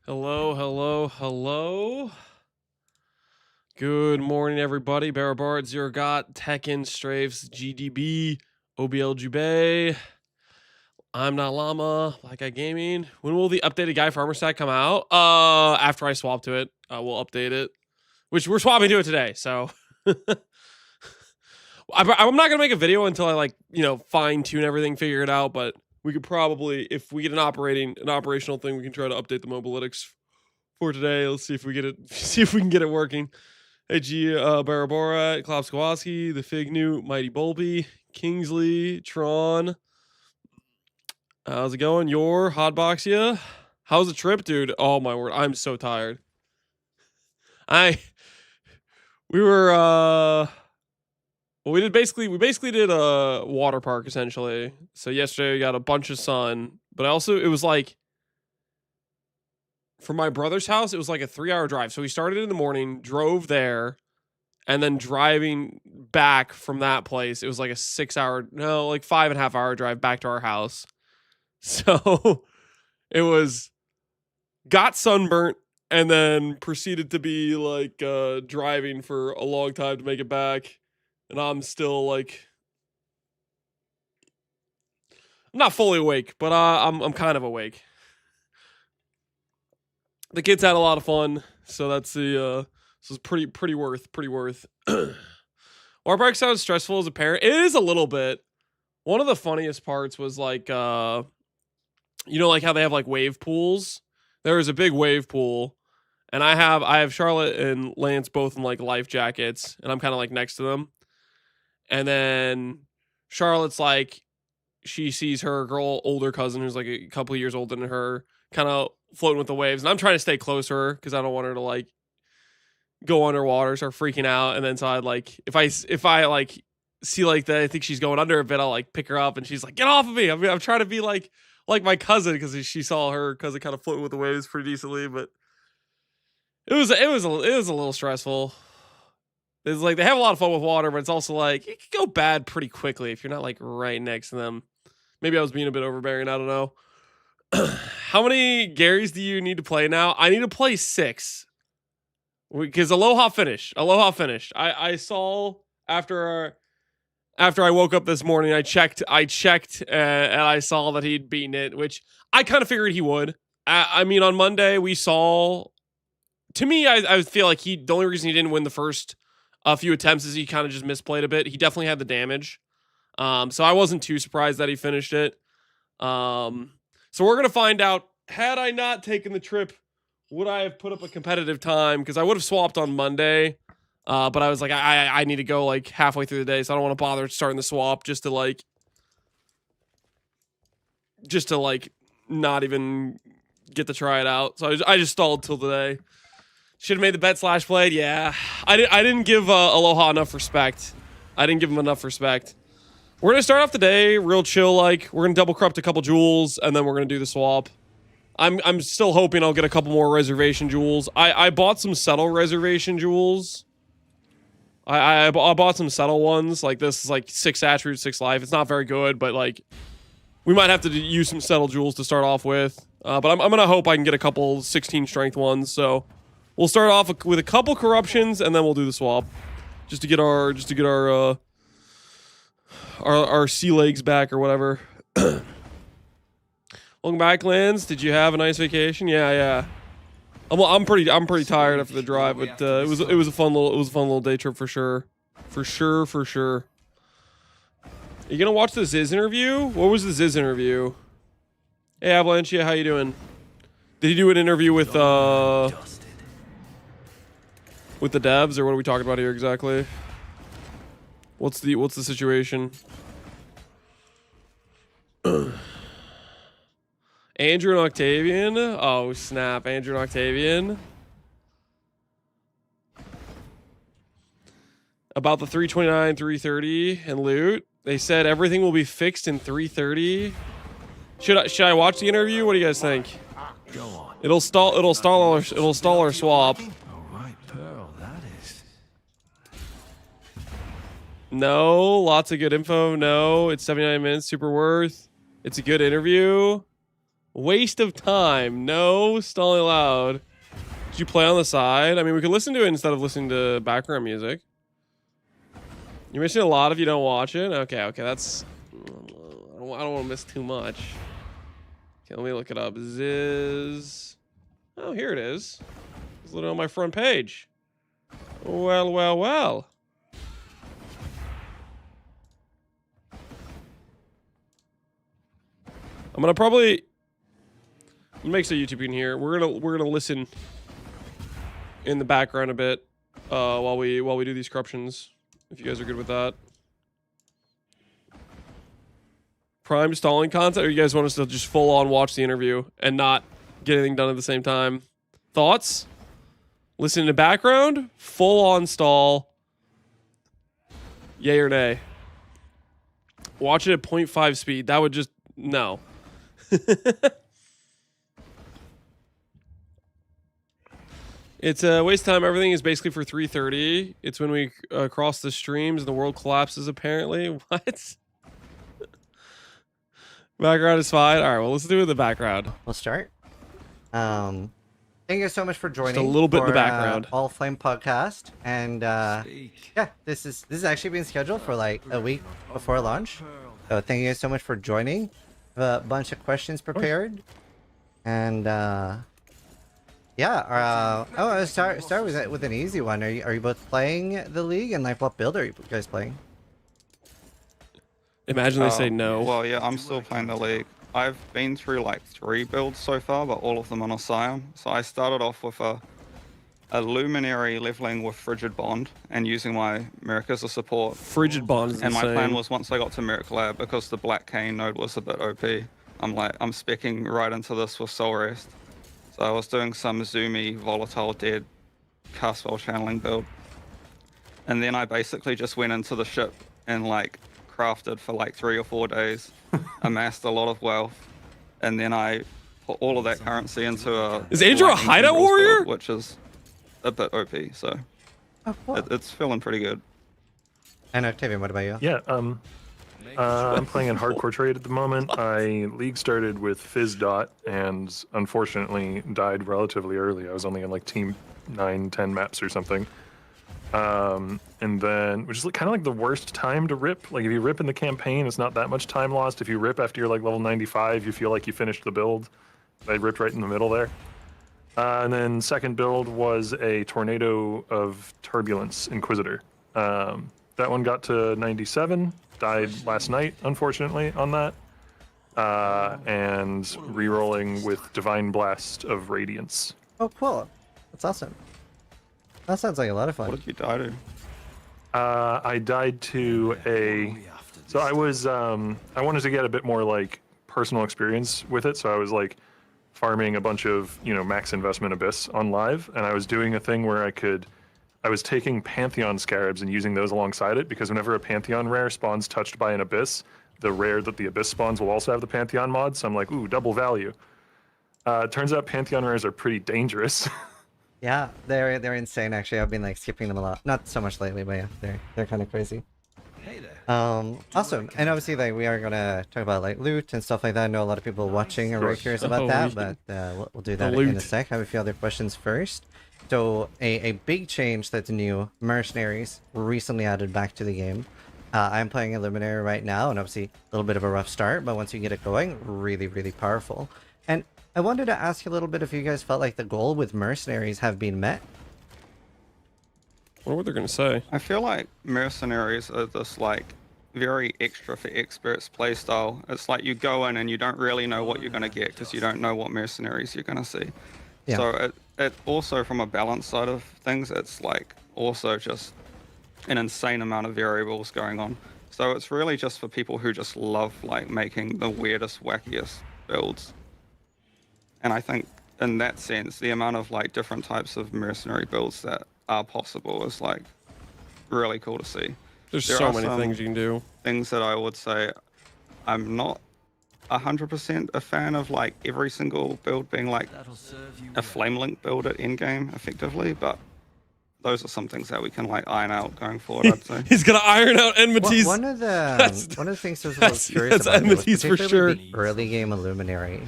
Hello, hello, hello. Good morning, everybody. Barabard, Zero Got, Tekken, Strafes, GDB, OBLGB. I'm not Llama, Black Guy Gaming. When will the updated Guy Farmer stack come out? After I swap to it, we'll update it. Which we're swapping to it today, so I'm not gonna make a video until I fine tune everything, figure it out. But we could probably, if we get an operational thing, we can try to update the mobalytics for today. Let's see if we get it. See if we can get it working. Hey, G, Barabora, Klopskowaski, the Fig Newt, Mighty Bulby, Kingsley, Tron. How's it going? Your Hotboxia? How's the trip, dude? Oh my word, I'm so tired. We were we basically did a water park essentially. So yesterday we got a bunch of sun, but it was like, from my brother's house, it was like a 3-hour drive. So we started in the morning, drove there, and then driving back from that place, it was like a 5.5-hour drive back to our house. So it was, got sunburnt, and then proceeded to be like driving for a long time to make it back. And I'm still like, I'm not fully awake, but I'm kind of awake. The kids had a lot of fun, so that's the so it's pretty worth. Warpark sounds stressful as a parent. It is a little bit. One of the funniest parts was like like how they have like wave pools. There was a big wave pool, and I have Charlotte and Lance both in like life jackets, and I'm kind of like next to them. And then Charlotte's like, she sees her older cousin who's like a couple of years older than her, kind of floating with the waves, and I'm trying to stay close to her because I don't want her to like go underwater, start freaking out. And then so I'd like, if I like see like that I think she's going under a bit, I'll like pick her up, and she's like, get off of me. I'm trying to be like my cousin, because she saw her cousin kind of floating with the waves pretty decently. But it was a little stressful. It's like they have a lot of fun with water, but it's also like it could go bad pretty quickly if you're not like right next to them. Maybe I was being a bit overbearing, I don't know. How many Garys do you need to play now? I need to play 6. Because Aloha finished. I saw after I woke up this morning, I checked, and I saw that he'd beaten it, which I kind of figured he would. I mean, on Monday we saw. To me, I feel like the only reason he didn't win the first few attempts is he kind of just misplayed a bit. He definitely had the damage, so I wasn't too surprised that he finished it. So we're gonna find out. Had I not taken the trip, would I have put up a competitive time? Because I would have swapped on Monday, but I was like, I need to go like halfway through the day, so I don't want to bother starting the swap just to not even get to try it out. So I just stalled till today. Should have made the bet / played. Yeah, I didn't give Aloha enough respect. I didn't give him enough respect. We're gonna start off the day real chill. Like, we're gonna double corrupt a couple jewels, and then we're gonna do the swap. I'm still hoping I'll get a couple more reservation jewels. I bought some settle reservation jewels. I bought some settle ones. Like, this is like 6 attributes, 6 life. It's not very good, but like we might have to use some settle jewels to start off with. But I'm gonna hope I can get a couple 16 strength ones. So we'll start off with a couple corruptions, and then we'll do the swap, just to get our sea legs back or whatever. Welcome back, Lance. Did you have a nice vacation? Yeah. I'm pretty tired after the drive, but it was a fun little day trip for sure. For sure. Are you gonna watch the Ziz interview? What was the Ziz interview? Hey, Avalanche, how you doing? Did he do an interview with the devs, or what are we talking about here exactly? What's the situation? Andrew and Octavian? Oh, snap. Andrew and Octavian. About the 329, 330 and loot. They said everything will be fixed in 330. Should I watch the interview? What do you guys think? Go on. It'll stall our swap. All right, Pearl, that is. No, lots of good info. No, it's 79 minutes, super worth. It's a good interview. Waste of time. No stalling allowed. Did you play on the side? I mean, we could listen to it instead of listening to background music. You're missing a lot if you don't watch it. Okay, that's... I don't want to miss too much. Okay, let me look it up. Ziz... Oh, here it is. It's literally on my front page. Well. I'm gonna probably... Make some YouTube in here. We're gonna listen in the background a bit while we do these corruptions. If you guys are good with that. Prime stalling content, or you guys want us to just full on watch the interview and not get anything done at the same time? Thoughts? Listen in the background, full on stall. Yay or nay? Watch it at 0.5 speed. That would just no. It's a waste of time. Everything is basically for 3:30. It's when we cross the streams and the world collapses, apparently. What? Background is fine. All right, well, let's do it in the background. We'll start. Thank you so much for joining. Just a little bit in the background. All Flame podcast, and yeah, this is actually being scheduled for like a week before launch. So thank you guys so much for joining. A bunch of questions prepared, and yeah. I'll start with an easy one. Are you both playing the league, and like what build are you guys playing? Imagine they say no. Well, yeah, I'm still playing the league. I've been through like 3 builds so far, but all of them on a Scion. So I started off with a Luminary leveling with Frigid Bond and using my Merc as a support. Frigid Bond is And my insane. plan was once I got to Merc Lab, because the Black Cane node was a bit OP, I'm speccing right into this with Soul Rest. So I was doing some zoomy, volatile, dead castwell channeling build. And then I basically just went into the ship and like crafted for like 3 or 4 days, amassed a lot of wealth, and then I put all of that currency into a... Is Andrew a hideout warrior? Build, which is a bit OP, so it's feeling pretty good. And Octavian, what about you? Yeah, I'm playing in hardcore trade at the moment. I league started with Fizz Dot and unfortunately died relatively early. I was only on like team 9-10 maps or something. And then, which is kind of like the worst time to rip. Like if you rip in the campaign, it's not that much time lost. If you rip after you're like level 95, you feel like you finished the build. I ripped right in the middle there. And then second build was a Tornado of Turbulence Inquisitor. That one got to 97, died last night, unfortunately, on that. And re-rolling with Divine Blast of Radiance. Oh, cool. That's awesome. That sounds like a lot of fun. What did you die to? I died to a... So I was... I wanted to get a bit more, like, personal experience with it, so I was, like, farming a bunch of, you know, max investment Abyss on live, and I was doing a thing where I was taking Pantheon Scarabs and using those alongside it, because whenever a Pantheon rare spawns touched by an Abyss, the rare that the Abyss spawns will also have the Pantheon mod, so I'm like, ooh, double value. Turns out Pantheon rares are pretty dangerous. Yeah, they're insane. Actually, I've been like skipping them a lot. Not so much lately, but yeah, they're kind of crazy. Hey there. Awesome. And obviously, like we are gonna talk about like loot and stuff like that. I know a lot of people watching are very curious about that, but we'll do that in a sec. I have a few other questions first. So a big change that's new: mercenaries were recently added back to the game. I'm playing a Luminary right now, and obviously a little bit of a rough start, but once you get it going, really, really powerful. And I wanted to ask you a little bit if you guys felt like the goal with mercenaries have been met. What were they going to say? I feel like mercenaries are this like very extra for experts playstyle. It's like you go in and you don't really know what you're going to get because you don't know what mercenaries you're going to see. Yeah. So it also, from a balance side of things, it's like also just an insane amount of variables going on. So it's really just for people who just love like making the weirdest, wackiest builds. And I think in that sense, the amount of like different types of mercenary builds that are possible is like really cool to see. There's There so are many some things you can do. Things that I would say I'm not 100% a fan of, like every single build being like That'll serve you a flame link build at endgame effectively, but those are some things that we can like iron out going forward, I'd say. He's going to iron out enmities. One of the things I was a little curious that's about was enmities for particularly sure. the early game Illuminary.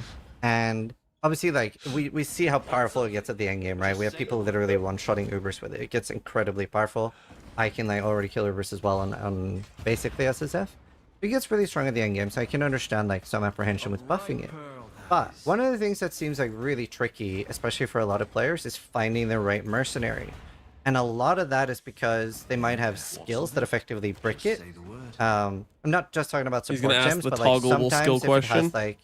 And obviously, like, we see how powerful it gets at the end game, right? We have people literally one-shotting Ubers with it. It gets incredibly powerful. I can, like, already kill Ubers as well on basically SSF. It gets really strong at the end game, so I can understand, like, some apprehension with buffing it. But one of the things that seems, like, really tricky, especially for a lot of players, is finding the right mercenary. And a lot of that is because they might have skills that effectively brick it. I'm not just talking about support gems, but like sometimes if it has like,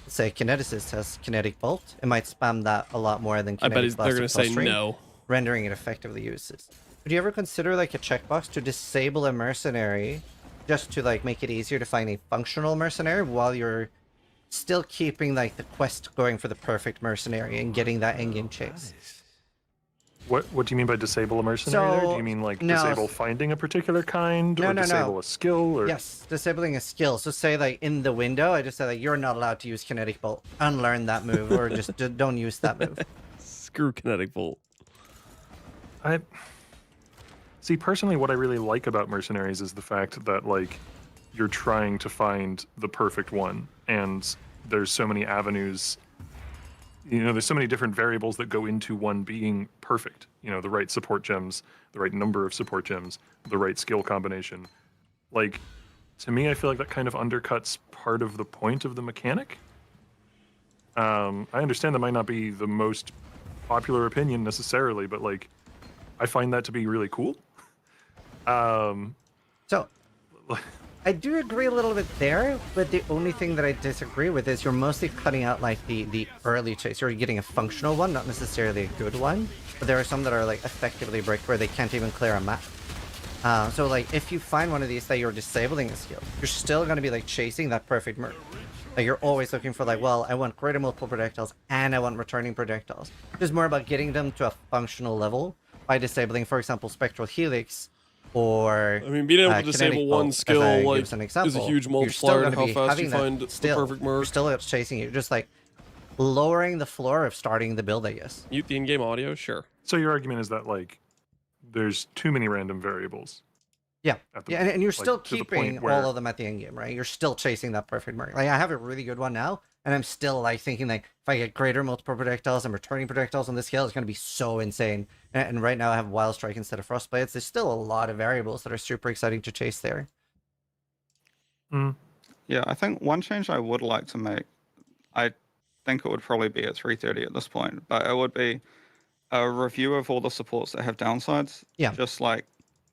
say, Kineticist has Kinetic Bolt, it might spam that a lot more than Kinetic they're going to say no. Rendering it effectively useless. Would you ever consider like a checkbox to disable a mercenary just to like make it easier to find a functional mercenary while you're still keeping like the quest going for the perfect mercenary and getting that endgame chase? What do you mean by disable a mercenary there? Do you mean like disable finding a particular kind, or disable a skill? Or... Yes, disabling a skill. So say like in the window, I just said like you're not allowed to use Kinetic Bolt. Unlearn that move, or just don't use that move. Screw Kinetic Bolt. I see, personally, what I really like about mercenaries is the fact that like you're trying to find the perfect one, and there's so many avenues. You know, there's so many different variables that go into one being perfect. You know, the right support gems, the right number of support gems, the right skill combination. Like, to me, I feel like that kind of undercuts part of the point of the mechanic. I understand that might not be the most popular opinion necessarily, but like, I find that to be really cool. So, I do agree a little bit there, but the only thing that I disagree with is you're mostly cutting out like the early chase. You're getting a functional one, not necessarily a good one, but there are some that are like effectively bricked where they can't even clear a map. So like if you find one of these that you're disabling a skill, you're still going to be like chasing that perfect Merc. Like you're always looking for like, well, I want greater multiple projectiles and I want returning projectiles. It's more about getting them to a functional level by disabling, for example, Spectral Helix. Or I mean, being able to disable one skill like is a huge multiplier to how fast you find the perfect Merc. You're still chasing it. You're just like lowering the floor of starting the build, I guess. Mute the in-game audio, sure. So your argument is that like there's too many random variables. Yeah, and you're still keeping all of them at the end game, right? You're still chasing that perfect Merc. Like I have a really good one now, and I'm still like thinking like if I get greater multiple projectiles and returning projectiles on this scale, it's going to be so insane. And right now I have Wild Strike instead of Frostblades. There's still a lot of variables that are super exciting to chase there. Yeah, I think one change I would like to make, I think it would probably be at 3:30 at this point, but it would be a review of all the supports that have downsides. Yeah. Just like,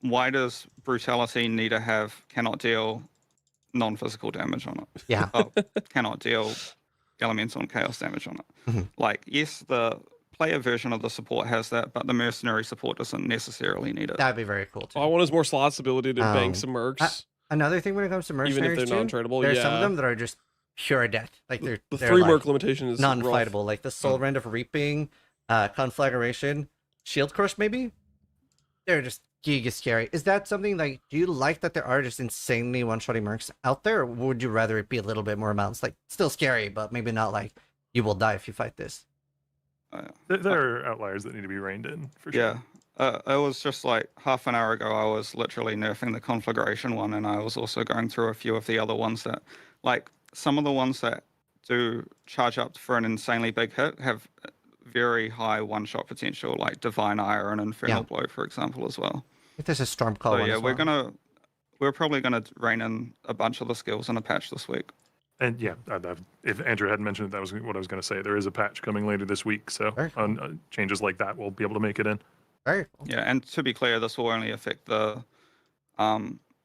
why does Brutality need to have cannot deal non-physical damage on it? Yeah. Cannot deal elemental and chaos damage on it. Like, yes, the player version of the support has that, but the mercenary support doesn't necessarily need it. That'd be very cool too. All I want is more slots ability to bank some Mercs. Another thing when it comes to mercenaries, even if they're non-tradable, there's some of them that are just pure death. Like they're the 3 like Merc limitation is non-fightable. Like the Soul Rend of Reaping, Conflagration, Shield Crush maybe. They're just giga scary. Is that something like, do you like that there are just insanely one-shotty Mercs out there, or would you rather it be a little bit more amounts? Like still scary, but maybe not like you will die if you fight this. There are outliers that need to be reined in for sure. Yeah. It was just like half an hour ago, I was literally nerfing the Conflagration one, and I was also going through a few of the other ones that, like, some of the ones that do charge up for an insanely big hit have very high one-shot potential, like Divine Ire and Infernal Blow, for example, as well. I think there's a Storm Call one as well. We're probably gonna rein in a bunch of the skills in a patch this week. And yeah, if Andrew hadn't mentioned it, that was what I was going to say. There is a patch coming later this week, so on changes like that, we'll be able to make it in. Very cool. Yeah, and to be clear, this will only affect the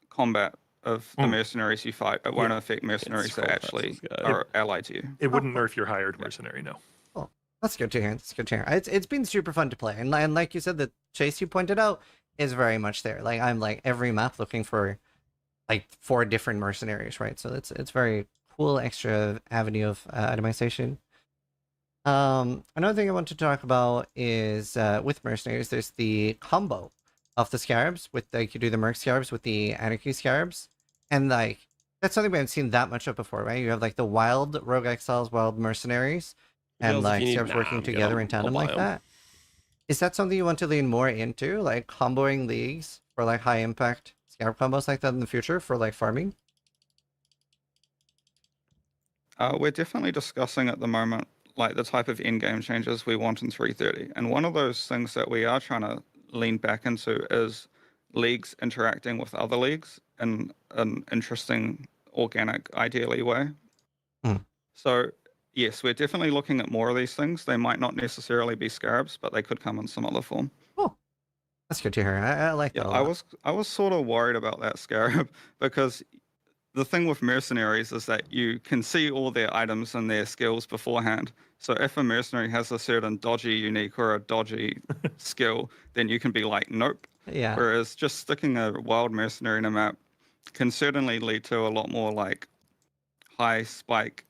combat of the mercenaries you fight. It won't affect mercenaries that actually are allied to you. It wouldn't nerf your hired mercenary, no. Cool. That's good to hear. That's good to hear. It's been super fun to play, and like you said, the chase you pointed out is very much there. Like I'm like every map looking for like 4 different mercenaries, right? So it's very cool extra avenue of itemization. Another thing I want to talk about is with mercenaries, there's the combo of the scarabs with like you do the Merc scarabs with the Anarchy scarabs, and like that's something we haven't seen that much of before, right? You have like the wild rogue exiles, wild mercenaries, and like scarabs working together in tandem like that. Is that something you want to lean more into, like comboing leagues for like high impact scarab combos like that in the future for like farming? We're definitely discussing at the moment like the type of in-game changes we want in 330. And one of those things that we are trying to lean back into is leagues interacting with other leagues in an interesting, organic, ideally way. Hmm. So yes, we're definitely looking at more of these things. They might not necessarily be scarabs, but they could come in some other form. Oh, that's good to hear. I like Yeah, that a lot. I was sort of worried about that scarab because the thing with mercenaries is that you can see all their items and their skills beforehand. So if a mercenary has a certain dodgy unique or a dodgy skill, then you can be like, nope. Yeah. Whereas just sticking a wild mercenary in a map can certainly lead to a lot more like high spike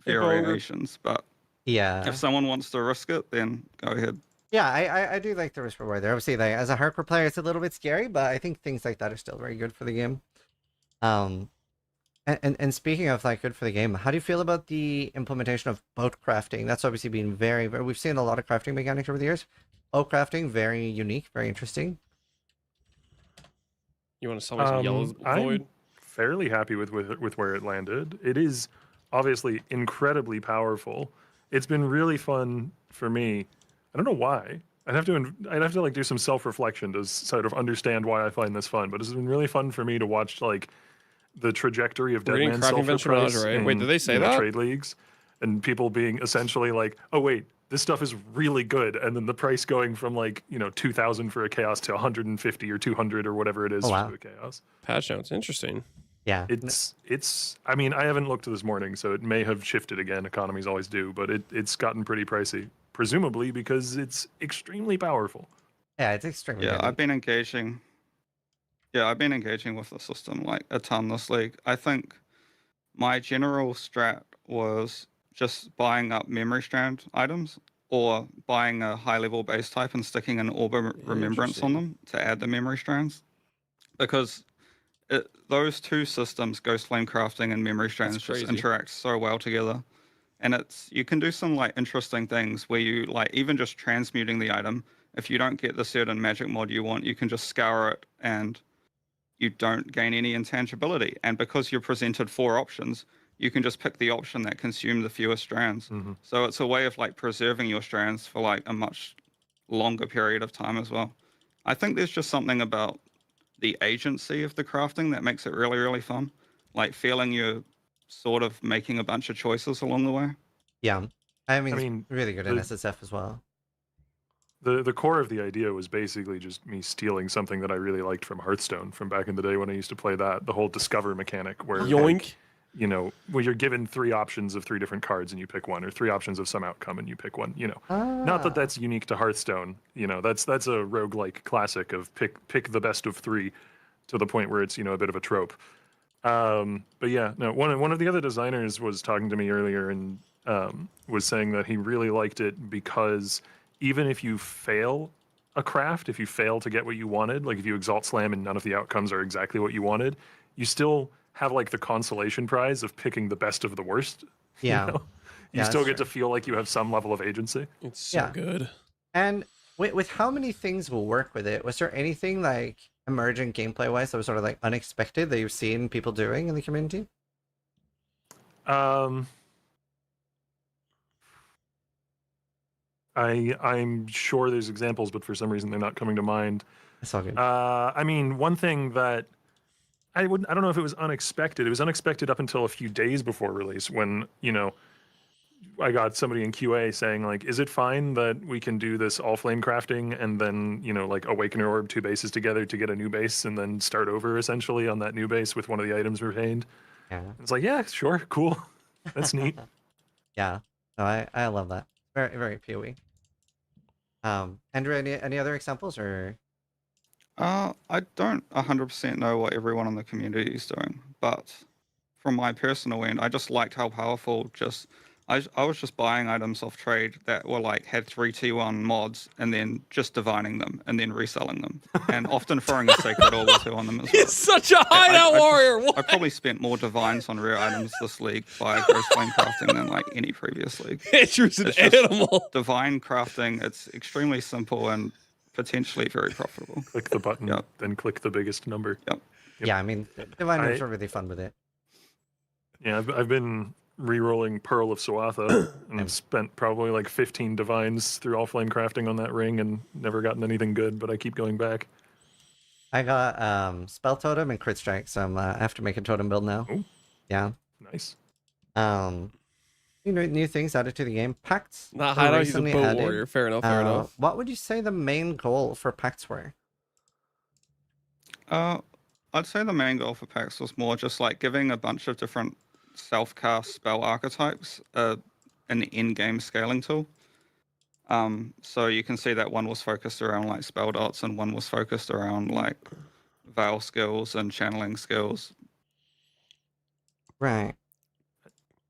Hey, Bonger. variations. But Yeah. if someone wants to risk it, then go ahead. Yeah, I do like the risk reward there. Obviously, like, as a hardcore player, it's a little bit scary, but I think things like that are still very good for the game. And speaking of like good for the game, how do you feel about the implementation of boat crafting? That's obviously been very, very. We've seen a lot of crafting mechanics over the years. Boat crafting, very unique, very interesting. You want to sell me some yellow void? I'm fairly happy with where it landed. It is obviously incredibly powerful. It's been really fun for me. I don't know why. I'd have to like do some self-reflection to sort of understand why I find this fun. But it's been really fun for me to watch like the trajectory of Reading Deadman Crafting sulfur Venture price Menagerie. in, Wait, did they say that? trade leagues, and people being essentially like, oh wait, this stuff is really good, and then the price going from like 2,000 for a chaos to 150 or 200 or whatever it is wow. for a chaos. Patch notes, interesting. Yeah. It's. I mean, I haven't looked this morning, so it may have shifted again. Economies always do, but it's gotten pretty pricey, presumably because it's extremely powerful. Yeah, it's extremely. Yeah, heavy. I've been engaging. Yeah, I've been engaging with the system like a ton this league. I think my general strat was just buying up memory strand items or buying a high level base type and sticking an orb of remembrance on them to add the memory strands. Because those two systems, Ghost Flame Crafting and memory strands, just crazy. interact so well together. And you can do some like interesting things where you like even just transmuting the item. If you don't get the certain magic mod you want, you can just scour it and you don't gain any intangibility. And because you're presented 4 options, you can just pick the option that consumes the fewest strands. Mm-hmm. So it's a way of like preserving your strands for like a much longer period of time as well. I think there's just something about the agency of the crafting that makes it really, really fun. Like feeling you're sort of making a bunch of choices along the way. Yeah. I mean, mean, it's really good in SSF as well. The core of the idea was basically just me stealing something that I really liked from Hearthstone from back in the day when I used to play that. The whole discover mechanic where Yoink. Like, where you're given 3 options of 3 different cards and you pick one, or 3 options of some outcome and you pick one. Not that that's unique to Hearthstone. That's a roguelike classic of pick the best of 3 to the point where it's a bit of a trope. But yeah, no. One of the other designers was talking to me earlier and was saying that he really liked it because even if you fail a craft, if you fail to get what you wanted, like if you exalt slam and none of the outcomes are exactly what you wanted, you still have like the consolation prize of picking the best of the worst. Yeah. You still get to feel like you have some level of agency. It's so good. And with how many things will work with it, was there anything like emergent gameplay wise that was sort of like unexpected that you've seen people doing in the community? I'm sure there's examples, but for some reason they're not coming to mind. That's all good. I mean, one thing that I don't know if it was unexpected. It was unexpected up until a few days before release when, I got somebody in QA saying like, is it fine that we can do this all flame crafting and then, like Awakener Orb 2 bases together to get a new base and then start over essentially on that new base with one of the items retained? Yeah. It's like, yeah, sure, cool. That's neat. Yeah. No, I love that. Very, very PoE. Andrew, any other examples or? I don't 100% know what everyone in the community is doing, but from my personal end, I just liked how powerful I was just buying items off trade that were like had 3 T1 mods and then just divining them and then reselling them and often throwing a sacred orb or 2 on them as well. He's such a hideout warrior. I probably spent more divines on rare items this league by Ghost Flame crafting than like any previous league. Andrew's an It's just animal. Divine crafting, it's extremely simple and potentially very profitable. Click the button, Yep. then click the biggest number. Yep. Yeah, I mean, Divine Orbs are really fun with it. Yeah, I've been re-rolling Pearl of Suatha and spent probably like 15 divines through all flame crafting on that ring and never gotten anything good, but I keep going back. I got Spell Totem and Crit Strike, so I have to make a totem build now. Ooh. Yeah. Nice. New things added to the game. Pacts. Not Hideout, he's a boat added. warrior. Fair enough, fair enough. What would you say the main goal for pacts were? I'd say the main goal for packs was more just like giving a bunch of different self-cast spell archetypes an in-game scaling tool. So you can see that one was focused around like spell dots and one was focused around like veil skills and channeling skills. Right.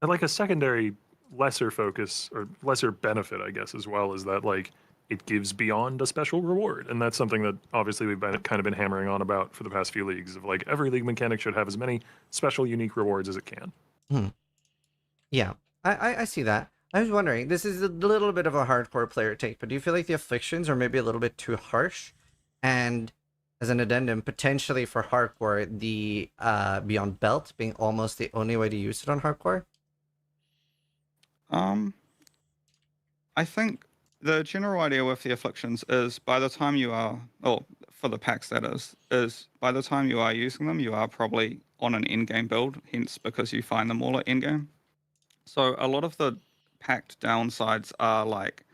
And like a secondary lesser focus or lesser benefit, I guess, as well, is that like it gives beyond a special reward. And that's something that obviously we've been hammering on about for the past few leagues of like every league mechanic should have as many special unique rewards as it can. Yeah, I see that. I was wondering, this is a little bit of a hardcore player take, but do you feel like the afflictions are maybe a little bit too harsh? And as an addendum, potentially for hardcore, the Beyond Belt being almost the only way to use it on hardcore? I think the general idea with the afflictions is by the time you are, for the packs that is by the time you are using them, you are probably on an in-game build, hence because you find them all at in-game. So a lot of the packed downsides are like,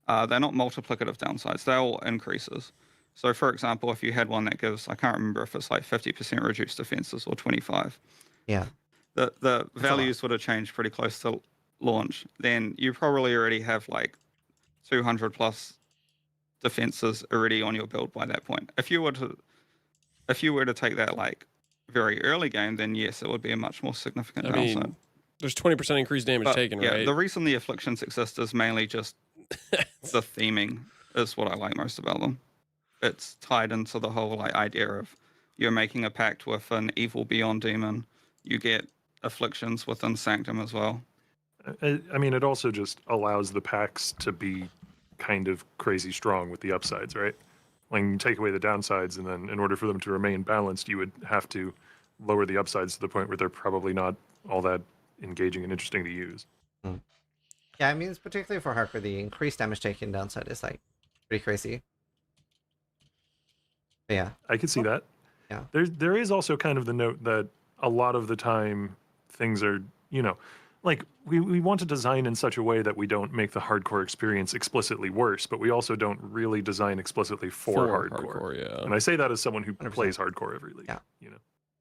they're not multiplicative downsides, they're all increases. So for example, if you had one that gives, I can't remember if it's like 50% reduced defenses or 25. Yeah. The values would have changed pretty close to launch. Then you probably already have like 200 plus defenses already on your build by that point. If you were to take that like very early game, then yes, it would be a much more significant downside. Mean, there's 20% increased damage taken, yeah, right? The reason the afflictions exist is mainly just the theming is what I like most about them. It's tied into the whole like idea of you're making a pact with an evil beyond demon. You get afflictions within Sanctum as well. I mean, it also just allows the packs to be kind of crazy strong with the upsides, right? Like you take away the downsides, and then in order for them to remain balanced, you would have to lower the upsides to the point where they're probably not all that engaging and interesting to use. Yeah, I mean, it's particularly for hardcore, the increased damage taken downside is like pretty crazy. But yeah. I could see that. Yeah. There is also kind of the note that a lot of the time things are, like we want to design in such a way that we don't make the hardcore experience explicitly worse, but we also don't really design explicitly for hardcore. Yeah. And I say that as someone who plays hardcore every league. Yeah.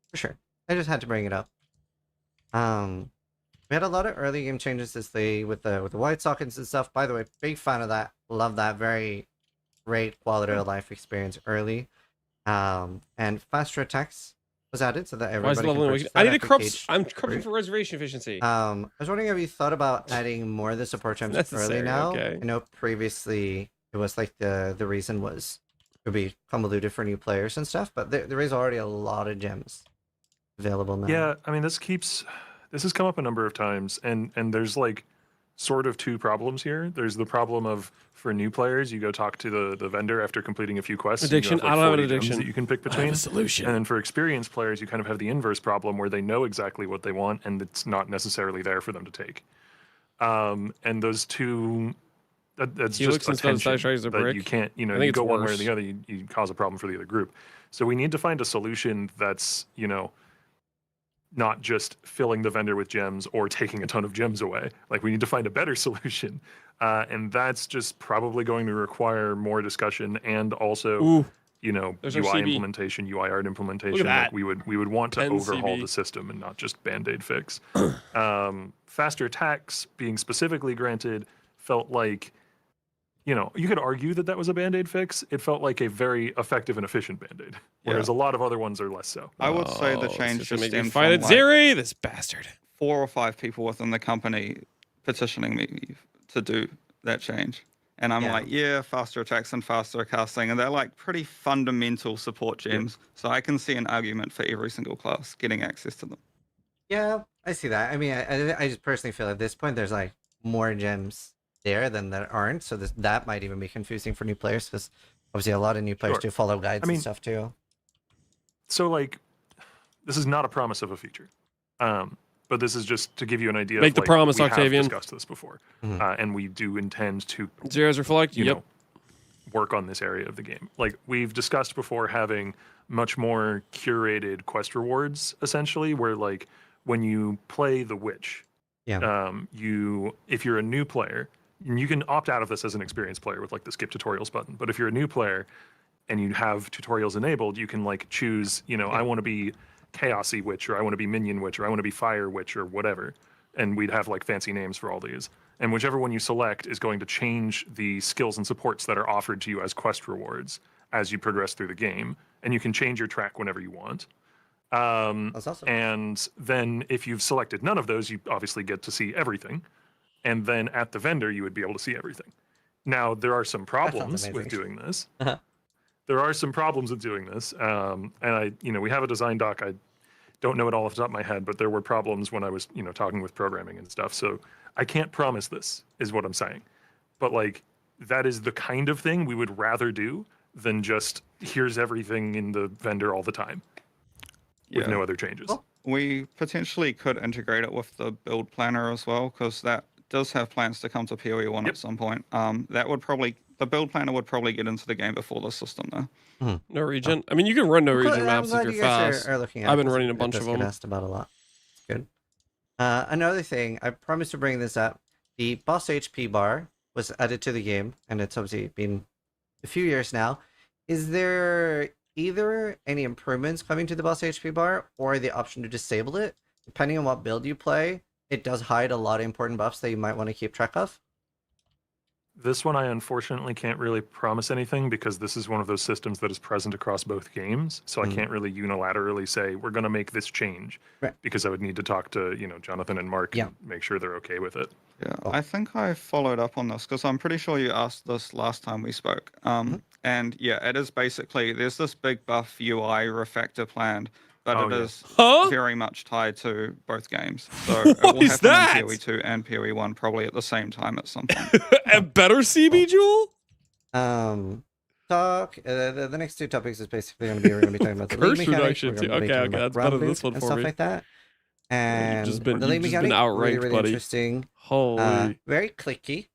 For sure. I just had to bring it up. We had a lot of early game changes this day with the white sockets and stuff. By the way, big fan of that. Love that. Very great quality of life experience early. And faster attacks was added so that everybody can purchase that. I need a cage I'm corrupting for reservation efficiency. I was wondering if you thought about adding more of the support gems early now. Okay. I know previously it was like the reason was it would be convoluted for new players and stuff, but there is already a lot of gems available now. Yeah, I mean this has come up a number of times, and there's like sort of two problems here. There's the problem of for new players, you go talk to the vendor after completing a few quests. Addiction. And you have, like, I don't have an 40 gems addiction. that you can pick between. I have a solution. And then for experienced players, you kind of have the inverse problem where they know exactly what they want, and it's not necessarily there for them to take. And those two, that's Helix just a and tension Stone that brick. you can't, I think you it's go one way or worse. the other, you cause a problem for the other group. So we need to find a solution that's, not just filling the vendor with gems or taking a ton of gems away. Like we need to find a better solution. And that's just probably going to require more discussion and also, There's UI our CB. implementation, UI art implementation. that. Like we would want to 10 overhaul CB. the system and not just Band-Aid fix. Faster attacks being specifically granted felt like, you could argue that was a Band-Aid fix. It felt like a very effective and efficient Band-Aid, whereas a lot of other ones are less so. I would say the Oh, change it's just gonna make me stemmed fight from at like Zeri, this bastard. 4 or 5 people within the company petitioning me to do that change. And I'm like, faster attacks and faster casting. And they're like pretty fundamental support gems. So I can see an argument for every single class getting access to them. Yeah, I see that. I mean, I just personally feel at this point there's like more gems there than there aren't. So that might even be confusing for new players because obviously a lot of new players do follow guides and stuff too. So like, this is not a promise of a feature. But but this is just to give you an idea. Make of, the like, promise, we Octavian. have discussed this before, and we do intend to, Zeros reflect. you Yep. know, work on this area of the game. Like we've discussed before, having much more curated quest rewards, essentially, where like when you play the witch, if you're a new player, and you can opt out of this as an experienced player with like the skip tutorials button. But if you're a new player and you have tutorials enabled, you can like choose, you know, I want to be Chaosy Witch, or I want to be Minion Witch, or I want to be Fire Witch, or whatever. And we'd have like fancy names for all these. And whichever one you select is going to change the skills and supports that are offered to you as quest rewards as you progress through the game. And you can change your track whenever you want. That's awesome. And then if you've selected none of those, you obviously get to see everything. And then at the vendor, you would be able to see everything. Now, there are some problems with doing this. There are some problems with doing this. And we have a design doc. I don't know it all off the top of my head, but there were problems when I was, talking with programming and stuff. So I can't promise this, is what I'm saying. But like, that is the kind of thing we would rather do than just here's everything in the vendor all the time with no other changes. Well, we potentially could integrate it with the build planner as well, because that does have plans to come to PoE 1 at some point. The build planner would probably get into the game before the system though. No region. I mean, you can run no region maps if you're fast. Are looking at I've been running a bunch of them. Asked about a lot. It's good. Another thing, I promised to bring this up. The boss HP bar was added to the game, and it's obviously been a few years now. Is there either any improvements coming to the boss HP bar, or the option to disable it? Depending on what build you play, it does hide a lot of important buffs that you might want to keep track of. This one, I unfortunately can't really promise anything because this is one of those systems that is present across both games. So I can't really unilaterally say, we're going to make this change, because I would need to talk to, Jonathan and Mark and make sure they're okay with it. Yeah, I think I followed up on this because I'm pretty sure you asked this last time we spoke. And yeah, it is basically, there's this big buff UI refactor planned, but it is very much tied to both games. So it will happen in PoE 2 and PoE 1 probably at the same time at some point. A better CB Jewel? The next two topics is basically going to be, we're going to be talking about the league mechanics. Okay, that's better than this one and for stuff me. like that. And the league mechanic, outranked, really buddy. interesting. Holy. Very clicky.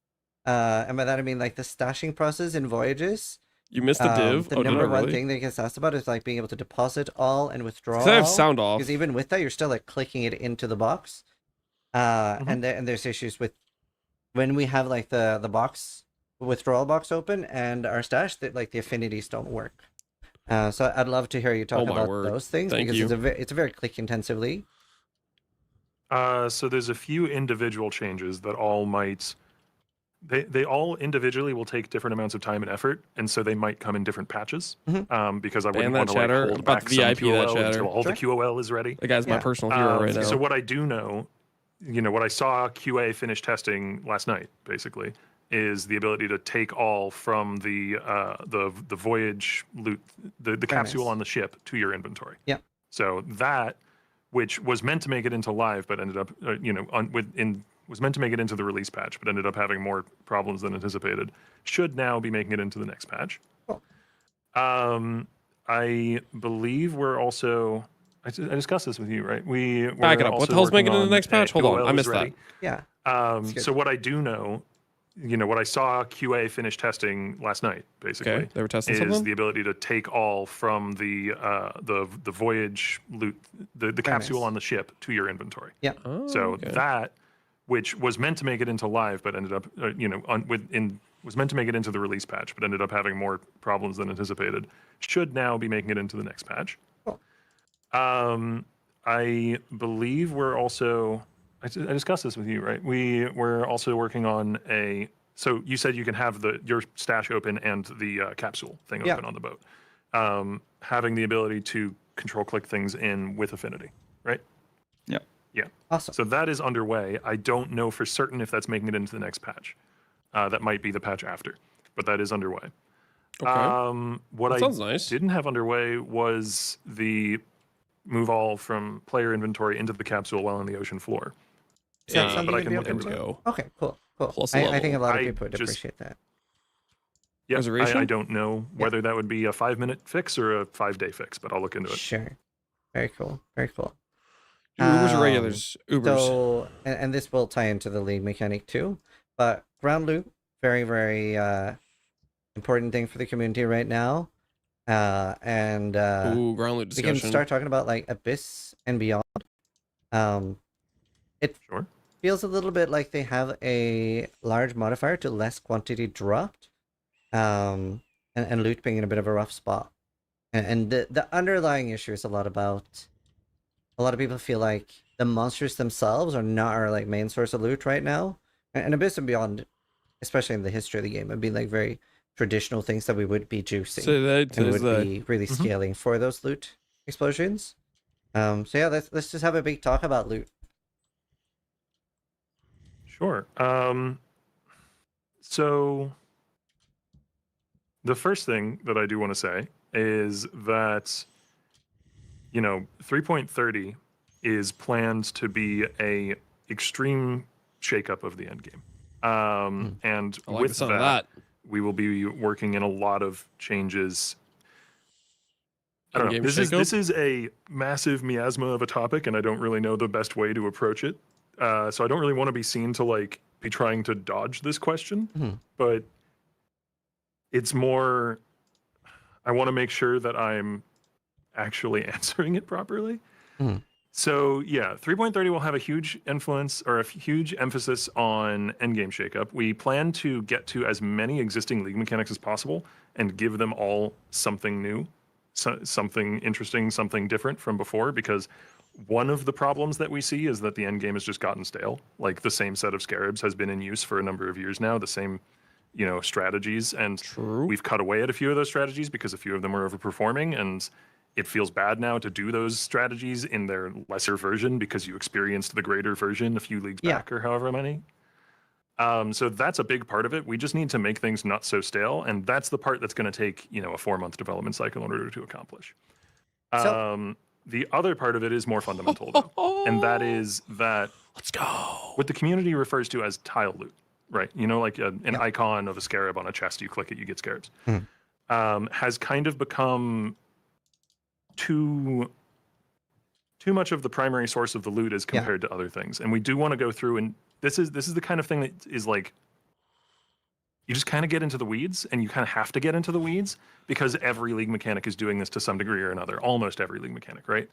And by that I mean like the stashing process in Voyages. You missed the div? The number one thing that gets asked about is like being able to deposit all and withdraw all. I have sound off. Because even with that, you're still like clicking it into the box. And there's issues with when we have like the box withdrawal box open and our stash, that like the affinities don't work. So I'd love to hear you talk about those things because it's a very click intensive league. So there's a few individual changes that all might. They all individually will take different amounts of time and effort, and so they might come in different patches. Because I wouldn't want to like hold back some QOL until all the QOL is ready. The guy's my personal hero right now. So what I do know, what I saw QA finish testing last night, basically, is the ability to take all from the voyage loot, the capsule on the ship to your inventory. Yeah. So that, which was meant to make it into live, but ended up, was meant to make it into the release patch, but ended up having more problems than anticipated, should now be making it into the next patch. Cool. I believe we're also, I discussed this with you, right? We're back it up. What the hell's making it in the next patch? Hold on, I missed that. Yeah. So what I do know, what I saw QA finish testing last night, basically, they were testing is something? the ability to take all from the voyage loot, the capsule on the ship to your inventory. Yeah. That, which was meant to make it into live, but ended up, was meant to make it into the release patch, but ended up having more problems than anticipated, should now be making it into the next patch. Cool. I believe we're also, I discussed this with you, right? We're also working on so you said you can have your stash open and the capsule thing open on the boat. Having the ability to control click things in with affinity, right? Yeah. Yeah. Awesome. So that is underway. I don't know for certain if that's making it into the next patch. That might be the patch after, but that is underway. Okay. What that sounds nice. didn't have underway was the move all from player inventory into the capsule while on the ocean floor. But I can look into it. Okay, cool. Plus I think a lot of people would appreciate that. Yeah, Reservation? I don't know whether that would be a 5-minute fix or a 5-day fix, but I'll look into it. Sure. Very cool. Very cool. Do Ubers or regulars? Ubers. So, and this will tie into the league mechanic too, but ground loot, very, very important thing for the community right now. And Ooh, ground loot we discussion. can start talking about like Abyss and beyond. It Sure. feels a little bit like they have a large modifier to less quantity dropped, and loot being in a bit of a rough spot. And the underlying issue is a lot of people feel like the monsters themselves are not our like main source of loot right now. And Abyss and Beyond, especially in the history of the game, would be like very traditional things that we would be juicing. So that and is would be really scaling for those loot explosions. So yeah, let's just have a big talk about loot. Sure. So the first thing that I do want to say is that, 3.30 is planned to be a extreme shakeup of the end game. And I like with the sound of that. we will be working in a lot of changes. I don't know. Endgame This is a massive miasma of a topic, and I don't really know the best way to approach it. So I don't really want to be seen to like be trying to dodge this question, but it's more, I want to make sure that I'm actually answering it properly. So yeah, 3.30 will have a huge influence or a huge emphasis on endgame shakeup. We plan to get to as many existing league mechanics as possible and give them all something new, something interesting, something different from before, because one of the problems that we see is that the end game has just gotten stale. Like the same set of scarabs has been in use for a number of years now, the same, strategies. And we've cut away at a few of those strategies because a few of them are overperforming, and it feels bad now to do those strategies in their lesser version because you experienced the greater version a few leagues back or however many. So that's a big part of it. We just need to make things not so stale, and that's the part that's going to take, a 4-month development cycle in order to accomplish. The other part of it is more fundamental, though, and that is that let's go. What the community refers to as tile loot, right? Like an icon of a scarab on a chest. You click it, you get scarabs. Has kind of become too much of the primary source of the loot as compared to other things, and we do want to go through, and this is the kind of thing that is like, you just kind of get into the weeds, and you kind of have to get into the weeds because every league mechanic is doing this to some degree or another. Almost every league mechanic, right?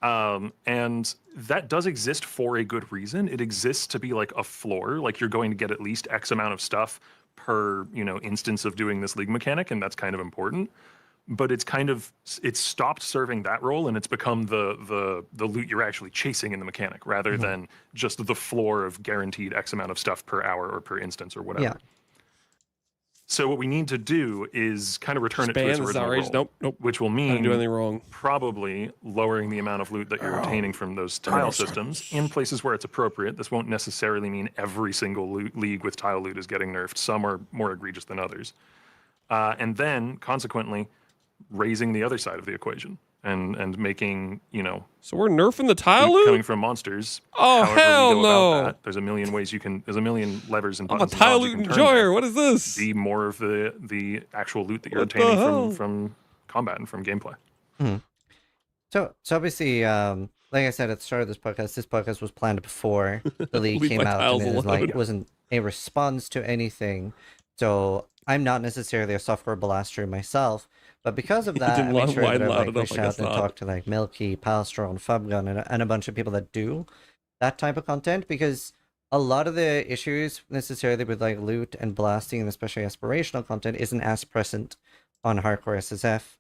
And that does exist for a good reason. It exists to be like a floor, like you're going to get at least X amount of stuff per, instance of doing this league mechanic, and that's kind of important. But it's stopped serving that role, and it's become the loot you're actually chasing in the mechanic rather than just the floor of guaranteed X amount of stuff per hour or per instance or whatever. Yeah. So what we need to do is kind of return it to its original role, nope. Which will mean I didn't do anything wrong. Probably lowering the amount of loot that you're obtaining from those tile systems in places where it's appropriate. This won't necessarily mean every single league with tile loot is getting nerfed. Some are more egregious than others. And then, consequently, raising the other side of the equation and making, So we're nerfing the tile loot? Coming from monsters. Oh, hell no. There's a million ways there's a million levers and I'm buttons. a tile loot enjoyer. What is this? Be more of the actual loot that you're obtaining from combat and from gameplay. So obviously, like I said at the start of this podcast was planned before the league came out, and it wasn't a response to anything. So I'm not necessarily a software blaster myself, but because of that, I made sure that I reached out and talked to Milky, Palstron, Fubgun, and a bunch of people that do that type of content, because a lot of the issues necessarily with loot and blasting, and especially aspirational content, isn't as present on hardcore SSF.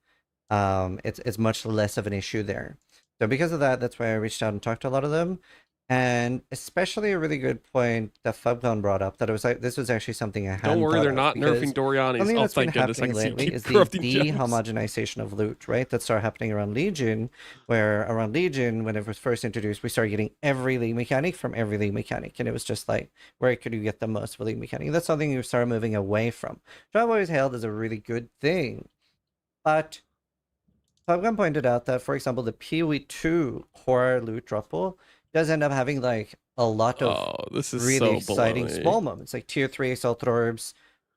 It's much less of an issue there. So because of that, that's why I reached out and talked to a lot of them. And especially a really good point that Fubgon brought up, that it was this was actually something I hadn't Don't worry, thought they're of, not nerfing Dorianis. Something that's been goodness, happening lately is the gems. dehomogenization of loot, right? That started happening around Legion, where around Legion, when it was first introduced, we started getting every league mechanic from every league mechanic. And it was just where could you get the most of a league mechanic? That's something you started moving away from, which I've always hailed as a really good thing. But Fubgon pointed out that, for example, the PoE2 core loot drop pool does end up having a lot of this is really so exciting baloney. small moments, like tier 3 assault orbs,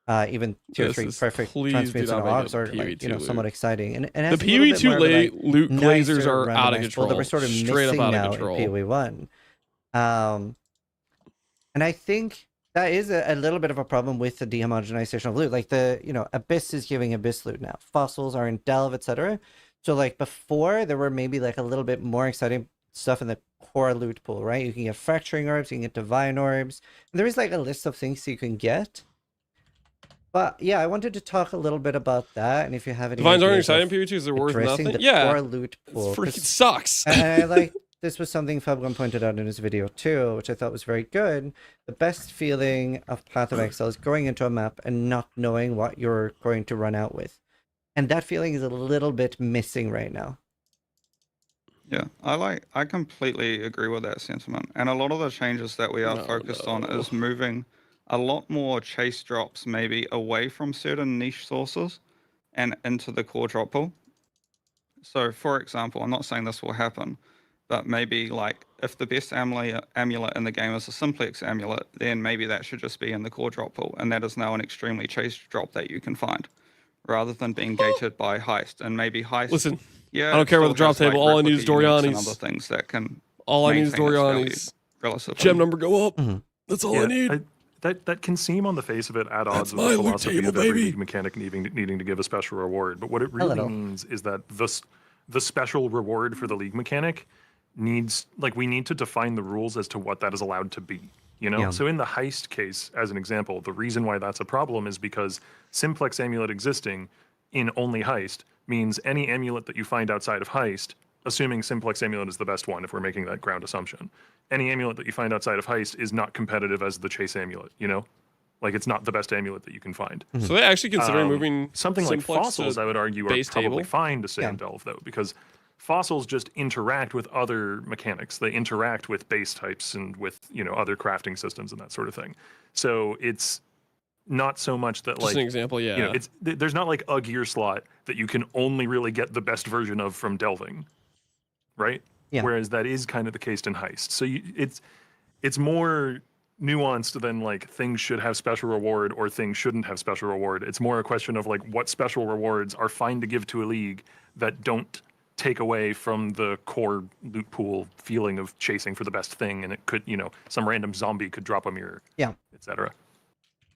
even tier 3 perfect transmutes and augs are like, you know, somewhat exciting. And it has the a little bit more of a, like, PoE2 loot lasers nicer are out of randomized control. pool that we're sort of Straight up missing out of now control. in PoE1. And I think that is a little bit of a problem with the dehomogenization of loot. Like the, you know, Abyss is giving Abyss loot now. Fossils are in Delve, etc. So like before, there were maybe like a little bit more exciting stuff in the core loot pool, right? You can get Fracturing Orbs, you can get Divine Orbs. And there is like a list of things you can get. But yeah, I wanted to talk a little bit about that, and if you have any Divines aren't ideas of exciting. PoE2s are worth addressing nothing. the Yeah, core loot pool. it freaking 'cause- sucks. and I like this was something Fabgon pointed out in his video too, which I thought was very good. The best feeling of Path of Exile is going into a map and not knowing what you're going to run out with. And that feeling is a little bit missing right now. Yeah, I completely agree with that sentiment. And a lot of the changes that we are focused on is moving a lot more chase drops maybe away from certain niche sources and into the core drop pool. So for example, I'm not saying this will happen, but maybe like if the best amulet in the game is a Simplex amulet, then maybe that should just be in the core drop pool. And that is now an extremely chased drop that you can find rather than being gated by heist. And maybe heist. Listen, yeah, I don't care about the drop table. All I need is Doriani's. And other things that can. All I need is Doriani's. Relatively. Gem number go up. That's all I need. That can seem on the face of it at odds with my the loot philosophy table, of every baby. league mechanic needing to give a special reward. But what it really means is that the special reward for the league mechanic needs, like, we need to define the rules as to what that is allowed to be. You know, so in the heist case, as an example, the reason why that's a problem is because Simplex amulet existing in only heist means any amulet that you find outside of heist, assuming Simplex amulet is the best one, if we're making that ground assumption, any amulet that you find outside of heist is not competitive as the chase amulet, you know? Like, it's not the best amulet that you can find. So they actually considering moving something like Simplex fossils, to I would argue, are base probably table? fine to say in Delve, though, because fossils just interact with other mechanics. They interact with base types and with, you know, other crafting systems and that sort of thing. So it's not so much that, Just like, an example, yeah. you know, there's not like a gear slot that you can only really get the best version of from delving, right? Yeah. Whereas that is kind of the case in heist. So it's more nuanced than like things should have special reward or things shouldn't have special reward. It's more a question of like what special rewards are fine to give to a league that don't take away from the core loot pool feeling of chasing for the best thing, and it could, you know, some random zombie could drop a mirror, etc.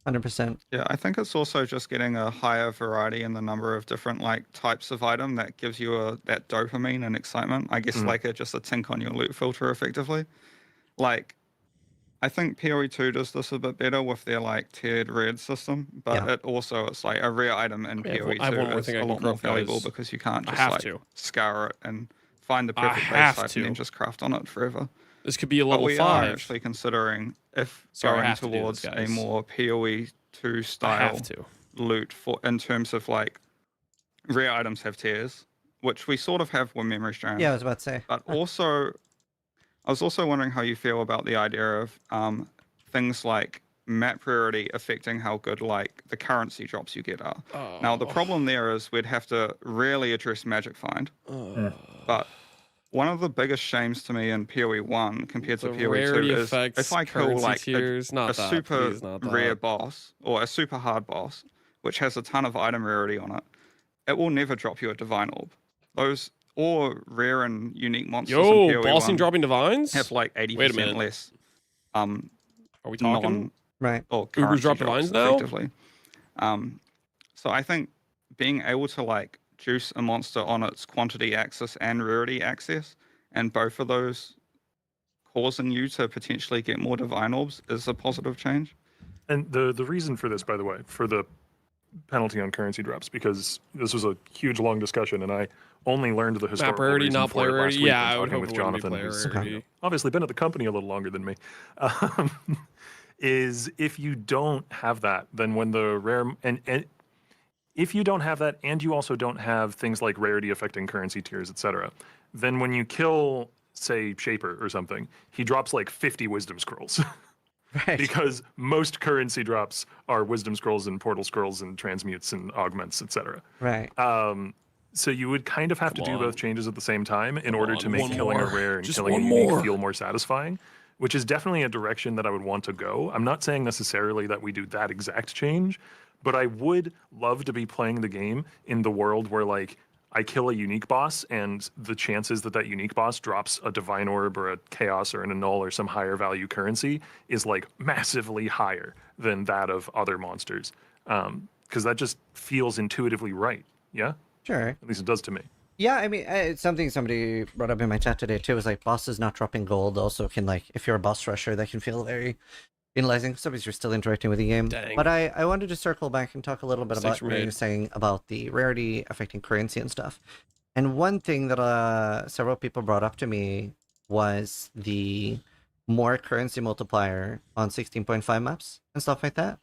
100%. Yeah, I think it's also just getting a higher variety in the number of different like types of item that gives you that dopamine and excitement. I guess like just a tink on your loot filter effectively. Like, I think PoE2 does this a bit better with their like tiered red system, but it's like a rare item in PoE2 is a lot more valuable because you can't just like scour it and find the perfect base type and then just craft on it forever. This could be a level 5. But we are actually considering if going towards a more PoE2 style loot in terms of like rare items have tiers, which we sort of have with Memory Strand. Yeah, I was about to say. But also, I was also wondering how you feel about the idea of things like map priority affecting how good like the currency drops you get are. Now the problem there is we'd have to rarely address Magic Find, but one of the biggest shames to me in PoE1 compared to PoE2 is if I kill like a super rare boss or a super hard boss, which has a ton of item rarity on it, it will never drop you a Divine Orb. Those or rare and unique monsters in PoE1 bossing dropping divines have like 80% less. Are we talking? Right. Or Uber's drop divines now? Effectively. So I think being able to like juice a monster on its quantity axis and rarity axis, and both of those causing you to potentially get more Divine Orbs is a positive change. And the reason for this, by the way, for the penalty on currency drops, because this was a huge long discussion, and I only learned the historical rarity, reason not for it player last rarity. week Yeah, when I would talking hope with it wouldn't be Jonathan, player who's rarity. obviously been at the company a little longer than me. Is if you don't have that, then when the rare and if you don't have that, and you also don't have things like rarity affecting currency tiers, etc., then when you kill, say, Shaper or something, he drops like 50 Wisdom Scrolls. Right. Because most currency drops are Wisdom Scrolls and Portal Scrolls and Transmutes and Augments, etc. Right. So you would kind of have to do both changes at the same time in order to make one killing more. a rare and Just killing a one unique more. feel more satisfying, which is definitely a direction that I would want to go. I'm not saying necessarily that we do that exact change, but I would love to be playing the game in the world where like I kill a unique boss and the chances that that unique boss drops a divine orb or a chaos or an annul or some higher value currency is like massively higher than that of other monsters. Because that just feels intuitively right. Yeah? Sure. At least it does to me. Yeah, I mean, it's something somebody brought up in my chat today too. Is like bosses not dropping gold also can like, if you're a boss rusher, that can feel very penalizing. Somebody's you're still interacting with the game. Dang. But I wanted to circle back and talk a little bit Mistakes about were what you made. were saying about the rarity affecting currency and stuff. And one thing that several people brought up to me was the more currency multiplier on 16.5 maps and stuff like that,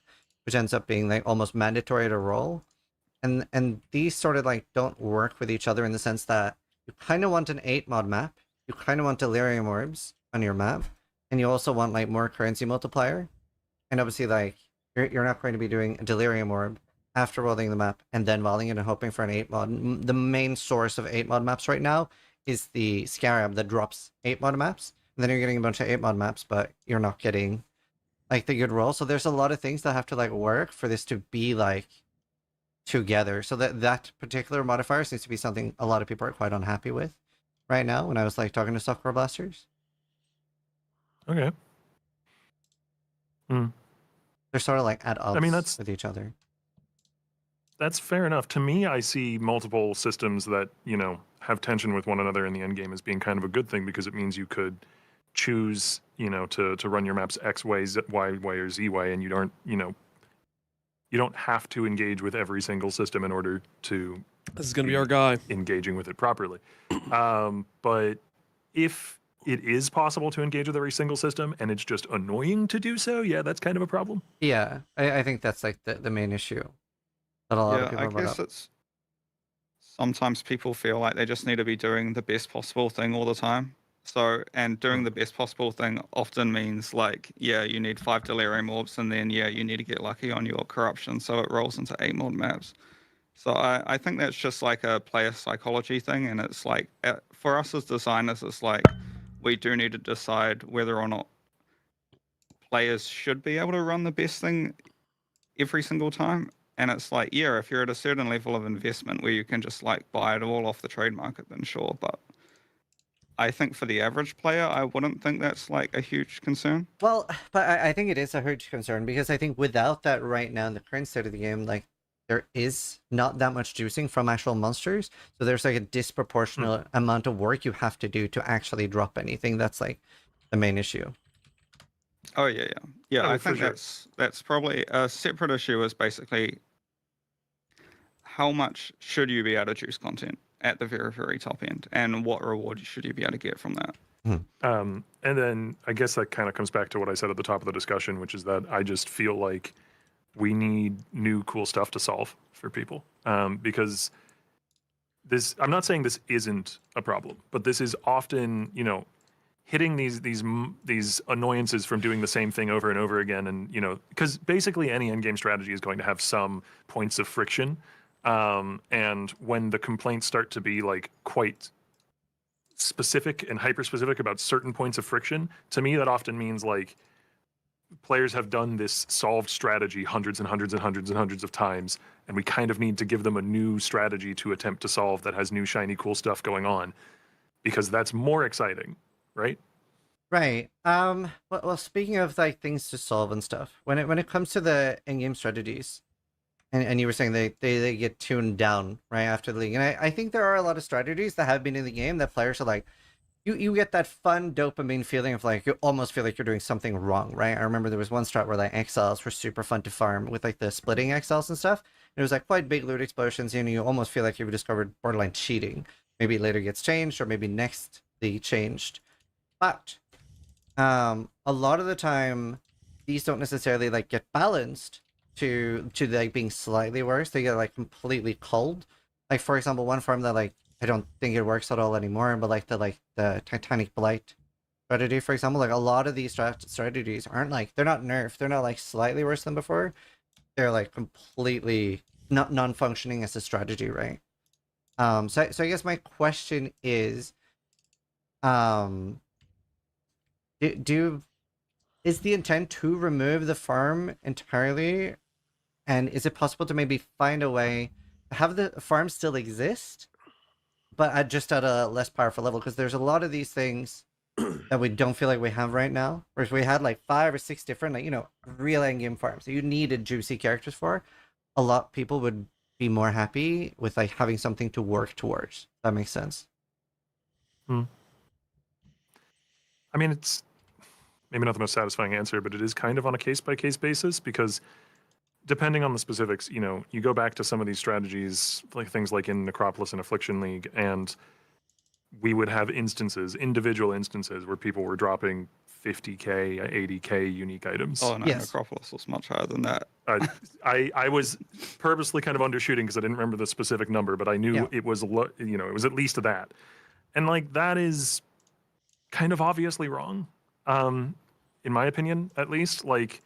which ends up being like almost mandatory to roll. And these sort of like don't work with each other in the sense that you kind of want an 8 mod map, you kind of want delirium orbs on your map, and you also want like more currency multiplier. And obviously like you're not going to be doing a delirium orb after rolling the map and then rolling it and hoping for an 8 mod. The main source of 8 mod maps right now is the Scarab that drops 8 mod maps. And then you're getting a bunch of 8 mod maps, but you're not getting like the good roll. So there's a lot of things that have to like work for this to be like together. So that particular modifier seems to be something a lot of people are quite unhappy with right now when I was like talking to softcore blasters. Okay. They're sort of like at odds I mean, that's with each other. That's fair enough. To me, I see multiple systems that, you know, have tension with one another in the end game as being kind of a good thing because it means you could choose, you know, to run your maps X way, Y way, or Z way, and you don't, you know, you don't have to engage with every single system in order to. This is going to be our guy. Engaging with it properly. But if it is possible to engage with every single system and it's just annoying to do so, yeah, that's kind of a problem. Yeah, I think that's like the main issue that a lot of people I brought guess up. it's sometimes people feel like they just need to be doing the best possible thing all the time. So, and doing the best possible thing often means like, yeah, you need 5 delirium orbs, and then yeah, you need to get lucky on your corruption, so it rolls into 8 mod maps. So I think that's just like a player psychology thing, and it's like for us as designers, it's like we do need to decide whether or not players should be able to run the best thing every single time. And it's like, yeah, if you're at a certain level of investment where you can just like buy it all off the trade market, then sure. But I think for the average player, I wouldn't think that's like a huge concern. Well, but I think it is a huge concern because I think without that right now in the current state of the game, like there is not that much juicing from actual monsters. So there's like a disproportionate amount of work you have to do to actually drop anything. That's like the main issue. Oh yeah. I think sure. that's probably a separate issue. Is basically how much should you be able to juice content at the very, very top end, and what reward should you be able to get from that? And then I guess that kind of comes back to what I said at the top of the discussion, which is that I just feel like we need new cool stuff to solve for people. Because this, I'm not saying this isn't a problem, but this is often, you know, hitting these annoyances from doing the same thing over and over again. And, you know, because basically any endgame strategy is going to have some points of friction. And when the complaints start to be like quite specific and hyper-specific about certain points of friction, to me that often means like players have done this solved strategy hundreds and hundreds and hundreds and hundreds of times, and we kind of need to give them a new strategy to attempt to solve that has new shiny cool stuff going on, because that's more exciting, right? Right. Well, speaking of like things to solve and stuff, when it comes to the in-game strategies, and you were saying they get tuned down right after the league, and I think there are a lot of strategies that have been in the game that players are like, you get that fun dopamine feeling of like you almost feel like you're doing something wrong, right? I remember there was one strat where like exiles were super fun to farm with like the splitting exiles and stuff. And it was like quite big loot explosions, and you almost feel like you've discovered borderline cheating. Maybe it later gets changed, or maybe next they changed. But a lot of the time, these don't necessarily like get balanced to like being slightly worse. They get like completely culled. Like for example, one farm that like I don't think it works at all anymore, but like the Titanic Blight strategy, for example, like a lot of these strategies aren't like, they're not nerfed, they're not like slightly worse than before. They're like completely not non-functioning as a strategy, right? So I guess my question is, do is the intent to remove the farm entirely? And is it possible to maybe find a way to have the farm still exist, but just at a less powerful level? Because there's a lot of these things that we don't feel like we have right now. Whereas we had like 5 or 6 different, like, real endgame farms that you needed juicy characters for. A lot of people would be more happy with like having something to work towards. That makes sense. I mean, it's maybe not the most satisfying answer, but it is kind of on a case-by-case basis, because depending on the specifics, you go back to some of these strategies, like things like in Necropolis and Affliction League, and we would have individual instances where people were dropping 50k, 80k unique items. Oh no, Yes. Necropolis was much higher than that. I was purposely kind of undershooting because I didn't remember the specific number, but I knew it was it was at least that, and like that is kind of obviously wrong, in my opinion, at least. Like,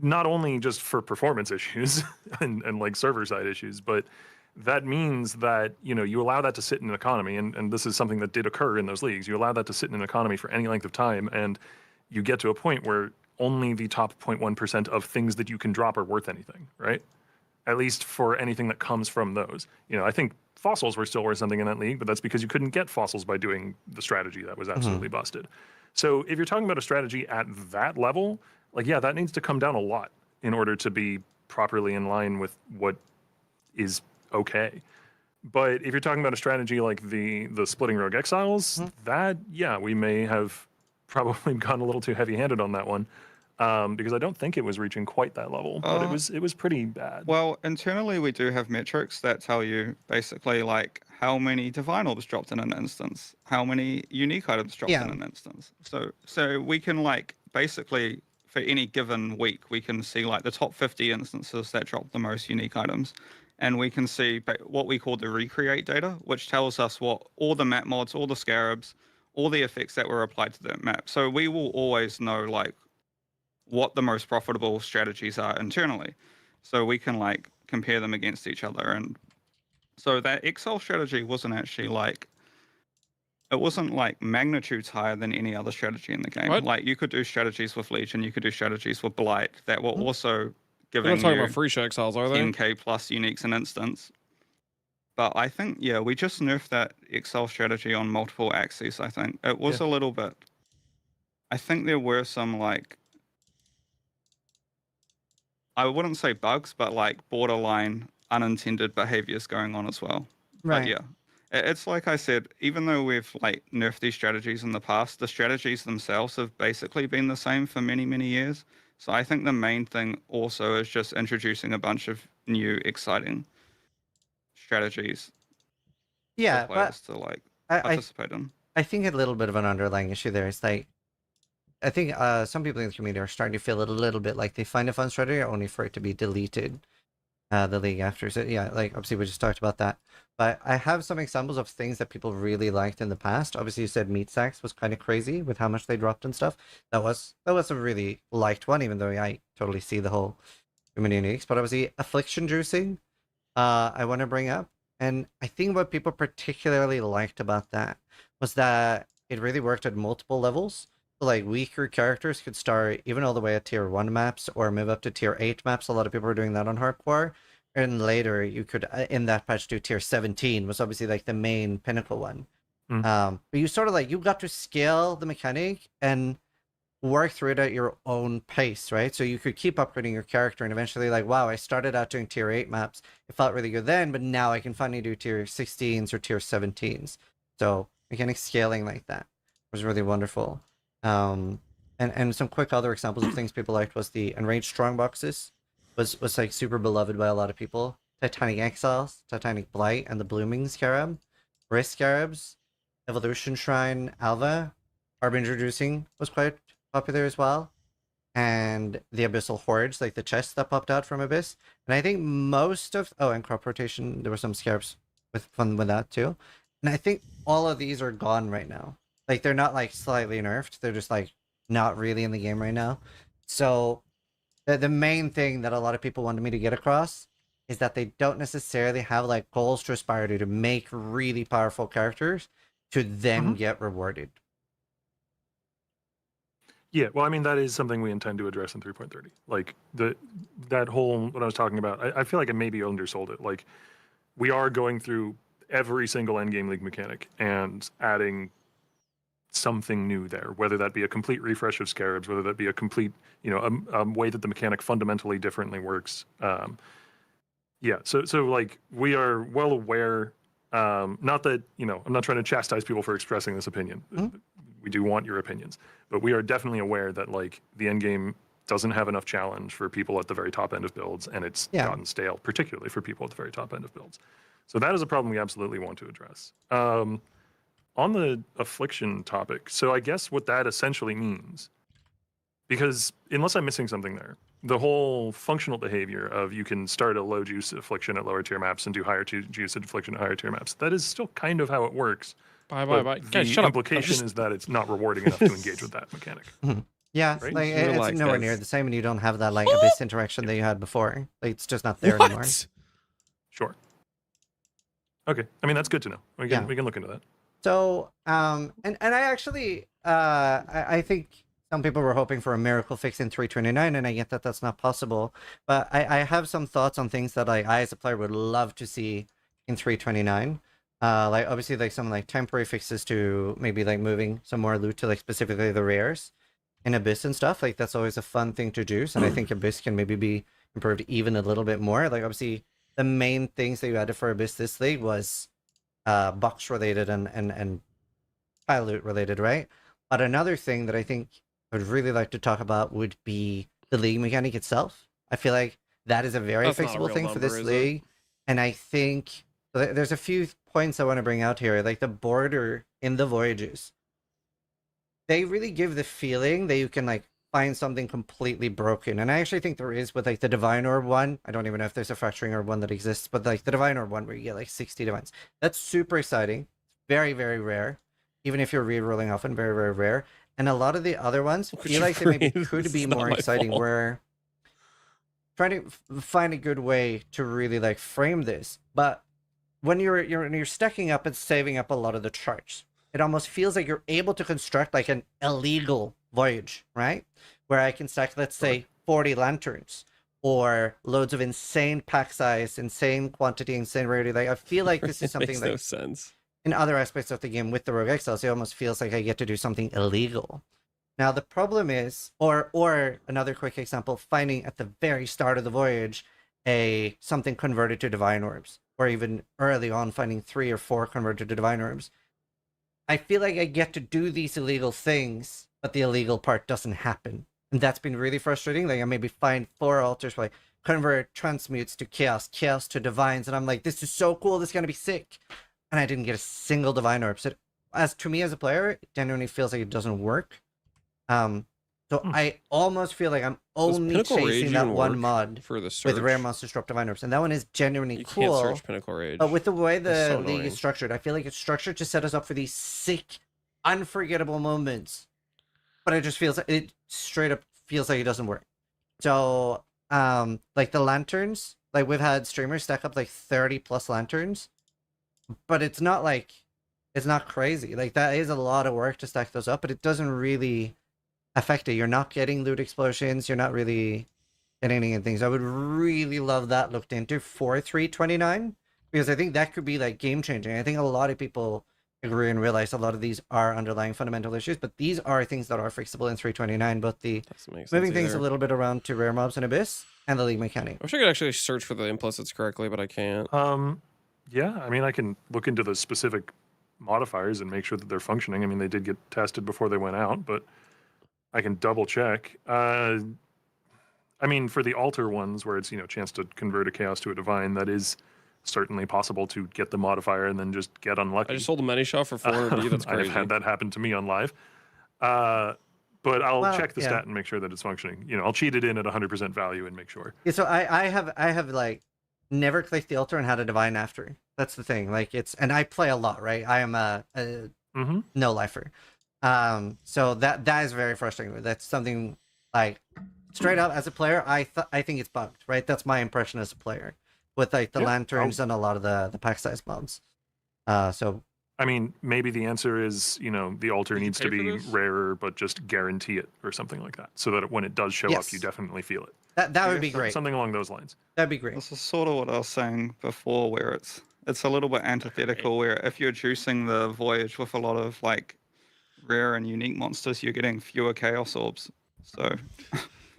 not only just for performance issues and like server side issues, but that means that you allow that to sit in an economy, and this is something that did occur in those leagues. You allow that to sit in an economy for any length of time, and you get to a point where only the top 0.1% of things that you can drop are worth anything, right? At least for anything that comes from those. I think fossils were still worth something in that league, but that's because you couldn't get fossils by doing the strategy that was absolutely busted. So if you're talking about a strategy at that level, like, yeah, that needs to come down a lot in order to be properly in line with what is okay. But if you're talking about a strategy like the Splitting Rogue Exiles, that, yeah, we may have probably gone a little too heavy-handed on that one, because I don't think it was reaching quite that level, but it was pretty bad. Well, internally we do have metrics that tell you basically like how many divine orbs dropped in an instance, how many unique items dropped in an instance. So we can like basically for any given week we can see like the top 50 instances that dropped the most unique items. And we can see what we call the recreate data, which tells us what all the map mods, all the scarabs, all the effects that were applied to that map. So we will always know like what the most profitable strategies are internally. So we can like compare them against each other. And so that Exile strategy wasn't actually like, it wasn't like magnitudes higher than any other strategy in the game. What? Like you could do strategies with Legion, you could do strategies with Blight that were also They're giving not talking you about free exiles, are they? 10k plus uniques an instance. But I think, yeah, we just nerfed that Excel strategy on multiple axes, I think. It was a little bit... I think there were some, like... I wouldn't say bugs, but, like, borderline unintended behaviors going on as well. Right. But, yeah. It's like I said, even though we've, like, nerfed these strategies in the past, the strategies themselves have basically been the same for many, many years. So I think the main thing also is just introducing a bunch of new, exciting strategies for players to like participate in. I think a little bit of an underlying issue there is like, I think some people in the community are starting to feel a little bit like they find a fun strategy only for it to be deleted the league after. So yeah, like obviously we just talked about that. But I have some examples of things that people really liked in the past. Obviously you said meat sacks was kind of crazy with how much they dropped and stuff. That was a really liked one, even though I totally see the whole human uniques. But obviously affliction juicing, I want to bring up. And I think what people particularly liked about that was that it really worked at multiple levels. So like weaker characters could start even all the way at tier 1 maps or move up to tier 8 maps. A lot of people were doing that on hardcore. And later you could, in that patch, do tier 17, was obviously like the main pinnacle one. But you sort of like, you got to scale the mechanic and work through it at your own pace, right? So you could keep upgrading your character and eventually like, wow, I started out doing tier 8 maps. It felt really good then, but now I can finally do tier 16s or tier 17s. So mechanic scaling like that was really wonderful. And some quick other examples of things people liked was the enraged strong boxes was like super beloved by a lot of people. Titanic Exiles, Titanic Blight, and the Blooming Scarab. Wrist Scarabs, Evolution Shrine, Alva, Harbinger Juicing was quite popular as well. And the Abyssal Hordes, like the chests that popped out from Abyss. And I think most of... Oh, and crop rotation, there were some scarabs with fun with that too. And I think all of these are gone right now. Like, they're not, like, slightly nerfed. They're just, like, not really in the game right now. So, the main thing that a lot of people wanted me to get across is that they don't necessarily have, like, goals to aspire to make really powerful characters to then get rewarded. Yeah, well, I mean, that is something we intend to address in 3.30. Like, that whole, what I was talking about, I feel like I maybe undersold it. Like, we are going through every single endgame league mechanic and adding something new there, whether that be a complete refresh of scarabs, whether that be a complete, a way that the mechanic fundamentally differently works. Yeah, so like, we are well aware, not that, I'm not trying to chastise people for expressing this opinion. Mm-hmm. We do want your opinions, but we are definitely aware that, like, the end game doesn't have enough challenge for people at the very top end of builds, and it's gotten stale, particularly for people at the very top end of builds. So that is a problem we absolutely want to address. On the affliction topic, so I guess what that essentially means, because unless I'm missing something there, the whole functional behavior of you can start a low juice affliction at lower tier maps and do higher juice affliction at higher tier maps, that is still kind of how it works. Bye. The Guys, shut up. implication is that it's not rewarding enough to engage with that mechanic. Yeah, Right? like Relax, it's nowhere guys. near the same, and you don't have that like abyss interaction that you had before. Like, it's just not there anymore. What? Sure. Okay. I mean, that's good to know. We can look into that. So, and I actually, I think some people were hoping for a miracle fix in 329, and I get that that's not possible. But I have some thoughts on things that I as a player would love to see in 329. Like, obviously, like some like temporary fixes to maybe like moving some more loot to like specifically the rares in Abyss and stuff. Like, that's always a fun thing to do. So I think Abyss can maybe be improved even a little bit more. Like, obviously, the main things that you added for Abyss this league was box related and pile loot related, right? But another thing that I think I would really like to talk about would be the league mechanic itself. I feel like that is a very That's not a fixable real thing for number, this is it? league. And I think there's a few points I want to bring out here. Like, the border in the voyages, they really give the feeling that you can like find something completely broken. And I actually think there is with like the Divine Orb one. I don't even know if there's a Fracturing Orb one that exists, but like the Divine Orb one where you get like 60 divines. That's super exciting. Very, very rare. Even if you're re-rolling often, very, very rare. And a lot of the other ones feel like they maybe could be more exciting, where trying to find a good way to really like frame this. But when you're stacking up and saving up a lot of the charge, it almost feels like you're able to construct like an illegal voyage, right? Where I can stack, let's say, 40 lanterns or loads of insane pack size, insane quantity, insane rarity. Like, I feel like this is something Makes that no sense. in other aspects of the game with the Rogue Exiles, it almost feels like I get to do something illegal. Now, the problem is, or another quick example, finding at the very start of the voyage something converted to Divine Orbs, or even early on finding 3 or 4 converted to Divine Orbs. I feel like I get to do these illegal things, but the illegal part doesn't happen. And that's been really frustrating. Like, I maybe find 4 altars where I convert transmutes to chaos to divines, and I'm like, this is so cool, this is gonna be sick. And I didn't get a single Divine Orb. So to me as a player, it genuinely feels like it doesn't work. So I almost feel like I'm only chasing that one mod for the search with Rare Monsters Drop Divine Orbs, and that one is genuinely You cool. can't search Pinnacle Rage. But with the way the so league annoying. is structured, I feel like it's structured to set us up for these sick, unforgettable moments. But it straight up feels like it doesn't work. So, like the lanterns, like we've had streamers stack up like 30 plus lanterns, but it's not crazy. Like, that is a lot of work to stack those up, but it doesn't really affect it. You're not getting loot explosions. You're not really getting any things. I would really love that looked into for 329, because I think that could be like game changing. I think a lot of people agree and realize a lot of these are underlying fundamental issues, but these are things that are fixable in 329, both the moving things a little bit around to rare mobs and Abyss and the league mechanic. I wish I could actually search for the implicits correctly, but I can't. Yeah, I mean, I can look into the specific modifiers and make sure that they're functioning. I mean, they did get tested before they went out, but I can double check. I mean, for the altar ones where it's, chance to convert a chaos to a divine, that is certainly possible to get the modifier and then just get unlucky. I just sold a many shot for 400D. That's crazy. I've had that happen to me on live. But I'll check the yeah. stat and make sure that it's functioning. I'll cheat it in at 100% value and make sure. Yeah, so I have like never clicked the altar and had a divine after. That's the thing. Like, and I play a lot, right? I am a no lifer. So that is very frustrating. That's something, like, straight up as a player, I think it's bugged, right? That's my impression as a player with like the lanterns and a lot of the pack size mobs. So I mean, maybe the answer is, the altar Did you needs pay to for be this? rarer, but just guarantee it or something like that, so that when it does show up, you Yes. definitely feel it. That would be great. Something along those lines. That'd be great. This is sort of what I was saying before, where it's a little bit antithetical. Where if you're juicing the voyage with a lot of like rare and unique monsters, you're getting fewer chaos orbs. So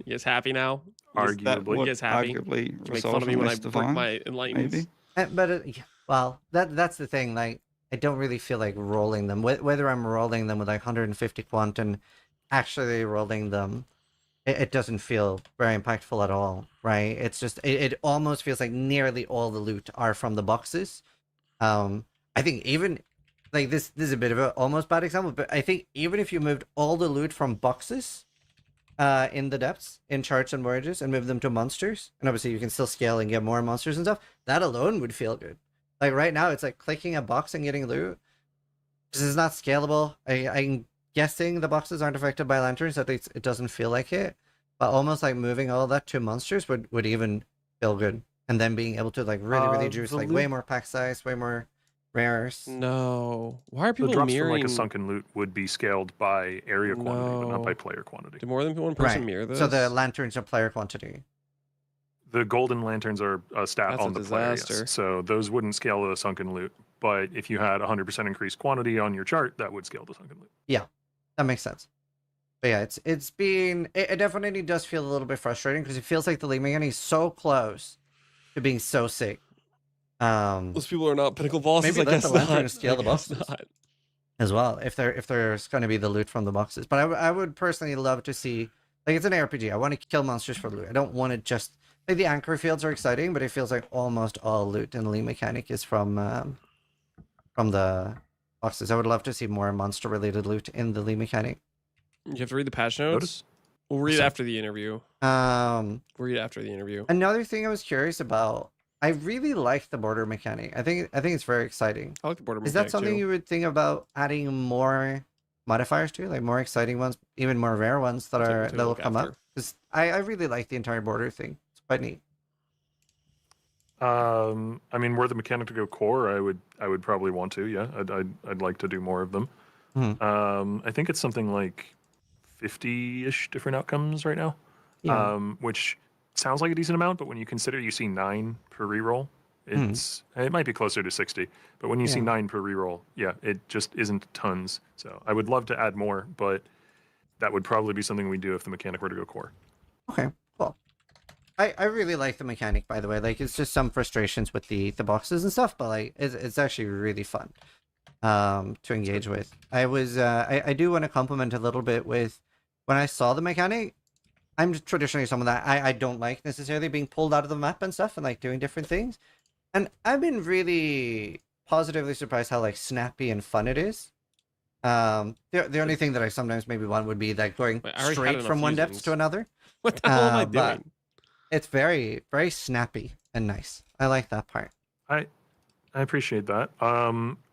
You guys happy now? that Arguably. You would guys happy? arguably You make result fun of me in when I less break divine, my enlightenments. maybe. But yeah, well, that's the thing. Like, I don't really feel like rolling them. Whether I'm rolling them with like 150 quant and actually rolling them, it doesn't feel very impactful at all, right? It's just it almost feels like nearly all the loot are from the boxes. I think even like this is a bit of a almost bad example, but I think even if you moved all the loot from boxes in the depths in charts and voyages and move them to monsters, and obviously you can still scale and get more monsters and stuff, that alone would feel good. Like right now it's like clicking a box and getting loot. This is not scalable. I'm guessing the boxes aren't affected by lanterns, at least it doesn't feel like it, but almost like moving all that to monsters would even feel good, and then being able to like really juice the like loot- way more pack size, way more rares. No. Why are The people drops from mirroring? like a sunken loot would be scaled by area quantity, but not by No. player quantity. Do more than one person Right. mirror this? So the lanterns are player quantity. The golden lanterns are a stat That's on a the player, disaster. yes. So those wouldn't scale to the sunken loot. But if you had 100% increased quantity on your chart, that would scale to sunken loot. That makes sense. But yeah, it definitely does feel a little bit frustrating because it feels like the league mechanic is so close to being so sick. Those people are not pinnacle bosses. Maybe I let guess the lantern not. scale I the guess bosses. not. As well, if there's going to be the loot from the boxes. But I would personally love to see, like, it's an RPG. I want to kill monsters for loot. I don't want it just like the anchor fields are exciting, but it feels like almost all loot in the league mechanic is from the boxes. I would love to see more monster related loot in the league mechanic. You have to read the patch notes. Notice? We'll read So- after the interview. Um, We'll read after the interview. Another thing I was curious about. I really like the border mechanic. I think it's very exciting. I like the border Is that mechanic, something too. you would think about adding more modifiers to, like more exciting ones, even more rare ones that I'll take- are we'll take a that will look come up? after. Because I really like the entire border thing. It's quite neat. I mean, were the mechanic to go core, I would probably want to. Yeah, I'd like to do more of them. Mhm. I think it's something like 50-ish different outcomes right now. Yeah. Which sounds like a decent amount, but when you consider you see 9 per reroll, it might be closer to 60. But when you see Yeah. 9 per reroll, yeah, it just isn't tons. So I would love to add more, but that would probably be something we do if the mechanic were to go core. Okay. Cool. I really like the mechanic, by the way. Like, it's just some frustrations with the boxes and stuff, but like it's actually really fun to engage with. I do want to compliment a little bit with when I saw the mechanic. I'm traditionally someone that I don't like necessarily being pulled out of the map and stuff and like doing different things. And I've been really positively surprised how like snappy and fun it is. The only thing that I sometimes maybe want would be like going Wait, I already had straight enough from one depth fusions. to another. What the hell am I but- doing? It's very, very snappy and nice. I like that part. I appreciate that.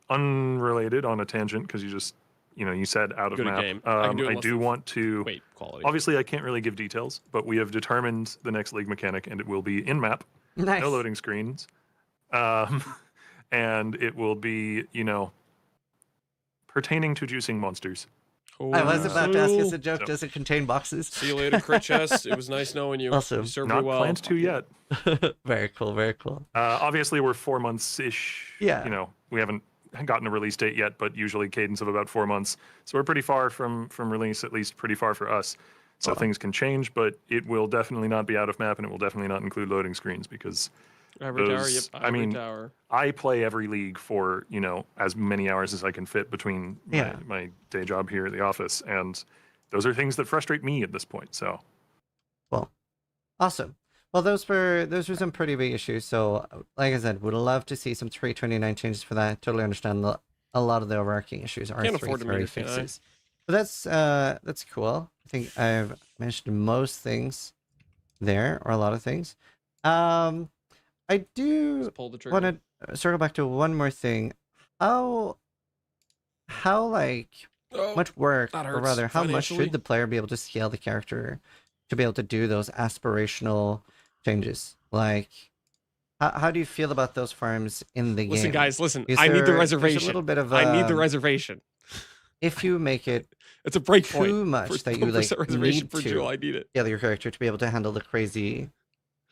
Unrelated on a tangent because you said out of Good at map. game. I can do it in I less do than- want to. Wait, quality. Obviously, I can't really give details, but we have determined the next league mechanic, and it will be in map, Nice. no loading screens, and it will be pertaining to juicing monsters. I was about to ask as a joke, So- does it contain boxes? See you later, crit chest. It was nice knowing you. Awesome. You served Not me well. planned to yet. Very cool, very cool. Obviously, we're 4 months ish. Yeah. We haven't gotten a release date yet, but usually cadence of about 4 months. So we're pretty far from release, at least pretty far for us. So Wow. things can change, but it will definitely not be out of map, and it will definitely not include loading screens because Ivory tower, those- yep. I Ivory mean, tower. I play every league for as many hours as I can fit between Yeah. my day job here at the office, and those are things that frustrate me at this point. So Awesome. Well, those were some pretty big issues. So, like I said, would love to see some 329 changes for that. Totally understand a lot of the overarching issues are Can't afford to 330 meter, can I? fixes. But that's cool. I think I've mentioned most things there, or a lot of things. I do Just pull the trigger. want to circle back to one more thing. How like Oh, much work, that or hurts rather, how much financially. should the player be able to scale the character to be able to do those aspirational changes? Like, How do you feel about those farms in the game? Listen, guys, listen. Is I need the there's reservation. a little bit of I need the reservation. if you make it It's a break too point. much that you like reservation need for to Jewel. I need it. your character to be able to handle the crazy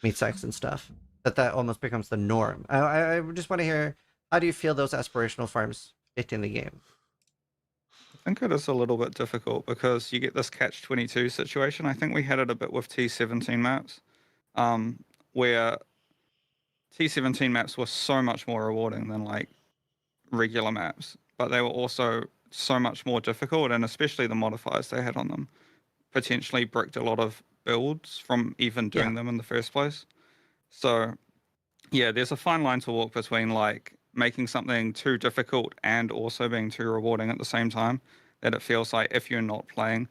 meat sacks and stuff, that almost becomes the norm. I just want to hear, how do you feel those aspirational farms fit in the game? I think it is a little bit difficult because you get this catch-22 situation. I think we had it a bit with T17 maps, where T17 maps were so much more rewarding than like regular maps, but they were also so much more difficult, and especially the modifiers they had on them potentially bricked a lot of builds from even doing them in the first place. So yeah, there's a fine line to walk between like making something too difficult and also being too rewarding at the same time, that it feels like if you're not playing,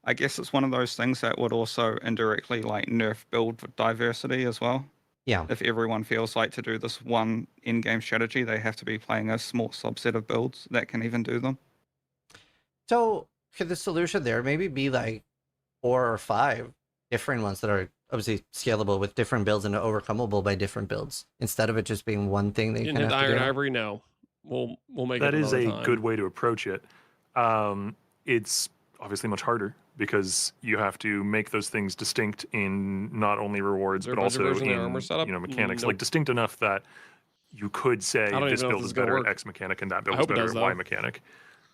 I guess it's one of those things that would also indirectly like nerf build diversity as well. Yeah. If everyone feels like to do this one in-game strategy, they have to be playing a small subset of builds that can even do them. So could the solution there maybe be like 4 or 5 different ones that are obviously scalable with different builds and overcomable by different builds, instead of it just being one thing that you You kind need of have to Iron do? Ivory? No. We'll make That it is another a time. good way to approach it. It's obviously much harder because you have to make those things distinct in not only rewards, Is there but a budget also version of the in armor setup? mechanics. Nope. Like distinct enough that you could say don't this even know if build this is is gonna better work. at X mechanic and that build I is hope it better does, at Y though. mechanic.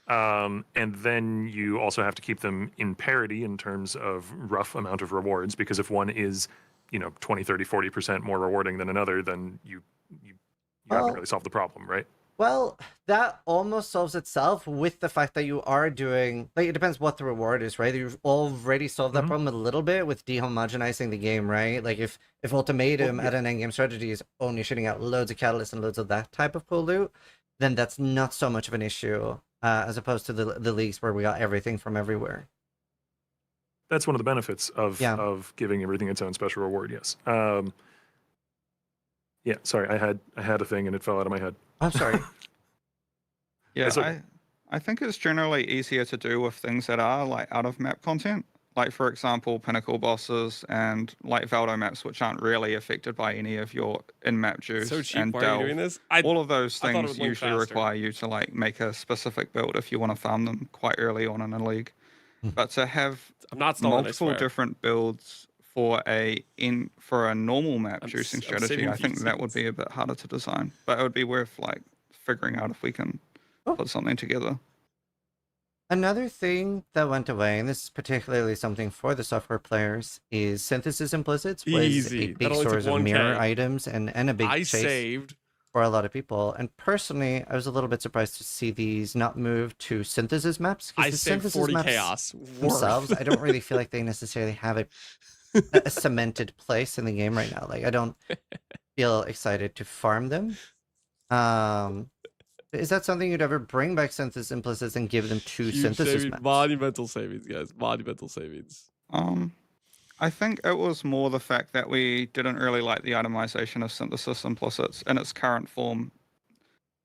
And then you also have to keep them in parity in terms of rough amount of rewards, because if one is, 20, 30, 40% more rewarding than another, then you haven't Well, really solved the problem, right? Well, that almost solves itself with the fact that you are doing, like, it depends what the reward is, right? You've already solved that problem a little bit with dehomogenizing the game, right? Like if Ultimatum at an endgame strategy is only shooting out loads of catalysts and loads of that type of cool loot, then that's not so much of an issue, as opposed to the leagues where we got everything from everywhere. That's one of the benefits of giving everything its own special reward. Yes. Yeah. Sorry, I had a thing and it fell out of my head. I'm sorry. Yeah, It's okay. I think it's generally easier to do with things that are like out of map content. Like for example, Pinnacle bosses and like Valdo maps, which aren't really affected by any of your in-map juice. So cheap. And Why are you Delve. doing this? All of those I thought it things would link usually faster. require you to like make a specific build if you want to farm them quite early on in a league. But to have I'm not stalling, I multiple swear. different builds for a normal map juicing I'm strategy, saving I think these that would seeds. be a bit harder to design. But it would be worth like figuring out if we can put something together. Another thing that went away, and this is particularly something for the software players, is synthesis implicits was Easy. a That big only took source of 1K. mirror items and a big I chase saved. for a lot of people. And personally, I was a little bit surprised to see these not move to synthesis maps. 'Cause I the saved synthesis 40 maps chaos. themselves, I don't really feel like they necessarily have a cemented place in the game right now. Like, I don't feel excited to farm them. Is that something you'd ever bring back synthesis implicits and give them to Huge synthesis saving, maps? monumental savings, guys. Monumental savings. I think it was more the fact that we didn't really like the itemization of synthesis implicits in its current form.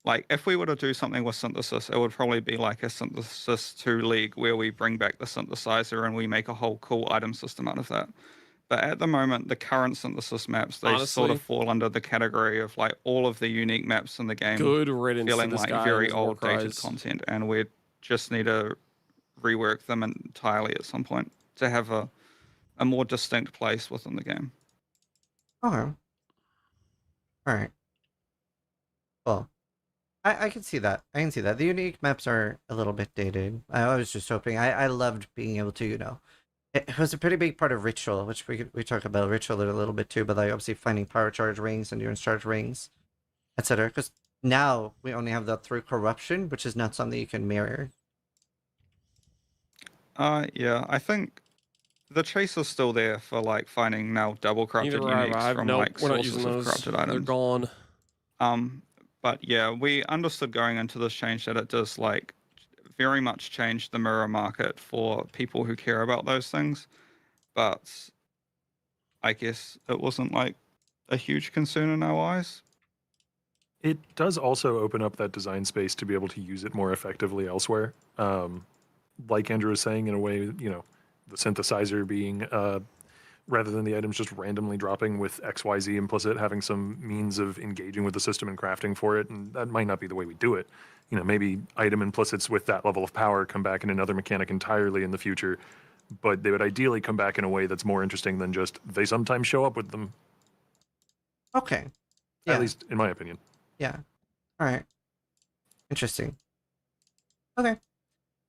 Like, if we were to do something with synthesis, it would probably be like a synthesis 2 league where we bring back the synthesizer and we make a whole cool item system out of that. But at the moment, the current synthesis maps, they sort Honestly, of fall under the category of like all of the unique maps in the game good riddance feeling to this like guy very and his war old dated cries. content, and we just need to rework them entirely at some point to have a more distinct place within the game. Okay. Alright. Well, I can see that. I can see that. The unique maps are a little bit dated. I was just hoping. I loved being able to, it was a pretty big part of Ritual, which we talk about Ritual a little bit too, but like obviously finding power charge rings, endurance charge rings, etc. Because now we only have that through corruption, which is not something you can mirror. Yeah, I think the chase is still there for like finding now double corrupted Neither have uniques I. from Nope, like we're not sources using of those. corrupted They're items. gone. But yeah, we understood going into this change that it does like very much change the mirror market for people who care about those things. But I guess it wasn't like a huge concern in our eyes. It does also open up that design space to be able to use it more effectively elsewhere. Like Andrew was saying, in a way, the synthesizer being rather than the items just randomly dropping with XYZ implicit, having some means of engaging with the system and crafting for it. And that might not be the way we do it. You know, maybe item implicits with that level of power come back in another mechanic entirely in the future, but they would ideally come back in a way that's more interesting than just they sometimes show up with them. Okay. Yeah. At least in my opinion. Yeah. All right. Interesting. Okay.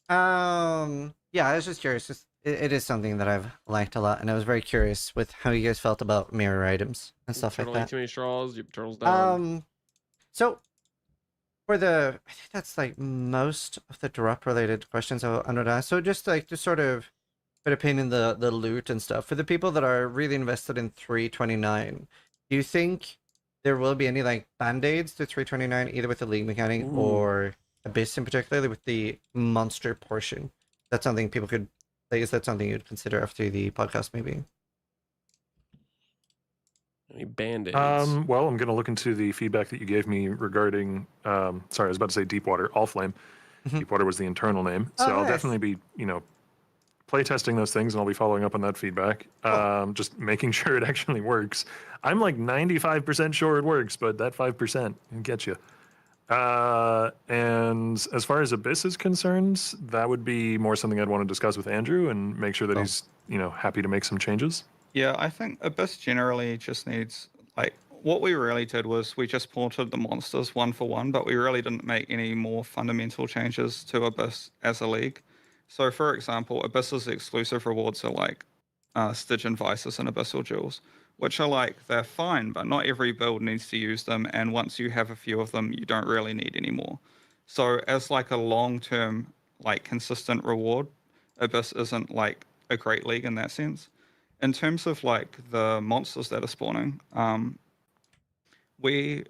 Yeah, I was just curious. It is something that I've liked a lot, and I was very curious with how you guys felt about mirror items and stuff like that. Too many straws, you turtles down. So for the, I think that's like most of the drop related questions I wanted to ask. So just like to sort of put a pin in the loot and stuff for the people that are really invested in 329. Do you think there will be any like band-aids to 329, either with the league mechanic or Abyss in particular with the monster portion? That's something people could like, is that something you'd consider after the podcast maybe? Any band-aids? Well, I'm going to look into the feedback that you gave me regarding, sorry, I was about to say Deepwater, Allflame. Deepwater was the internal name. So I'll definitely be, you know, play testing those things, and I'll be following up on that feedback. Just making sure it actually works. I'm like 95% sure it works, but that 5% can get you. And as far as Abyss is concerned, that would be more something I'd want to discuss with Andrew and make sure that he's, you know, happy to make some changes. Yeah, I think Abyss generally just needs, like, what we really did was we just ported the monsters one for one, but we really didn't make any more fundamental changes to Abyss as a league. So, for example, Abyss's exclusive rewards are like Stygian Vices and Abyssal Jewels, which are like, they're fine, but not every build needs to use them. And once you have a few of them, you don't really need any more. So, as like a long-term, like consistent reward, Abyss isn't like a great league in that sense. In terms of like the monsters that are spawning, we've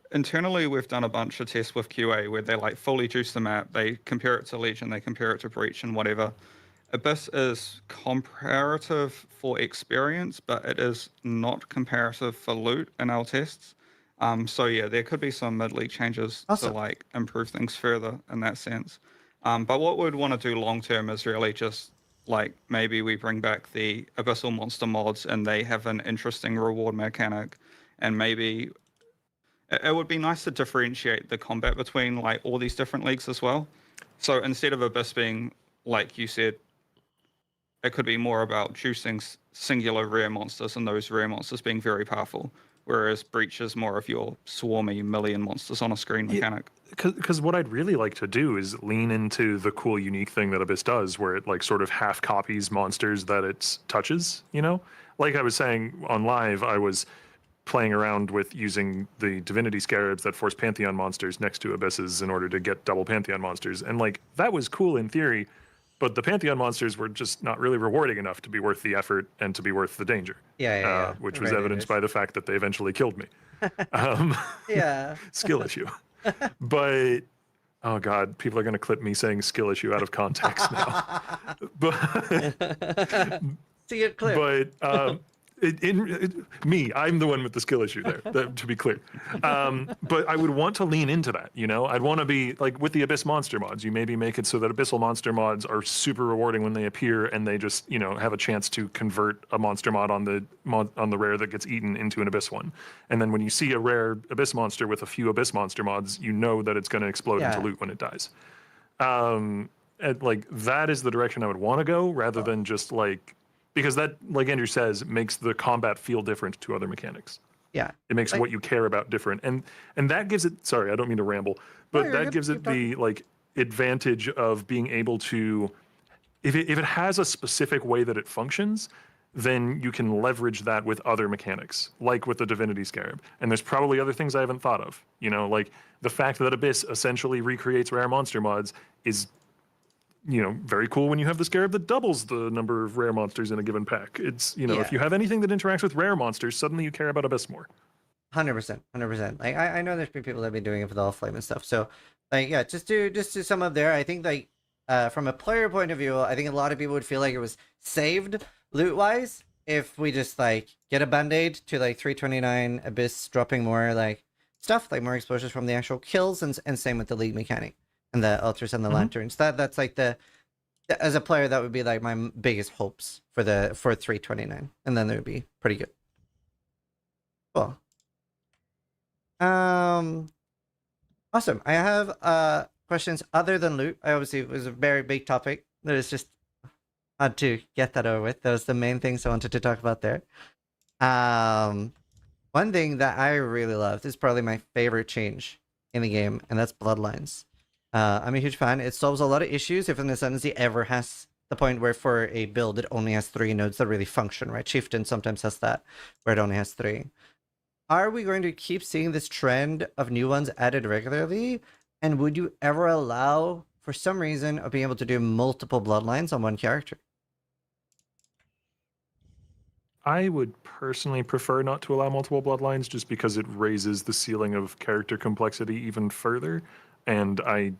done a bunch of tests with QA where they like fully juice the map, they compare it to Legion, they compare it to Breach and whatever. Abyss is comparative for experience, but it is not comparative for loot in our tests. So yeah, there could be some mid-league changes to like improve things further in that sense. But what we'd want to do long term is really just like maybe we bring back the Abyssal Monster mods and they have an interesting reward mechanic, and maybe it would be nice to differentiate the combat between like all these different leagues as well. So instead of Abyss being, like you said, it could be more about juicing singular rare monsters and those rare monsters being very powerful, whereas Breach is more of your swarmy million monsters on a screen mechanic. Because what I'd really like to do is lean into the cool, unique thing that Abyss does, where it like sort of half copies monsters that it touches, you know? Like I was saying on live, I was playing around with using the Divinity Scarabs that force Pantheon monsters next to Abysses in order to get double Pantheon monsters. And like, that was cool in theory, but the Pantheon monsters were just not really rewarding enough to be worth the effort and to be worth the danger. Which was evidenced by the fact that they eventually killed me. Skill issue. But, oh God, people are going to clip me saying skill issue out of context now. See it clear. But I'm the one with the skill issue there, to be clear. But I would want to lean into that, you know? I'd want to be, like, with the Abyss monster mods, you maybe make it so that Abyssal monster mods are super rewarding when they appear, and they just, you know, have a chance to convert a monster mod on the rare that gets eaten into an Abyss one. And then when you see a rare Abyss monster with a few Abyss monster mods, you know that it's going to explode into loot when it dies. And, like, that is the direction I would want to go, rather than just, like... Because that, like Andrew says, makes the combat feel different to other mechanics. Yeah. It makes what you care about different. And that gives it, sorry, I don't mean to ramble, but that gives it the like advantage of being able to, if it has a specific way that it functions, then you can leverage that with other mechanics, like with the Divinity Scarab. And there's probably other things I haven't thought of. You know, like the fact that Abyss essentially recreates rare monster mods is, you know, very cool when you have the Scarab that doubles the number of rare monsters in a given pack. It's, you know, if you have anything that interacts with rare monsters, suddenly you care about Abyss more. 100%. Like, I know there's been people that have been doing it with Allflame and stuff. So, like, yeah, just to sum up there, I think, like, from a player point of view, I think a lot of people would feel like it was saved loot-wise if we just, like, get a Band-Aid to, like, 329 Abyss dropping more, like, stuff, like more exposures from the actual kills, and same with the league mechanic. And the altars and the lanterns. That's like the As a player, that would be like my biggest hopes for 329, and then it would be pretty good. Cool. Awesome. I have questions other than loot. Obviously, it was a very big topic. There's just had to get that over with. That was the main things I wanted to talk about there. One thing that I really love, this is probably my favorite change in the game, and that's Bloodlines. I'm a huge fan. It solves a lot of issues if an ascendancy ever has the point where for a build it only has 3 nodes that really function, right? Chieftain sometimes has that, where it only has 3. Are we going to keep seeing this trend of new ones added regularly? And would you ever allow, for some reason, of being able to do multiple bloodlines on one character? I would personally prefer not to allow multiple bloodlines just because it raises the ceiling of character complexity even further. And I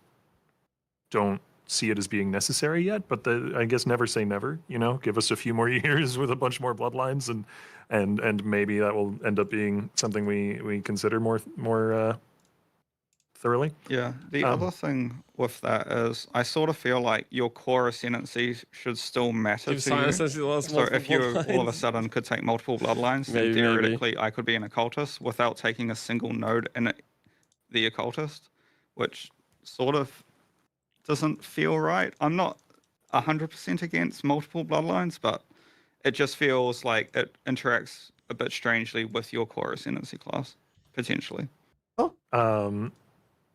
don't see it as being necessary yet, but I guess never say never, you know, give us a few more years with a bunch more bloodlines and maybe that will end up being something we consider more thoroughly. Yeah, the other thing with that is I sort of feel like your core ascendancy should still matter to you. So if you all of a sudden could take multiple bloodlines, then theoretically I could be an occultist without taking a single node in the occultist, which sort of doesn't feel right. I'm not 100% against multiple bloodlines, but it just feels like it interacts a bit strangely with your core ascendancy class, potentially.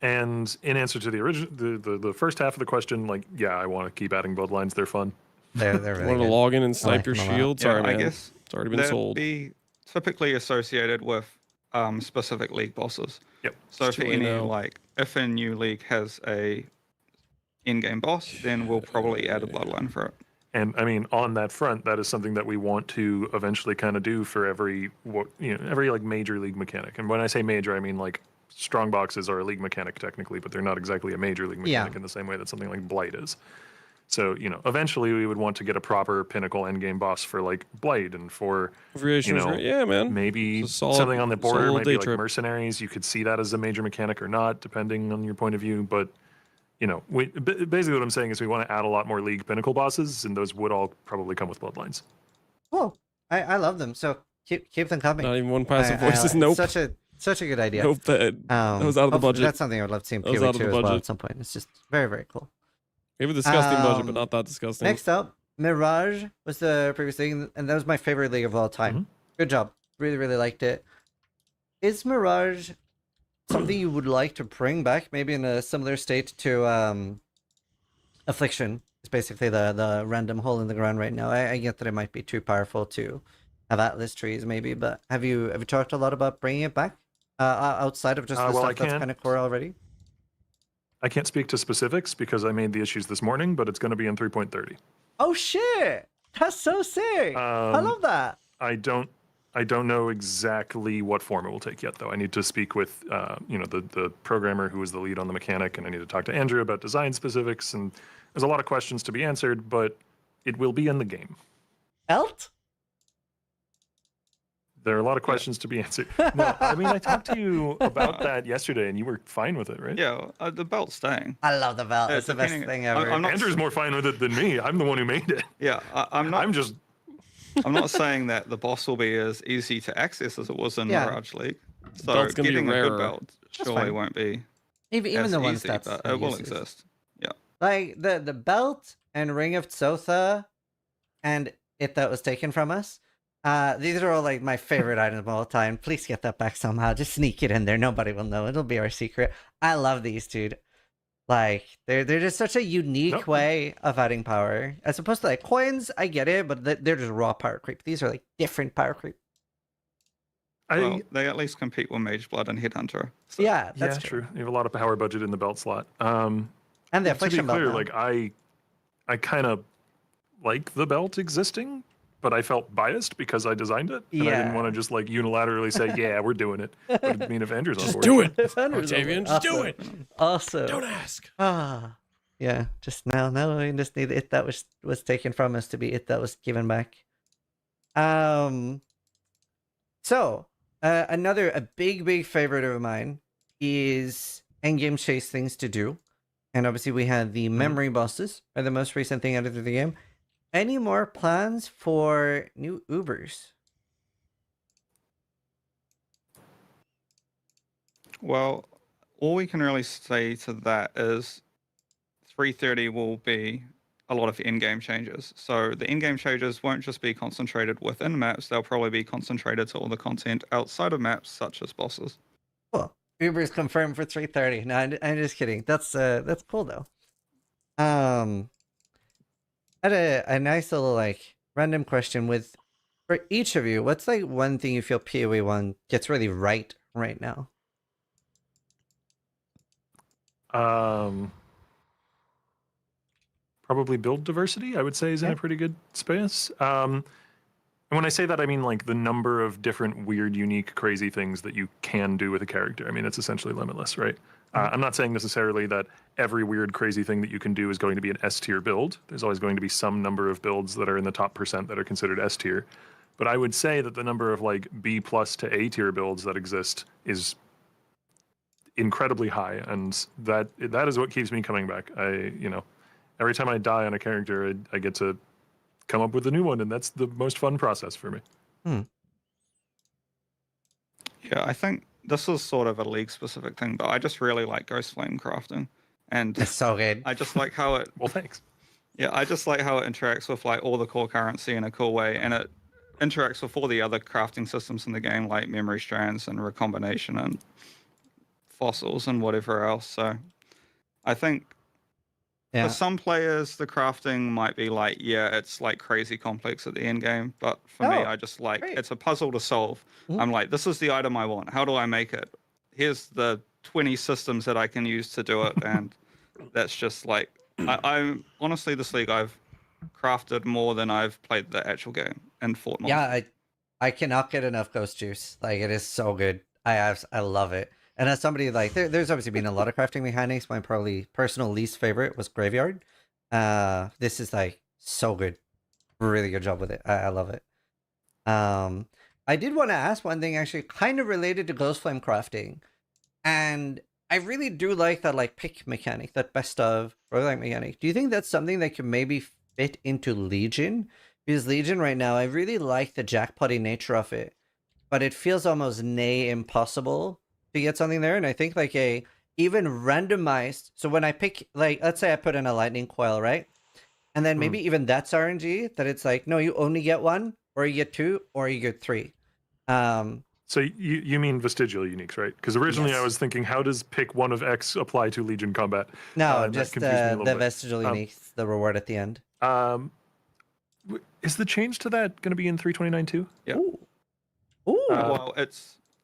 And in answer to the original, the first half of the question, like, yeah, I want to keep adding bloodlines. They're fun. They're really want to log in and snipe your shield? Sorry, man. I guess it's already been sold. Be typically associated with specific league bosses. Yep. So for any if a new league has a in-game boss, then we'll probably add a bloodline for it. And I mean, on that front, that is something that we want to eventually kind of do for every like major league mechanic. And when I say major, I mean like strong boxes are a league mechanic technically, but they're not exactly a major league mechanic in the same way that something like Blight is. So, you know, eventually we would want to get a proper pinnacle endgame boss for like Blight and for, you know, yeah, man. maybe something on the border might be like Mercenaries. You could see that as a major mechanic or not, depending on your point of view. But, you know, basically what I'm saying is we want to add a lot more league pinnacle bosses, and those would all probably come with bloodlines. Cool. I love them. So keep them coming. Not even one passive voices. Nope. Such a good idea. Nope. That was out of the budget. That's something I would love to see in PoE2 as well at some point. It's just very, very cool. We have a disgusting budget, but not that disgusting. Next up, Mirage was the previous thing, and that was my favorite league of all time. Mm-hmm. Good job. Really, really liked it. Is Mirage something you would like to bring back, maybe in a similar state to Affliction? It's basically the random hole in the ground right now. I get that it might be too powerful to have Atlas trees, maybe, but have you talked a lot about bringing it back outside of just the stuff that's kind of core already? I can't speak to specifics because I made the issues this morning, but it's going to be in 3.30. Oh shit! That's so sick. I love that. I don't know exactly what form it will take yet, though. I need to speak with the programmer who is the lead on the mechanic, and I need to talk to Andrew about design specifics. And there's a lot of questions to be answered, but it will be in the game. Elt? There are a lot of questions to be answered. No, I mean, I talked to you about that yesterday, and you were fine with it, right? Yeah, the belt's staying. I love the belt. It's the best thing ever. Andrew's more fine with it than me. I'm the one who made it. Yeah, I'm not saying that the boss will be as easy to access as it was in Mirage League. So getting a good belt surely won't be even the one that's it will exist. Yeah. Like the belt and Ring of Tsotha and it that was taken from us. These are all like my favorite items of all time. Please get that back somehow. Just sneak it in there. Nobody will know. It'll be our secret. I love these, dude. Like they're just such a unique way of adding power. As opposed to like coins, I get it, but they're just raw power creep. These are like different power creep. Well, they at least compete with Mage Blood and Headhunter. So. Yeah, that's true. You have a lot of power budget in the belt slot. And the Affliction belt. To be clear, like I kind of like the belt existing, but I felt biased because I designed it, and I didn't want to just like unilaterally say, "Yeah, we're doing it." But I mean, if Andrew's on board, do it, Octavian. Just do it. Also, don't ask. Yeah. Just now we just need it that was taken from us to be it that was given back. So a big favorite of mine is endgame chase things to do. And obviously we had the memory bosses, are the most recent thing added to the game. Any more plans for new Ubers? Well, all we can really say to that is 330 will be a lot of in-game changes. So the in-game changes won't just be concentrated within maps, they'll probably be concentrated to all the content outside of maps, such as bosses. Cool. Uber's confirmed for 330. No, I'm just kidding. That's cool though. I had a nice little like random question with for each of you. What's like one thing you feel PoE 1 gets really right now? Probably build diversity, I would say, is in a pretty good space. And when I say that, I mean like the number of different weird, unique, crazy things that you can do with a character. I mean, it's essentially limitless, right? I'm not saying necessarily that every weird, crazy thing that you can do is going to be an S tier build. There's always going to be some number of builds that are in the top % that are considered S tier. But I would say that the number of like B+ to A tier builds that exist is incredibly high, and that is what keeps me coming back. Every time I die on a character, I get to come up with a new one, and that's the most fun process for me. Yeah, I think this is sort of a league-specific thing, but I just really like Ghost Flame crafting, and It's so good. I just like how it. Well, thanks. Yeah, I just like how it interacts with like all the core currency in a cool way, and it interacts with all the other crafting systems in the game, like memory strands and recombination and fossils and whatever else. So, I think. Yeah. For some players, the crafting might be like, yeah, it's like crazy complex at the end game. But for me, I just like, great. it's a puzzle to solve. I'm like, this is the item I want. How do I make it? Here's the 20 systems that I can use to do it. And that's just like, I'm honestly, this league, I've crafted more than I've played the actual game and fought more. Yeah, I cannot get enough Ghost Juice. Like, it is so good. I love it. And as somebody like, there's obviously been a lot of crafting mechanics. My probably personal least favorite was Graveyard. This is like so good. Really good job with it. I love it. I did want to ask one thing actually kind of related to Ghost Flame crafting. And I really do like that like pick mechanic, that best of roguelike mechanic. Do you think that's something that could maybe fit into Legion? Because Legion right now, I really like the jackpotty nature of it. But it feels almost impossible to get something there, and I think like a even randomized. So when I pick, like, let's say I put in a lightning coil, right, and then maybe even that's RNG. That it's like, no, you only get one, or you get two, or you get three. So you mean vestigial uniques, right? Because originally I was thinking, how does pick one of X apply to Legion combat? No, just the vestigial uniques, the reward at the end. Is the change to that going to be in 329 too? Yeah. Ooh. Well,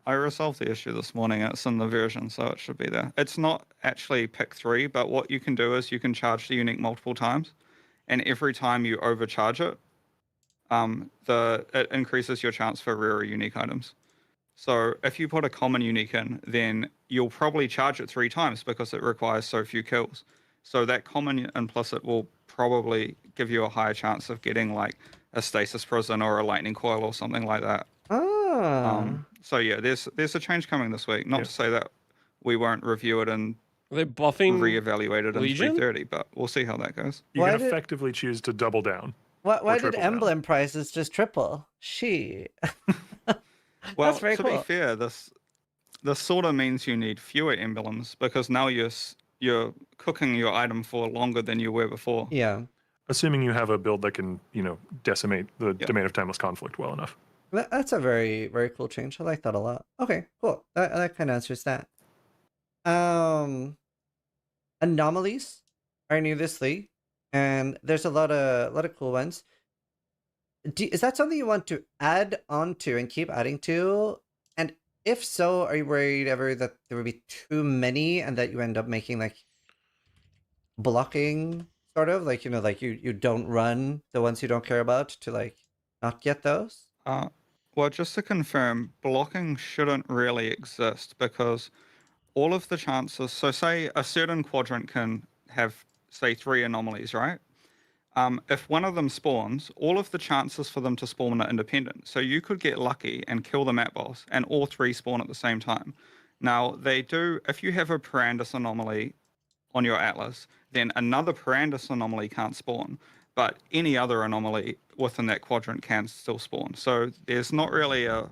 I resolved the issue this morning. It's in the version, so it should be there. It's not actually pick 3, but what you can do is you can charge the unique multiple times, and every time you overcharge it, it increases your chance for rare unique items. So if you put a common unique in, then you'll probably charge it 3 times because it requires so few kills. So that common implicit will probably give you a higher chance of getting like a stasis prison or a lightning coil or something like that. So yeah, there's a change coming this week. Not to say that we won't review it and Are they buffing reevaluate it in Legion? 330, but we'll see how that goes. You can effectively choose to double down. Why did triple emblem prices just triple? Well, That's very to cool. be fair, this sort of means you need fewer emblems because now you're cooking your item for longer than you were before. Yeah. Assuming you have a build that can, decimate the domain of timeless conflict well enough. That's a very, very cool change. I like that a lot. Okay, cool. That kind of answers that. Anomalies are new this league, and there's a lot of cool ones. Is that something you want to add on to and keep adding to? And if so, are you worried ever that there would be too many and that you end up making like blocking sort of like, like you don't run the ones you don't care about to like not get those? Well, just to confirm, blocking shouldn't really exist because all of the chances, so say a certain quadrant can have, say, 3 anomalies, right? If one of them spawns, all of the chances for them to spawn are independent. So you could get lucky and kill the map boss and all 3 spawn at the same time. Now, they do, if you have a Parandus anomaly on your atlas, then another Perandus anomaly can't spawn, but any other anomaly within that quadrant can still spawn. So there's not really a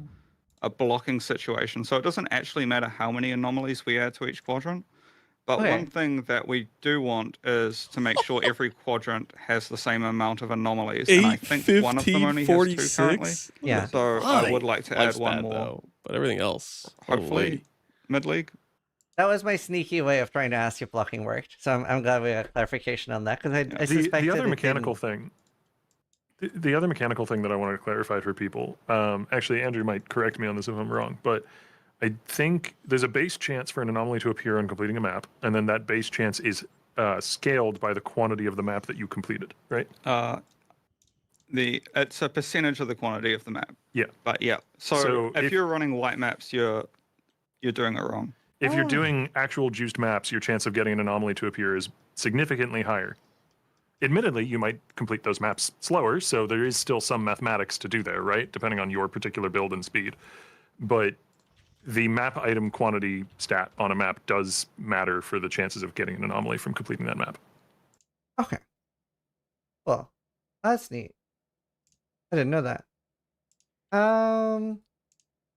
blocking situation. So it doesn't actually matter how many anomalies we add to each quadrant. But Okay. one thing that we do want is to make sure every quadrant has the same amount of anomalies. And I 8, think 15, one of them only has 2 currently. 46. Yeah. So I would like to add one more. Though, but everything else, Hopefully, holy. mid-league. That was my sneaky way of trying to ask if blocking worked. So I'm glad we got clarification on that, because I suspected The other it mechanical didn't. thing. The other mechanical thing that I wanted to clarify for people, actually, Andrew might correct me on this if I'm wrong, but I think there's a base chance for an anomaly to appear on completing a map, and then that base chance is scaled by the quantity of the map that you completed, right? It's a percentage of the quantity of the map. Yeah. But yeah, so if you're running white maps, you're doing it wrong. If you're doing actual juiced maps, your chance of getting an anomaly to appear is significantly higher. Admittedly, you might complete those maps slower, so there is still some mathematics to do there, right? Depending on your particular build and speed. But the map item quantity stat on a map does matter for the chances of getting an anomaly from completing that map. Okay. Well, that's neat. I didn't know that.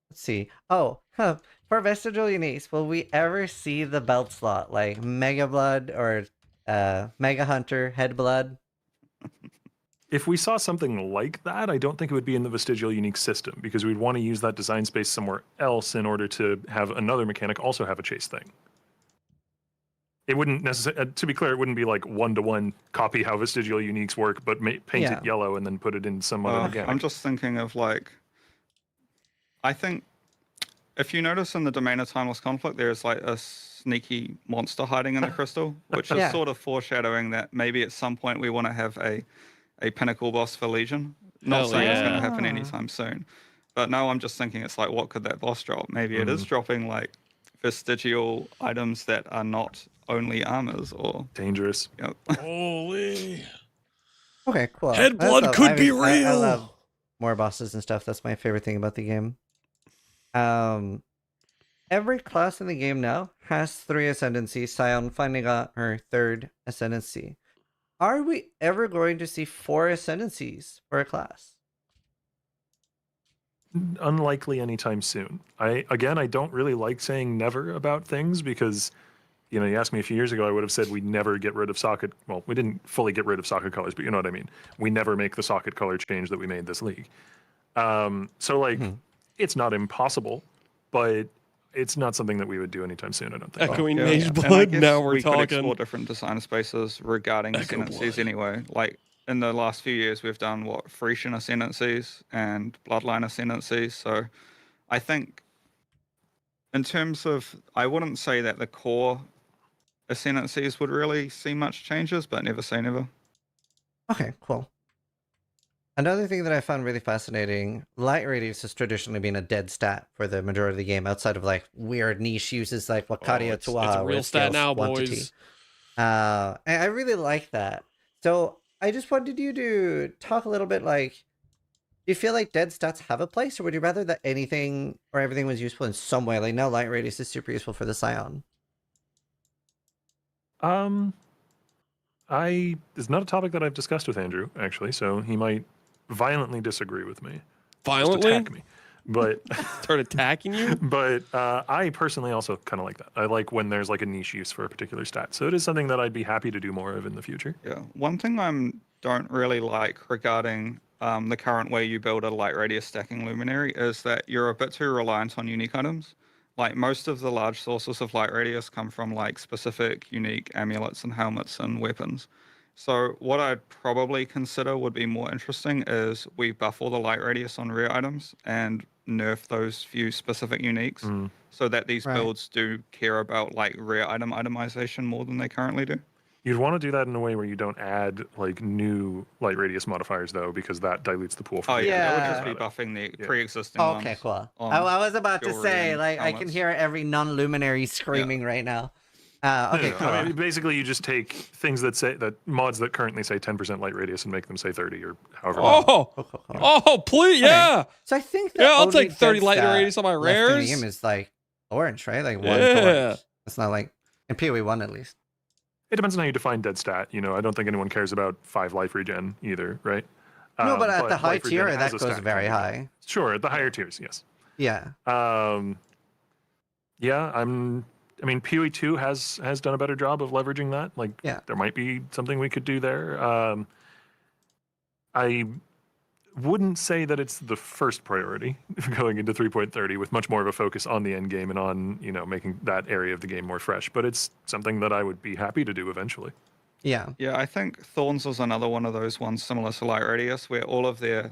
Let's see. Oh, for Vestigial Uniques, will we ever see the belt slot like Mega Blood or Mega Hunter Head Blood? If we saw something like that, I don't think it would be in the Vestigial Unique system, because we'd want to use that design space somewhere else in order to have another mechanic also have a chase thing. It wouldn't necessarily, to be clear, it wouldn't be like one-to-one copy how Vestigial Uniques work, but paint it yellow and then put it in some other mechanic. I'm just thinking of like, I think if you notice in the Domain of Timeless Conflict, there's like a sneaky monster hiding in the crystal, which is sort of foreshadowing that maybe at some point we want to have a pinnacle boss for Legion. Not saying it's going to happen anytime soon. But no, I'm just thinking it's like, what could that boss drop? Maybe it is dropping like vestigial items that are not only armors or... Dangerous. Yep. Holy. Okay, cool. Head blood could be real. I love more bosses and stuff. That's my favorite thing about the game. Every class in the game now has 3 ascendancies. Scion finally got her 3rd ascendancy. Are we ever going to see 4 ascendancies for a class? Unlikely anytime soon. I don't really like saying never about things, because, you know, you asked me a few years ago, I would have said we'd never get rid of socket. Well, we didn't fully get rid of socket colors, but you know what I mean. We never make the socket color change that we made this league. So like, it's not impossible, but it's not something that we would do anytime soon, I don't think. Echoing Mage And I Blood, guess now we're we could talking. explore different design spaces regarding ascendancies anyway. Like in the last few years, we've done Frisian ascendancies and Bloodline ascendancies. So I think in terms of, I wouldn't say that the core ascendancies would really see much changes, but never say never. Okay, cool. Another thing that I found really fascinating, light radius has traditionally been a dead stat for the majority of the game, outside of like weird niche uses like Wakaria Tuaha. It's a real stat now, boys. And I really like that. So I just wanted you to talk a little bit like, do you feel like dead stats have a place, or would you rather that anything or everything was useful in some way? Like now light radius is super useful for the Scion. It's not a topic that I've discussed with Andrew, actually, so he might violently disagree with me. Violently? Just attack me. But start attacking you? But I personally also kind of like that. I like when there's like a niche use for a particular stat. So it is something that I'd be happy to do more of in the future. Yeah. One thing I don't really like regarding the current way you build a light radius stacking luminary is that you're a bit too reliant on unique items. Like most of the large sources of light radius come from like specific unique amulets and helmets and weapons. So what I'd probably consider would be more interesting is we buff all the light radius on rare items and nerf those few specific uniques so that these builds do care about like rare item itemization more than they currently do. You'd want to do that in a way where you don't add like new light radius modifiers though, because that dilutes the pool. That would just be buffing the pre-existing ones. Okay, cool. I was about to say, like, helmets. I can hear every non-luminary screaming right now. Okay, cool. I mean, basically, you just take things that say that mods that currently say 10% light radius and make them say 30 or however. Oh, please, yeah. So I think I'll take 30 light radius on my rares. The game is like orange, right? Like one Yeah. torch. It's not like in PoE 1 at least. It depends on how you define dead stat. You know, I don't think anyone cares about 5 life regen either, right? No, but at the high life regen tier, as that a goes stat very can be- high. Sure, at the higher tiers, yes. Yeah. Yeah, I mean, PoE2 has done a better job of leveraging that. Like, Yeah. there might be something we could do there. I wouldn't say that it's the first priority going into 3.30, with much more of a focus on the end game and on, you know, making that area of the game more fresh. But it's something that I would be happy to do eventually. Yeah. Yeah, I think Thorns was another one of those ones similar to Light Radius, where all of their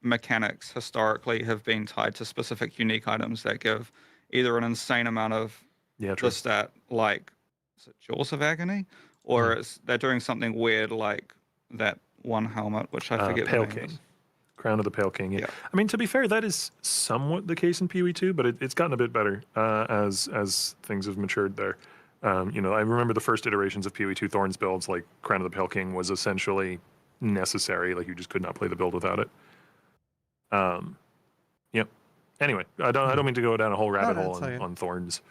mechanics historically have been tied to specific unique items that give either an insane amount of Yeah, the true. stat, like, is it Jaws of Agony? Or they're doing something weird like that one helmet, which I forget Pale the name King. is. Crown of the Pale King. Yeah. Yeah. I mean, to be fair, that is somewhat the case in PoE2, but it's gotten a bit better as things have matured there. You know, I remember the first iterations of PoE2 Thorns builds, like Crown of the Pale King, was essentially necessary. Like, you just could not play the build without it. Yep. Anyway, I don't mean to go down a whole rabbit hole on Thorns.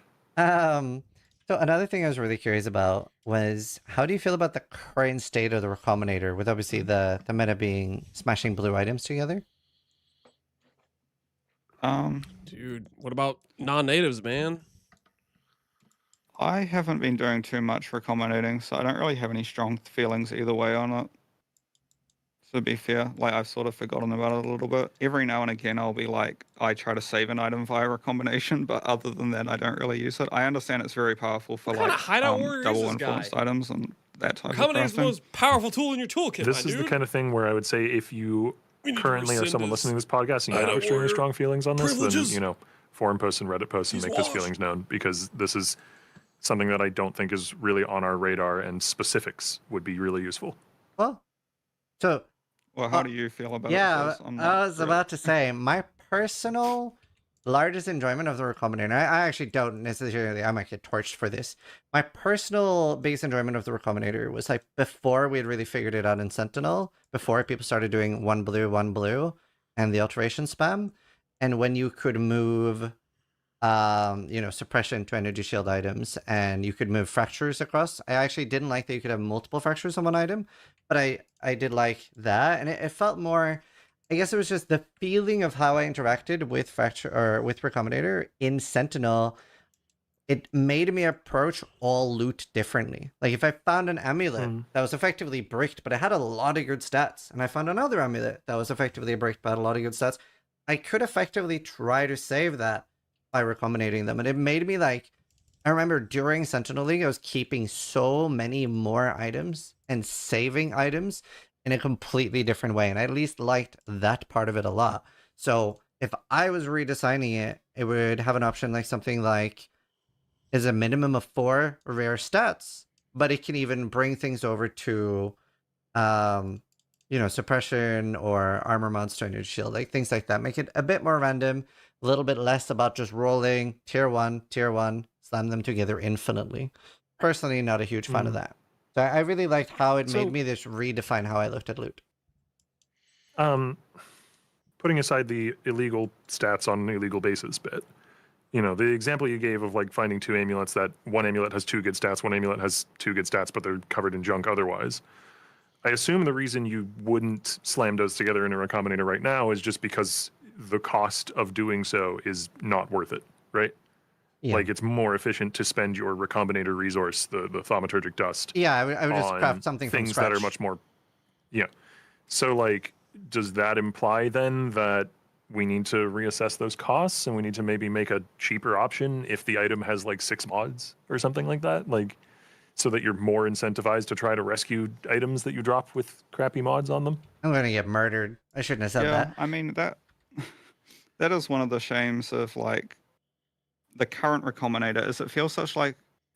So another thing I was really curious about was, how do you feel about the current state of the Recombinator, with obviously the meta being smashing blue items together? Dude, what about non-natives, man? I haven't been doing too much recombinating, so I don't really have any strong feelings either way on it. To be fair, like, I've sort of forgotten about it a little bit. Every now and again, I'll be like, I try to save an item via recombination, but other than that, I don't really use it. I understand it's very powerful for, What kind like, of hideout warrior is double this influenced guy? items and that type of Recombinator's the crafting. most powerful tool in your toolkit, This my is dude. the kind of thing where I would say, if you We need to currently are rescind someone his listening to this podcast and you hideout have extremely warrior strong feelings on this, privileges. then, you know, forum posts and Reddit posts and He's make those washed. feelings known, because this is something that I don't think is really on our radar, and specifics would be really useful. Well, so Well, how do you feel about it? yeah, Fizz? I'm I not was really- about to say, my personal largest enjoyment of the Recombinator, I actually don't necessarily, I might get torched for this. My personal biggest enjoyment of the Recombinator was, like, before we had really figured it out in Sentinel, before people started doing one blue, and the alteration spam, and when you could move, you know, suppression to energy shield items, and you could move fractures across. I actually didn't like that you could have multiple fractures on one item, but I did like that, and it felt more, I guess it was just the feeling of how I interacted with fracture, or with Recombinator in Sentinel. It made me approach all loot differently. Like, if I found an amulet that was effectively bricked, but it had a lot of good stats, and I found another amulet that was effectively bricked but had a lot of good stats, I could effectively try to save that by recombinating them. And it made me, like, I remember during Sentinel League, I was keeping so many more items and saving items in a completely different way. And I at least liked that part of it a lot. So if I was redesigning it, it would have an option like something like, is a minimum of 4 rare stats, but it can even bring things over to, you know, suppression or armor mounts to energy shield, like things like that. Make it a bit more random, a little bit less about just rolling tier 1, slam them together infinitely. Personally, not a huge fan of that. So I really liked how it made me just redefine how I looked at loot. Putting aside the illegal stats on an illegal basis bit, you know, the example you gave of, like, finding 2 amulets, that one amulet has 2 good stats, one amulet has 2 good stats, but they're covered in junk otherwise. I assume the reason you wouldn't slam those together in a recombinator right now is just because the cost of doing so is not worth it, right? Yeah. Like, it's more efficient to spend your recombinator resource, the thaumaturgic dust. Yeah, I would just on craft something from things scratch. that are much more. Yeah. So, like, does that imply then that we need to reassess those costs and we need to maybe make a cheaper option if the item has, like, 6 mods or something like that? Like, so that you're more incentivized to try to rescue items that you drop with crappy mods on them? I'm gonna get murdered. I shouldn't have said that. I mean, that is one of the shames of, like, the current recombinator, is it feels such like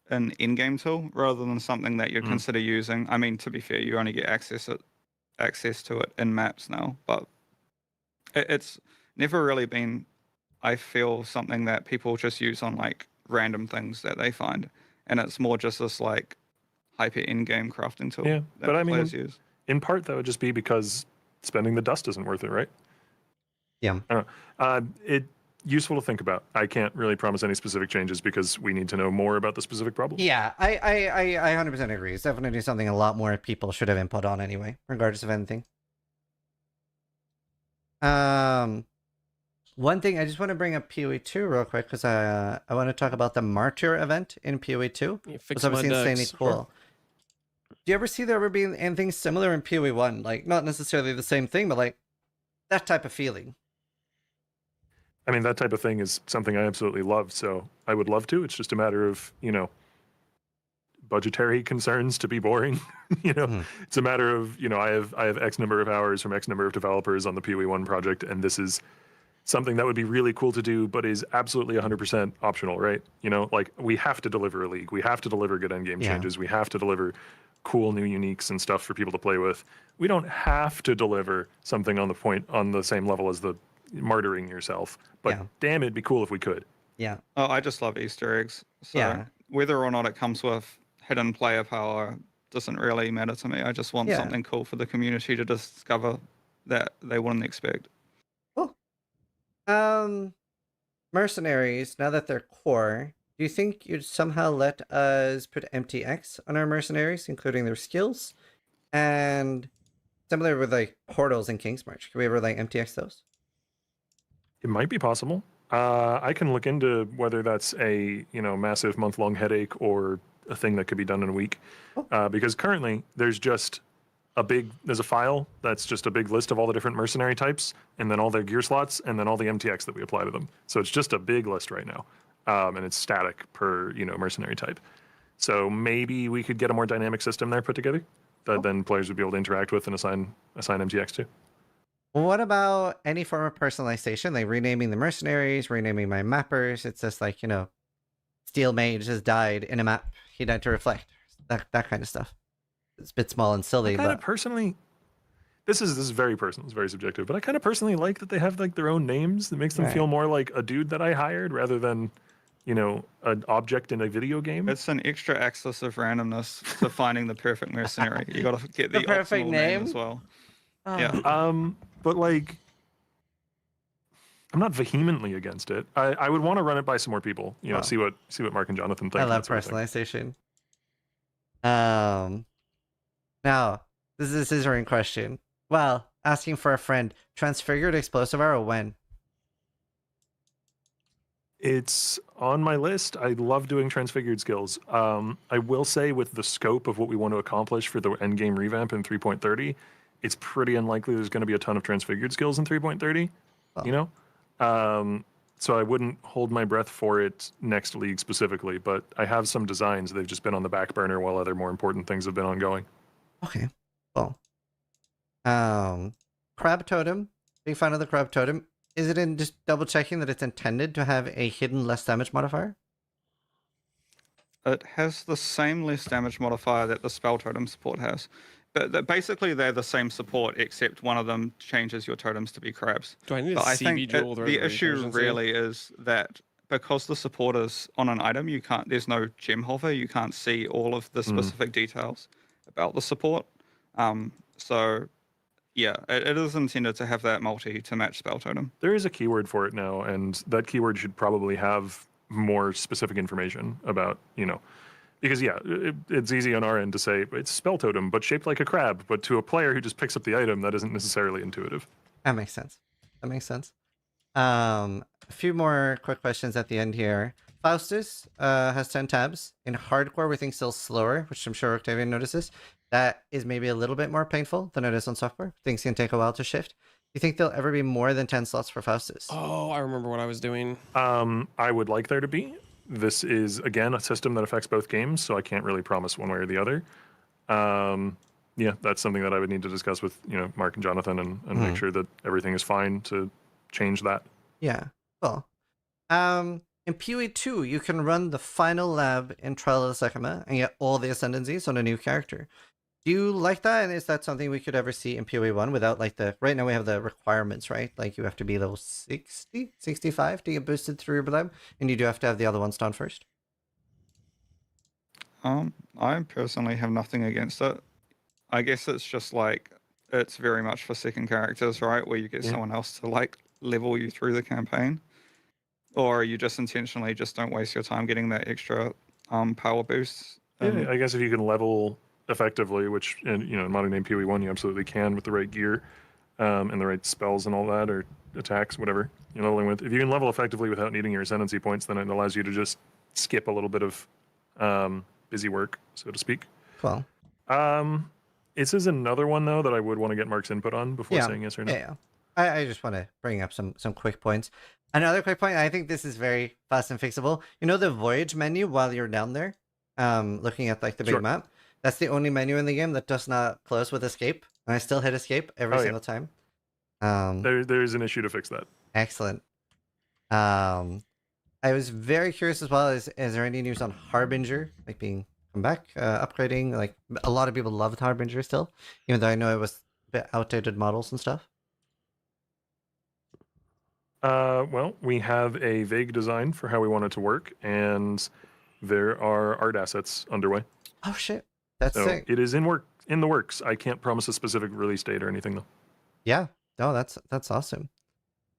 an in-game tool rather than something that you'd consider using. I mean, to be fair, you only get access to it in maps now, but it's never really been, I feel, something that people just use on, like, random things that they find, and it's more just this, like, hyper in-game crafting tool. Yeah, that but I mean, players use. in part that would just be because spending the dust isn't worth it, right? Yeah. I don't know. useful to think about. I can't really promise any specific changes because we need to know more about the specific problem. Yeah, I 100% agree. It's definitely something a lot more people should have input on anyway, regardless of anything. One thing I just want to bring up PoE 2 real quick because I want to talk about the Martyr event in PoE 2. It's obviously insanely cool. Sure. Do you ever see there ever being anything similar in PoE 1? Like, not necessarily the same thing, but like that type of feeling. I mean, that type of thing is something I absolutely love, so I would love to. It's just a matter of, budgetary concerns to be boring. It's a matter of, I have X number of hours from X number of developers on the PoE 1 project, and this is something that would be really cool to do, but is absolutely 100% optional, right? Like, we have to deliver a league. We have to deliver good endgame changes. We have to deliver cool new uniques and stuff for people to play with. We don't have to deliver something on the same level as the martyring yourself, but damn, it'd be cool if we could. Yeah. Oh, I just love Easter eggs. So whether or not it comes with hidden player power doesn't really matter to me. I just want something cool for the community to discover that they wouldn't expect. Cool. Mercenaries, now that they're core, do you think you'd somehow let us put MTX on our mercenaries, including their skills? And similar with like portals and Kingsmarch, can we ever like MTX those? It might be possible. I can look into whether that's a massive month-long headache or a thing that could be done in a week. Because currently there's a file that's just a big list of all the different mercenary types, and then all their gear slots, and then all the MTX that we apply to them. So it's just a big list right now, and it's static per mercenary type. So maybe we could get a more dynamic system there put together that then players would be able to interact with and assign MTX to. Well, what about any form of personalization, like renaming the mercenaries, renaming my mappers? It's just like, Steel Mage has died in a map. He died to reflect. That kind of stuff. It's a bit small and silly. I kind of personally, this is very personal. It's very subjective, but I kind of personally like that they have like their own names. That makes them feel more like a dude that I hired rather than, an object in a video game. It's an extra axis of randomness to finding the perfect mercenary. You got to get the perfect name as well. Oh. Yeah. But like, I'm not vehemently against it. I would want to run it by some more people. See what Mark and Jonathan think. I love personalization. Now, this is a scissoring question. Well, asking for a friend. Transfigured explosive arrow when? It's on my list. I love doing transfigured skills. I will say with the scope of what we want to accomplish for the endgame revamp in 3.30, it's pretty unlikely there's going to be a ton of transfigured skills in 3.30. So I wouldn't hold my breath for it next league specifically, but I have some designs. They've just been on the back burner while other more important things have been ongoing. Okay, cool. Crab totem. Big fan of the crab totem. Is it in just double checking that it's intended to have a hidden less damage modifier? It has the same less damage modifier that the spell totem support has. But basically, they're the same support, except one of them changes your totems to be crabs. Do I need but a I think CB jewel? The issue really is that because the support is on an item, there's no gem hover, you can't see all of the specific details about the support. So yeah, it is intended to have that multi to match spell totem. There is a keyword for it now, and that keyword should probably have more specific information about, because it's easy on our end to say it's spell totem, but shaped like a crab. But to a player who just picks up the item, that isn't necessarily intuitive. That makes sense. A few more quick questions at the end here. Faustus has 10 tabs. In hardcore, we think still slower, which I'm sure Octavian notices. That is maybe a little bit more painful than it is on software. Things can take a while to shift. Do you think there'll ever be more than 10 slots for Faustus? Oh, I remember what I was doing. I would like there to be. This is, again, a system that affects both games, so I can't really promise one way or the other. That's something that I would need to discuss with Mark and Jonathan and make sure that everything is fine to change that. Yeah, cool. In PoE 2, you can run the final lab in Trial of the Sekima and get all the ascendancies on a new character. Do you like that? And is that something we could ever see in PoE 1 without like right now we have the requirements, right? Like you have to be level 60, 65 to get boosted through your lab, and you do have to have the other ones done first. I personally have nothing against it. I guess it's just like, it's very much for second characters, right? Where you get someone else to like level you through the campaign. or you just intentionally just don't waste your time getting that extra power boost. Yeah, I guess if you can level effectively, which in modern day PoE1 you absolutely can with the right gear, and the right spells and all that, or attacks, whatever you're leveling with. If you can level effectively without needing your ascendancy points, then it allows you to just skip a little bit of busy work, so to speak. Cool. This is another one though that I would want to get Mark's input on before saying yes or no. Yeah. I just want to bring up some quick points. Another quick point, I think this is very fast and fixable. You know the voyage menu while you're down there, looking at like the big map? That's the only menu in the game that does not close with escape. And I still hit escape every single time. There's an issue to fix that. Excellent. I was very curious as well, is there any news on Harbinger, like being come back, upgrading? Like a lot of people loved Harbinger still, even though I know it was a bit outdated models and stuff. Well, we have a vague design for how we want it to work, and there are art assets underway. Oh shit, that's so sick. It is in the works. I can't promise a specific release date or anything though. Yeah, no, that's awesome.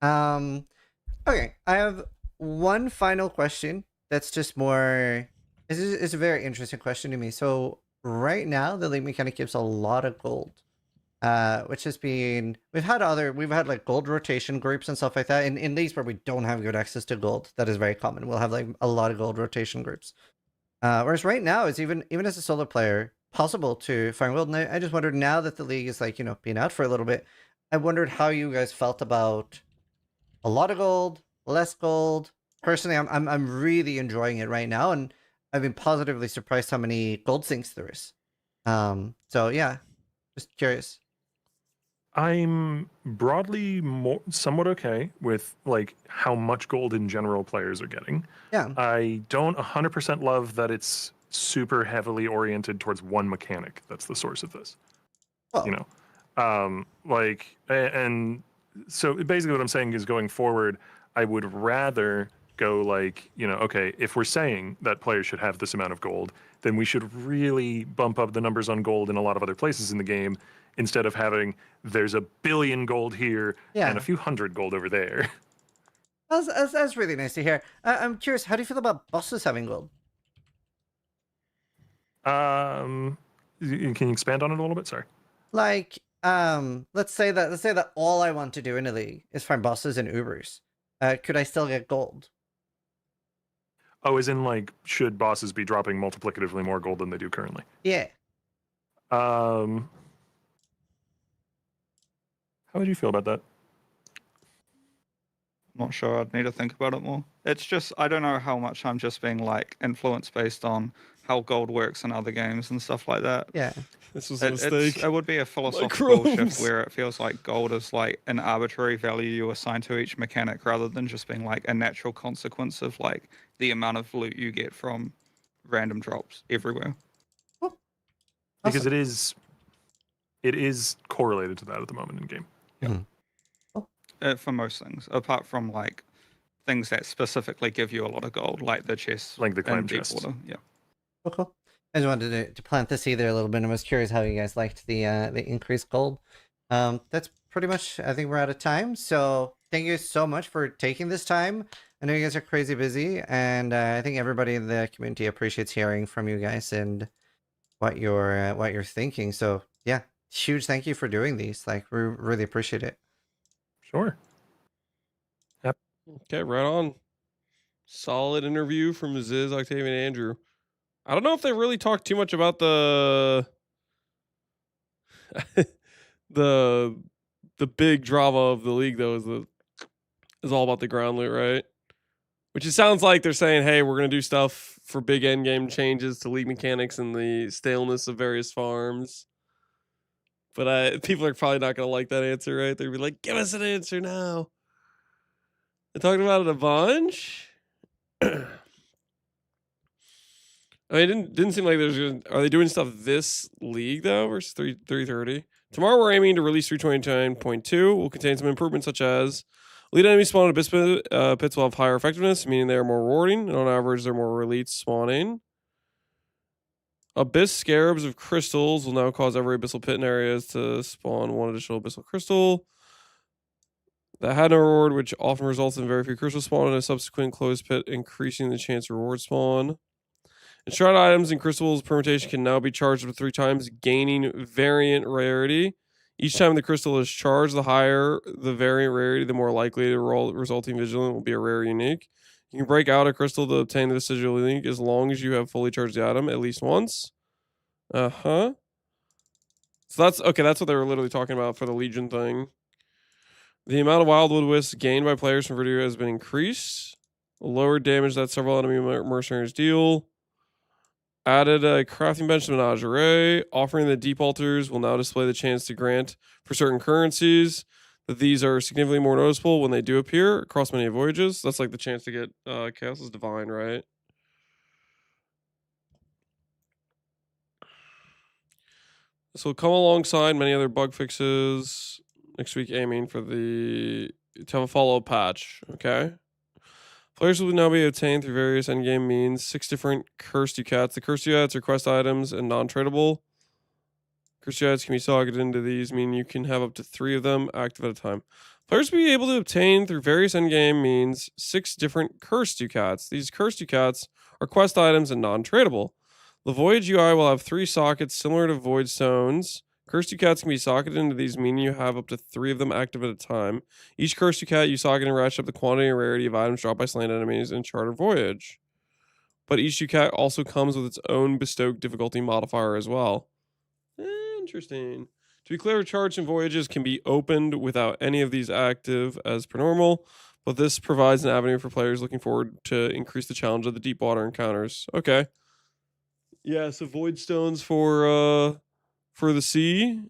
Okay, I have one final question. That's just more. It's a very interesting question to me. So right now, the league mechanic gives a lot of gold. Which has been we've had like gold rotation groups and stuff like that in leagues where we don't have good access to gold. That is very common. We'll have like a lot of gold rotation groups. Whereas right now it's even as a solo player possible to find gold. And I just wondered, now that the league is like being out for a little bit, I wondered how you guys felt about a lot of gold, less gold. Personally, I'm really enjoying it right now, and I've been positively surprised how many gold sinks there is. So yeah, just curious. I'm broadly somewhat okay with like how much gold in general players are getting. Yeah. I don't 100% love that it's super heavily oriented towards one mechanic that's the source of this. Well, and so basically what I'm saying is, going forward, I would rather go like, okay, if we're saying that players should have this amount of gold, then we should really bump up the numbers on gold in a lot of other places in the game, instead of having there's 1 billion gold here and a few hundred gold over there. That's really nice to hear. I'm curious, how do you feel about bosses having gold? Can you expand on it a little bit? Sorry. Like, let's say that all I want to do in a league is find bosses and Ubers. Could I still get gold? Oh, as in like, should bosses be dropping multiplicatively more gold than they do currently? Yeah. How would you feel about that? Not sure. I'd need to think about it more. It's just, I don't know how much I'm just being like influenced based on how gold works in other games and stuff like that. Yeah. This was a mistake. It would be a philosophical shift where it feels like gold is like an arbitrary value you assign to each mechanic, rather than just being like a natural consequence of like the amount of loot you get from random drops everywhere. Oh. Because it is correlated to that at the moment in game. Yeah. Mm-hmm. For most things, apart from like things that specifically give you a lot of gold, like the chests, like the clam in chests. Deepwater. Yeah. Cool. I just wanted to plant the seed there a little bit, and I was curious how you guys liked the increased gold. That's pretty much, I think we're out of time. So thank you so much for taking this time. I know you guys are crazy busy, and I think everybody in the community appreciates hearing from you guys and what you're thinking. So yeah, huge thank you for doing these. Like, we really appreciate it. Sure. Yep. Okay, right on. Solid interview from Ziz, Octavian, and Andrew. I don't know if they really talked too much about the the big drama of the league, though, is all about the ground loot, right? Which it sounds like they're saying, hey, we're gonna do stuff for big end game changes to league mechanics and the staleness of various farms. But people are probably not gonna like that answer, right? They'd be like, give us an answer now. They talked about it a bunch. I mean, it didn't seem like there's. Are they doing stuff this league though versus 330? Tomorrow we're aiming to release 329.2. Will contain some improvements such as lead enemy spawn abyss pits will have higher effectiveness, meaning they are more rewarding, and on average they're more elites spawning. Abyss scarabs of crystals will now cause every abyssal pit in areas to spawn one additional abyssal crystal. That had no reward, which often results in very few crystal spawn in a subsequent closed pit, increasing the chance of reward spawn. Enshrouded items and crystals permutation can now be charged up to 3 times, gaining variant rarity. Each time the crystal is charged, the higher the variant rarity, the more likely the resulting vigilant will be a rare unique. You can break out a crystal to obtain the sigil unique as long as you have fully charged the item at least once. So that's okay. That's what they were literally talking about for the Legion thing. The amount of Wildwood Wisps gained by players from Verdugo has been increased. Lower damage that several enemy mercenaries deal. Added a crafting bench to Menagerie. Offering the deep altars will now display the chance to grant for certain currencies that these are significantly more noticeable when they do appear across many voyages. That's like the chance to get Chaos is Divine, right? This will come alongside many other bug fixes next week, aiming for to have a follow-up patch. Okay. Players will now be obtained through various endgame means. 6 different cursed ducats. The cursed ducats are quest items and non-tradable. Cursed ducats can be socketed into these, meaning you can have up to 3 of them active at a time. Players will be able to obtain through various endgame means 6 different cursed ducats. These cursed ducats are quest items and non-tradable. The Voyage UI will have 3 sockets similar to Void Stones. Cursed ducats can be socketed into these, meaning you have up to 3 of them active at a time. Each cursed ducat you socket and ratchet up the quantity and rarity of items dropped by slain enemies in Charter Voyage. But each ducat also comes with its own bestowed difficulty modifier as well. Interesting. To be clear, charged and voyages can be opened without any of these active as per normal, but this provides an avenue for players looking forward to increase the challenge of the deep water encounters. Okay. Yeah, so void stones for the sea.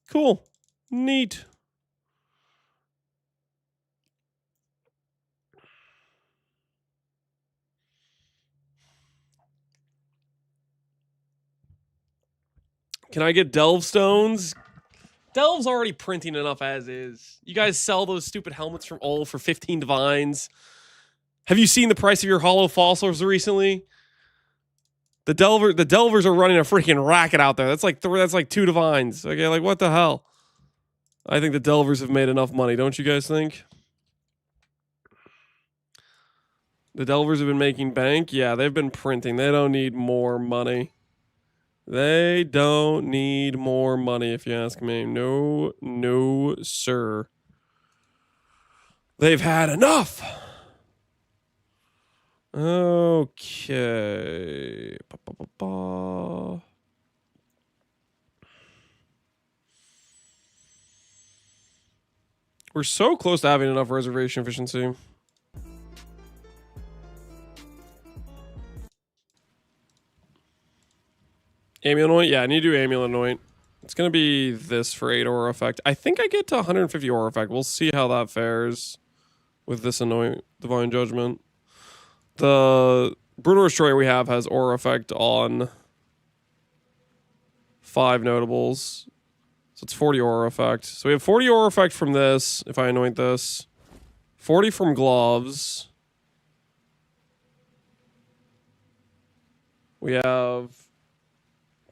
Cool. Neat. Can I get delve stones? Delve's already printing enough as is. You guys sell those stupid helmets from Ol for 15 divines. Have you seen the price of your hollow fossils recently? The Delvers are running a freaking racket out there. That's like 2 divines. Okay, like what the hell? I think the Delvers have made enough money, don't you guys think? The Delvers have been making bank. Yeah, they've been printing. They don't need more money. They don't need more money, if you ask me. No, no, sir. They've had enough. Okay. We're so close to having enough reservation efficiency. Amulet? Yeah, I need to do Amulet. It's going to be this for 8 aura effect. I think I get to 150 aura effect. We'll see how that fares with this Anoint Divine Judgment. The Brutal Destroyer we have has aura effect on 5 notables. So it's 40 aura effect. So we have 40 aura effect from this, if I anoint this. 40 from gloves. We have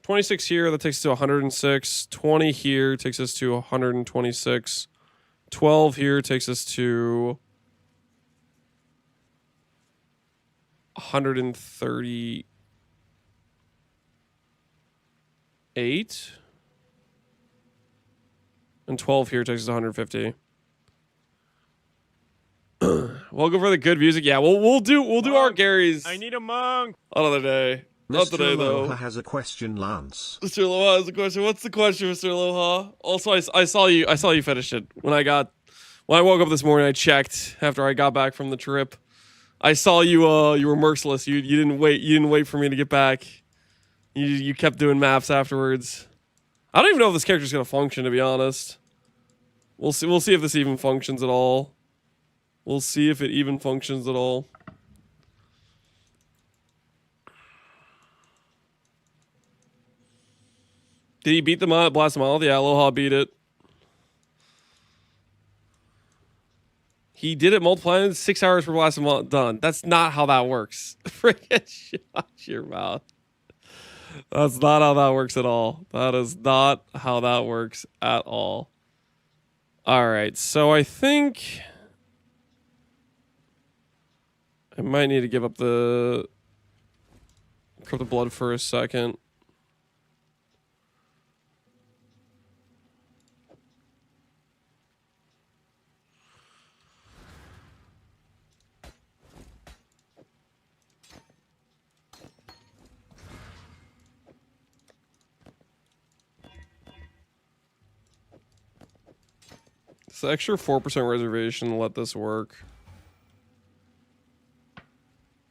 26 here, that takes us to 106. 20 here takes us to 126. 12 here takes us to 138. And 12 here takes us to 150. We'll go for the good music. Yeah, we'll do our Gary's. I need a monk. Another day. Not today, though. Aloha has a question, Lance. Mr. Aloha has a question. What's the question, Mr. Aloha? Also, I saw you finish it. When I woke up this morning, I checked after I got back from the trip. I saw you were merciless. You didn't wait for me to get back. You kept doing maps afterwards. I don't even know if this character's gonna function, to be honest. We'll see if this even functions at all. We'll see if it even functions at all. Did he beat the Blast Monolith? Yeah, Aloha beat it. He did it multiplying 6 hours per Blast Monolith. Done. That's not how that works. Freaking shut your mouth. That's not how that works at all. That is not how that works at all. All right, so I think I might need to give up the blood for a second. This extra 4% reservation to let this work.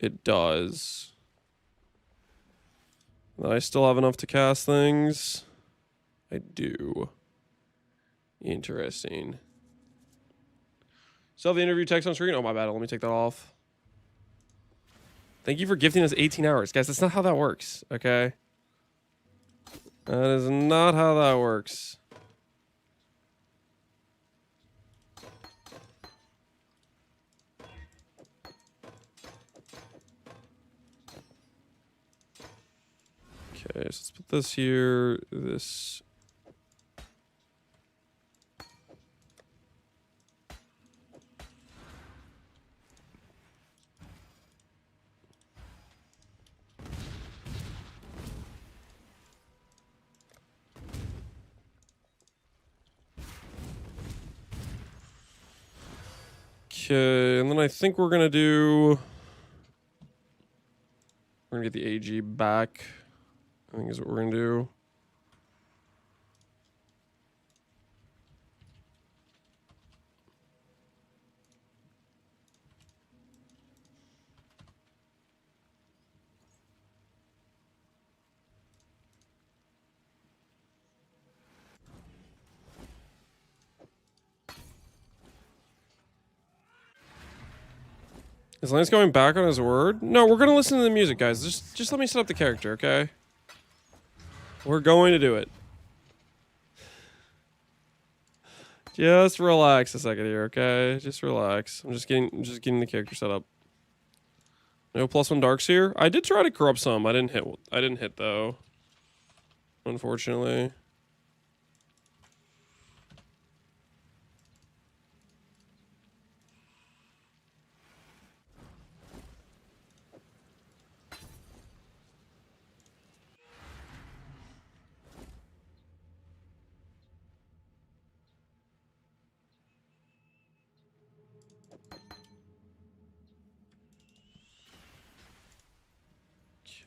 It does. I still have enough to cast things. I do. Interesting. Still have the interview text on screen? Oh, my bad. Let me take that off. Thank you for gifting us 18 hours. Guys, that's not how that works, okay? That is not how that works. Okay, so let's put this here, this. Okay, and then I think we're gonna do. We're gonna get the AG back. I think is what we're gonna do. Is Lance going back on his word? No, we're gonna listen to the music, guys. Just let me set up the character, okay? We're going to do it. Just relax a second here, okay? Just relax. I'm just getting the character set up. No +1 darks here. I did try to corrupt some. I didn't hit though. Unfortunately.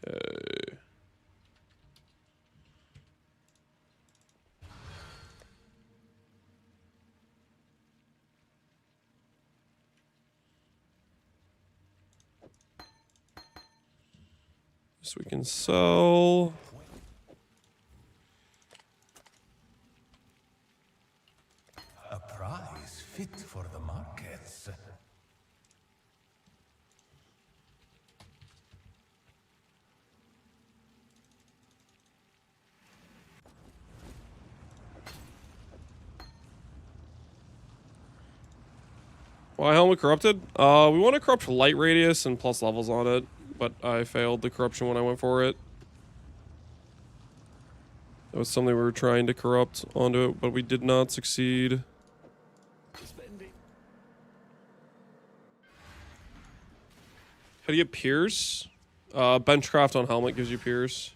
Okay. So we can sell. A prize fit for the markets. Why helmet corrupted? We want to corrupt light radius and plus levels on it, but I failed the corruption when I went for it. That was something we were trying to corrupt onto it, but we did not succeed. How do you get Pierce? Benchcraft on helmet gives you Pierce.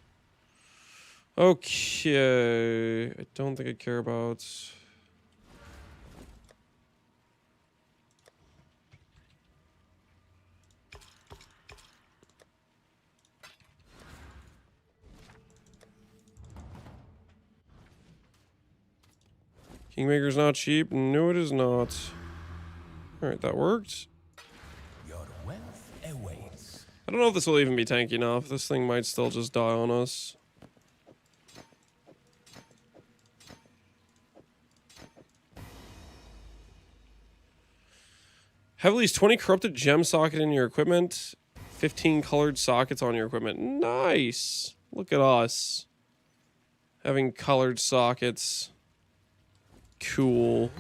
Okay. I don't think I care about... Kingmaker's not cheap. No, it is not. Alright, that worked. Your wealth awaits. I don't know if this will even be tanky enough. This thing might still just die on us. Have at least 20 corrupted gem socket in your equipment. 15 colored sockets on your equipment. Nice. Look at us. Having colored sockets. Cool.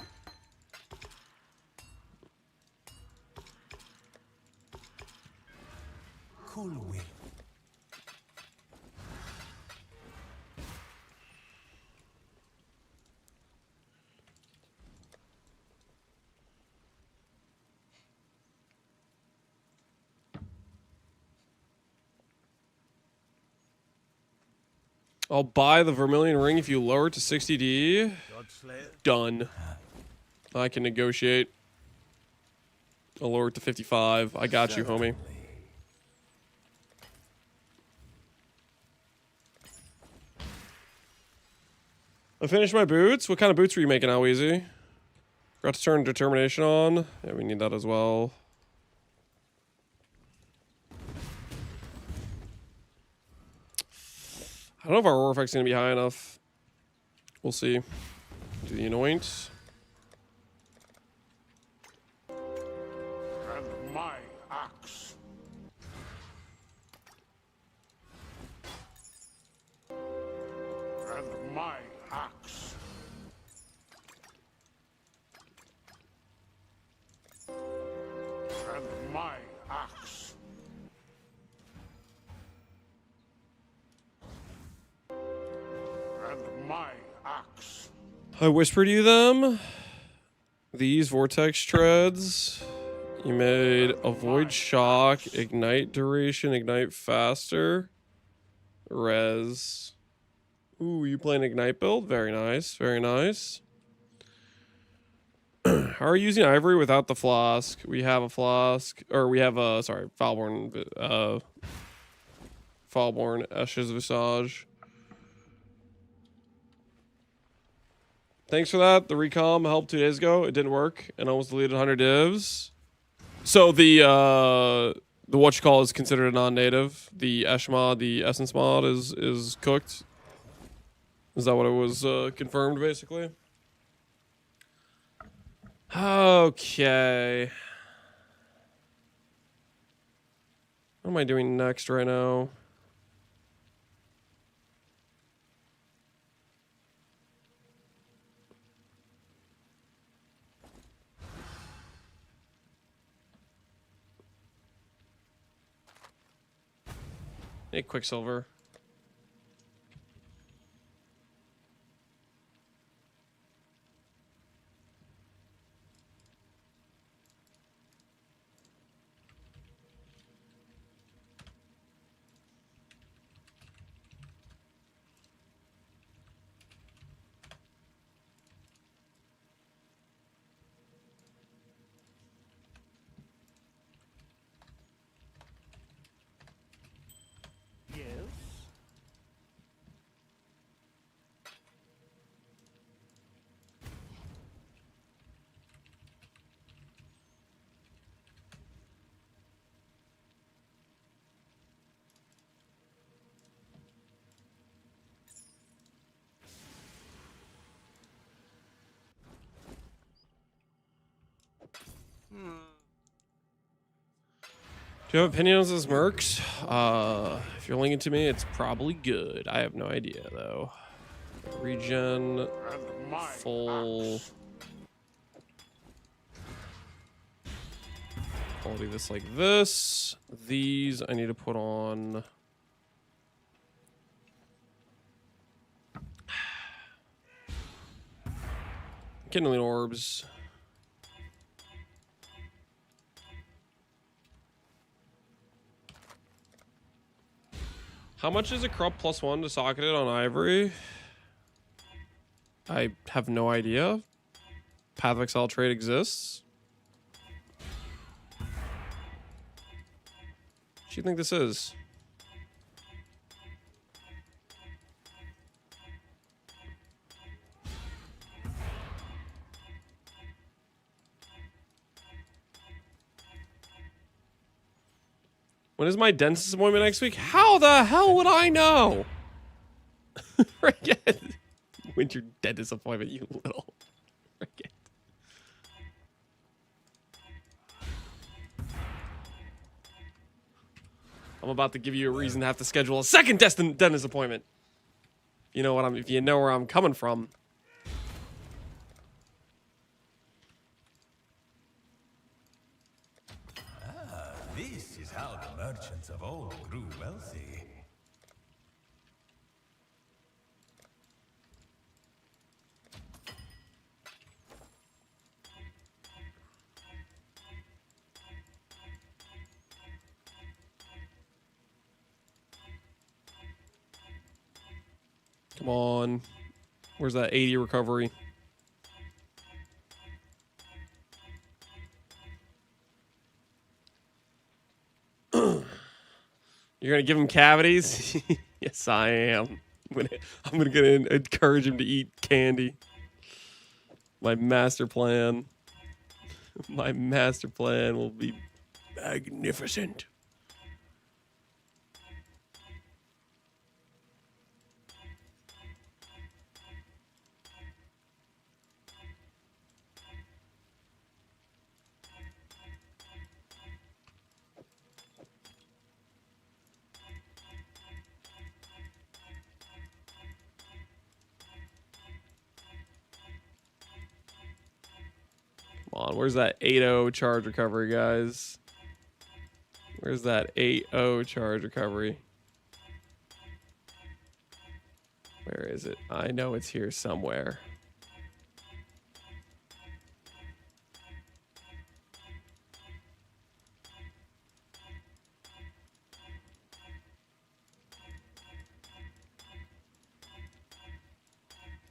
Cool will. I'll buy the Vermilion Ring if you lower it to 60D. Done. I can negotiate. I'll lower it to 55. I got you, homie. I finished my boots. What kind of boots were you making, Alweezy? Forgot to turn determination on. Yeah, we need that as well. I don't know if our aura effect's gonna be high enough. We'll see. Do the anoint. And my axe. And my axe. And my axe. And my axe. I whispered you them. These vortex treads. You made avoid shock, ignite duration, ignite faster, res. Ooh, you playing ignite build? Very nice, very nice. How are you using ivory without the flask? We have a flask, or we have a Falborn, Falborn Ashes Visage. Thanks for that. The recom helped 2 days ago. It didn't work and almost deleted 100 divs. So the what you call is considered a non-native. The Esh mod, the Essence mod is cooked. Is that what it was confirmed basically? Okay. What am I doing next right now? Hey, Quicksilver. Do you have opinions on this Mercs? If you're linking to me, it's probably good. I have no idea though. Regen, full. I'll do this like this. These I need to put on. Kindling orbs. How much is a corrupt +1 to socket it on Ivory? I have no idea. Path of Exile trade exists. What do you think this is? When is my dentist appointment next week? How the hell would I know? Forget. When's your dentist appointment, you little? Forget. I'm about to give you a reason to have to schedule a second dentist appointment. You know what I'm? If you know where I'm coming from. This is how the merchants of old grew wealthy. Come on. Where's that 80 recovery? You're gonna give him cavities? Yes, I am. I'm gonna encourage him to eat candy. My master plan. My master plan will be magnificent. Come on, where's that 8-0 charge recovery, guys? Where's that 8-0 charge recovery? Where is it? I know it's here somewhere.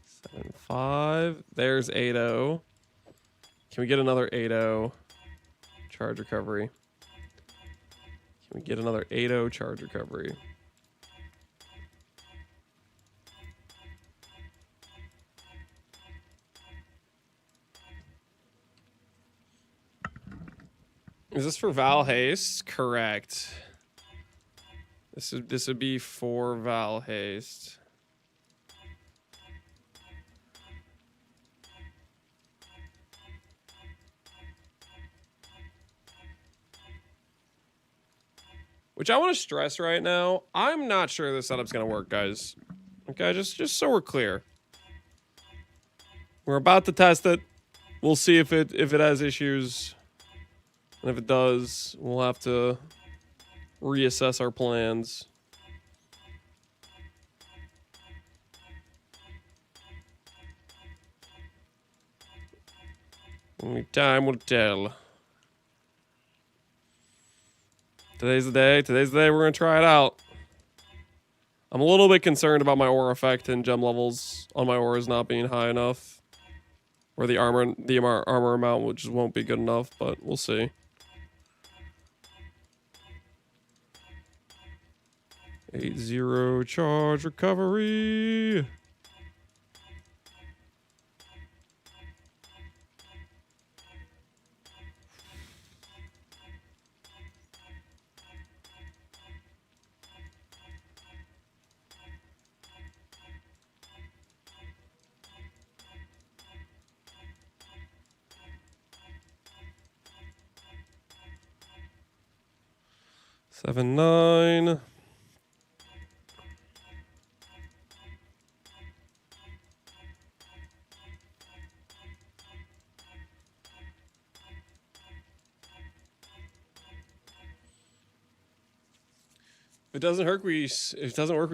Seven, 5. There's 8-0. Can we get another 8-0 charge recovery? Can we get another 8-0 charge recovery? Is this for Val Haste? Correct. This would be for Val Haste. Which I want to stress right now, I'm not sure this setup's gonna work, guys. Okay, just so we're clear. We're about to test it. We'll see if it has issues. And if it does, we'll have to reassess our plans. Only time will tell. Today's the day. Today's the day we're going to try it out. I'm a little bit concerned about my aura effect and gem levels on my auras not being high enough. Or the armor amount, which won't be good enough, but we'll see. 8-0 charge recovery. Seven, 9. If it doesn't work, we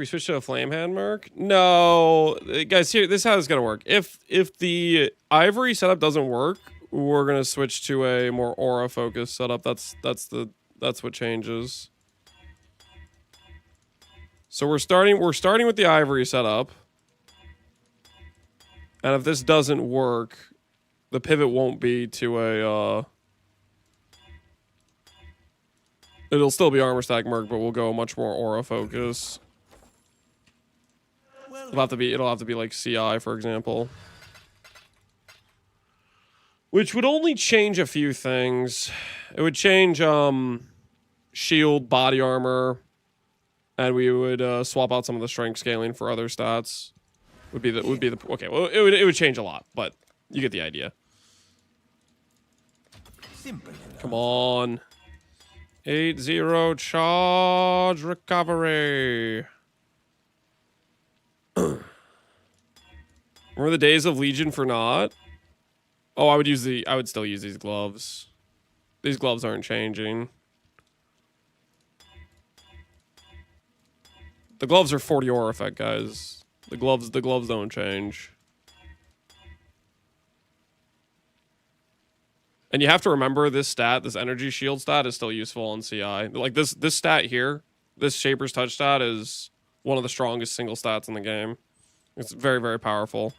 switch to a flame hand, Merc. No, guys, here, this is how it's gonna work. If the ivory setup doesn't work, we're gonna switch to a more aura focused setup. That's what changes. So we're starting with the ivory setup. And if this doesn't work, the pivot won't be to a it'll still be armor stack Merc, but we'll go much more aura focus. It'll have to be like CI, for example. Which would only change a few things. It would change shield, body armor, and we would swap out some of the strength scaling for other stats. Okay, well, it would change a lot, but you get the idea. Come on. 8-0 charge recovery. Remember the days of Legion for not? Oh, I would still use these gloves. These gloves aren't changing. The gloves are 40 aura effect, guys. The gloves don't change. And you have to remember this energy shield stat is still useful on CI. Like this stat here, this Shaper's Touch stat is one of the strongest single stats in the game. It's very, very powerful.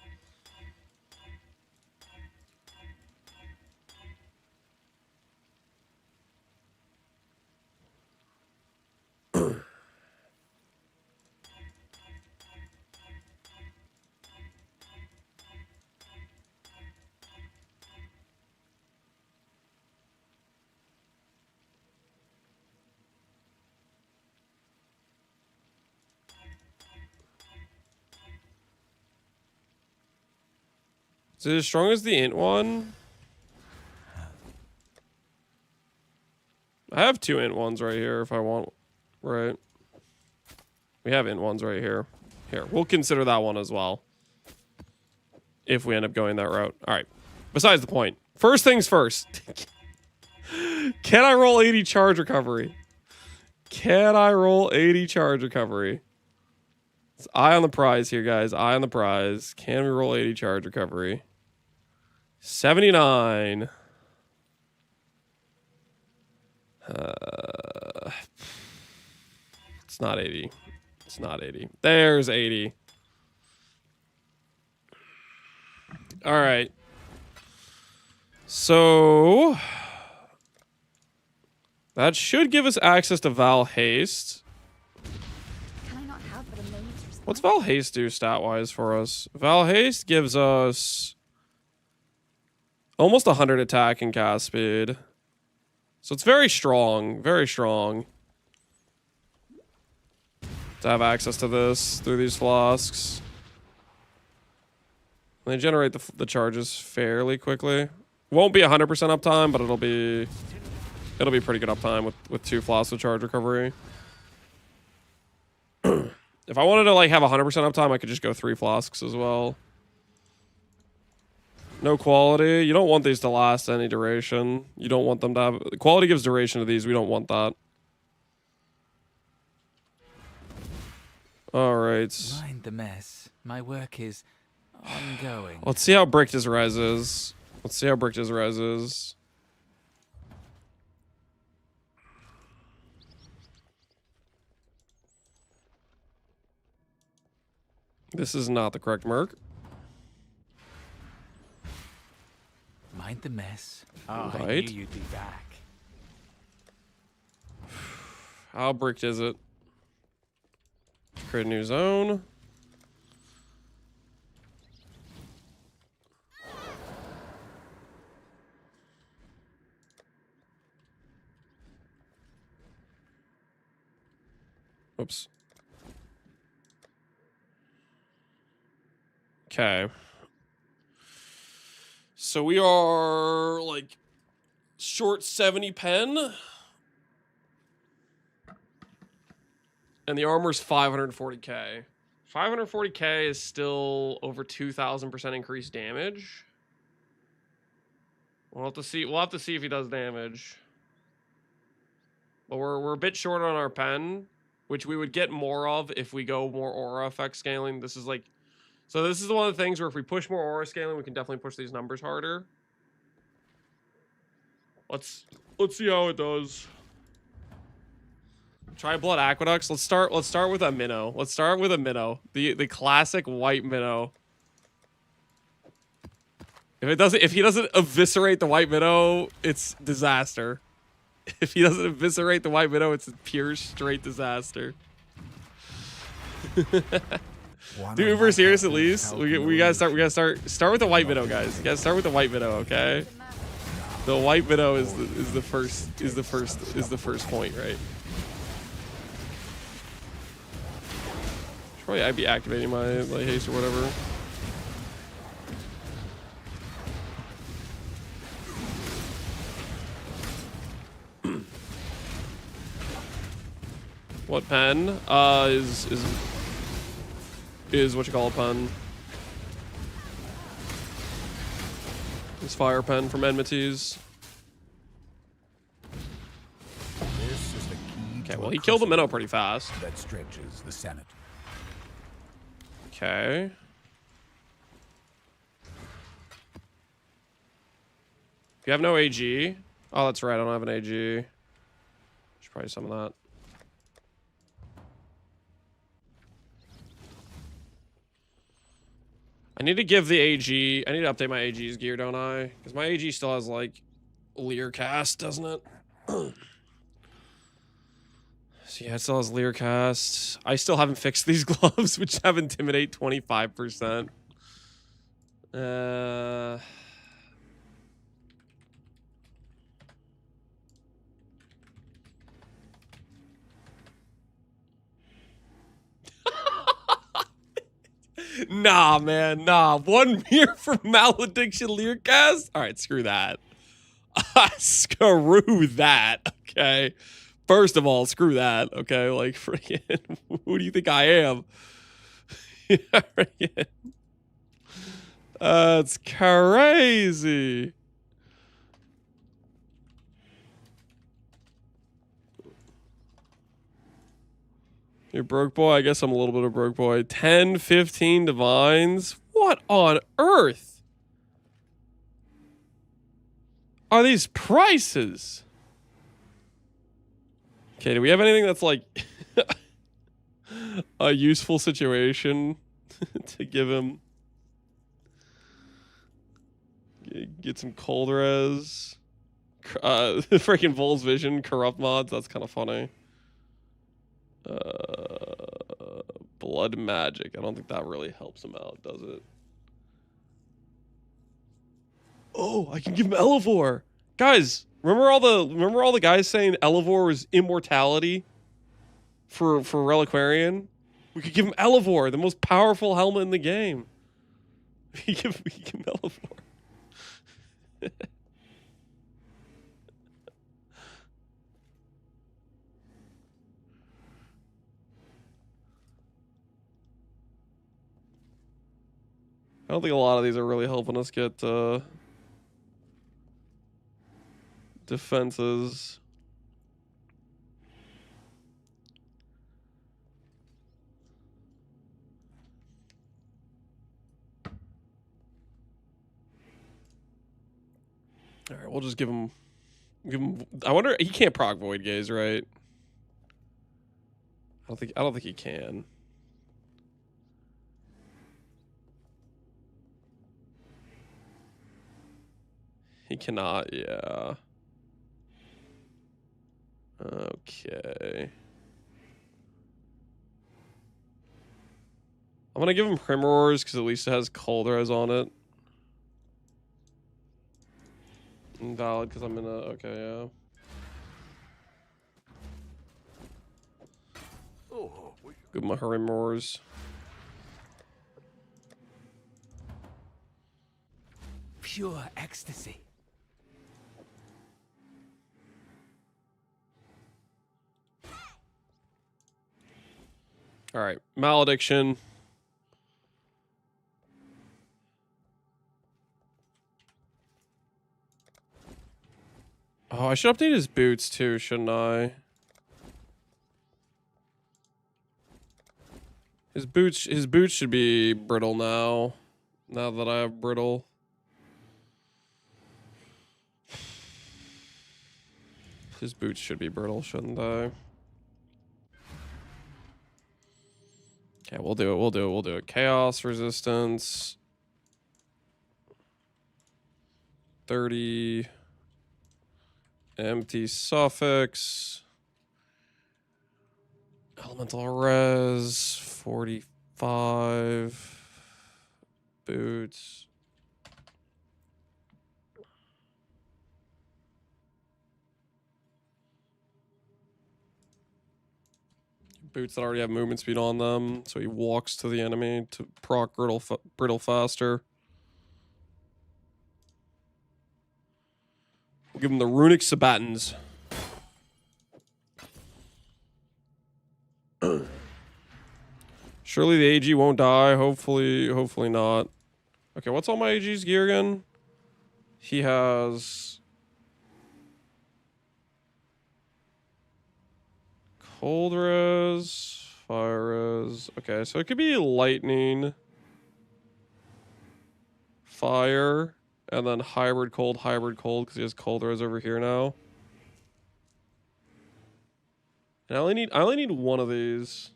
Is it as strong as the int one? I have 2 int ones right here if I want. Right. We have int ones right here. Here, we'll consider that one as well. If we end up going that route. All right. Besides the point. First things first. Can I roll 80 charge recovery? Can I roll 80 charge recovery? It's eye on the prize here, guys. Eye on the prize. Can we roll 80 charge recovery? 79. It's not 80. It's not 80. There's 80. All right. So that should give us access to Val Haste. Can I not have but a moment's respite? What's Val Haste do stat-wise for us? Val Haste gives us almost 100 attack and cast speed. So it's very strong. Very strong. To have access to this through these flasks. They generate the charges fairly quickly. Won't be 100% uptime, but it'll be pretty good uptime with 2 flasks of charge recovery. If I wanted to like have 100% uptime, I could just go 3 flasks as well. No quality. You don't want these to last any duration. You don't want them to have... Quality gives duration to these. We don't want that. All right. Mind the mess. My work is ongoing. Let's see how bricked his res is. Let's see how bricked his res is. This is not the correct Merc. Mind the mess. Oh, I Right. knew you'd be back. How bricked is it? Create a new zone. Oops. Okay. So we are like short 70 pen. And the armor's 540k. 540k is still over 2,000% increased damage. We'll have to see. We'll have to see if he does damage. But we're a bit short on our pen, which we would get more of if we go more aura effect scaling. This is like, so this is one of the things where if we push more aura scaling, we can definitely push these numbers harder. Let's see how it does. Tri-blood aqueducts. Let's start with a minnow. Let's start with a minnow. The classic white minnow. If he doesn't eviscerate the white minnow, it's disaster. If he doesn't eviscerate the white minnow, it's pure straight disaster. Dude, Uber serious at least. We gotta start with the white minnow, guys. You gotta start with the white minnow, okay? The white minnow is the first point, right? Probably I'd be activating my haste or whatever. What pen? Is what you call a pen. This fire pen from Enmities. This is the key. Okay, well he killed the minnow pretty fast. That stretches the sanity. Okay. You have no AG? Oh, that's right. I don't have an AG. Should probably summon that. I need to give the AG. I need to update my AG's gear, don't I? Because my AG still has like Lear cast, doesn't it? So yeah, it still has Lear cast. I still haven't fixed these gloves, which have intimidate 25%. Nah, man, nah. 1 mirror for malediction Learcast? Alright, screw that. Screw that, okay? First of all, screw that, okay? Like, freaking, who do you think I am? That's crazy. You're broke boy? I guess I'm a little bit of broke boy. 10, 15 divines? What on earth are these prices? Okay, do we have anything that's like a useful situation to give him? Get some cold res. Freaking Vol's Vision, corrupt mods, that's kind of funny. Blood magic. I don't think that really helps him out, does it? Oh, I can give him Elevore. Guys, remember all the guys saying Elevore was immortality for Reliquarian? We could give him Elevore, the most powerful helmet in the game. We can give him Elevore. I don't think a lot of these are really helping us get defenses. All right, we'll just give him. I wonder, he can't proc Void Gaze, right? I don't think he can. He cannot, yeah. Okay. I'm gonna give him Primrors because at least it has Cold Res on it. Invalid because I'm in a, okay, yeah. Give him my Primrors. Pure ecstasy. All right, Malediction. Oh, I should update his boots too, shouldn't I? His boots should be brittle now. Now that I have brittle. His boots should be brittle, shouldn't I? Okay, we'll do it. Chaos resistance. 30. Empty suffix. Elemental res. 45. Boots. Boots that already have movement speed on them, so he walks to the enemy to proc brittle faster. We'll give him the runic sabatons. Surely the AG won't die. Hopefully not. Okay, what's all my AG's gear again? He has cold res, fire res. Okay, so it could be lightning, fire, and then hybrid cold, because he has cold res over here now. And I only need one of these.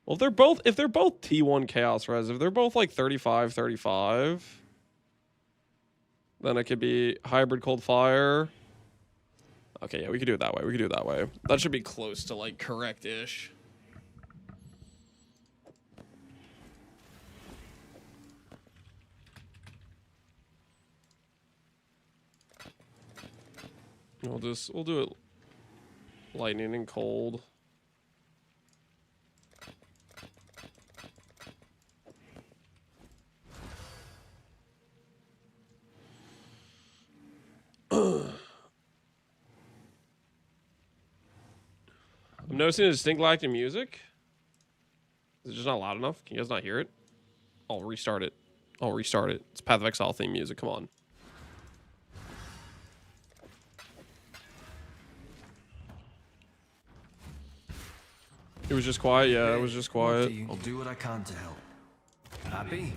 Well, if they're both T1 Chaos Res, if they're both like 35, 35, then it could be Hybrid Cold Fire. Okay, yeah, we could do it that way. We could do it that way. That should be close to like correct-ish. We'll do it lightning and cold. I'm noticing a distinct lack in music. Is it just not loud enough? Can you guys not hear it? I'll restart it. I'll restart it. It's Path of Exile theme music. Come on. It was just quiet. Yeah, it was just quiet. I'll do what I can to help. Happy?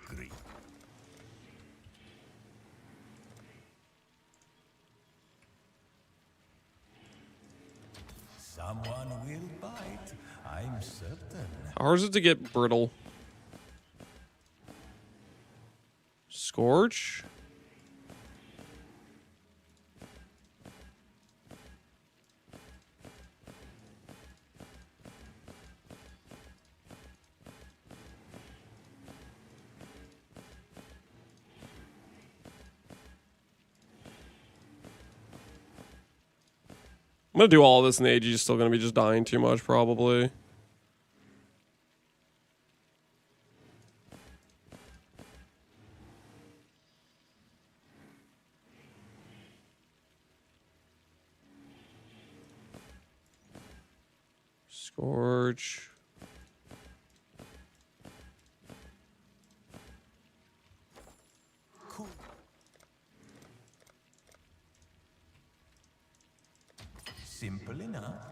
Great. Someone will bite, I'm certain. How hard is it to get brittle? Scorch? I'm gonna do all this and the AG is still gonna be just dying too much, probably. Scorch. Cool. Simple enough.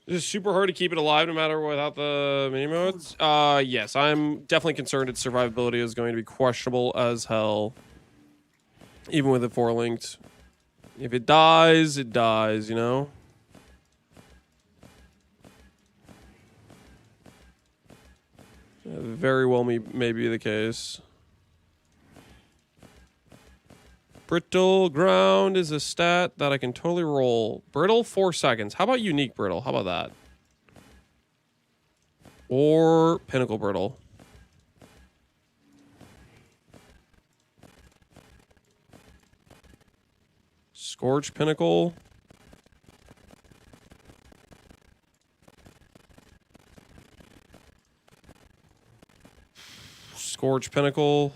Is it super hard to keep it alive no matter without the mini modes? Yes, I'm definitely concerned its survivability is going to be questionable as hell. Even with it 4-linked. If it dies, you know? Very well may be the case. Brittle ground is a stat that I can totally roll. Brittle, 4 seconds. How about unique brittle? How about that? Or pinnacle brittle. Scorch pinnacle. Scorch pinnacle.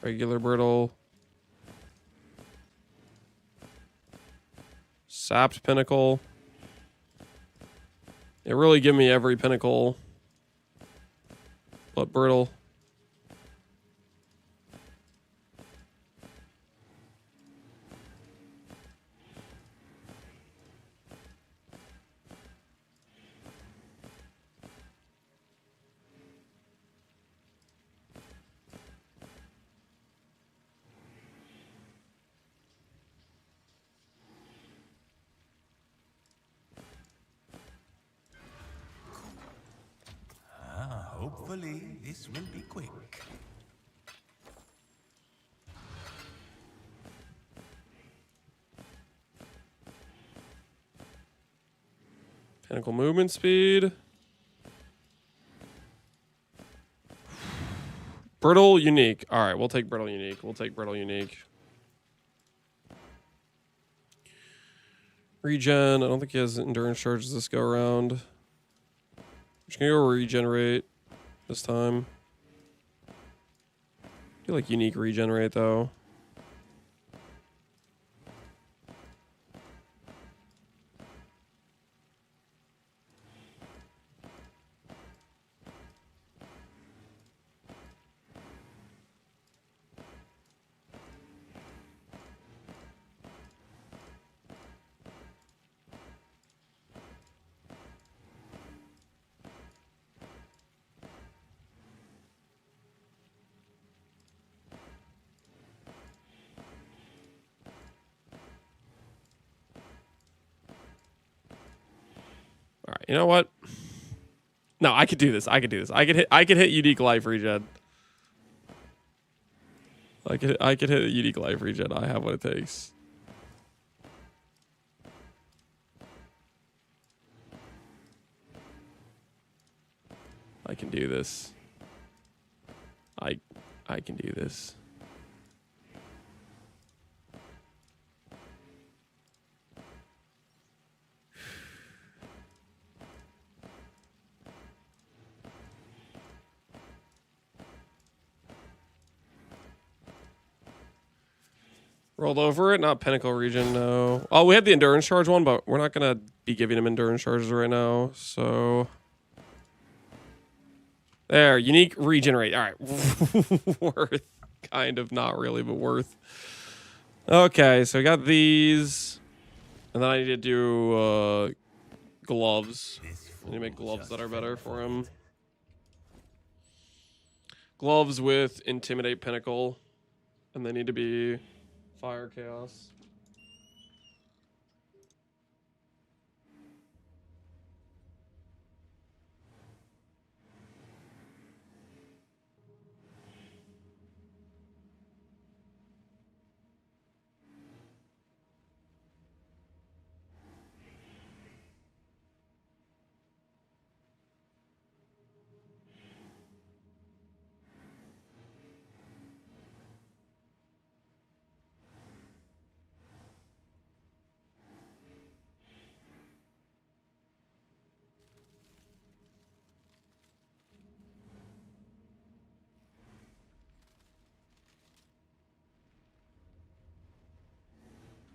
Regular brittle. Sapped pinnacle. It really give me every pinnacle. But brittle. Hopefully, this will be quick. Pinnacle movement speed. Brittle, unique. All right, we'll take brittle, unique. We'll take brittle, unique. Regen. I don't think he has endurance charges this go around. I'm just gonna go regenerate this time. I feel like unique regenerate though. All right, you know what? No, I could do this. I could do this. I could hit unique life regen. I could hit unique life regen. I have what it takes. I can do this. I can do this. Rolled over it, not Pinnacle region, no. Oh, we had the endurance charge one, but we're not gonna be giving him endurance charges right now, so. There, unique regenerate. All right, worth. Kind of, not really, but worth. Okay, so we got these. And then I need to do gloves. I need to make gloves that are better for him. Gloves with Intimidate Pinnacle. And they need to be Fire Chaos.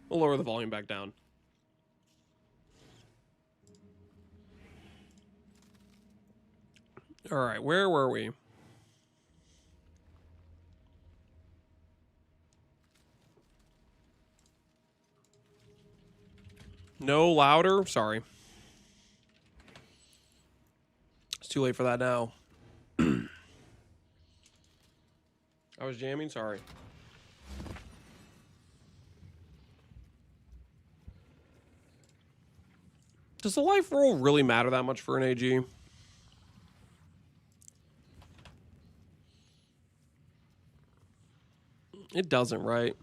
We'll lower the volume back down. All right, where were we? No louder? Sorry. It's too late for that now. I was jamming? Sorry. Does the life roll really matter that much for an AG? It doesn't, right?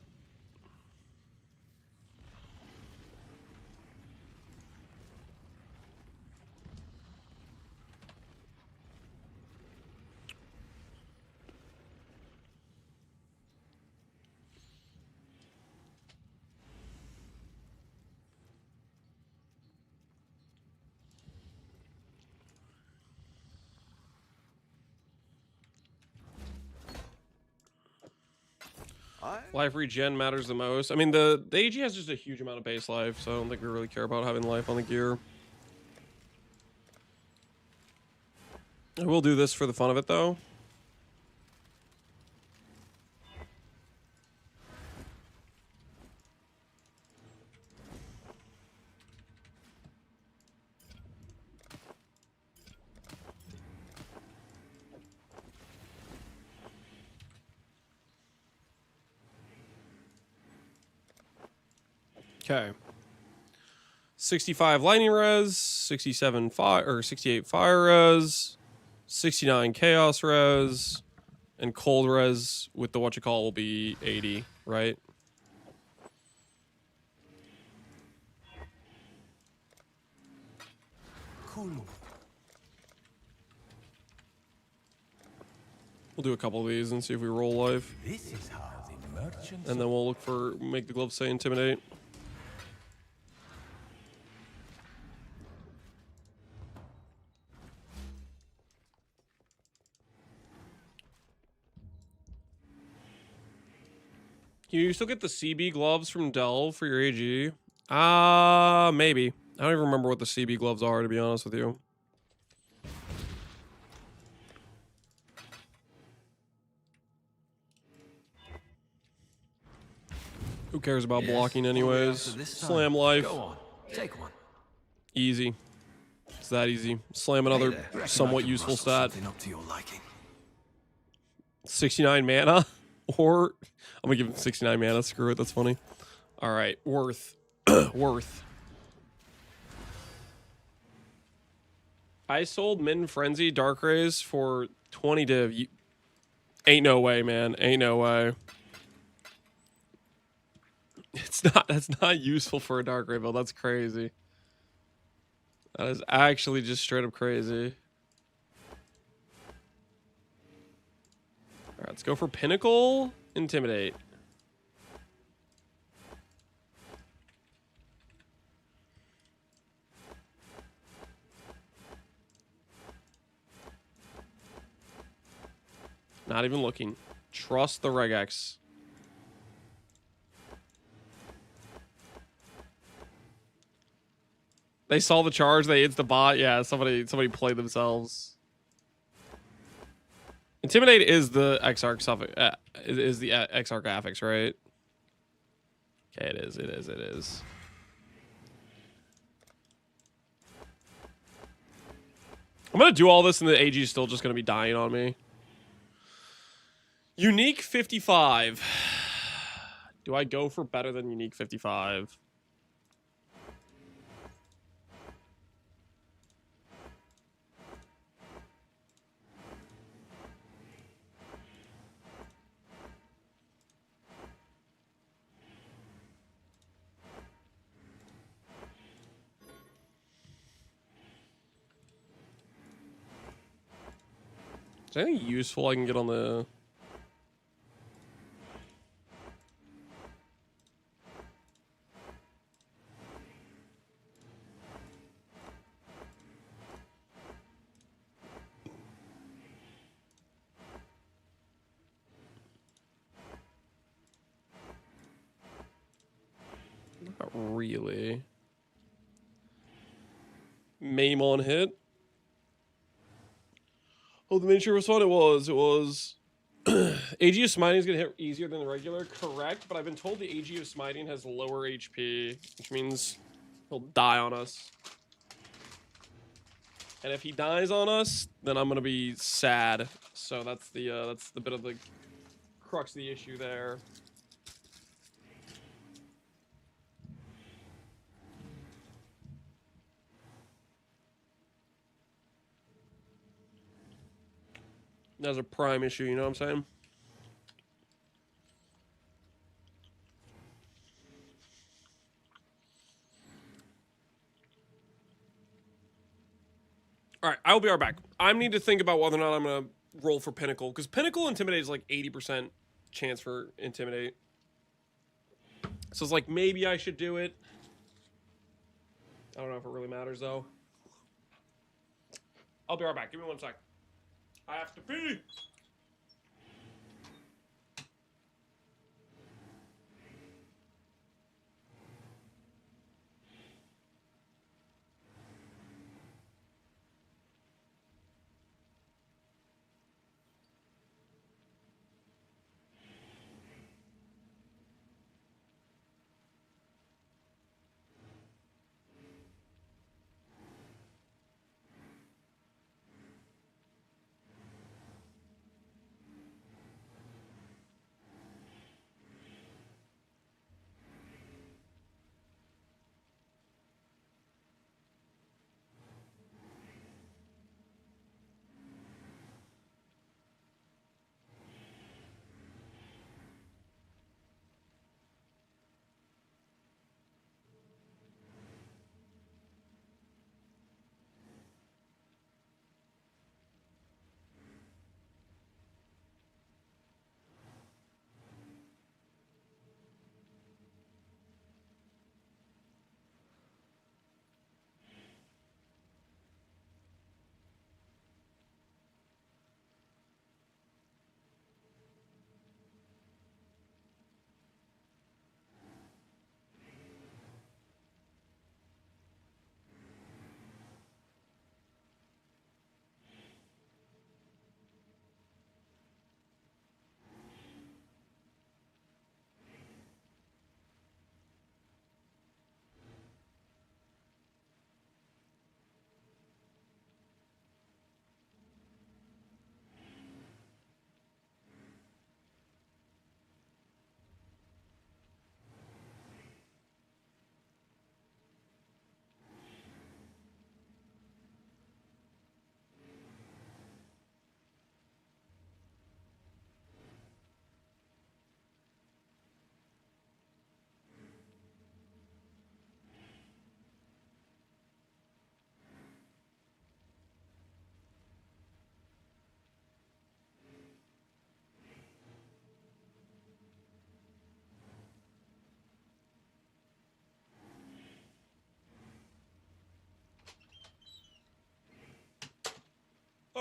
Life regen matters the most. I mean, the AG has just a huge amount of base life, so I don't think we really care about having life on the gear. I will do this for the fun of it, though. Okay. 65 lightning res, 67 fire or 68 fire res, 69 chaos res, and cold res with the what you call will be 80, right? Cool. We'll do a couple of these and see if we roll life. This is how the merchants And then we'll look for, make the glove say intimidate. You still get the CB gloves from Dell for your AG? Maybe. I don't even remember what the CB gloves are, to be honest with you. Who cares about blocking anyways? Slam life. Go on, take one. Easy. It's that easy. Slam another somewhat useful stat. Up to your liking. 69 mana? Or I'm gonna give him 69 mana. Screw it, that's funny. Alright, worth. Worth. I sold Min Frenzy Dark Rays for 20 div. Ain't no way, man. Ain't no way. That's not useful for a Dark Ray build. That's crazy. That is actually just straight up crazy. Alright, let's go for Pinnacle Intimidate. Not even looking. Trust the regex. They saw the charge, they hit the bot. Yeah, somebody played themselves. Intimidate is the Exarch suffix, is the Exarch affix, right? Okay, it is. I'm gonna do all this and the AG is still just gonna be dying on me. Unique 55. Do I go for better than Unique 55? Is there anything useful I can get on the... Not really. Maim on hit. Oh, the miniature was fun. It was. AG of Smiting is going to hit easier than the regular. Correct, but I've been told the AG of Smiting has lower HP, which means he'll die on us. And if he dies on us, then I'm going to be sad. So that's the bit of the crux of the issue there. That's a prime issue, you know what I'm saying? All right, I will be right back. I need to think about whether or not I'm going to roll for Pinnacle, because Pinnacle Intimidate is like 80% chance for Intimidate. So it's like, maybe I should do it. I don't know if it really matters, though. I'll be right back. Give me 1 sec. I have to pee.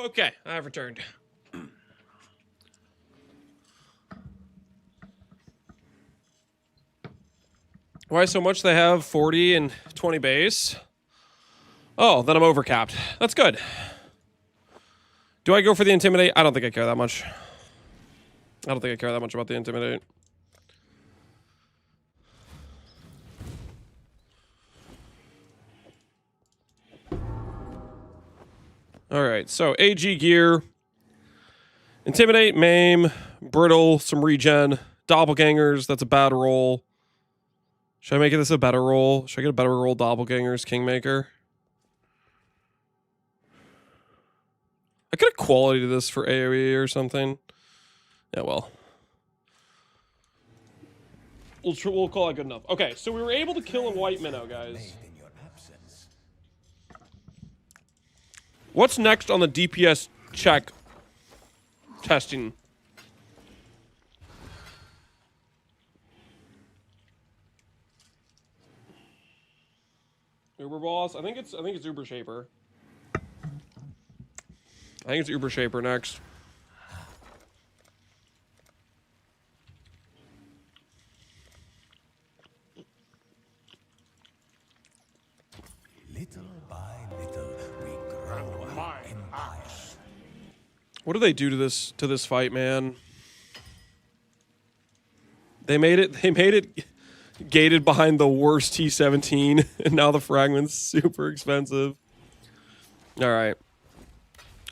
Okay, I have returned. Why so much? They have 40 and 20 base. Oh, then I'm overcapped. That's good. Do I go for the Intimidate? I don't think I care that much. I don't think I care that much about the Intimidate. Alright, so AG gear. Intimidate, Maim, Brittle, some regen. Doppelgangers, that's a bad roll. Should I make this a better roll? Should I get a better roll? Doppelgangers, Kingmaker. I could have quality to this for AoE or something. Yeah, well. We'll call it good enough. Okay, so we were able to kill a white minnow, guys. What's next on the DPS check testing? Uber boss? I think it's Uber Shaper. I think it's Uber Shaper next. Little by little, we grow our empire. What do they do to this fight, man? They made it gated behind the worst T17, and now the fragment's super expensive. All right.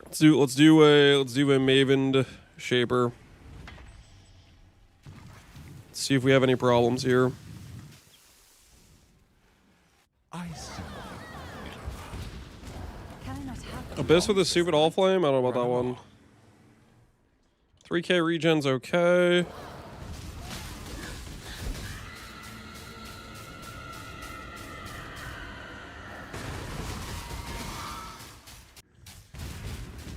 Let's do a Mavened Shaper. Let's see if we have any problems here. Abyss with a stupid all flame? I don't know about that one. 3k regen's okay.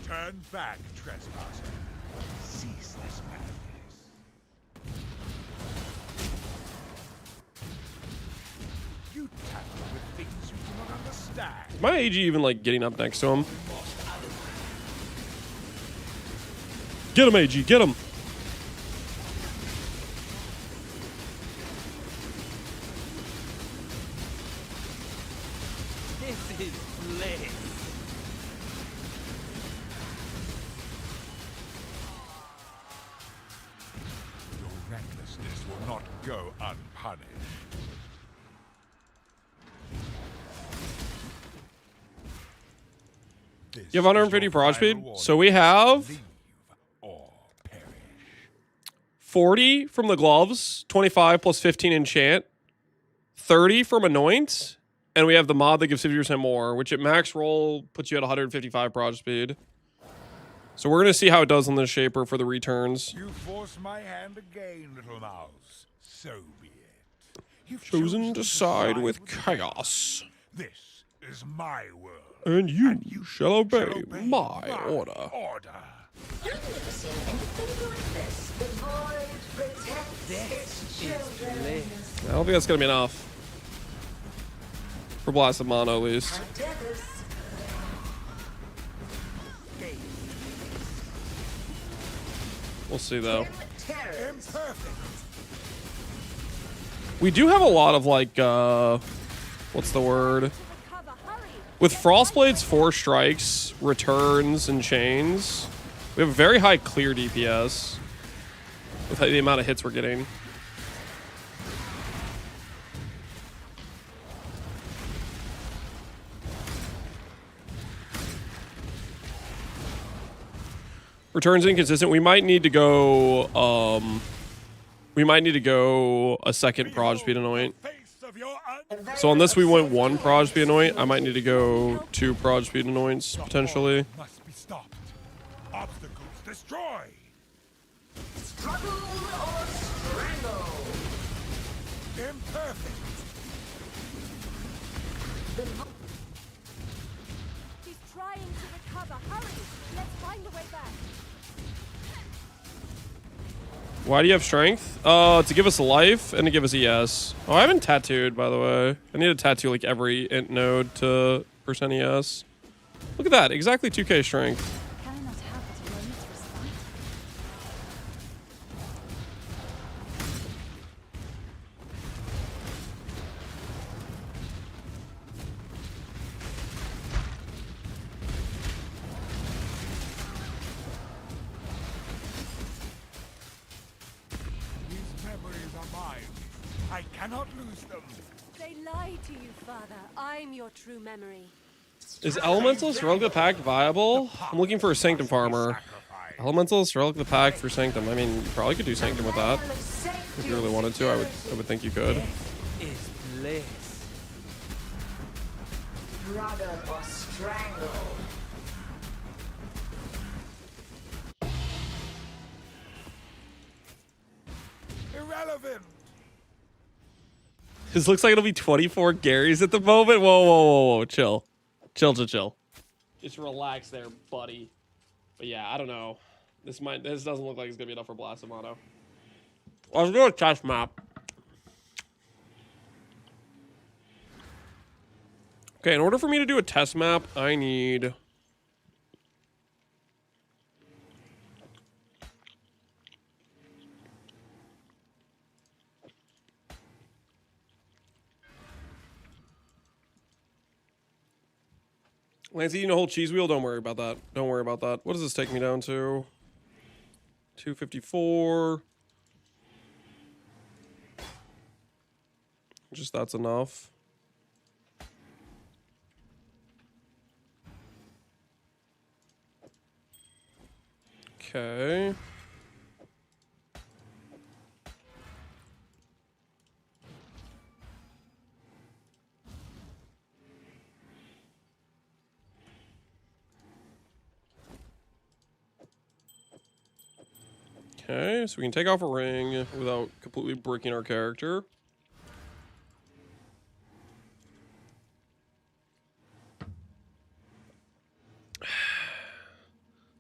Turn back, trespasser. Ceaseless madness. You tattle with things you do not understand. Is my AG even like getting up next to him? Get him, AG, get him! This is bliss. Your recklessness will not go unpunished. You have 150 prod speed? So we have 40 from the gloves, 25 plus 15 enchant, 30 from anoint, and we have the mod that gives 50% more, which at max roll puts you at 155 prod speed. So we're going to see how it does on this Shaper for the returns. You force my hand again, little mouse. So be it. You've Chosen to side with chaos. This is my world. And you shall obey my order. I've never seen anything like this. The void protects its children. I don't think that's going to be enough. For Blasted Mono, at least. We'll see, though. We do have a lot of, like, what's the word? With Frostblade's 4 strikes, returns, and chains, we have a very high clear DPS with the amount of hits we're getting. Returns inconsistent. We might need to go a second prod speed anoint. So on this we went 1 prod speed anoint. I might need to go 2 prod speed anoints potentially. Must be stopped. Obstacles destroy. Struggle or strangle. Imperfect. He's trying to recover. Hurry! Let's find a way back. Why do you have strength? To give us a life and to give us ES. Oh, I haven't tattooed, by the way. I need to tattoo like every int node to percent ES. Look at that, exactly 2k strength. memories are mine. I cannot lose them. They lie to you, Father. I'm your true memory. Is Elementalist Relic of the Pact viable? I'm looking for a Sanctum farmer. Elementalist Relic of the Pact for Sanctum. I mean, you probably could do Sanctum with that. If you really wanted to, I would think you could. Is bliss. Brother or strangle. Irrelevant. This looks like it'll be 24 Garys at the moment. Whoa, whoa, whoa, whoa. Chill. Chill, chill, chill. Just relax there, buddy. But yeah, I don't know. This doesn't look like it's gonna be enough for Blasphemano. Let's do a test map. Okay, in order for me to do a test map, I need... Lance, eating a whole cheese wheel? Don't worry about that. Don't worry about that. What does this take me down to? 254. Just that's enough. Okay. Okay, so we can take off a ring without completely breaking our character.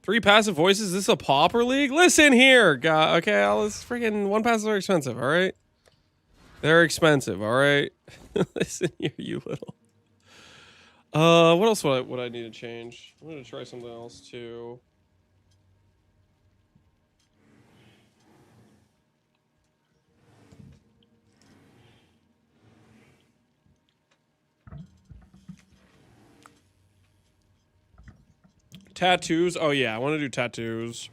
Three passive voices. Is this a pauper league? Listen here, guy. Okay, this freaking one passive are expensive. All right, they're expensive. All right, listen here, you little. What else would I need to change? I'm gonna try something else too. Tattoos. Oh yeah, I want to do tattoos.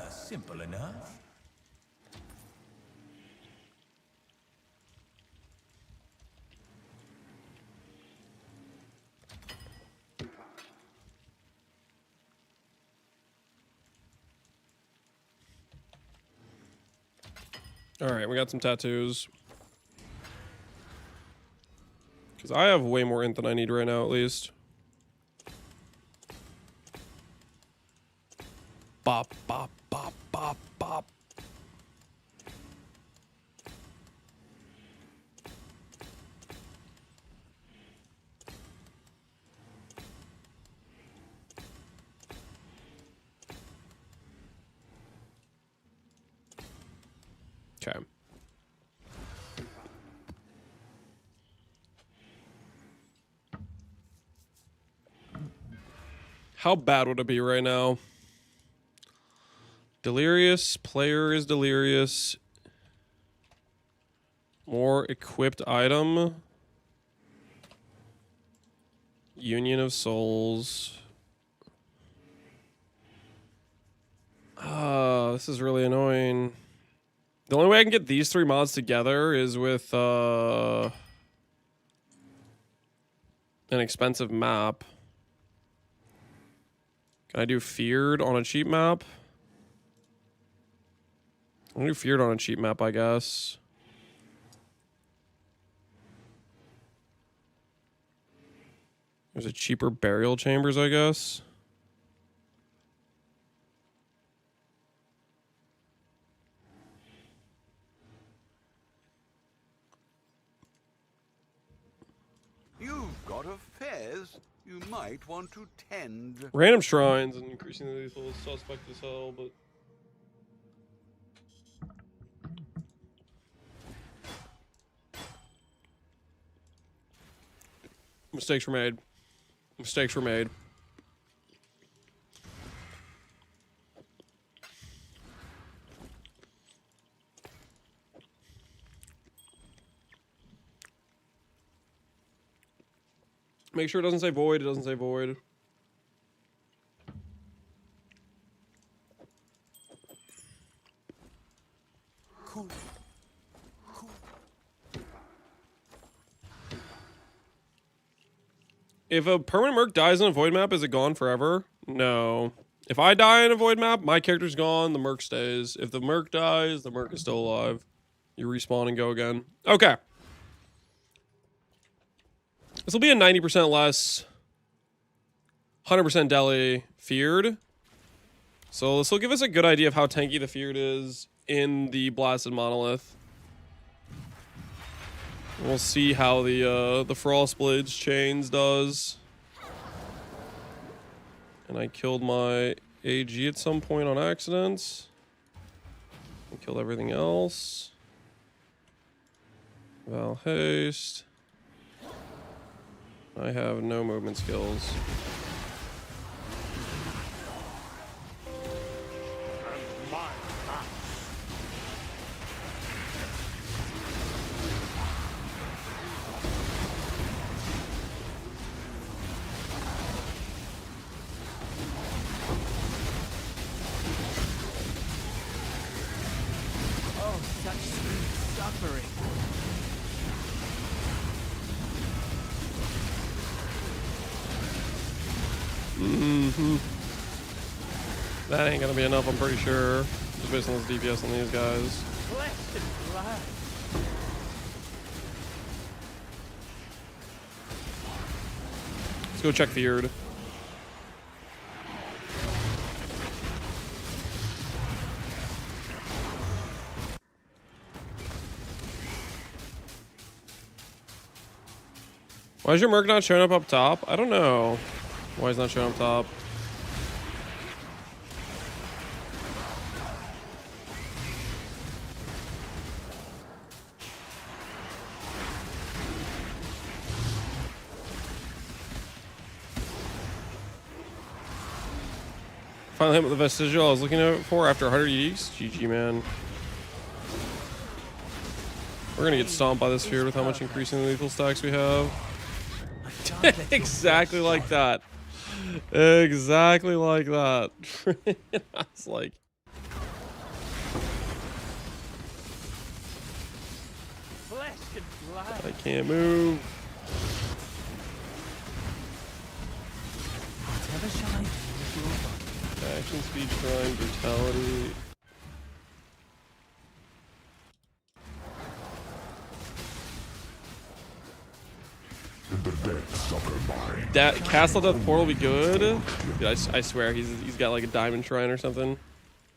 Simple enough. All right, we got some tattoos. Because I have way more int than I need right now, at least. Bop, bop, bop, bop, bop. Okay. How bad would it be right now? Delirious, player is delirious. More equipped item. Union of Souls. This is really annoying. The only way I can get these three mods together is with an expensive map. Can I do Feared on a cheap map? I'm gonna do Feared on a cheap map, I guess. There's a cheaper burial chambers, I guess. You've got a fez you might want to tend. Random shrines and increasing the lethal suspect as hell, but mistakes were made. Mistakes were made. Make sure it doesn't say void. It doesn't say void. Cool. If a permanent merc dies in a void map, is it gone forever? No. If I die in a void map, my character's gone, the merc stays. If the merc dies, the merc is still alive. You respawn and go again. Okay. This will be a 90% less 100% deli feared. So this will give us a good idea of how tanky the feared is in the blasted monolith. We'll see how the Frostblade's chains does. And I killed my AG at some point on accident. I killed everything else. Val haste. I have no movement skills. Oh, such sweet suffering. That ain't gonna be enough, I'm pretty sure. Just based on this DPS on these guys. Flesh and blood. Let's go check feared. Why is your merc not showing up top? I don't know why he's not showing up top. Finally hit with the vestigial I was looking for after 100 yeeks. GG, man. We're gonna get stomped by this feared with how much increasing lethal stacks we have. Exactly like that. Exactly like that. I was like... Flesh and blood. I can't move. Whatever shall I do with your body? Action, speed, crime, brutality. That Castle Death Portal will be good. Dude, I swear he's got like a diamond shrine or something.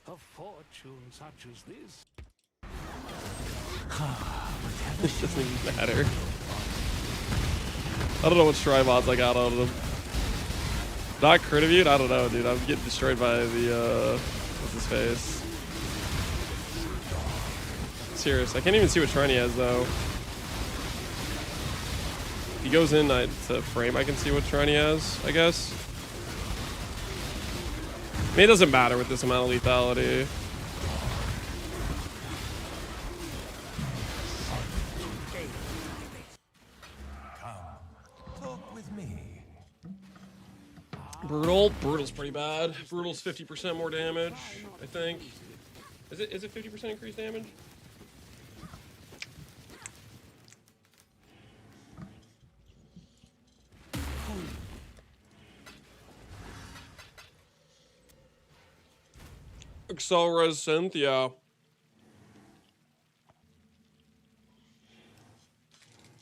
A fortune such as this. It doesn't even matter. I don't know what shrine mods I got out of them. Not crit immune? I don't know, dude. I'm getting destroyed by the what's his face? Serious. I can't even see what shrine he has though. If he goes in to frame, I can see what shrine he has, I guess. I mean, it doesn't matter with this amount of lethality. Talk with me. Brutal's pretty bad. Brutal's 50% more damage, I think. Is it 50% increased damage? Accelres synth, yeah.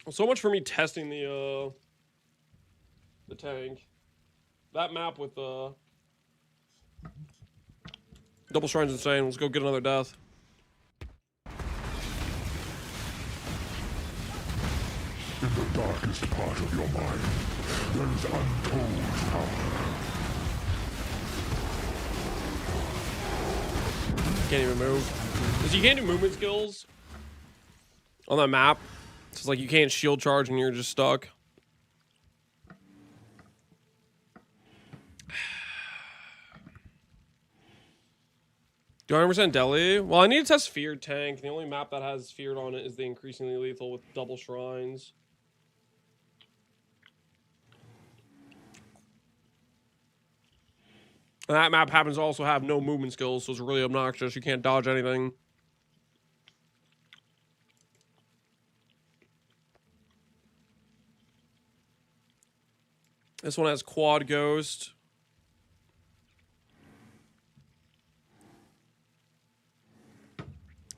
So much for me testing the tank. That map with double shrine's insane. Let's go get another death. In the darkest part of your mind, there is untold power. Can't even move. Because you can't do movement skills on that map. So it's like you can't shield charge and you're just stuck. Do 100% deli? Well, I need to test feared tank. The only map that has feared on it is the increasingly lethal with double shrines. And that map happens to also have no movement skills, so it's really obnoxious. You can't dodge anything. This one has quad ghost.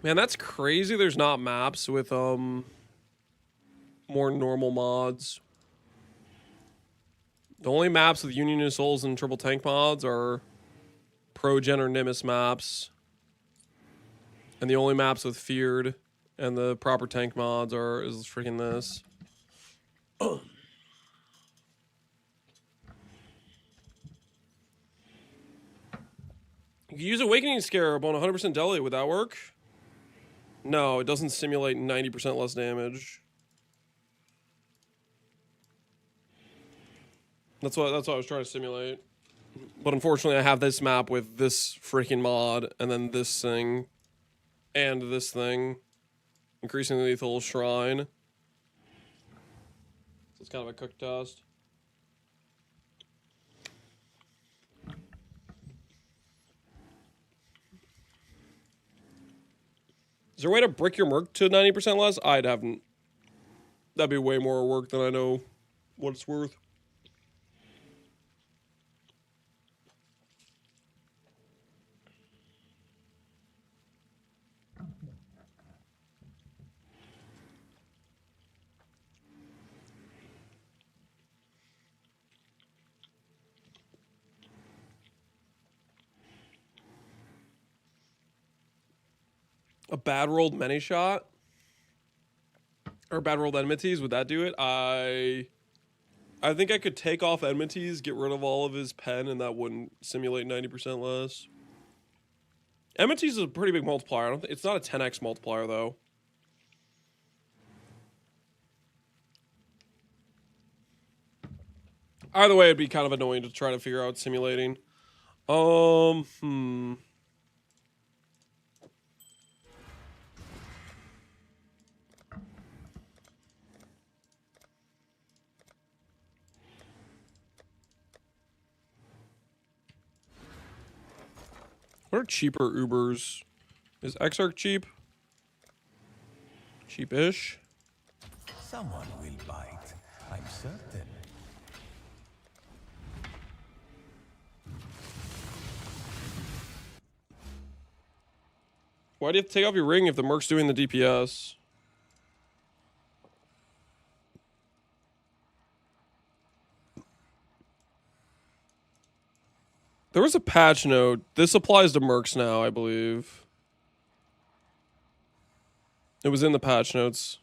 Man, that's crazy. There's not maps with more normal mods. The only maps with Union of Souls and Triple Tank mods are Pro-Gen or Nimbus maps. And the only maps with Feared and the proper tank mods is freaking this. You can use Awakening Scarab on 100% Deli. Would that work? No, it doesn't simulate 90% less damage. That's what I was trying to simulate. But unfortunately, I have this map with this freaking mod, and then this thing, and this thing. Increasingly lethal shrine. So it's kind of a cook test. Is there a way to brick your Merc to 90% less? I'd haven't. That'd be way more work than I know what it's worth. A bad rolled many shot? Or bad rolled enmities, would that do it? I think I could take off enmities, get rid of all of his pen, and that wouldn't simulate 90% less. Enmities is a pretty big multiplier. It's not a 10x multiplier, though. Either way, it'd be kind of annoying to try to figure out simulating. What are cheaper Ubers? Is Exarch cheap? Cheapish. Someone will bite, I'm certain. Why do you have to take off your ring if the Merc's doing the DPS? There was a patch note. This applies to Mercs now, I believe. It was in the patch notes.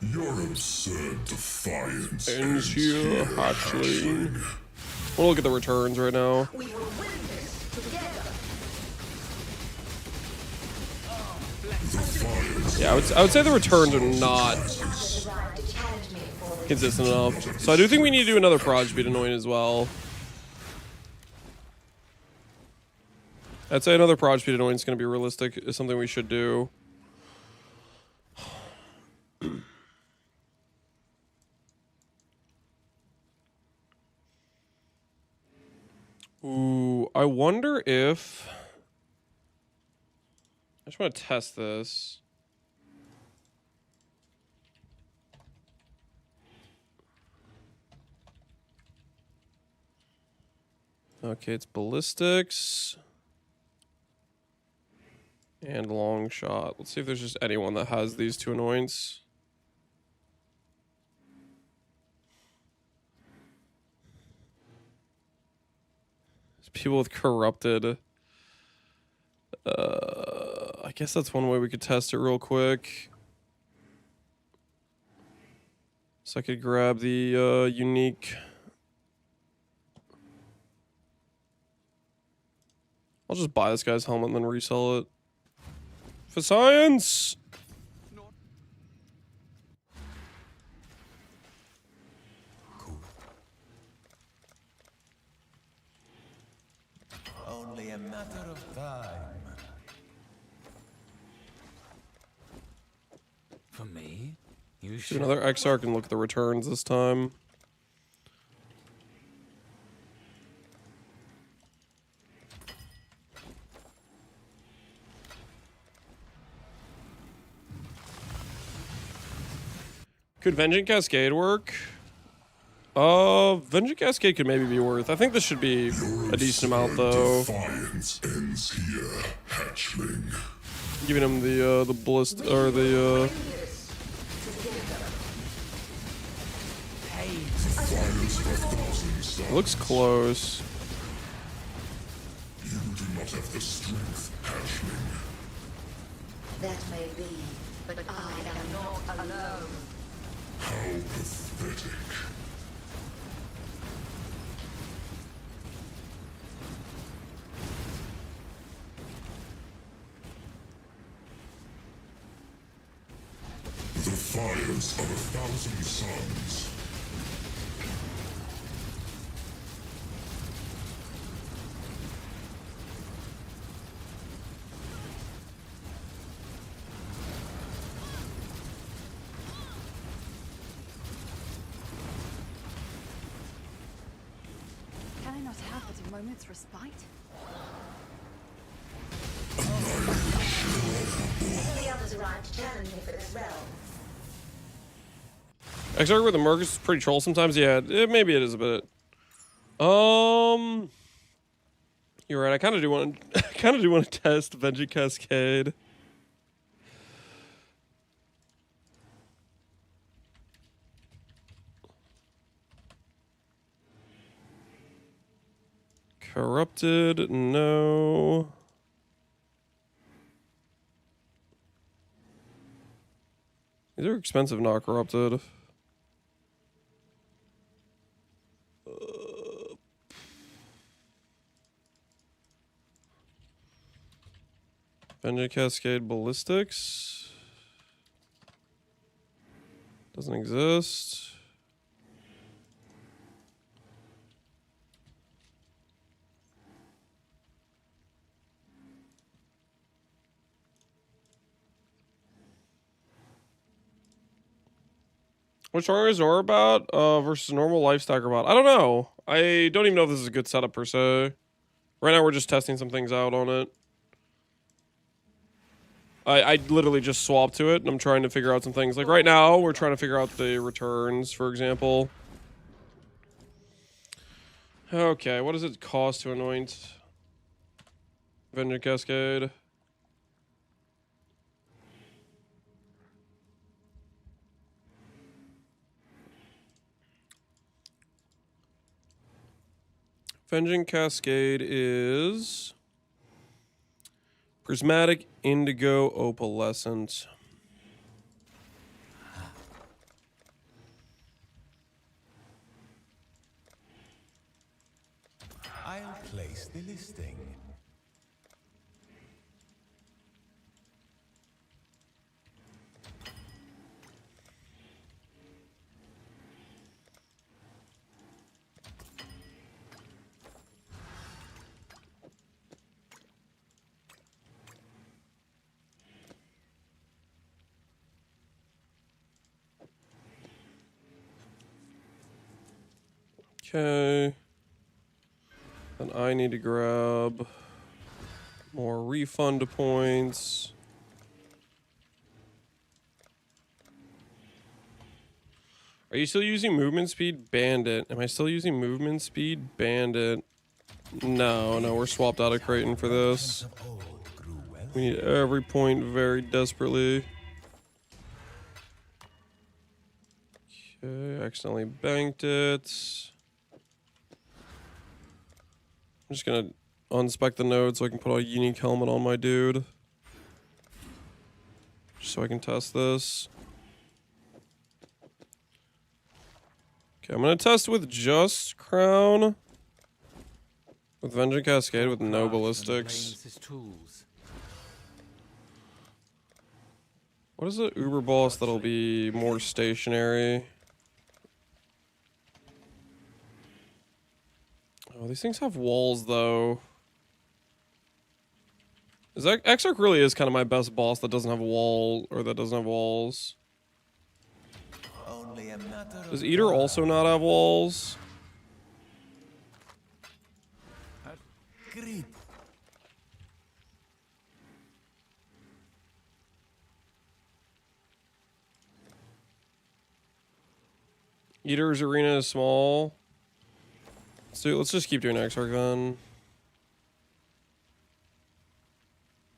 Your absurd defiance ends here, hatchling. We'll look at the returns right now. We will win this together. Yeah, I would say the returns are not consistent enough. So I do think we need to do another prod speed anoint as well. I'd say another prod speed anoint is going to be realistic. Is something we should do. Ooh, I wonder if... I just want to test this. Okay, it's ballistics. And long shot. Let's see if there's just anyone that has these two annoyance. People with corrupted. I guess that's one way we could test it real quick. So I could grab the unique. I'll just buy this guy's helmet and then resell it. For science! Only a matter of time. for me. You Do should. another Exarch and look at the returns this time. Could Vengeance Cascade work? Vengeance Cascade could maybe be worth. I think this should be a decent amount though. Defiance ends here, hatchling. Giving him the ballist or the looks close. You do not have the strength, hatchling. That may be, but I am not alone. How pathetic. The fires of 1,000 suns. Can I not have but a moment's respite? The others arrived to challenge me for this realm. Exarch with the Merc is pretty troll sometimes. Yeah, maybe it is a bit. You're right. I kind of do want to test Vengeance Cascade. Corrupted, no. These are expensive, not corrupted. Vengeance Cascade Ballistics. Doesn't exist. Which armor is Aura about versus normal life stacker bot? I don't know. I don't even know if this is a good setup per se. Right now we're just testing some things out on it. I literally just swapped to it and I'm trying to figure out some things. Like right now we're trying to figure out the returns, for example. Okay, what does it cost to anoint Vengeance Cascade? Vengeance Cascade is Prismatic Indigo Opalescent. I'll place the listing. Okay. Then I need to grab more refund points. Are you still using movement speed? Bandit. Am I still using movement speed? Bandit. No, we're swapped out of Creighton for this. We need every point very desperately. Okay, accidentally banked it. I'm just gonna unspec the node so I can put a unique helmet on my dude. Just so I can test this. Okay, I'm gonna test with just Crown. With Vengeance Cascade with no ballistics. What is the Uber boss that'll be more stationary? Oh, these things have walls though. Is that Exarch really is kind of my best boss that doesn't have a wall or that doesn't have walls? Only a matter of Does Eater also not have walls? greed. Eater's arena is small. Let's just keep doing Exarch then.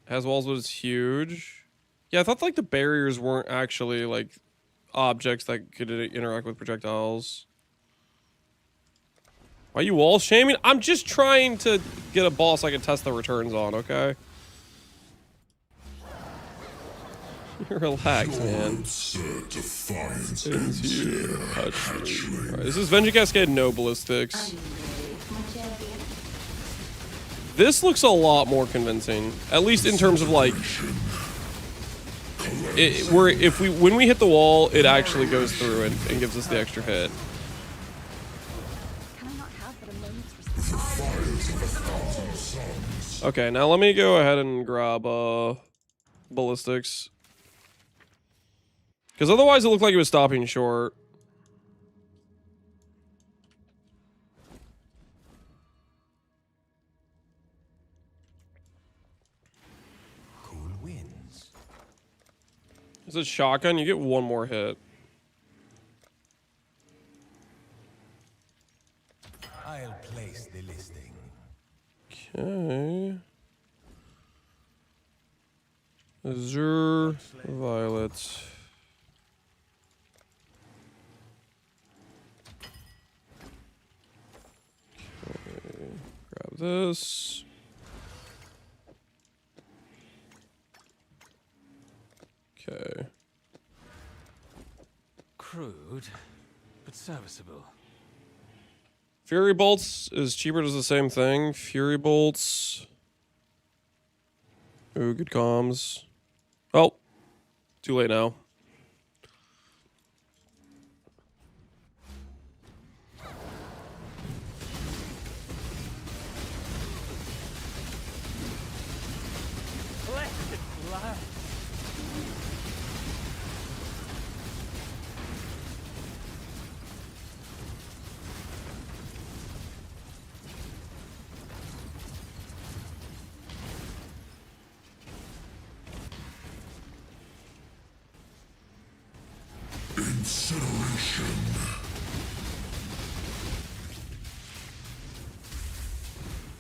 Has walls, but it's huge. Yeah, I thought like the barriers weren't actually like objects that could interact with projectiles. Why are you wall shaming? I'm just trying to get a boss I can test the returns on, okay? Relax, man. Right, this is Vengeance Cascade, no ballistics. This looks a lot more convincing, at least in terms of like, when we hit the wall, it actually goes through and gives us the extra hit. Okay, now let me go ahead and grab ballistics, because otherwise it looked like it was stopping short. Is it shotgun? You get one more hit. I'll place the listing. Okay. Azure, violet. Okay. Grab this. Okay. Crude, but serviceable. Fury bolts is cheaper, does the same thing. Fury bolts. Ooh, good comms. Oh, too late now. Incineration.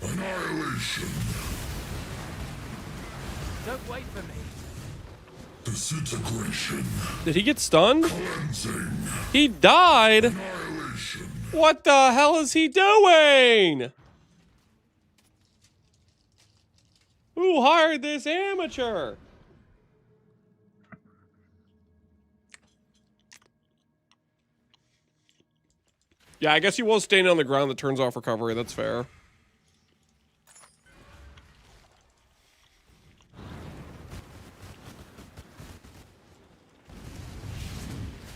Annihilation. Don't wait for me. Disintegration. Did he get stunned? Cleansing. He died? Annihilation. What the hell is he doing? Who hired this amateur? Yeah, I guess he was standing on the ground that turns off recovery. That's fair.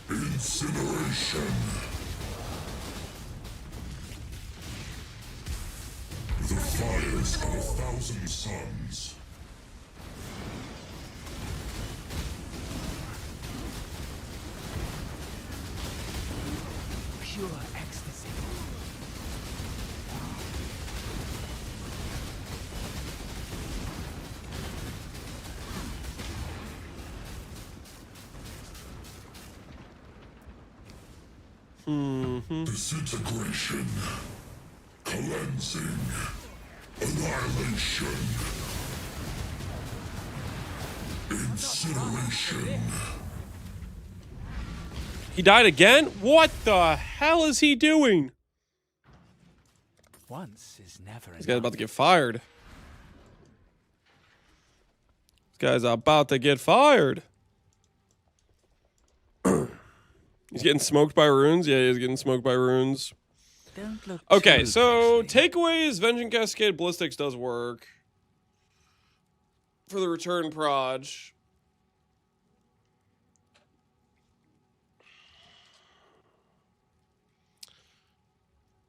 Incineration. The fires of 1,000 suns. Pure ecstasy. Disintegration. Cleansing. Annihilation. Incineration. He died again? What the hell is he doing? Once is never This guy's about to get fired. This guy's about to get fired. He's getting smoked by runes? Yeah, he's getting smoked by runes. Don't look Okay, too so closely. takeaways, Vengeance Cascade Ballistics does work. For the return proj.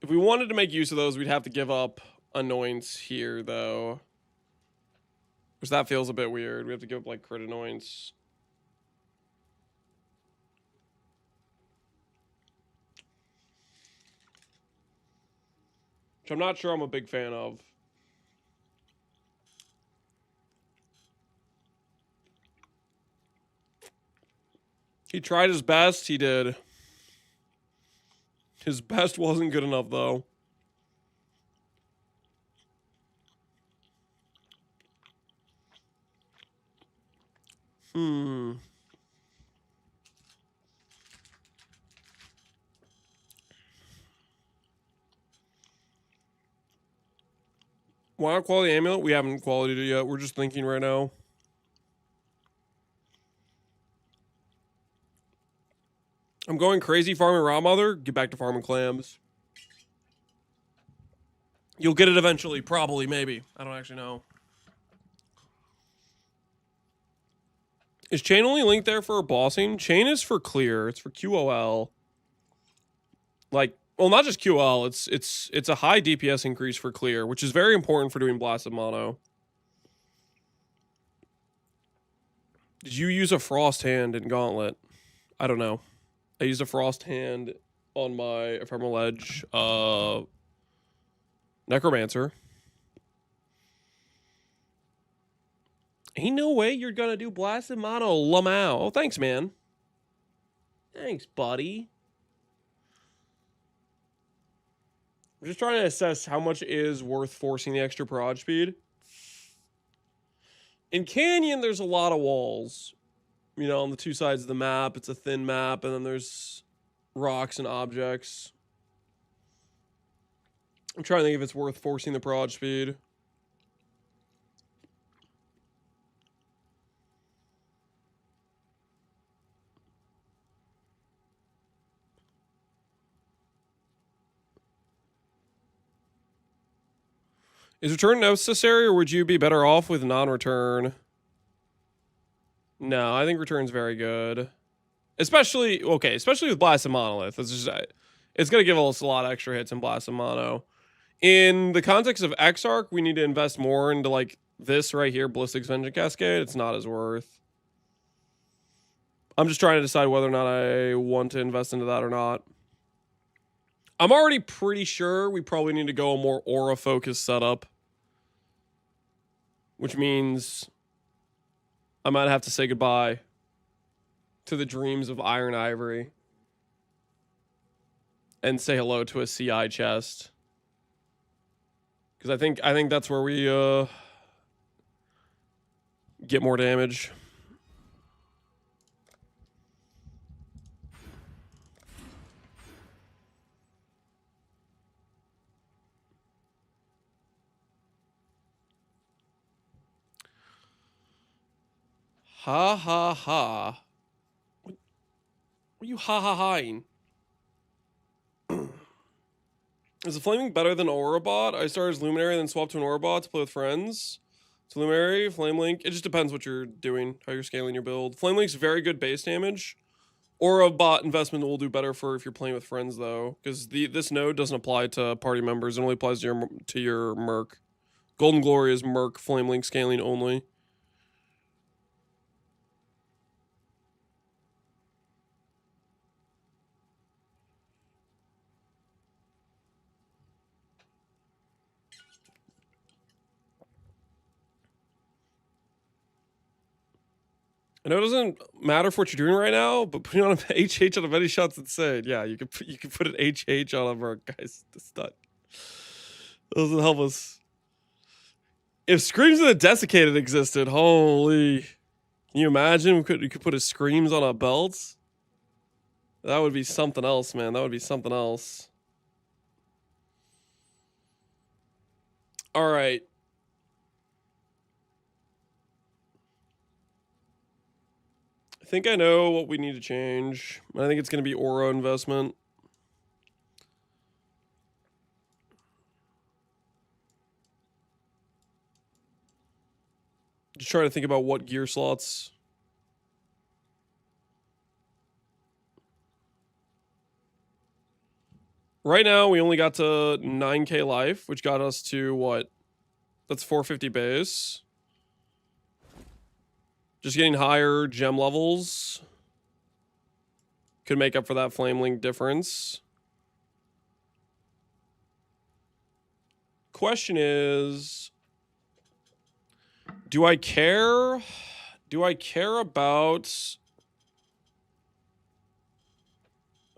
If we wanted to make use of those, we'd have to give up Annoyance here, though. Which that feels a bit weird. We have to give up, like, crit Annoyance. which I'm not sure I'm a big fan of. He tried his best. He did. His best wasn't good enough, though. Why not quality amulet? We haven't qualityed it yet. We're just thinking right now. I'm going crazy farming raw mother. Get back to farming clams. You'll get it eventually, probably, maybe. I don't actually know. Is chain only linked there for bossing? Chain is for clear. It's for QOL. Like, well, not just QOL. It's a high DPS increase for clear, which is very important for doing blasted mono. Did you use a frost hand in Gauntlet? I don't know. I used a frost hand on my ephemeral edge necromancer. Ain't no way you're gonna do blasted mono, Lamau. Oh, thanks, man. Thanks, buddy. I'm just trying to assess how much is worth forcing the extra prod speed. In Canyon, there's a lot of walls. You know, on the two sides of the map, it's a thin map, and then there's rocks and objects. I'm trying to think if it's worth forcing the prod speed. Is return necessary, or would you be better off with non-return? No, I think return's very good. Especially with Blasted Monolith. It's going to give us a lot of extra hits in Blasted Mono. In the context of Exarch, we need to invest more into, like, this right here, Ballistic's Vengeance Cascade. It's not as worth. I'm just trying to decide whether or not I want to invest into that or not. I'm already pretty sure we probably need to go a more aura-focused setup. Which means I might have to say goodbye to the dreams of Iron Ivory and say hello to a CI chest. Because I think that's where we get more damage. Ha ha ha. What are you ha ha haing? Is the Flaming better than Aura Bot? I started as Luminary and then swapped to an Aura Bot to play with friends. So Luminary, Flame Link. It just depends what you're doing, how you're scaling your build. Flame Link's very good base damage. Aura Bot investment will do better for if you're playing with friends, though. Because this node doesn't apply to party members. It only applies to your Merc. Golden Glory is Merc Flame Link scaling only. I know it doesn't matter for what you're doing right now, but putting on an HH on a many shots insane. Yeah, you can put an HH on a Merc, guys. That's not. Doesn't help us. If Screams of the Desiccated existed, holy! Can you imagine? You could put a Screams on a belt. That would be something else, man. That would be something else. All right. I think I know what we need to change. I think it's going to be Aura investment. Just trying to think about what gear slots. Right now, we only got to 9k life, which got us to what? That's 450 base. Just getting higher gem levels could make up for that Flame Link difference. question is, do I care? Do I care about...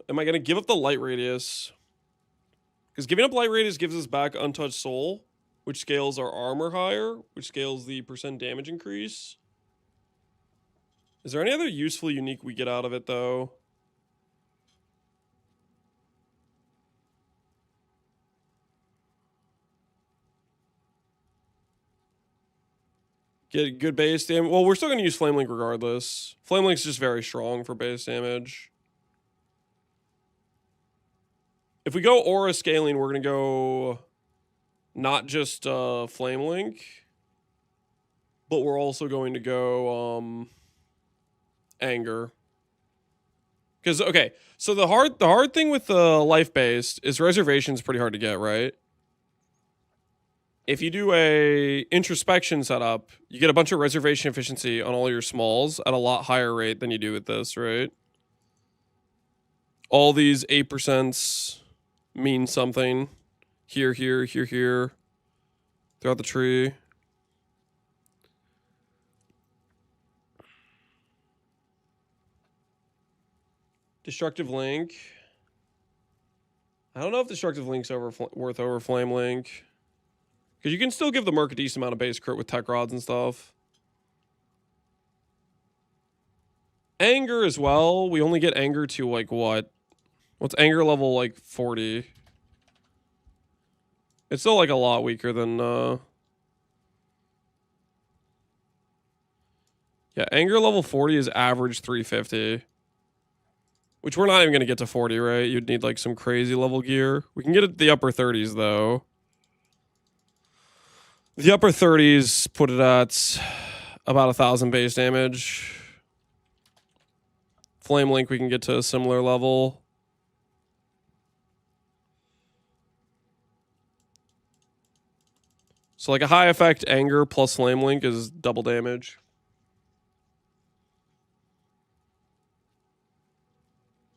Am I going to give up the light radius? Because giving up light radius gives us back untouched soul, which scales our armor higher, which scales the % damage increase. Is there any other useful unique we get out of it, though? Get good base damage. Well, we're still going to use Flame Link regardless. Flame Link's just very strong for base damage. If we go aura scaling, we're going to go not just Flame Link, but we're also going to go anger. Because, okay, so the hard thing with the life-based is reservation's pretty hard to get, right? If you do a introspection setup, you get a bunch of reservation efficiency on all your smalls at a lot higher rate than you do with this, right? All these 8% mean something. Here, here, here, here. Throughout the tree. Destructive Link. I don't know if Destructive Link's worth over Flame Link. Because you can still give the Merc a decent amount of base crit with tech rods and stuff. Anger as well. We only get anger to like what? What's anger level like 40? It's still like a lot weaker than yeah, anger level 40 is average 350. Which we're not even going to get to 40, right? You'd need like some crazy level gear. We can get it the upper 30s though. The upper 30s put it at about 1,000 base damage. Flame Link we can get to a similar level. So like a high effect anger plus Flame Link is double damage.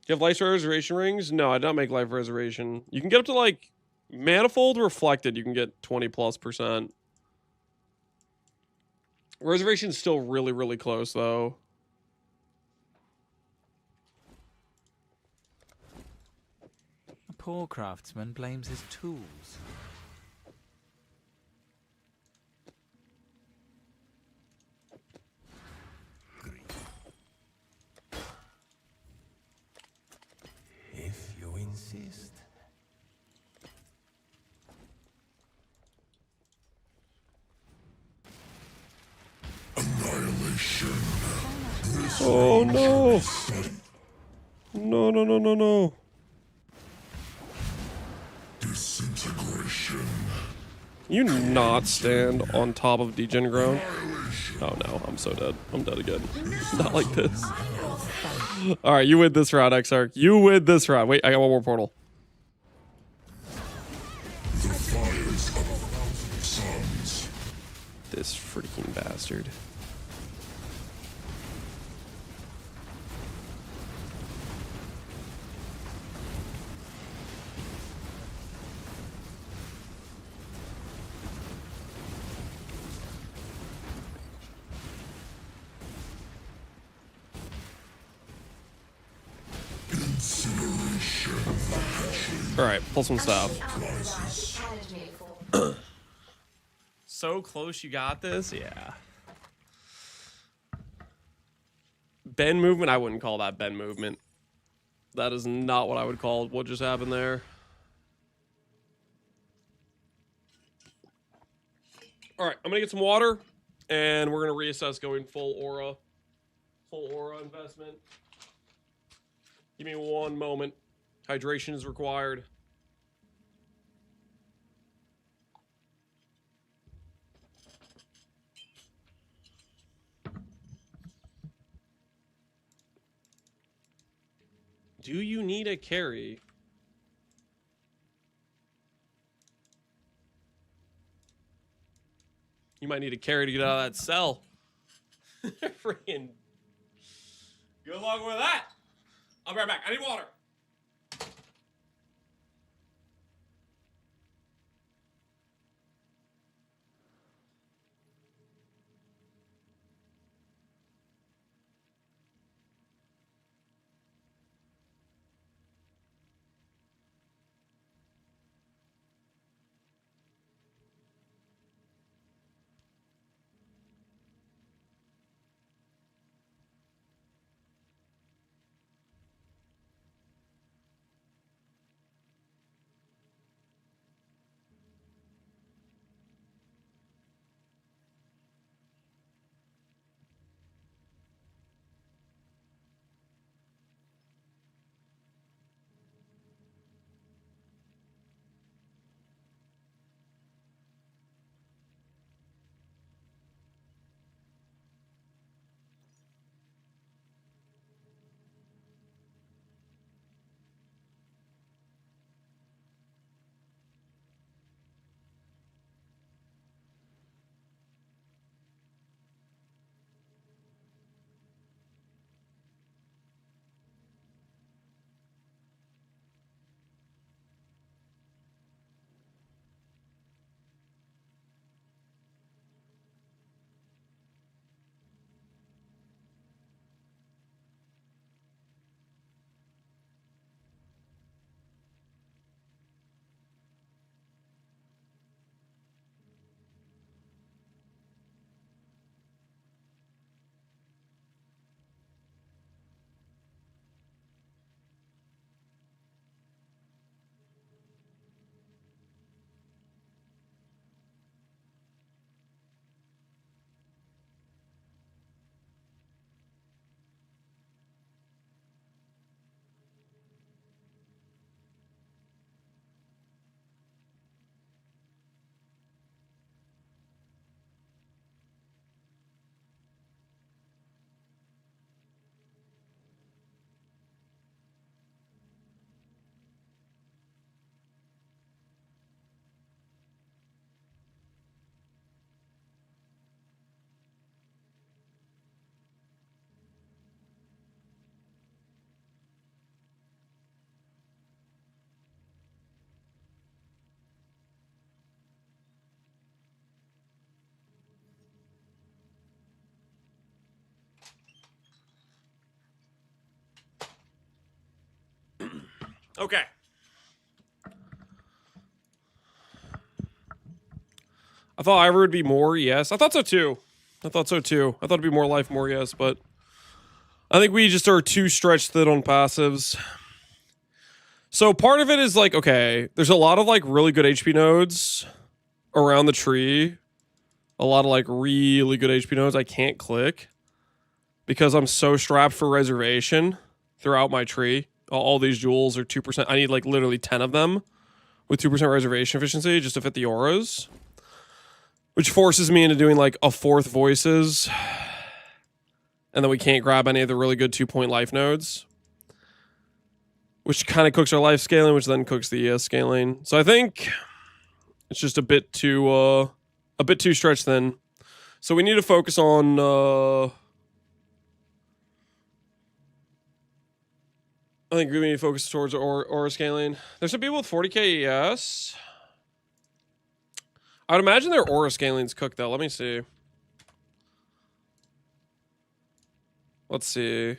Do you have life reservation rings? No, I don't make life reservation. You can get up to like manifold reflected. You can get 20+%. Reservation's still really, really close though. A poor craftsman blames his tools. If you insist. Annihilation. Oh no. No, no, no, no, no. Disintegration. You not stand on top of degen ground? Oh no, I'm so dead. I'm dead again. Not like this. Alright, you win this round, Exarch. You win this round. Wait, I got one more portal. The fires of 1,000 suns. This freaking bastard. Alright, pull some stuff. So close you got this? Yeah. Bend movement? I wouldn't call that bend movement. That is not what I would call what just happened there. Alright, I'm gonna get some water, and we're gonna reassess going full aura. Full aura investment. Give me one moment. Hydration is required. Do you need a carry? You might need a carry to get out of that cell. Freaking. Good luck with that. I'll be right back. I need water. Okay. I thought Ivor would be more, yes. I thought so too. I thought it'd be more life, more, yes, but I think we just are too stretched thin on passives. So part of it is like, okay, there's a lot of like really good HP nodes around the tree. A lot of like really good HP nodes I can't click because I'm so strapped for reservation throughout my tree. All these jewels are 2%. I need like literally 10 of them with 2% reservation efficiency just to fit the auras, which forces me into doing like a 4th voices. And then we can't grab any of the really good 2-point life nodes, which kind of cooks our life scaling, which then cooks the ES scaling. So I think it's just a bit too stretched thin. So we need to focus on I think we need to focus towards aura scaling. There's some people with 40k ES. I would imagine their aura scaling's cooked though. Let me see. Let's see.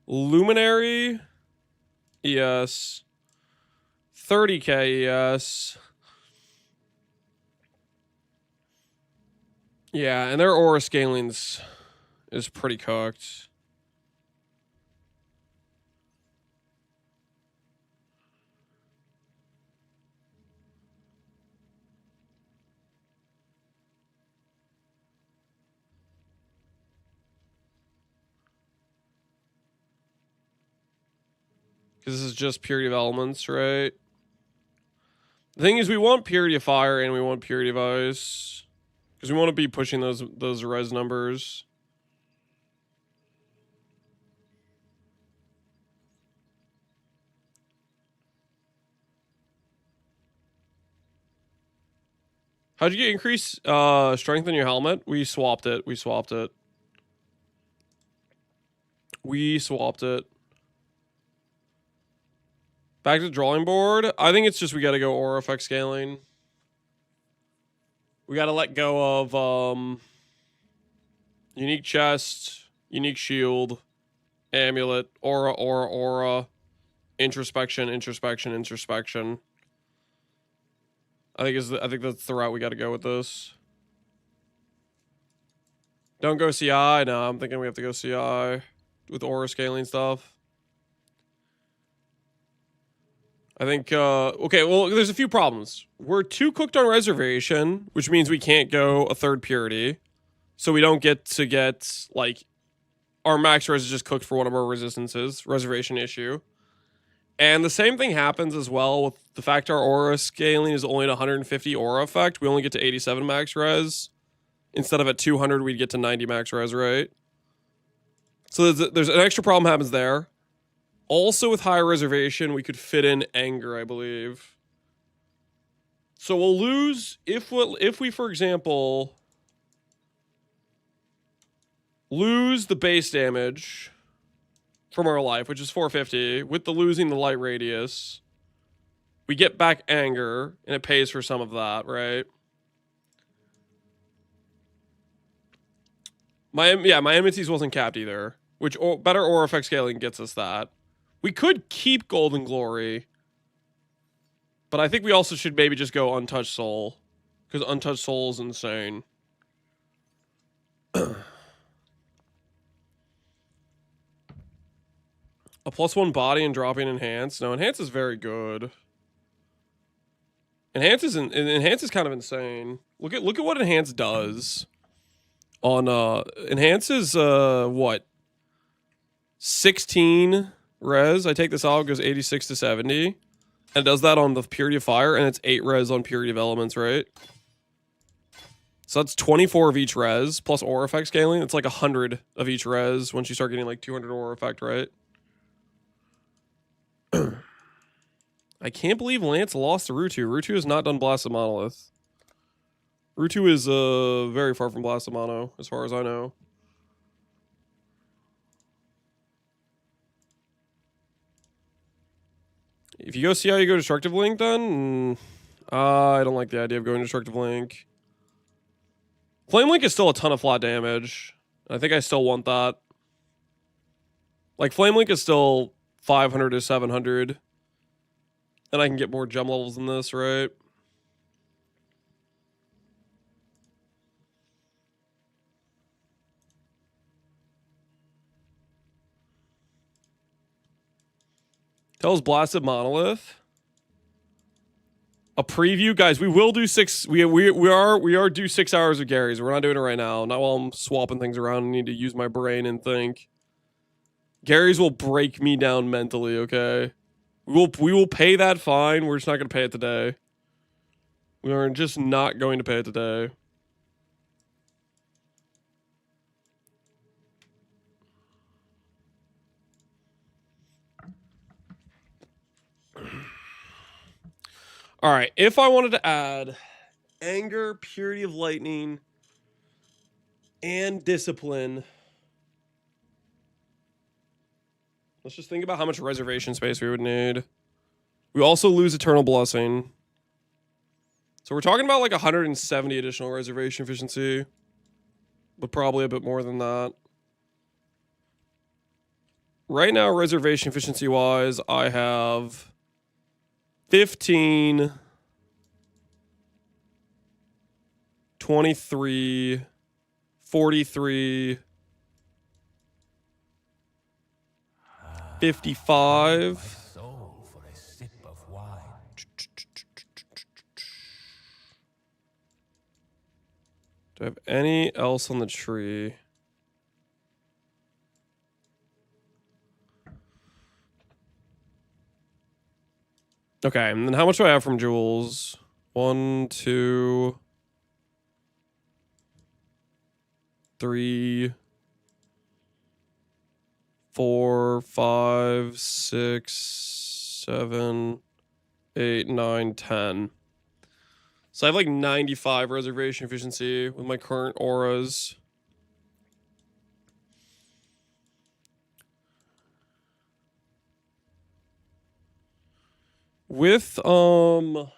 Luminary ES. 30k ES. Yeah, and their aura scaling's is pretty cooked. Because this is just purity of elements, right? The thing is, we want purity of fire and we want purity of ice. Because we want to be pushing those res numbers. How'd you get increased strength in your helmet? We swapped it. We swapped it. Back to the drawing board. I think it's just we got to go aura effect scaling. We got to let go of unique chest, unique shield, amulet, aura, introspection. I think that's the route we got to go with this. Don't go CI. No, I'm thinking we have to go CI with aura scaling stuff. I think, okay, well, there's a few problems. We're too cooked on reservation, which means we can't go a 3rd purity. So we don't get, like, our max res is just cooked for one of our resistances. Reservation issue. And the same thing happens as well with the fact our aura scaling is only at 150 aura effect. We only get to 87 max res. Instead of at 200, we'd get to 90 max res, right? So there's an extra problem happens there. Also, with higher reservation, we could fit in anger, I believe. So we'll lose if we, for example, lose the base damage from our life, which is 450, with the losing the light radius, we get back anger, and it pays for some of that, right? My enmities wasn't capped either, which better aura effect scaling gets us that. We could keep Golden Glory, but I think we also should maybe just go Untouched Soul, because Untouched Soul is insane. A +1 body and dropping Enhance. No, Enhance is very good. Enhance is kind of insane. Look at what Enhance does. On Enhance is what? 16 res. I take this out, it goes 86 to 70. And it does that on the Purity of Fire, and it's 8 res on Purity of Elements, right? So that's 24 of each res, plus aura effect scaling. It's like 100 of each res once you start getting like 200 aura effect, right? I can't believe Lance lost to Rutu. Rutu has not done Blast of Monolith. Rutu is very far from Blast of Mono, as far as I know. If you go see how you go Destructive Link, then I don't like the idea of going Destructive Link. Flame Link is still a ton of flat damage. I think I still want that. Like, Flame Link is still 500 to 700. And I can get more gem levels than this, right? Tells Blasted Monolith. A preview, guys. We will do 6. We are due 6 hours of Gary's. We're not doing it right now. Not while I'm swapping things around. I need to use my brain and think. Gary's will break me down mentally. Okay, we will pay that fine. We're just not going to pay it today. We are just not going to pay it today. All right. If I wanted to add anger, purity of lightning, and discipline, let's just think about how much reservation space we would need. We also lose eternal blessing. So we're talking about like 170 additional reservation efficiency, but probably a bit more than that. Right now, reservation efficiency wise, I have 15, 23, 43, 55. Do I have any else on the tree? Okay, and then how much do I have from jewels? 1, 2, 3, 4, 5, 6, 7, 8, 9, 10. So I have like 95 reservation efficiency with my current auras. With mana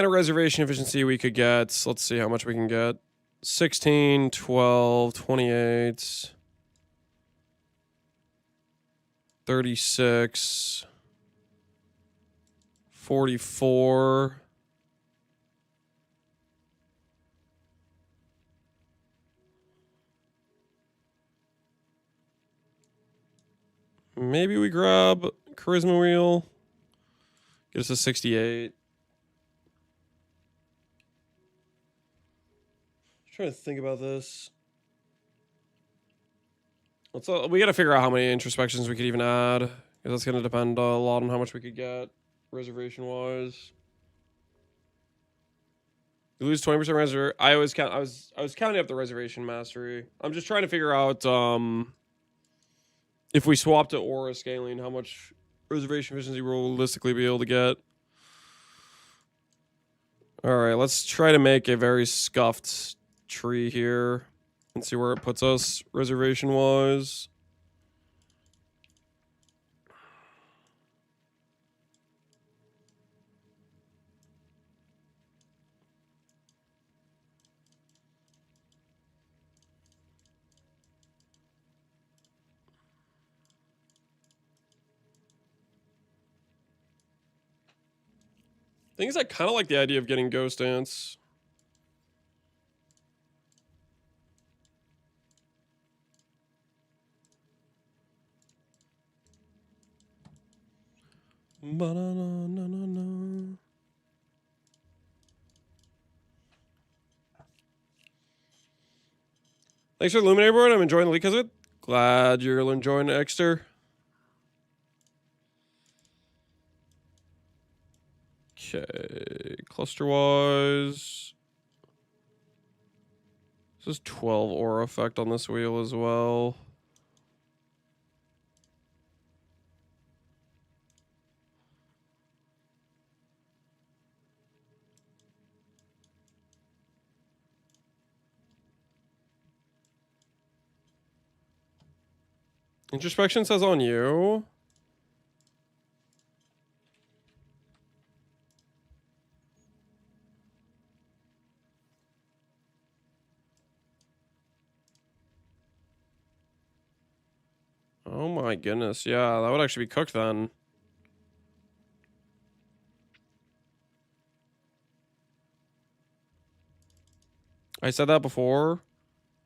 reservation efficiency, we could get, let's see how much we can get. 16, 12, 28, 36, 44. Maybe we grab Charisma Wheel. Get us a 68. Trying to think about this. We got to figure out how many introspections we could even add, because that's going to depend a lot on how much we could get reservation wise. You lose 20% reservation. I was counting up the reservation mastery. I'm just trying to figure out if we swap to aura scaling, how much reservation efficiency we'll realistically be able to get. All right, let's try to make a very scuffed tree here and see where it puts us reservation wise. Thing is, I kind of like the idea of getting Ghost Dance. Ba-na-na-na-na-na. Thanks for the Illuminator board. I'm enjoying the leak of it. Glad you're enjoying Exter. Okay, cluster wise. This is 12 aura effect on this wheel as well. Introspection says on you. Oh my goodness. Yeah, that would actually be cooked then. I said that before.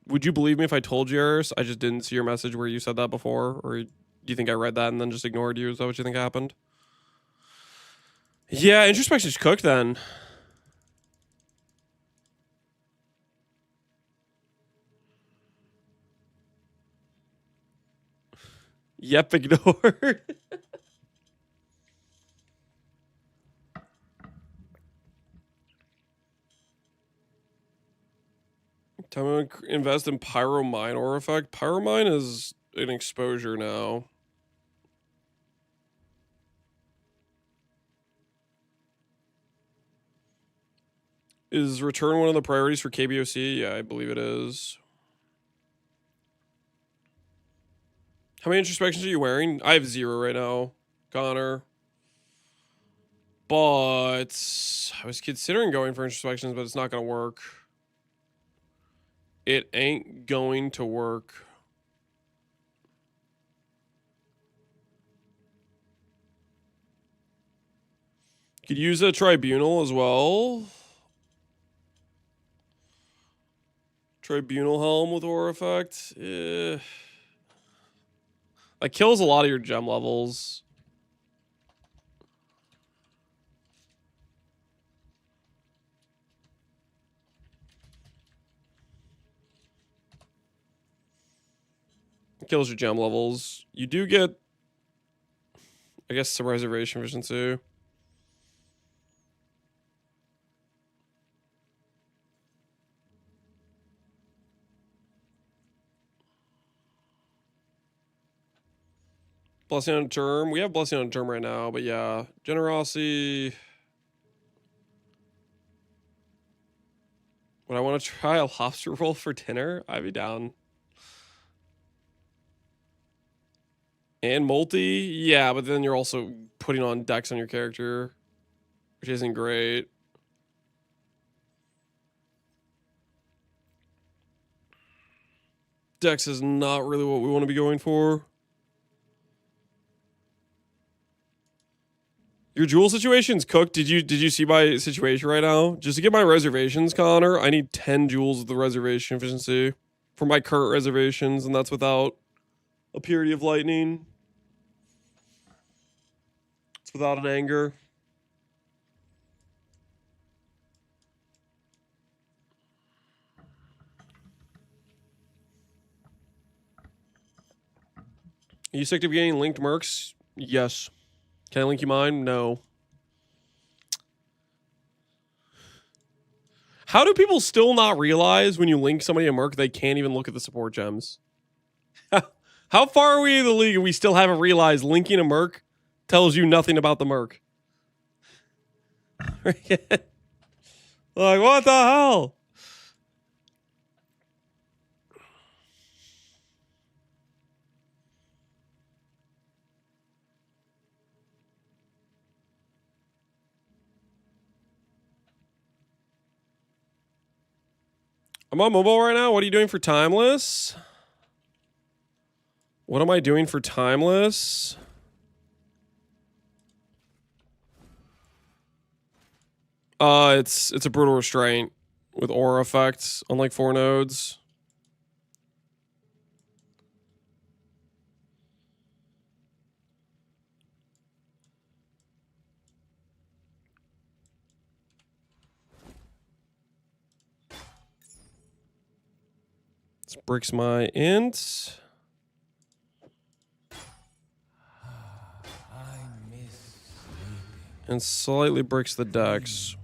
Would you believe me if I told you, Eris? I just didn't see your message where you said that before? Or do you think I read that and then just ignored you? Is that what you think happened? Yeah, introspection's cooked then. Yep, ignored. Time to invest in Pyromine or effect. Pyromine is an exposure now. Is return one of the priorities for KBOC? Yeah, I believe it is. How many introspections are you wearing? I have 0 right now, Connor. But I was considering going for introspections, but it's not going to work. It ain't going to work. Could use a tribunal as well. Tribunal helm with aura effect. That kills a lot of your gem levels. It kills your gem levels. You do get, I guess, some reservation efficiency. Blessing on a term. We have blessing on a term right now, but yeah. Generosity. Would I want to try a lobster roll for dinner? I'd be down. And multi? Yeah, but then you're also putting on dex on your character, which isn't great. Dex is not really what we want to be going for. Your jewel situation's cooked. Did you see my situation right now? Just to get my reservations, Connor, I need 10 joules of the reservation efficiency for my current reservations, and that's without a Purity of Lightning. It's without an anger. Are you sick of getting linked mercs? Yes. Can I link you mine? No. How do people still not realize when you link somebody a merc they can't even look at the support gems? How far are we in the league and we still haven't realized linking a merc tells you nothing about the merc? Like, what the hell? I'm on mobile right now. What are you doing for Timeless? What am I doing for Timeless? It's a brutal restraint with aura effects on like 4 nodes. This breaks my int. And slightly breaks the dex.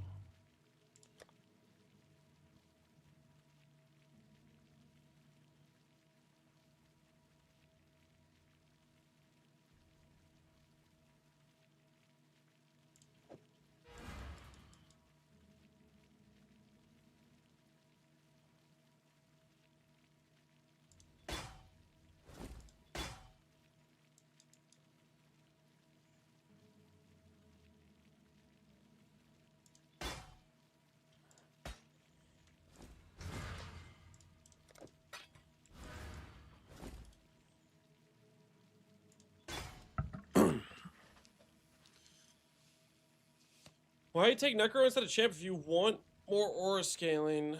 Why you take Necro instead of Champ if you want more aura scaling? Why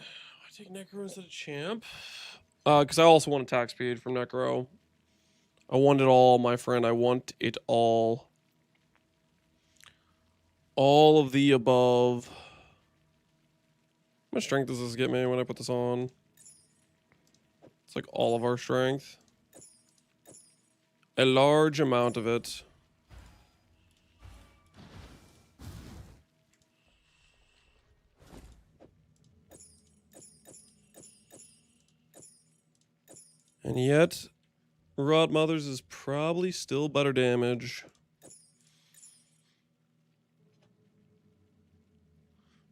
take Necro instead of Champ? Because I also want attack speed from Necro. I want it all, my friend. I want it all. All of the above. How much strength does this get me when I put this on? It's like all of our strength. A large amount of it. And yet, Rot Mothers is probably still better damage.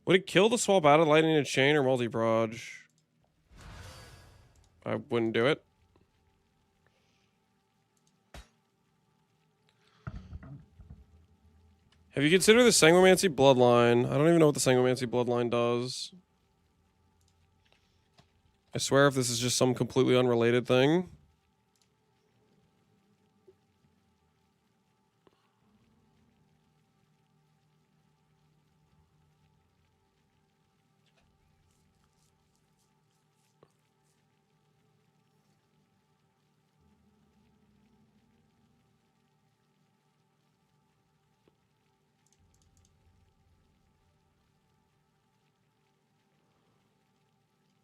Would it kill the swap out of Lightning and Chain or Multi-Proj? I wouldn't do it. Have you considered the Sanguimancy Bloodline? I don't even know what the Sanguimancy Bloodline does. I swear if this is just some completely unrelated thing.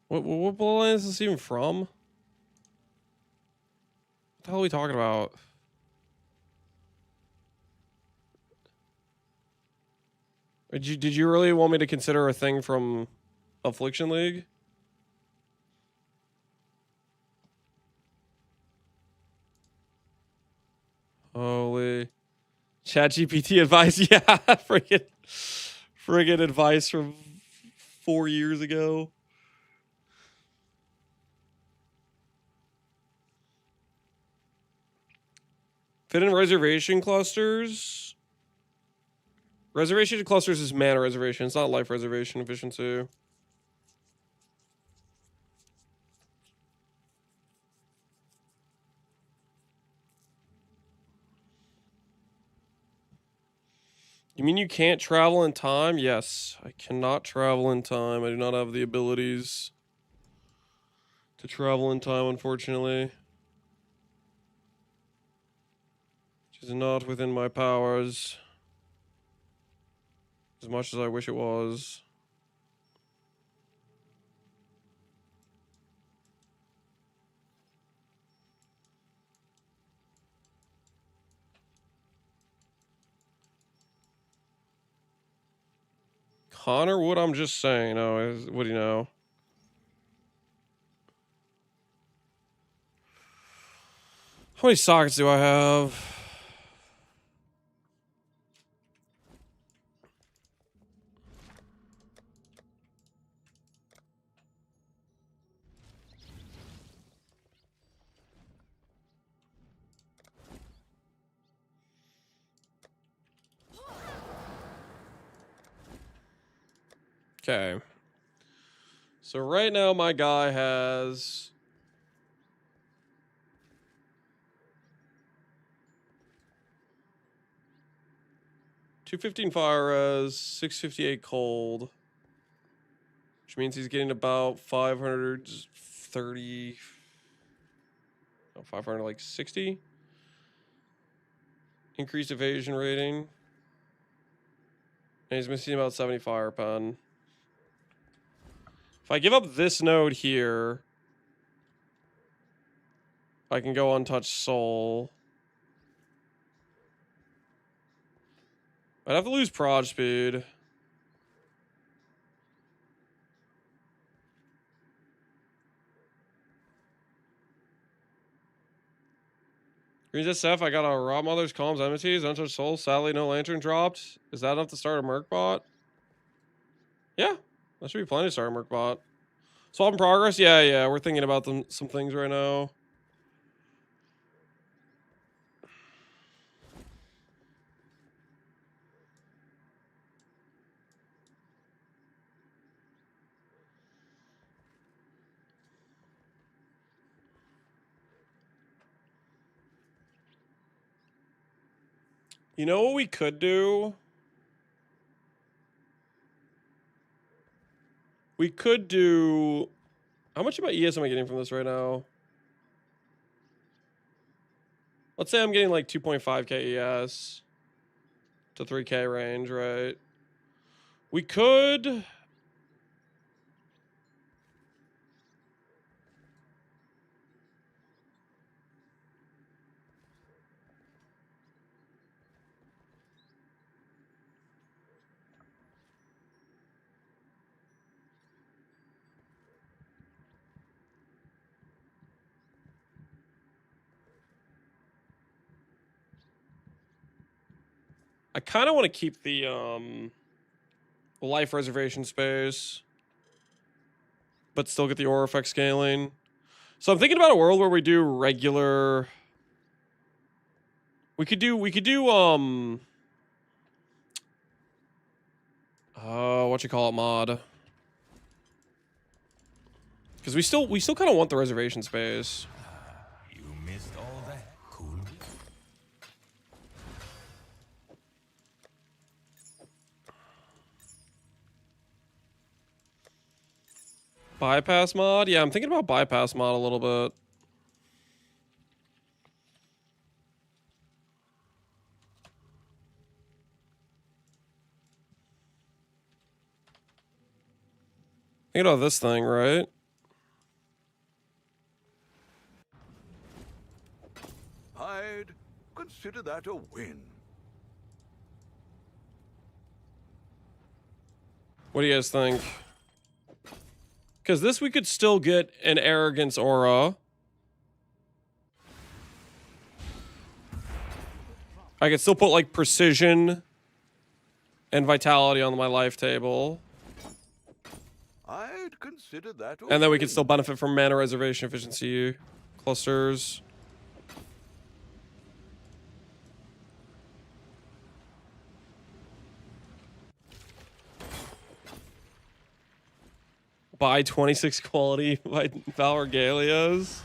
What bloodline is this even from? What the hell are we talking about? Did you really want me to consider a thing from Affliction League? Holy. ChatGPT advice? Yeah, friggin' advice from 4 years ago. Fit in reservation clusters. Reservation clusters is mana reservation. It's not life reservation efficiency. You mean you can't travel in time? Yes, I cannot travel in time. I do not have the abilities to travel in time, unfortunately. Which is not within my powers. As much as I wish it was. Connor Wood, I'm just saying. Oh, what do you know? How many sockets do I have? Okay. So right now my guy has 215 fire res, 658 cold. Which means he's getting about 530 500 like 60 increased evasion rating. And he's missing about 70 fire pen. If I give up this node here, I can go untouched soul. I'd have to lose prod speed. Green SF, I got a Rot Mother's Calms Enmities, Untouched Soul, sadly no Lantern dropped. Is that enough to start a Merc bot? Yeah, that should be plenty to start a Merc bot. Swap in progress? Yeah, we're thinking about some things right now. You know what we could do? We could do... How much about ES am I getting from this right now? Let's say I'm getting like 2.5k ES to 3k range, right? We could... I kind of want to keep the life reservation space, but still get the aura effect scaling. So I'm thinking about a world where we do regular. We could do what you call it, mod. Because we still kind of want the reservation space. You missed all that, cool. Bypass mod? Yeah, I'm thinking about bypass mod a little bit. Thinking about this thing, right? I'd consider that a win. What do you guys think? Because this we could still get an arrogance aura. I could still put like precision and vitality on my life table. I'd consider that a And then we win. could still benefit from mana reservation efficiency clusters. Buy 26 quality Valor Galias.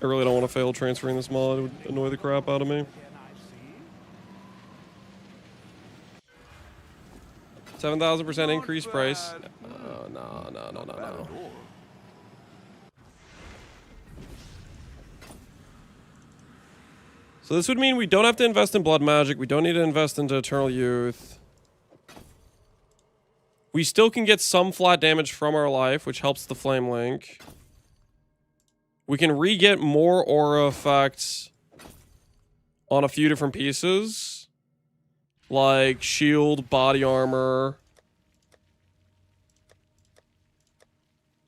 I really don't want to fail transferring this mod. It would annoy the crap out of me. 7,000% increased price. No. So this would mean we don't have to invest in blood magic. We don't need to invest into eternal youth. We still can get some flat damage from our life, which helps the flame link. We can re-get more aura effects on a few different pieces. Like shield, body armor.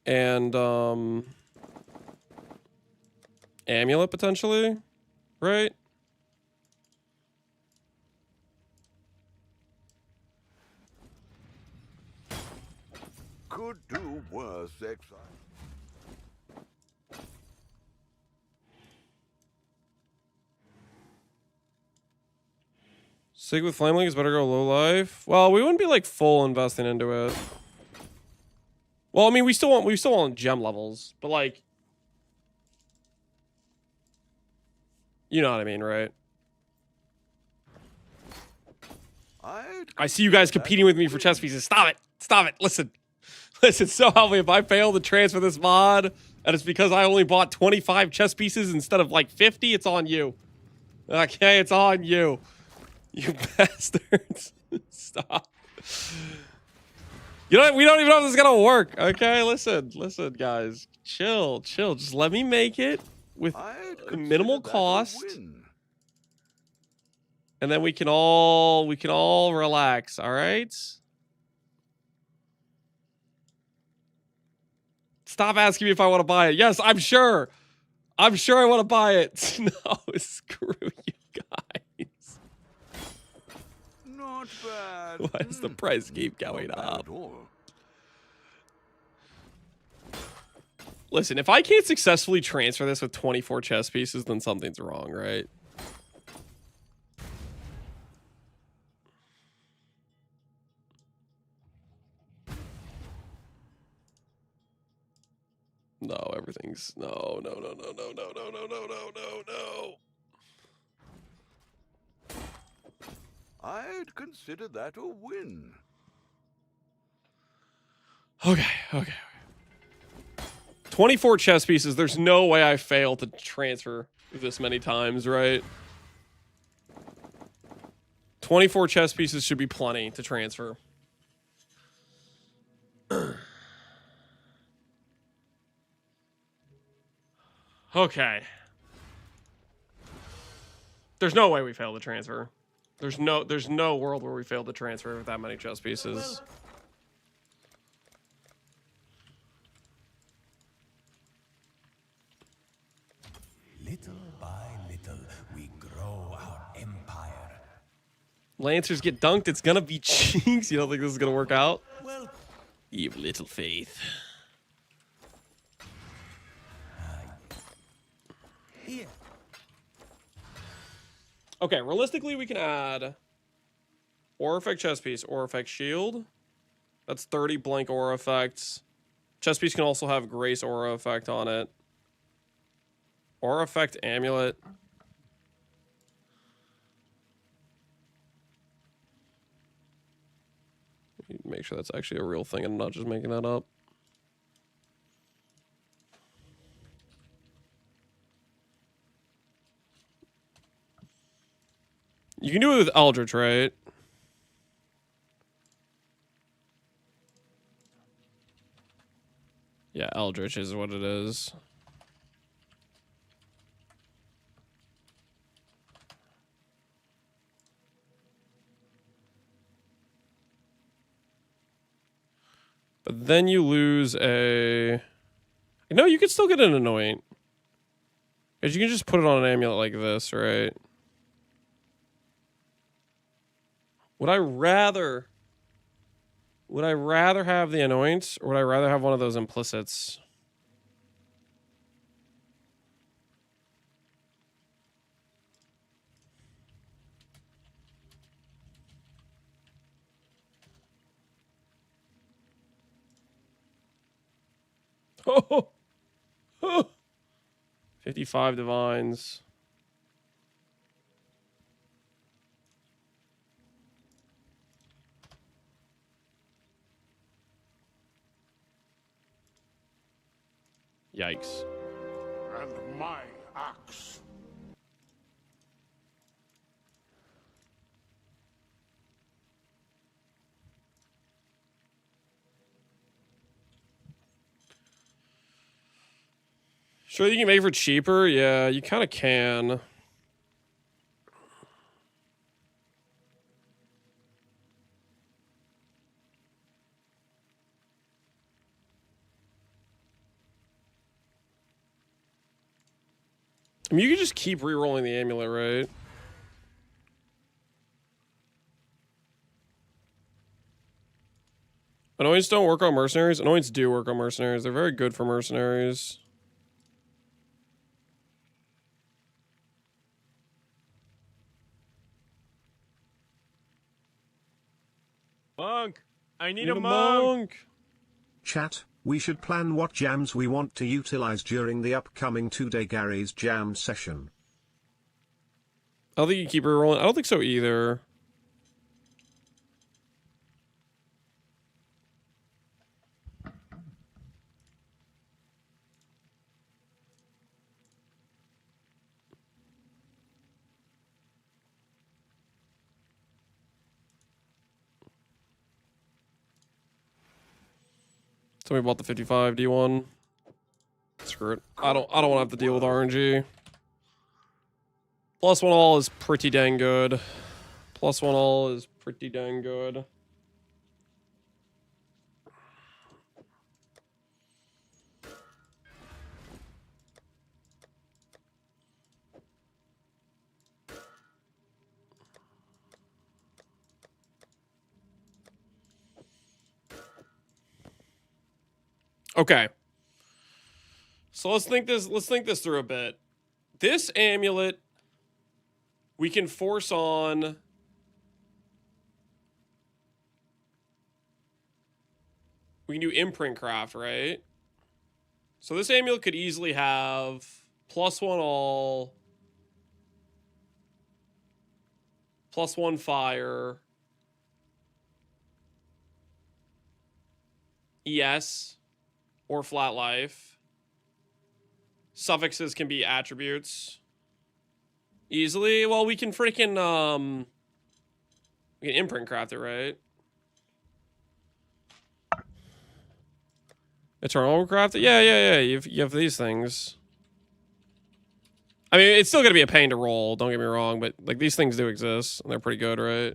And amulet potentially, right? Could do worse, exile. Sig with Flamelink is better go low life. Well, we wouldn't be like full investing into it. Well, I mean, we still want gem levels, but like, you know what I mean, right? I see you guys competing with me for chess pieces. Stop it! Stop it! Listen, so help me. If I fail to transfer this mod, and it's because I only bought 25 chess pieces instead of like 50, it's on you. Okay, it's on you. You bastards. Stop. You know, we don't even know if this is gonna work. Okay, listen, guys. Chill. Just let me make it with minimal cost. And then we can all relax, all right? Stop asking me if I want to buy it. Yes, I'm sure I want to buy it. No, screw you guys. Not bad. Why does the price keep going up? Listen, if I can't successfully transfer this with 24 chess pieces, then something's wrong, right? No, everything's no. I'd consider that a win. Okay. 24 chess pieces. There's no way I failed to transfer this many times, right? 24 chess pieces should be plenty to transfer. Okay. There's no way we failed to transfer. There's no world where we failed to transfer with that many chess pieces. Little by little, we grow our empire. Lancers get dunked. It's gonna be cheeks. You don't think this is gonna work out? Well, You have little faith. here. Okay, realistically, we can add aura effect chess piece, aura effect shield. That's 30 blank aura effects. Chess piece can also have grace aura effect on it. Aura effect amulet. Make sure that's actually a real thing and I'm not just making that up. You can do it with Eldritch, right? Yeah, Eldritch is what it is. But then you lose a... No, you can still get an Anoint. Because you can just put it on an amulet like this, right? Would I rather have the Anoint, or would I rather have one of those implicits? Oh, 55 divines. Yikes. And my axe. Sure, you can make it for cheaper? Yeah, you kind of can. I mean, you can just keep re-rolling the amulet, right? Anoints don't work on mercenaries? Anoints do work on mercenaries. They're very good for mercenaries. Monk! I need a monk! Chat, we should plan what jams we want to utilize during the upcoming 2-day Gary's Jam session. I don't think you can keep re-rolling. I don't think so either. Somebody bought the 55 D1. Screw it. I don't want to have to deal with RNG. +1 all is pretty dang good. +1 all is pretty dang good. Okay. So let's think this through a bit. This amulet we can force on we can do imprint craft, right? So this amulet could easily have +1 all, +1 fire, ES, or flat life. Suffixes can be attributes. Easily. Well, we can freaking, we can imprint craft it, right? Eternal craft it? Yeah. You have these things. I mean, it's still going to be a pain to roll, don't get me wrong, but like these things do exist, and they're pretty good, right?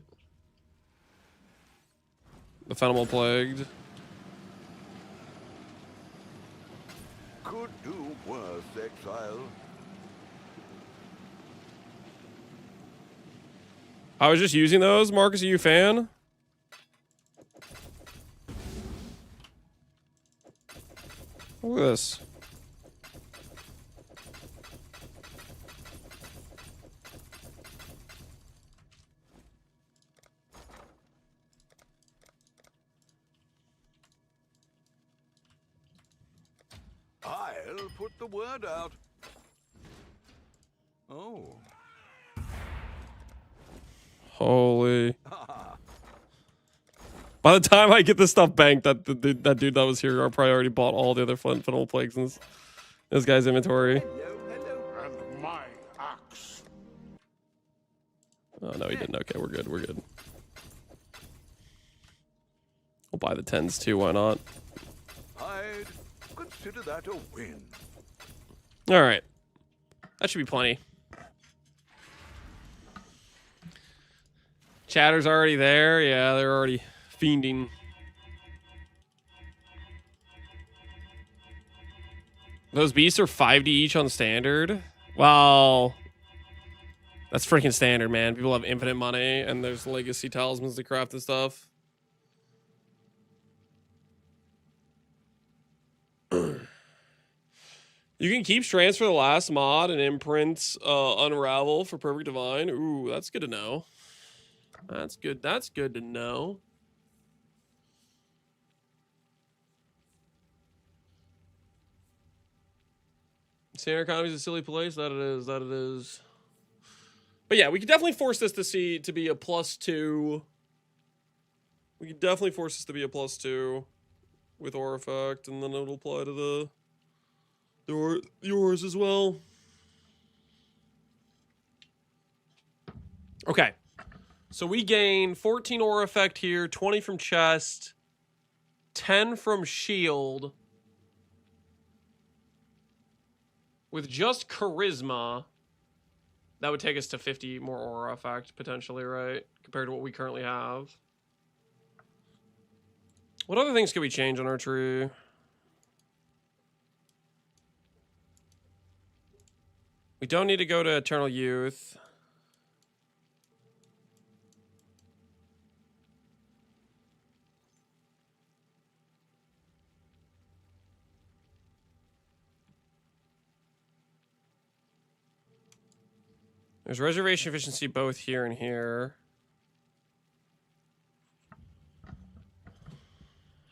The Phenomenal Plagued. Could do worse, exile. I was just using those. Marcus, are you a fan? Look at this. I'll put the word out. Oh. Holy. By the time I get this stuff banked, that dude that was here, I probably already bought all the other Phenomenal Plagues in this guy's inventory. And my axe. Oh, no, he didn't. Okay, we're good. We're good. We'll buy the 10s too. Why not? I'd consider that a win. All right. That should be plenty. Chatter's already there. Yeah, they're already fiending. Those beasts are 5D each on standard. Well, that's freaking standard, man. People have infinite money, and there's legacy talismans to craft and stuff. You can keep strands for the last mod and imprints unravel for perfect divine. Ooh, that's good to know. That's good. That's good to know. Standard economy is a silly place. That it is. That it is. But yeah, we could definitely force this to be a +2. We could definitely force this to be a +2 with aura effect, and then it'll apply to yours as well. Okay. So we gain 14 aura effect here, 20 from chest, 10 from shield. With just charisma, that would take us to 50 more aura effect, potentially, right? Compared to what we currently have. What other things can we change on our tree? We don't need to go to Eternal Youth. There's reservation efficiency both here and here.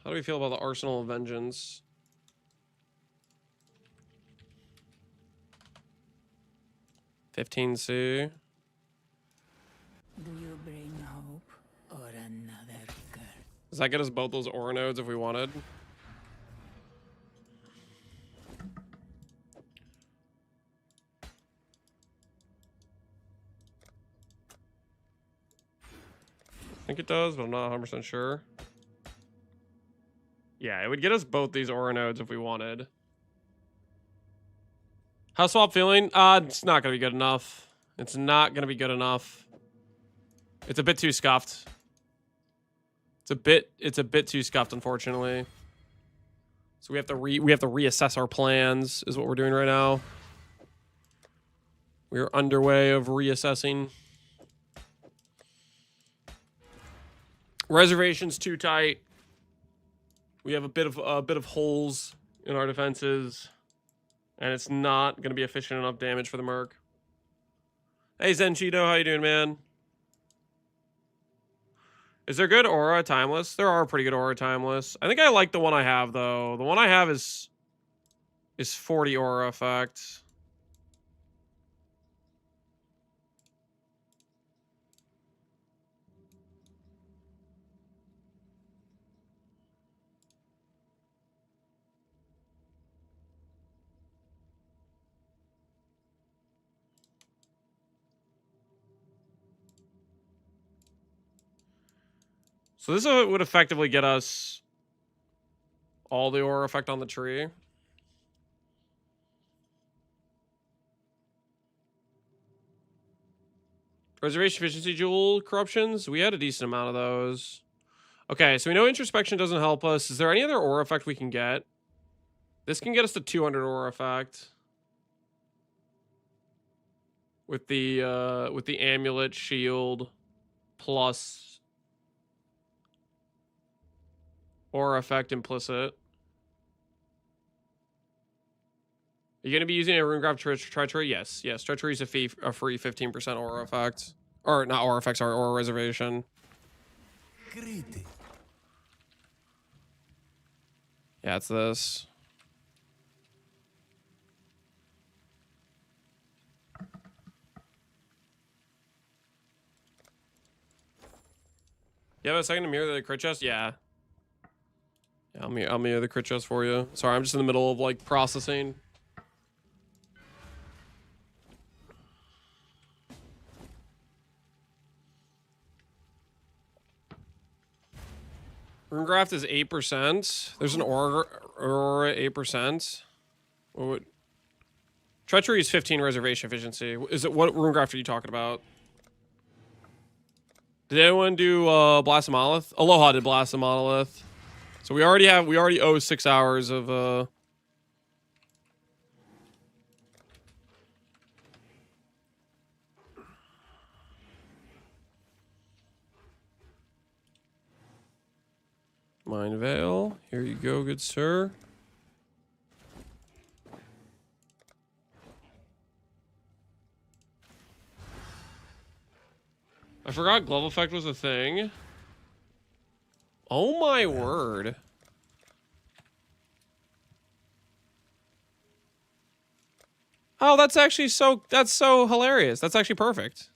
How do we feel about the Arsenal of Vengeance? $15C. Do you bring hope or another curse? Does that get us both those aura nodes if we wanted? I think it does, but I'm not 100% sure. Yeah, it would get us both these aura nodes if we wanted. How's swap feeling? It's not going to be good enough. It's not going to be good enough. It's a bit too scuffed. It's a bit too scuffed, unfortunately. So we have to reassess our plans, is what we're doing right now. We're underway of reassessing. Reservation's too tight. We have a bit of holes in our defenses, and it's not going to be efficient enough damage for the Merc. Hey Zenchido, how you doing, man? Is there good aura timeless? There are pretty good aura timeless. I think I like the one I have though. The one I have is is 40 aura effect. So this would effectively get us all the aura effect on the tree. Reservation efficiency jewel corruptions. We had a decent amount of those. Okay, so we know introspection doesn't help us. Is there any other aura effect we can get? This can get us to 200 aura effect. With the amulet shield plus aura effect implicit. Are you going to be using a Runegraph Treachery? Yes. Yes, Treachery is a free 15% aura effect. Or not aura effect, sorry, aura reservation. Yeah, it's this. You have a second to mirror the crit chest? Yeah. Yeah, I'll mirror the crit chest for you. Sorry, I'm just in the middle of like processing. Runegraft is 8%. There's an aura 8%. What would... Treachery is 15 reservation efficiency. Is it what Runegraft are you talking about? Did anyone do Blast of Monolith? Aloha did Blast of Monolith. So we already owe 6 hours of Mind Veil. Here you go, good sir. I forgot glove effect was a thing. Oh my word. Oh, that's so hilarious. That's actually perfect.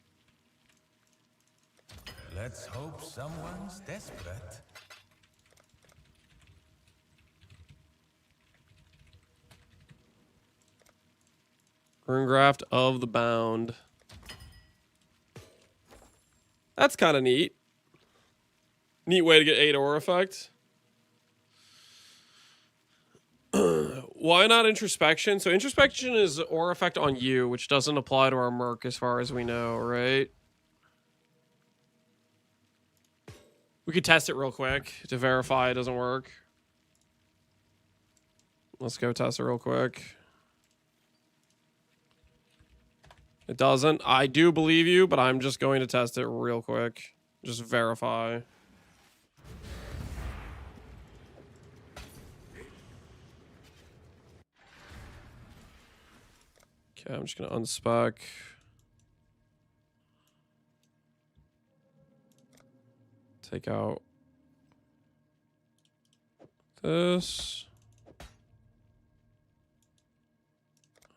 Let's hope someone's desperate. Runegraft of the Bound. That's kind of neat. Neat way to get 8 aura effect. Why not introspection? So introspection is aura effect on you, which doesn't apply to our Merc as far as we know, right? We could test it real quick to verify it doesn't work. Let's go test it real quick. It doesn't. I do believe you, but I'm just going to test it real quick. Just verify. Okay, I'm just going to unspec. Take out this.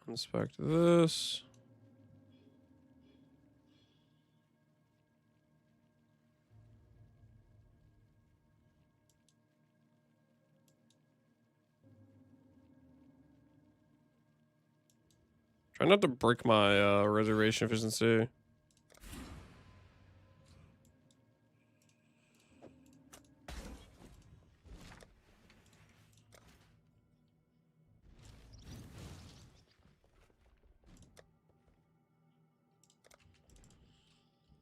Unspec this. Try not to break my reservation efficiency.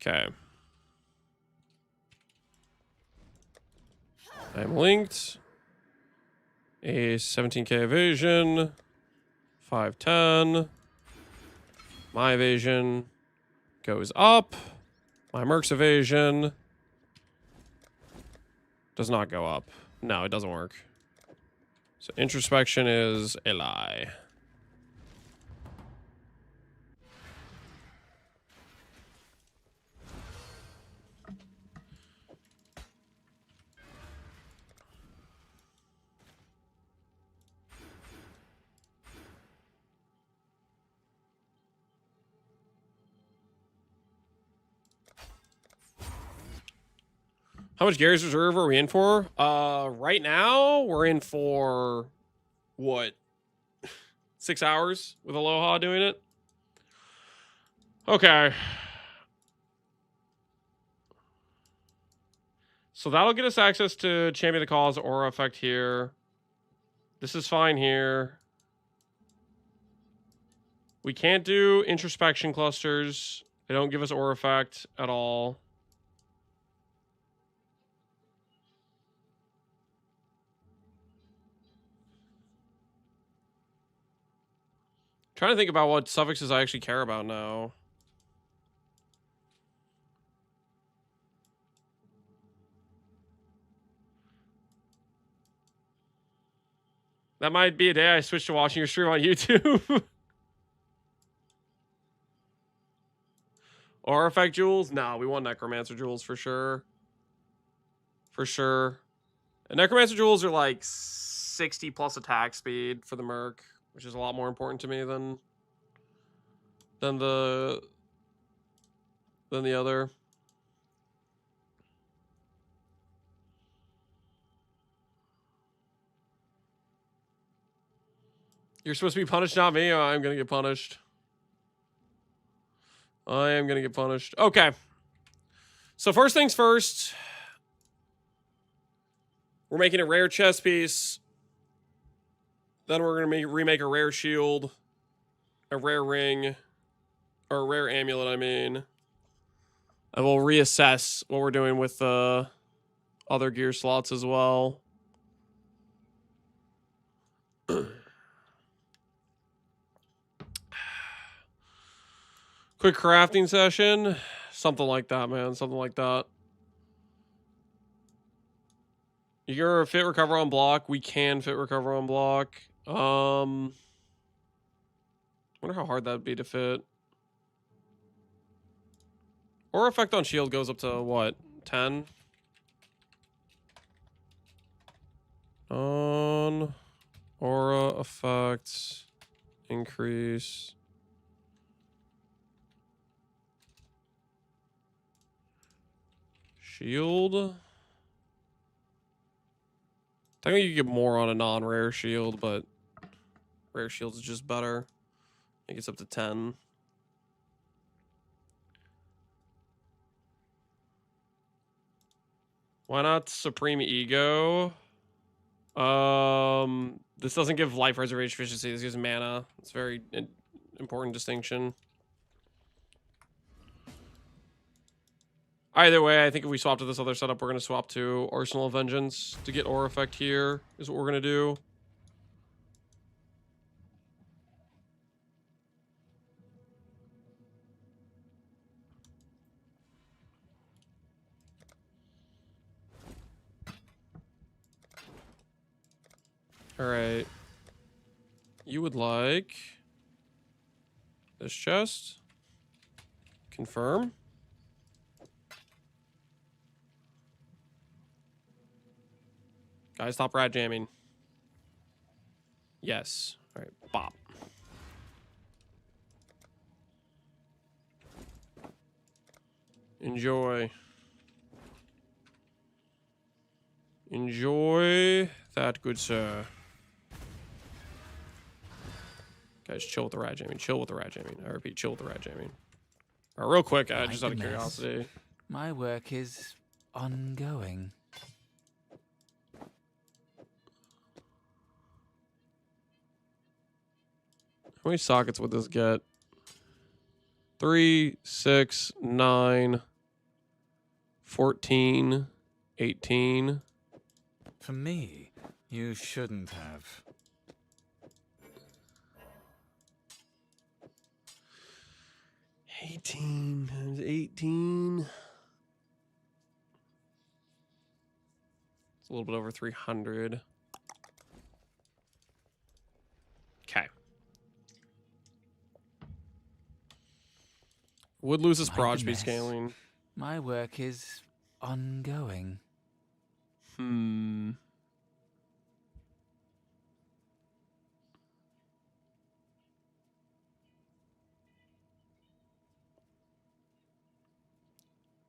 Okay. I'm linked. A 17k evasion. 510. My evasion goes up. My Merc's evasion does not go up. No, it doesn't work. So introspection is a lie. How much Gary's Reserve are we in for? Right now we're in for what? 6 hours with Aloha doing it. Okay. So that'll get us access to Champion the Cause Aura effect here. This is fine here. We can't do introspection clusters. They don't give us aura effect at all. Trying to think about what suffixes I actually care about now. That might be a day I switch to watching your stream on YouTube. Aura effect jewels? No, we want necromancer jewels for sure. For sure. And necromancer jewels are like 60 plus attack speed for the Merc, which is a lot more important to me than the other. You're supposed to be punished, not me. Oh, I'm gonna get punished. I am gonna get punished. Okay. So first things first. We're making a rare chest piece. Then we're gonna remake a rare shield, a rare ring, or a rare amulet, I mean. And we'll reassess what we're doing with the other gear slots as well. Quick crafting session. Something like that, man. Something like that. You're fit recover on block. We can fit recover on block. Wonder how hard that'd be to fit. Aura effect on shield goes up to what? 10? On aura effect increase. Shield. Technically, you get more on a non-rare shield, but rare shield is just better. I think it's up to 10. Why not Supreme Ego? This doesn't give life reservation efficiency. This gives mana. It's a very important distinction. Either way, I think if we swap to this other setup, we're going to swap to Arsenal of Vengeance to get aura effect here, is what we're going to do. All right. You would like this chest? Confirm. Guys, stop rat jamming. Yes. All right, bop. Enjoy. Enjoy that, good sir. Guys, chill with the rat jamming. Chill with the rat jamming. I repeat, chill with the rat jamming. All right, real quick, just out of curiosity. My work is ongoing. How many sockets would this get? 3, 6, 9, 14, 18. For me, you shouldn't have. 18 times 18. It's a little bit over 300. Okay. Would lose his proj be scaling. My work is ongoing.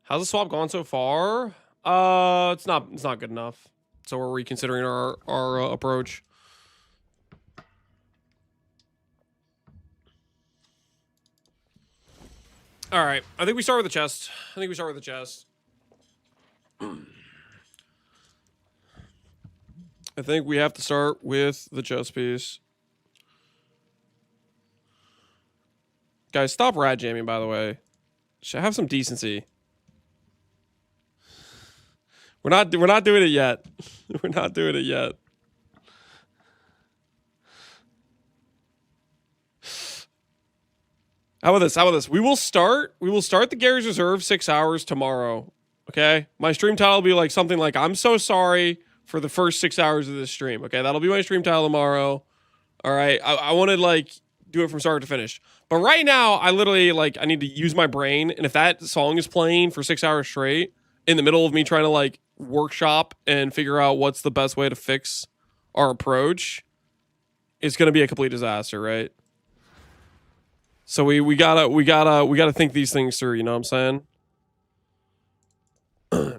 How's the swap gone so far? It's not good enough. So we're reconsidering our approach. All right, I think we start with the chest. I think we have to start with the chest piece. Guys, stop rat jamming, by the way. Should have some decency. We're not doing it yet. We're not doing it yet. How about this? We will start the Gary's Reserve 6 hours tomorrow. Okay? My stream title will be like something like, I'm so sorry for the first 6 hours of this stream. Okay, that'll be my stream title tomorrow. All right. I want to like do it from start to finish. But right now, I literally like I need to use my brain. And if that song is playing for 6 hours straight in the middle of me trying to like workshop and figure out what's the best way to fix our approach, it's gonna be a complete disaster, right? So we gotta think these things through, you know what I'm saying?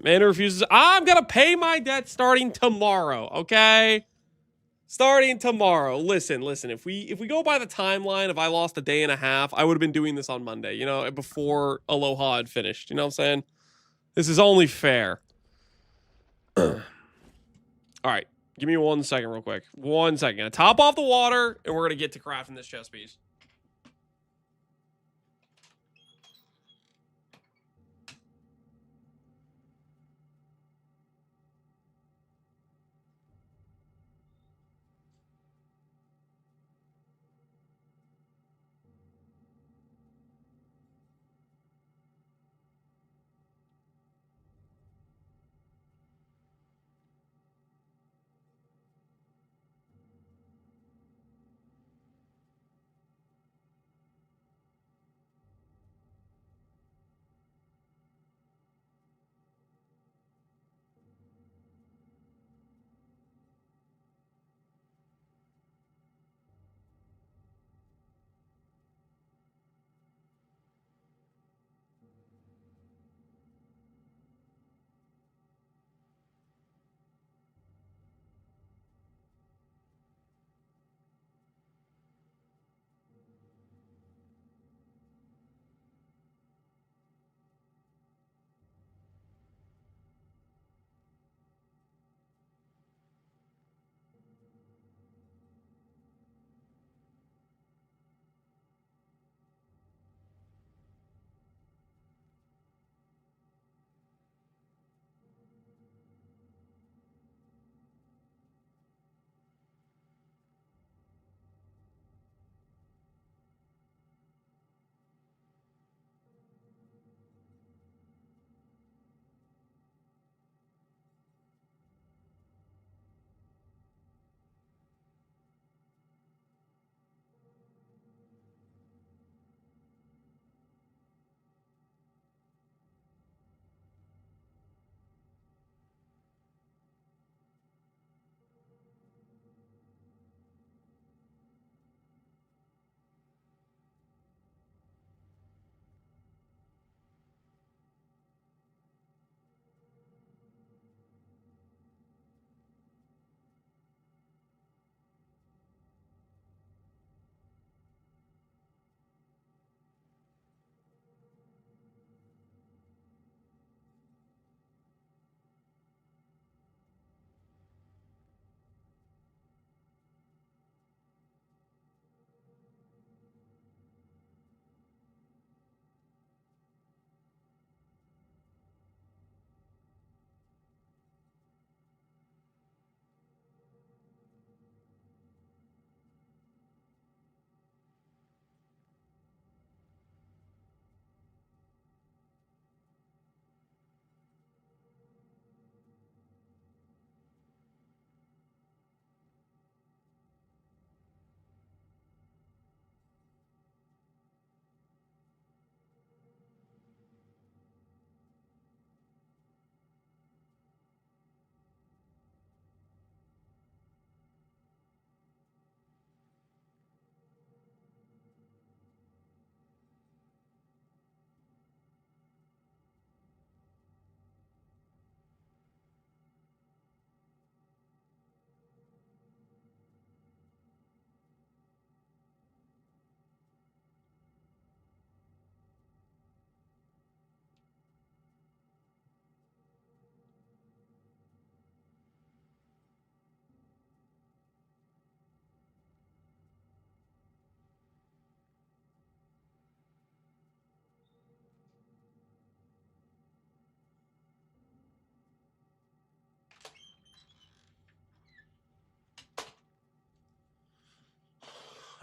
Man who refuses. I'm gonna pay my debt starting tomorrow, okay? Starting tomorrow. Listen. If we go by the timeline, if I lost a day and a half, I would have been doing this on Monday, you know, before Aloha had finished. You know what I'm saying? This is only fair. All right. Give me 1 second real quick. 1 second. Gonna top off the water, and we're gonna get to crafting this chest piece.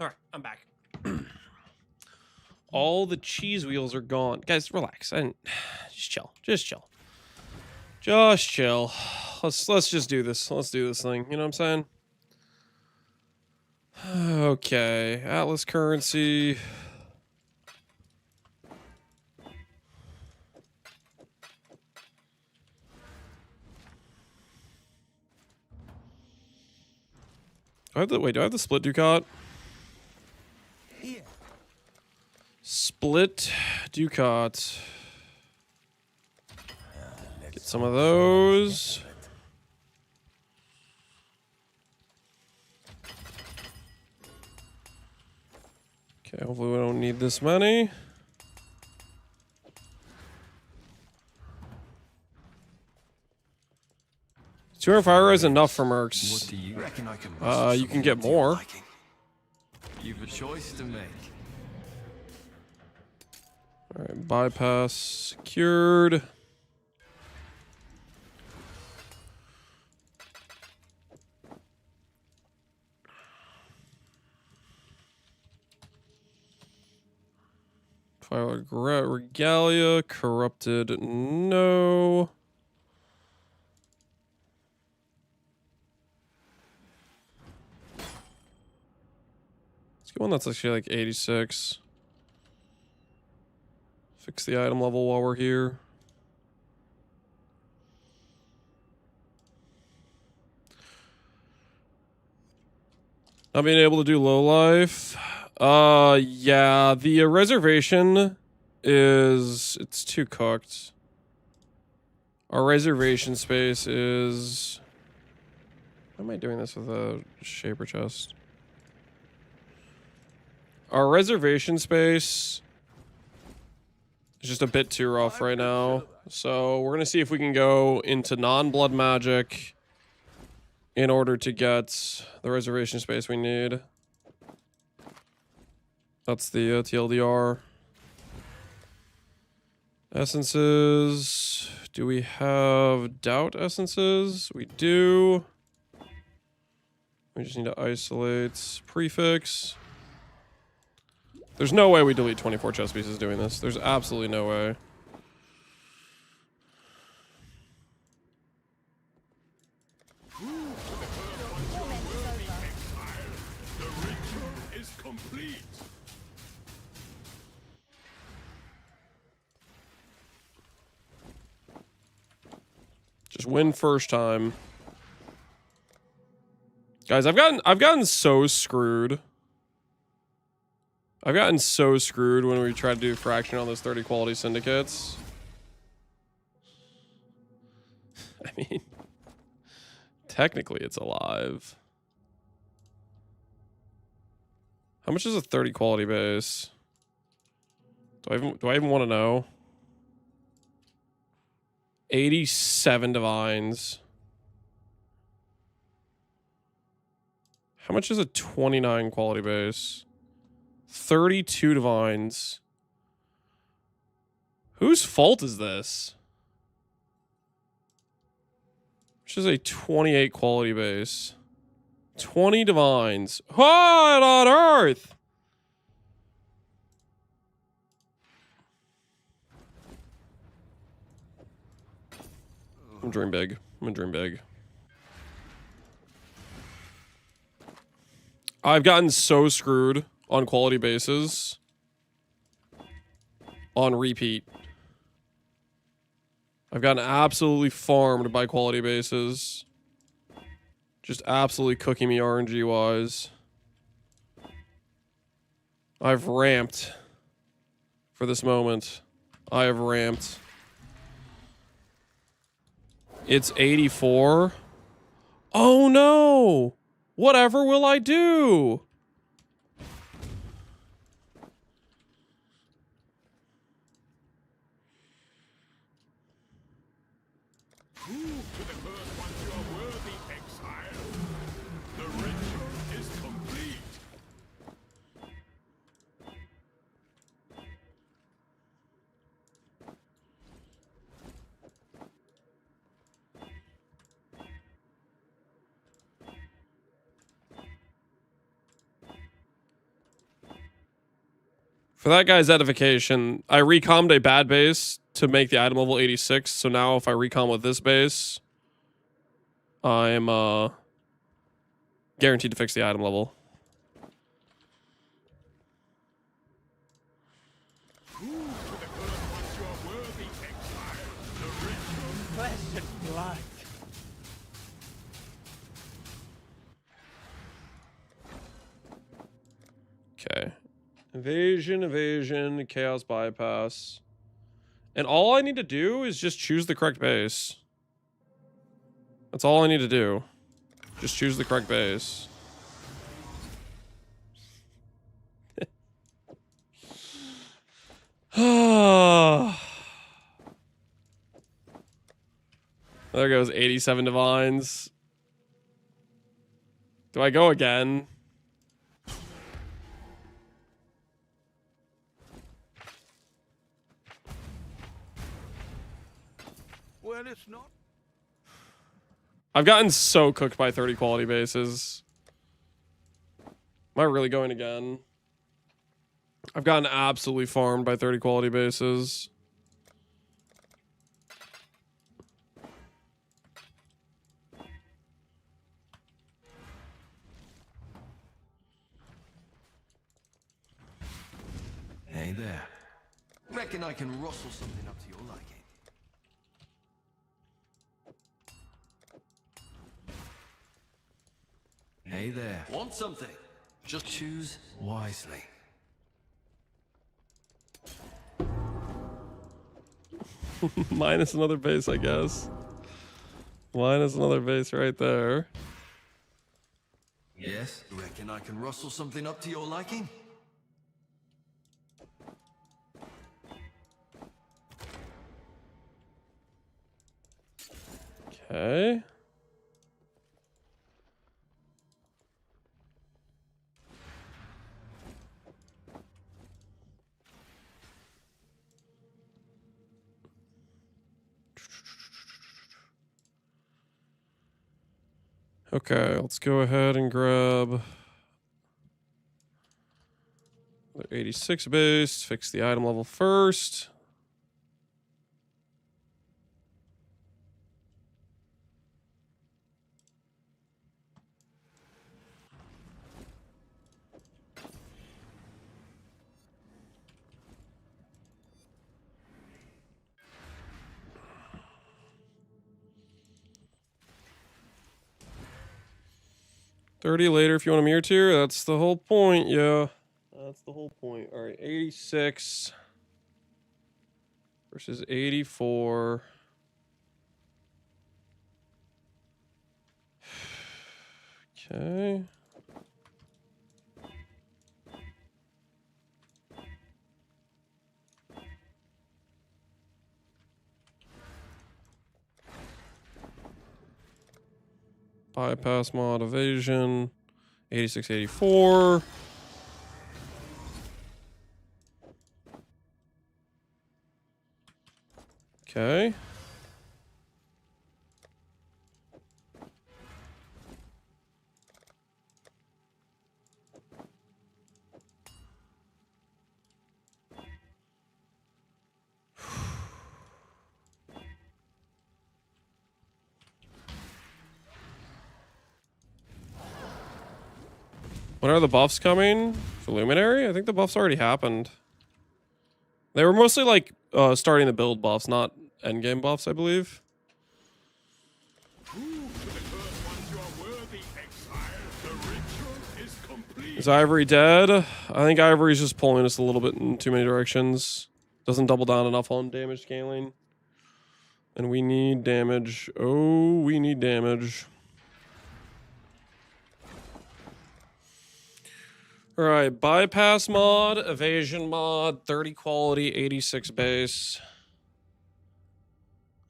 All right, I'm back. All the cheese wheels are gone. Guys, relax. And just chill. Just chill. Just chill. Let's just do this. Let's do this thing. You know what I'm saying? Okay. Atlas currency. Do I have the split Ducat? Split Ducat. Get some of those. Okay, hopefully we don't need this many. $200 fire is enough for Mercs. What do you reckon I can you can get more. You've a choice to make. Alright, bypass secured. File regalia, corrupted, no. Let's get one that's actually like 86. Fix the item level while we're here. Not being able to do low life. Yeah, the reservation it's too cooked. Our reservation space is... Why am I doing this with a shaper chest? Our reservation space is just a bit too rough right now. So we're going to see if we can go into non-blood magic in order to get the reservation space we need. That's the TLDR. Essences. Do we have doubt essences? We do. We just need to isolate prefix. There's no way we delete 24 chess pieces doing this. There's absolutely no way. Just win first time. Guys, I've gotten so screwed. I've gotten so screwed when we try to do fraction on those 30 quality syndicates. I mean, technically it's alive. How much is a 30 quality base? Do I even want to know? 87 divines. How much is a 29 quality base? 32 divines. Whose fault is this? Which is a 28 quality base. 20 divines. What on earth? I'm gonna dream big. I'm gonna dream big. I've gotten so screwed on quality bases. On repeat. I've gotten absolutely farmed by quality bases. Just absolutely cooking me RNG wise. I've ramped for this moment. I have ramped. It's 84. Oh no! Whatever will I do? For that guy's edification, I recommed a bad base to make the item level 86. So now if I recom with this base, I'm guaranteed to fix the item level. Okay. Evasion, chaos bypass. And all I need to do is just choose the correct base. That's all I need to do. Just choose the correct base. There goes 87 divines. Do I go again? Well, it's not. I've gotten so cooked by 30 quality bases. Am I really going again? I've gotten absolutely farmed by 30 quality bases. Hey there. Reckon I can rustle something up to your liking. Hey there. Want something? Just choose wisely. Minus another base, I guess. Minus another base right there. Yes? Reckon I can rustle something up to your liking? Okay. Okay, let's go ahead and grab the 86 base, fix the item level first. $30 later if you want a mirror tier. That's the whole point, yeah. That's the whole point. All right, 86 versus 84. Okay. Bypass mod evasion. 86, 84. Okay. When are the buffs coming? For Luminary? I think the buffs already happened. They were mostly like starting to build buffs, not endgame buffs, I believe. Is Ivory dead? I think Ivory's just pulling us a little bit in too many directions. Doesn't double down enough on damage scaling. And we need damage. Oh, we need damage. All right, bypass mod, evasion mod, 30 quality, 86 base.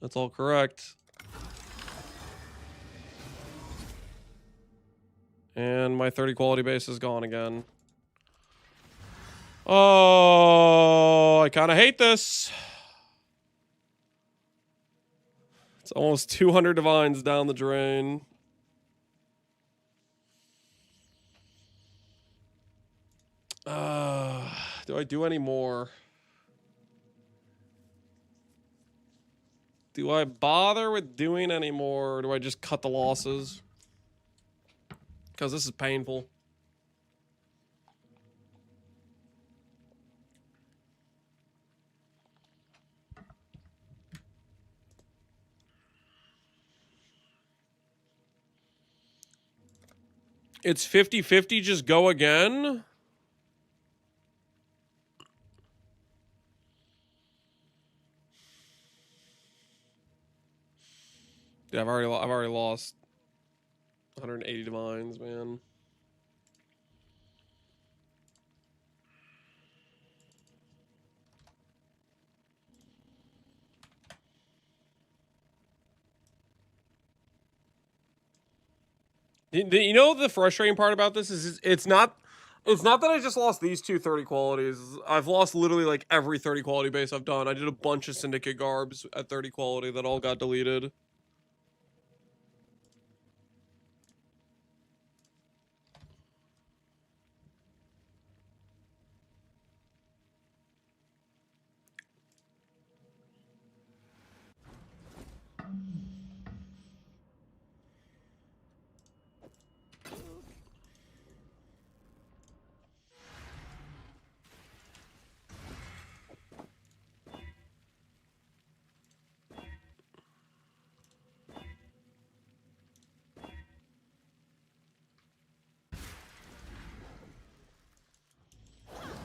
That's all correct. And my 30 quality base is gone again. Oh, I kind of hate this. It's almost 200 divines down the drain. Do I do any more? Do I bother with doing any more, or do I just cut the losses? Because this is painful. It's 50-50, just go again? Yeah, I've already lost 180 divines, man. You know the frustrating part about this is it's not that I just lost these two 30 qualities. I've lost literally like every 30 quality base I've done. I did a bunch of Syndicate Garbs at 30 quality that all got deleted.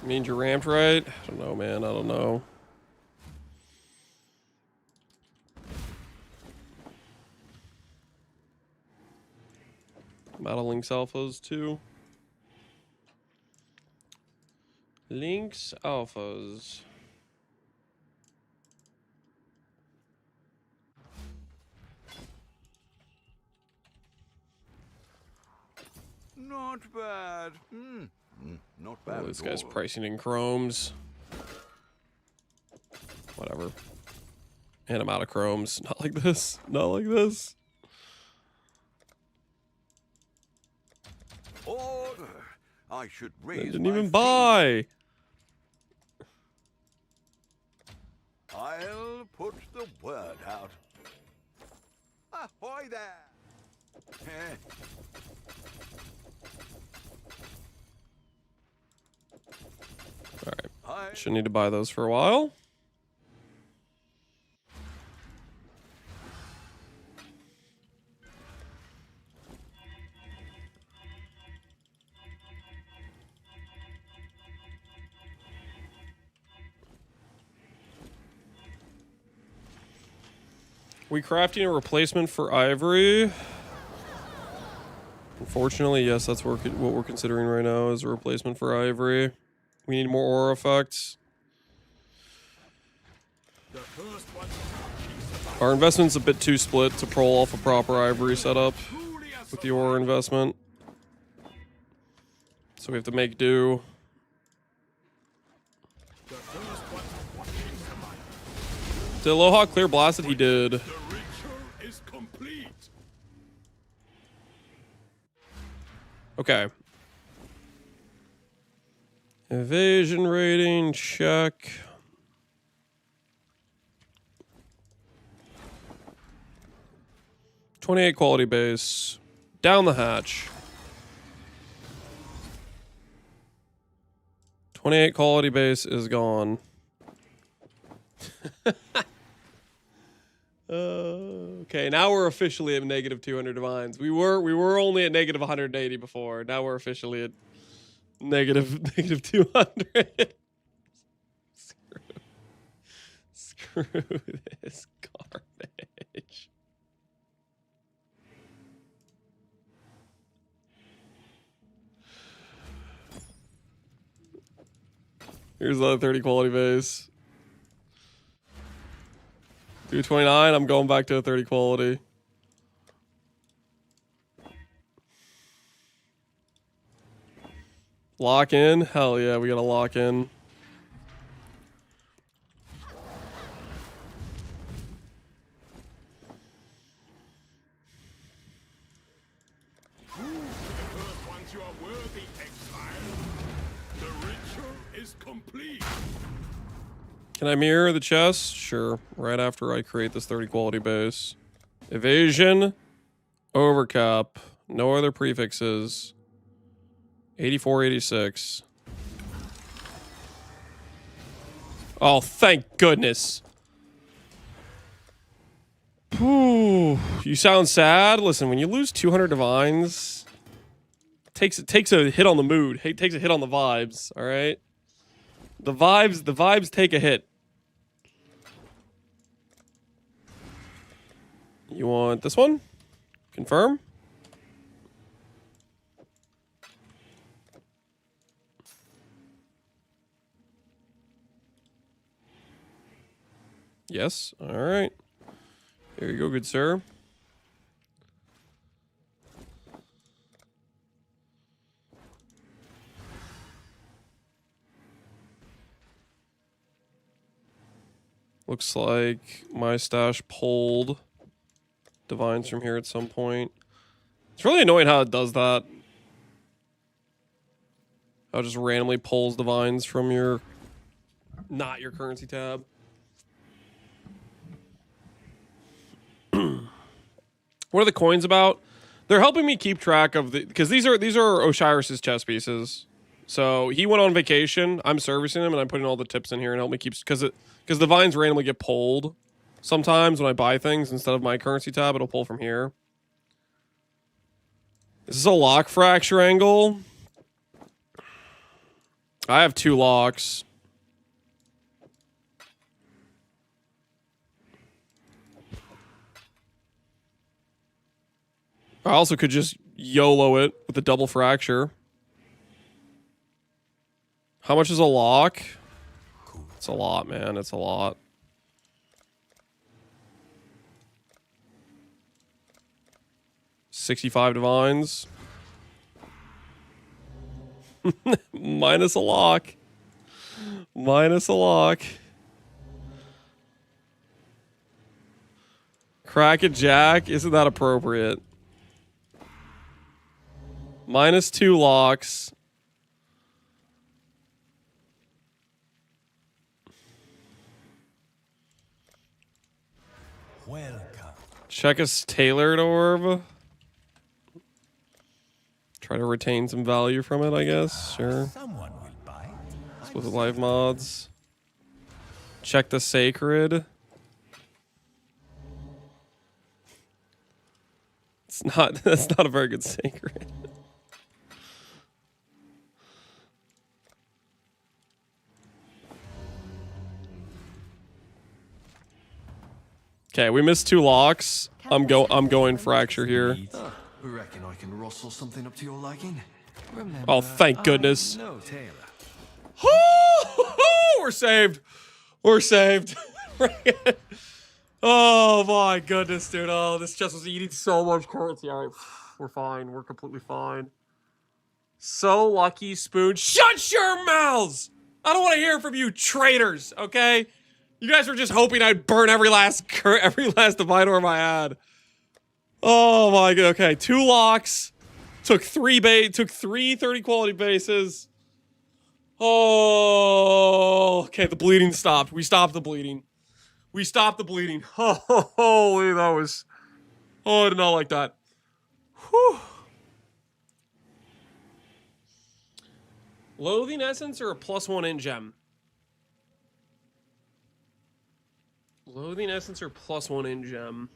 Means you're ramped right? I don't know, man. I don't know. I'm out of Lynx Alphas, too. Lynx Alphas. Not bad. Not bad. Oh, this guy's pricing in chromes. Whatever. And I'm out of chromes. Not like this. Not like this. Order. I should raise. I didn't even buy. I'll put the word out. Ahoy there! Alright. Shouldn't need to buy those for a while. We crafting a replacement for ivory. Unfortunately, yes, that's what we're considering right now is a replacement for ivory. We need more aura effects. Our investment's a bit too split to pull off a proper ivory setup with the aura investment. So we have to make do. Did Aloha clear blasted? He did. Okay. Evasion rating, check. .28 quality base. Down the hatch. 28 quality base is gone. Okay, now we're officially at negative 200 divines. We were only at negative 180 before. Now we're officially at negative 200. Screw this garbage. Here's another 30 quality base. 229, I'm going back to a 30 quality. Lock in? Hell yeah, we gotta lock in. Once you are worthy, exile, the ritual is complete. Can I mirror the chest? Sure. Right after I create this 30 quality base. Evasion. Overcap. No other prefixes. 84, 86. Oh, thank goodness. Ooh, you sound sad. Listen, when you lose 200 divines, it takes a hit on the mood. It takes a hit on the vibes, all right? The vibes take a hit. You want this one? Confirm? Yes. All right. Here you go, good sir. Looks like my stash pulled divines from here at some point. It's really annoying how it does that. How it just randomly pulls divines from your, not your currency tab. What are the coins about? They're helping me keep track of the, because these are Osiris's chess pieces. So he went on vacation. I'm servicing him, and I'm putting all the tips in here and help me keep, because the vines randomly get pulled. Sometimes when I buy things instead of my currency tab, it'll pull from here. Is this a lock fracture angle? I have 2 locks. I also could just YOLO it with a double fracture. How much is a lock? It's a lot, man. It's a lot. $65 divines. Minus a lock. Minus a lock. Crack a jack? Isn't that appropriate? Minus 2 locks. Welcome. Check a tailored orb. Try to retain some value from it, I guess. Sure. Someone will buy it. Split with life mods. Check the sacred. It's not. That's not a very good sacred. Okay, we missed 2 locks. I'm going fracture here. Reckon I can rustle something up to your liking? Remember, Oh, thank goodness. No Taylor. We're saved. We're saved. Oh my goodness, dude. Oh, this chest was eating so much currency. All right, we're fine. We're completely fine. So lucky, Spoon. Shut your mouths! I don't want to hear from you traitors, okay? You guys were just hoping I'd burn every last divine orb I had. Oh my god. Okay, 2 locks. Took 3 30 quality bases. Oh, okay, the bleeding stopped. We stopped the bleeding. We stopped the bleeding. Oh, holy, that was... Oh, I did not like that. Whew. Loathing Essence or a +1 in gem? Loathing Essence or +1 in gem?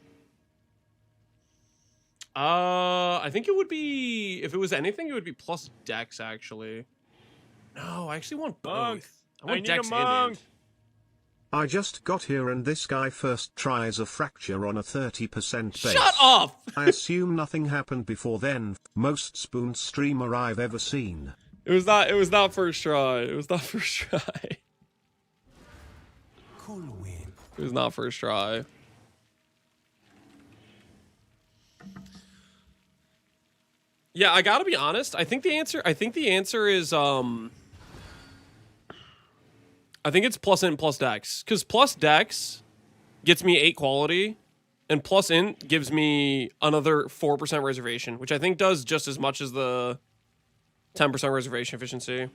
I think it would be... If it was anything, it would be plus Dex, actually. No, I actually want both. Monk, I want need Dex a monk. and I just got here and this guy first tries a fracture on a 30% base. Shut up! I assume nothing happened before then. Most Spoon streamer I've ever seen. It was not first try. It was not first try. Cool win. It was not first try. Yeah, I gotta be honest. I think the answer is I think it's plus int plus dex. Because plus dex gets me 8 quality, and plus int gives me another 4% reservation, which I think does just as much as the 10% reservation efficiency.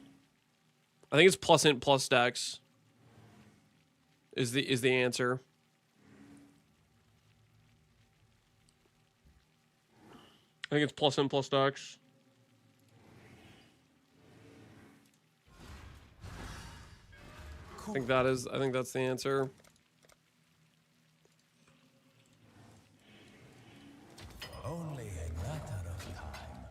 I think it's plus int plus dex. is the answer. I think it's plus M plus Dex. I think that's the answer. Only a matter of time.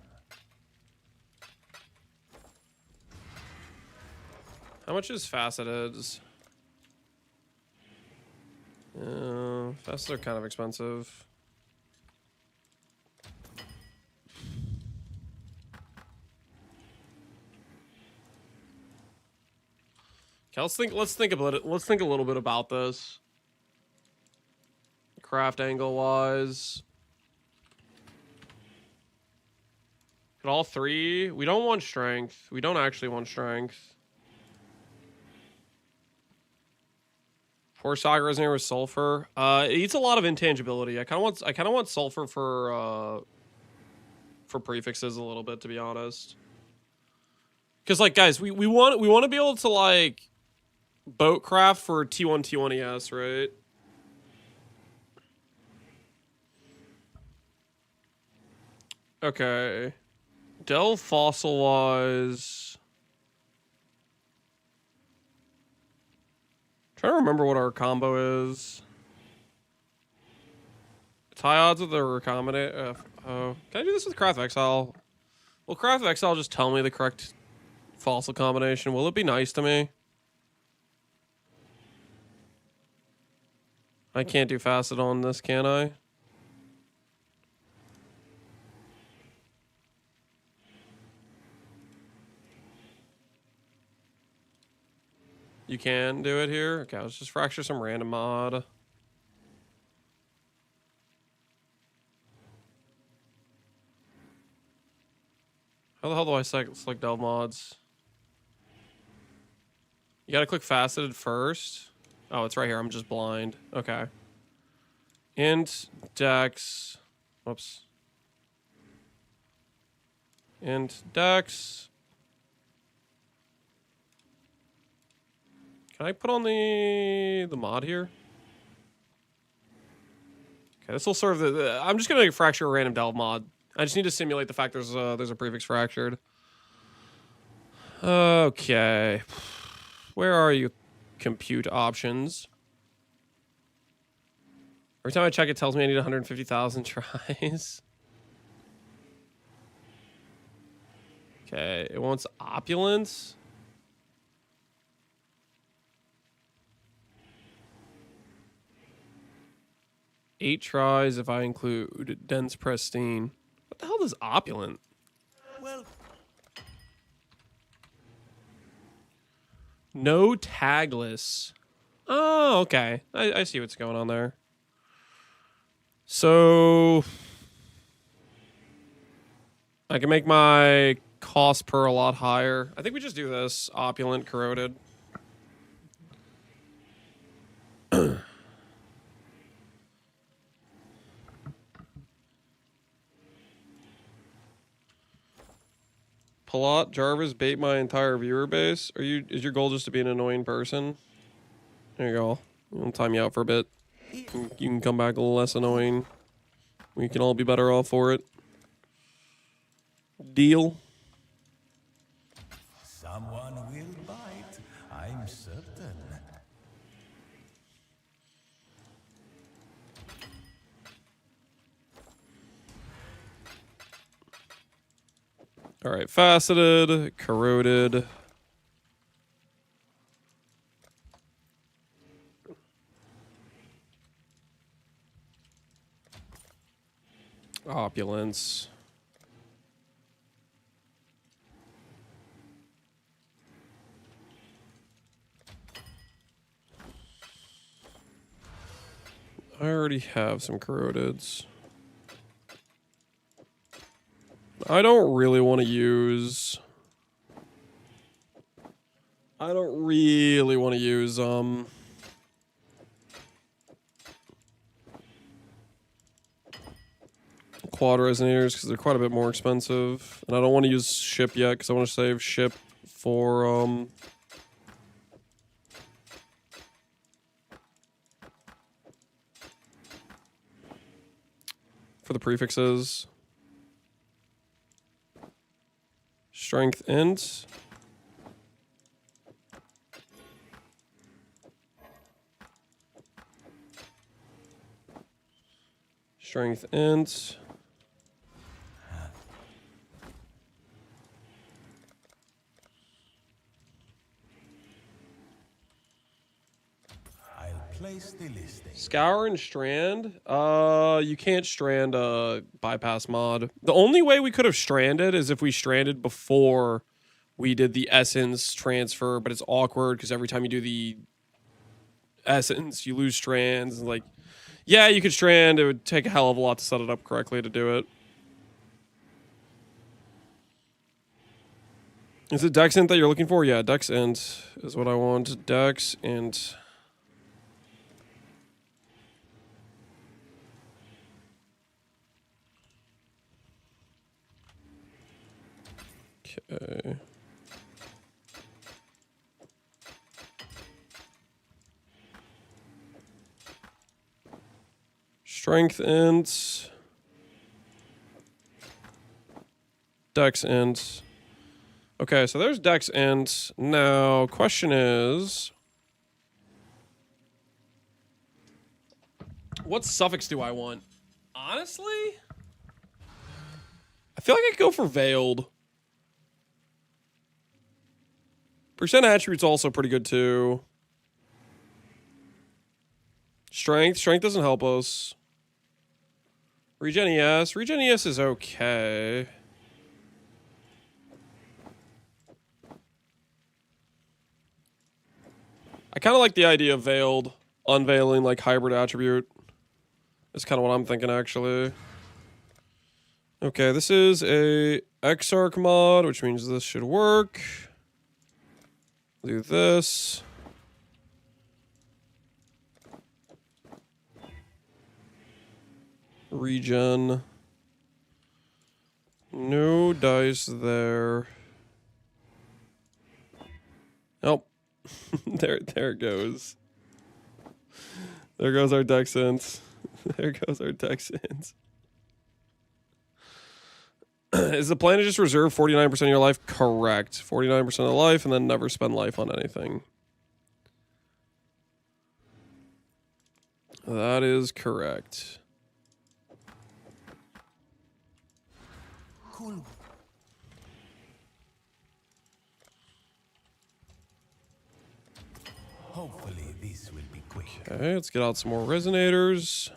How much is faceted? Facets are kind of expensive. Okay, let's think about it. Let's think a little bit about this. Craft angle wise. Could all three? We don't want strength. We don't actually want strength. 4 Saga Resonator with sulfur. It eats a lot of intangibility. I kinda want sulfur for prefixes a little bit, to be honest. Cause like guys, we want to be able to like boat craft for T1 T1ES, right? Okay. Delve fossil wise. Trying to remember what our combo is. It's high odds with the recombinate. Oh, can I do this with Craft Exile? Will Craft Exile just tell me the correct fossil combination? Will it be nice to me? I can't do facet on this, can I? You can do it here? Okay, let's just fracture some random mod. How the hell do I select delve mods? You gotta click faceted first. Oh, it's right here. I'm just blind. Okay. Int dex. Whoops. Int dex. Can I put on the mod here? Okay, this will serve the. I'm just gonna fracture a random delve mod. I just need to simulate the fact there's a prefix fractured. Okay. Where are you? Compute options. Every time I check, it tells me I need 150,000 tries. Okay, it wants opulence. Eight tries if I include dense pristine. What the hell is opulent? Well, no tagless. Oh, okay. I see what's going on there. So I can make my cost per a lot higher. I think we just do this. Opulent, corroded. Palat, Jarvis, bait my entire viewer base. Is your goal just to be an annoying person? There you go. I'll time you out for a bit. You can come back a little less annoying. We can all be better off for it. Deal. someone will bite, I'm certain. All right, faceted, corroded. Opulence. I already have some corrodeds. I don't really want to use quad resonators because they're quite a bit more expensive, and I don't want to use ship yet because I want to save ship for for the prefixes. Strength int. Strength int. I'll place the listing. Scour and strand. You can't strand a bypass mod. The only way we could have stranded is if we stranded before we did the essence transfer, but it's awkward because every time you do the essence, you lose strands. Like, yeah, you could strand. It would take a hell of a lot to set it up correctly to do it. Is it Dex int that you're looking for? Yeah, Dex int is what I want. Dex int. Okay. Strength int. Dex int. Okay, so there's Dex int. Now, question is, what suffix do I want? Honestly, I feel like I could go for Veiled. Percent attribute's also pretty good too. Strength. Strength doesn't help us. Regen ES. Regen ES is okay. I kind of like the idea of Veiled. Unveiling like hybrid attribute. That's kind of what I'm thinking actually. Okay, this is a Exarch mod, which means this should work. Do this. Regen. No dice there. Nope. there it goes. There goes our Dex int. There goes our Dex int. Is the plan to just reserve 49% of your life? Correct. 49% of life and then never spend life on anything. That is correct. Cool. Hopefully this will be quick. Okay, let's get out some more resonators.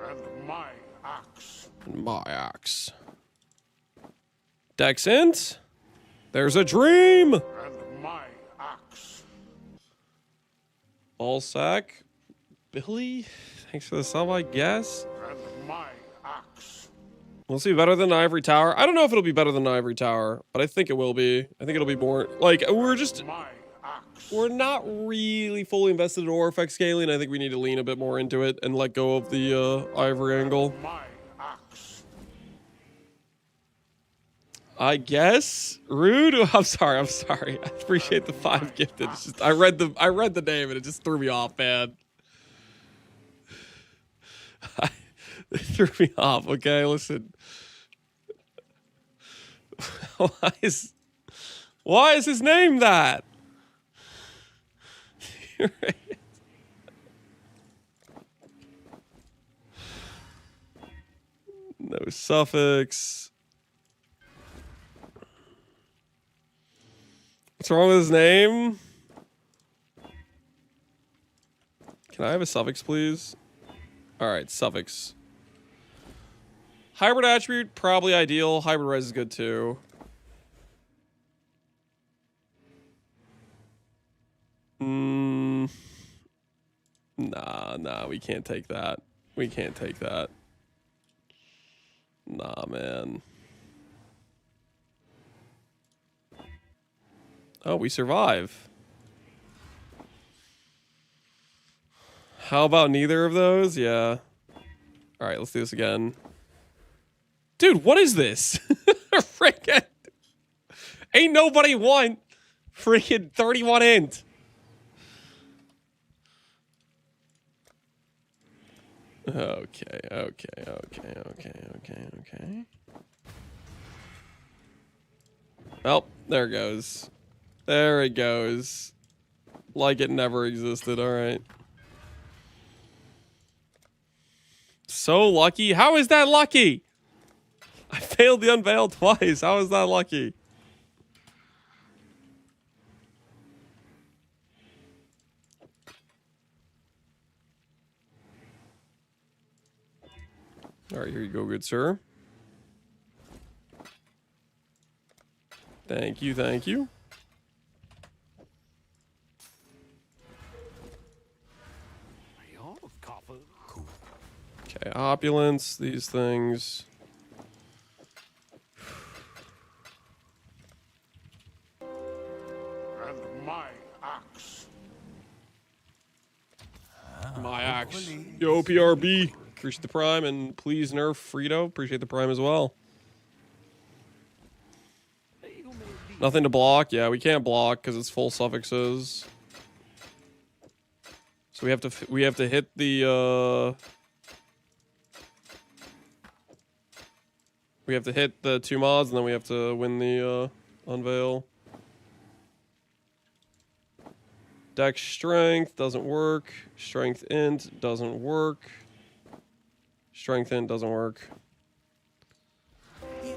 And my axe. My axe. Dex int. There's a dream. And my axe. Ball sack. Billy. Thanks for the sub, I guess. And my axe. We'll see. Better than Ivory Tower. I don't know if it'll be better than Ivory Tower, but I think it will be. I think it'll be more like we're not really fully invested in ore effect scaling. I think we need to lean a bit more into it and let go of the ivory angle. I guess. Rude. I'm sorry. I appreciate the 5 gifted. It's just I read the name and it just threw me off, man. It threw me off. Okay, listen. Why is his name that? No suffix. What's wrong with his name? Can I have a suffix, please? All right, suffix. Hybrid attribute, probably ideal. Hybrid res is good too. Nah, we can't take that. We can't take that. Nah, man. Oh, we survive. How about neither of those? Yeah. All right, let's do this again. Dude, what is this? Freaking. Ain't nobody won. Freaking 31 int. Okay. Well, there it goes. There it goes. Like it never existed. All right. So lucky. How is that lucky? I failed the unveil twice. How is that lucky? All right, here you go, good sir. Thank you, thank you. Okay, opulence, these things. And my axe. My axe. Yo, PRB. Appreciate the prime, and please nerf Frito. Appreciate the prime as well. Nothing to block. Yeah, we can't block because it's full suffixes. So we have to hit the we have to hit the 2 mods, and then we have to win the unveil. Dex strength doesn't work. Strength int doesn't work. Strength int doesn't work. And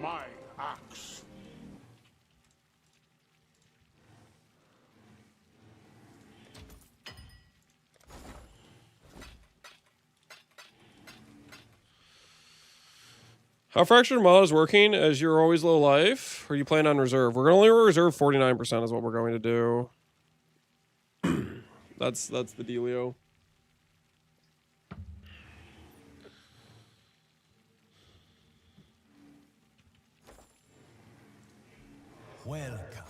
my axe. How fractured mod is working as you're always low life? Or you plan on reserve? We're only reserve 49% is what we're going to do. That's the dealio. Welcome.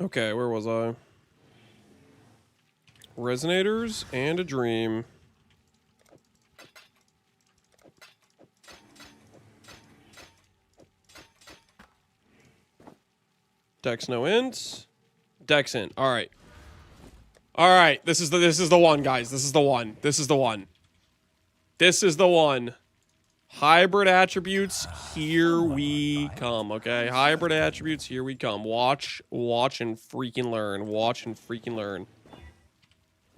Okay, where was I? Resonators and a dream. Dex no int. Dex int. All right. All right. This is the one, guys. This is the one. This is the one. This is the one. Hybrid attributes, here we come, okay? Hybrid attributes, here we come. Watch and freaking learn. Watch and freaking learn.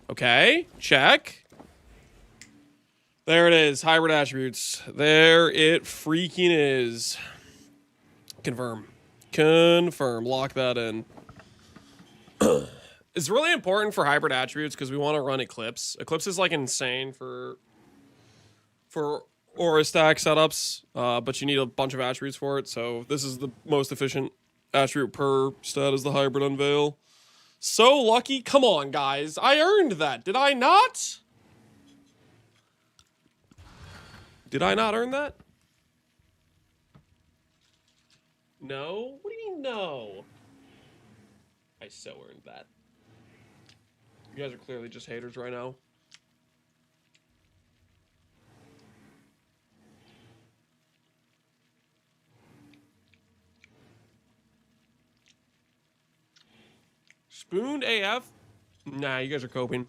Okay, check. There it is, hybrid attributes. There it freaking is. Confirm. Confirm, lock that in. It's really important for hybrid attributes because we want to run Eclipse. Eclipse is like insane for Aura stack setups, but you need a bunch of attributes for it, so this is the most efficient attribute per stat is the hybrid unveil. So lucky. Come on, guys. I earned that. Did I not? Did I not earn that? No? What do you mean no? I so earned that. You guys are clearly just haters right now. Spooned AF? Nah, you guys are coping.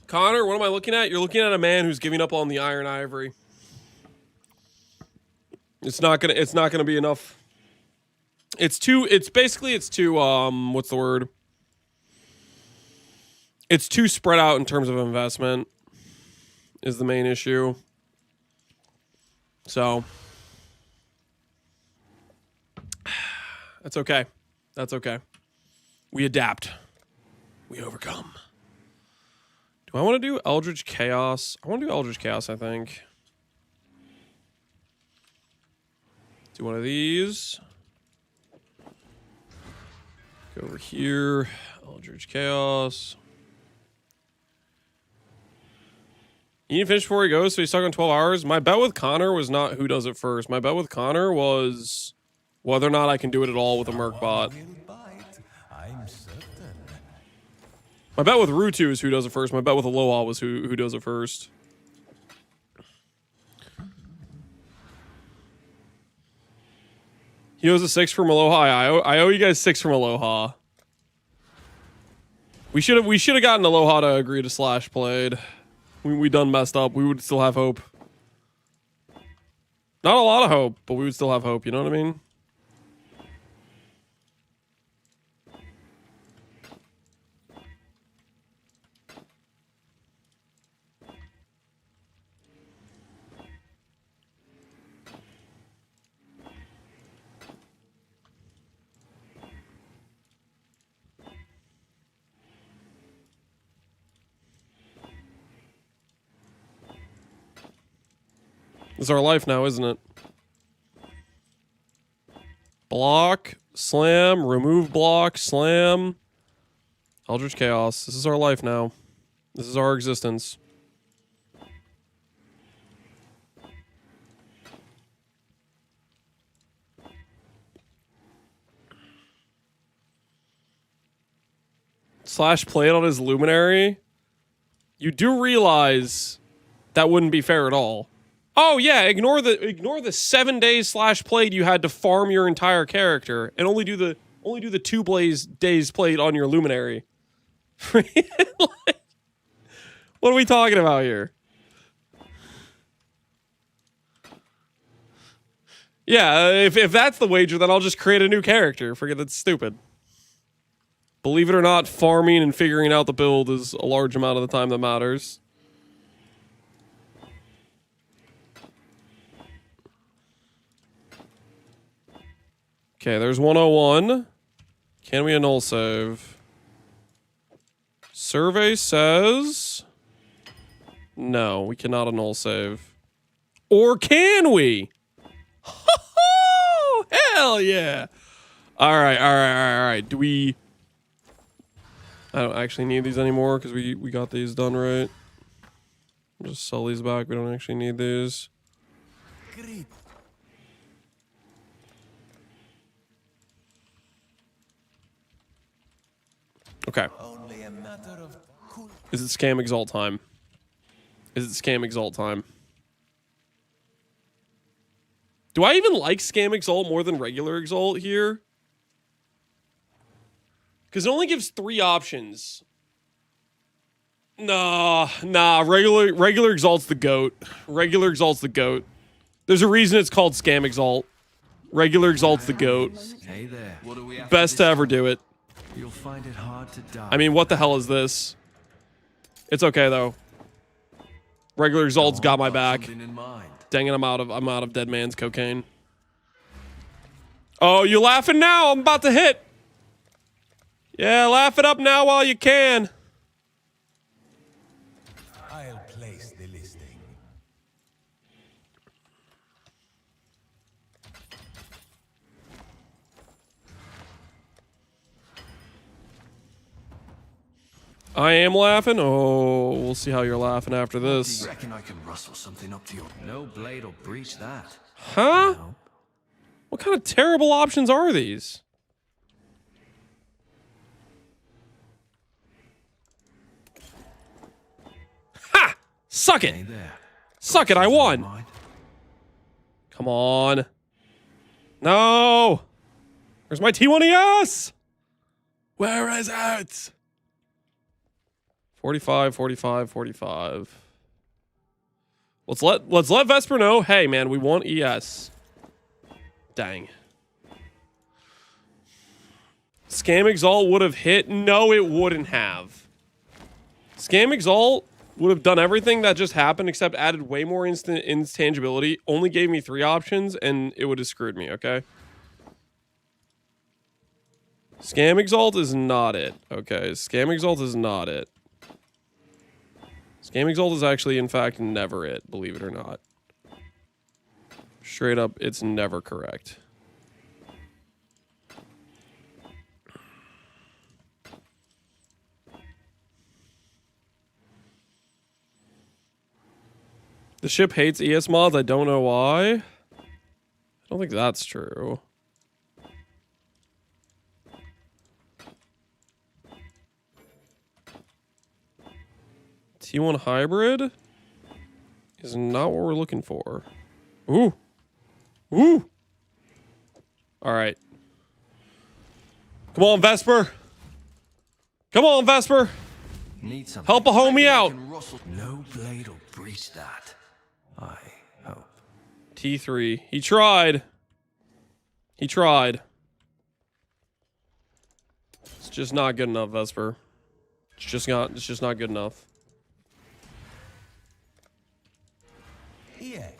Connor, what am I looking at? You're looking at a man who's giving up on the iron ivory. It's not gonna be enough. It's too what's the word? It's too spread out in terms of investment is the main issue. So that's okay. That's okay. We adapt. We overcome. Do I want to do Eldritch Chaos? I want to do Eldritch Chaos, I think. Do one of these. Go over here. Eldritch Chaos. You need to finish before he goes, so he's stuck on 12 hours. My bet with Connor was not who does it first. My bet with Connor was Whether or not I can do it at all with a Merc bot. I'm certain. My bet with Rutu is who does it first. My bet with Aloha was who does it first. He owes a 6 from Aloha. I owe you guys 6 from Aloha. We should have gotten Aloha to agree to slash played. We done messed up. We would still have hope. Not a lot of hope, but we would still have hope. You know what I mean? It's our life now, isn't it? Block, slam, remove block, slam. Eldritch Chaos. This is our life now. This is our existence. Slash played on his Luminary. You do realize that wouldn't be fair at all. Oh yeah, ignore the 7 days slash played you had to farm your entire character and only do the 2 days played on your Luminary. Like, what are we talking about here? Yeah, if that's the wager, then I'll just create a new character. Forget that's stupid. Believe it or not, farming and figuring out the build is a large amount of the time that matters. Okay, there's 101. Can we annul save? Survey says... No, we cannot annul save. Or can we? Hell yeah! Alright. Do we... I don't actually need these anymore because we got these done right. I'll just sell these back. We don't actually need these. Okay. Is it Scam Exalt time? Is it Scam Exalt time? Do I even like Scam Exalt more than regular Exalt here? Because it only gives 3 options. Nah. Regular Exalt's the GOAT. Regular Exalt's the GOAT. There's a reason it's called Scam Exalt. Regular Exalt's the GOAT. Hey there. What do we have Best to ever do it. You'll find it hard to die. I mean, what the hell is this? It's okay though. Regular Exalt's got my back. Dang it, I'm out of dead man's cocaine. Oh, you laughing now? I'm about to hit. Yeah, laugh it up now while you can. I'll place the listing. I am laughing. Oh, we'll see how you're laughing after this. Do you reckon I can rustle something up to your... No blade will breach that. Huh? What kind of terrible options are these? Ha! Suck it! Suck it, I won! Come on. No! Where's my T1ES? Where is it? 45, 45, 45. Let's let Vesper know, hey man, we want ES. Dang. Scam Exalt would have hit? No, it wouldn't have. Scam Exalt would have done everything that just happened except added way more instant intangibility, only gave me 3 options, and it would have screwed me, okay? Scam Exalt is not it, okay? Scam Exalt is not it. Scam Exalt is actually, in fact, never it, believe it or not. Straight up, it's never correct. The ship hates ES mods. I don't know why. I don't think that's true. T1 hybrid is not what we're looking for. Ooh. Ooh. All right. Come on, Vesper. Come on, Vesper. Need something. Help a homie out. No blade will breach that. I hope. T3. He tried. He tried. It's just not good enough, Vesper. It's just not good enough. Here.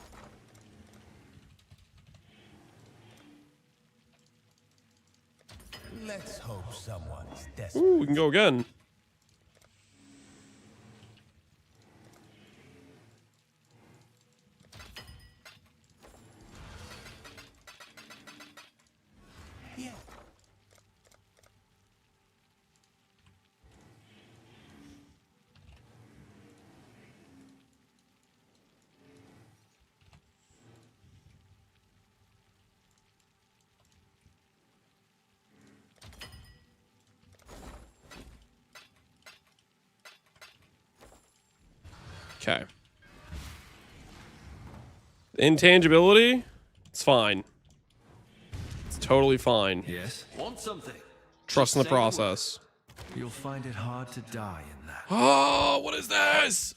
Let's hope someone's desperate. Ooh, we can go again. Okay. Intangibility, it's fine. It's totally fine. Yes. Want something? Trust in the process. You'll find it hard to die in that. Oh, what is this?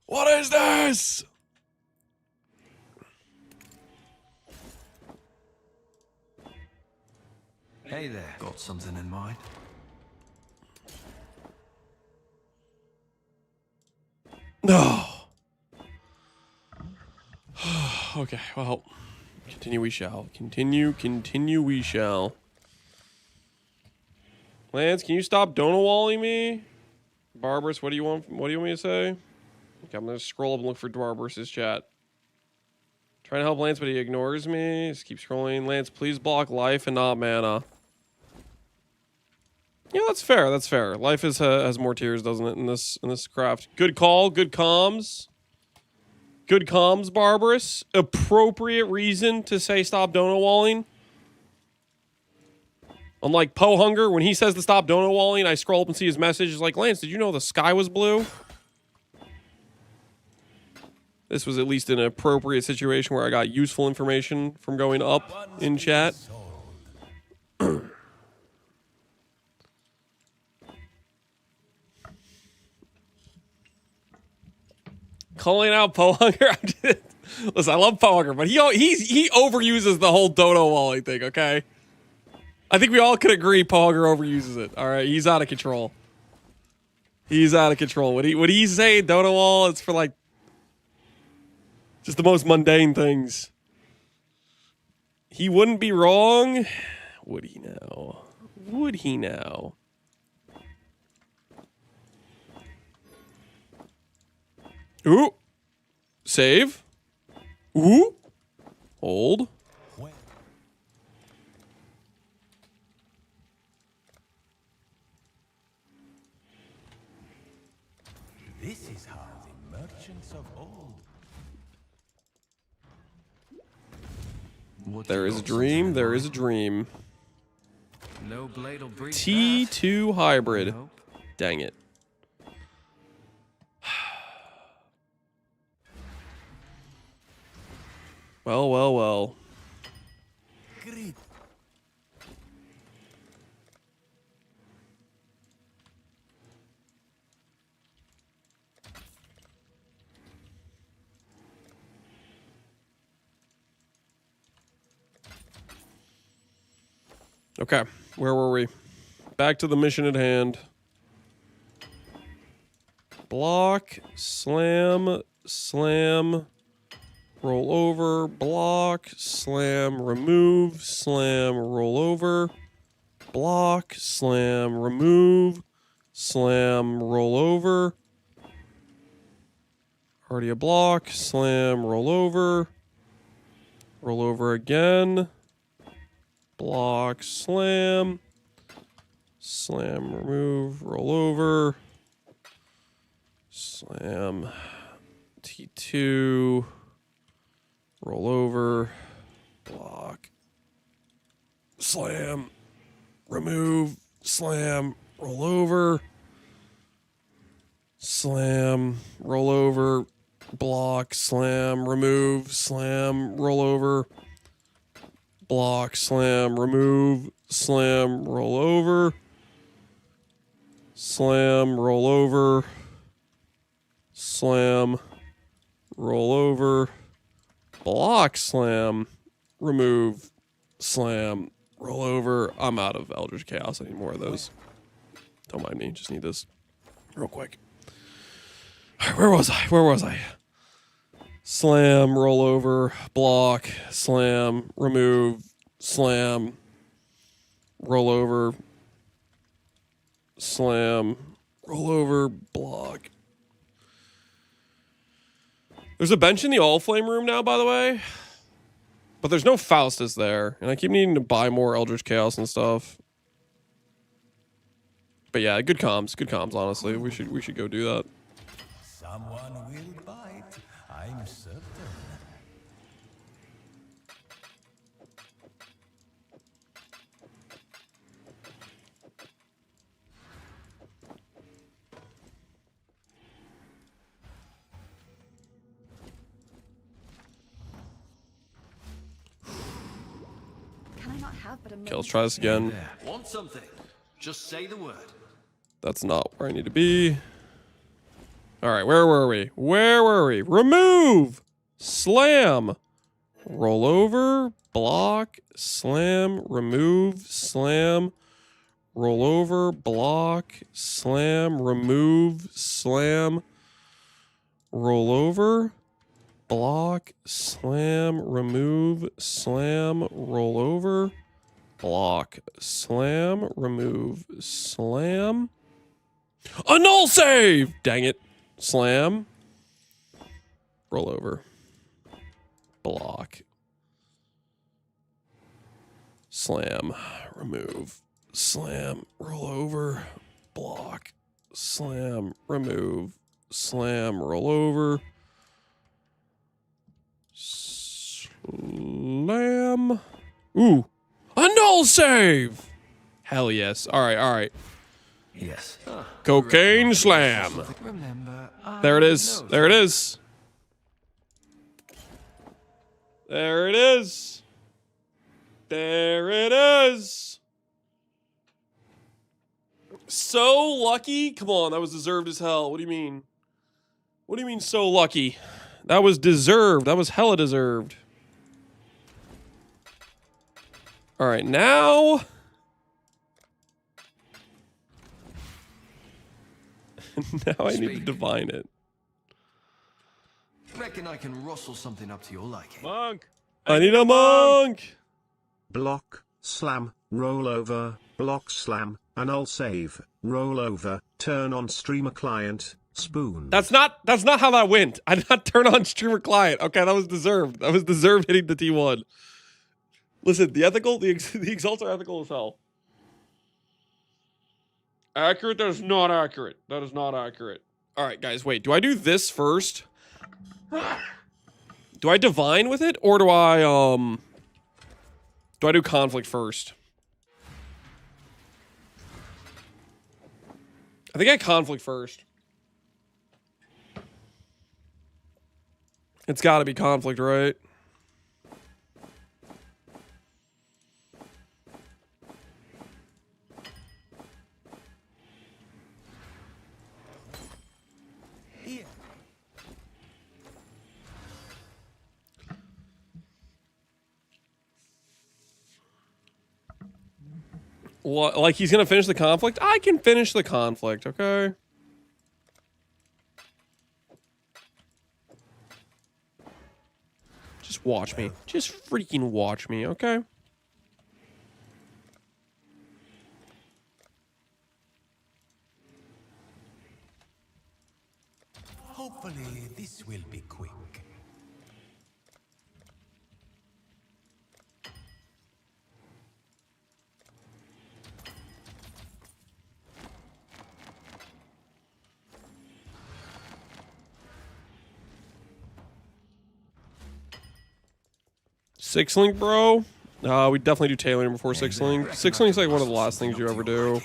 What is this? Hey there. Got something in mind? No. Okay, well, continue we shall. Continue we shall. Lance, can you stop donut-walling me? Barbarous, what do you want me to say? Okay, I'm gonna scroll up and look for Barbarous's chat. Trying to help Lance, but he ignores me. Just keep scrolling. Lance, please block life and not mana. Yeah, that's fair. That's fair. Life has more tiers, doesn't it? In this craft. Good call. Good comms. Good comms, Barbarous. Appropriate reason to say stop donut walling. Unlike Poe Hunger, when he says to stop donut walling, I scroll up and see his message. It's like, Lance, did you know the sky was blue? This was at least an appropriate situation where I got useful information from going up in chat. Calling out Poe Hunger. Listen, I love Poe Hunger, but he overuses the whole dono walling thing, okay? I think we all can agree Poe Hunger overuses it. All right, he's out of control. He's out of control. When he say dono wall, it's for like just the most mundane things. He wouldn't be wrong, would he now? Would he now? Ooh. Save. Ooh. Hold. This is how the merchants of old. There is a dream. There is a dream. No blade will breach T2 hybrid. Dang it. Well, well, well. Great. Okay, where were we? Back to the mission at hand. Block, slam, slam, roll over, block, slam, remove, slam, roll over, block, slam, remove, slam, roll over. Already a block, slam, roll over again. Block, slam, slam, remove, roll over, slam, T2, roll over, block, slam, remove, slam, roll over, slam, roll over, block, slam, remove, slam, roll over, block, slam, remove, slam, roll over, slam, roll over, slam, roll over, block, slam, remove, slam, roll over. I'm out of Eldritch Chaos. I need more of those. Don't mind me. Just need this real quick. All right, where was I? Slam, roll over, block, slam, remove, slam, roll over, slam, roll over, block. There's a bench in the All Flame room now, by the way. But there's no Faustus there. And I keep needing to buy more Eldritch Chaos and stuff. But yeah, good comms, honestly. We should go do that. Someone will bite, I'm certain. Can I not have but a Okay, let's try this again. Want something? Just say the word. That's not where I need to be. All right, where were we? Remove! Slam! Roll over, block, slam, remove, slam, roll over, block, slam, remove, slam, roll over, block, slam, remove, slam, roll over, block, slam, remove, slam. A null save! Dang it. Slam. Roll over. Block. Slam. Remove. Slam. Roll over. Block. Slam. Remove. Slam. Roll over. Slam. Ooh. A null save! Hell yes. Alright. Yes. Cocaine slam. There it is. There it is. There it is. There it is. So lucky. Come on, that was deserved as hell. What do you mean? What do you mean so lucky? That was deserved. That was hella deserved. All right, now... now I need to divine it. Reckon I can rustle something up to your liking. Monk! I need a monk! Block, slam, roll over, block, slam, annul save, roll over, turn on streamer client, spoon. That's not how that went. I did not turn on streamer client. Okay, that was deserved. That was deserved hitting the T1. Listen, the exalts are ethical as hell. Accurate? That is not accurate. That is not accurate. All right, guys, wait. Do I do this first? Do I divine with it, or do I do conflict first? I think I conflict first. It's got to be conflict, right? What, like he's gonna finish the conflict? I can finish the conflict, okay? Just watch me. Just freaking watch me, okay? Hopefully, this will be quick. Six link, bro. We definitely do tailoring before six link. Six link's like one of the last things you ever do.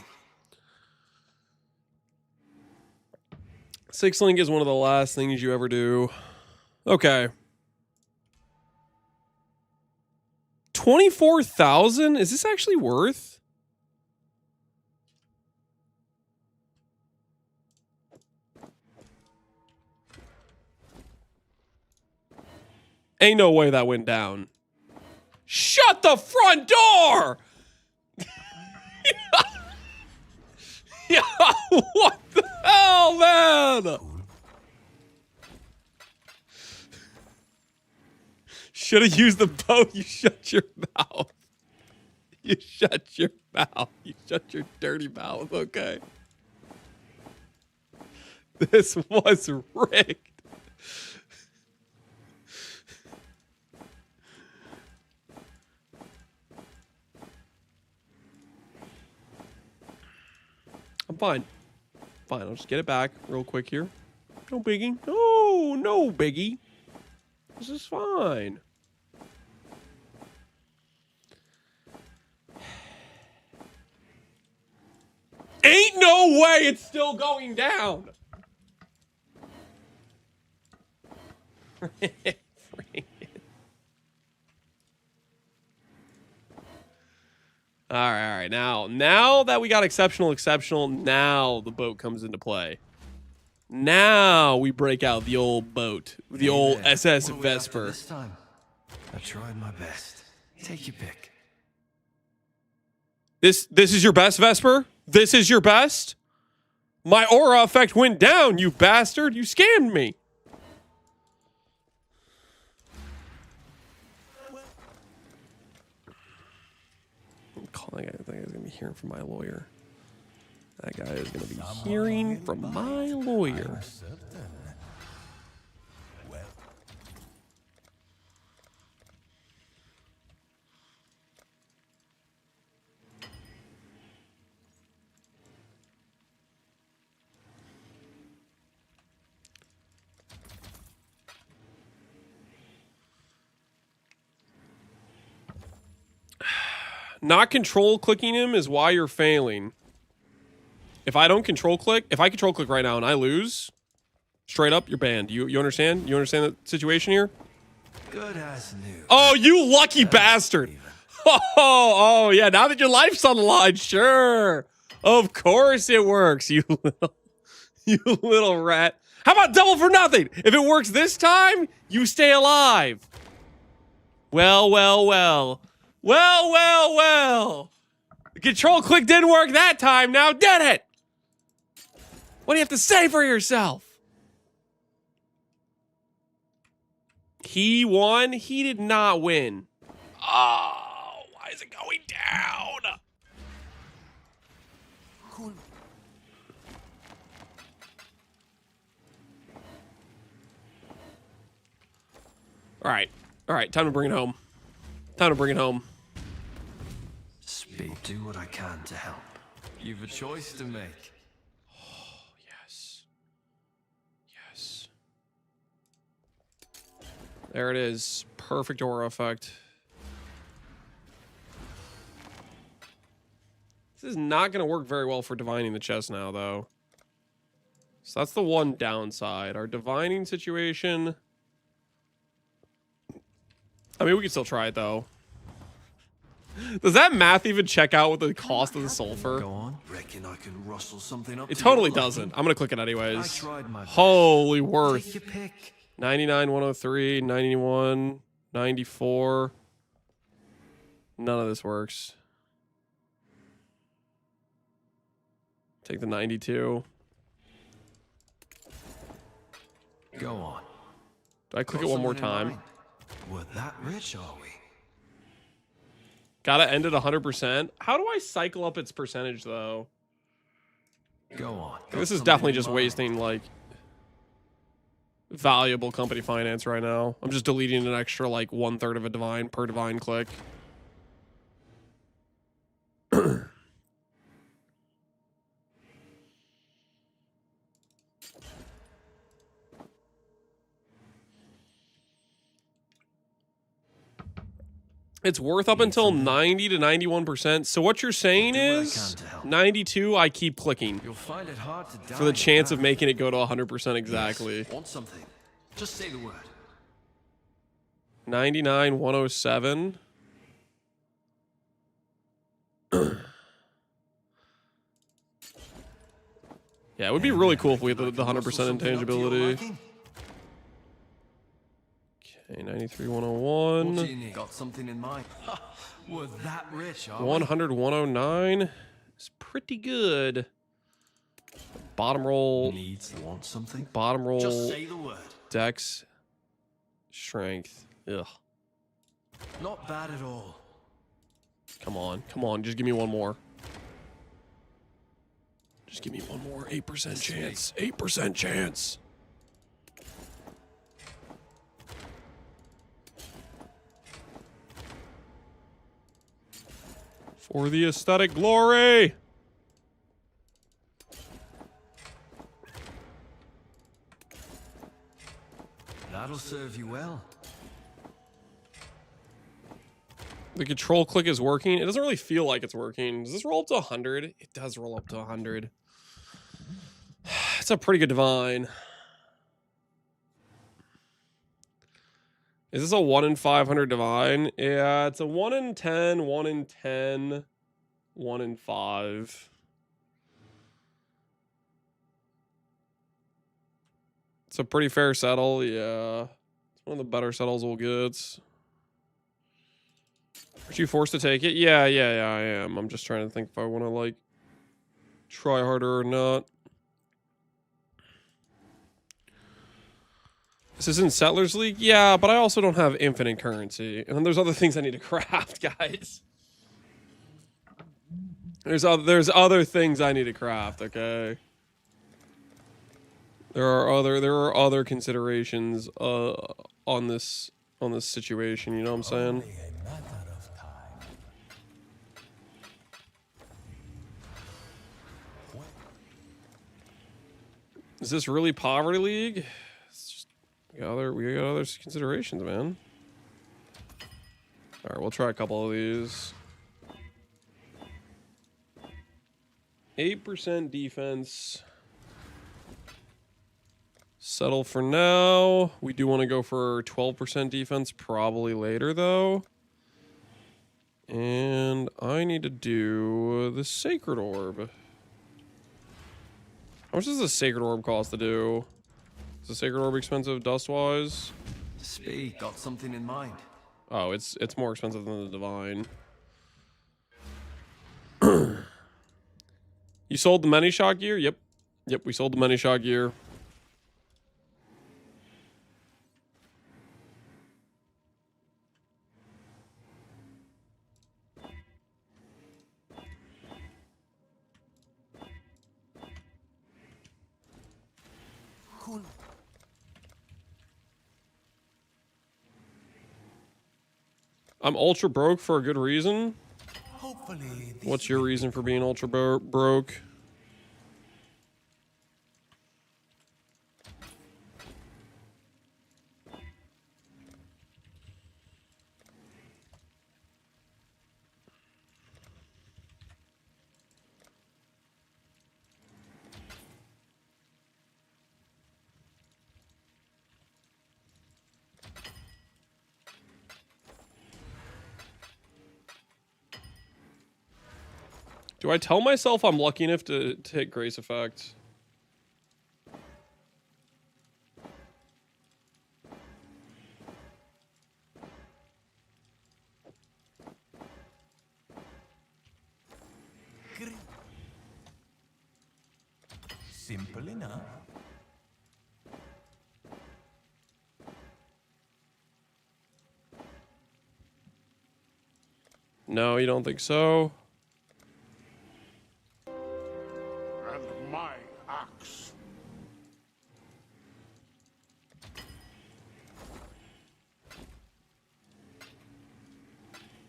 6 link is one of the last things you ever do. Okay. 24,000? Is this actually worth? Ain't no way that went down. Shut the front door! Yeah, what the hell, man? Should have used the boat. You shut your mouth. You shut your mouth. You shut your dirty mouth, okay? This was rigged. I'm fine. Fine, I'll just get it back real quick here. No biggie. No, no biggie. This is fine. Ain't no way it's still going down. All right. Now that we got exceptional, now the boat comes into play. Now we break out the old boat, the old SS Vesper. This time, I tried my best. Take your pick. This is your best, Vesper? This is your best? My aura effect went down, you bastard! You scammed me. I think he's gonna be hearing from my lawyer. That guy is gonna be hearing from my lawyer. Not control clicking him is why you're failing. If I don't control click, if I control click right now and I lose, straight up, you're banned. You understand? You understand the situation here? Good as new. Oh, you lucky bastard. Oh, yeah, now that your life's on the line, sure. Of course it works, you little rat. How about double for nothing? If it works this time, you stay alive. Well. The control click didn't work that time, now did it? What do you have to say for yourself? He won? He did not win. Oh, why is it going down? Cool. All right, time to bring it home. Speak. Do what I can to help. You've a choice to make. Oh, yes. There it is. Perfect aura effect. This is not going to work very well for divining the chest now, though. So that's the one downside. Our divining situation... I mean, we can still try it, though. Does that math even check out with the cost of the sulfur? Go on. Reckon I can rustle something up. It totally doesn't. I'm going to click it anyways. I tried my best. Holy worth. Take your pick. 99, 103, 91, 94. None of this works. Take the 92. Go on. Do I click it one more time? We're that rich, are we? Gotta end at 100%. How do I cycle up its percentage, though? Go on. This is definitely just wasting, like, valuable company finance right now. I'm just deleting an extra, like, 1/3 of a divine per divine click. It's worth up until 90 to 91%. So what you're saying is 92, I keep clicking. You'll find it hard to die For the chance of making it go to 100% exactly. Yes. Want something? Just say the word. 99, 107. Yeah, it would be really cool if we had the 100% intangibility. Okay, 93, 101. What do you need? Got something in mind? We're that rich, are 100, 109. It's pretty good. Bottom roll. Needs want something? Bottom roll. Just say the word. Dex. Strength. Ugh. Not bad at all. Come on. Come on. Just give me one more. Just give me one more. 8% chance. 8% chance. For the aesthetic glory. That'll serve you well. The control click is working. It doesn't really feel like it's working. Does this roll up to 100? It does roll up to 100. It's a pretty good divine. Is this a 1 in 500 divine? Yeah, it's a 1 in 10, 1 in 10, 1 in 5. It's a pretty fair settle, yeah. It's one of the better settles we'll get. Aren't you forced to take it? Yeah, I am. I'm just trying to think if I want to, like, try harder or not. This isn't Settlers League? Yeah, but I also don't have infinite currency. And then there's other things I need to craft, guys. There's other things I need to craft, okay? There are other considerations on this situation, you know what I'm saying? Is this really Poverty League? We got other considerations, man. All right, we'll try a couple of these. 8% defense. Settle for now. We do want to go for 12% defense probably later, though. And I need to do the Sacred Orb. How much does the Sacred Orb cost to do? Is the Sacred Orb expensive dust-wise? Speak. Got something in mind. Oh, it's more expensive than the Divine. You sold the many-shot gear? Yep, we sold the many-shot gear. I'm ultra broke for a good reason. Hopefully, what's your reason for being ultra broke? Do I tell myself I'm lucky enough to hit Grace Effect? Simple enough. No, you don't think so? My axe.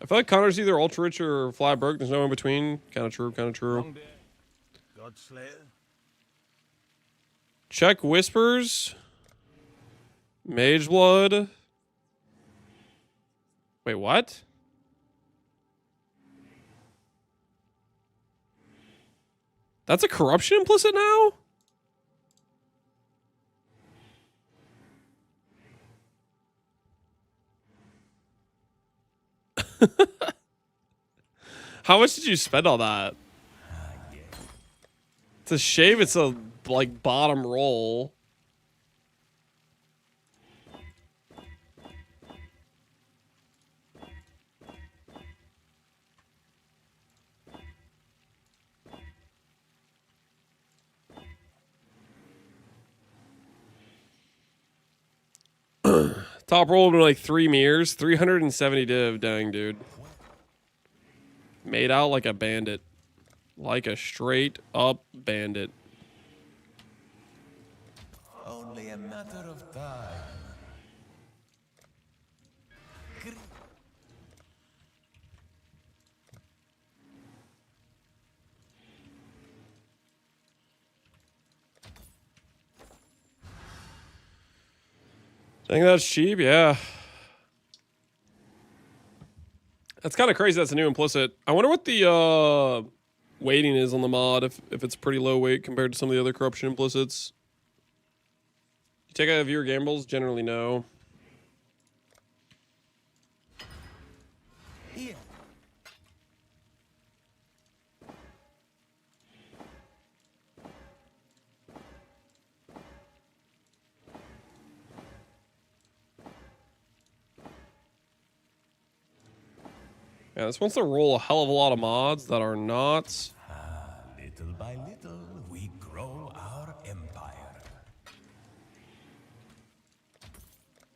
I feel like Connor's either ultra rich or flat broke. There's no in between. Kind of true, kind of true. Godslayer. Check Whispers. Mage Blood. Wait, what? That's a corruption implicit now? How much did you spend on that? It's a shame it's a, like, bottom roll. Top roll would be like 3 mirrors, 370 div. Dang, dude. Made out like a bandit. Like a straight up bandit. Only a matter of time. Think that's cheap? Yeah. That's kind of crazy. That's a new implicit. I wonder what the weighting is on the mod, if it's pretty low weight compared to some of the other corruption implicits. You take out viewer gambles? Generally, no. Here. Yeah, this wants to roll a hell of a lot of mods that are not. Little by little, we grow our empire.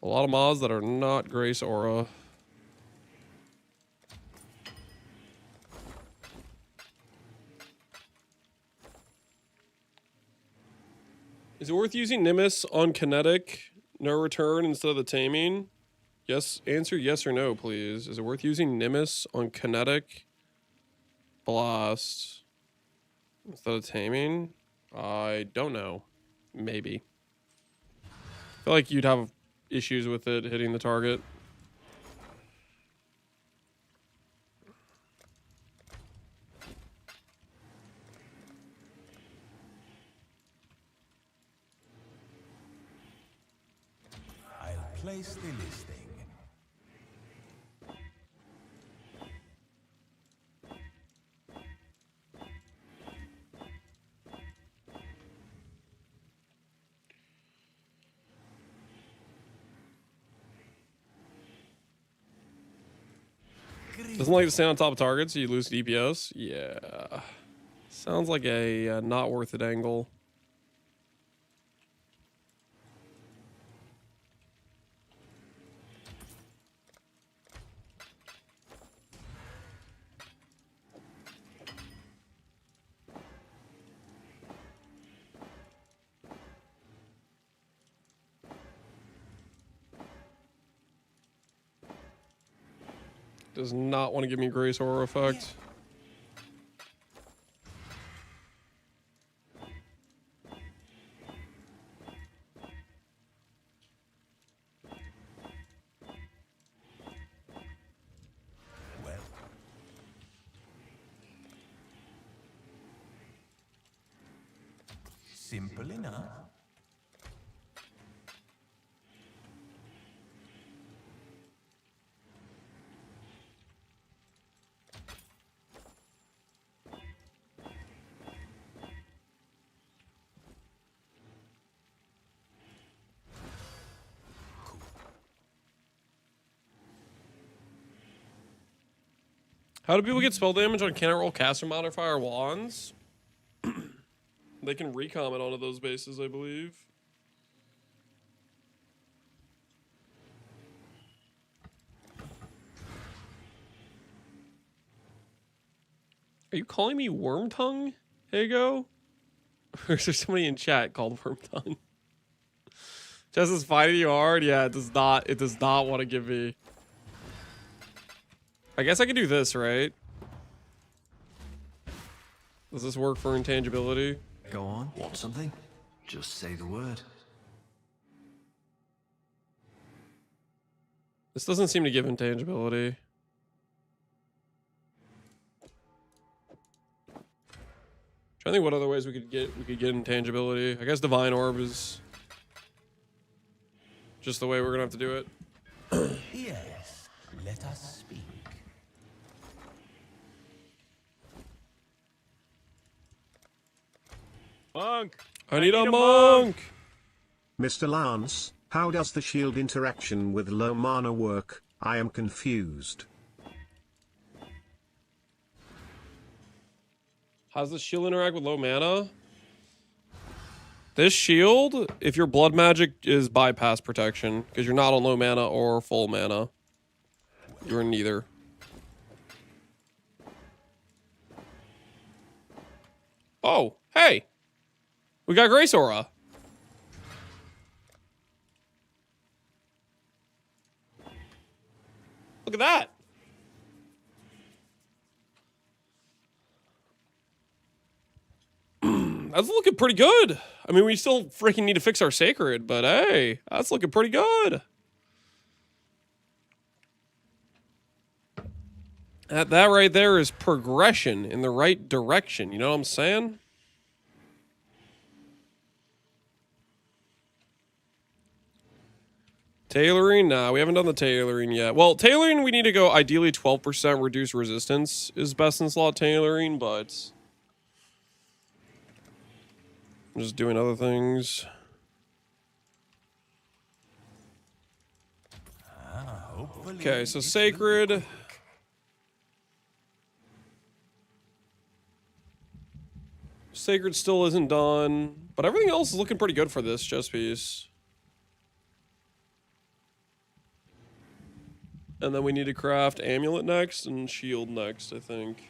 A lot of mods that are not Grace Aura. Is it worth using Nimbus on kinetic, no return instead of the taming? Yes, answer yes or no, please. Is it worth using Nimbus on kinetic blast instead of taming? I don't know. Maybe. I feel like you'd have issues with it hitting the target. I'll place the listing. Doesn't like to stay on top of targets, so you lose DPS. Yeah. Sounds like a not worth it angle. Does not want to give me Grace Aura effect. Well, simple enough. How do people get spell damage on cannot roll caster modifier wands? They can recomment onto those bases, I believe. Are you calling me Worm Tongue, Hago? Or is there somebody in chat called Worm Tongue? Just as fighting you hard? Yeah, it does not want to give me. I guess I can do this, right? Does this work for intangibility? Go on, want something? Just say the word. This doesn't seem to give intangibility. I think what other ways we could get intangibility. I guess Divine Orb is just the way we're gonna have to do it. Yes, let us speak. Monk! I need a monk! Mr. Lance, how does the shield interaction with low mana work? I am confused. How's the shield interact with low mana? This shield, if your blood magic is bypass protection, because you're not on low mana or full mana. You're in neither. Oh, hey! We got Grace Aura. Look at that. That's looking pretty good. I mean, we still freaking need to fix our sacred, but hey, that's looking pretty good. That right there is progression in the right direction. You know what I'm saying? Tailoring? Nah, we haven't done the tailoring yet. Well, tailoring, we need to go ideally 12% reduce resistance is best in slot tailoring, but I'm just doing other things. Okay, so sacred. Sacred still isn't done, but everything else is looking pretty good for this chess piece. And then we need to craft amulet next and shield next, I think.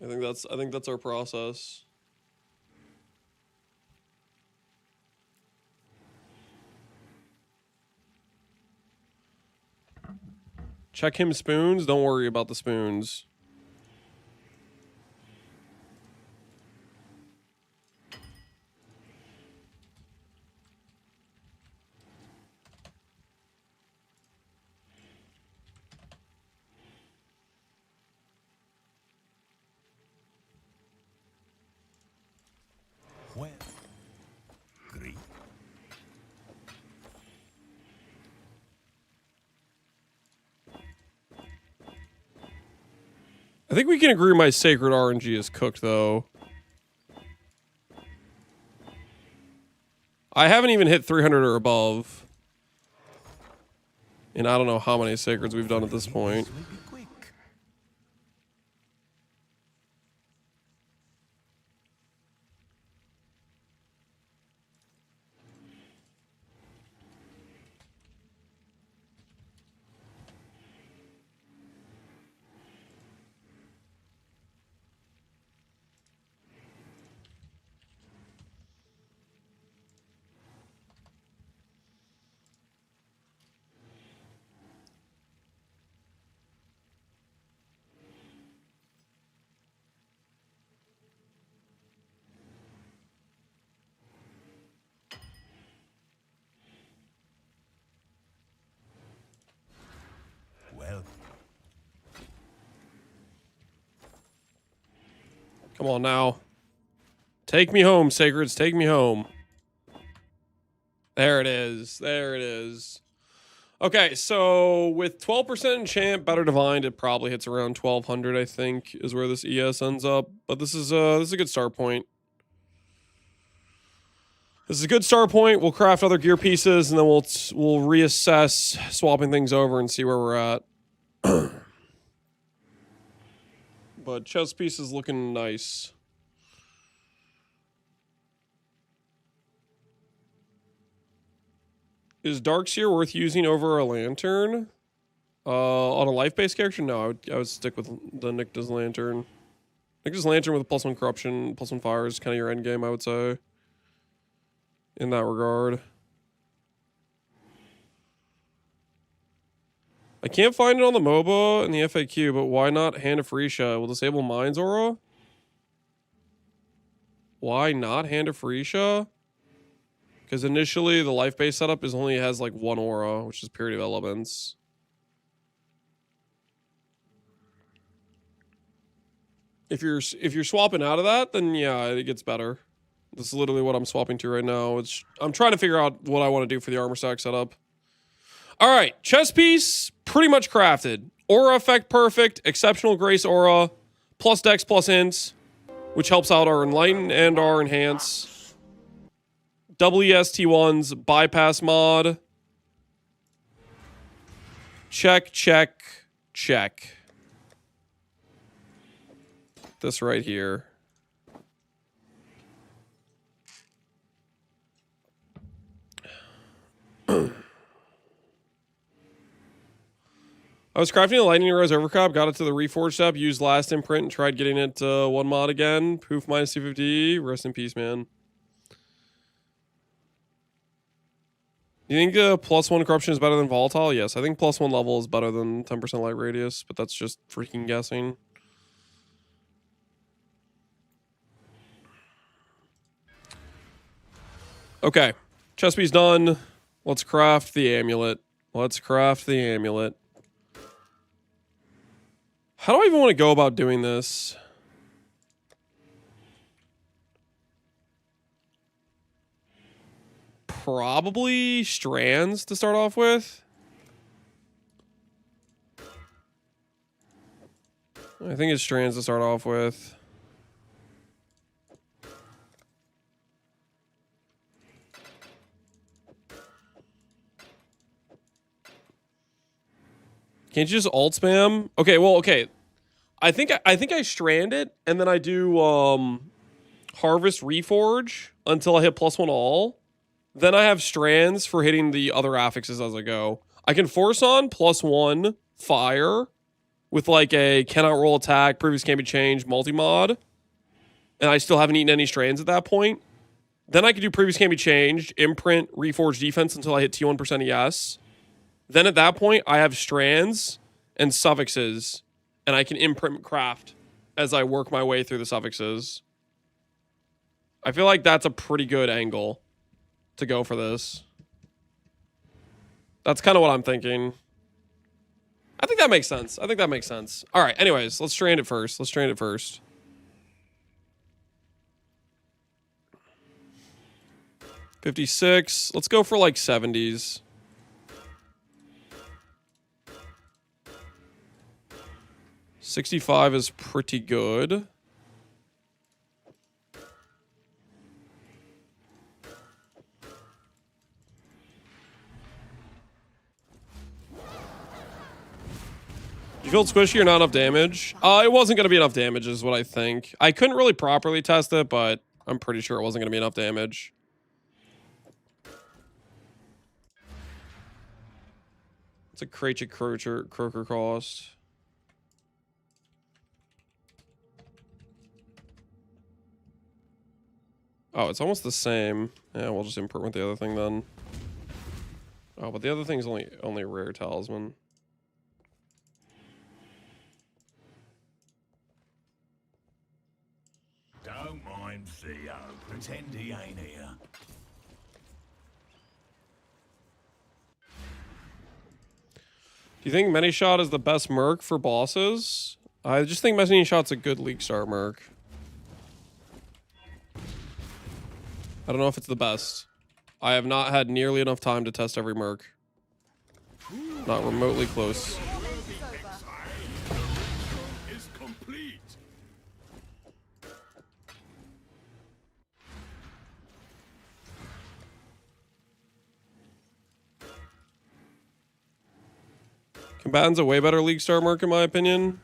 I think that's our process. Check him spoons. Don't worry about the spoons. Well, great. I think we can agree my sacred RNG is cooked, though. I haven't even hit 300 or above. And I don't know how many sacreds we've done at this point. Well, Come on now. Take me home, sacreds. Take me home. There it is. There it is. Okay, so with 12% enchant, better divine, it probably hits around 1200, I think, is where this ES ends up. But this is a good start point. This is a good start point. We'll craft other gear pieces, and then we'll reassess swapping things over and see where we're at. But chess piece is looking nice. Is Darkseer worth using over a lantern? On a life-based character? No, I would stick with the Nycta's Lantern. Nycta's Lantern with a +1 corruption, +1 fire is kind of your end game, I would say. In that regard. I can't find it on the MOBA and the FAQ, but why not Hand of Freesia? Will disable Mind's Aura? Why not Hand of Freesia? Because initially the life-based setup only has like one aura, which is Purity of Elements. If you're swapping out of that, then yeah, it gets better. This is literally what I'm swapping to right now. I'm trying to figure out what I want to do for the armor stack setup. All right, chest piece pretty much crafted. Aura effect perfect. Exceptional grace aura. Plus dex plus int, which helps out our enlighten and our enhance. WEST1's bypass mod. Check, check, check. This right here. I was crafting a lightning arrows overcrop, got it to the reforge step, used last imprint, and tried getting it one mod again. Poof minus 250. Rest in peace, man. You think +1 corruption is better than volatile? Yes, I think +1 level is better than 10% light radius, but that's just freaking guessing. Okay, chest piece done. Let's craft the amulet. Let's craft the amulet. How do I even want to go about doing this? Probably strands to start off with. I think it's strands to start off with. Can't you just alt spam? Okay, well, okay. I think I strand it and then I do harvest reforge until I hit +1 all. Then I have strands for hitting the other affixes as I go. I can force on +1 fire with like a cannot roll attack, previous can't be changed, multi-mod. And I still haven't eaten any strands at that point. Then I can do previous can't be changed, imprint, reforge defense until I hit T1% ES. Then at that point, I have strands and suffixes, and I can imprint craft as I work my way through the suffixes. I feel like that's a pretty good angle to go for this. That's kind of what I'm thinking. I think that makes sense. I think that makes sense. All right, anyways, let's strand it first. Let's strand it first. $56. Let's go for like 70s. $65 is pretty good. You feel squishy or not enough damage? It wasn't going to be enough damage is what I think. I couldn't really properly test it, but I'm pretty sure it wasn't going to be enough damage. It's a creature croaker cost. Oh, it's almost the same. Yeah, we'll just imprint with the other thing then. Oh, but the other thing's only rare talisman. Don't mind Theo. Pretend he ain't here. Do you think Many Shot is the best Merc for bosses? I just think Many Shot's a good League Star Merc. I don't know if it's the best. I have not had nearly enough time to test every Merc. Not remotely close. Is complete. Combatant's a way better League Star Merc in my opinion.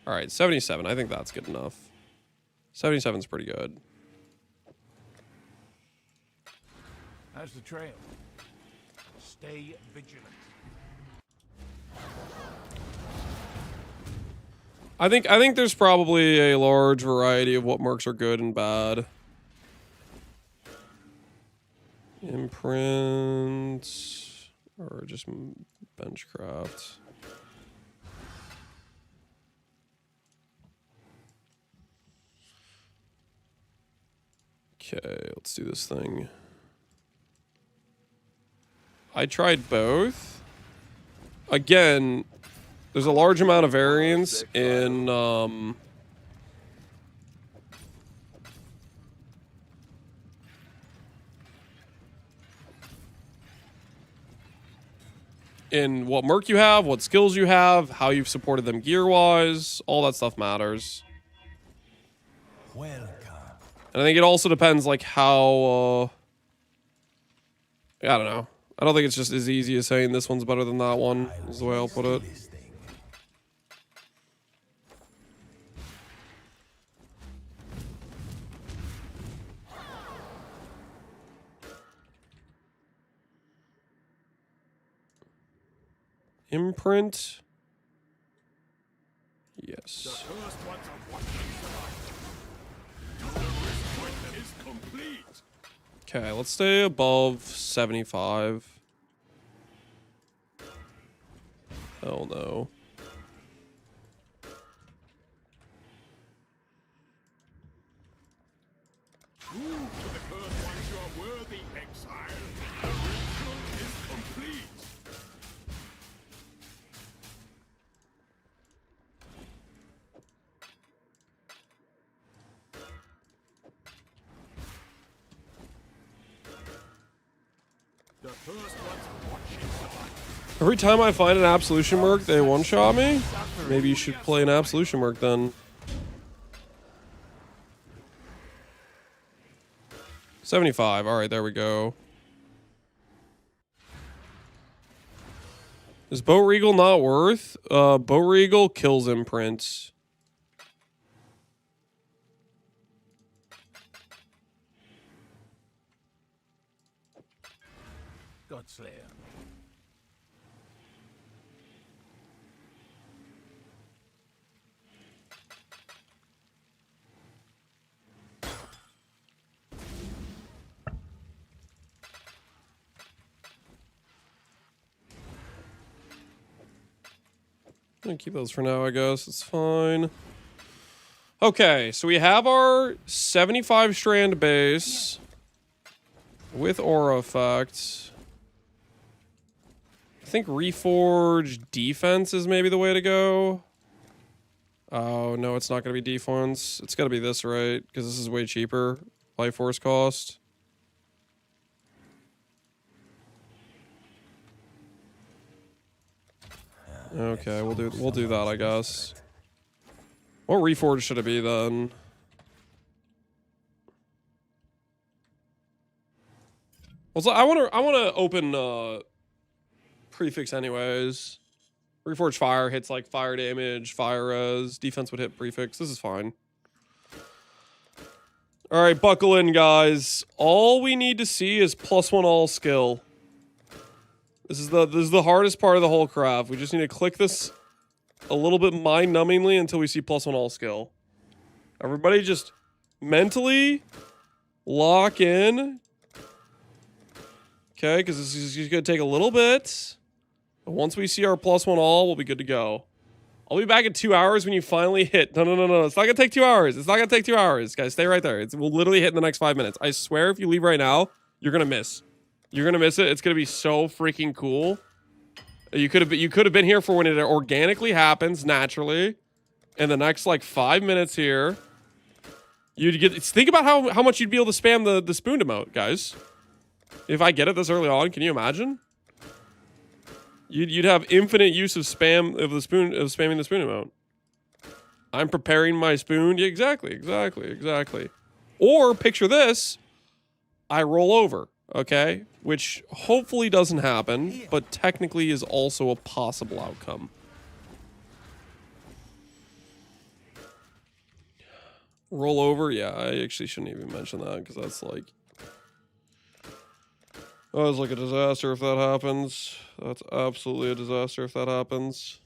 Alright, 77. I think that's good enough. 77's pretty good. How's the trail? Stay vigilant. I think there's probably a large variety of what mercs are good and bad. Imprint or just benchcraft. Okay, let's do this thing. I tried both. Again, there's a large amount of variance in in what Merc you have, what skills you have, how you've supported them gear-wise. All that stuff matters. Welcome. And I think it also depends, like, how... I don't know. I don't think it's just as easy as saying this one's better than that one, is the way I'll put it. Imprint. Yes. Okay, let's stay above 75. Hell no. Every time I find an Absolution Merc, they one-shot me? Maybe you should play an Absolution Merc then. 75. Alright, there we go. Is Boat Regal not worth? Boat Regal kills Imprint. Godslayer. I'm gonna keep those for now, I guess. It's fine. Okay, so we have our 75 strand base with aura effect. I think Reforge defense is maybe the way to go. Oh, no, it's not going to be defense. It's got to be this, right? Because this is way cheaper. Life Force cost. Okay, we'll do that, I guess. What Reforge should it be then? Also, I wanna open prefix anyways. Reforge fire hits like fire damage, fire res, defense would hit prefix. This is fine. All right, buckle in, guys. All we need to see is +1 all skill. This is the hardest part of the whole craft. We just need to click this a little bit mind-numbingly until we see +1 all skill. Everybody just mentally lock in. Okay, because this is going to take a little bit. But once we see our +1 all, we'll be good to go. I'll be back in 2 hours when you finally hit. No. It's not going to take 2 hours. It's not going to take 2 hours. Guys, stay right there. We'll literally hit in the next 5 minutes. I swear if you leave right now, you're going to miss. You're going to miss it. It's going to be so freaking cool. You could have been here for when it organically happens naturally. In the next like 5 minutes here. You'd get think about how much you'd be able to spam the spoon emote, guys. If I get it this early on, can you imagine? You'd have infinite use of spamming the spoon emote. I'm preparing my spoon. Yeah, exactly. Or picture this. I roll over, okay? Which hopefully doesn't happen, but technically is also a possible outcome. Roll over? Yeah, I actually shouldn't even mention that because that's like... That was like a disaster if that happens. That's absolutely a disaster if that happens.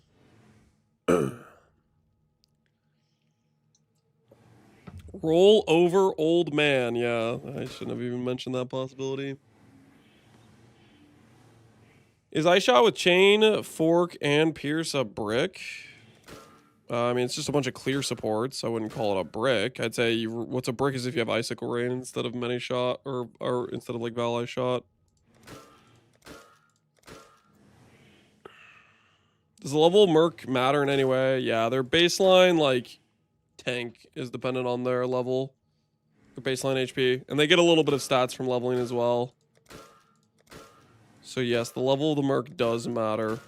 Roll over, old man. Yeah, I shouldn't have even mentioned that possibility. Is Ice Shot with Chain, Fork, and Pierce a brick? I mean, it's just a bunch of clear supports. I wouldn't call it a brick. I'd say what's a brick is if you have Icicle Rain instead of Many Shot, or instead of like Val Shot. Does the level of Merc matter in any way? Yeah, their baseline, like, tank is dependent on their level. Their baseline HP. And they get a little bit of stats from leveling as well. So yes, the level of the Merc does matter.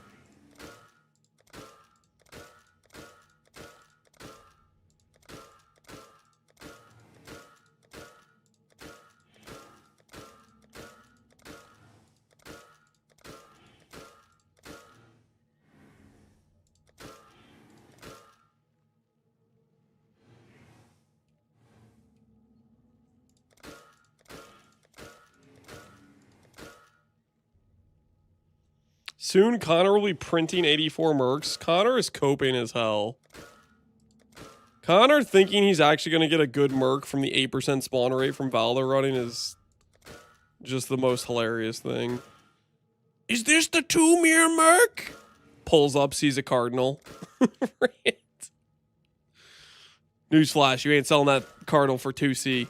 Soon, Connor will be printing 84 Mercs. Connor is coping as hell. Connor thinking he's actually going to get a good Merc from the 8% spawn rate from Valor running is just the most hilarious thing. Is this the 2-mirror Merc? Pulls up, sees a Cardinal. Newsflash, you ain't selling that Cardinal for 2C.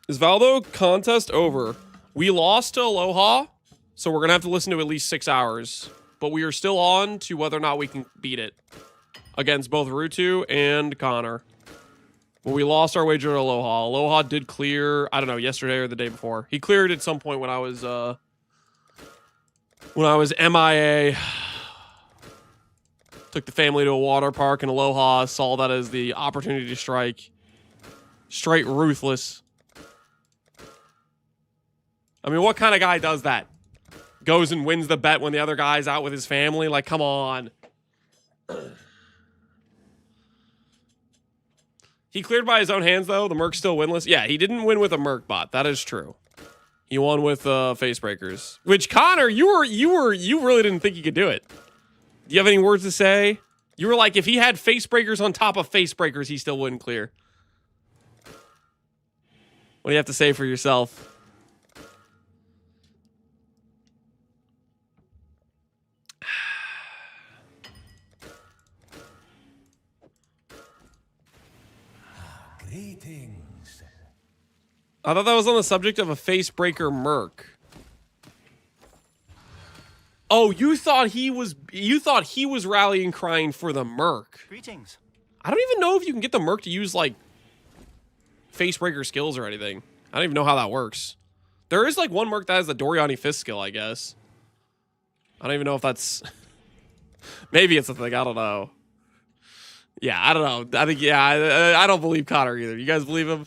Is Valdo contest over? We lost to Aloha, so we're going to have to listen to at least 6 hours. But we are still on to whether or not we can beat it against both Rutu and Connor. But we lost our wager to Aloha. Aloha did clear, I don't know, yesterday or the day before. He cleared at some point when I was MIA. Took the family to a water park in Aloha, saw that as the opportunity to strike. Straight ruthless. I mean, what kind of guy does that? Goes and wins the bet when the other guy's out with his family? Like, come on. He cleared by his own hands, though. The Merc's still winless. Yeah, he didn't win with a Merc bot. That is true. He won with face breakers. Which, Connor, you really didn't think he could do it. Do you have any words to say? You were like, if he had face breakers on top of face breakers, he still wouldn't clear. What do you have to say for yourself? Greetings. I thought that was on the subject of a facebreaker Merc. Oh, you thought he was rallying crying for the Merc. Greetings. I don't even know if you can get the Merc to use like facebreaker skills or anything. I don't even know how that works. There is like one Merc that has the Doriani fist skill, I guess. I don't even know if that's maybe it's a thing, I don't know. Yeah, I don't know. I think, yeah, I don't believe Connor either. You guys believe him?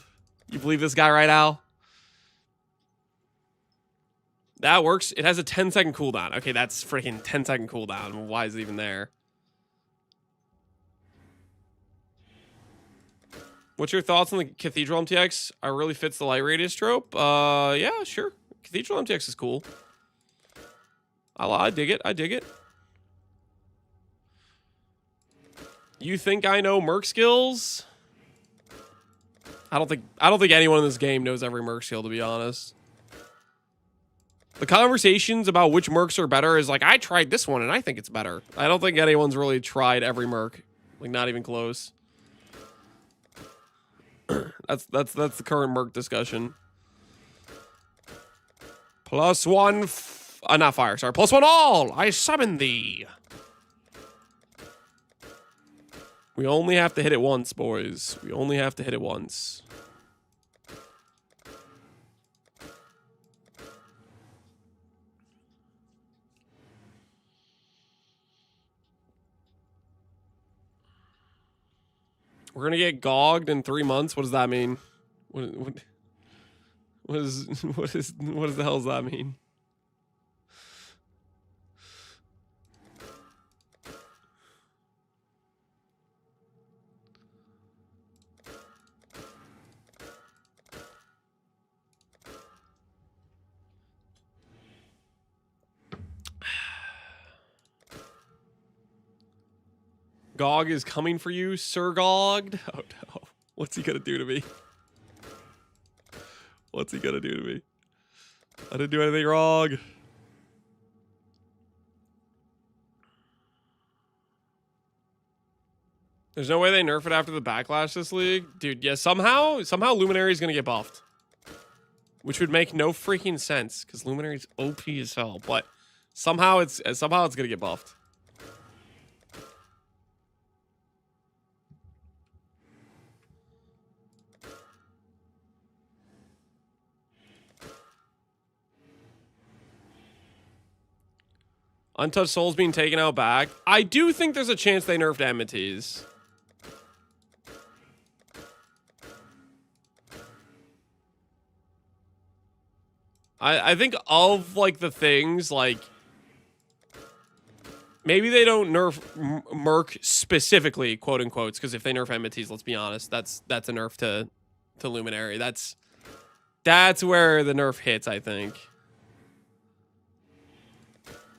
You believe this guy right now? That works. It has a 10-second cooldown. Okay, that's freaking 10-second cooldown. Why is it even there? What's your thoughts on the Cathedral MTX? It really fits the light radius trope. Yeah, sure. Cathedral MTX is cool. I dig it. I dig it. You think I know Merc skills? I don't think anyone in this game knows every Merc skill, to be honest. The conversations about which Mercs are better is like, I tried this one and I think it's better. I don't think anyone's really tried every Merc. Like, not even close. That's the current Merc discussion. +1 not fire, sorry. +1 all! I summon thee! We only have to hit it once, boys. We only have to hit it once. We're gonna get gogged in 3 months. What does that mean? What the hell does that mean? Gog is coming for you, Sir Gogged. Oh no. What's he gonna do to me? What's he gonna do to me? I didn't do anything wrong. There's no way they nerf it after the backlash this league. Dude, yeah, somehow Luminary is gonna get buffed. Which would make no freaking sense, because Luminary's OP as hell, but somehow it's gonna get buffed. Untouched Souls being taken out back. I do think there's a chance they nerfed enmities. I think of, like, the things, like, maybe they don't nerf Merc specifically, quote unquote, because if they nerf enmities, let's be honest, that's a nerf to Luminary. That's where the nerf hits, I think.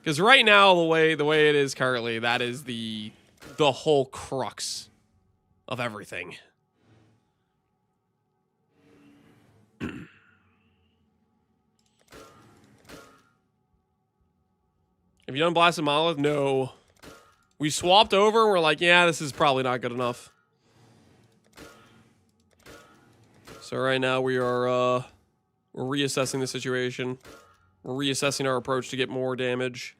Because right now, the way it is currently, that is the whole crux of everything. Have you done Blasted Monolith? No. We swapped over and we're like, yeah, this is probably not good enough. So right now we are we're reassessing the situation. We're reassessing our approach to get more damage.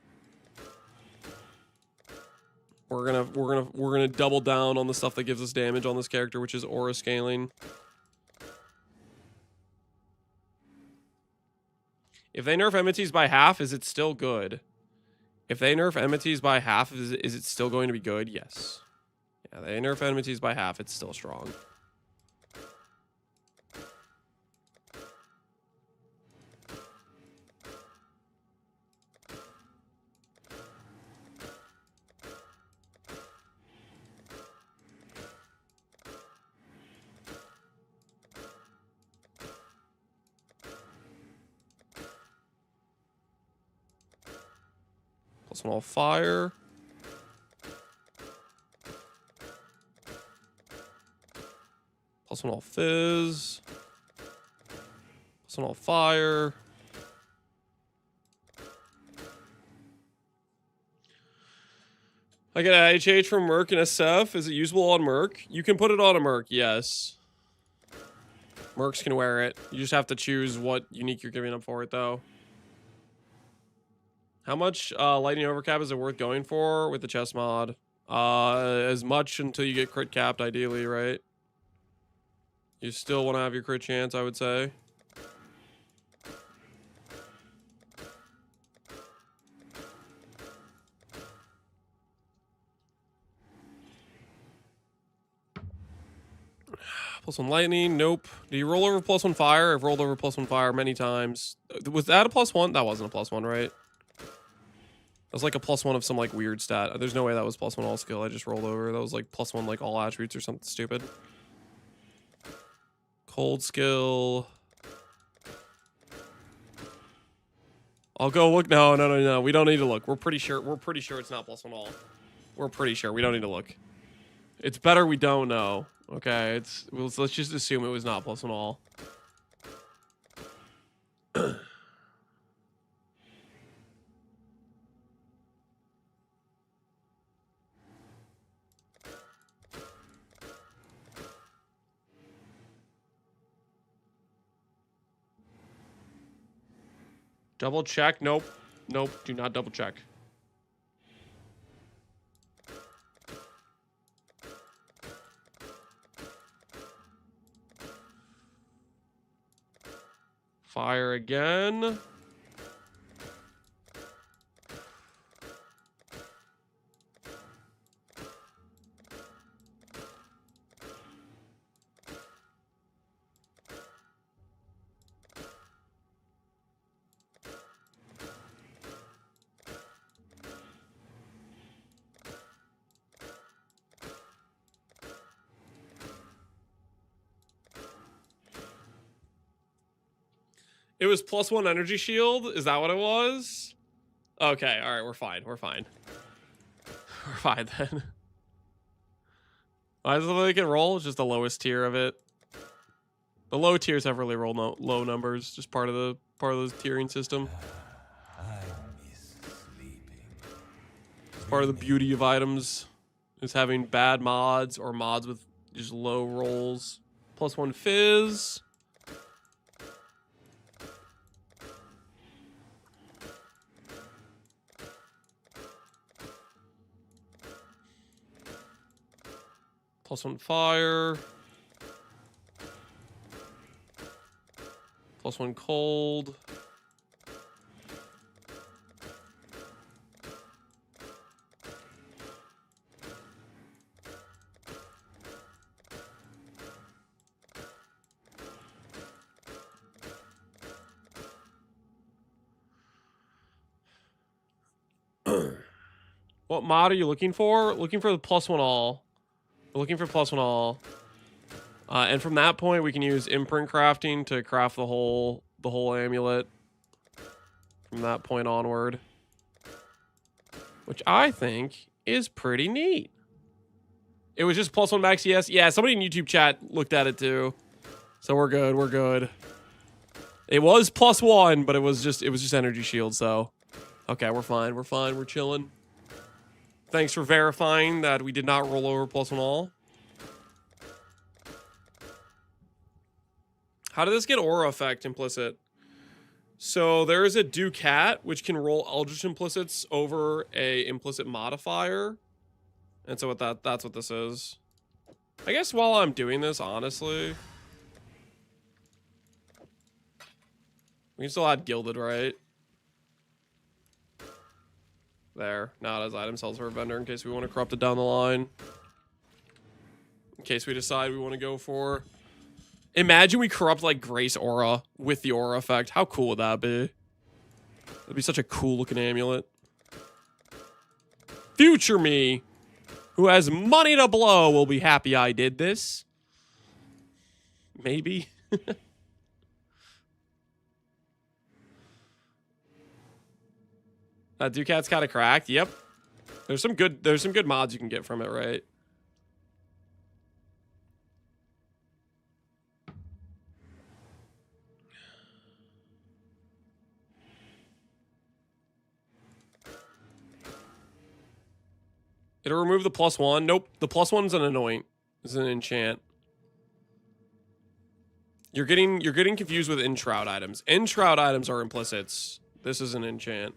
We're gonna double down on the stuff that gives us damage on this character, which is aura scaling. If they nerf enmities by half, is it still good? If they nerf enmities by half, is it still going to be good? Yes. Yeah, they nerf enmities by half, it's still strong. Plus 1 all fire. Plus 1 all fizz. Plus 1 all fire. I get a HH from Merc and SF. Is it usable on Merc? You can put it on a Merc, yes. Mercs can wear it. You just have to choose what unique you're giving up for it, though. How much lightning overcap is it worth going for with the chest mod? As much until you get crit capped, ideally, right? You still want to have your crit chance, I would say. +1 lightning, nope. Do you roll over +1 fire? I've rolled over +1 fire many times. Was that a +1? That wasn't a +1, right? That was like a +1 of some like weird stat. There's no way that was +1 all skill. I just rolled over. That was like +1 like all attributes or something stupid. Cold skill. I'll go look. No. We don't need to look. We're pretty sure it's not +1 all. We're pretty sure. We don't need to look. It's better we don't know. Okay, let's just assume it was not +1 all. Double check. Nope. Do not double check. Fire again. It was +1 energy shield? Is that what it was? Okay, alright, we're fine. We're fine then. Why does it look like it roll? It's just the lowest tier of it. The low tiers have really low numbers, just part of the tiering system. It's part of the beauty of items is having bad mods or mods with just low rolls. +1 fizz. +1 fire. +1 cold. What mod are you looking for? Looking for the +1 all. We're looking for +1 all. And from that point, we can use imprint crafting to craft the whole amulet. From that point onward, which I think is pretty neat. It was just +1 max CS. Yeah, somebody in YouTube chat looked at it too, so we're good. We're good. It was +1, but it was just energy shield. So, okay, we're fine. We're fine. We're chilling. Thanks for verifying that we did not roll over +1 all. How did this get aura effect implicit? So there is a Ducat which can roll Eldritch implicits over a implicit modifier, and so that's what this is. I guess while I'm doing this, honestly, we can still add Gilded, right? There. Now it has item cells for a vendor in case we want to corrupt it down the line. In case we decide we want to go for... Imagine we corrupt, like, Grace Aura with the Aura effect. How cool would that be? That'd be such a cool-looking amulet. Future me, who has money to blow, will be happy I did this. Maybe. That Ducat's kind of cracked. Yep. There's some good mods you can get from it, right? It'll remove the +1. Nope. The +1's an anoint. It's an enchant. You're getting confused with Enshroud items. Enshroud items are implicits. This is an enchant.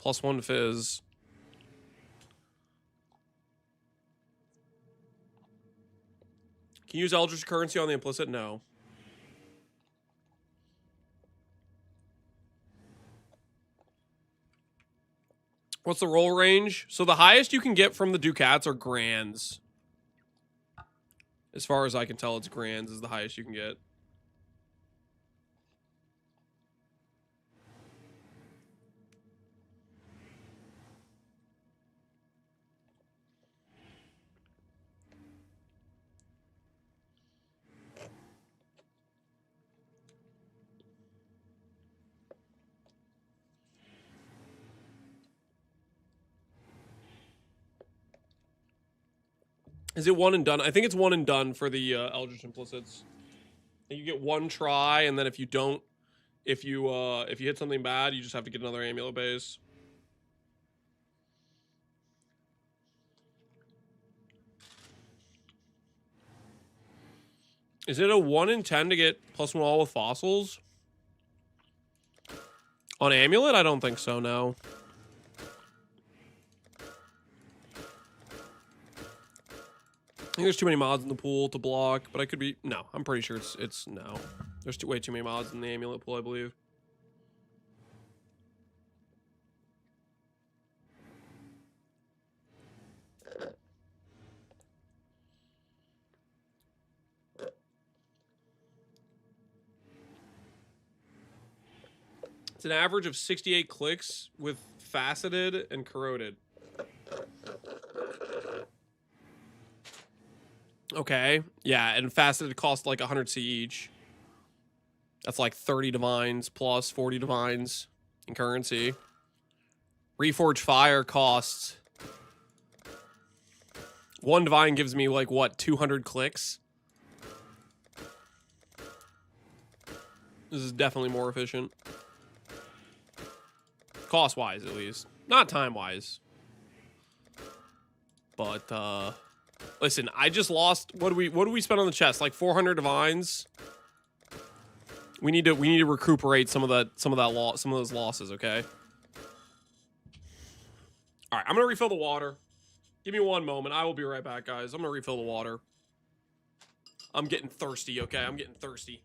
+1 fizz. Can you use Eldritch Currency on the implicit? No. What's the roll range? So the highest you can get from the Ducats are Grands. As far as I can tell, it's Grands is the highest you can get. Is it one and done? I think it's one and done for the Eldritch implicits. You get one try, and then if you don't, if you hit something bad, you just have to get another amulet base. Is it a 1 in 10 to get +1 all with fossils? On amulet? I don't think so, no. I think there's too many mods in the pool to block, but I could be... No, I'm pretty sure it's no. There's way too many mods in the amulet pool, I believe. It's an average of 68 clicks with faceted and corroded. Okay, yeah, and faceted cost like 100 C each. That's like 30 divines plus 40 divines in currency. Reforged Fire costs... 1 divine gives me like, what, 200 clicks? This is definitely more efficient. Cost-wise, at least. Not time-wise. But, listen, I just lost... What do we spend on the chest? Like 400 divines? We need to recuperate some of those losses, okay? All right, I'm gonna refill the water. Give me one moment. I will be right back, guys. I'm gonna refill the water. I'm getting thirsty, okay? I'm getting thirsty.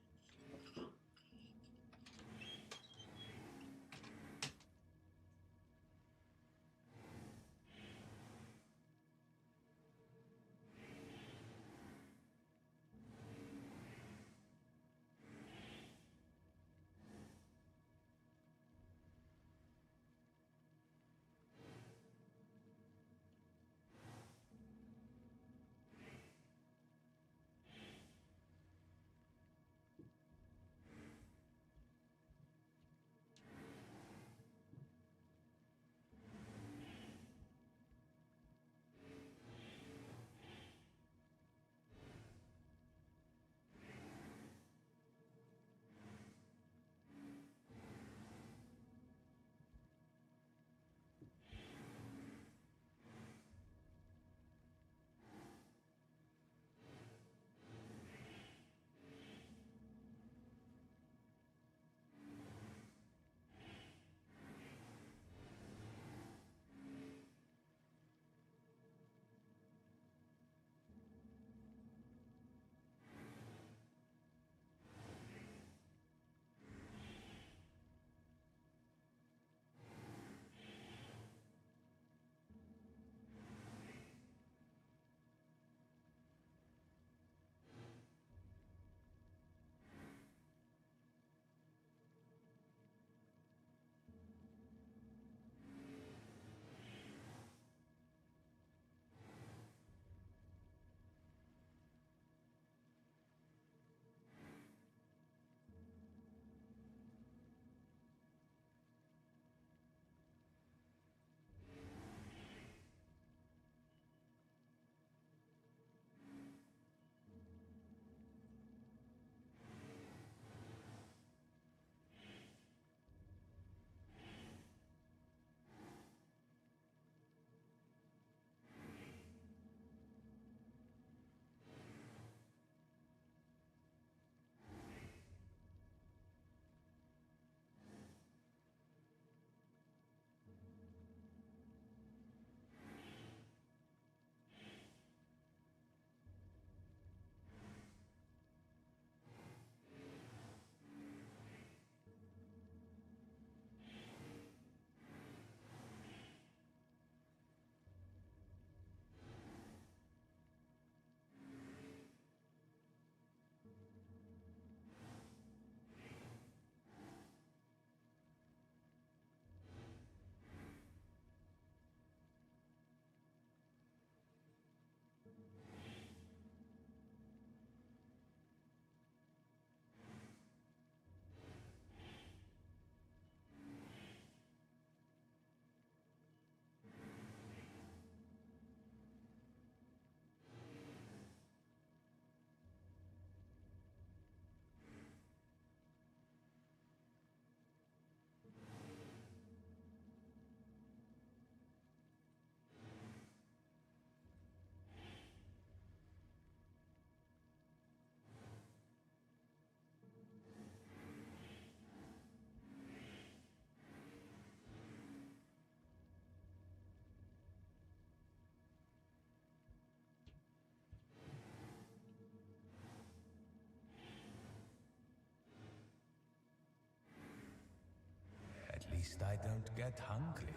least I don't get hungry.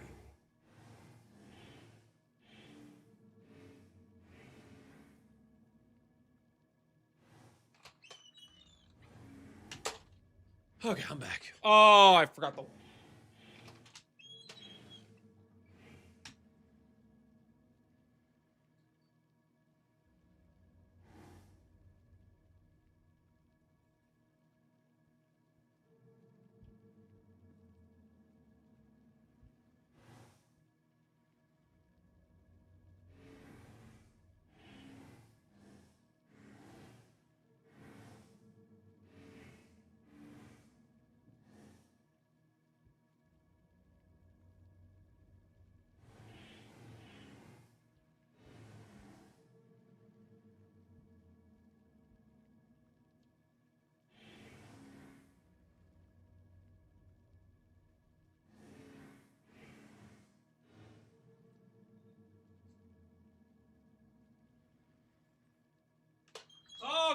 Okay, I'm back. Oh, I forgot the...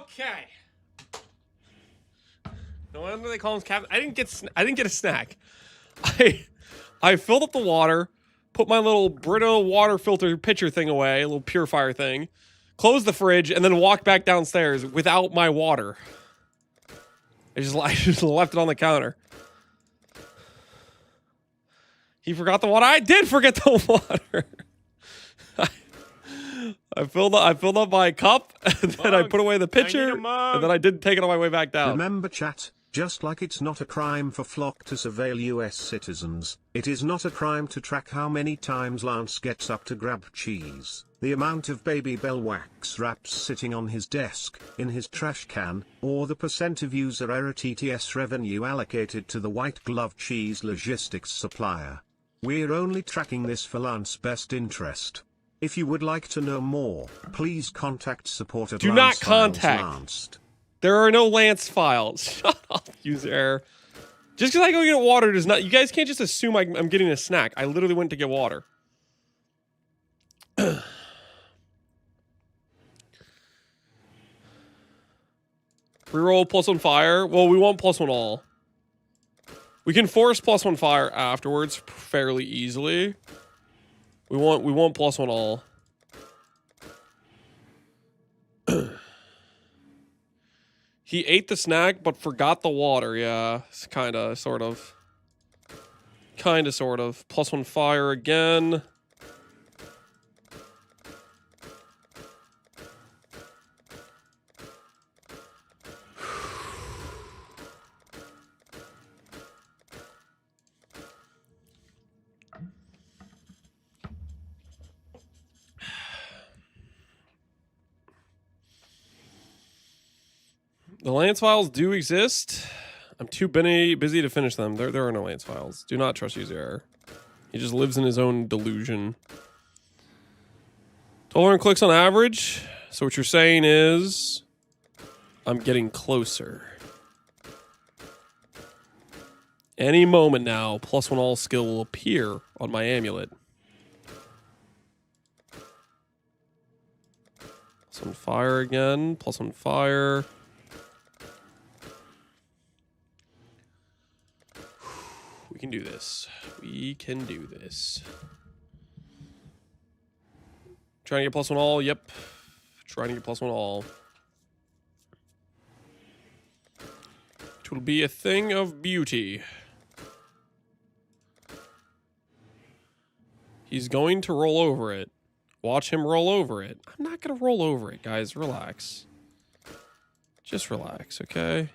Okay. No wonder they call him Captain. I didn't get a snack. I filled up the water, put my little Brita water filter pitcher thing away, a little purifier thing, closed the fridge, and then walked back downstairs without my water. I just left it on the counter. He forgot the water. I did forget the water. I filled up my cup, and then I put away the pitcher, and then I didn't take it on my way back down. Remember, chat, just like it's not a crime for Flock to surveil US citizens, it is not a crime to track how many times Lance gets up to grab cheese, the amount of Baby Bell wax wraps sitting on his desk, in his trash can, or the percent of user error TTS revenue allocated to the white glove cheese logistics supplier. We're only tracking this for Lance's best interest. If you would like to know more, please contact support at Do not contact. There are no Lance files. Shut up, user error. Just because I go get water does not... You guys can't just assume I'm getting a snack. I literally went to get water. Reroll +1 fire. Well, we want +1 all. We can force +1 fire afterwards fairly easily. We want +1 all. He ate the snack but forgot the water. Yeah, it's kind of, sort of. Kind of, sort of. +1 fire again. The Lance files do exist. I'm too busy to finish them. There are no Lance files. Do not trust user error. He just lives in his own delusion. 1,200 clicks on average. So what you're saying is, I'm getting closer. Any moment now, +1 all skill will appear on my amulet. +1 fire again. +1 fire. We can do this. We can do this. Trying to get +1 all. Yep. Trying to get +1 all. It will be a thing of beauty. He's going to roll over it. Watch him roll over it. I'm not going to roll over it, guys. Relax. Just relax, okay?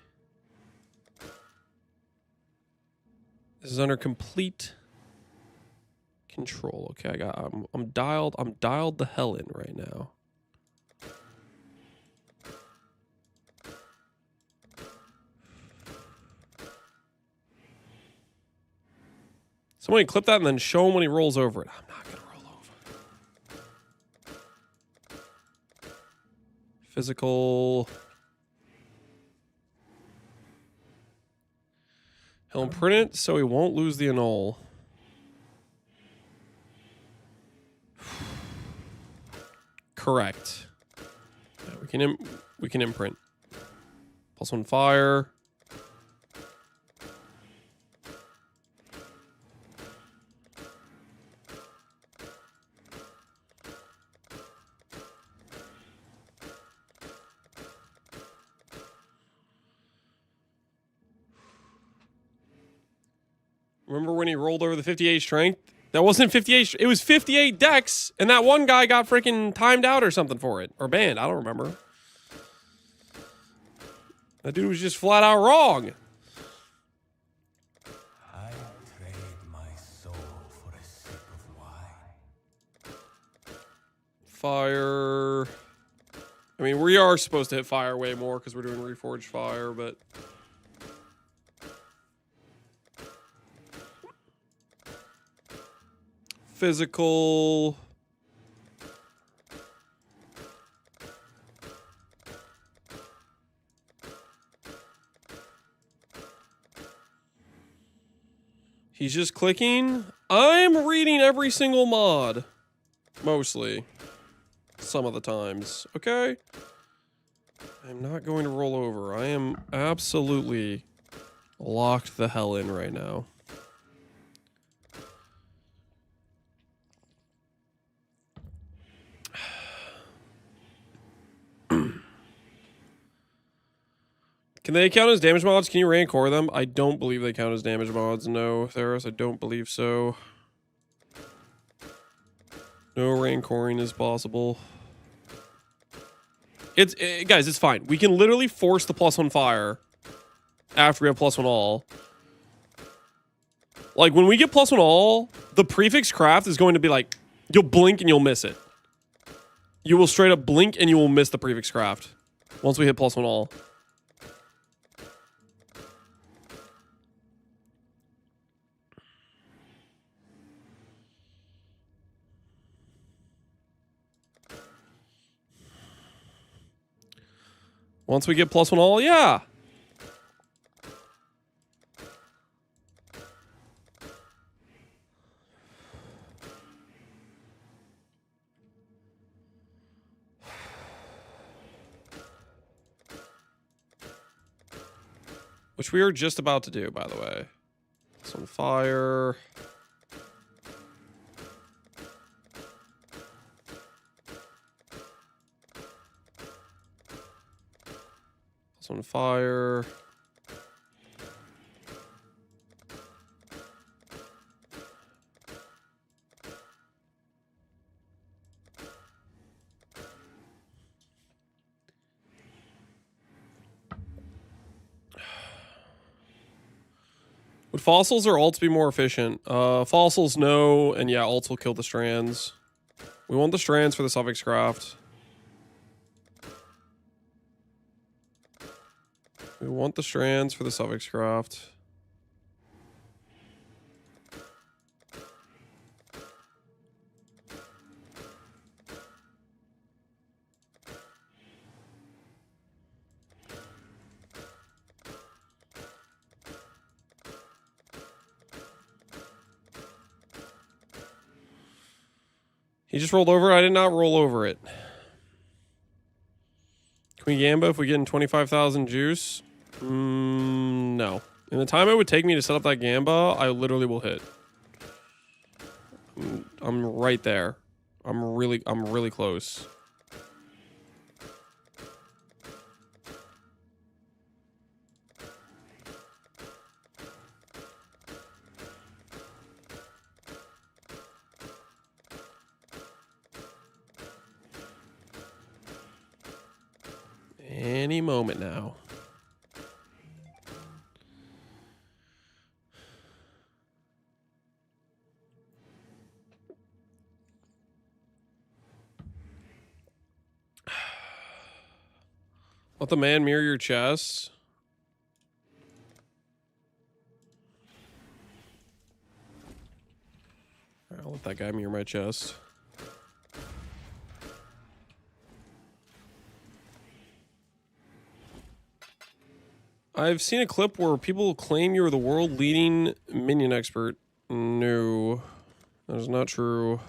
This is under complete control. Okay, I'm dialed the hell in right now. Somebody clip that and then show him when he rolls over it. I'm not gonna roll over. Physical. He'll imprint it so he won't lose the annul. Correct. Yeah, we can imprint. +1 fire. Remember when he rolled over the 58 strength? That wasn't 58. It was 58 dex, and that one guy got freaking timed out or something for it. Or banned. I don't remember. That dude was just flat out wrong. I trade my soul for a sip of wine. Fire. I mean, we are supposed to hit fire way more because we're doing Reforged Fire, but... Physical... He's just clicking. I'm reading every single mod. Mostly. Some of the times. Okay? I'm not going to roll over. I am absolutely locked the hell in right now. Can they count as damage mods? Can you rank core them? I don't believe they count as damage mods. No, Theros, I don't believe so. No rancoring is possible. Guys, it's fine. We can literally force the +1 fire after we have +1 all. Like, when we get +1 all, the prefix craft is going to be like, you'll blink and you'll miss it. You will straight up blink and you will miss the prefix craft once we hit +1 all. Once we get +1 all, yeah. Which we are just about to do, by the way. Some fire. On fire. Would fossils or alts be more efficient? Fossils, no, and yeah, alts will kill the strands. We want the strands for the suffix craft. We want the strands for the suffix craft. He just rolled over. I did not roll over it. Can we gamba if we get in 25,000 juice? No. In the time it would take me to set up that gamba, I literally will hit. I'm right there. I'm really close. Any moment now. Let the man mirror your chest. All right, I'll let that guy mirror my chest. I've seen a clip where people claim you're the world leading minion expert. No, that is not true.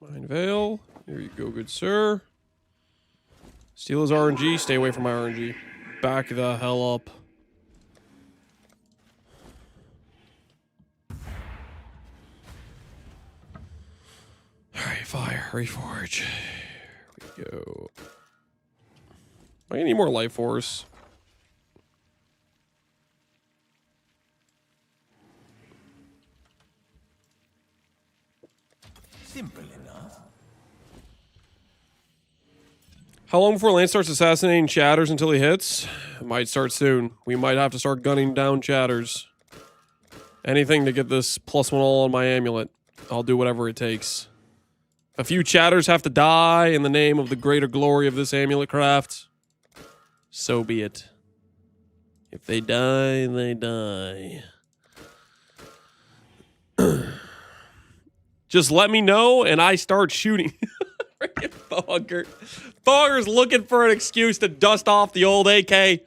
Mind Veil. There you go, good sir. Steal his RNG. Stay away from my RNG. Back the hell up. Alright, fire. Reforge. Here we go. I need more life force. Simple enough. How long before Lance starts assassinating chatters until he hits? It might start soon. We might have to start gunning down chatters. Anything to get this +1 all on my amulet. I'll do whatever it takes. If a few chatters have to die in the name of the greater glory of this amulet craft, so be it. If they die, they die. Just let me know and I start shooting. Freaking Fogger. Fogger's looking for an excuse to dust off the old AK.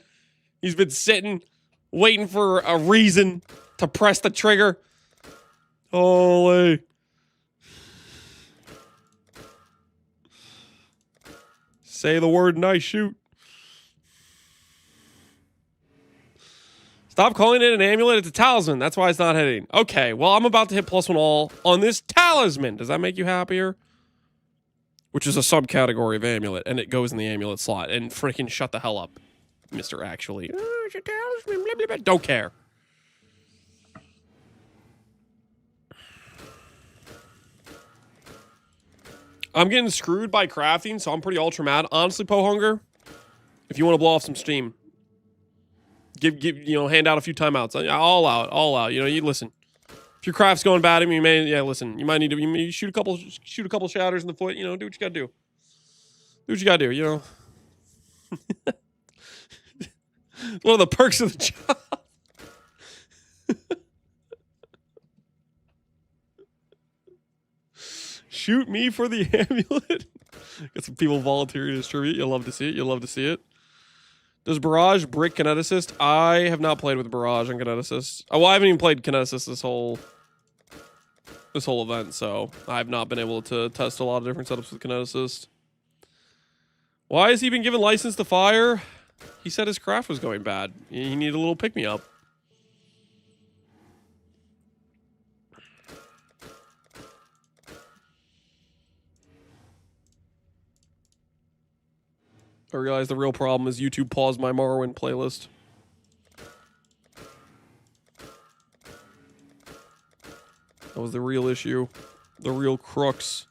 He's been sitting, waiting for a reason to press the trigger. Holy. Say the word and I shoot. Stop calling it an amulet. It's a talisman. That's why it's not hitting. Okay, well, I'm about to hit +1 all on this talisman. Does that make you happier? Which is a subcategory of amulet, and it goes in the amulet slot. And freaking shut the hell up, Mr. Actually. Oh, it's a talisman, blah, blah, blah. Don't care. I'm getting screwed by crafting, so I'm pretty ultra mad. Honestly, Pohunger, if you want to blow off some steam, hand out a few timeouts. All out. You know, you listen. If your craft's going bad, listen. You might need to shoot a couple shatters in the foot. You know, do what you gotta do. Do what you gotta do. You know, one of the perks of the job. Shoot me for the amulet. Get some people volunteering to distribute. You'll love to see it. You'll love to see it. Does Barrage brick Kineticist? I have not played with Barrage and Kineticist. Oh, well, I haven't even played Kineticist this whole event, so I've not been able to test a lot of different setups with Kineticist. Why has he been given license to fire? He said his craft was going bad. He needed a little pick-me-up. I realize the real problem is YouTube paused my Morrowind playlist. That was the real issue. The real crux.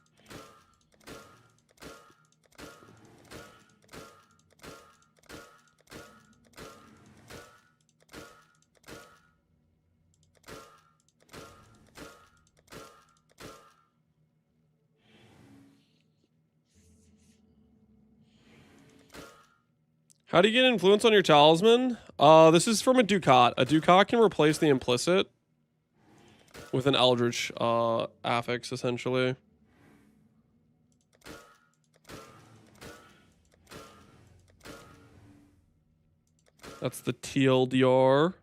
How do you get influence on your talisman? This is from a Ducat. A Ducat can replace the implicit with an Eldritch affix, essentially. That's the TLDR.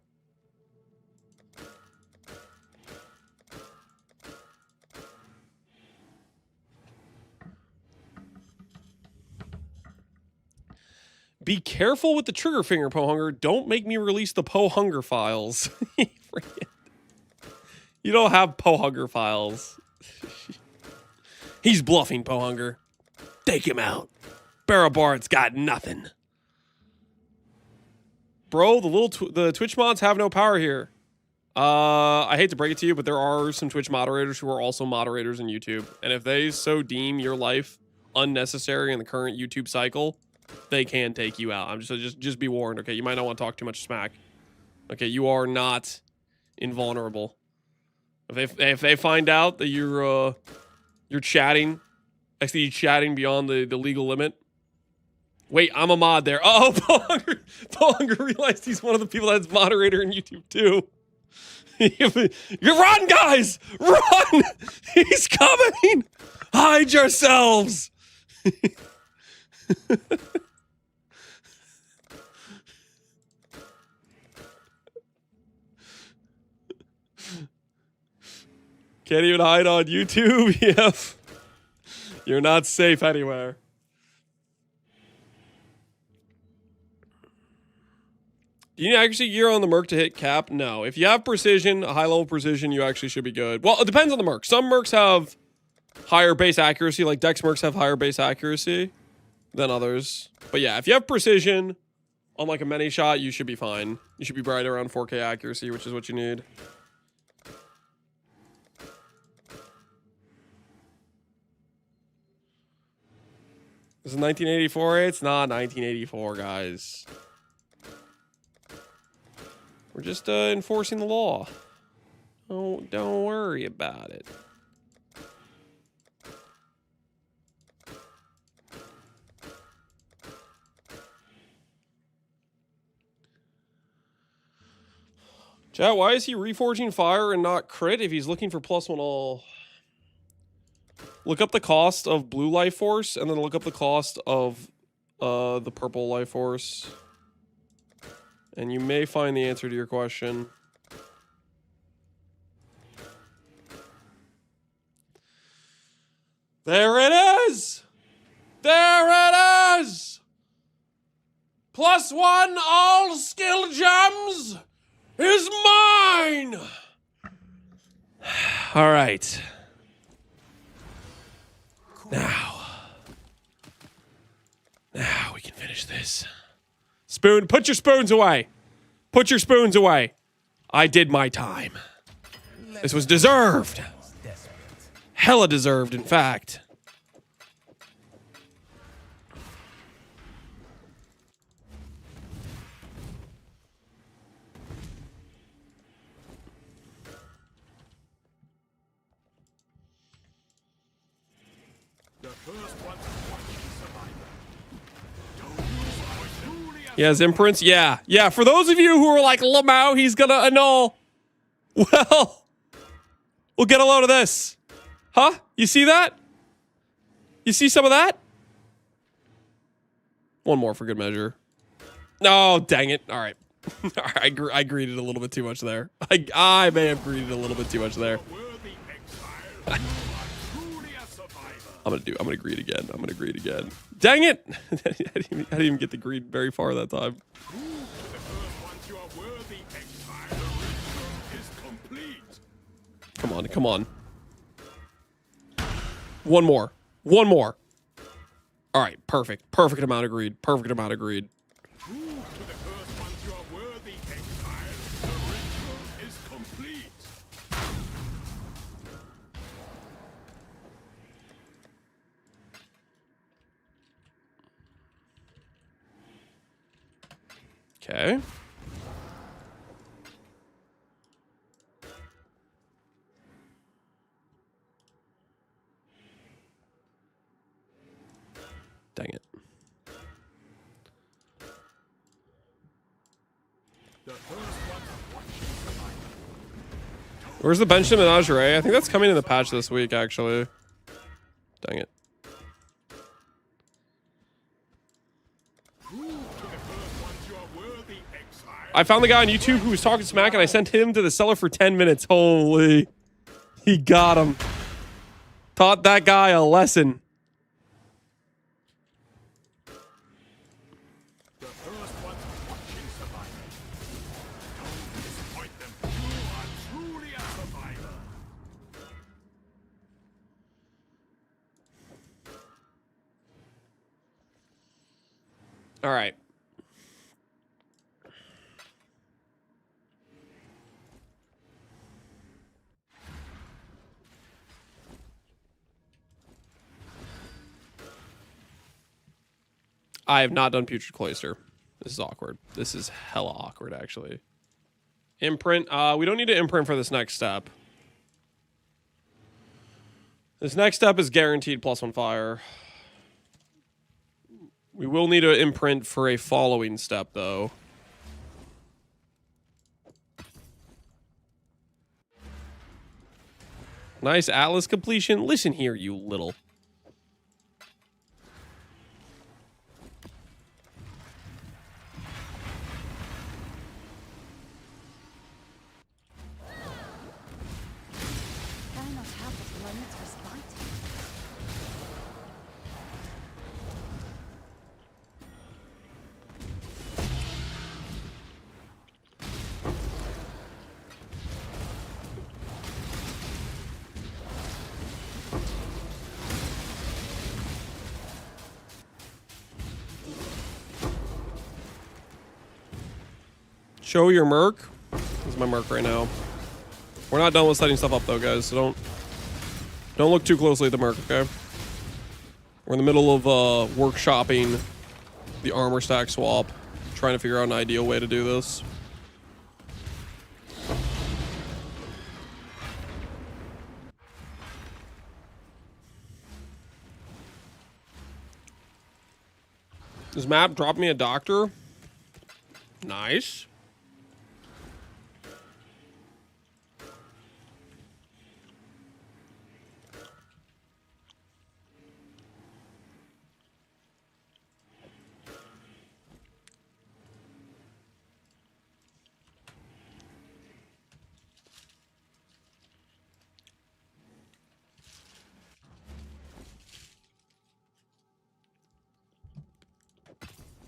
Be careful with the trigger finger, Pohunger. Don't make me release the Pohunger files. You don't have Pohunger files. He's bluffing, Pohunger. Take him out. Barabard's got nothing. Bro, the Twitch mods have no power here. I hate to break it to you, but there are some Twitch moderators who are also moderators in YouTube. And if they so deem your life unnecessary in the current YouTube cycle, they can take you out. I'm just be warned, okay? You might not want to talk too much smack. Okay, you are not invulnerable. If they find out that you're chatting, actually chatting beyond the legal limit. Wait, I'm a mod there. Oh, Pohunger realized he's one of the people that's moderator in YouTube too. You run, guys! Run! He's coming! Hide yourselves! Can't even hide on YouTube? Yep. You're not safe anywhere. Do you actually gear on the Merc to hit cap? No. If you have precision, a high level precision, you actually should be good. Well, it depends on the Merc. Some Mercs have higher base accuracy, like Dex Mercs have higher base accuracy. than others. But yeah, if you have precision on like a many shot, you should be fine. You should be right around 4K accuracy, which is what you need. This is 1984. It's not 1984, guys. We're just enforcing the law. Don't worry about it. Chat, why is he reforging fire and not crit if he's looking for +1 all? Look up the cost of blue life force and then look up the cost of the purple life force. And you may find the answer to your question. There it is! There it is! +1 all skill gems is mine! All right. Now we can finish this. Spoon, put your spoons away. Put your spoons away. I did my time. This was deserved. Hella deserved, in fact. He has imprints? Yeah. Yeah, for those of you who are like, Lamau, he's gonna annul. Well, we'll get a load of this. Huh? You see that? You see some of that? One more for good measure. No, dang it. All right. I greeted a little bit too much there. I may have greeted a little bit too much there. I'm gonna greet again. I'm gonna greet again. Dang it! I didn't even get the greet very far that time. Come on, come on. One more. One more. All right, perfect. Perfect amount of greed. Perfect amount of greed. Okay. Dang it. Where's the Bench Menagerie? I think that's coming in the patch this week, actually. Dang it. I found the guy on YouTube who was talking smack, and I sent him to the cellar for 10 minutes. Holy. He got him. Taught that guy a lesson. All right. I have not done Putrid Cloister. This is awkward. This is hella awkward, actually. Imprint. We don't need to imprint for this next step. This next step is guaranteed +1 fire. We will need to imprint for a following step, though. Nice Atlas completion. Listen here, you little... Show your Merc. This is my Merc right now. We're not done with setting stuff up though, guys, so don't look too closely at the Merc, okay? We're in the middle of workshopping the armor stack swap, trying to figure out an ideal way to do this. This map dropped me a doctor. Nice.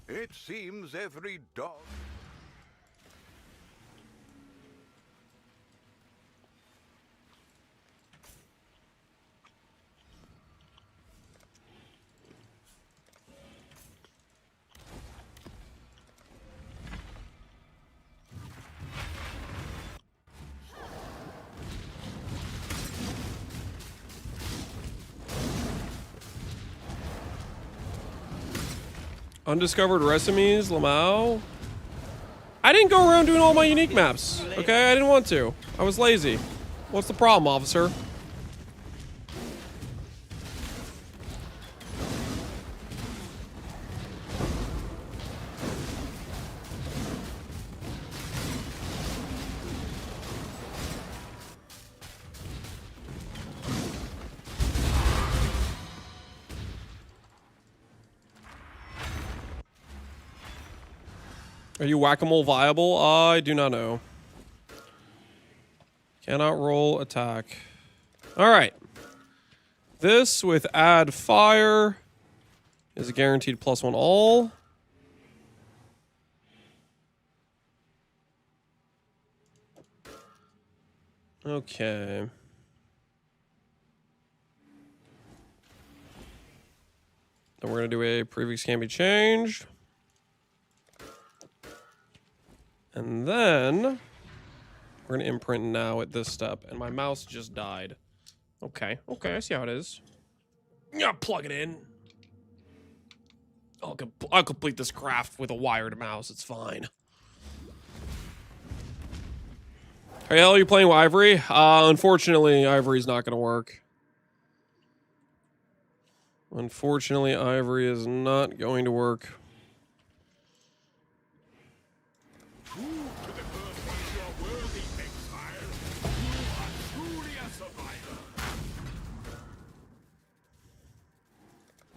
It seems every dog... Undiscovered recipes, Lamau. I didn't go around doing all my unique maps. Okay, I didn't want to. I was lazy. What's the problem, officer? Are you whack-a-mole viable? I do not know. Cannot roll attack. All right. This with add fire is a guaranteed +1 all. Okay. Then we're going to do a prefix can be changed. And then we're going to imprint now at this step. And my mouse just died. Okay. Okay, I see how it is. Yeah, plug it in. I'll complete this craft with a wired mouse. It's fine. Hey, hell, are you playing with Ivory? Unfortunately, Ivory's not going to work. Unfortunately, Ivory is not going to work.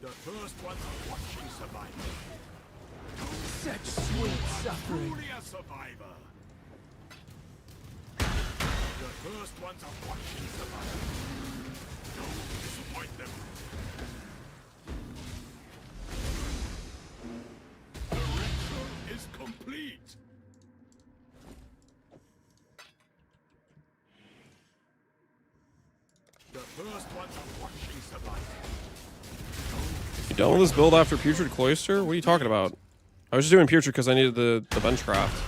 The first ones are watching survival. Such sweet suffering. Truly a survivor. The first ones are watching survival. Don't disappoint them. The ritual is complete. The first ones are watching survival. You done with this build after Putrid Cloister? What are you talking about? I was just doing Putrid because I needed the bench craft.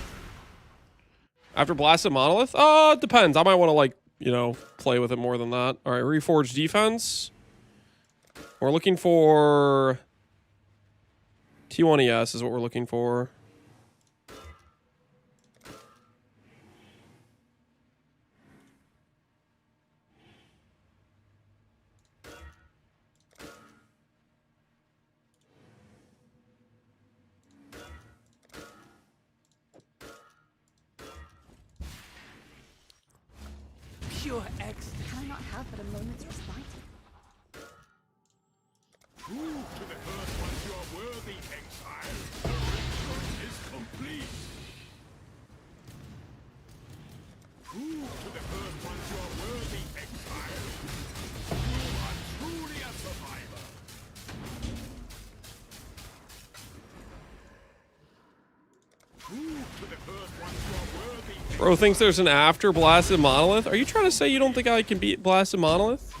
After Blasted Monolith? It depends. I might want to, like, you know, play with it more than that. All right, Reforged Defense. We're looking for... T1ES is what we're looking for. Pure ecstasy. Can I not have but a moment's respite? Prove to the first ones you are worthy, exile. The ritual is complete. Prove to the first ones you are worthy, exile. You are truly a survivor. Prove to the first ones you are worthy. Bro thinks there's an after Blasted Monolith? Are you trying to say you don't think I can beat Blasted Monolith?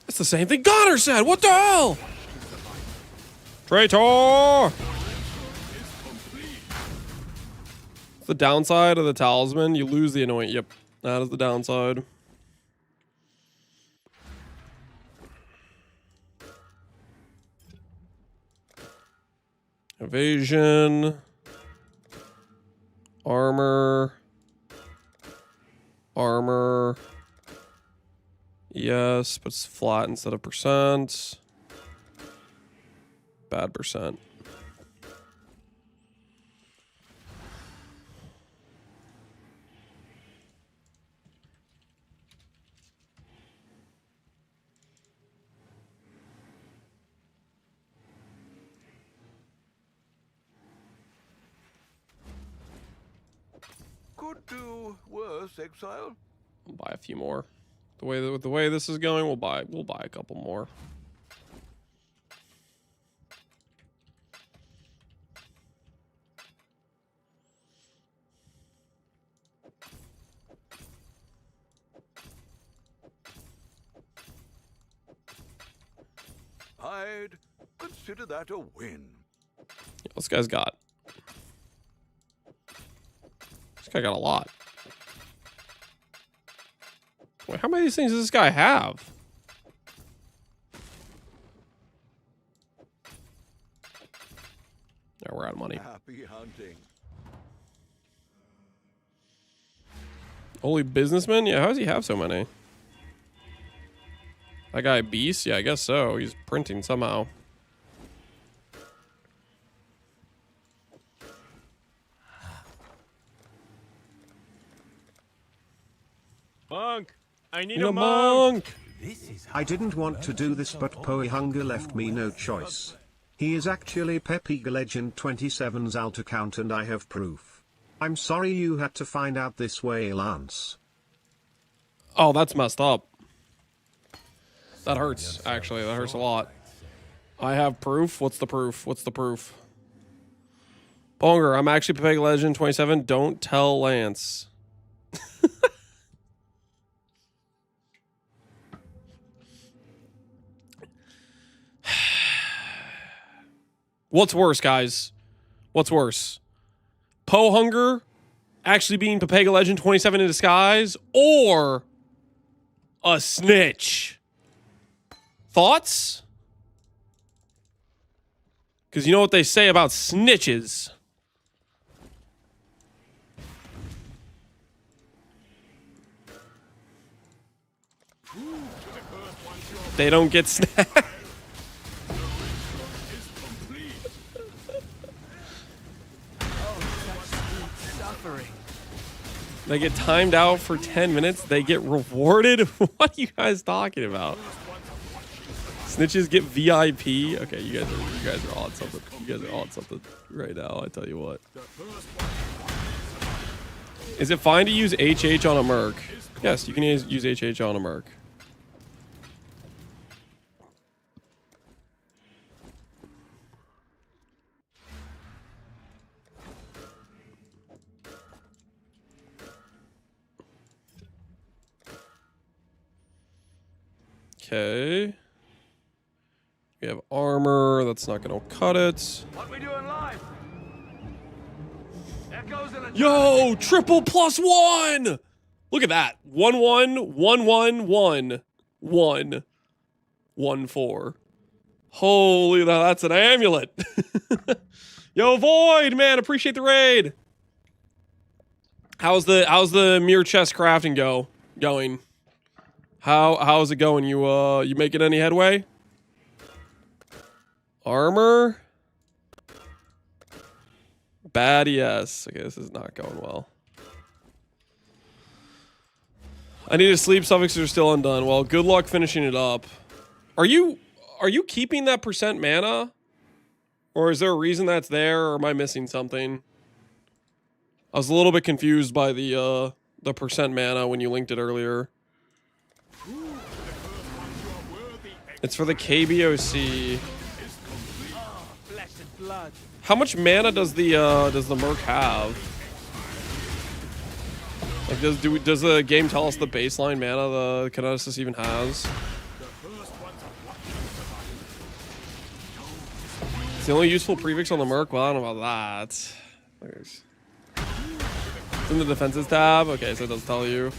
It's the same thing Goddard said. What the hell? Traitor! The downside of the talisman, you lose the anoint. Yep, that is the downside. Evasion. Armor. Armor. Yes, but it's flat instead of percent. Bad percent. Could do worse, exile. We'll buy a few more. The way this is going, we'll buy a couple more. I'd consider that a win. Yeah, this guy's got. This guy got a lot. Wait, how many of these things does this guy have? Yeah, we're out of money. Happy hunting. Holy businessman? Yeah, how does he have so many? That guy Beast? Yeah, I guess so. He's printing somehow. Monk! I need a monk! I didn't want to do this, but Poe Hunger left me no choice. He is actually Pepe Legend 27's alt account and I have proof. I'm sorry you had to find out this way, Lance. Oh, that's messed up. That hurts, actually. That hurts a lot. I have proof. What's the proof? What's the proof? Bonger, I'm actually Pepe Legend 27. Don't tell Lance. What's worse, guys? What's worse? Poe Hunger actually being Pepega Legend 27 in disguise, or a snitch? Thoughts? Because you know what they say about snitches. They don't get snapped. They get timed out for 10 minutes. They get rewarded. What are you guys talking about? Snitches get VIP. Okay, you guys are all on something. You guys are all on something right now. I tell you what. Is it fine to use HH on a Merc? Yes, you can use HH on a Merc. Okay. We have armor. That's not going to cut it. What we doing live? Echoes in the Yo, triple +1. Look at that. 1 1 1 1 1 1 1 4. Holy, that's an amulet. Yo, Void, man, appreciate the raid. How's the mirror chest crafting going? How's it going? You making any headway? Armor? Bad, yes. Okay, this is not going well. I need to sleep. Suffixes are still undone. Well, good luck finishing it up. Are you keeping that percent mana? Or is there a reason that's there, or am I missing something? I was a little bit confused by the percent mana when you linked it earlier. It's for the KBOC. How much mana does the Merc have? Like, does the game tell us the baseline mana the Kineticist even has? It's the only useful prefix on the Merc. Well, I don't know about that. It's in the defenses tab. Okay, so it does tell you. I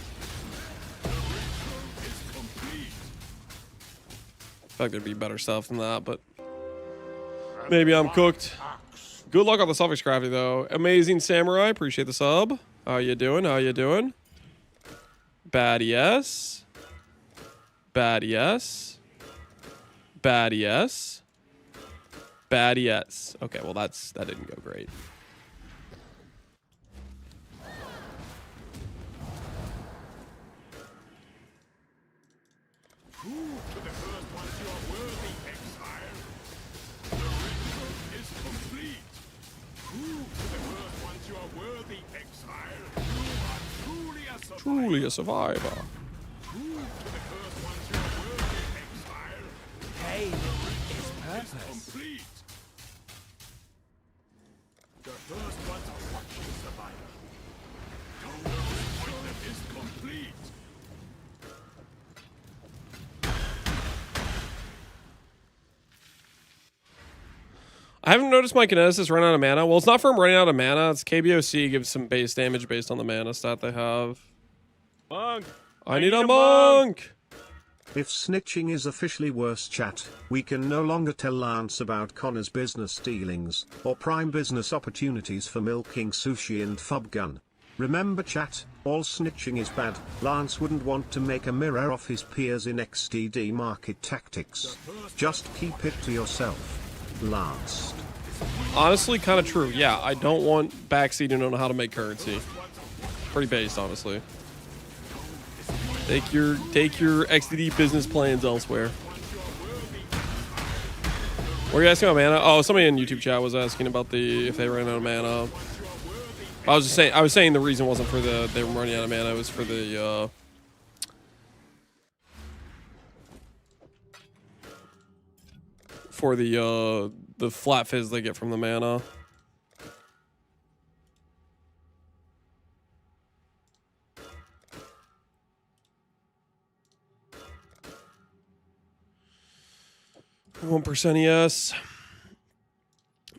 feel like there'd be better stuff than that, but maybe I'm cooked. Good luck on the suffix crafting, though. Amazing Samurai. Appreciate the sub. How you doing? How you doing? Bad yes. Bad yes. Bad yes. Bad yes. Okay, well that didn't go great. Truly a survivor. Pain is purpose. The first one to watch the survivor. Total disappointment is complete. I haven't noticed my kinesis run out of mana. Well, it's not from running out of mana. It's KBOC gives some base damage based on the mana stat they have. Monk! I need a monk! If snitching is officially worse, chat, we can no longer tell Lance about Connor's business dealings, or prime business opportunities for milking sushi and Fubgun. Remember, chat, all snitching is bad. Lance wouldn't want to make a mirror of his peers in XTD market tactics. Just keep it to yourself. Last. Honestly, kind of true. Yeah, I don't want Backseat to know how to make currency. Pretty based, honestly. Take your XTD business plans elsewhere. What were you asking about mana? Oh, somebody in YouTube chat was asking about if they ran out of mana. I was saying the reason wasn't for they were running out of mana. It was for the flat fizz they get from the mana. %, yes.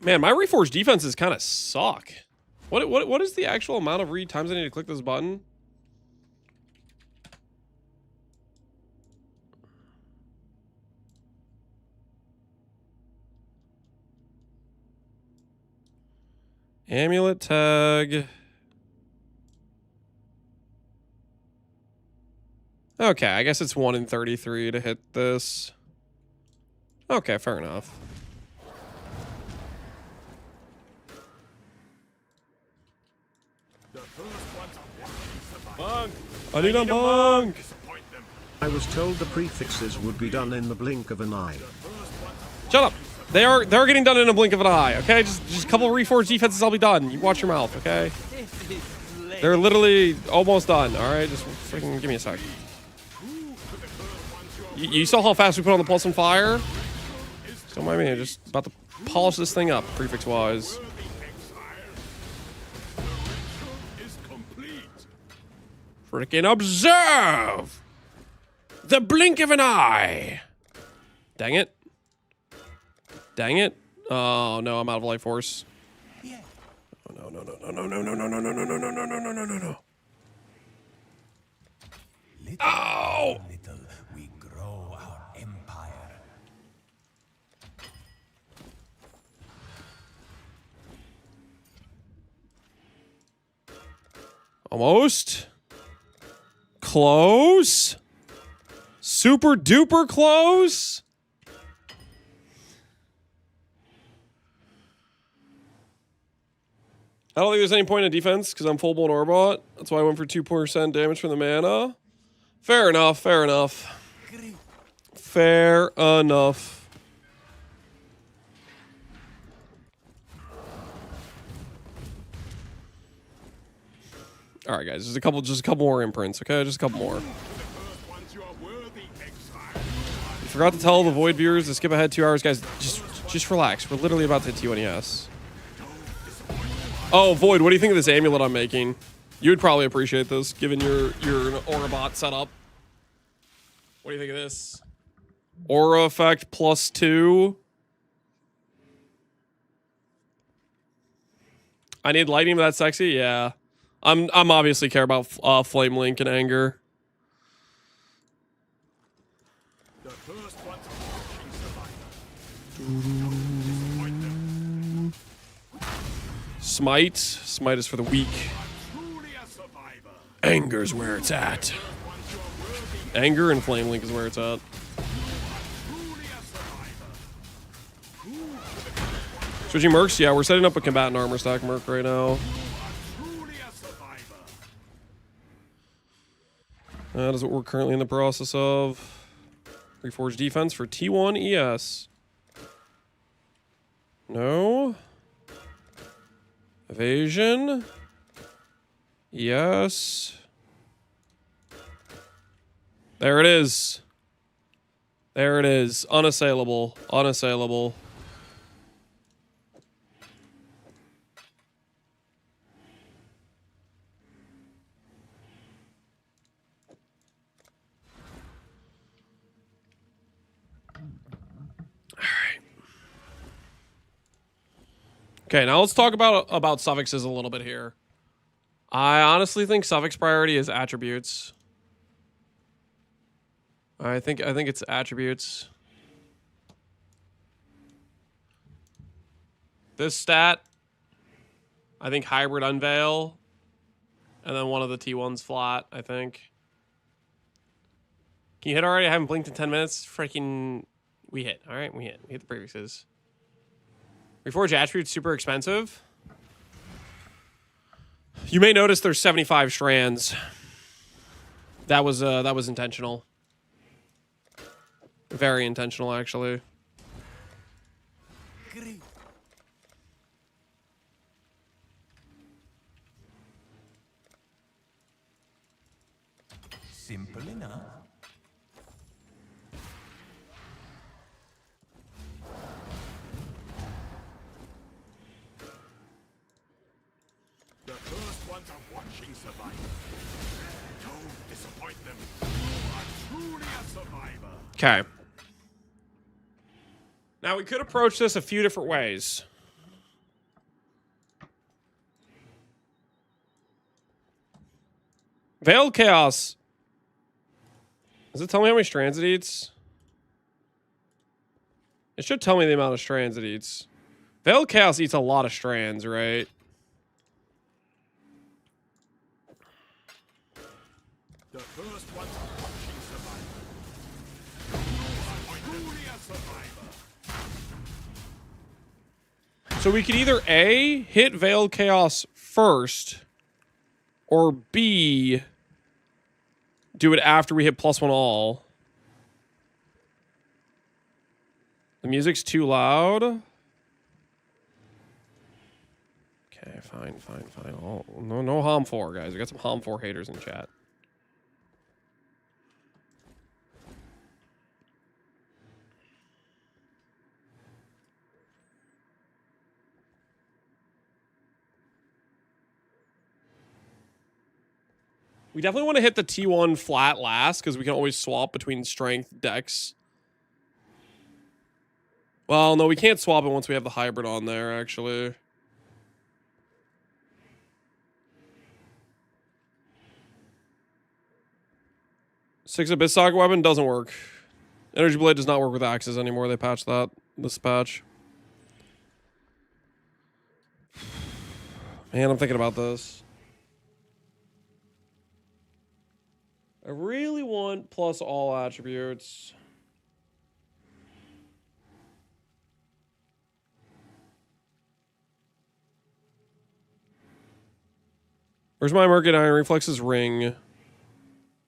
Man, my Reforged defenses kind of suck. What is the actual amount of times I need to click this button? Amulet tag. Okay, I guess it's 1 in 33 to hit this. Okay, fair enough. Monk! I need a monk! I was told the prefixes would be done in the blink of an eye. Shut up! They're getting done in a blink of an eye, okay? Just a couple of Reforged defenses, I'll be done. You watch your mouth, okay? They're literally almost done, alright? Just freaking give me a sec. You saw how fast we put on the pulse and fire? Don't mind me, I'm just about to polish this thing up, prefix-wise. Freaking observe! The blink of an eye! Dang it. Dang it. Oh, no, I'm out of life force. Oh, no. Ow! Little we grow our empire. Almost. Close. Super duper close. I don't think there's any point in defense because I'm full blown Orbot. That's why I went for 2% damage from the mana. Fair enough. Fair enough. Fair enough. All right, guys. Just a couple more imprints, okay? Just a couple more. You forgot to tell the Void viewers to skip ahead 2 hours, guys. Just relax. We're literally about to hit T1ES. Oh, Void, what do you think of this amulet I'm making? You would probably appreciate this, given your Aurabot setup. What do you think of this? Aura effect +2. I need lightning but that's sexy. Yeah, I'm obviously care about Flame Link and Anger. The first one's disappoint them. Smite is for the weak. Truly a survivor. Anger's where it's at. Anger and Flame Link is where it's at. Switching Mercs? Yeah, we're setting up a combatant armor stack Merc right now. That is what we're currently in the process of. Reforged defense for T1 ES. No. Evasion. Yes. There it is. There it is. Unassailable. Unassailable. Okay, now let's talk about suffixes a little bit here. I honestly think suffix priority is attributes. I think it's attributes. This stat, I think hybrid unveil, and then one of the T1s flat, I think. Can you hit already? I haven't blinked in 10 minutes. Freaking, we hit. All right, we hit. We hit the prefixes. Reforge attributes super expensive. You may notice there's 75 strands. That was intentional. Very intentional, actually. Simple enough. The first ones are watching survive. Don't disappoint them. You are truly a survivor. Okay. Now, we could approach this a few different ways. Veiled Chaos. Does it tell me how many strands it eats? It should tell me the amount of strands it eats. Veiled Chaos eats a lot of strands, right? The first ones are watching survive. Truly a survivor. So we could either A, hit Veiled Chaos first, or B, do it after we hit +1 all. The music's too loud. Okay, fine. Oh, no Hom 4, guys. We got some Hom 4 haters in chat. We definitely want to hit the T1 flat last because we can always swap between strength decks. Well, no, we can't swap it once we have the hybrid on there, actually. Six Abyss Socket Weapon doesn't work. Energy Blade does not work with axes anymore. They patched that this patch. Man, I'm thinking about this. I really want plus all attributes. Where's my Merc and Iron Reflexes? Ring.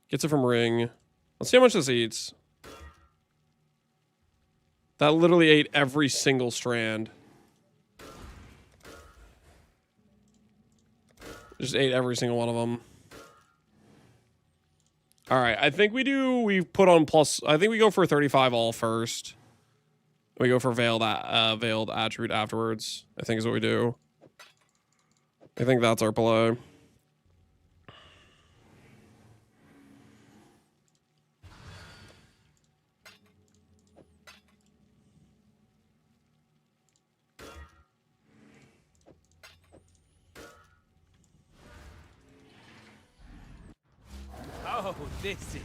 Gets it from Ring. Let's see how much this eats. That literally ate every single strand. Just ate every single one of them. All right, I think we put on plus. I think we go for 35 all first. We go for veiled attribute afterwards. I think is what we do. I think that's our play.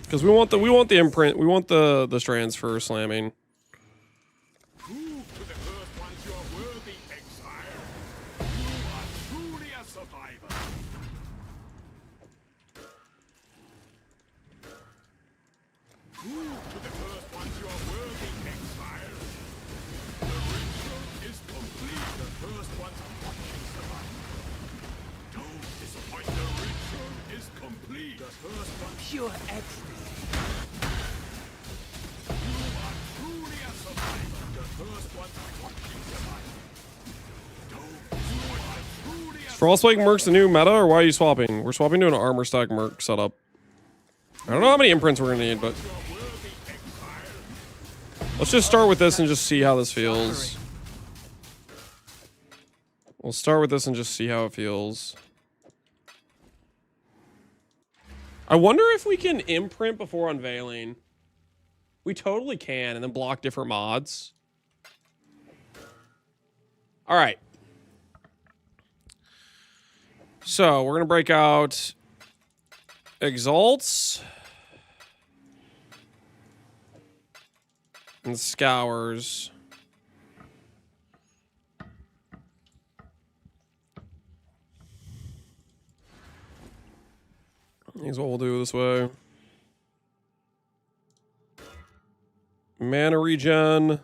Because we want the imprint, we want the strands for slamming. Prove to the first ones you're worthy, exile. You are truly a survivor. Prove to the first ones you're worthy, exile. The ritual is complete. The first ones are watching survival. Don't disappoint. The ritual is complete. The first ones. Pure ecstasy. You are truly a survivor. The first ones are watching survival. Don't disappoint. You are truly a Is Frostbite Merc's the new meta, or why are you swapping? We're swapping to an armor stack Merc setup. I don't know how many imprints we're gonna need, but let's just start with this and just see how this feels. We'll start with this and just see how it feels. I wonder if we can imprint before unveiling. We totally can, and then block different mods. All right. So we're gonna break out Exalts and Scours. Here's what we'll do this way. Mana regen.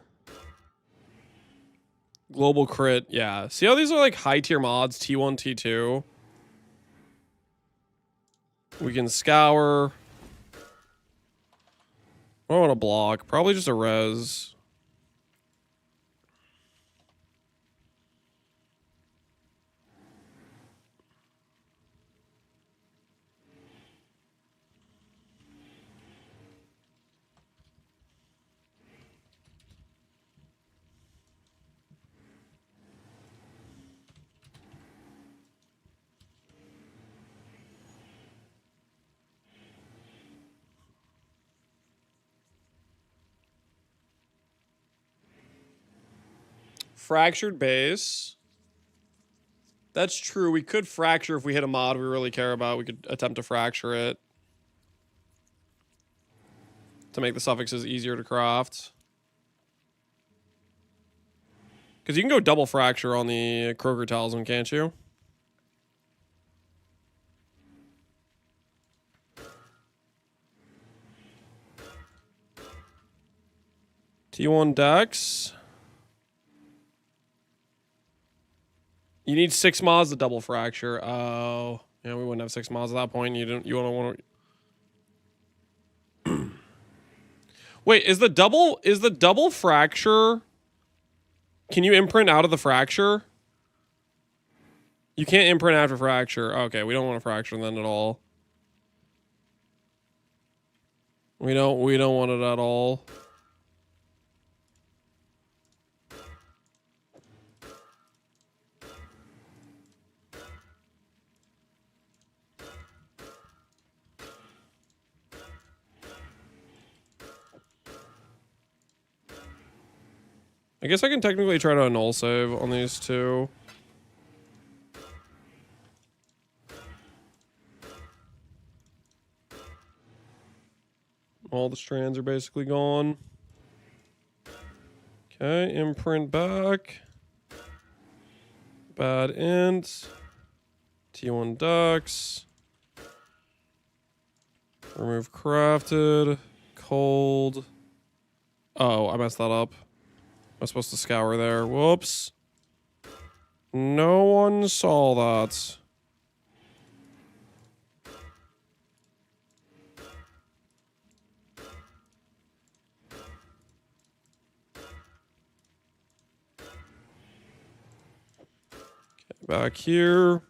Global crit. Yeah. See how these are like high tier mods? T1, T2. We can scour. I want to block. Probably just a res. Fractured base. That's true. We could fracture if we hit a mod we really care about. We could attempt to fracture it to make the suffixes easier to craft. Because you can go double fracture on the Croaker Talisman, can't you? T1 Dex. You need 6 mods to double fracture. Oh, yeah, we wouldn't have 6 mods at that point. You don't. You don't want to. Wait, is the double fracture? Can you imprint out of the fracture? You can't imprint after fracture. Okay, we don't want to fracture then at all. We don't want it at all. I guess I can technically try to null save on these two. All the strands are basically gone. Okay, imprint back. Bad int. T1 ducks. Remove crafted. Cold. Oh, I messed that up. I was supposed to scour there. Whoops. No one saw that. Okay, back here.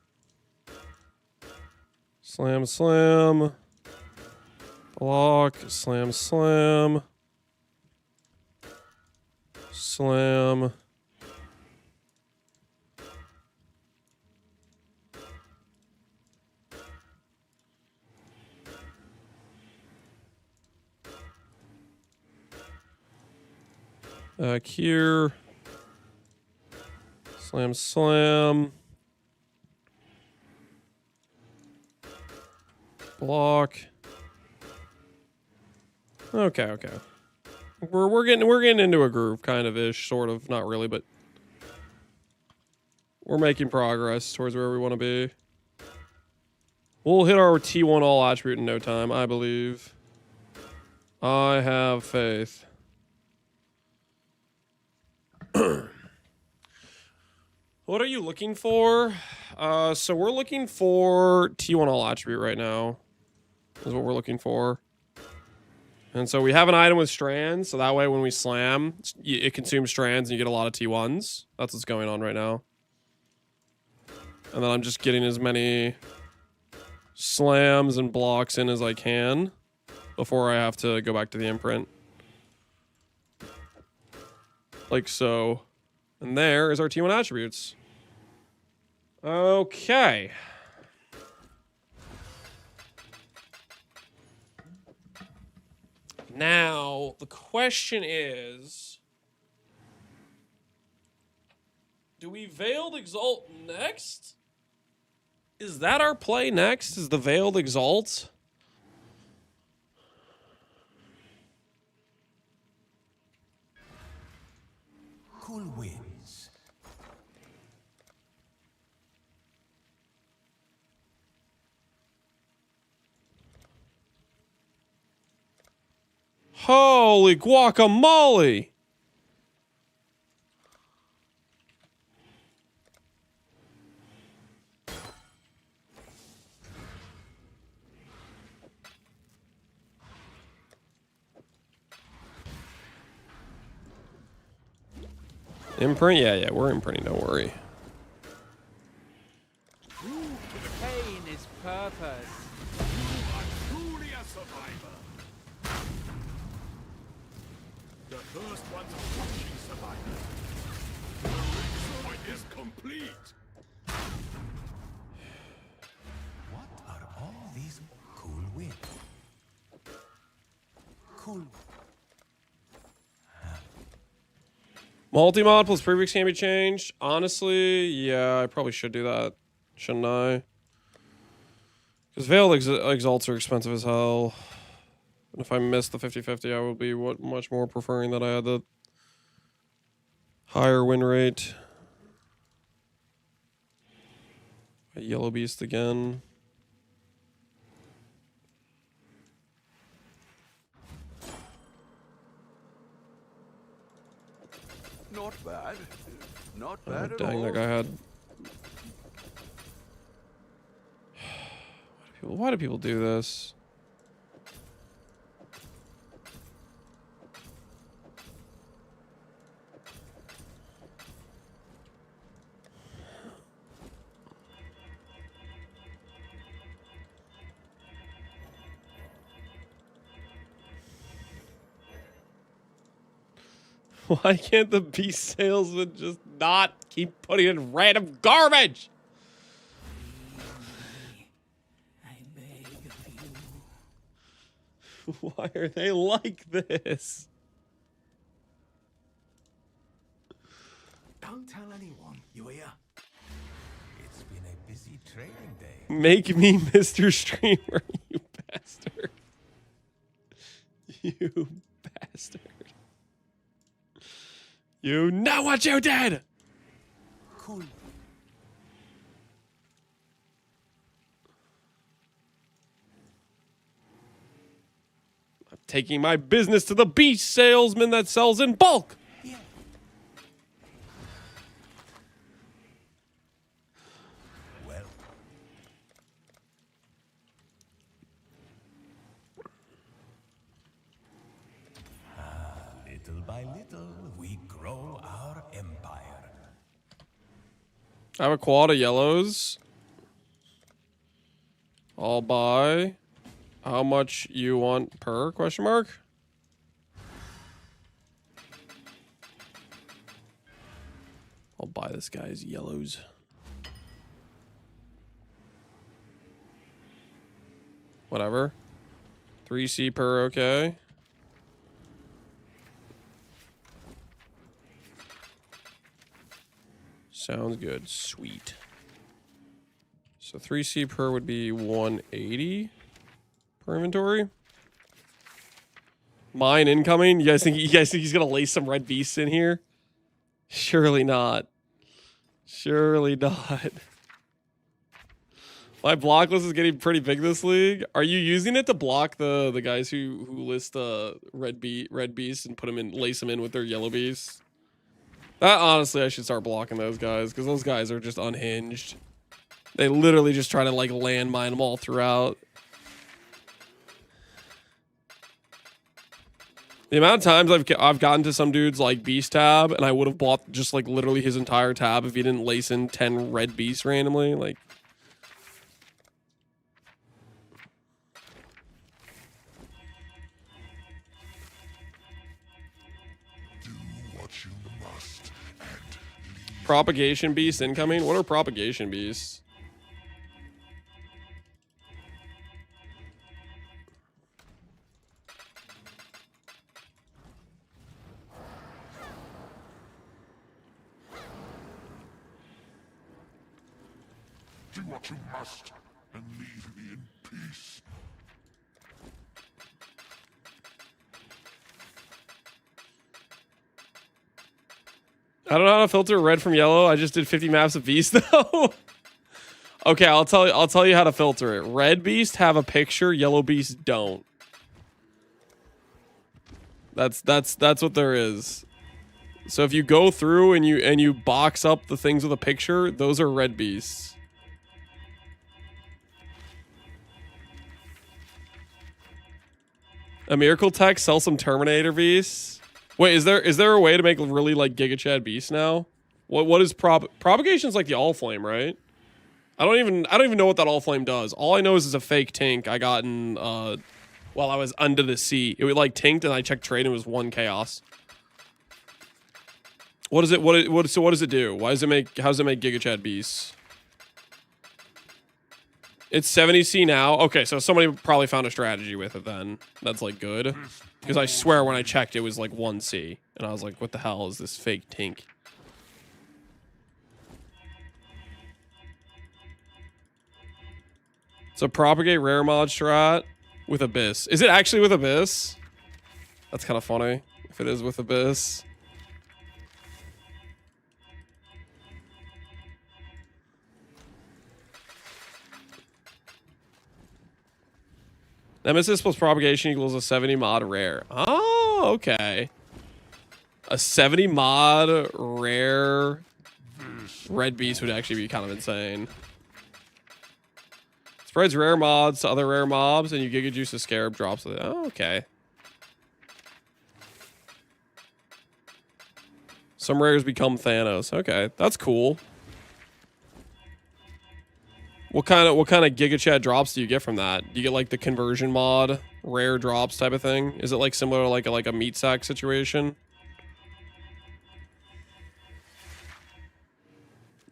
Slam, slam. Block, slam, slam. Slam. Back here. Slam, slam. Block. Okay. We're getting into a groove, kind of ish, sort of, not really, but we're making progress towards where we want to be. We'll hit our T1 all attribute in no time, I believe. I have faith. What are you looking for? So we're looking for T1 all attribute right now. Is what we're looking for. And so we have an item with strands, so that way when we slam, it consumes strands and you get a lot of T1s. That's what's going on right now. And then I'm just getting as many slams and blocks in as I can before I have to go back to the imprint. Like so. And there is our T1 attributes. Okay. Now, the question is, do we Veiled Exalt next? Is that our play next? Is the Veiled Exalt? Cool wins. Holy guacamole! Imprint? Yeah, we're imprinting, don't worry. Pain is purpose. You are truly a survivor. The first one's a watching survivor. The ritual is complete. What are all these cool wins? Cool. Multi-mod plus prefix can be changed. Honestly, yeah, I probably should do that. Shouldn't I? Because Veiled Exalts are expensive as hell. And if I miss the 50-50, I would be much more preferring that I had the higher win rate. A Yellow Beast again. Not bad. Not bad at Dang, all. that guy had... Why do people do this? Why can't the beast salesman just not keep putting in random garbage? I beg of you. Why are they like this? Don't tell anyone, you hear? It's been a busy training day. Make me Mr. Streamer, you bastard. You bastard. You know what you did! Cool. I'm taking my business to the beast salesman that sells in bulk. Yeah. Well. Little by little, we grow our empire. I have a quad of yellows. I'll buy. How much you want per question mark? I'll buy this guy's yellows. Whatever. 3C per, okay. Sounds good. Sweet. So 3C per would be 180 per inventory. Mine incoming. You guys think he's gonna lace some red beasts in here? Surely not. Surely not. My block list is getting pretty big this league. Are you using it to block the guys who list red beasts and put them in, lace them in with their yellow beasts? That honestly, I should start blocking those guys because those guys are just unhinged. They literally just try to like landmine them all throughout. The amount of times I've gotten to some dude's like beast tab and I would have bought just like literally his entire tab if he didn't lace in 10 red beasts randomly. Like. Propagation beasts incoming? What are propagation beasts? Do what you must and leave me in peace. I don't know how to filter red from yellow. I just did 50 maps of beast though. Okay, I'll tell you how to filter it. Red beast have a picture, yellow beast don't. That's what there is. So if you go through and you box up the things with a picture, those are red beasts. A miracle tech sell some Terminator beasts. Wait, is there a way to make really like Giga Chad beasts now? What is propagation's like the all flame, right? I don't even know what that all flame does. All I know is it's a fake tank I got in while I was under the sea. It would like tanked and I checked trade and it was 1 chaos. What is it? So what does it do? How does it make Giga Chad beasts? It's 70C now. Okay, so somebody probably found a strategy with it then. That's like good. Because I swear when I checked it was like 1C. And I was like, what the hell is this fake tank? So propagate rare mod strat with Abyss. Is it actually with Abyss? That's kind of funny if it is with Abyss. Nemesis plus propagation equals a 70 mod rare. Oh, okay. A 70 mod rare red beast would actually be kind of insane. Spreads rare mods to other rare mobs, and you Giga Juice a Scarab drops with it. Oh, okay. Some rares become Thanos. Okay, that's cool. What kind of Giga Chad drops do you get from that? Do you get like the conversion mod, rare drops type of thing? Is it like similar to like a meat sack situation?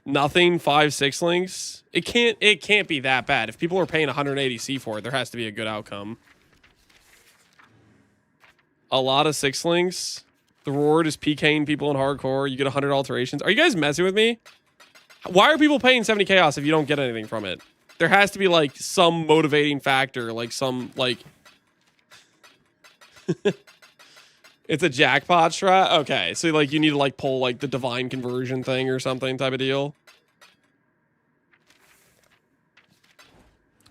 Nothing 5/6 links. It can't be that bad. If people are paying 180C for it, there has to be a good outcome. A lot of 6 links. The reward is PKing people in hardcore. You get 100 alterations. Are you guys messing with me? Why are people paying 70 chaos if you don't get anything from it? There has to be like some motivating factor, like some like it's a jackpot strat. Okay, so like you need to like pull like the divine conversion thing or something type of deal.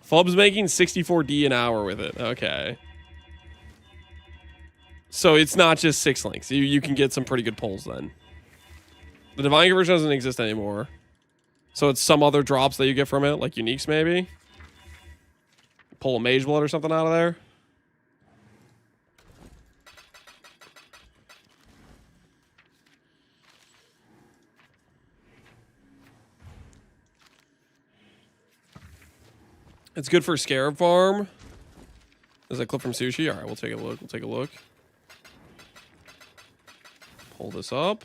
Fub's making 64D an hour with it. Okay. So it's not just 6 links. You can get some pretty good pulls then. The divine conversion doesn't exist anymore. So it's some other drops that you get from it, like uniques maybe. Pull a mage blood or something out of there. It's good for Scarab farm. Is that clip from Sushi? All right, we'll take a look. We'll take a look. Pull this up.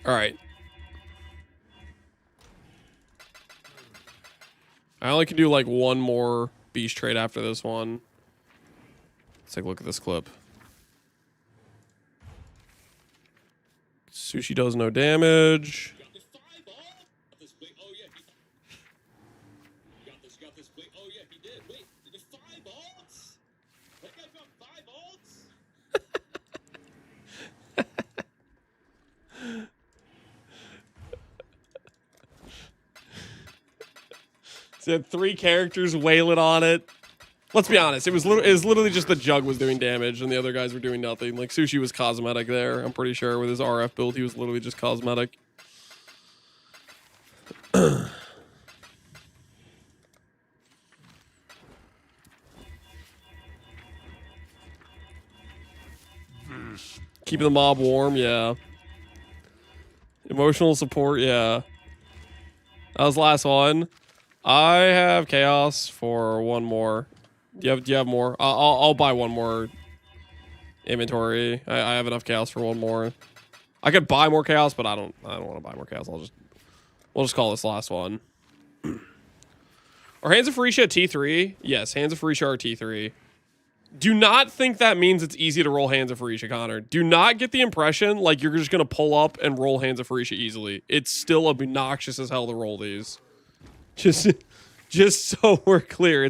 All right. I only can do like one more beast trade after this one. Let's take a look at this clip. Sushi does no damage. So it had 3 characters wailing on it. Let's be honest, it was literally just the Jug was doing damage and the other guys were doing nothing. Like Sushi was cosmetic there, I'm pretty sure. With his RF build, he was literally just cosmetic. Keeping the mob warm, yeah. Emotional support, yeah. That was the last one. I have chaos for one more. Do you have more? I'll buy one more inventory. I have enough chaos for one more. I could buy more chaos, but I don't want to buy more chaos. We'll just call this last one. Are Hands of Farisha T3? Yes, Hands of Farisha are T3. Do not think that means it's easy to roll Hands of Farisha, Connor. Do not get the impression like you're just going to pull up and roll Hands of Farisha easily. It's still obnoxious as hell to roll these. Just so we're clear,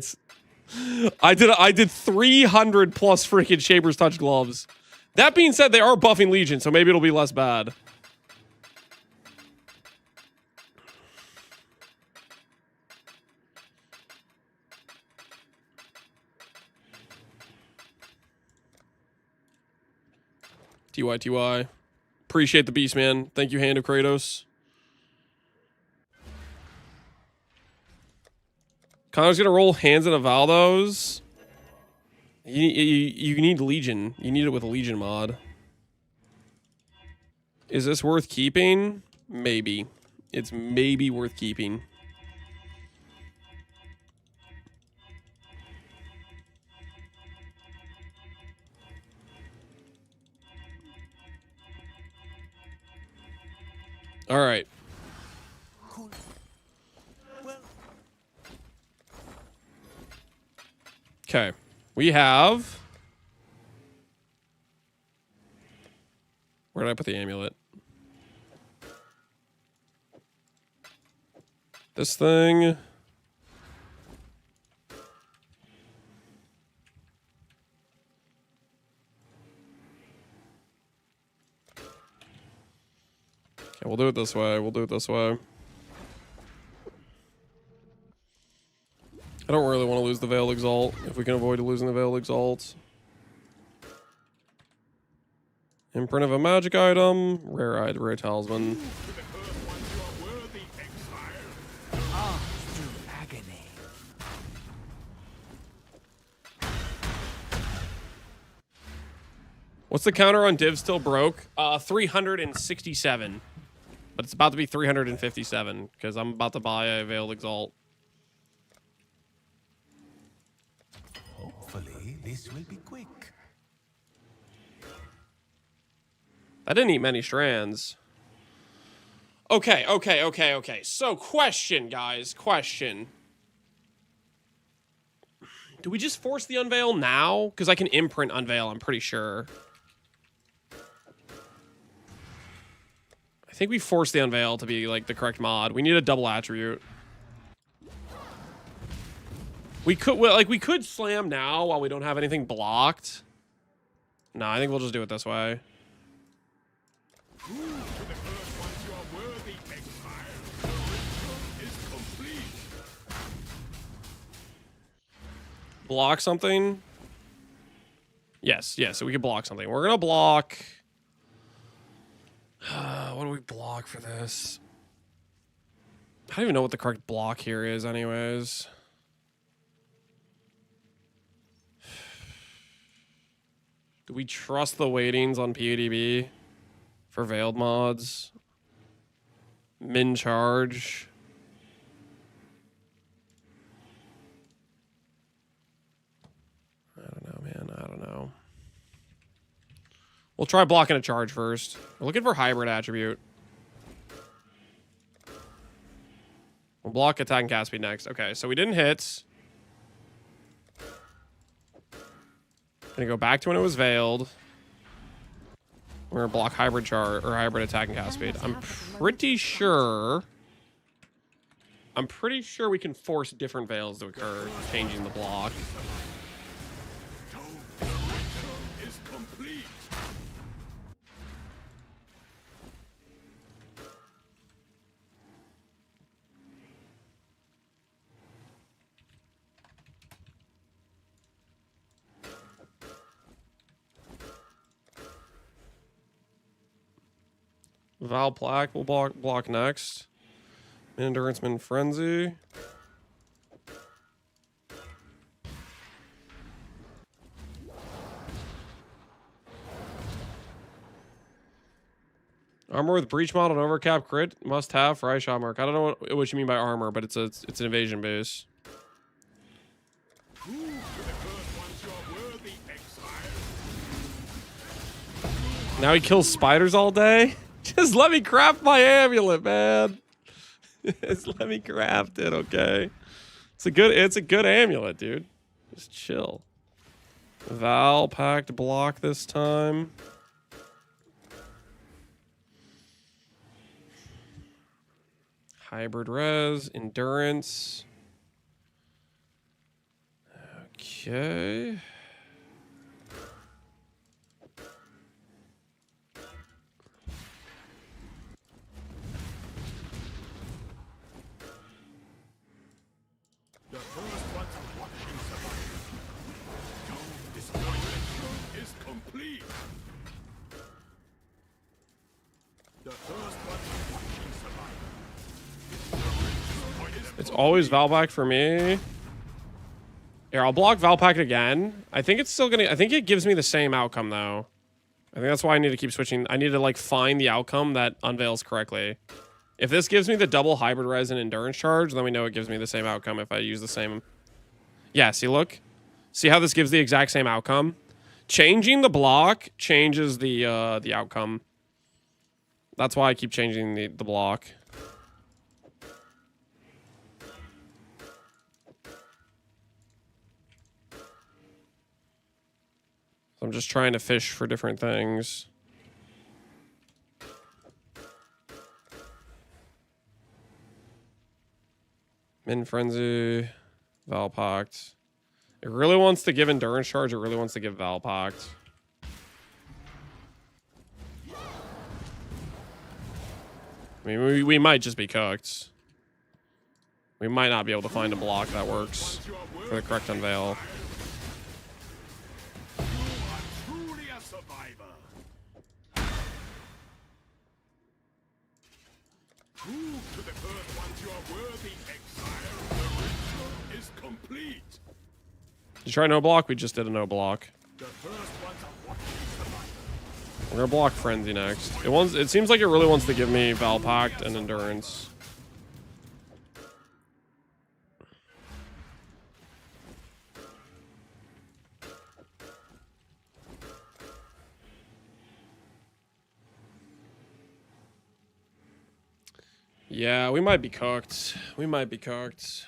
I did 300 plus freaking Shaper's Touch gloves. That being said, they are buffing Legion, so maybe it'll be less bad. TY. Appreciate the beast, man. Thank you, Hand of Kratos. Connor's gonna roll Hands and Avaldos. You need Legion. You need it with a Legion mod. Is this worth keeping? Maybe. It's maybe worth keeping. All right. Okay. We have... Where did I put the amulet? This thing. Okay, we'll do it this way. I don't really want to lose the Veiled Exalt if we can avoid losing the Veiled Exalt. Imprint of a magic item. Rare talisman. What's the counter on Div still broke? 367. But it's about to be 357 because I'm about to buy a Veiled Exalt. Hopefully, this will be quick. I didn't eat many strands. Okay. So, question, guys. Question. Do we just force the unveil now? Because I can imprint unveil, I'm pretty sure. I think we force the unveil to be, like, the correct mod. We need a double attribute. We could slam now while we don't have anything blocked. No, I think we'll just do it this way. Block something? Yes, so we can block something. We're gonna block... what do we block for this? I don't even know what the correct block here is anyways. Do we trust the weightings on PADB for veiled mods? Min charge. I don't know, man. I don't know. We'll try blocking a charge first. We're looking for hybrid attribute. Block, attack, and cast speed next. Okay, so we didn't hit. Gonna go back to when it was veiled. We're gonna block hybrid chart or hybrid attack and cast speed. I'm pretty sure we can force different veils to occur, changing the block. Is complete. Val Plaque will block next. Endurance Min Frenzy. Armor with breach mod and overcap crit must have for ice shot mark. I don't know what you mean by armor, but it's an evasion boost. Prove to the first ones you're worthy, exile. Now he kills spiders all day? Just let me craft my amulet, man. Just let me craft it, okay? It's a good amulet, dude. Just chill. Val packed block this time. Hybrid res, endurance. Okay. The first ones are watching survive. No disappointment is complete. The first ones are watching survive. It's always Valpak for me. Here, I'll block Valpak again. I think it's still gonna. I think it gives me the same outcome though. I think that's why I need to keep switching. I need to like find the outcome that unveils correctly. If this gives me the double hybrid res and endurance charge, then we know it gives me the same outcome if I use the same. Yeah, see, look. See how this gives the exact same outcome? Changing the block changes the outcome. That's why I keep changing the block. So I'm just trying to fish for different things. Min Frenzy, Valpact. It really wants to give endurance charge. It really wants to give Valpact. I mean, we might just be cooked. We might not be able to find a block that works for the correct unveil. You are truly a survivor. Prove to the first ones you are worthy, exile. The ritual is complete. Did you try no block? We just did a no block. The first ones are watching survive. We're gonna block Frenzy next. It seems like it really wants to give me Valpact and endurance. Yeah, we might be cooked. We might be cooked.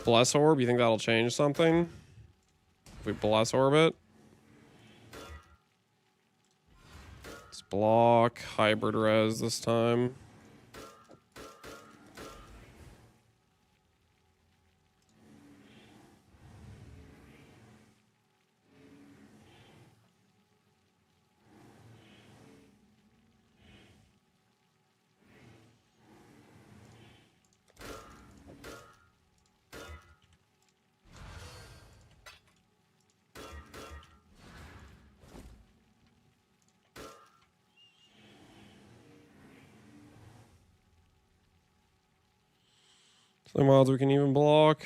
Bless Orb, you think that'll change something? If we Bless Orb it? Let's block Hybrid Res this time. Some wilds we can even block.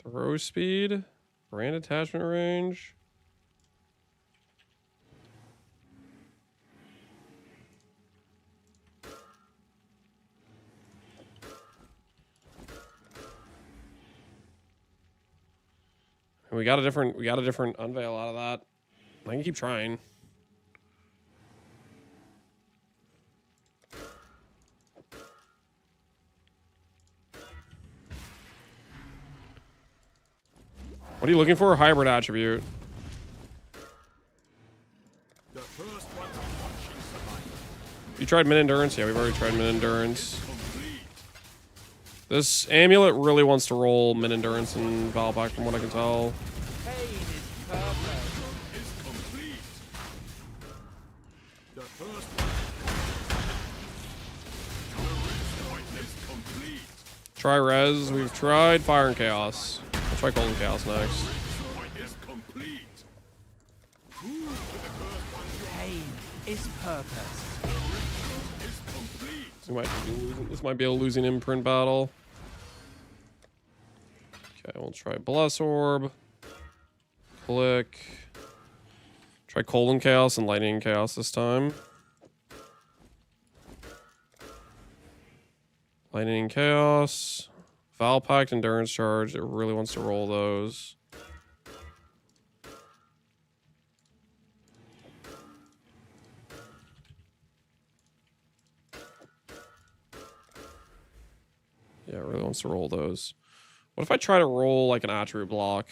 Throw speed, brand attachment range. And we got a different unveil out of that. I can keep trying. What are you looking for? A hybrid attribute. The first one watching survive. You tried mid endurance? Yeah, we've already tried mid endurance. This amulet really wants to roll mid endurance and Valpak from what I can tell. Pain is purpose. Is complete. The first one. The ridge point is complete. Try res. We've tried fire and chaos. We'll try cold and chaos next. Point is complete. Pain is purpose. This might be a losing imprint battle. Okay, we'll try Bless Orb. Click. Try Cold and Chaos and Lightning and Chaos this time. Lightning and Chaos. Foul Pact, Endurance Charge. It really wants to roll those. Yeah, it really wants to roll those. What if I try to roll like an attribute block?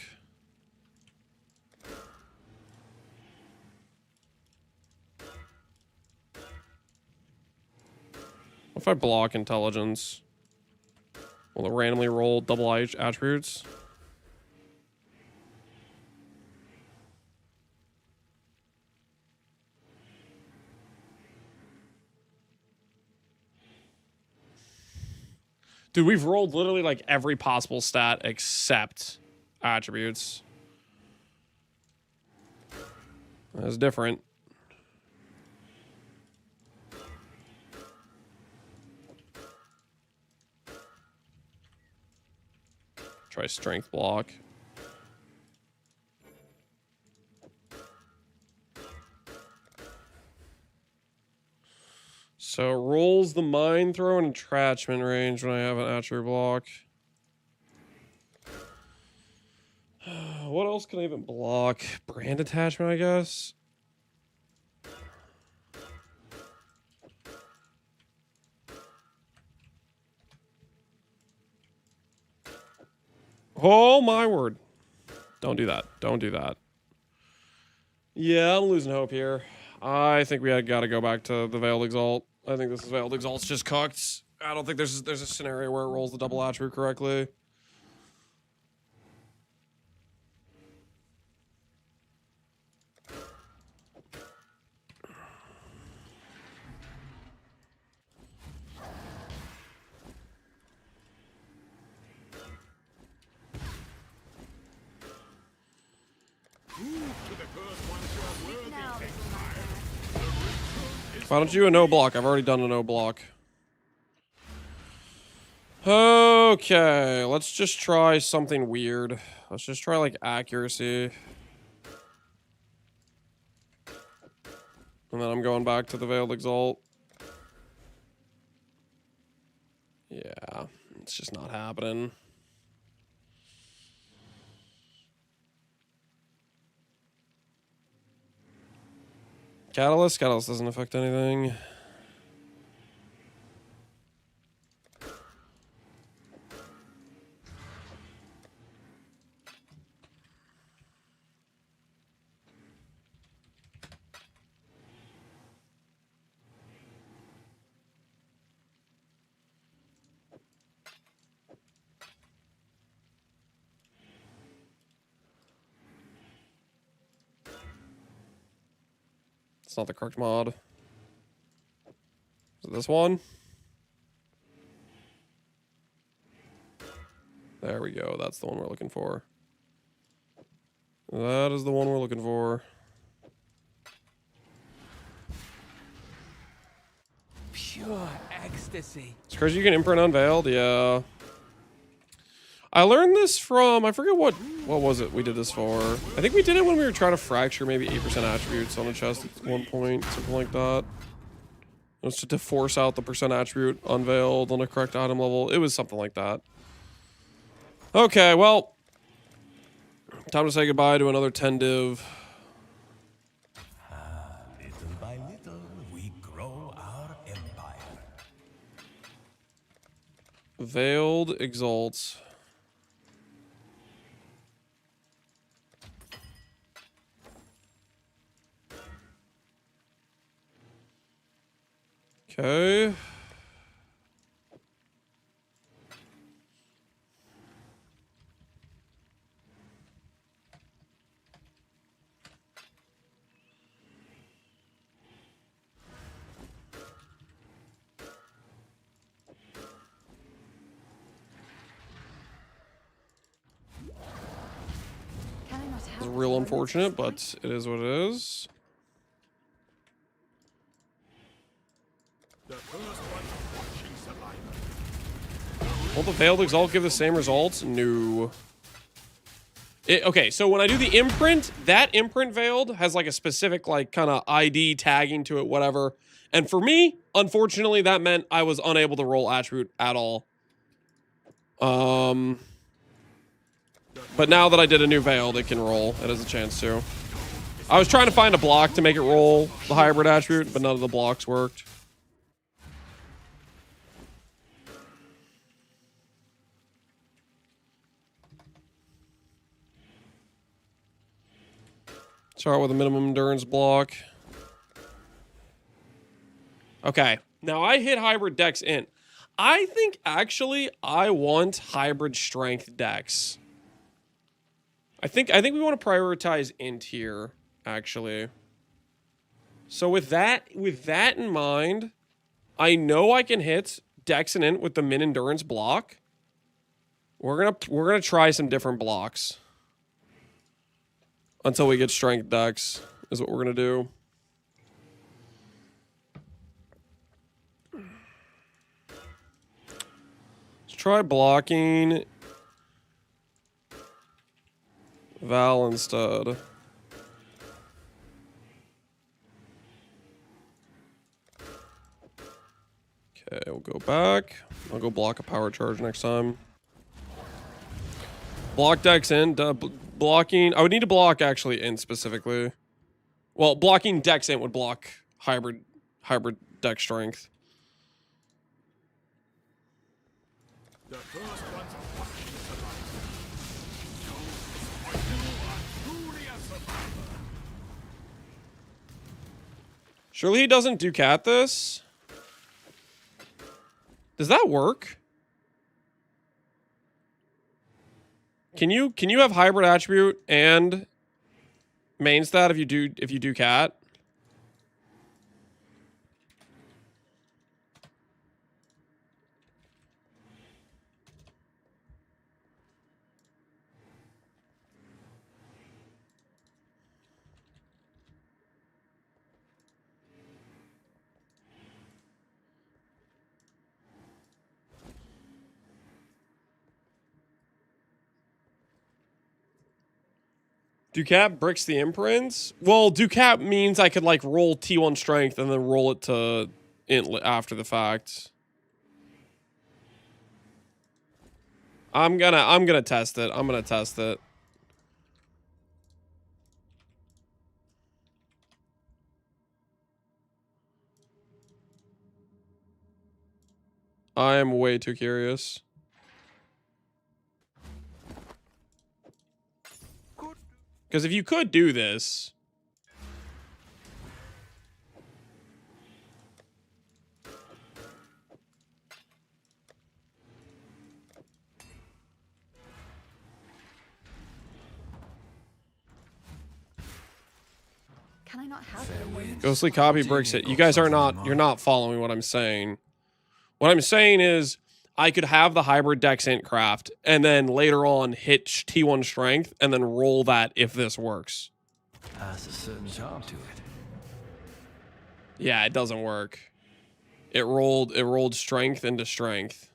What if I block intelligence? Will it randomly roll double attributes? Dude, we've rolled literally like every possible stat except attributes. That's different. Try strength block. So it rolls the mind throw and attachment range when I have an attribute block. What else can I even block? Brand attachment, I guess. Oh my word. Don't do that. Don't do that. Yeah, I'm losing hope here. I think we got to go back to the Veiled Exalt. I think this is Veiled Exalt's just cooked. I don't think there's a scenario where it rolls the double attribute correctly. Why don't you do a no block? I've already done a no block. Okay, let's just try something weird. Let's just try like accuracy. And then I'm going back to the Veiled Exalt. Yeah, it's just not happening. Catalyst? Catalyst doesn't affect anything. It's not the correct mod. Is it this one? There we go. That's the one we're looking for. That is the one we're looking for. Pure ecstasy. It's crazy you can imprint Unveiled. Yeah. I learned this from, I forget what was it we did this for. I think we did it when we were trying to fracture maybe 8% attributes on a chest at one point, something like that. It was to force out the percent attribute unveiled on a correct item level. It was something like that. Okay, well, Time to say goodbye to another 10 div. Little by little, we grow our empire. Veiled Exalts. Okay. It's real unfortunate, but it is what it is. The first one watching survivor. Will the Veiled Exalt give the same results? No. Okay, so when I do the imprint, that imprint Veiled has like a specific like kind of ID tagging to it, whatever. And for me, unfortunately, that meant I was unable to roll attribute at all. But now that I did a new Veiled, it can roll. It has a chance to. I was trying to find a block to make it roll the hybrid attribute, but none of the blocks worked. Start with a minimum endurance block. Okay, now I hit hybrid dex int. I think actually I want hybrid strength dex. I think we want to prioritize int here, actually. So with that in mind, I know I can hit dex and int with the min endurance block. We're gonna try some different blocks until we get strength dex, is what we're gonna do. Let's try blocking Val instead. Okay, we'll go back. I'll go block a power charge next time. Block dex in, blocking. I would need to block actually in specifically. Well, blocking dex in would block hybrid dex strength. The first ones watching survivor. Truly a survivor. Surely he doesn't Ducat this? Does that work? Can you have hybrid attribute and main stat if you do cat? Ducat bricks the imprints? Well, Ducat means I could like roll T1 strength and then roll it to int after the fact. I'm gonna test it. I'm gonna test it. I am way too curious. Because if you could do this... Can I not have it? Ghostly copy bricks it. You guys are not... You're not following what I'm saying. What I'm saying is... I could have the hybrid dex int craft, and then later on hit T1 strength, and then roll that if this works. Has a certain charm to it. Yeah, it doesn't work. It rolled strength into strength.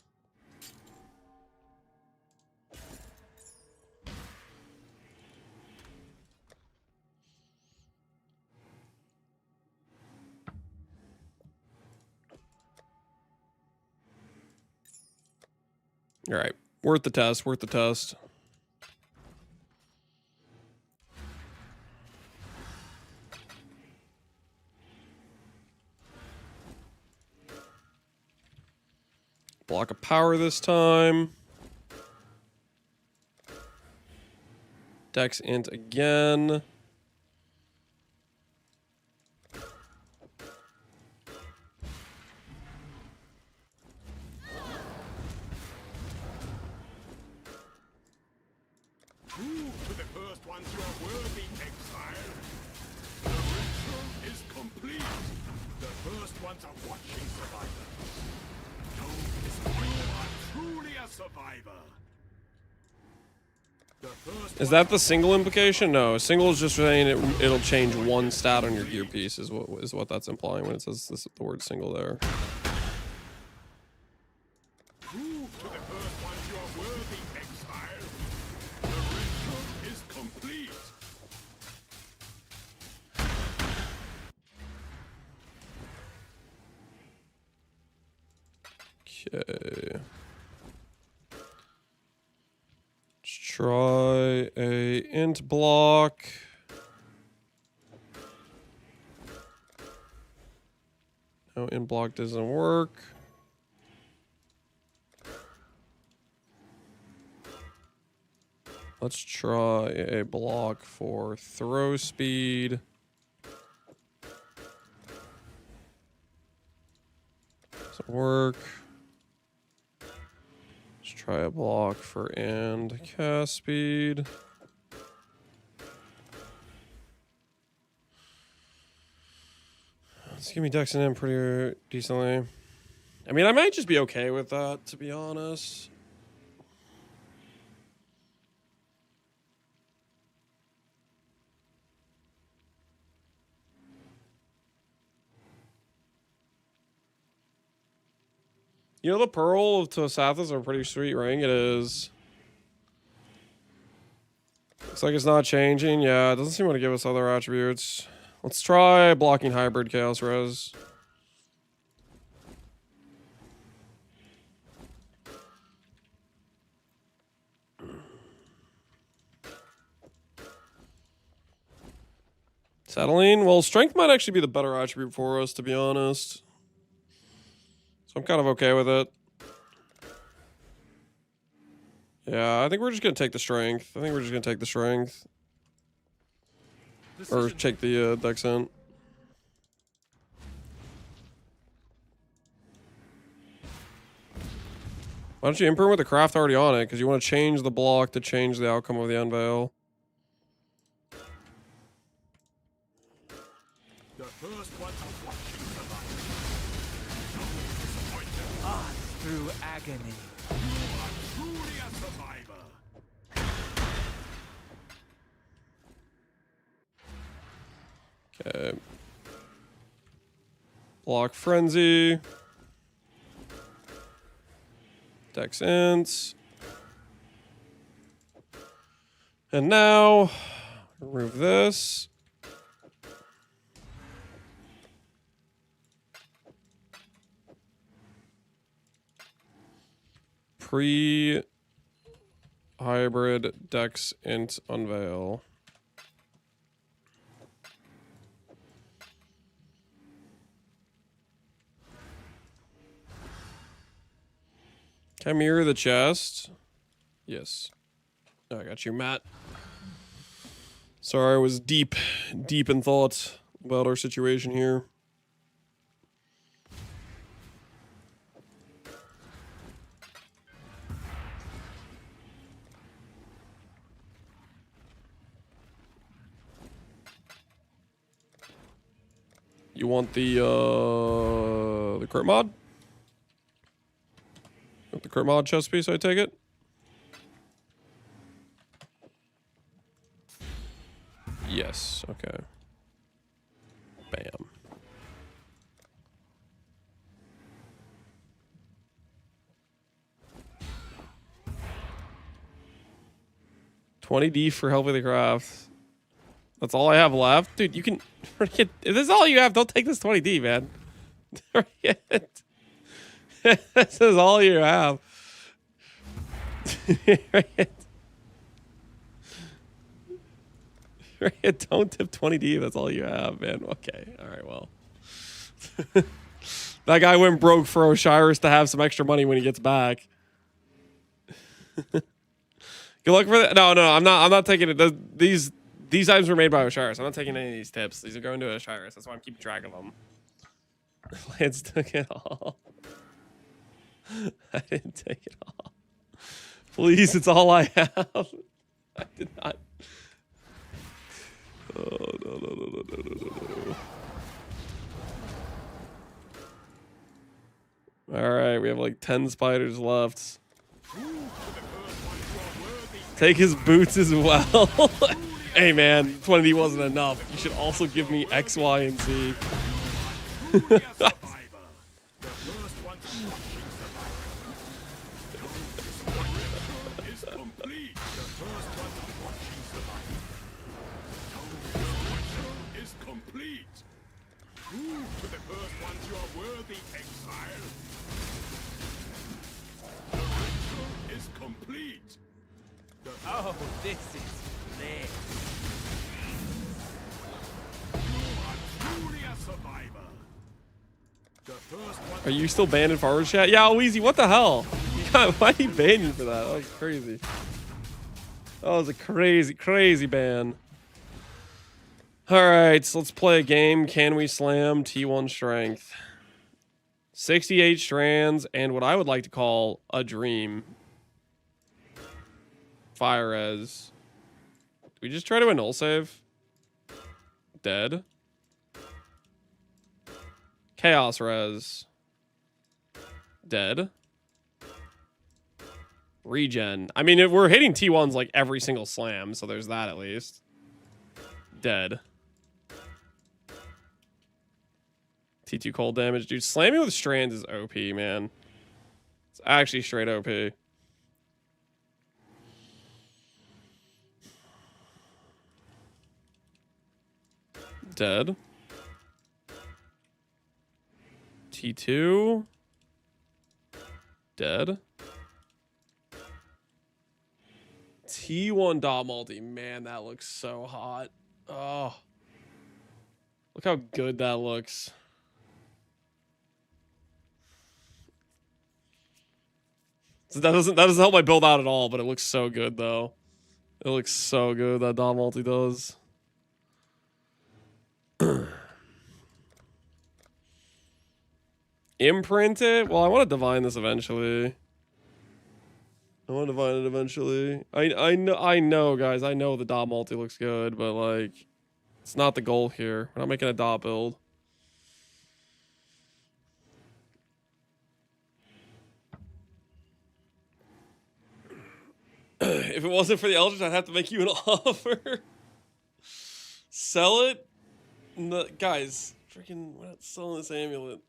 All right, worth the test. Worth the test. block of power this time. Dex int again. Prove to the first ones you are worthy, exile. The ritual is complete. The first ones are watching, survivor. Don't disappoint. You are truly a survivor. The first Is that the single implication? No, single is just saying it'll change one stat on your gear piece is what that's implying when it says the word single there. prove to the first ones you are worthy, exile. The ritual is complete. Okay. Let's try a int block. No, int block doesn't work. Let's try a block for throw speed. Doesn't work. Let's try a block for and cast speed. Let's give me Dex and M pretty decently. I mean, I might just be okay with that, to be honest. You know, the Pearl of Tosath is a pretty sweet ring. It is. Looks like it's not changing. Yeah, it doesn't seem to give us other attributes. Let's try blocking hybrid Chaos Res. Settling. Well, strength might actually be the better attribute for us, to be honest. So I'm kind of okay with it. Yeah, I think we're just going to take the strength. Or take the Dex int. Why don't you imprint with the craft already on it? Because you want to change the block to change the outcome of the unveil. The first ones are watching, survivor. Through agony. You are truly a survivor. Okay. Block Frenzy. Dex ints. And now, remove this. Pre-hybrid Dex int unveil. Can I mirror the chest? Yes. I got you, Matt. Sorry, I was deep in thought about our situation here. You want the crit mod? Want the crit mod chest piece, I take it? Yes, okay. Bam. $20 for help with the craft. That's all I have left. Dude, you can... If this is all you have, don't take this $20, man. This is all you have. Don't tip $20, that's all you have, man. Okay, all right, well. That guy went broke for Osiris to have some extra money when he gets back. Good luck for that. No, I'm not taking it. These items were made by Osiris. I'm not taking any of these tips. These are going to Osiris. That's why I'm keeping track of them. Lance took it all. I didn't take it all. Please, it's all I have. I did not. Oh, no. All right, we have like 10 spiders left. Take his boots as well. Hey man, 20 wasn't enough. You should also give me X, Y, and Z. Oh, this is lit. Are you still banned in forward chat? Yeah, Weezy, what the hell? Why did he ban you for that? That was crazy. That was a crazy ban. Alright, so let's play a game. Can we slam T1 strength? 68 strands and what I would like to call a dream. Fire res. Did we just try to annul save? Dead. Chaos res. Dead. Regen. I mean, we're hitting T1s like every single slam, so there's that at least. Dead. T2 cold damage. Dude, slamming with strands is OP, man. It's actually straight OP. Dead. T2. Dead. T1 dot multi. Man, that looks so hot. Oh. Look how good that looks. So that doesn't help my build out at all, but it looks so good though. It looks so good, that dot multi does. Imprint it? Well, I want to divine this eventually. I want to divine it eventually. I know, guys. I know the dot multi looks good, but like, it's not the goal here. We're not making a dot build. If it wasn't for the Eldritch, I'd have to make you an offer. Sell it? No, guys, freaking, we're not selling this amulet.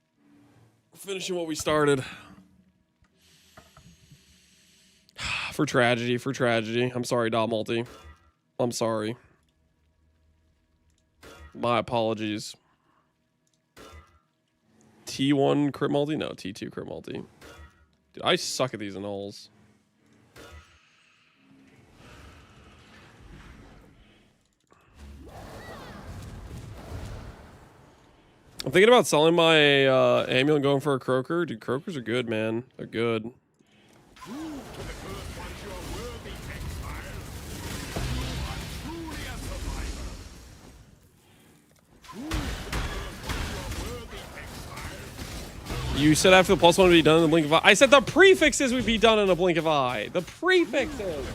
We're finishing what we started. For tragedy. I'm sorry, dot multi. I'm sorry. My apologies. T1 crit multi? No, T2 crit multi. Dude, I suck at these annuls. I'm thinking about selling my amulet and going for a croaker. Dude, croakers are good, man. They're good. You said after the +1 would be done in the blink of an eye. I said the prefixes would be done in a blink of an eye. The prefixes.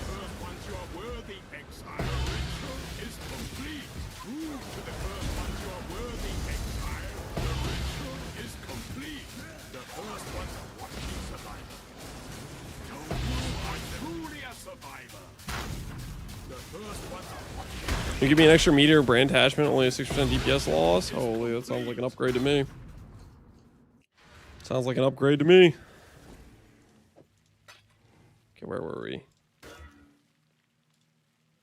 You give me an extra meter brand attachment, only a 6% DPS loss. Holy, that sounds like an upgrade to me. Sounds like an upgrade to me. Okay, where were we?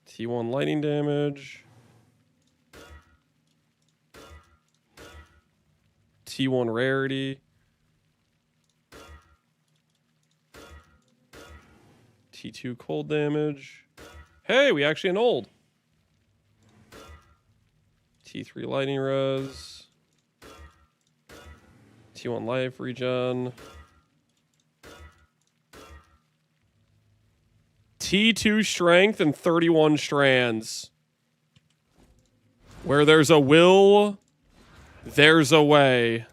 T1 lightning damage. T1 rarity. T2 cold damage. Hey, we actually annulled. T3 lightning res. T1 life regen. T2 strength and 31 strands. Where there's a will, there's a way.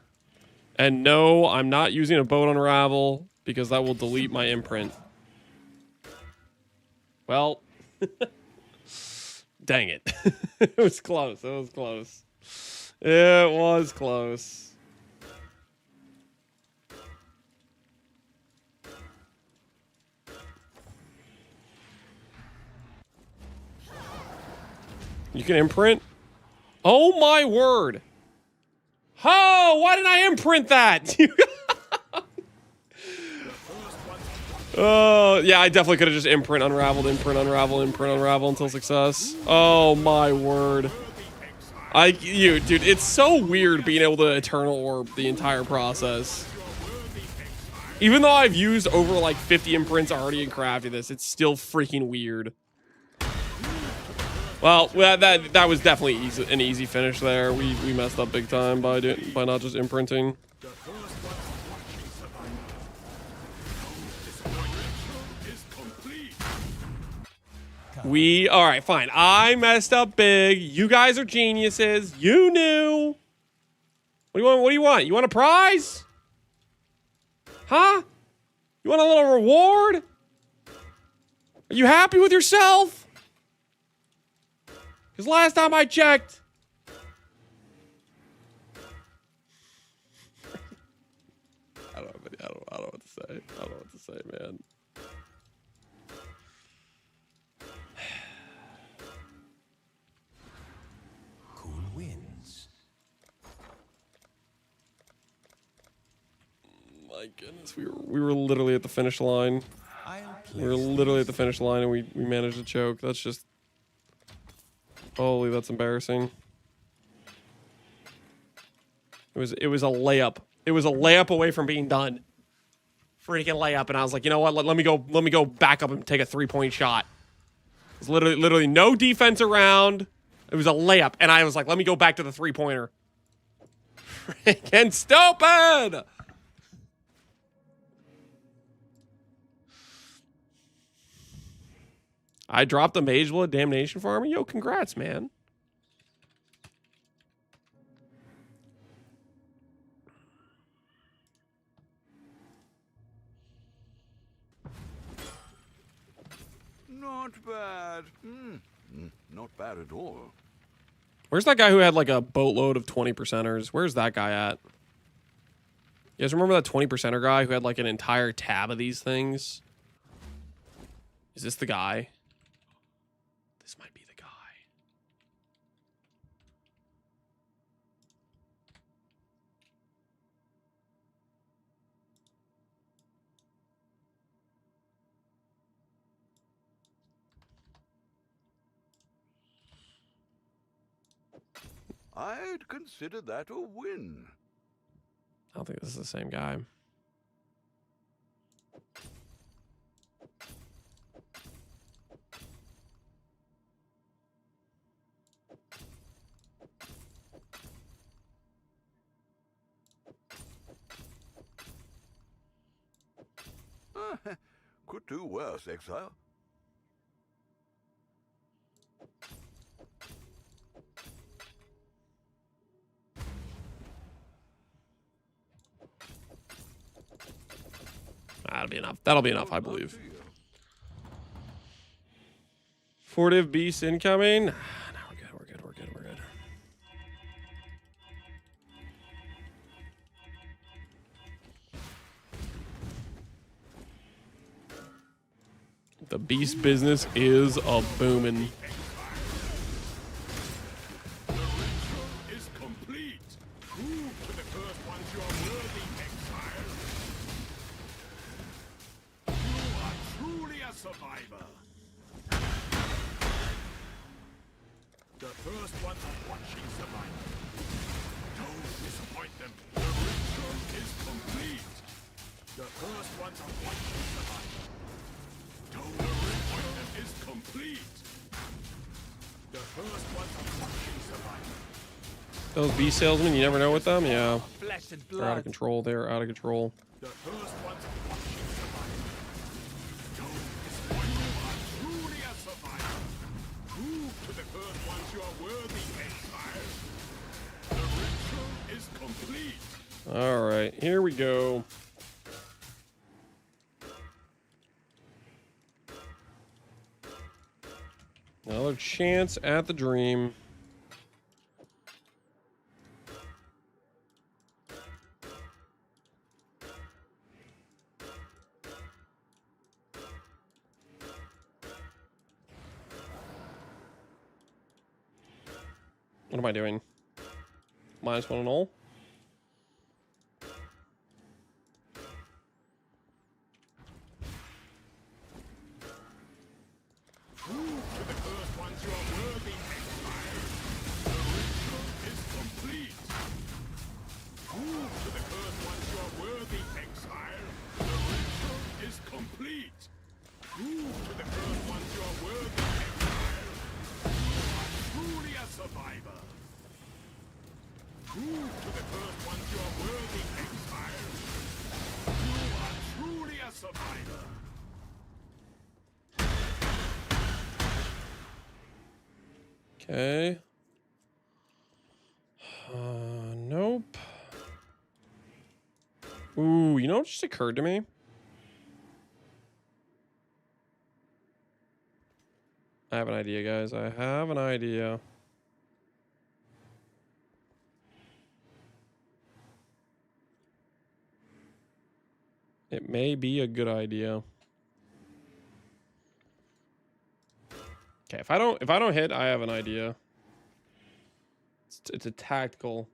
And no, I'm not using a boat unravel because that will delete my imprint. Well, dang it. It was close. It was close. It was close. You can imprint? Oh my word. Oh, why didn't I imprint that? Oh, yeah, I definitely could have just imprint, unraveled, imprint, unravel, imprint, unravel until success. Oh my word. Dude, it's so weird being able to Eternal Orb the entire process. Even though I've used over like 50 imprints already in crafting this, it's still freaking weird. Well, that was definitely an easy finish there. We messed up big time by not just imprinting. All right, fine. I messed up big. You guys are geniuses. You knew. What do you want? What do you want? You want a prize? Huh? You want a little reward? Are you happy with yourself? Because last time I checked, I don't know what to say. I don't know what to say, man. Cool wins. My goodness, we were literally at the finish line. We were literally at the finish line, and we managed to choke. That's just. Holy, that's embarrassing. It was a layup. It was a layup away from being done. Freaking layup, and I was like, you know what? Let me go back up and take a 3-point shot. There's literally no defense around. It was a layup, and I was like, let me go back to the 3-pointer. Freaking stupid! I dropped the Mage Blood Damnation Farmer. Yo, congrats, man. Not bad. Not bad at all. Where's that guy who had like a boatload of 20%ers? Where's that guy at? You guys remember that 20%er guy who had like an entire tab of these things? Is this the guy? This might be the guy. I'd consider that a win. I don't think this is the same guy. Could do worse, Exile. That'll be enough. That'll be enough, I believe. Fortive beast incoming. No, we're good. We're good. We're good. We're good. The beast business is a booming. Is complete. Prove to the first ones you are worthy, exile. You are truly a survivor. The first ones are watching survival. Don't disappoint them. The ritual is complete. The first ones are watching survival. Don't disappoint them is complete. The first ones are watching survival. Those beast salesmen, you never know with them? Yeah. Flesh flesh and They're out of blood. control. They're out of control. The first one's watching survival. Don't disappoint you are truly a survivor. Prove to the first ones you are worthy, exile. The ritual is complete. All right, here we go. Another chance at the dream. What am I doing? -1 and all? Prove to the first ones you are worthy, exile. The ritual is complete. Prove to the first ones you are worthy, exile. The ritual is complete. Prove to the first ones you are worthy, exile. You are truly a survivor. Prove to the first ones you are worthy, exile. You are truly a survivor. Okay. Nope. Ooh, you know what just occurred to me? I have an idea, guys. I have an idea. It may be a good idea. Okay, if I don't hit, I have an idea. It's a tactical.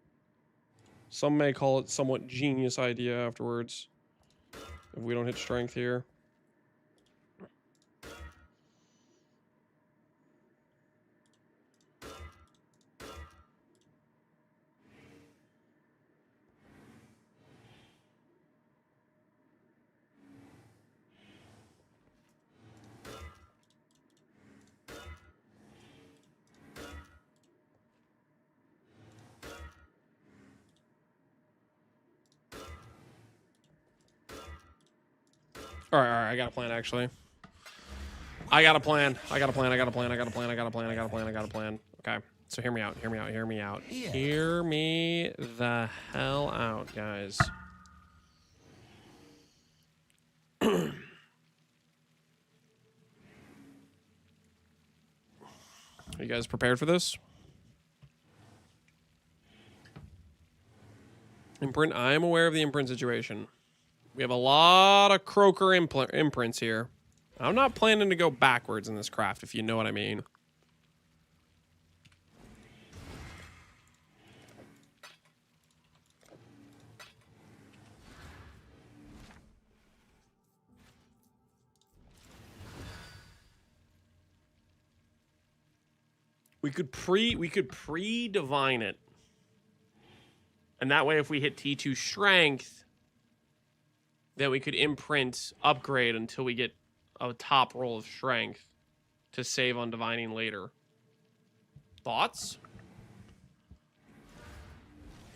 Some may call it somewhat genius idea afterwards. If we don't hit strength here. All right, I got a plan, actually. I got a plan. Okay, so hear me out. Hear me the hell out, guys. Are you guys prepared for this? Imprint. I am aware of the imprint situation. We have a lot of croaker imprints here. I'm not planning to go backwards in this craft, if you know what I mean. We could pre-divine it. And that way, if we hit T2 strength, then we could imprint upgrade until we get a top roll of strength to save on divining later. Thoughts?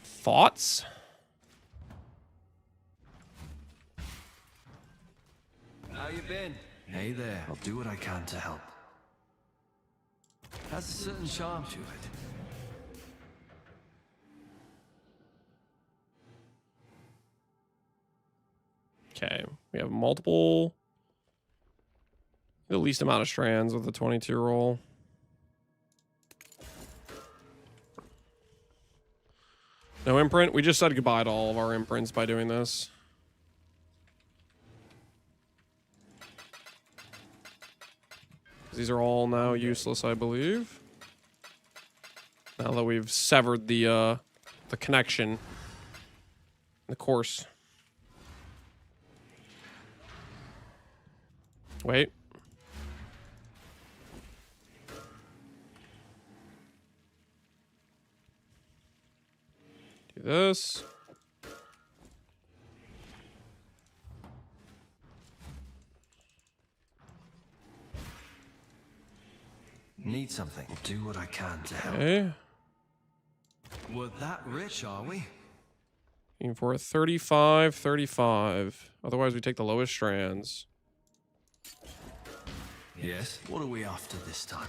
Thoughts? How you been? Hey there. I'll do what I can to help. Has a certain charm to it. Okay, we have multiple, the least amount of strands with the 22 roll. No imprint. We just said goodbye to all of our imprints by doing this. These are all now useless, I believe. Now that we've severed the connection, the course. Wait. Do this. Need something. Do what I can to help. Okay. We're that rich, are we? Aiming for a 35, 35. Otherwise, we take the lowest strands. Yes? What are we after this time?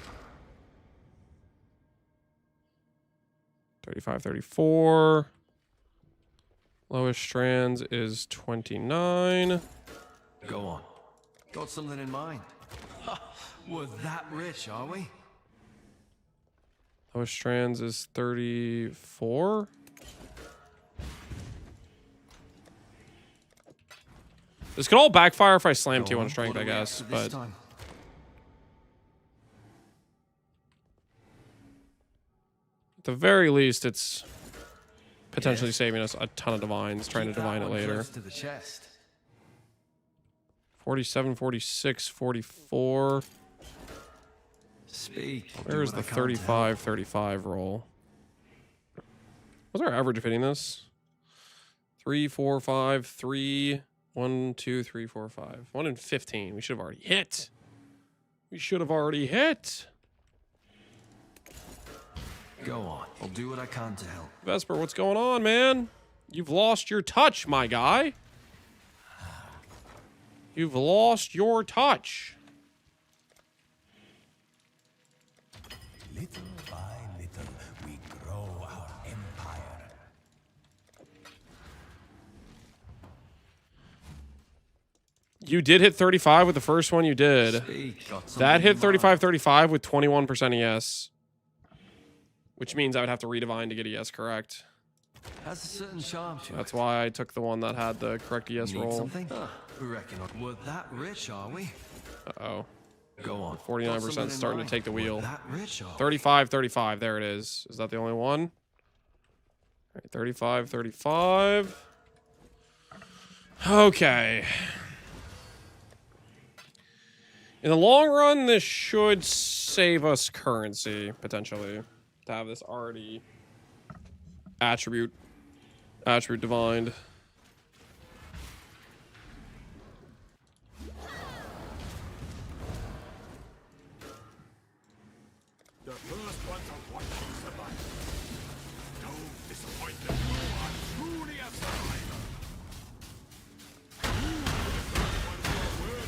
35, 34. Lowest strands is 29. Go on. Got something in mind? We're that rich, are we? Lowest strands is 34. This could all backfire if I slam T1 strength, I guess, but at the very least, it's potentially saving us a ton of divines, trying to divine it later. 47, 46, 44. Where's the 35, 35 roll? What's our average of hitting this? 3, 4, 5, 3, 1, 2, 3, 4, 5. 1 in 15. We should have already hit. We should have already hit. Go on. I'll do what I can to help. Vesper, what's going on, man? You've lost your touch, my guy. You've lost your touch. Little by little, we grow our empire. You did hit 35 with the first one you did. That hit 35, 35 with 21% ES. Which means I would have to redivine to get ES correct. Has a certain charm to That's why I took the one that had the correct ES Need roll. something? We reckon we're that rich, are we? Uh-oh. Go on. 49% starting to take the wheel. That rich, are we? 35, 35. There it is. Is that the only one? All right, 35, 35. Okay. In the long run, this should save us currency, potentially. To have this already attribute divined. The first ones are watching survival. Don't disappoint them. You are truly a survivor.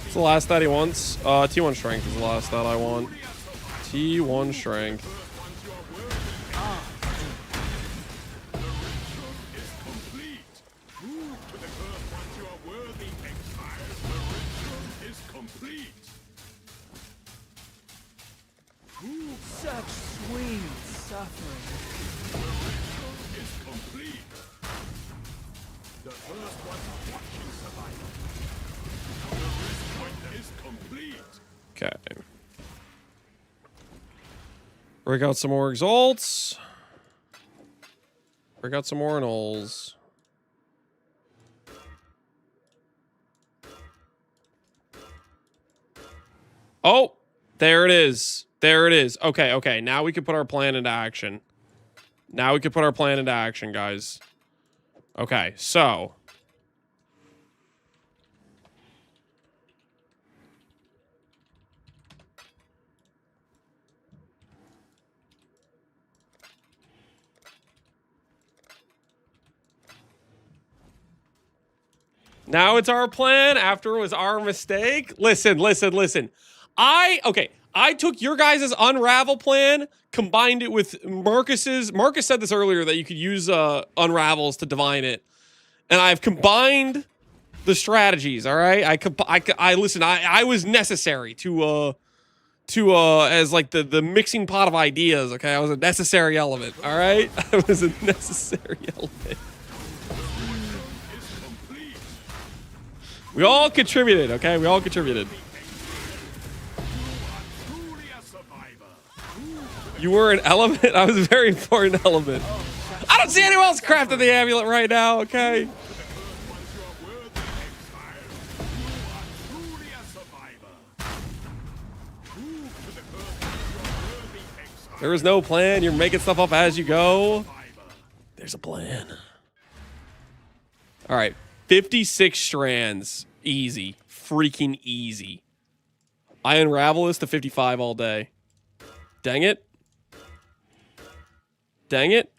It's the last stat he wants. T1 strength is the last stat I want. T1 strength. Such sweet suffering. Is complete. The first ones are watching survival. The risk point is complete. Okay. Break out some more exalts. Break out some more annuls. Oh, there it is. There it is. Okay, okay. Now we can put our plan into action. Now we can put our plan into action, guys. Okay, so. Now it's our plan after it was our mistake. Listen, listen, listen. I took your guys' unravel plan, combined it with Marcus's. Marcus said this earlier that you could use unravels to divine it. And I've combined the strategies, all right? I listen, I was necessary to as like the mixing pot of ideas, okay? I was a necessary element, all right? I was a necessary element. We all contributed, okay? We all contributed. You were an element? I was a very important element. I don't see anyone else crafting the amulet right now, okay? There is no plan. You're making stuff up as you go. There's a plan. All right. 56 strands. Easy. Freaking easy. I unravel this to 55 all day. Dang it. Dang it.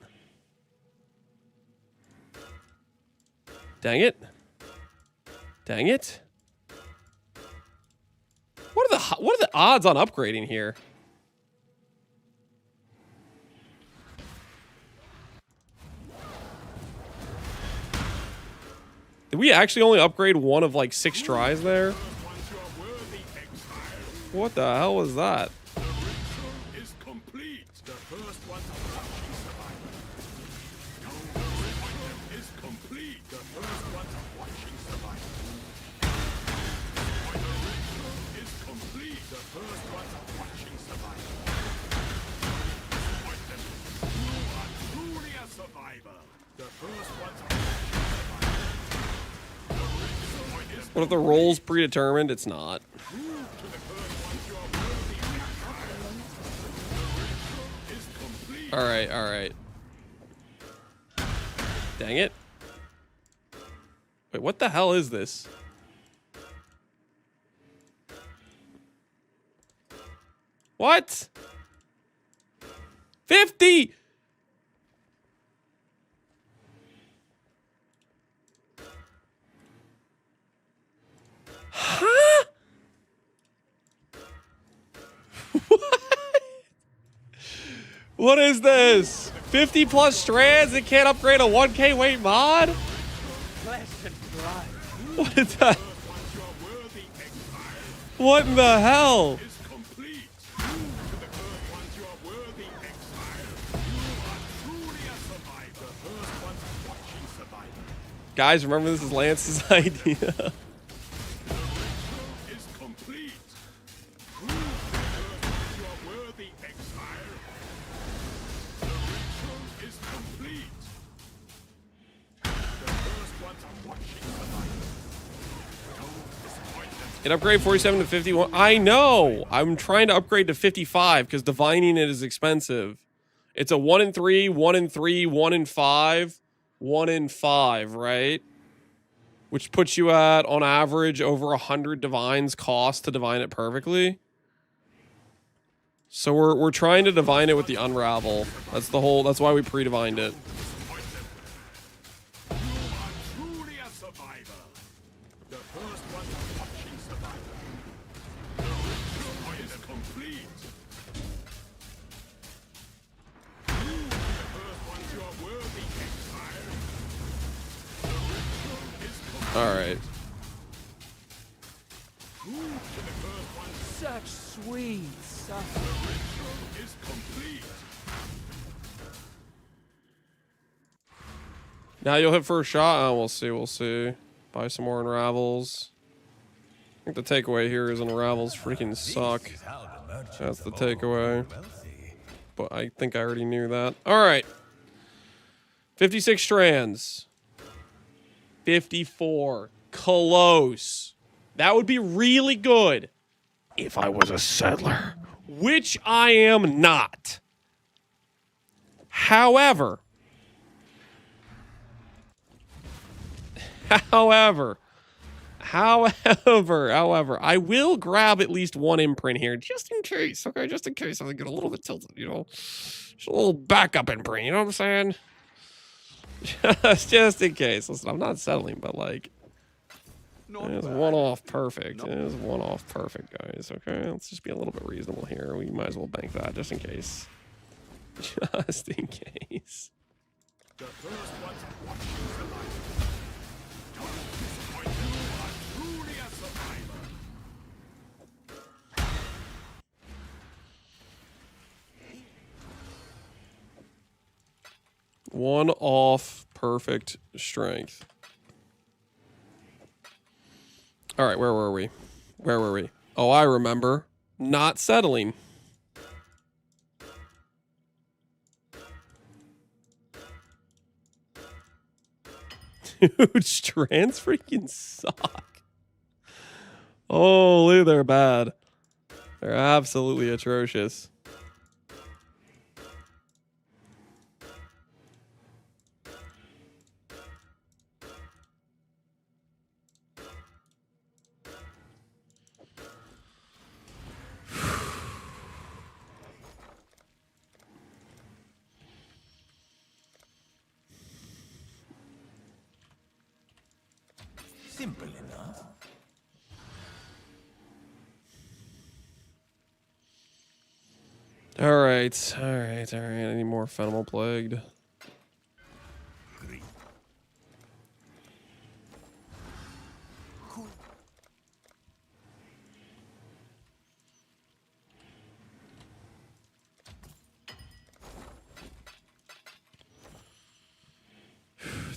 Dang it. Dang it. What are the odds on upgrading here? Did we actually only upgrade one of like 6 tries there? What the hell was that? Is complete. The first one is complete. The first one watching survival. Is complete. The first one watching survival. You are truly a survivor. The first one. What if the roll's predetermined? It's not. Alright, alright. Dang it. Wait, what the hell is this? What? 50! Huh? What is this? 50 plus strands and can't upgrade a 1K weight mod? Flesh and blood. What is that? What in the hell? Guys, remember this is Lance's idea. It upgrade 47 to 51. I know. I'm trying to upgrade to 55 because divining it is expensive. It's a 1 in 3, 1 in 3, 1 in 5, 1 in 5, right? Which puts you at, on average, over 100 divines cost to divine it perfectly. So we're trying to divine it with the unravel. That's the whole. That's why we pre-divined it. All right. Such sweet suffering is complete. Now you'll hit first shot. Oh, we'll see. We'll see. Buy some more unravels. I think the takeaway here is unravels freaking suck. That's the takeaway. But I think I already knew that. All right. 56 strands. 54. Close. That would be really good if I was a settler, which I am not. However, I will grab at least one imprint here just in case. Okay, just in case I get a little bit tilted, you know, just a little backup imprint. You know what I'm saying? Just in case. Listen, I'm not settling, but like, it's one off perfect. It is one off perfect, guys. Okay, let's just be a little bit reasonable here. We might as well bank that just in case. Just in case. The first one's watching survival. Truly a survivor. One off perfect strength. All right, where were we? Where were we? Oh, I remember. Not settling. Dude, strands freaking suck. Holy, they're bad. They're absolutely atrocious. Simple enough. All right. Any more Fenimal Plagued?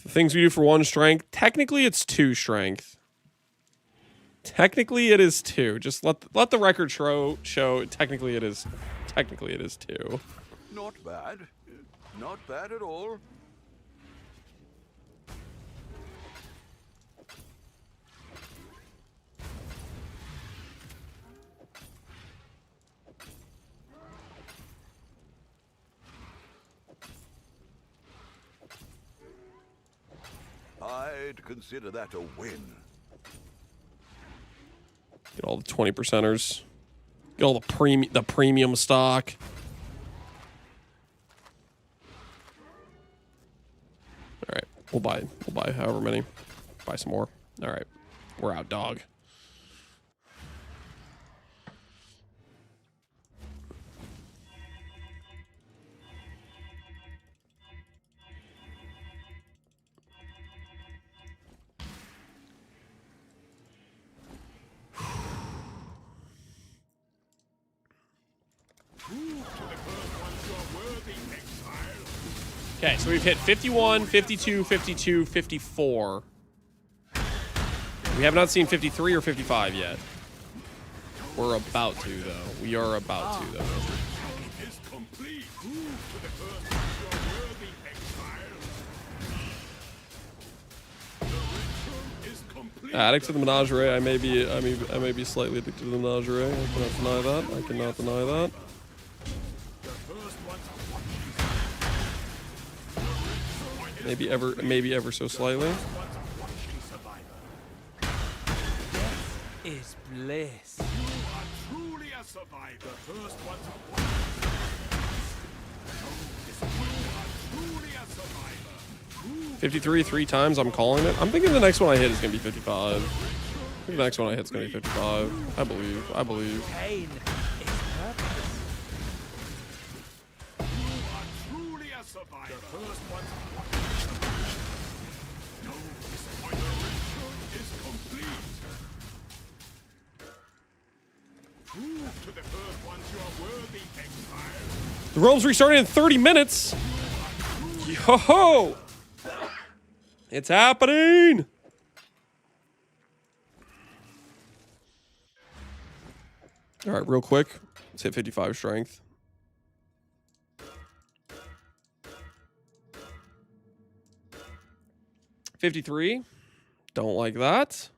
The things we do for 1 strength. Technically, it's 2 strength. Technically, it is 2. Just let the record show. Technically, it is 2. Not bad. Not bad at all. I'd consider that a win. Get all the 20%ers. Get all the premium stock. All right, we'll buy however many. Buy some more. All right, we're out, dog. Okay, so we've hit 51, 52, 52, 54. We have not seen 53 or 55 yet. We're about to, though. We are about to, though. Addict to the menagerie. I may be slightly addicted to the menagerie. I cannot deny that. I cannot deny that. Maybe ever so slightly. Is bliss. You are truly a survivor. First one to watch. You are truly a survivor. 53 3 times. I'm calling it. I'm thinking the next one I hit is gonna be 55. I think the next one I hit is gonna be 55. I believe. Pain is purpose. You are truly a survivor. The first one to watch. No disappointment. Is complete. Prove to the first ones you are worthy, exile. The roam's restarting in 30 minutes. Yo-ho! It's happening! All right, real quick. Let's hit 55 strength. $53. Don't like that.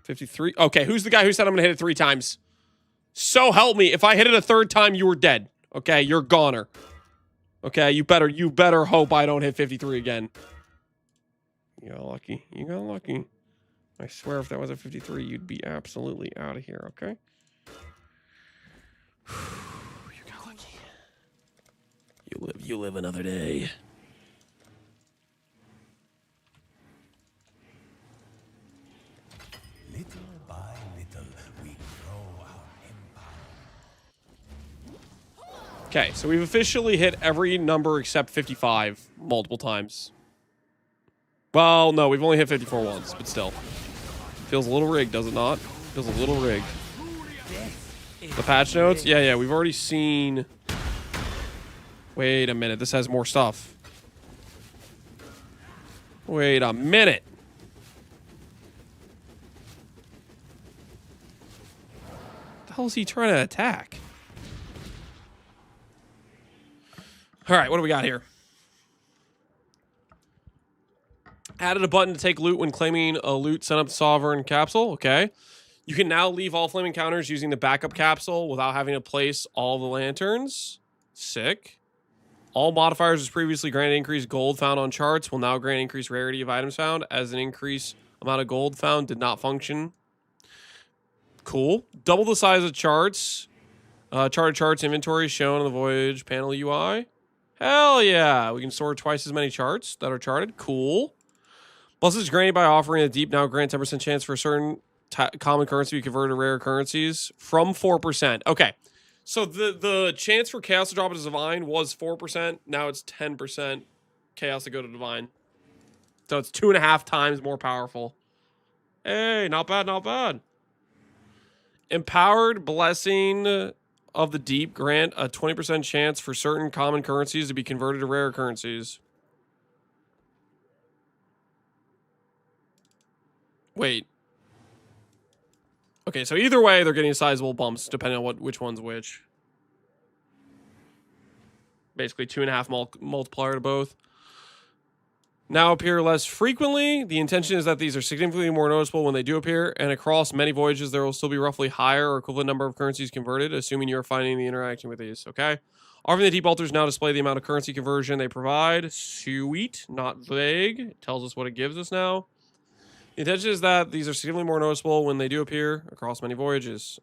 $53. Okay, who's the guy who said I'm going to hit it 3 times? So help me. If I hit it a 3rd time, you were dead. Okay, you're goner. Okay, you better hope I don't hit 53 again. You got lucky. You got lucky. I swear if that was a 53, you'd be absolutely out of here, okay? You got lucky. You live another day. Little by little, we grow our empire. Okay, so we've officially hit every number except 55 multiple times. Well, no, we've only hit 54 once, but still. Feels a little rigged, does it not? Feels a little rigged. The patch notes? Yeah, we've already seen... Wait a minute, this has more stuff. Wait a minute. What the hell is he trying to attack? All right, what do we got here? Added a button to take loot when claiming a loot sent up to Sovereign capsule. Okay. You can now leave all flame encounters using the backup capsule without having to place all the lanterns. Sick. All modifiers as previously granted increased gold found on charts will now grant increased rarity of items found as an increased amount of gold found did not function. Cool. Double the size of charts. Charted charts inventory shown on the Voyage panel UI. Hell yeah. We can store twice as many charts that are charted. Cool. Plus, it's granted by offering a deep now grant 10% chance for a certain common currency to be converted to rare currencies from 4%. Okay. So the chance for chaos to drop into divine was 4%. Now it's 10% chaos to go to divine. So it's 2.5 times more powerful. Hey, not bad, not bad. Empowered Blessing of the Deep grant a 20% chance for certain common currencies to be converted to rare currencies. Wait. Okay, so either way, they're getting sizable bumps depending on which one's which. Basically, 2.5 multiplier to both. Now appear less frequently. The intention is that these are significantly more noticeable when they do appear, and across many voyages, there will still be roughly higher or equivalent number of currencies converted, assuming you're finding the interaction with these, okay? Offering the deep altars now display the amount of currency conversion they provide. Sweet, not vague. It tells us what it gives us now. The intention is that these are significantly more noticeable when they do appear across many voyages.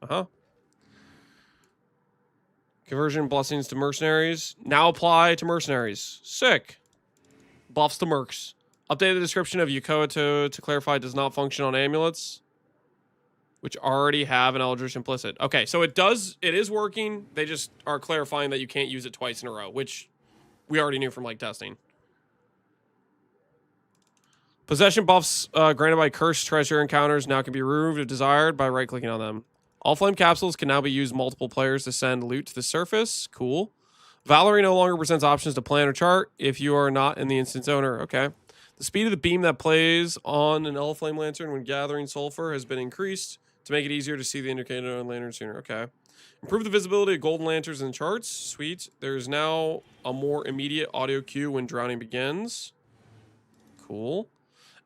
Conversion blessings to mercenaries. Now apply to mercenaries. Sick. Buffs to mercs. Update the description of Yukoa to clarify it does not function on amulets, which already have an Eldritch implicit. Okay, so it is working. They just are clarifying that you can't use it twice in a row, which we already knew from like testing. Possession buffs granted by cursed treasure encounters now can be removed if desired by right-clicking on them. All flame capsules can now be used multiple players to send loot to the surface. Cool. Valerie no longer presents options to plan or chart if you are not in the instance owner. Okay. The speed of the beam that plays on an Flame Lantern when gathering sulfur has been increased to make it easier to see the indicator on lantern sooner. Okay. Improve the visibility of golden lanterns in charts. Sweet. There's now a more immediate audio cue when drowning begins. Cool.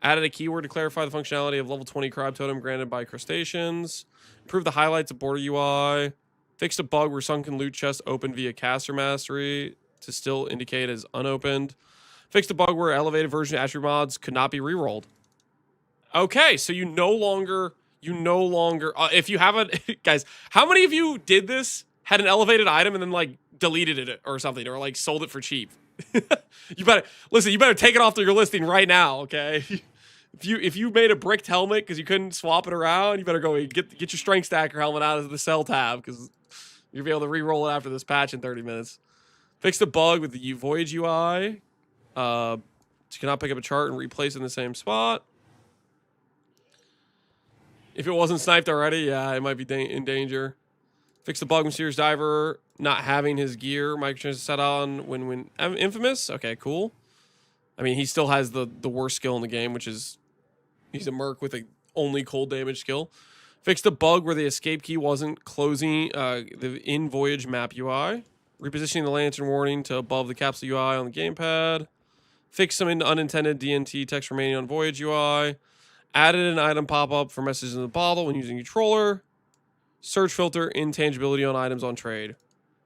Added a keyword to clarify the functionality of level 20 crab totem granted by crustaceans. Improve the highlights of border UI. Fixed a bug where sunken loot chests open via caster mastery to still indicate as unopened. Fixed a bug where elevated version attribute mods could not be rerolled. Okay, so you no longer, if you haven't, guys, how many of you did this, had an elevated item and then like deleted it or something, or like sold it for cheap? You better take it off your listing right now, okay? If you made a bricked helmet because you couldn't swap it around, you better go get your strength stacker helmet out of the cell tab because you'll be able to re-roll it after this patch in 30 minutes. Fix the bug with the Voyage UI. You cannot pick up a chart and replace it in the same spot. If it wasn't sniped already, yeah, it might be in danger. Fix the bug with Mysterious Diver not having his gear microtransfer set on when infamous. Okay, cool. I mean, he still has the worst skill in the game, which is he's a merc with a only cold damage skill. Fixed the bug where the escape key wasn't closing the in-voyage map UI. Repositioning the lantern warning to above the capsule UI on the gamepad. Fixed some unintended DNT text remaining on voyage UI. Added an item pop-up for messages in the bottle when using controller. Search filter intangibility on items on trade.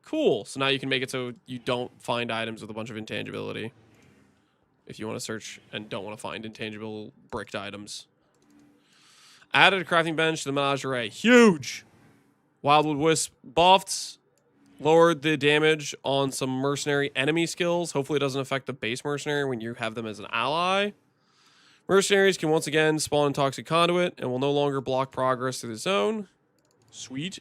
Cool. So now you can make it so you don't find items with a bunch of intangibility. If you want to search and don't want to find intangible bricked items. Added a crafting bench to the menagerie. Huge! Wildwood Wisp buffed. Lowered the damage on some mercenary enemy skills. Hopefully it doesn't affect the base mercenary when you have them as an ally. Mercenaries can once again spawn in Toxic Conduit and will no longer block progress through the zone. Sweet.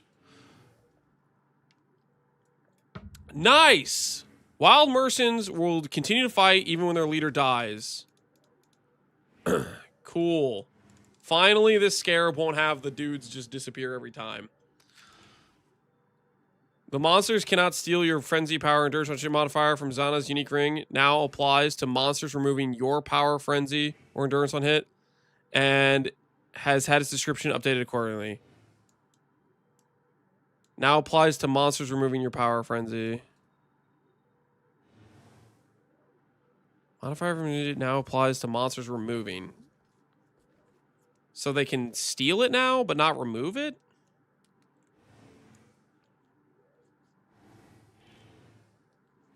Nice! Wild Mercens will continue to fight even when their leader dies. Cool. Finally, this scarab won't have the dudes just disappear every time. The monsters cannot steal your frenzy power endurance modifier from Zana's unique ring. Now applies to monsters removing your power frenzy or endurance on hit, and has had its description updated accordingly. Now applies to monsters removing your power frenzy. Modifier from now applies to monsters removing. So they can steal it now, but not remove it?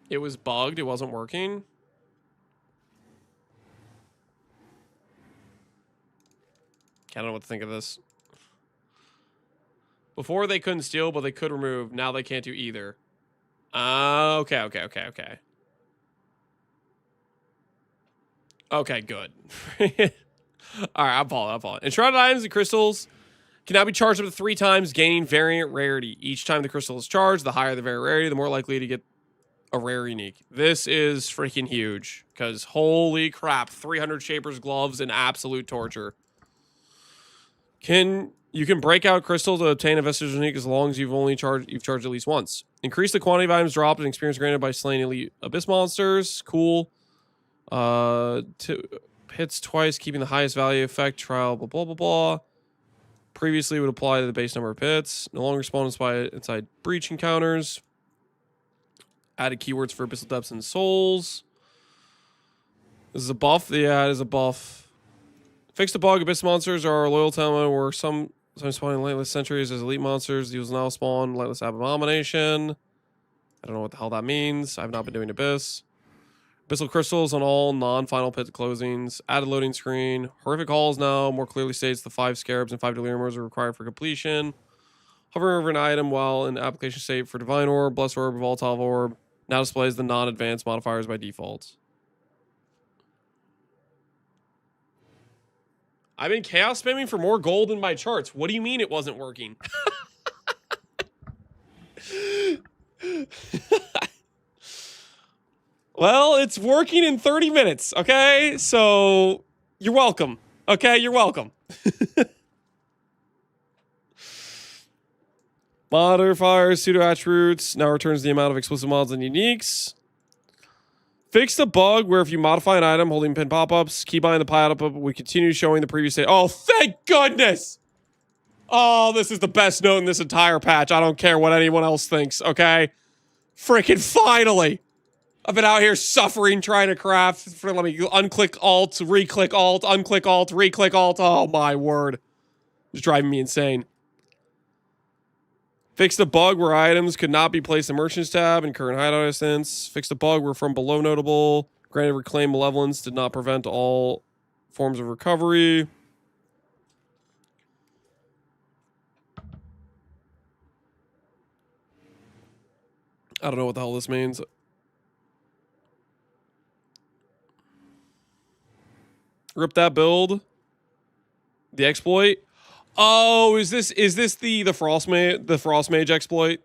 It was bugged. It wasn't working. I don't know what to think of this. Before they couldn't steal, but they could remove. Now they can't do either. Okay. Okay, good. All right, I'm following. Enshrouded items and crystals can now be charged up to 3 times, gaining variant rarity. Each time the crystal is charged, the higher the variant rarity, the more likely to get a rare unique. This is freaking huge, because holy crap, 300 Shaper's Gloves and absolute torture. You can break out crystals to obtain a vestige unique as long as you've charged at least once. Increase the quantity of items dropped and experience granted by slaying elite abyss monsters. Cool. Hits twice, keeping the highest value effect. Trial, blah, blah, blah, blah. Previously would apply to the base number of hits. No longer spawn inside breach encounters. Added keywords for abyssal depths and souls. This is a buff. Yeah, it is a buff. Fix the bug. Abyss monsters are loyal to them where some spawning lightless sentries as elite monsters. These will now spawn lightless abomination. I don't know what the hell that means. I've not been doing abyss. Abyssal crystals on all non-final pit closings. Added loading screen. Horrific halls now more clearly states the 5 scarabs and 5 delirium orbs are required for completion. Hovering over an item while in application state for divine orb, blessed orb, volatile orb now displays the non-advanced modifiers by default. I've been chaos spamming for more gold in my charts. What do you mean it wasn't working? Well, it's working in 30 minutes, okay? So, you're welcome. Okay, you're welcome. Modifiers, pseudo attributes, now returns the amount of explicit mods and uniques. Fix the bug where if you modify an item holding pin pop-ups, keybind the pop-up would continue showing the previous state. Oh, thank goodness! Oh, this is the best note in this entire patch. I don't care what anyone else thinks, okay? Freaking finally! I've been out here suffering trying to craft. Let me unclick alt, re-click alt, unclick alt, re-click alt. Oh my word. It's driving me insane. Fix the bug where items could not be placed in Merchants tab in current hideout instance. Fix the bug where from below notable. Granted reclaim malevolence did not prevent all forms of recovery. I don't know what the hell this means. Rip that build. The exploit. Oh, is this the Frost Mage exploit?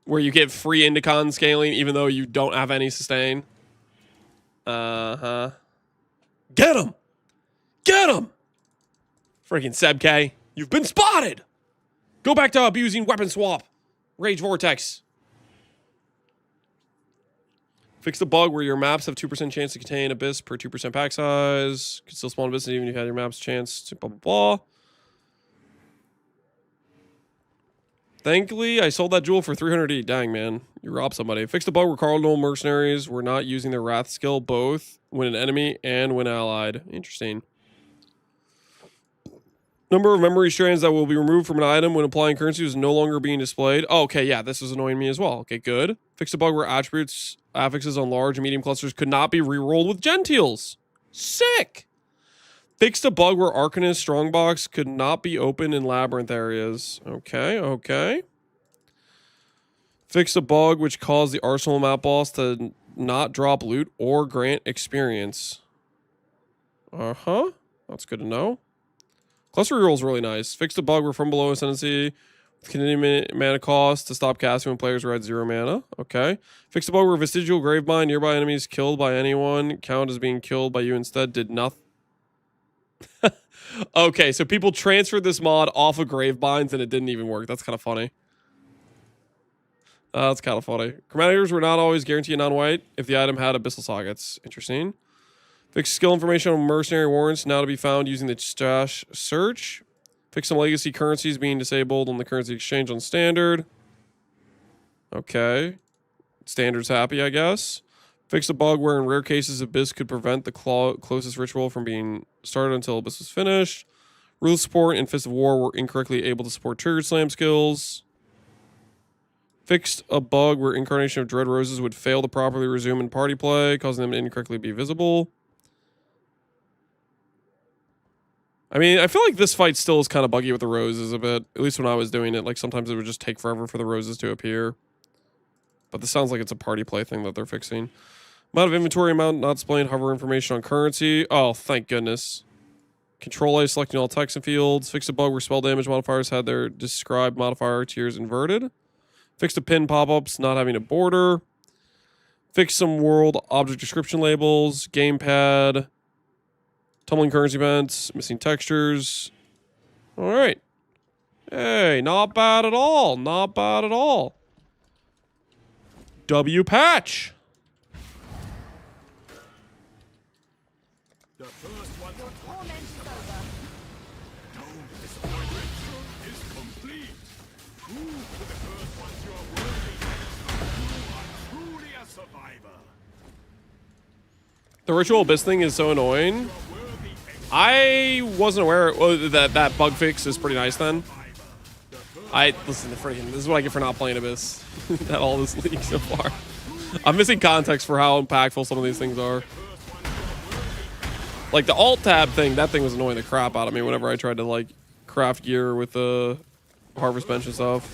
Where you get free Indicon scaling even though you don't have any sustain? Uh-huh. Get him! Get him! Freaking Sebk. You've been spotted! Go back to abusing weapon swap. Rage Vortex. Fix the bug where your maps have 2% chance to contain Abyss per 2% pack size. Could still spawn Abyss even if you had your maps chance to blah, blah, blah. Thankfully, I sold that jewel for 300 Dang, man. You robbed somebody. Fix the bug where Cardinal mercenaries were not using their Wrath skill both when an enemy and when allied. Interesting. Number of memory strands that will be removed from an item when applying currency is no longer being displayed. Oh, okay, yeah, this is annoying me as well. Okay, good. Fix the bug where attributes, affixes on large and medium clusters could not be rerolled with Gentiles. Sick! Fix the bug where Arcanist Strongbox could not be opened in Labyrinth areas. Okay, okay. Fix the bug which caused the Arsenal map boss to not drop loot or grant experience. Uh-huh. That's good to know. Cluster reroll is really nice. Fix the bug where from below ascendancy with continuing mana cost to stop casting when players are at 0 mana. Okay. Fix the bug where vestigial gravebind nearby enemies killed by anyone count as being killed by you instead did nothing. Okay, so people transferred this mod off of gravebinds and it didn't even work. That's kind of funny. That's kind of funny. Chromaticers were not always guaranteed non-white if the item had abyssal sockets. Interesting. Fix skill information on mercenary warrants now to be found using the stash search. Fix some legacy currencies being disabled on the currency exchange on standard. Okay. Standard's happy, I guess. Fix a bug where in rare cases Abyss could prevent the closest ritual from being started until Abyss was finished. Rule support and Fist of War were incorrectly able to support triggered slam skills. Fixed a bug where Incarnation of Dread Roses would fail to properly resume in party play, causing them to incorrectly be visible. I mean, I feel like this fight still is kind of buggy with the roses a bit. At least when I was doing it. Like, sometimes it would just take forever for the roses to appear. But this sounds like it's a party play thing that they're fixing. Amount of inventory amount not displaying hover information on currency. Oh, thank goodness. Control A selecting all text and fields. Fix a bug where spell damage modifiers had their described modifier tiers inverted. Fix the pin pop-ups not having a border. Fix some world object description labels. Gamepad. Tumbling currency events. Missing textures. All right. Hey, not bad at all. Not bad at all. W patch. The first one to torment is over. Don't disappoint. Ritual is complete. Prove to the first ones you are worthy. You are truly a survivor. The ritual abyss thing is so annoying. I wasn't aware that bug fix is pretty nice then. Listen to freaking, this is what I get for not playing Abyss at all this league so far. I'm missing context for how impactful some of these things are. Like the alt tab thing, that thing was annoying the crap out of me whenever I tried to like craft gear with the harvest bench and stuff.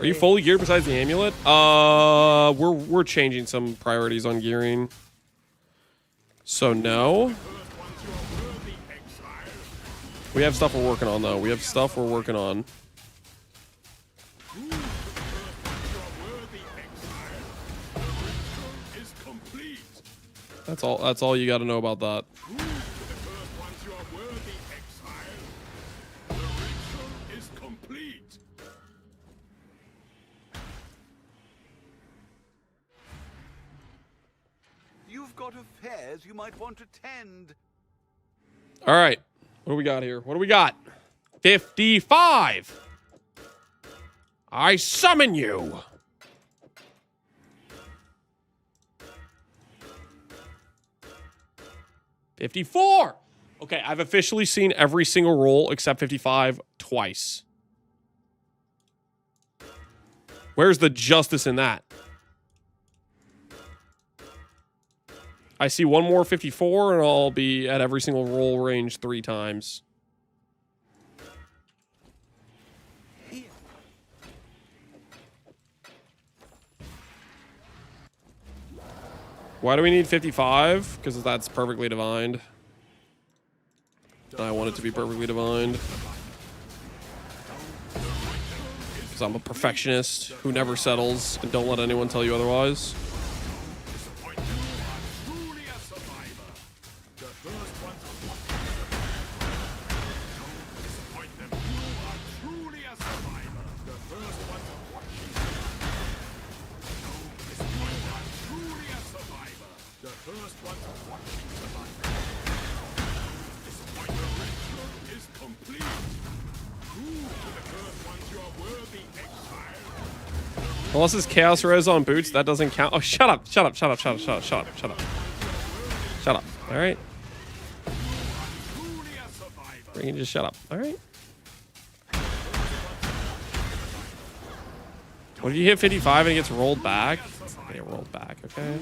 Are you fully geared besides the amulet? We're changing some priorities on gearing. So no. We have stuff we're working on, though. We have stuff we're working on. That's all. That's all you got to know about that. You've got affairs you might want to tend. All right. What do we got here? What do we got? 55. I summon you. $54. Okay, I've officially seen every single roll except 55 twice. Where's the justice in that? I see one more 54, and I'll be at every single roll range 3 times. Why do we need 55? Because that's perfectly divined. I want it to be perfectly divined. Because I'm a perfectionist who never settles and don't let anyone tell you otherwise. Unless it's Chaos Res on boots, that doesn't count. Oh, shut up, shut up, shut up, shut up, shut up, shut up, shut up. Shut up, alright? You can just shut up, alright? What if you hit 55 and it gets rolled back? It's not gonna get rolled back, okay?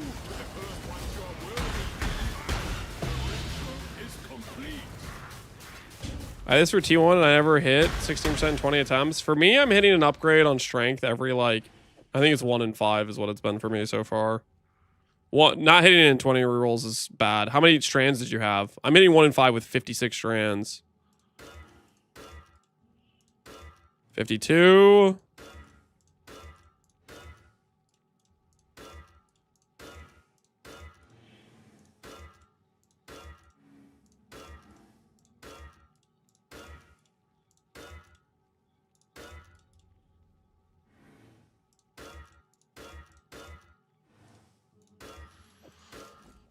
This for T1 and I never hit 16% in 20 attempts. For me, I'm hitting an upgrade on strength every, like, I think it's 1 in 5 is what it's been for me so far. Not hitting it in 20 rerolls is bad. How many strands did you have? I'm hitting 1 in 5 with 56 strands. 52.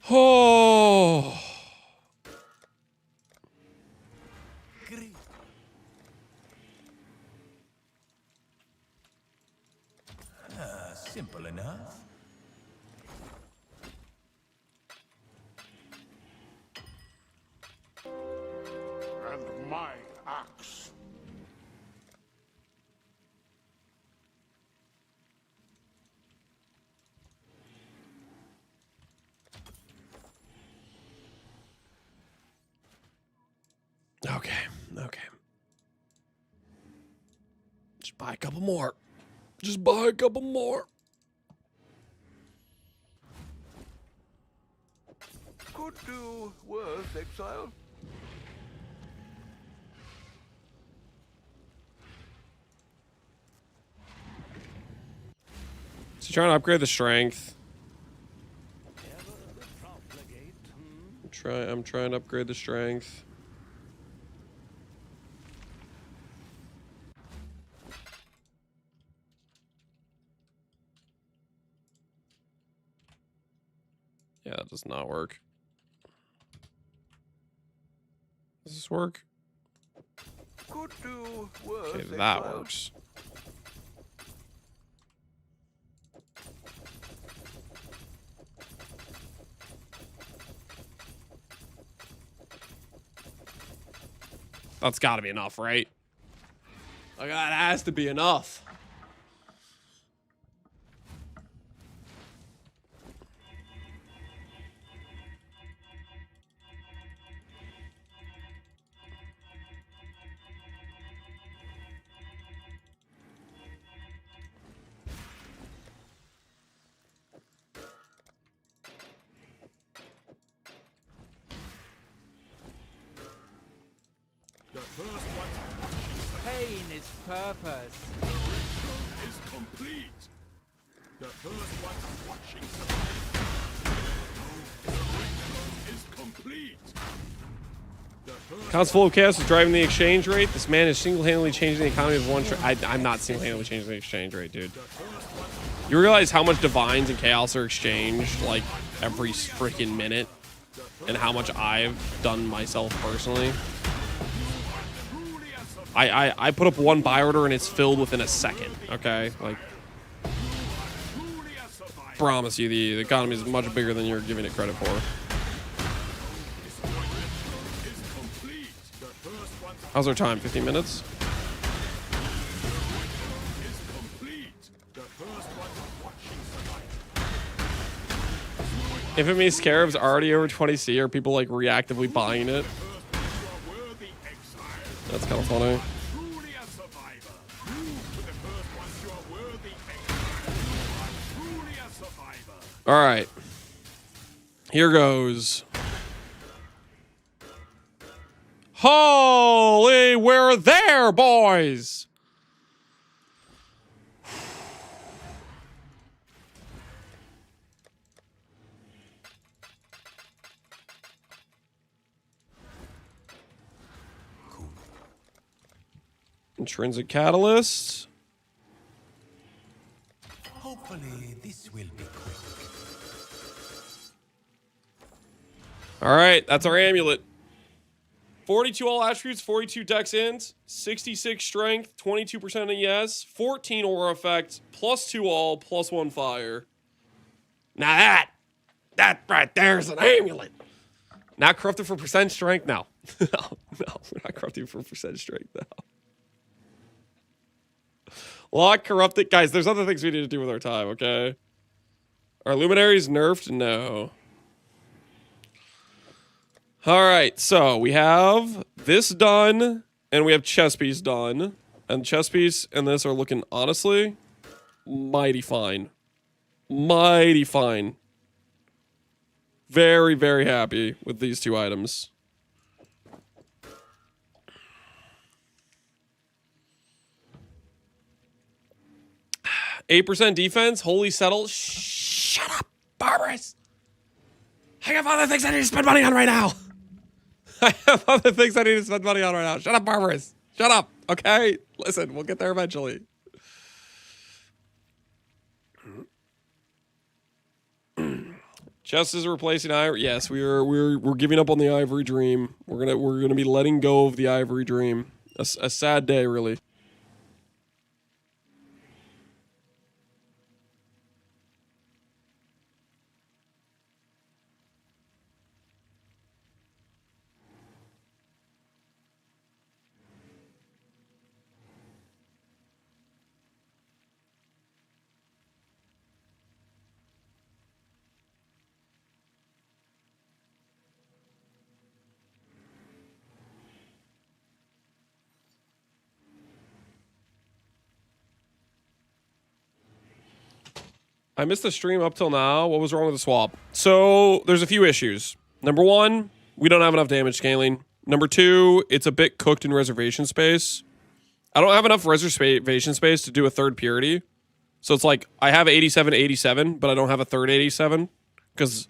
Oh. Simple enough. And my axe. Okay, okay. Just buy a couple more. Just buy a couple more. Could do worse, exile. So trying to upgrade the strength. I'm trying to upgrade the strength. Yeah, that does not work. Does this work? Could do worse, Okay, that exile. works. That's got to be enough, right? Like, that has to be enough. The first one's Pain is purpose. the ritual is complete. The first one's watching the ritual is complete. The first Council full of chaos is driving the exchange rate. This man is single-handedly changing the economy of one. I'm not single-handedly changing the exchange rate, dude. You realize how much divines and chaos are exchanged like every freaking minute, and how much I've done myself personally. I put up one buy order and it's filled within a second. Okay, like, promise you, the economy is much bigger than you're giving it credit for. How's our time? 15 minutes? Infamy Scarab's already over 20C. Are people like reactively buying it? That's kind of funny. All right. Here goes. Holy, we're there, boys. Intrinsic catalyst. Hopefully, this will be quick. All right, that's our amulet. 42 all attributes, 42 dex ins, 66 strength, 22% ES, 14 aura effect, +2 all, +1 fire. Now that right there is an amulet. Not corrupted for percent strength now. No, we're not corrupted for percent strength now. Lock corrupted. Guys, there's other things we need to do with our time, okay? Are luminaries nerfed? No. All right, so we have this done, and we have chess piece done. And chess piece and this are looking, honestly, mighty fine. Mighty fine. Very, very happy with these two items. %8 defense, holy settle. Shut up, Barbarous. I have other things I need to spend money on right now. I have other things I need to spend money on right now. Shut up, Barbarous. Shut up, okay? Listen, we'll get there eventually. Chess is replacing Ivory. Yes, we're giving up on the Ivory Dream. We're gonna be letting go of the Ivory Dream. A sad day, really. I missed the stream up till now. What was wrong with the swap? So there's a few issues. Number one, we don't have enough damage scaling. Number two, it's a bit cooked in reservation space. I don't have enough reservation space to do a third purity. So it's like I have 87, 87, but I don't have a third 87. Because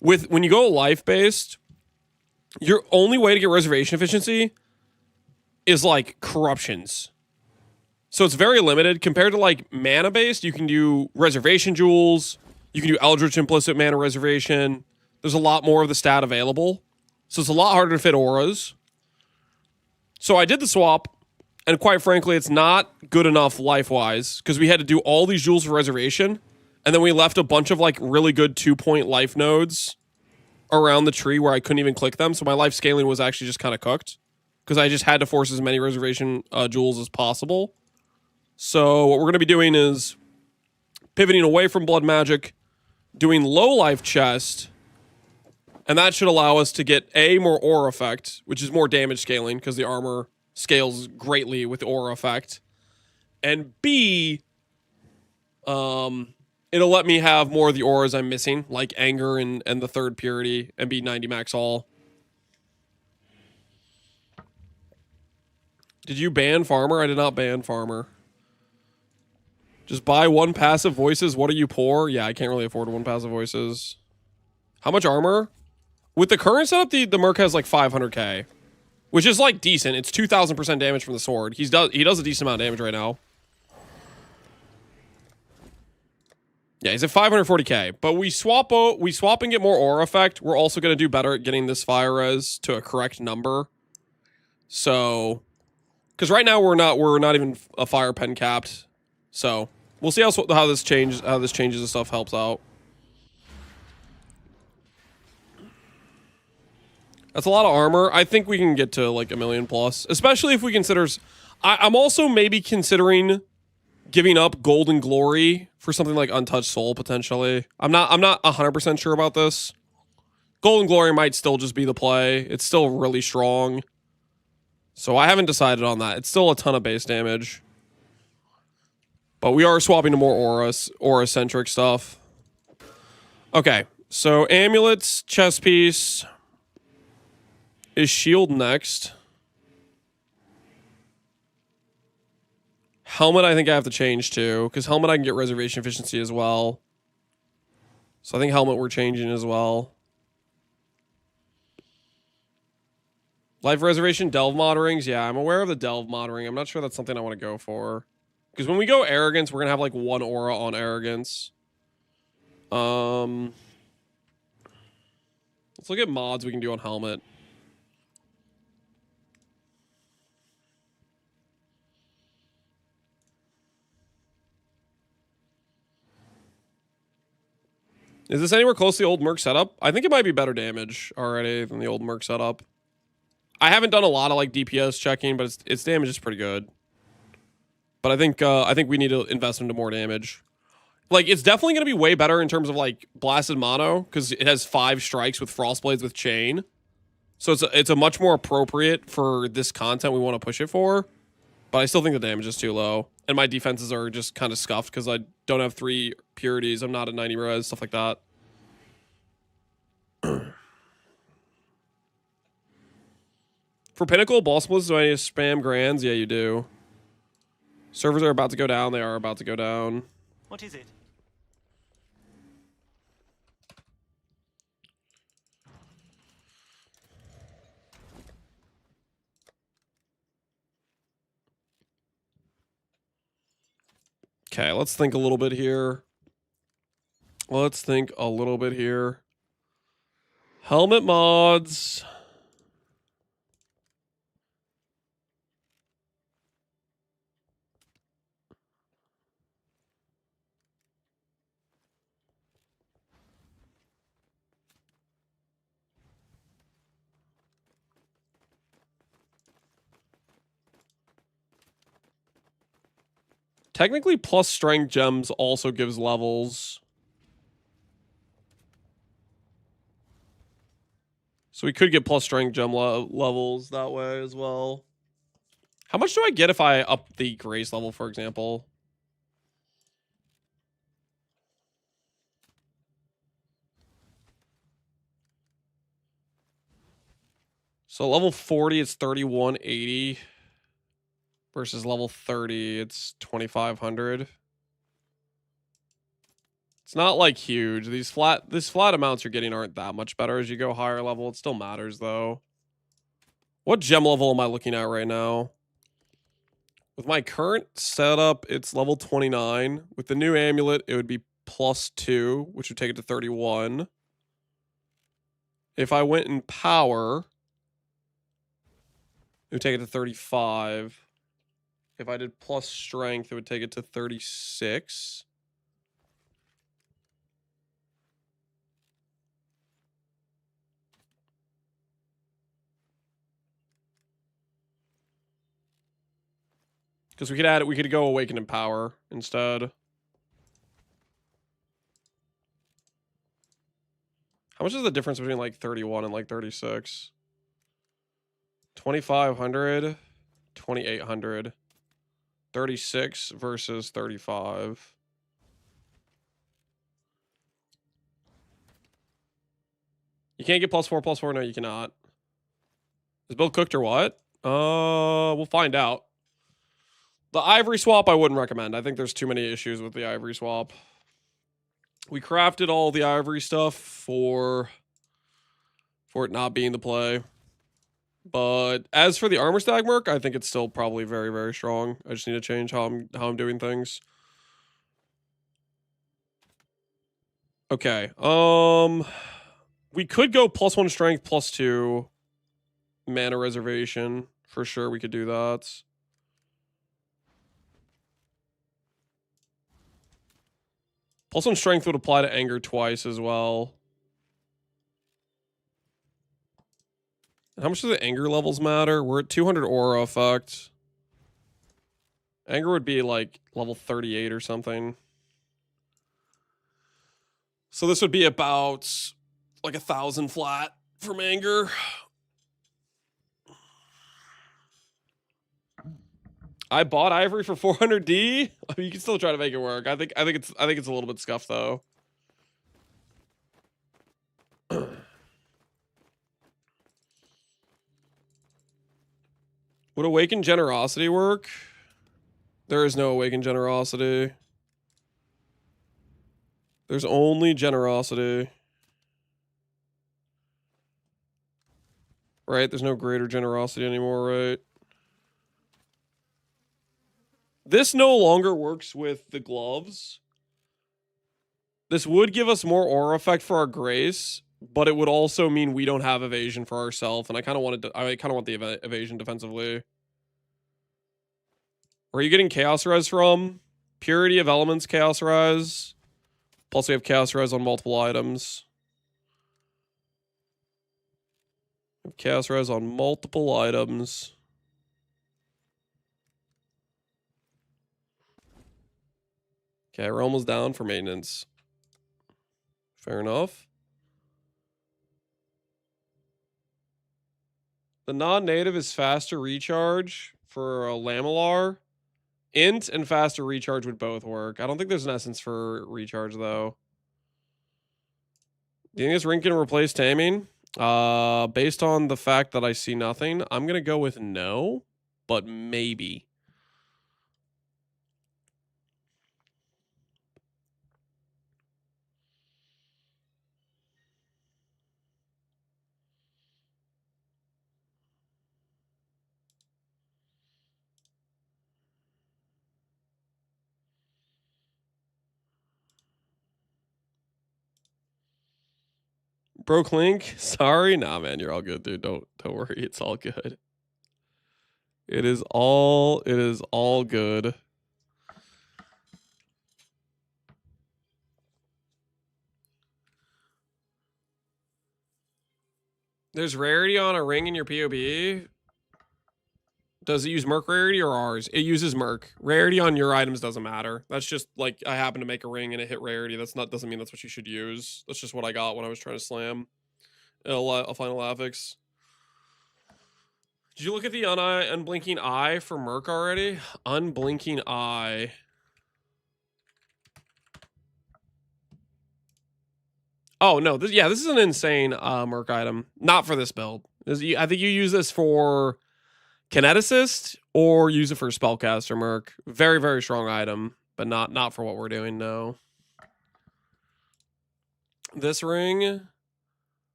when you go life-based, your only way to get reservation efficiency is like corruptions. So it's very limited. Compared to like mana-based, you can do reservation jewels. You can do Eldritch Implicit Mana Reservation. There's a lot more of the stat available. So it's a lot harder to fit auras. So I did the swap. And quite frankly, it's not good enough life-wise. Because we had to do all these jewels for reservation. And then we left a bunch of like really good 2-point life nodes around the tree where I couldn't even click them. So my life scaling was actually just kind of cooked. Because I just had to force as many reservation jewels as possible. So what we're going to be doing is pivoting away from blood magic, doing low life chest, and that should allow us to get A, more aura effect, which is more damage scaling because the armor scales greatly with the aura effect, and B, it'll let me have more of the auras I'm missing, like anger and the third purity, and be 90 max all. Did you ban farmer? I did not ban farmer. Just buy one passive voices. What are you, poor? Yeah, I can't really afford one passive voices. How much armor? With the current setup, the Merc has like 500k, which is like decent. It's 2,000% damage from the sword. He does a decent amount of damage right now. Yeah, he's at 540k. But we swap and get more aura effect. We're also gonna do better at getting this fire res to a correct number. So, because right now we're not even a fire pen capped. So we'll see how this changes and stuff helps out. That's a lot of armor. I think we can get to like 1 million plus, especially if we consider. I'm also maybe considering giving up Golden Glory for something like Untouched Soul potentially. I'm not 100% sure about this. Golden Glory might still just be the play. It's still really strong. So I haven't decided on that. It's still a ton of base damage. But we are swapping to more aura-centric stuff. Okay, so amulets, chest piece. Is shield next? Helmet I think I have to change to, because helmet I can get reservation efficiency as well. So I think helmet we're changing as well. Life reservation, delve mod rings. Yeah, I'm aware of the delve mod ring. I'm not sure that's something I want to go for. Because when we go arrogance, we're going to have like 1 aura on arrogance. Let's look at mods we can do on helmet. Is this anywhere close to the old Merc setup? I think it might be better damage already than the old Merc setup. I haven't done a lot of like DPS checking, but its damage is pretty good. But I think we need to invest into more damage. Like, it's definitely going to be way better in terms of like blasted mono because it has 5 strikes with Frostblades with chain. So it's a much more appropriate for this content we want to push it for. But I still think the damage is too low. And my defenses are just kind of scuffed because I don't have 3 purities. I'm not at 90 res, stuff like that. For Pinnacle, ball splits, do I need to spam grands? Yeah, you do. Servers are about to go down. They are about to go down. What is it? Okay, let's think a little bit here. Helmet mods. Technically, plus strength gems also gives levels. So we could get plus strength gem levels that way as well. How much do I get if I up the grace level, for example? So level 40, it's 3180. Versus level 30, it's 2500. It's not like huge. These flat amounts you're getting aren't that much better as you go higher level. It still matters though. What gem level am I looking at right now? With my current setup, it's level 29. With the new amulet, it would be +2, which would take it to 31. If I went in power, it would take it to 35. If I did plus strength, it would take it to 36. Because we could add it, we could go awaken in power instead. How much is the difference between like 31 and like 36? 2500, 2800. 36 versus 35. You can't get +4/+4. No, you cannot. Is build cooked or what? We'll find out. The ivory swap I wouldn't recommend. I think there's too many issues with the ivory swap. We crafted all the ivory stuff for it not being the play. But as for the armor stack Merc, I think it's still probably very, very strong. I just need to change how I'm doing things. Okay. We could go +1 strength, +2 mana reservation. For sure we could do that. +1 strength would apply to anger twice as well. How much do the anger levels matter? We're at 200 aura effect. Anger would be like level 38 or something. So this would be about like 1,000 flat from anger. I bought ivory for 400D. I mean, you can still try to make it work. I think it's a little bit scuffed though. Would Awakened Generosity work? There is no Awakened Generosity. There's only Generosity. Right? There's no Greater Generosity anymore, right? This no longer works with the gloves. This would give us more aura effect for our grace, but it would also mean we don't have evasion for ourselves, and I kind of want the evasion defensively. Where are you getting Chaos Res from? Purity of Elements Chaos Res. Plus we have Chaos Res on multiple items. Chaos Res on multiple items. Okay, we're almost down for maintenance. Fair enough. The non-native is faster recharge for a Lamellar. Int and faster recharge would both work. I don't think there's an essence for recharge, though. Do you think this ring can replace taming? Based on the fact that I see nothing, I'm going to go with no, but maybe. Broke link. Sorry. Nah, man, you're all good, dude. Don't worry. It's all good. It is all good. There's rarity on a ring in your POB. Does it use Merc rarity or ours? It uses Merc. Rarity on your items doesn't matter. That's just like I happen to make a ring and it hit rarity. Doesn't mean that's what you should use. That's just what I got when I was trying to slam a final affix. Did you look at the unblinking eye for Merc already? Unblinking eye. Oh no, this is an insane Merc item. Not for this build. I think you use this for Kineticist or use it for Spellcaster Merc. Very, very strong item, but not for what we're doing, no. This ring.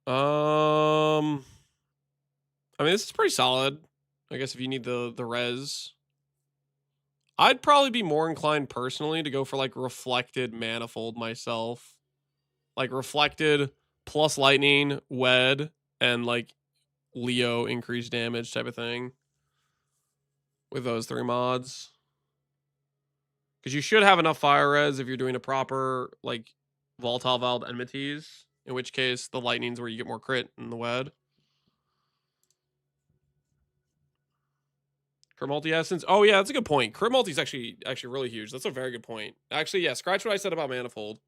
I mean, this is pretty solid. I guess if you need the res. I'd probably be more inclined personally to go for like Reflected Manifold myself. Like Reflected plus Lightning, Wed, and like Leo increased damage type of thing. With those 3 mods. Because you should have enough fire res if you're doing a proper like Volatile Vowed Enmities. In which case the Lightning's where you get more crit in the Wed. Crit multi essence. Oh yeah, that's a good point. Crit multi is actually really huge. That's a very good point. Actually, yeah, scratch what I said about Manifold.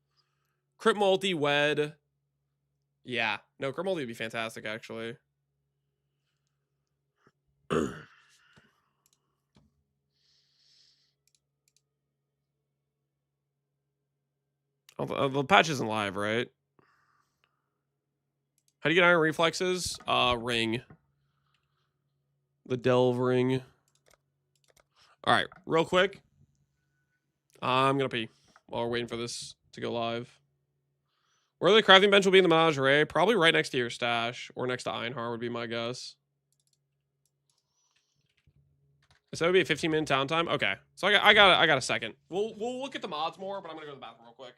Crit multi, Wed. Yeah. No, crit multi would be fantastic, actually. Oh, the patch isn't live, right? How do you get Iron Reflexes? Ring. The Delve ring. Alright, real quick. I'm gonna pee while we're waiting for this to go live. Where the crafting bench will be in the menagerie? Probably right next to your stash. Or next to Einhar would be my guess. So it would be a 15-minute downtime? Okay. So I got a second. We'll look at the mods more, but I'm gonna go to the bathroom real quick.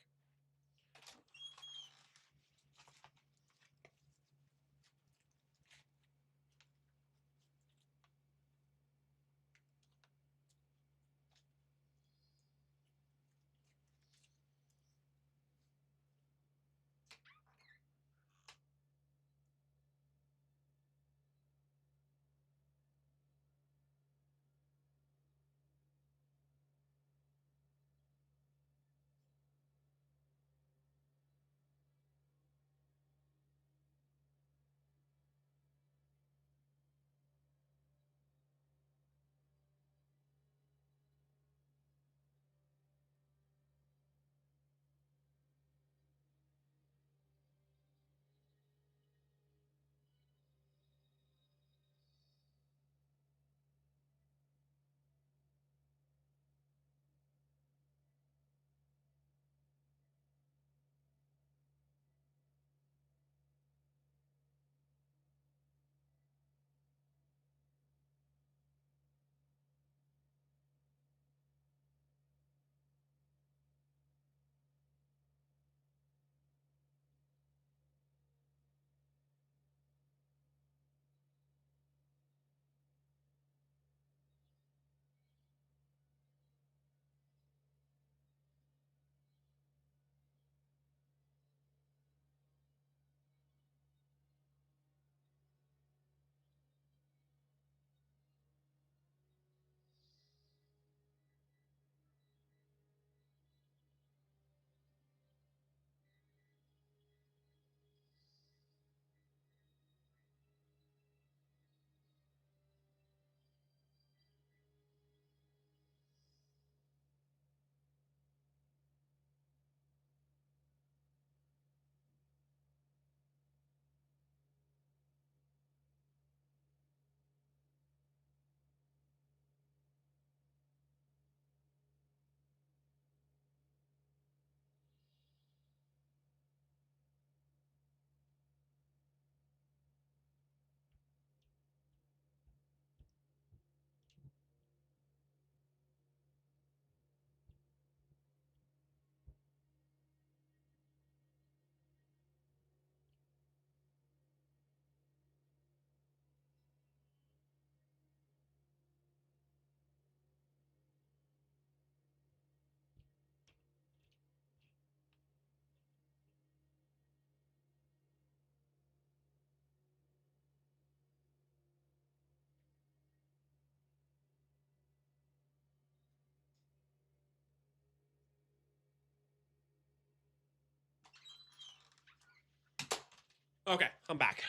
Okay, I'm back.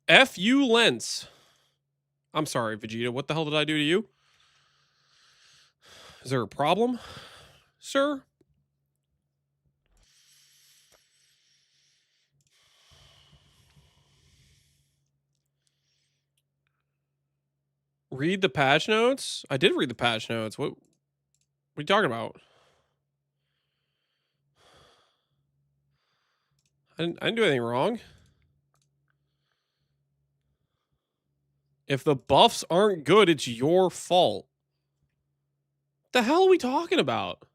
F you, Lens. I'm sorry, Vegeta. What the hell did I do to you? Is there a problem, sir? Read the patch notes? I did read the patch notes. What are you talking about? I didn't do anything wrong. If the buffs aren't good, it's your fault. The hell are we talking about?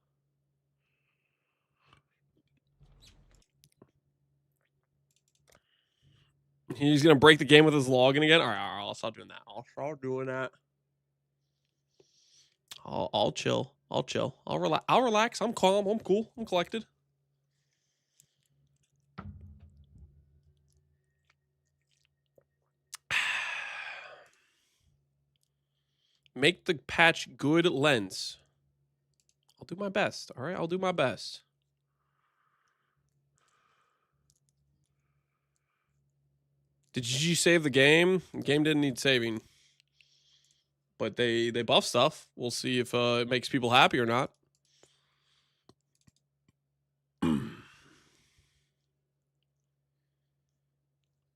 He's gonna break the game with his login again. All right, I'll stop doing that. I'll start doing that. I'll chill. I'll chill. I'll relax. I'm calm. I'm cool. I'm collected. Make the patch good lens. I'll do my best. All right, I'll do my best. Did you save the game? The game didn't need saving. But they buff stuff. We'll see if it makes people happy or not.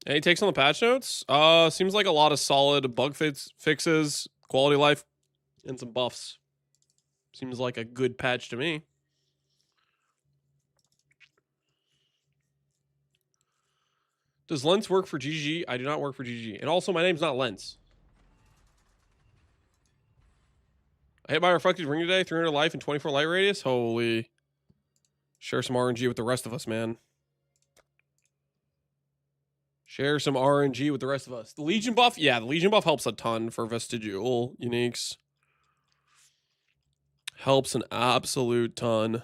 Any takes on the patch notes? Seems like a lot of solid bug fixes, quality of life, and some buffs. Seems like a good patch to me. Does Lens work for GG? I do not work for GG. And also, my name's not Lens. I hit my reflected ring today, 300 life and 24 light radius. Holy. Share some RNG with the rest of us, man. Share some RNG with the rest of us. The Legion buff? Yeah, the Legion buff helps a ton for vestigial uniques. Helps an absolute ton.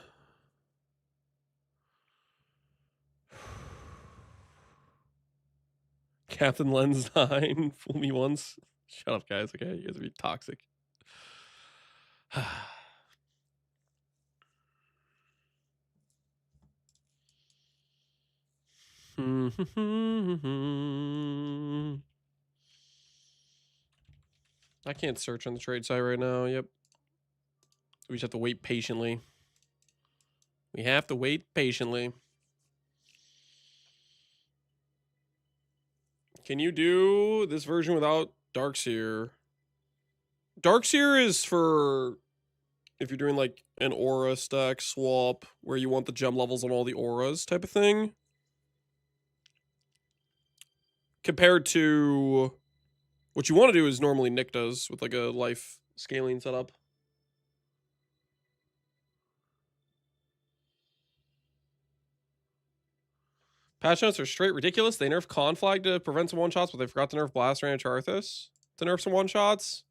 Captain Lens 9. Fool me once. Shut up, guys. Okay, you guys are being toxic. I can't search on the trade site right now. Yep. We just have to wait patiently. We have to wait patiently. Can you do this version without Darkseer? Darkseer is for if you're doing like an aura stack swap where you want the gem levels on all the auras type of thing. Compared to what you want to do is normally Nick does with like a life scaling setup. Patch notes are straight ridiculous. They nerfed Conflag to prevent some one-shots, but they forgot to nerf Blaster and Charthus to nerf some one-shots.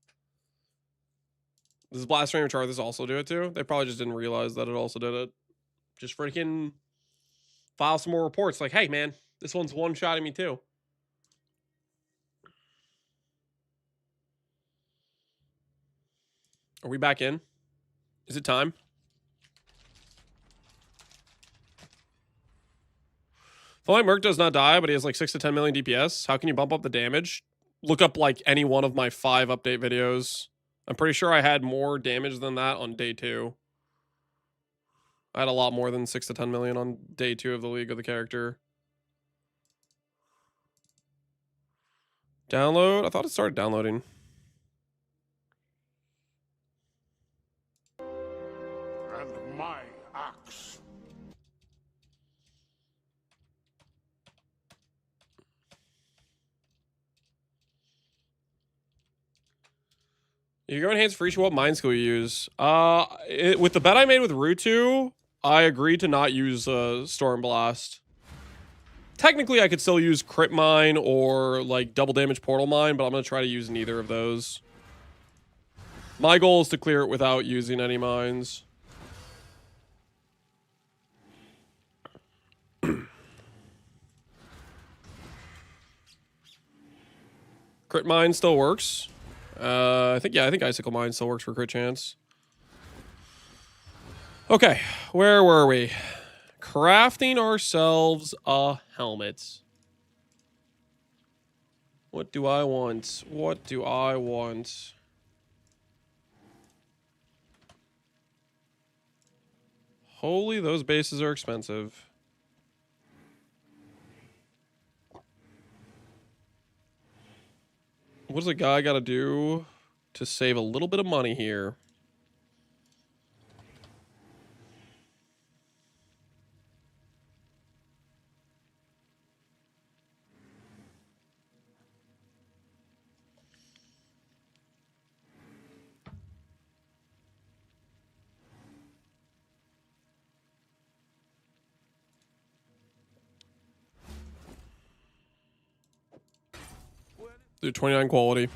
Does Blaster and Charthus also do it too? They probably just didn't realize that it also did it. Just freaking file some more reports like, hey man, this one's one-shotting me too. Are we back in? Is it time? Feel like Merc does not die, but he has like 6 to 10 million DPS. How can you bump up the damage? Look up like any one of my 5 update videos. I'm pretty sure I had more damage than that on day 2. I had a lot more than 6 to 10 million on day 2 of the League of the character. Download? I thought it started downloading. And my axe. You're going hands free. What mind skill you use? With the bet I made with Rutu, I agreed to not use Storm Blast. Technically, I could still use Crit Mine or like double damage Portal Mine, but I'm gonna try to use neither of those. My goal is to clear it without using any mines. Crit Mine still works. I think Icicle Mine still works for crit chance. Okay, where were we? Crafting ourselves a helmet. What do I want? What do I want? Holy, those bases are expensive. What does a guy got to do to save a little bit of money here? Do 29 quality.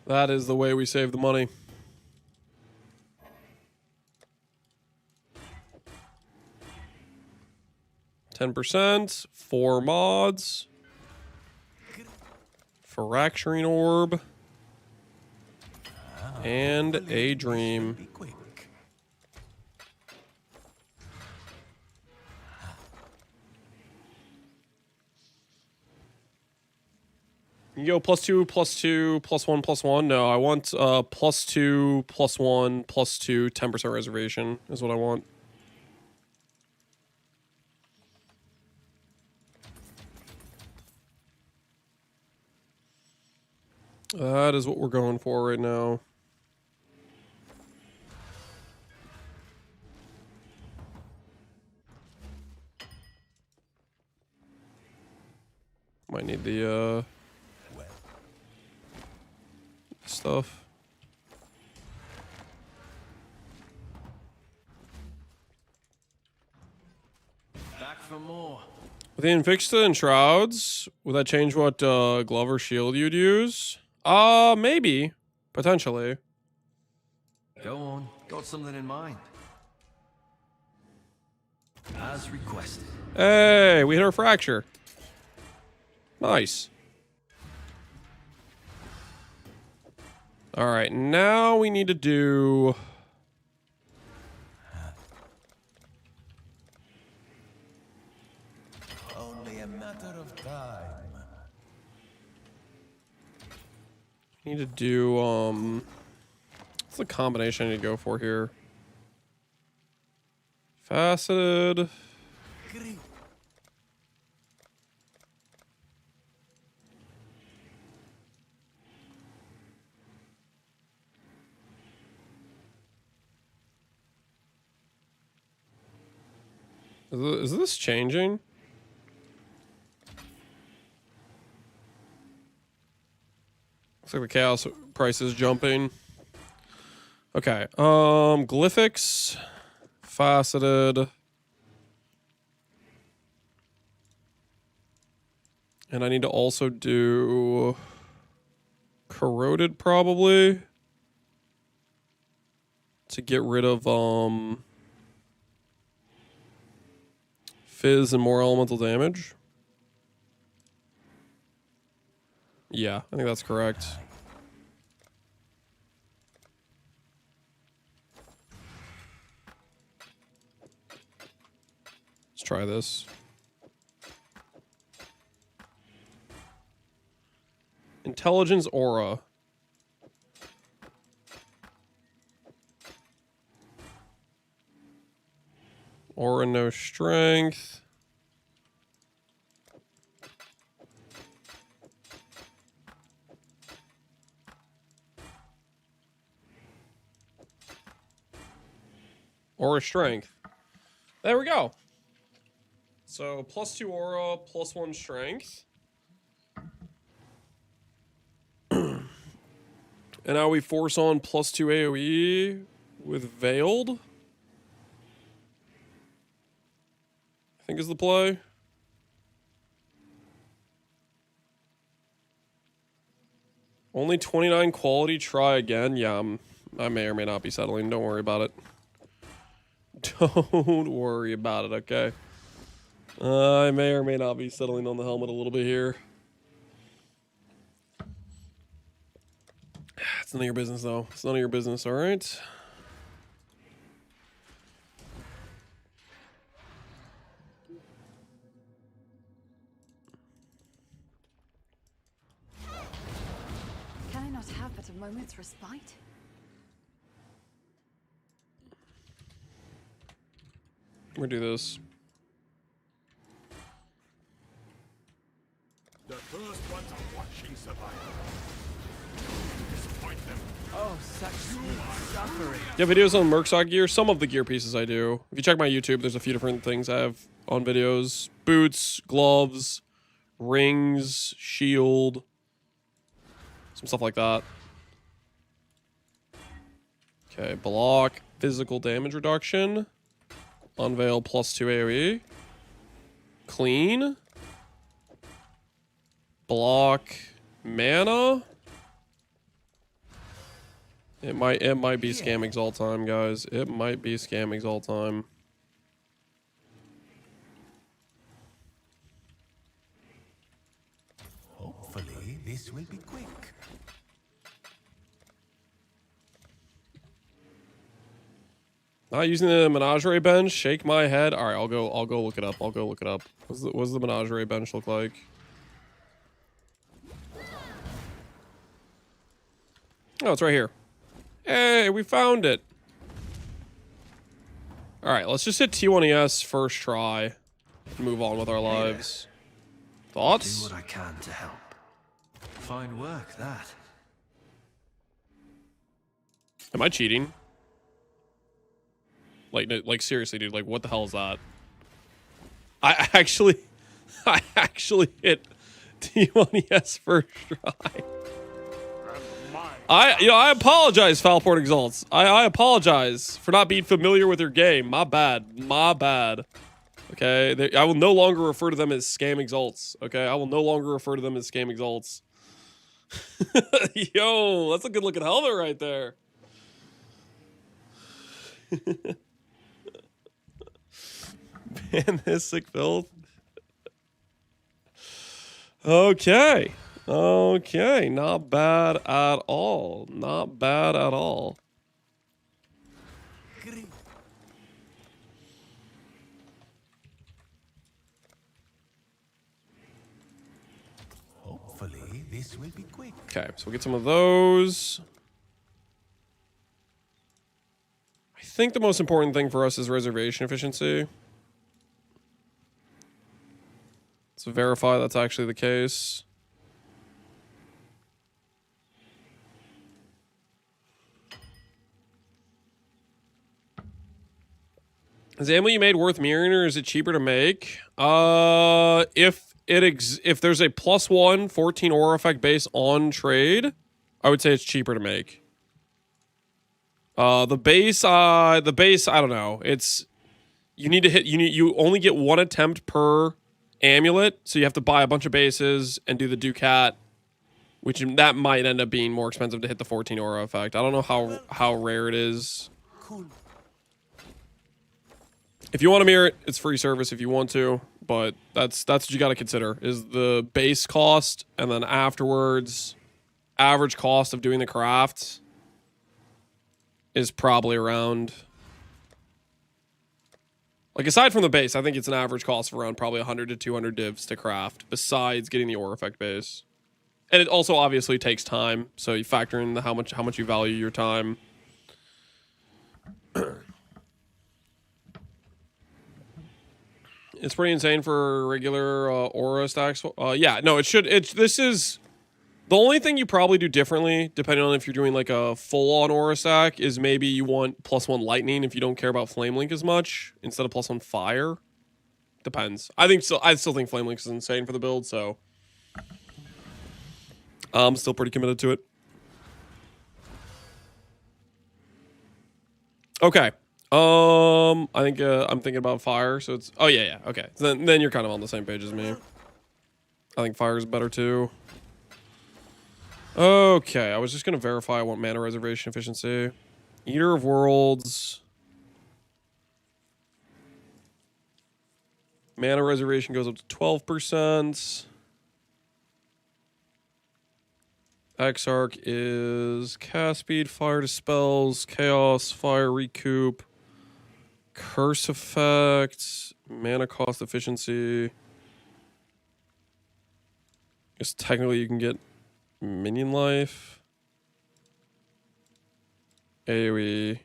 That is the way we save the money. %, 4 mods, fracturing orb, and a dream. You go +2, +2, +1, +1. No, I want +2, +1, +2, 10% reservation is what I want. That is what we're going for right now. Might need the stuff. Back for more. With the Invicta and Shrouds, would that change what glove or shield you'd use? Maybe. Potentially. Go on. Got something in mind. As requested. Hey, we hit our fracture. Nice. Alright, now we need to do... Only a matter of time. Need to do, what's the combination I need to go for here? Faceted. Is this changing? Looks like the chaos price is jumping. Okay. Glyphics, faceted. And I need to also do corroded probably to get rid of fizz and more elemental damage. Yeah, I think that's correct. Let's try this. Intelligence aura. Aura no strength. Aura strength. There we go. So +2 aura, +1 strength. And now we force on +2 AoE with Veiled. I think is the play. Only 29 quality, try again. Yeah, I may or may not be settling. Don't worry about it. Don't worry about it, okay? I may or may not be settling on the helmet a little bit here. It's none of your business, though. It's none of your business, all right? Can I not have but a moment's respite? gonna do this. The first ones are watching survival. Don't disappoint them. Oh, such suffering. Do you have videos on Merc gear? Some of the gear pieces I do. If you check my YouTube, there's a few different things I have on videos. Boots, gloves, rings, shield, some stuff like that. Okay, block, physical damage reduction. Unveil +2 AoE. Clean. Block, mana. It might be Scam Exalt time, guys. It might be Scam Exalt time. Hopefully, this will be quick. Not using the menagerie bench. Shake my head. All right, I'll go look it up. I'll go look it up. What does the menagerie bench look like? Oh, it's right here. Hey, we found it. All right, let's just hit T1ES first try and move on with our lives. Thoughts? Do what I can to help. Fine work, that. Am I cheating? Like seriously, dude. Like, what the hell is that? I actually hit T1ES first try. I apologize, Foulport Exalts. I apologize for not being familiar with your game. My bad. My bad. Okay, I will no longer refer to them as Scam Exalts. Okay, I will no longer refer to them as Scam Exalts. Yo, that's a good looking helmet right there. Man, this sick filth. Okay. Okay, not bad at all. Not bad at all. Hopefully, this will be quick. Okay, so we'll get some of those. I think the most important thing for us is reservation efficiency. Let's verify that's actually the case. Is the ammo you made worth mirroring, or is it cheaper to make? If there's a +1 14 aura effect base on trade, I would say it's cheaper to make. The base, I don't know. It's you only get one attempt per amulet, so you have to buy a bunch of bases and do the Ducat, which that might end up being more expensive to hit the 14 aura effect. I don't know how rare it is. Cool. If you want to mirror it, it's free service if you want to, but that's what you got to consider is the base cost, and then afterwards, average cost of doing the craft is probably around, like, aside from the base, I think it's an average cost of around probably 100 to 200 divs to craft, besides getting the aura effect base. And it also obviously takes time, so you factor in how much you value your time. It's pretty insane for regular aura stacks. Yeah, no, it should. This is the only thing you probably do differently, depending on if you're doing like a full-on aura stack, is maybe you want +1 lightning if you don't care about flame link as much instead of +1 fire. Depends. I still think flame link is insane for the build, so I'm still pretty committed to it. Okay. I think I'm thinking about fire, so it's yeah, okay. So then you're kind of on the same page as me. I think fire is better too. Okay, I was just gonna verify I want mana reservation efficiency. Eater of Worlds. Mana reservation goes up to 12%. Exarch is cast speed, fire dispels, chaos, fire recoup, curse effect, mana cost efficiency. I guess technically you can get minion life. AoE.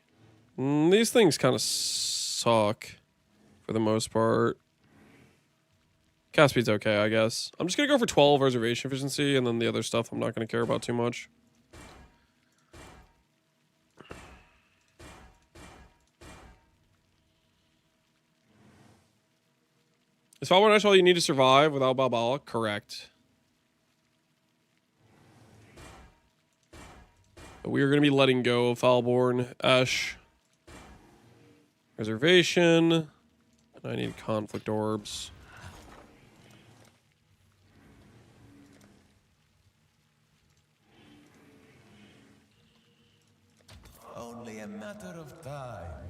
These things kind of suck. for the most part. Cast speed's okay, I guess. I'm just gonna go for 12 reservation efficiency, and then the other stuff I'm not gonna care about too much. Is Falborn Ash all you need to survive without Balbala? Correct. But we are going to be letting go of Falborn Ash. Reservation. And I need conflict orbs. Only a matter of time.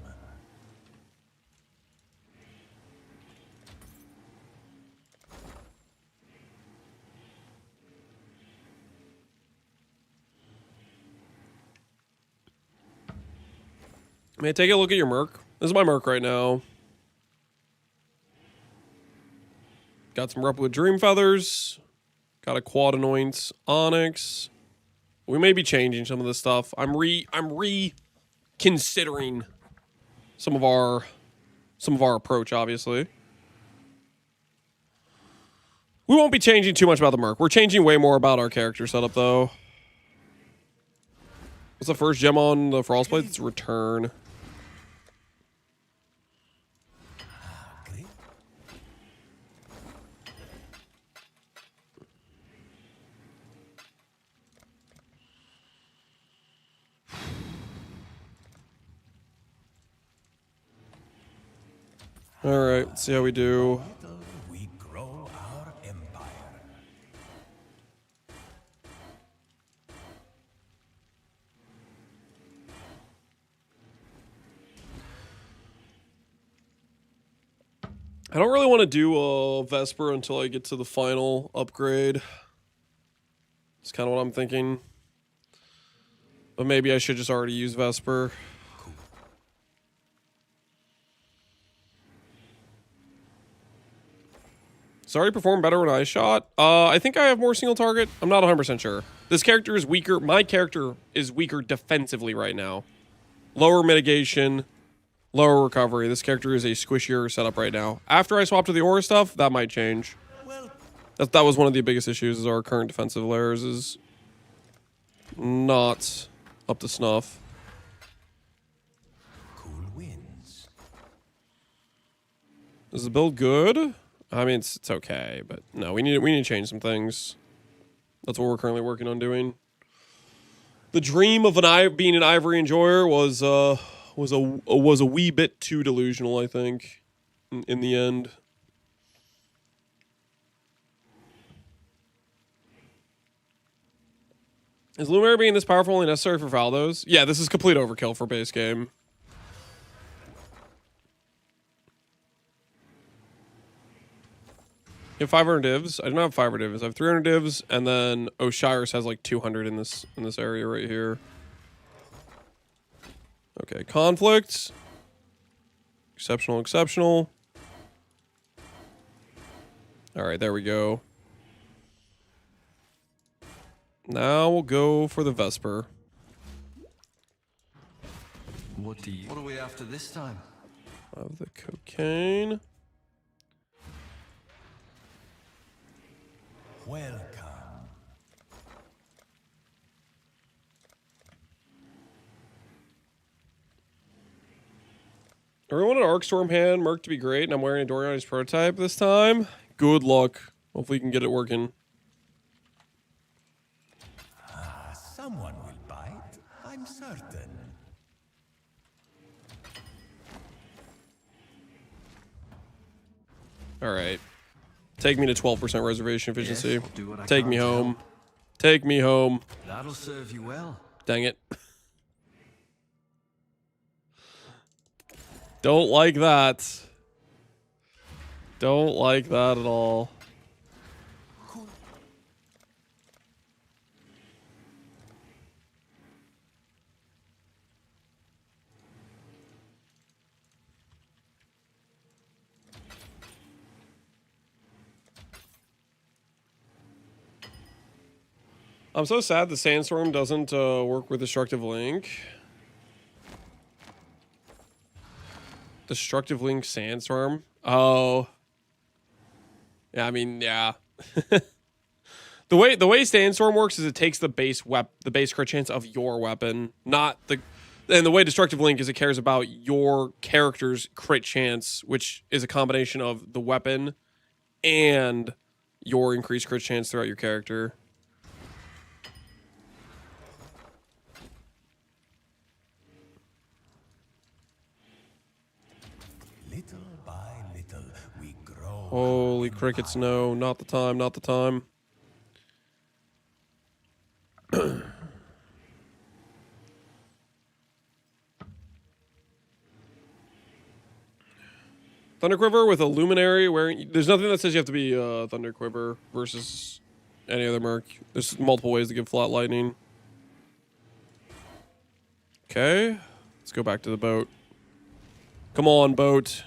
May I take a look at your Merc? This is my Merc right now. Got some Replicate Dream Feathers. Got a Quad Anoints Onyx. We may be changing some of this stuff. I'm reconsidering some of our approach, obviously. We won't be changing too much about the Merc. We're changing way more about our character setup, though. What's the first gem on the Frostblade? It's Return. All right, let's see how we do. We grow our empire. I don't really want to do a Vesper until I get to the final upgrade. That's kind of what I'm thinking. But maybe I should just already use Vesper. It's already performed better when I shot. I think I have more single target. I'm not 100% sure. This character is weaker. My character is weaker defensively right now. Lower mitigation, lower recovery. This character is a squishier setup right now. After I swap to the aura stuff, that might change. That was one of the biggest issues, is our current defensive layers is not up to snuff. Cool wins. Is the build good? I mean, it's okay, but no, we need to change some things. That's what we're currently working on doing. The dream of being an Ivory Enjoyer was a wee bit too delusional, I think, in the end. Is Luminary being this powerful only necessary for Faldos? Yeah, this is complete overkill for base game. You have 500 divs. I don't have 500 divs. I have 300 divs, and then Osiris has like 200 in this area right here. Okay, conflict. Exceptional, exceptional. All right, there we go. Now we'll go for the Vesper. What are we after this time? Of the cocaine. Welcome. Everyone at Arcstorm hand, Merc to be great, and I'm wearing a Doriani's prototype this time. Good luck. Hopefully you can get it working. Someone will bite, I'm certain. All right. Take me to 12% reservation efficiency. Yes, I'll do what I Take can me to home. help. Take me home. That'll serve you well. Dang it. Don't like that. Don't like that at all. I'm so sad the Sandstorm doesn't work with Destructive Link. Destructive Link Sandstorm. Oh. Yeah, I mean, yeah. The way Sandstorm works is it takes the base crit chance of your weapon, not the. And the way Destructive Link is, it cares about your character's crit chance, which is a combination of the weapon and your increased crit chance throughout your character. Little by little, we grow. Holy crickets, no, not the time, not the time. Thunderquiver with a Luminary wearing... There's nothing that says you have to be Thunderquiver versus any other Merc. There's multiple ways to give Flat Lightning. Okay. Let's go back to the boat. Come on, boat.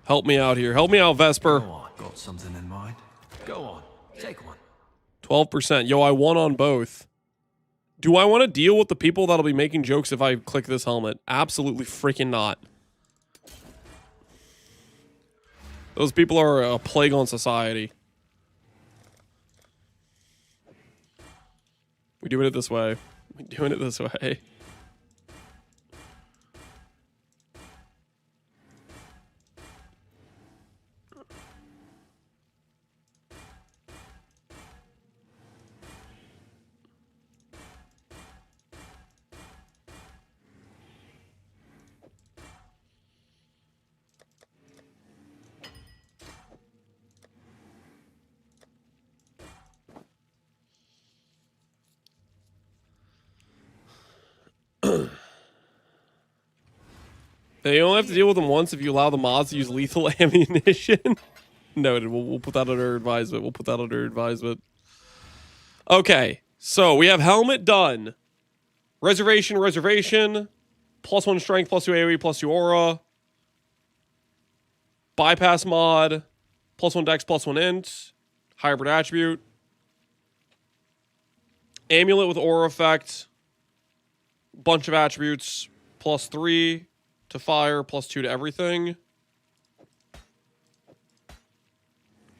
Help me out here. Help me out, Vesper. Go on, got something in mind. Go on, take one. 12%. Yo, I won on both. Do I want to deal with the people that'll be making jokes if I click this helmet? Absolutely freaking not. Those people are a plague on society. We doing it this way. We doing it this way. They only have to deal with them once if you allow the mods to use lethal ammunition. Noted. We'll put that under advisement. We'll put that under advisement. Okay. So we have helmet done. Reservation. +1 strength, +2 AoE, +2 aura. Bypass mod. +1 dex, +1 int. Hybrid attribute. Amulet with aura effect. Bunch of attributes. +3 to fire, +2 to everything.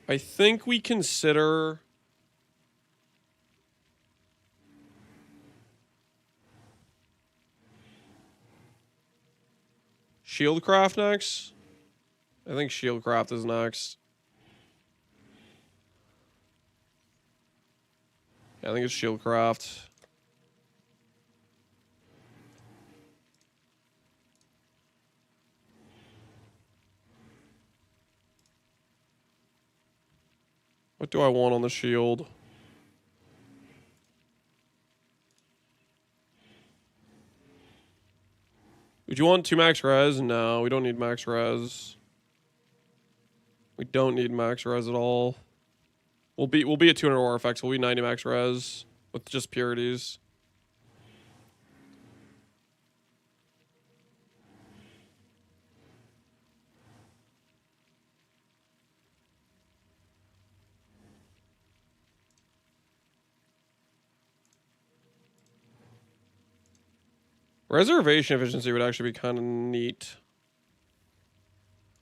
I think we consider... Shieldcraft next? I think Shieldcraft is next. Yeah, I think it's Shieldcraft. What do I want on the shield? Would you want 2 max res? No, we don't need max res. We don't need max res at all. We'll be at 200 aura effects. We'll be 90 max res with just purities. Reservation efficiency would actually be kind of neat.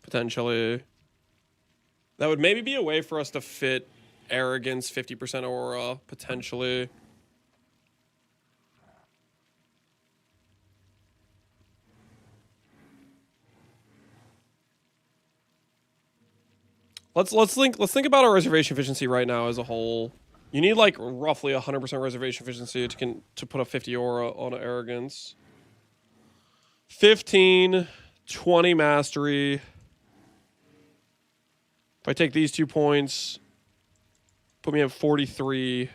Potentially. That would maybe be a way for us to fit arrogance, 50% aura, potentially. Let's think about our reservation efficiency right now as a whole. You need like roughly 100% reservation efficiency to put a 50 aura on arrogance. 15, 20 mastery. If I take these 2 points, put me at 43.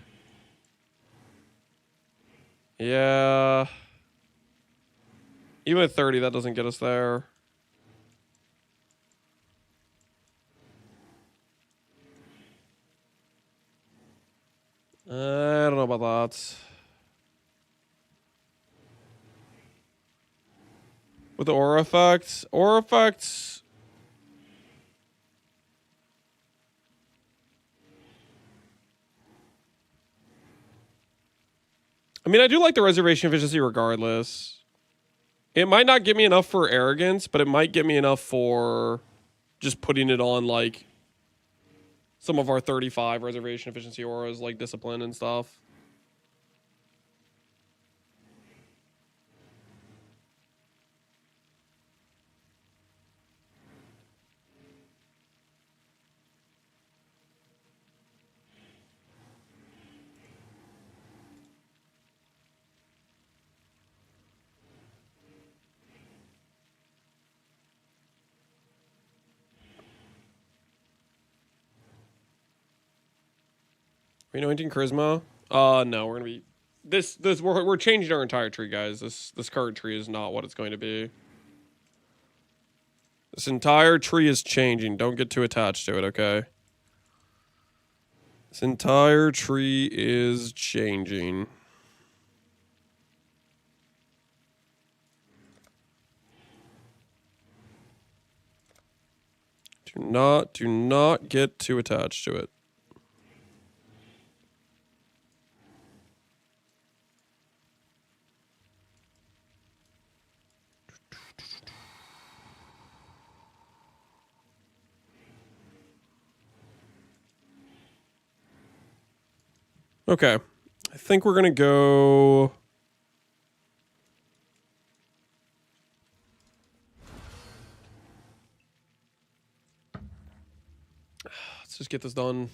Yeah. Even at 30, that doesn't get us there. I don't know about that. With the aura effects. Aura effects. I mean, I do like the reservation efficiency regardless. It might not give me enough for arrogance, but it might give me enough for just putting it on, like, some of our 35 reservation efficiency auras, like discipline and stuff. Reanointing charisma? No, we're gonna be we're changing our entire tree, guys. This current tree is not what it's going to be. This entire tree is changing. Don't get too attached to it, okay? This entire tree is changing. Do not get too attached to it. Okay. I think we're gonna go. Let's just get this done.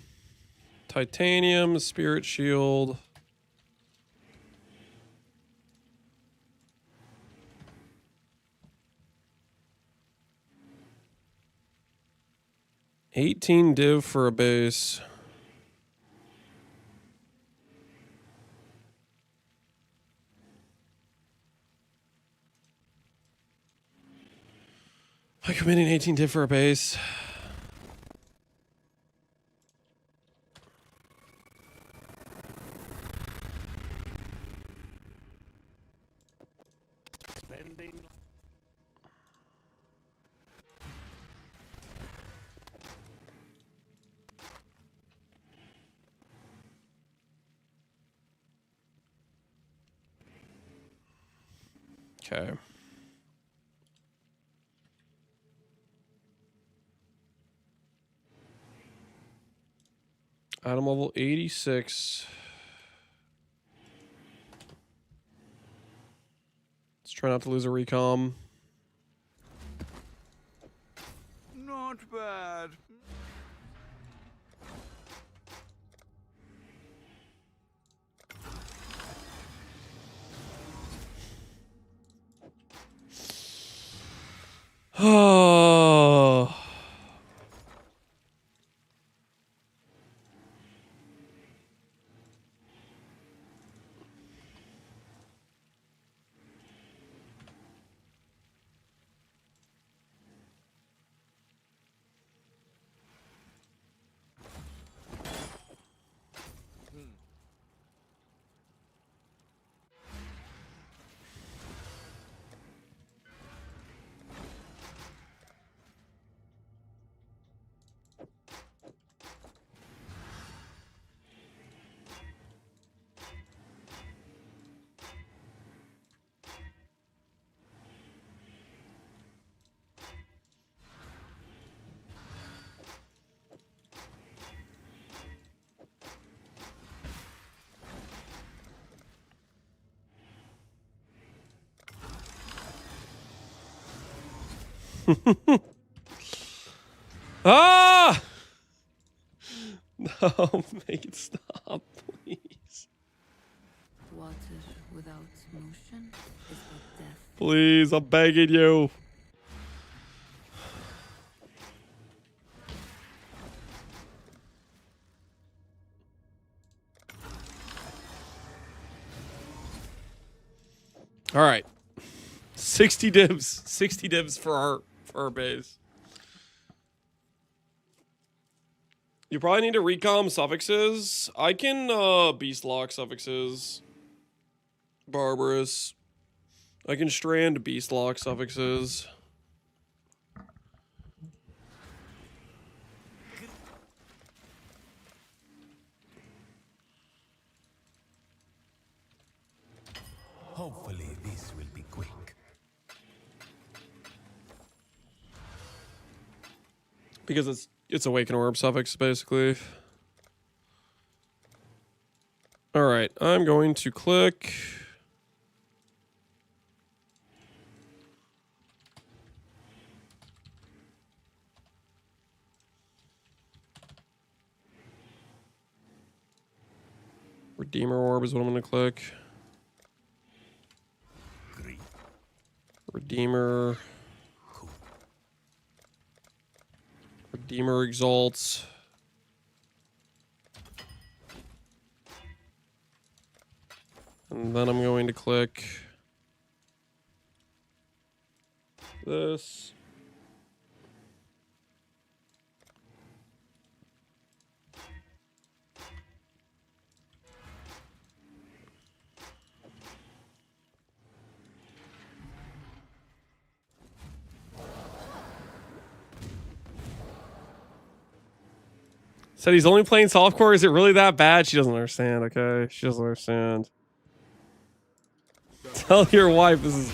Titanium, spirit shield. $18 div for a base. Am I committing 18 div for a base? Okay. Item level 86. Let's try not to lose a recom. Not bad. Oh. Ah! No, make it stop, please. Water without motion is but death. Please, I'm begging you. All right. 60 divs. 60 divs for our base. You probably need to recom suffixes. I can beast lock suffixes. Barbarous. I can strand beast lock suffixes. Hopefully this will be quick. Because it's Awaken Orb suffix, basically. Alright, I'm going to click... Redeemer Orb is what I'm going to click. Redeemer. Redeemer Exalts. And then I'm going to click this. Said he's only playing softcore. Is it really that bad? She doesn't understand, okay? She doesn't understand. Tell your wife this is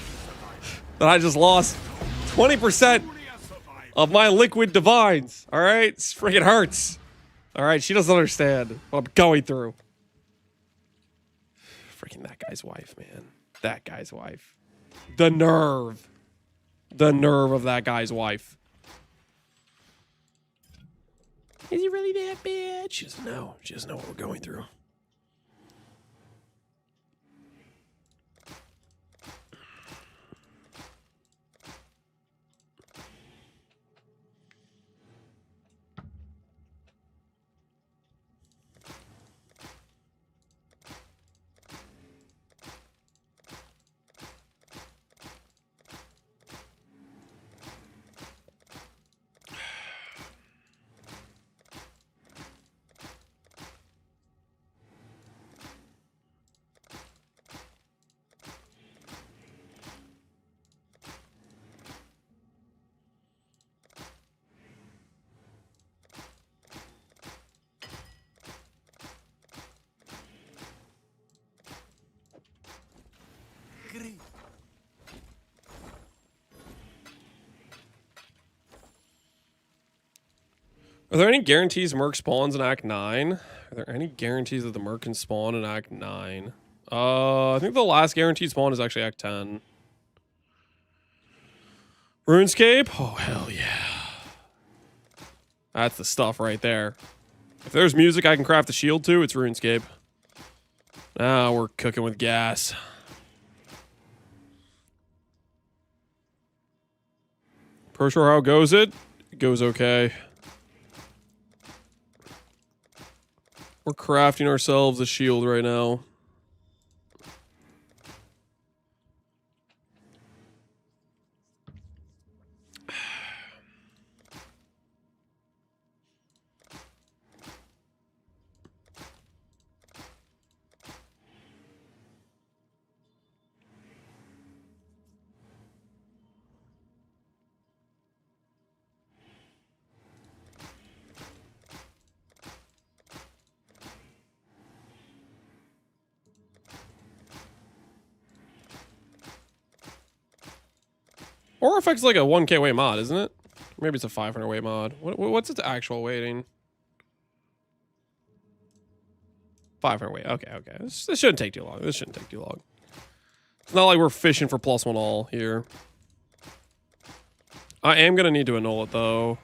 that I just lost 20% of my liquid divines. Alright? It freaking hurts. Alright, she doesn't understand what I'm going through. Freaking that guy's wife, man. That guy's wife. The nerve. The nerve of that guy's wife. Is he really that bad? She doesn't know. She doesn't know what we're going through. Are there any guarantees Merc spawns in Act 9? Are there any guarantees that the Merc can spawn in Act 9? I think the last guaranteed spawn is actually Act 10. RuneScape? Oh, hell yeah. That's the stuff right there. If there's music I can craft a shield to, it's RuneScape. Now we're cooking with gas. Pro sure how goes it? It goes okay. We're crafting ourselves a shield right now. Or affects like a 1k weight mod, isn't it? Maybe it's a 500 weight mod. What's its actual weighting? 500 weight. Okay. This shouldn't take too long. This shouldn't take too long. It's not like we're fishing for +1 all here. I am going to need to annul it, though.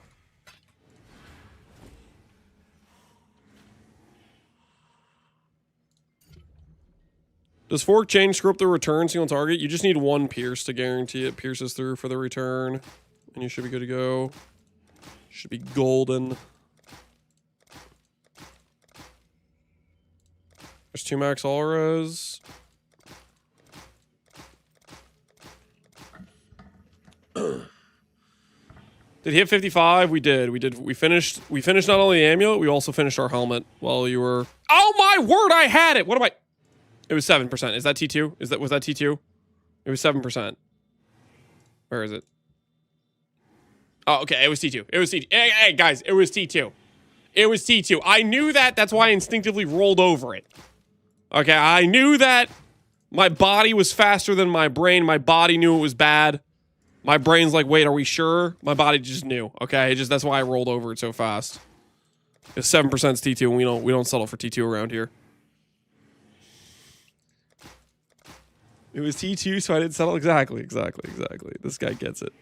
Does Fork change screw up the return single target? You just need 1 pierce to guarantee it pierces through for the return. And you should be good to go. Should be golden. There's 2 max auras. Did he hit 55? We did. We finished not only the amulet, we also finished our helmet while you were... Oh my word, I had it! What am I... It was 7%. Is that T2? Was that T2? It was 7%. Where is it? Oh, okay. It was T2. It was T2. Hey, guys, it was T2. It was T2. I knew that. That's why I instinctively rolled over it. Okay, I knew that my body was faster than my brain. My body knew it was bad. My brain's like, wait, are we sure? My body just knew. Okay, that's why I rolled over it so fast. It's 7% T2, and we don't settle for T2 around here. It was T2, so I didn't settle. Exactly. This guy gets it.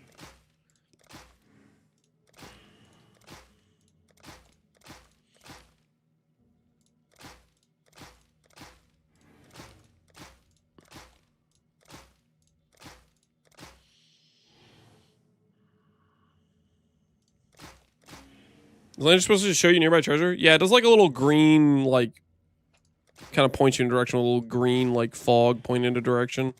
Is Lantern supposed to show you nearby treasure? Yeah, it does like a little green, like, kind of points you in a direction, a little green, like, fog pointing in a direction.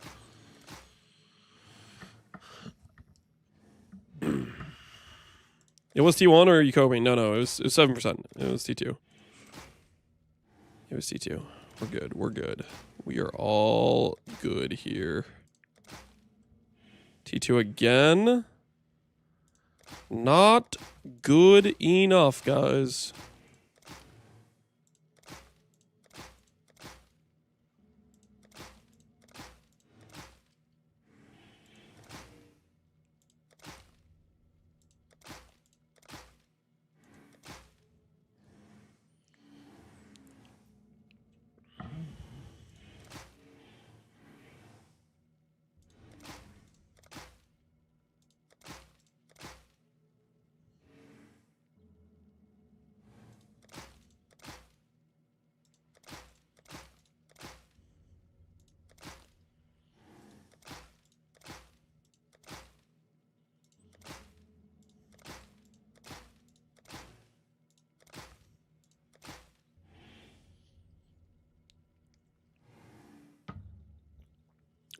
It was T1 or are you coping? No, it was 7%. It was T2. It was T2. We're good. We are all good here. T2 again. Not good enough, guys.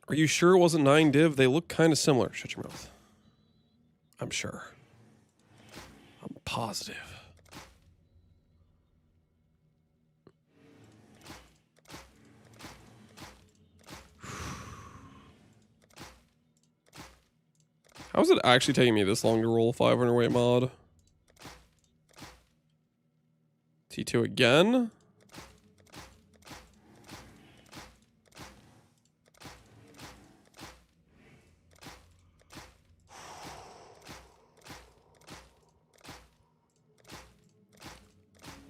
Are you sure it wasn't 9 div? They look kind of similar. Shut your mouth. I'm sure. I'm positive. How is it actually taking me this long to roll a 500 weight mod? T2 again?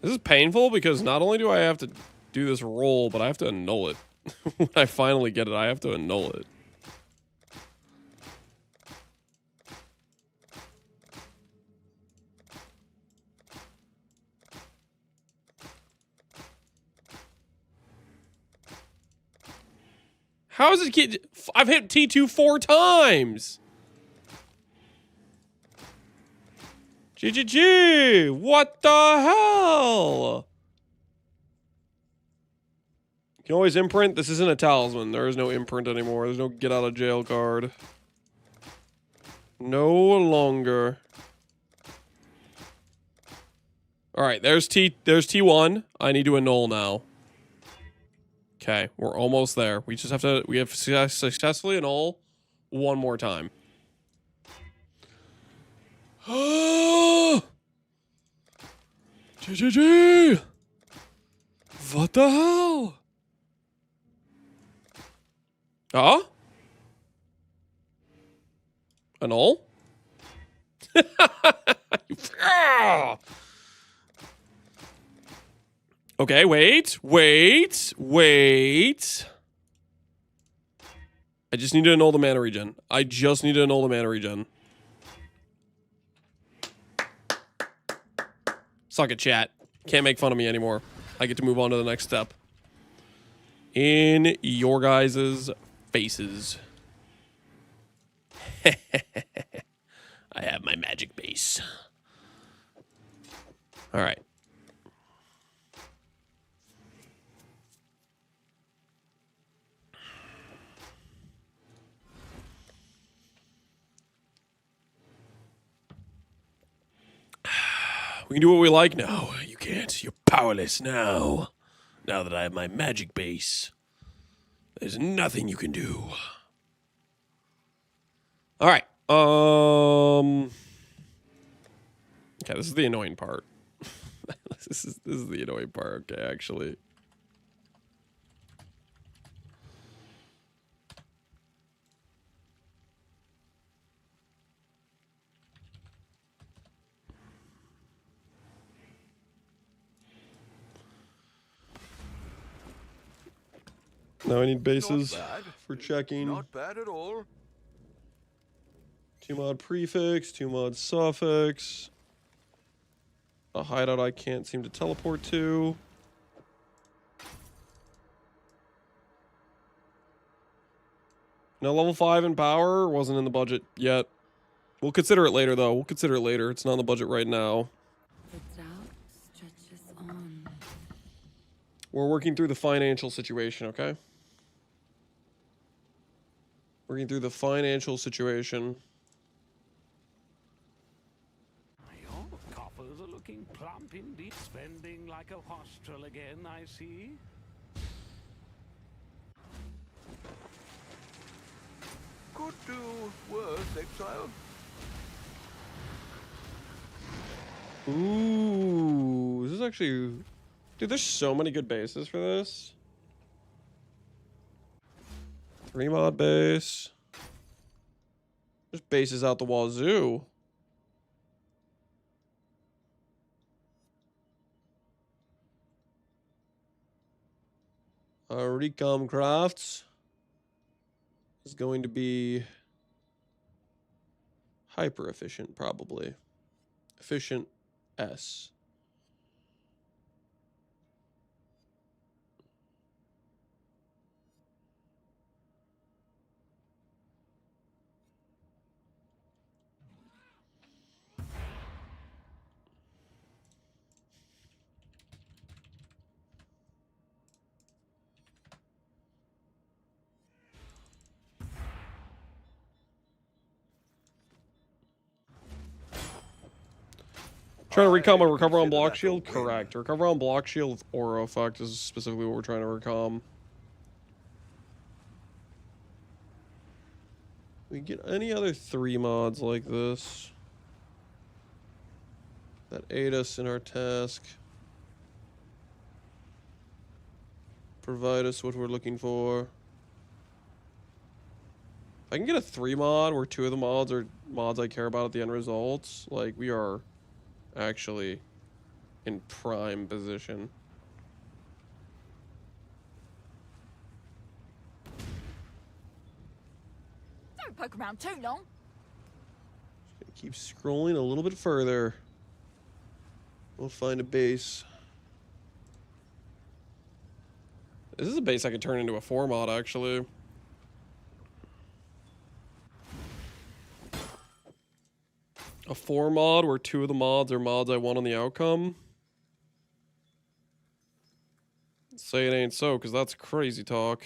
This is painful because not only do I have to do this roll, but I have to annul it. When I finally get it, I have to annul it. How is it? I've hit T2 4 times. GGG! What the hell? You can always imprint. This isn't a talisman. There is no imprint anymore. There's no get out of jail card. No longer. All right, there's T1. I need to annul now. Okay, we're almost there. We have successfully annul one more time. GGG! What the hell? Huh? Annul? Okay, wait. I just need to annul the mana regen. Suck it, chat. Can't make fun of me anymore. I get to move on to the next step. In your guys' faces. I have my magic base. All right. We can do what we like now. You can't. You're powerless now. Now that I have my magic base, there's nothing you can do. All right. Okay, this is the annoying part. This is the annoying part. Okay, actually. Now I need bases Not bad. for checking. Not bad at all. 2 mod prefix, 2 mod suffix. A hideout I can't seem to teleport to. No, level 5 in power wasn't in the budget yet. We'll consider it later, though. We'll consider it later. It's not in the budget right now. The doubt stretches on. We're working through the financial situation, okay? Working through the financial situation. Your coffers are looking plump indeed. Spending like a hostel again, I see. Could do worse, exile. Ooh, this is actually... Dude, there's so many good bases for this. 3 mod base. There's bases out the wazoo. Recom Crafts is going to be hyper efficient, probably. Efficient S. Trying to recom a recover on block shield? Correct. Recover on block shield with aura effect is specifically what we're trying to recom. We get any other 3 mods like this that aid us in our task. Provide us what we're looking for. If I can get a 3 mod where 2 of the mods are mods I care about at the end results, like, we are actually in prime position. Don't poke around too long. Keep scrolling a little bit further. We'll find a base. This is a base I could turn into a 4 mod, actually. A 4 mod where 2 of the mods are mods I want on the outcome. Say it ain't so, because that's crazy talk.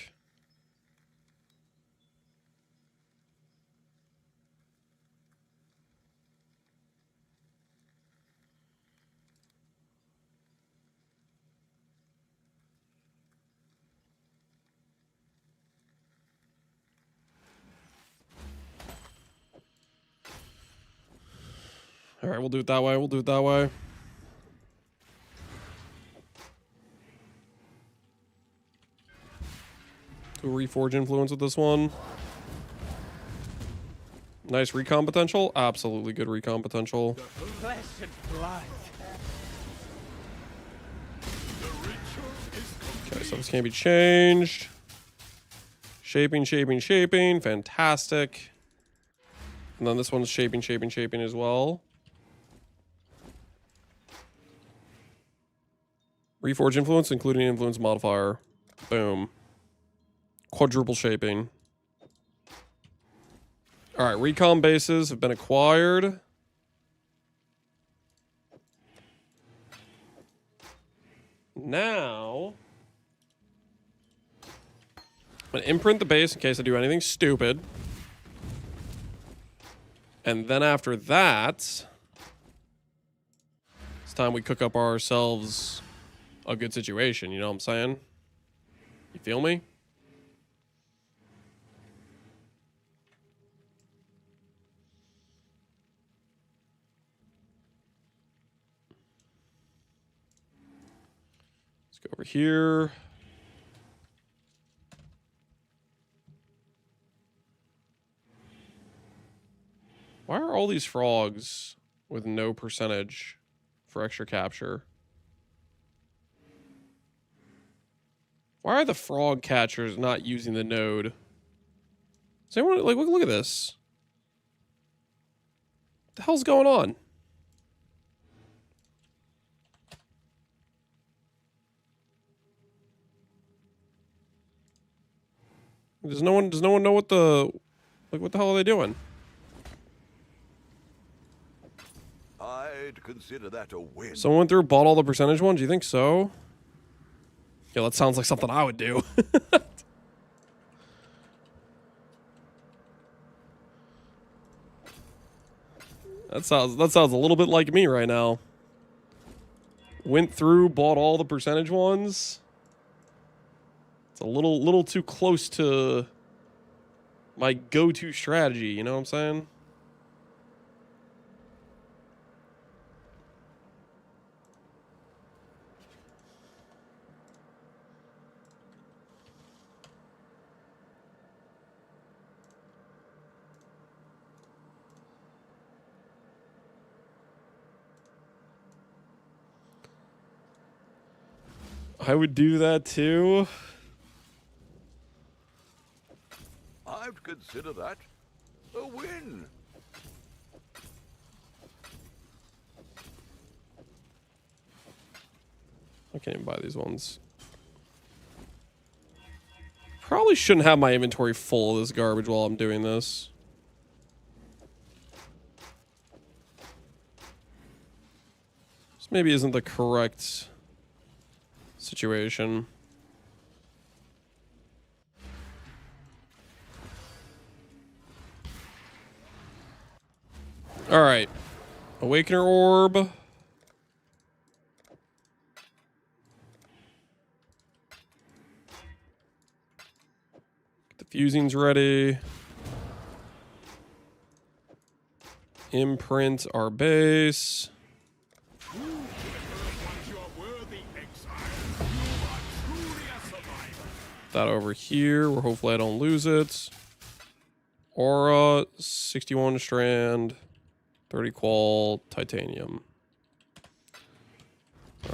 All right, we'll do it that way. We'll do it that way. Do a reforge influence with this one. Nice recon potential. Absolutely good recon potential. Flesh and blood. Okay, so this can't be changed. Shaping, shaping, shaping. Fantastic. And then this one's shaping, shaping, shaping as well. Reforge influence, including influence modifier. Boom. Quadruple shaping. All right, recon bases have been acquired. Now, I'm going to imprint the base in case I do anything stupid. And then after that, it's time we cook up ourselves a good situation, you know what I'm saying? You feel me? Let's go over here. Why are all these frogs with no percentage for extra capture? Why are the frog catchers not using the node? Does anyone, like, look at this. What the hell's going on? Does no one know what the, like, what the hell are they doing? I'd consider that a win. Someone went through and bought all the percentage ones? You think so? Yeah, that sounds like something I would do. That sounds a little bit like me right now. Went through, bought all the percentage ones. It's a little too close to my go-to strategy, you know what I'm saying? I would do that too. I'd consider that a win. I can't even buy these ones. Probably shouldn't have my inventory full of this garbage while I'm doing this. This maybe isn't the correct situation. All right, Awakener Orb. Get the fusings ready. Imprint our base. That over here, where hopefully I don't lose it. Aura, 61 strand, 30 qual, titanium.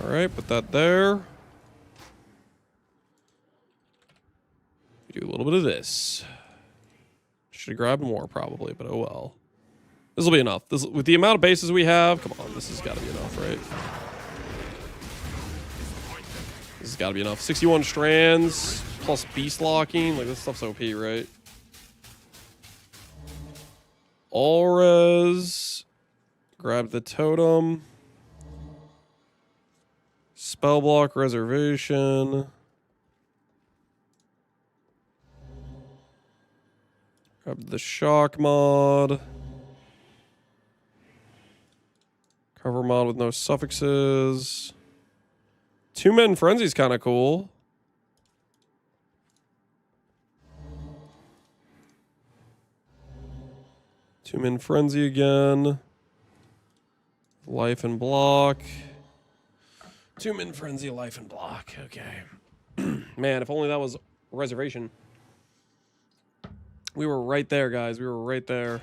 All right, put that there. Do a little bit of this. Should have grabbed more probably, but oh well. This will be enough. This, with the amount of bases we have, come on, this has got to be enough, right? This has got to be enough. 61 strands plus beast locking. Like, this stuff's OP, right? All-res. Grab the totem. Spell block reservation. Grab the shock mod. Cover mod with no suffixes. Two-Men Frenzy's kind of cool. Two-Men Frenzy again. Life and block. Two-Men Frenzy, life and block. Okay. Man, if only that was reservation. We were right there, guys. We were right there.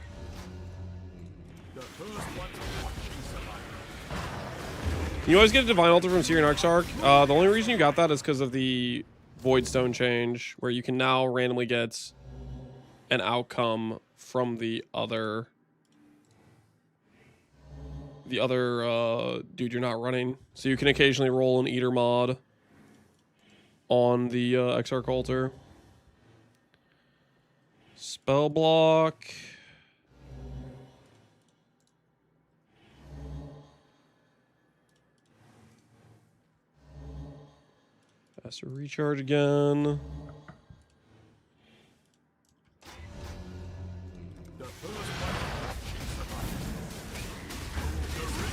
You always get a Divine Altar from Syrian Exarch. The only reason you got that is because of the Void Stone change, where you can now randomly get an outcome from the other dude you're not running. So you can occasionally roll an Eater mod on the Exarch altar. Spell block. Has to recharge again.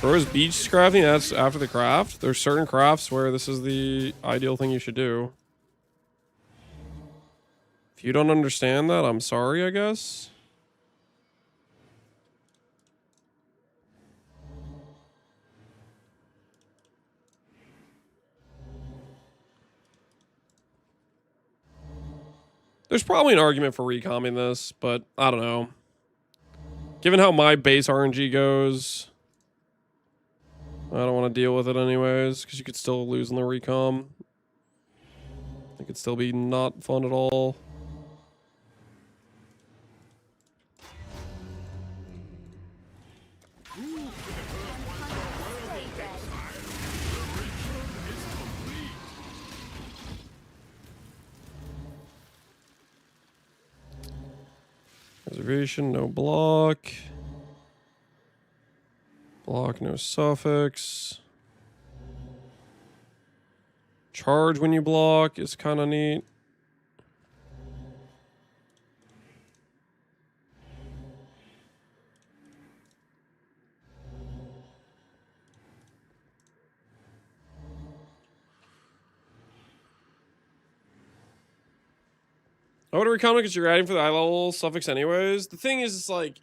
First beach crafting, that's after the craft. There's certain crafts where this is the ideal thing you should do. If you don't understand that, I'm sorry, I guess. There's probably an argument for recomming this, but I don't know. Given how my base RNG goes, I don't want to deal with it anyways, because you could still lose in the recom. It could still be not fun at all. Reservation, no block. Block, no suffix. Charge when you block is kind of neat. I would recommend because you're adding for the eye level suffix anyways. The thing is, it's like,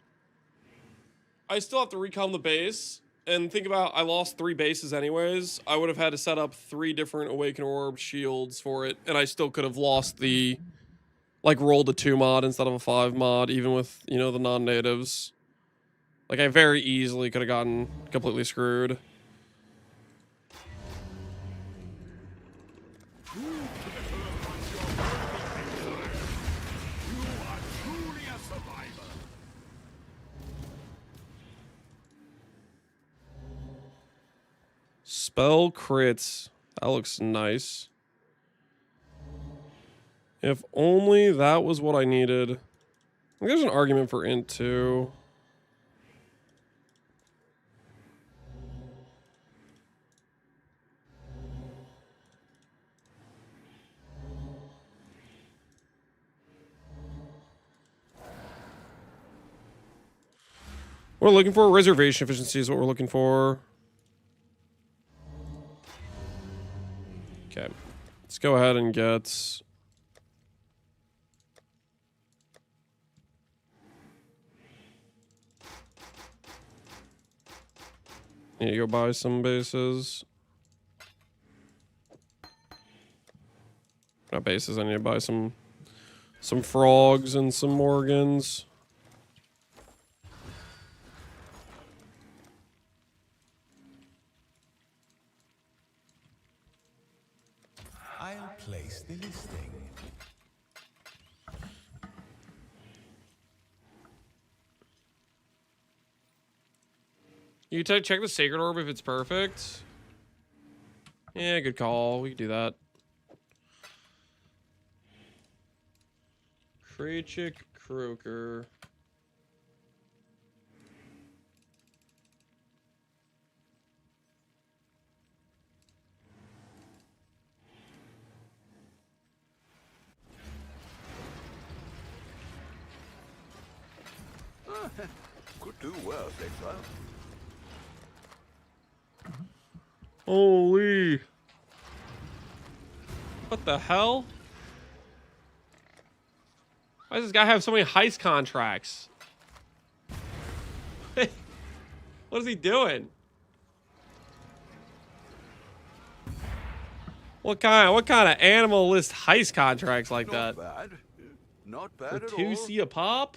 I still have to recom the base. And think about, I lost 3 bases anyways. I would have had to set up 3 different Awaken Orb shields for it. And I still could have lost the, like, rolled a 2 mod instead of a 5 mod, even with, you know, the non-natives. Like, I very easily could have gotten completely screwed. Spell crits. That looks nice. If only that was what I needed. I think there's an argument for int too. We're looking for reservation efficiency is what we're looking for. Okay, let's go ahead and get... Need to go buy some bases. Not bases, I need to buy some frogs and some Morgans. I'll place the listing. You can check the Sacred Orb if it's perfect. Yeah, good call. We can do that. Krachik Croaker. Could do worse, exile. Holy. What the hell? Why does this guy have so many heist contracts? What is he doing? What kind of animal list heist contracts like that? Not bad. Not bad For at all. 2C a pop?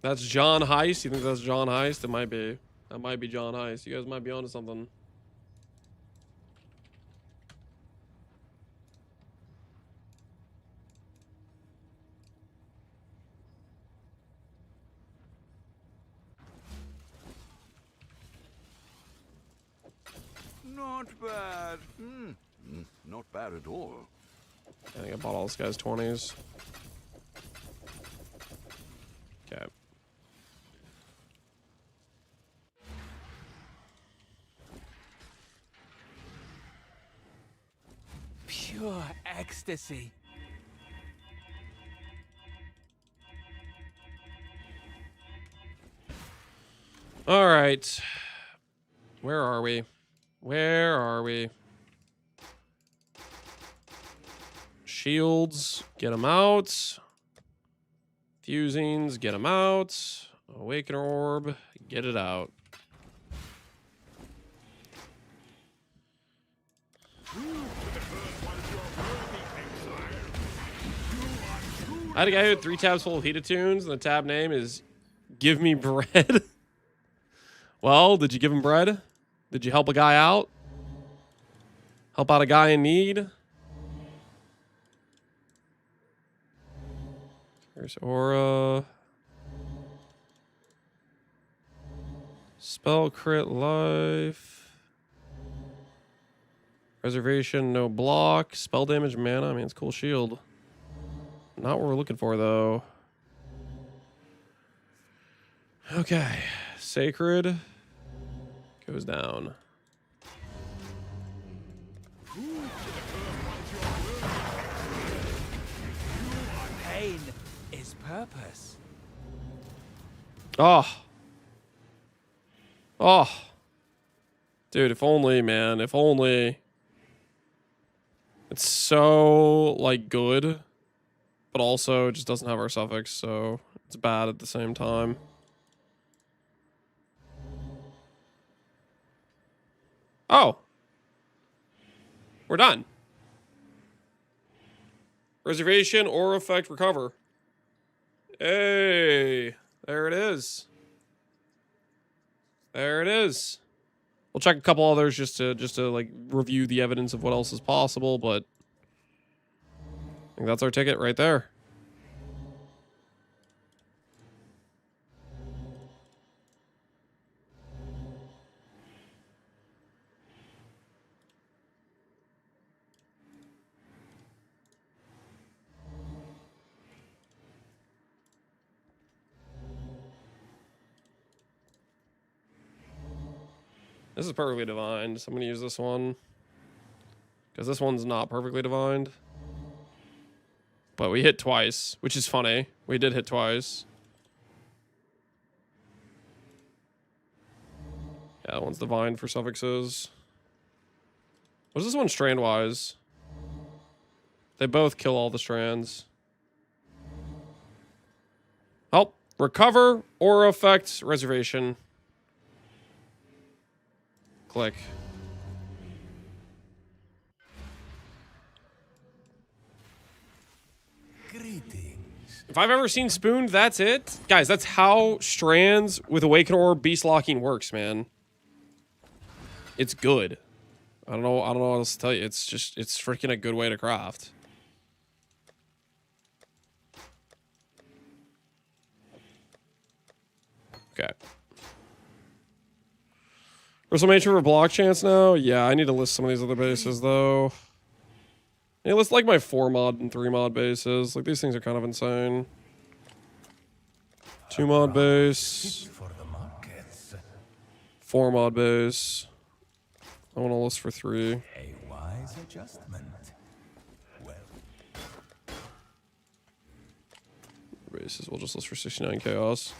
That's John Heist? You think that's John Heist? It might be. That might be John Heist. You guys might be onto something. Not bad. Not bad at all. I think I bought all this guy's 20s. Okay. Pure ecstasy. All right. Where are we? Where are we? Shields, get them out. Fusings, get them out. Awaken Orb, get it out. I had a guy who had 3 tabs full of heated tunes, and the tab name is Give Me Bread. Well, did you give him bread? Did you help a guy out? Help out a guy in need. There's aura. Spell crit life. Reservation, no block. Spell damage, mana. I mean, it's cool shield. Not what we're looking for, though. Okay. Sacred goes down. Pain is purpose. Oh. Oh. Dude, if only, man. If only. It's so, like, good. But also, it just doesn't have our suffix, so it's bad at the same time. Oh. We're done. Reservation or effect recover. Hey. There it is. There it is. We'll check a couple others just to like review the evidence of what else is possible, but I think that's our ticket right there. This is perfectly divined, so I'm gonna use this one. Because this one's not perfectly divined. But we hit twice, which is funny. We did hit twice. Yeah, that one's divined for suffixes. What's this one strand-wise? They both kill all the strands. Oh, recover, aura effect, reservation. Click. Greetings. If I've ever seen Spooned, that's it. Guys, that's how strands with Awaken Orb beast locking works, man. It's good. I don't know what else to tell you. It's freaking a good way to craft. Okay. WrestleMania for block chance now? Yeah, I need to list some of these other bases, though. Yeah, let's like my 4 mod and 3 mod bases. Like, these things are kind of insane. 2 mod base. 4 mod base. I want to list for 3. A wise adjustment. Well. Bases, we'll just list for 69 chaos.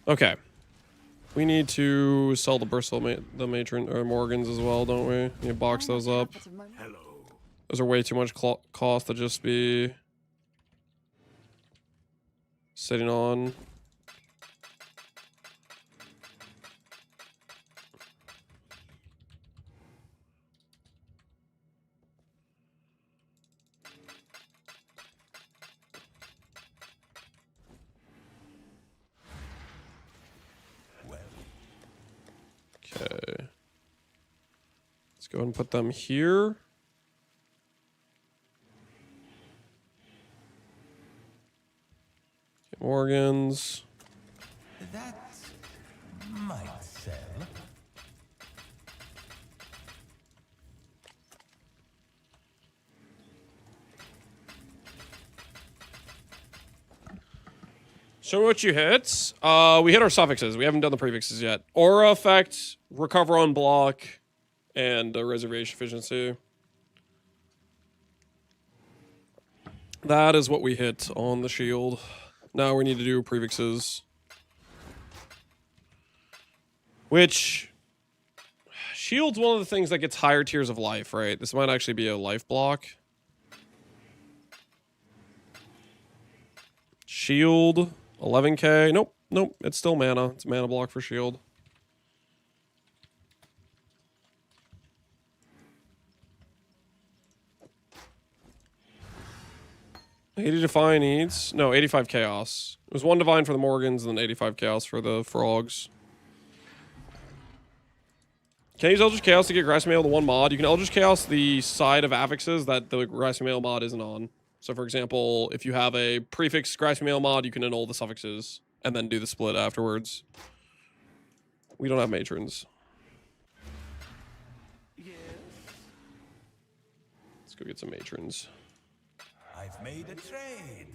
Okay. We need to sell the Bristle, the Matron, or Morgans as well, don't we? We need to box those up. Hello. Those are way too much cost to just be sitting on. Okay. Let's go ahead and put them here. Get Morgans. That might sell. Show me what you hit. We hit our suffixes. We haven't done the prefixes yet. Aura effect, recover on block, and reservation efficiency. That is what we hit on the shield. Now we need to do prefixes. Which, shield's one of the things that gets higher tiers of life, right? This might actually be a life block. Shield, 11k. Nope, nope, it's still mana. It's a mana block for shield. $80 Define needs. No, 85 Chaos. It was 1 Divine for the Morgans and then 85 Chaos for the Frogs. Can you use Eldritch Chaos to get Grassy Mail to one mod? You can Eldritch Chaos the side of affixes that the Grassy Mail mod isn't on. So, for example, if you have a prefix Grassy Mail mod, you can annul the suffixes and then do the split afterwards. We don't have matrons. Yes. Let's go get some matrons. I've made a trade.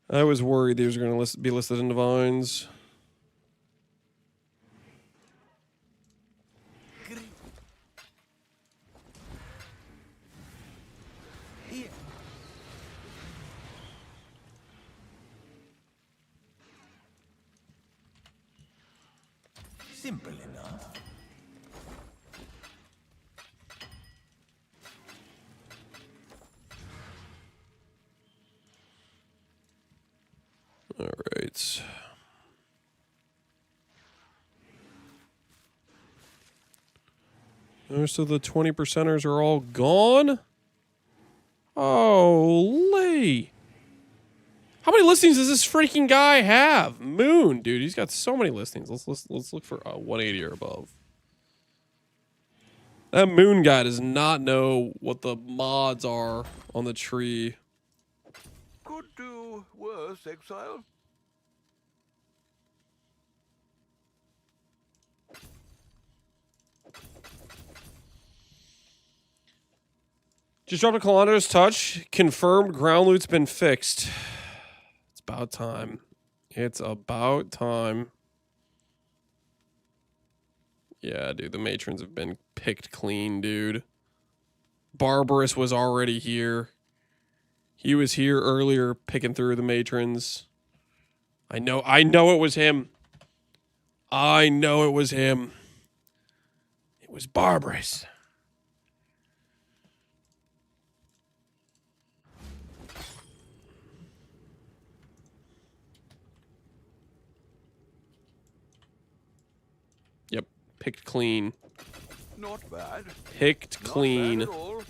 I was worried these were going to be listed in Divines. Here. Simple enough. All right. Most of the 20%ers are all gone. Holy. How many listings does this freaking guy have? Moon, dude. He's got so many listings. Let's look for 180 or above. That Moon guy does not know what the mods are on the tree. Could do worse, Exile. Just dropped a Calandra's touch. Confirmed ground loot's been fixed. It's about time. It's about time. Yeah, dude, the matrons have been picked clean, dude. Barbarous was already here. He was here earlier picking through the matrons. I know it was him. I know it was him. It was Barbarous. Yep, picked clean. Not bad. Picked Not clean. bad at all.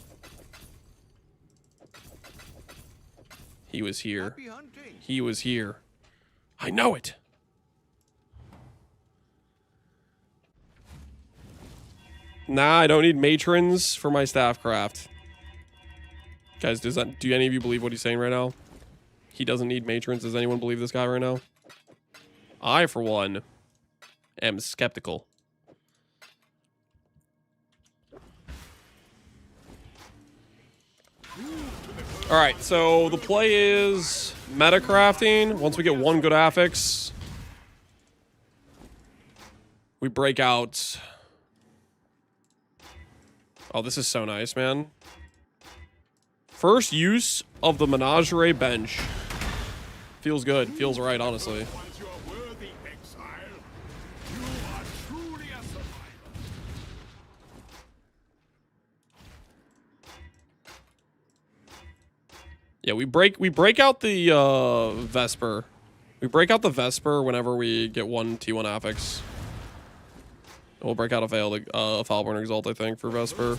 He was here. Happy hunting. He was here. I know it. Nah, I don't need matrons for my staff craft. Guys, do any of you believe what he's saying right now? He doesn't need matrons. Does anyone believe this guy right now? I, for one, am skeptical. All right, so the play is meta crafting. Once we get one good affix, we break out. Oh, this is so nice, man. First use of the Menagerie bench. Feels good. Feels right, honestly. Once you're worthy, Exile, you are truly a survivor. Yeah, we break out the Vesper. We break out the Vesper whenever we get one T1 affix. We'll break out a Foulborn Exalt, I think, for Vesper.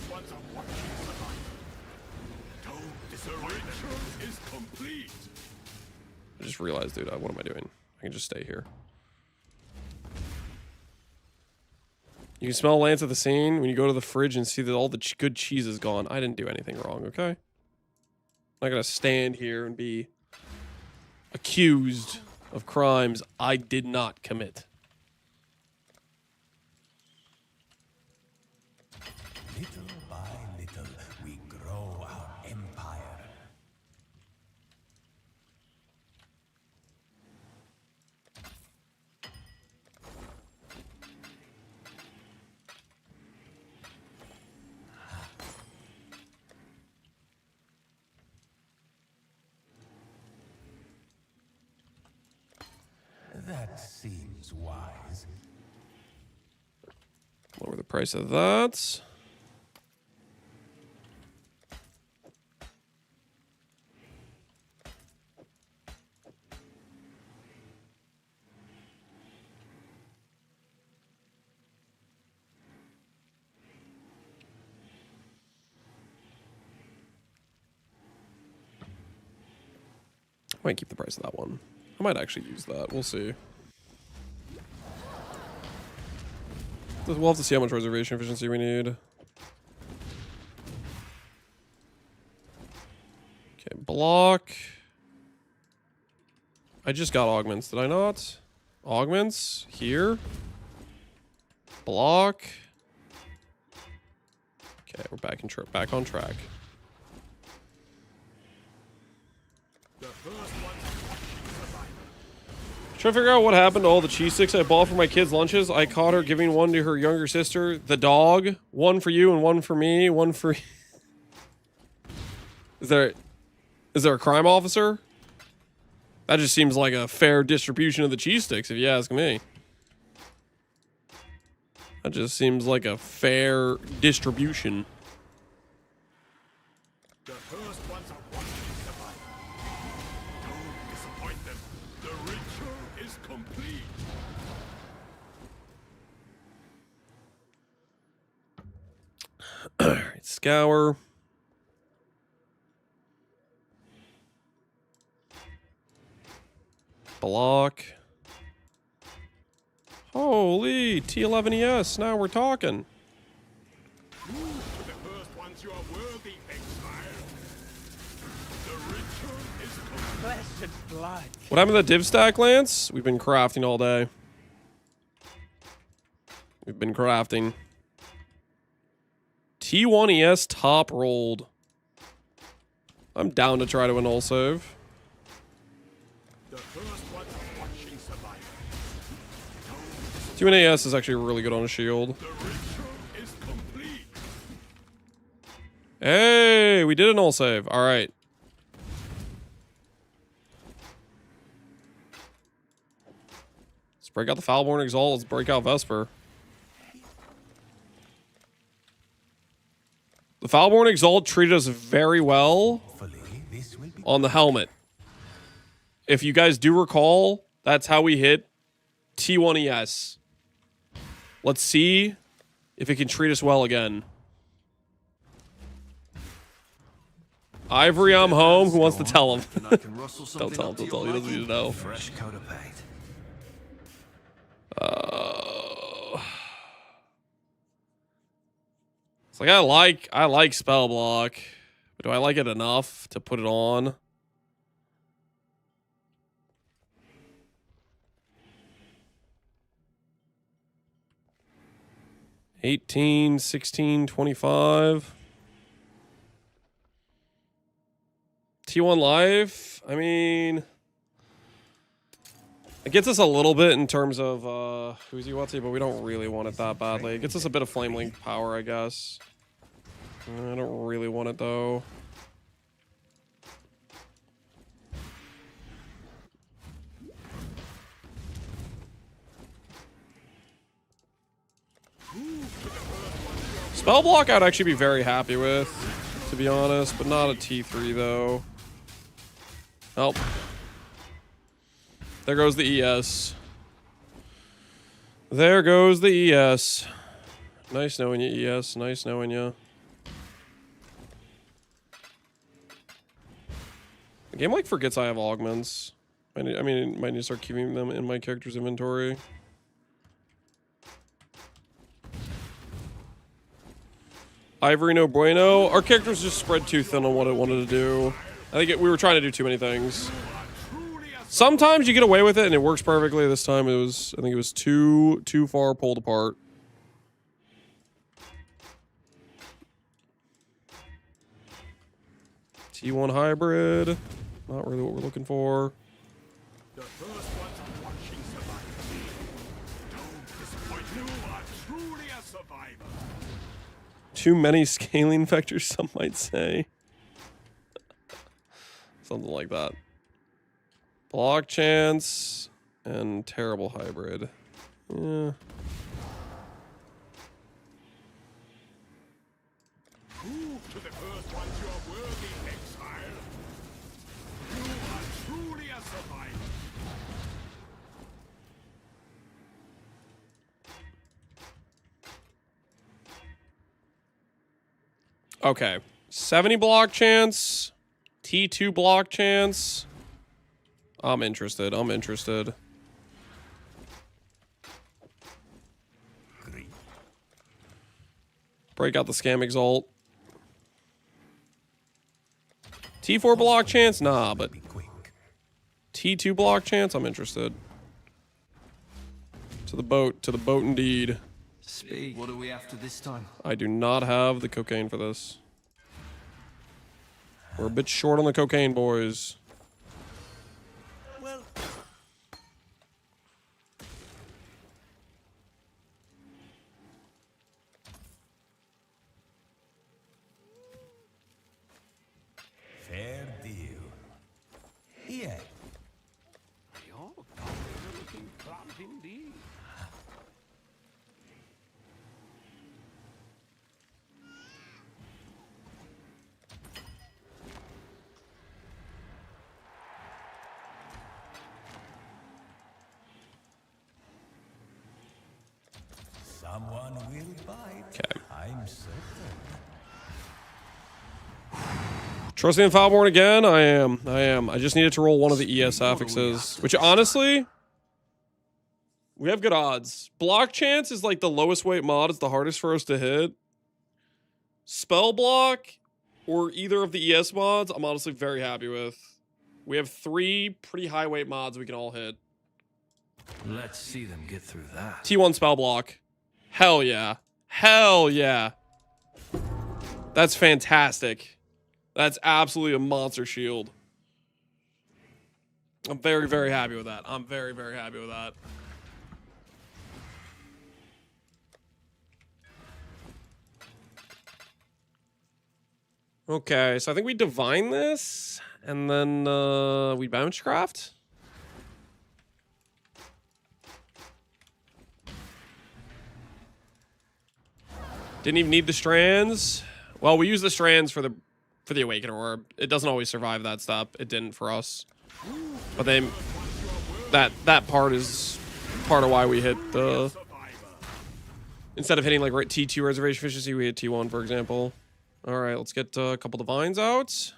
I just realized, dude, what am I doing? I can just stay here. You can smell Lance at the scene when you go to the fridge and see that all the good cheese is gone. I didn't do anything wrong, okay? I'm not gonna stand here and be accused of crimes I did not commit. Little by little, we grow our empire. That seems wise. Lower the price of that. I might keep the price of that one. I might actually use that. We'll see. We'll have to see how much reservation efficiency we need. Okay, block. I just got augments, did I not? Augments here. Block. Okay, we're back on track. Trying to figure out what happened to all the cheese sticks I bought for my kids' lunches. I caught her giving one to her younger sister, the dog. One for you and one for me. One for... Is there a crime officer? That just seems like a fair distribution of the cheese sticks, if you ask me. That just seems like a fair distribution. The first ones are watching survive. Don't disappoint them. The ritual is complete. Alright, scour. Block. Holy, T11ES, now we're talking. Prove to the first ones you are worthy, exile. The ritual is complete. Flesh and blood. What happened to the div stack, Lance? We've been crafting all day. We've been crafting. T1ES top rolled. I'm down to try to annul save. The first ones are watching survive. T1AS is actually really good on a shield. The ritual is complete. Hey, we did an all save. All right. Let's break out the Foulborn Exalt. Let's break out Vesper. The Foulborn Exalt treated us very well on the helmet. If you guys do recall, that's how we hit T1ES. Let's see if it can treat us well again. Ivory, I'm home. Who wants to tell him? Don't tell him. Don't tell him. He doesn't need to know. Fresh coat of paint. It's like I like spell block, but do I like it enough to put it on? $18, $16, $25. T1 life. I mean, it gets us a little bit in terms of who's Uwatsi, but we don't really want it that badly. It gets us a bit of flame link power, I guess. I don't really want it though. Spell block I'd actually be very happy with, to be honest, but not a T3 though. Oh. There goes the ES. There goes the ES. Nice knowing you, ES. Nice knowing you. The game like forgets I have augments. I mean, might need to start keeping them in my character's inventory. Ivory no bueno. Our character was just spread too thin on what it wanted to do. I think we were trying to do too many things. Sometimes you get away with it and it works perfectly. This time I think it was too far pulled apart. T1 hybrid. Not really what we're looking for. The first ones are watching survive. Don't disappoint. You are truly a survivor. Too many scaling vectors, some might say. Something like that. Block chance and terrible hybrid. Yeah. Prove to the first ones you are worthy, exile. You are truly a survivor. Okay. 70 block chance. T2 block chance. I'm interested. Break out the Scam Exalt. T4 block chance? Nah, but T2 block chance? I'm interested. To the boat indeed. Speak. What are we after this time? I do not have the cocaine for this. We're a bit short on the cocaine, boys. Well, fair deal. Yeah. You're looking plump indeed. Someone will bite. Okay. I'm certain. Trusting in Foulborn again? I am. I just needed to roll one of the ES affixes. Which, honestly, we have good odds. Block chance is like the lowest weight mod. It's the hardest for us to hit. Spell block or either of the ES mods, I'm honestly very happy with. We have 3 pretty high weight mods we can all hit. Let's see them get through that. T1 spell block. Hell yeah. Hell yeah. That's fantastic. That's absolutely a monster shield. I'm very, very happy with that. I'm very, very happy with that. Okay, so I think we divine this, and then we Bounce-craft. Didn't even need the strands. Well, we use the strands for the Awakener Orb. It doesn't always survive that step. It didn't for us. But then that part is part of why we hit the... Instead of hitting like T2 reservation efficiency, we hit T1, for example. All right, let's get a couple divines out.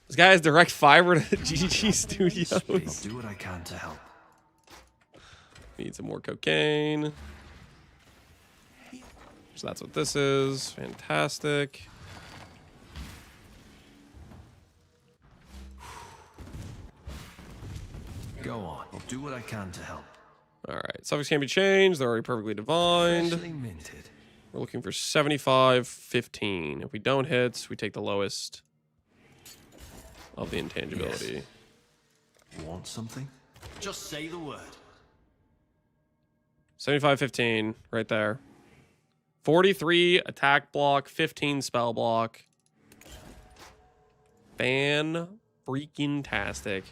This guy has direct fiber to GG Studios. I'll do what I can to help. Need some more cocaine. So that's what this is. Fantastic. Go on. I'll do what I can to help. All right. Suffix can't be changed. They're already perfectly divined. Freshly minted. We're looking for 75-15. If we don't hit, we take the lowest of the intangibility. Yes. You want something? Just say the word. 75-15, right there. 43 attack block, 15 spell block. Fan-freaking-tastic.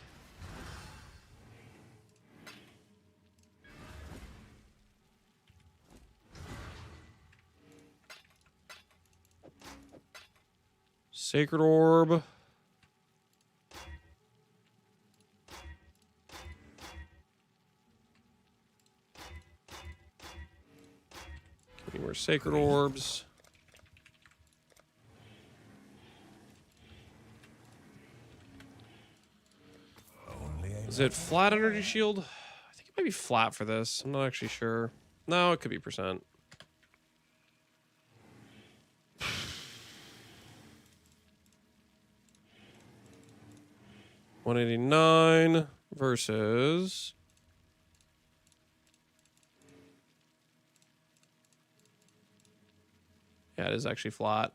Sacred Orb. Give me more Sacred Orbs. Is it flat energy shield? I think it might be flat for this. I'm not actually sure. No, it could be percent. $189 versus yeah, it is actually flat.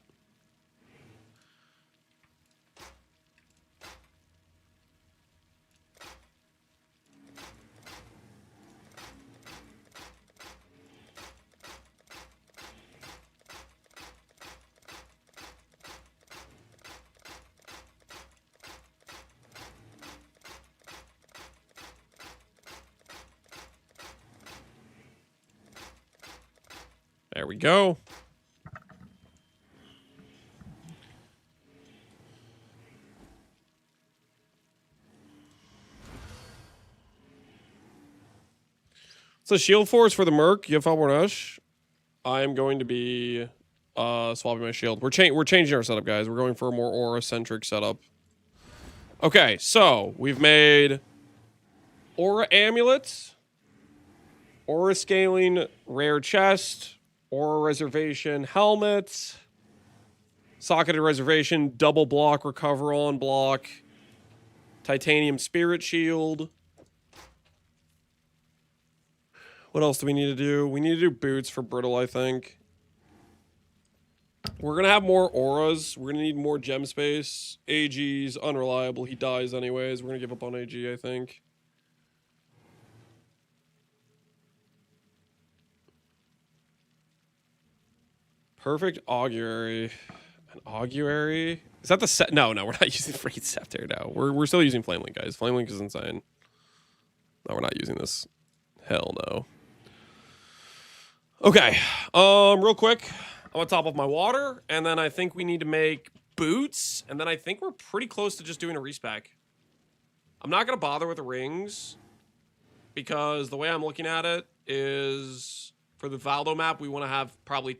There we go. So shield force for the Merc. You have Falbornesh. I am going to be swapping my shield. We're changing our setup, guys. We're going for a more aura-centric setup. Okay, so we've made aura amulets, Aura scaling, rare chest, aura reservation, helmet, socketed reservation, double block, recover on block, titanium spirit shield. What else do we need to do? We need to do boots for brittle, I think. We're going to have more auras. We're going to need more gem space. AG's unreliable. He dies anyways. We're going to give up on AG, I think. Perfect augury. An augury? Is that the set? No, we're not using freaking scepter now. We're still using flame link, guys. Flame link is insane. No, we're not using this. Hell no. Okay. Real quick. I'm on top of my water, and then I think we need to make boots, and then I think we're pretty close to just doing a respec. I'm not going to bother with the rings, because the way I'm looking at it is, for the Valdo map, we want to have probably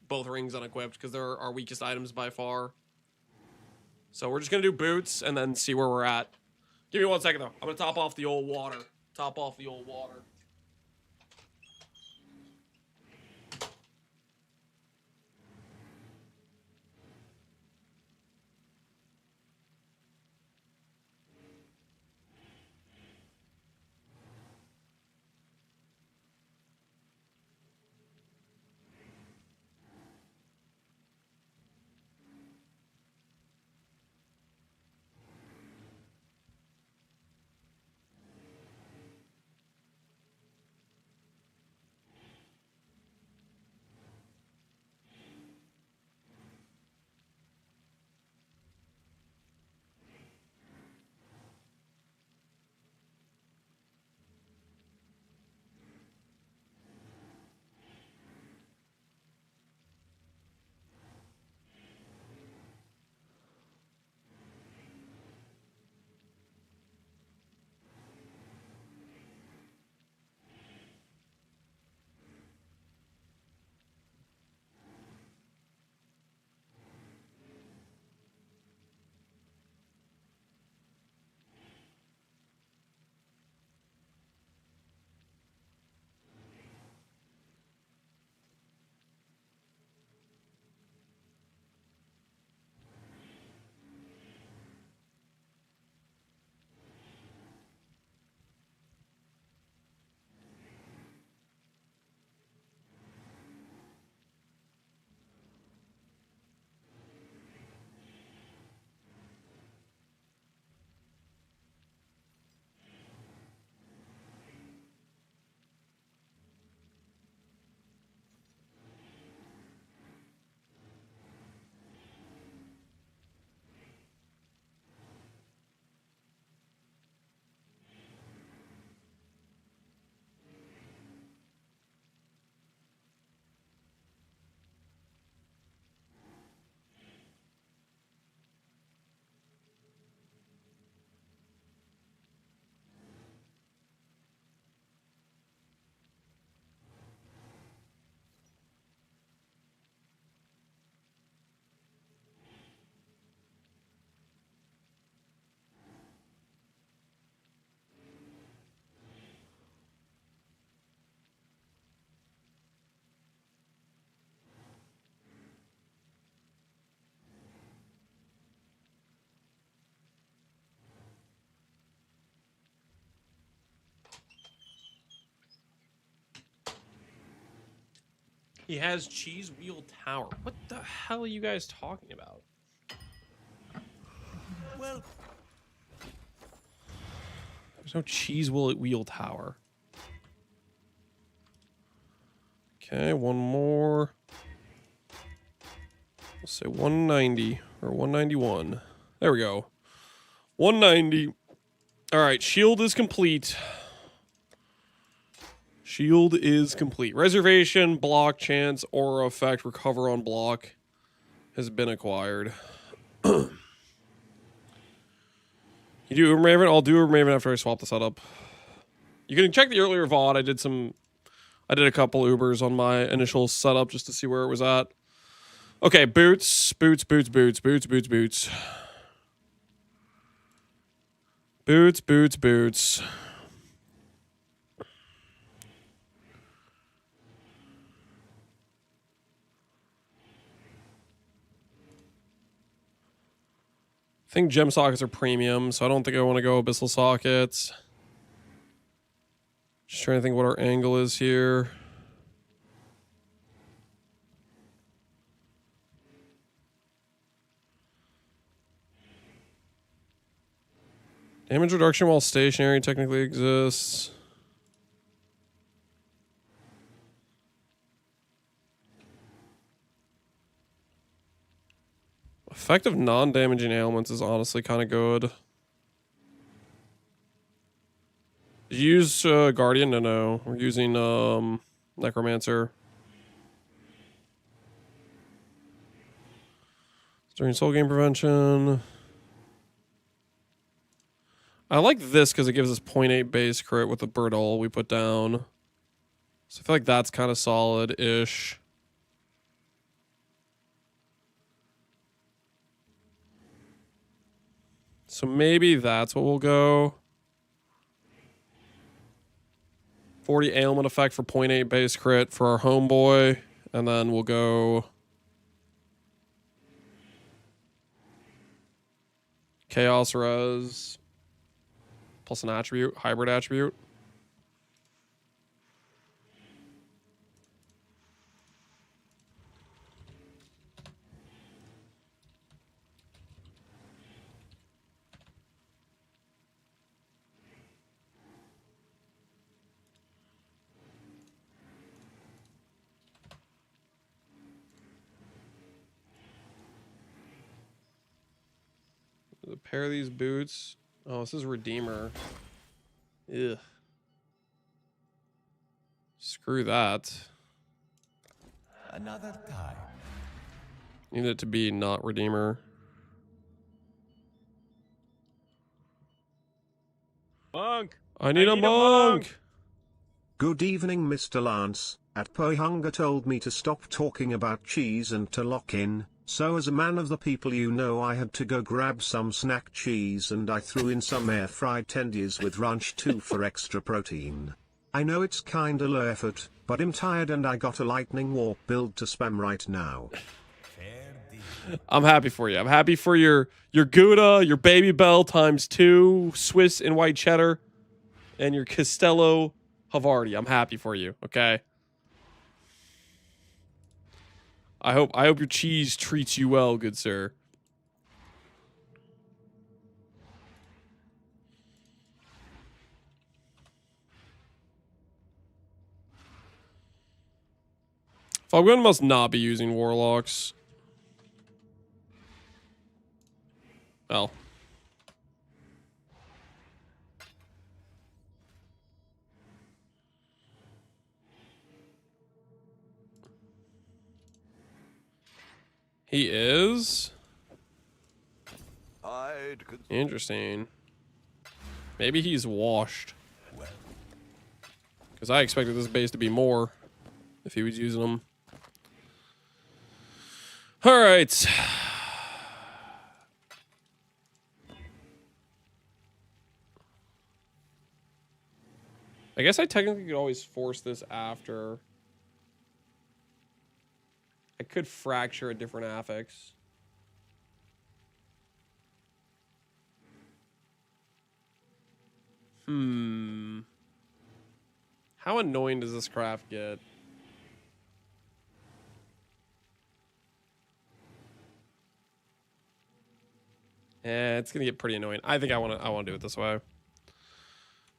both rings unequipped, because they're our weakest items by far. So we're just going to do boots, and then see where we're at. Give me 1 second, though. I'm going to top off the old water. Top off the old water. He has cheese wheel tower. What the hell are you guys talking about? Well, there's no cheese wheel tower. Okay, one more. Let's say 190 or 191. There we go. 190. All right, shield is complete. Shield is complete. Reservation, block, chance, aura effect, recover on block has been acquired. You do Uber Maven? I'll do Uber Maven after I swap the setup. You can check the earlier VOD. I did a couple Ubers on my initial setup just to see where it was at. Okay, boots, boots, boots, boots, boots, boots, boots. Boots, boots, boots. think gem sockets are premium, so I don't think I want to go abyssal sockets. Just trying to think what our angle is here. Damage reduction while stationary technically exists. Effective non-damaging ailments is honestly kind of good. Did you use Guardian? No. We're using Necromancer. During soul gain prevention. I like this because it gives us 0.8 base crit with the Birdall we put down. So I feel like that's kind of solid-ish. So maybe that's what we'll go. 40 ailment effect for 0.8 base crit for our homeboy. And then we'll go Chaos Res plus an attribute, hybrid attribute. A pair of these boots. Oh, this is Redeemer. Ugh. Screw that. Another time. Need it to be not Redeemer. Monk! I need a monk! Good evening, Mr. Lance. At Hunger told me to stop talking about cheese and to lock in. So as a man of the people, you know, I had to go grab some snack cheese and I threw in some air-fried tendies with ranch too for extra protein. I know it's kinda low effort, but I'm tired and I got a lightning warp build to spam right now. I'm happy for you. I'm happy for your Gouda, your Baby Bell ×2, Swiss and white cheddar, and your Castello Havarti. I'm happy for you, okay? I hope your cheese treats you well, good sir. Fogwind must not be using warlocks. Well. He is? Interesting. Maybe he's washed. Because I expected this base to be more if he was using them. Alright. I guess I technically could always force this after. I could fracture a different affix. How annoying does this craft get? It's gonna get pretty annoying. I think I want to do it this way.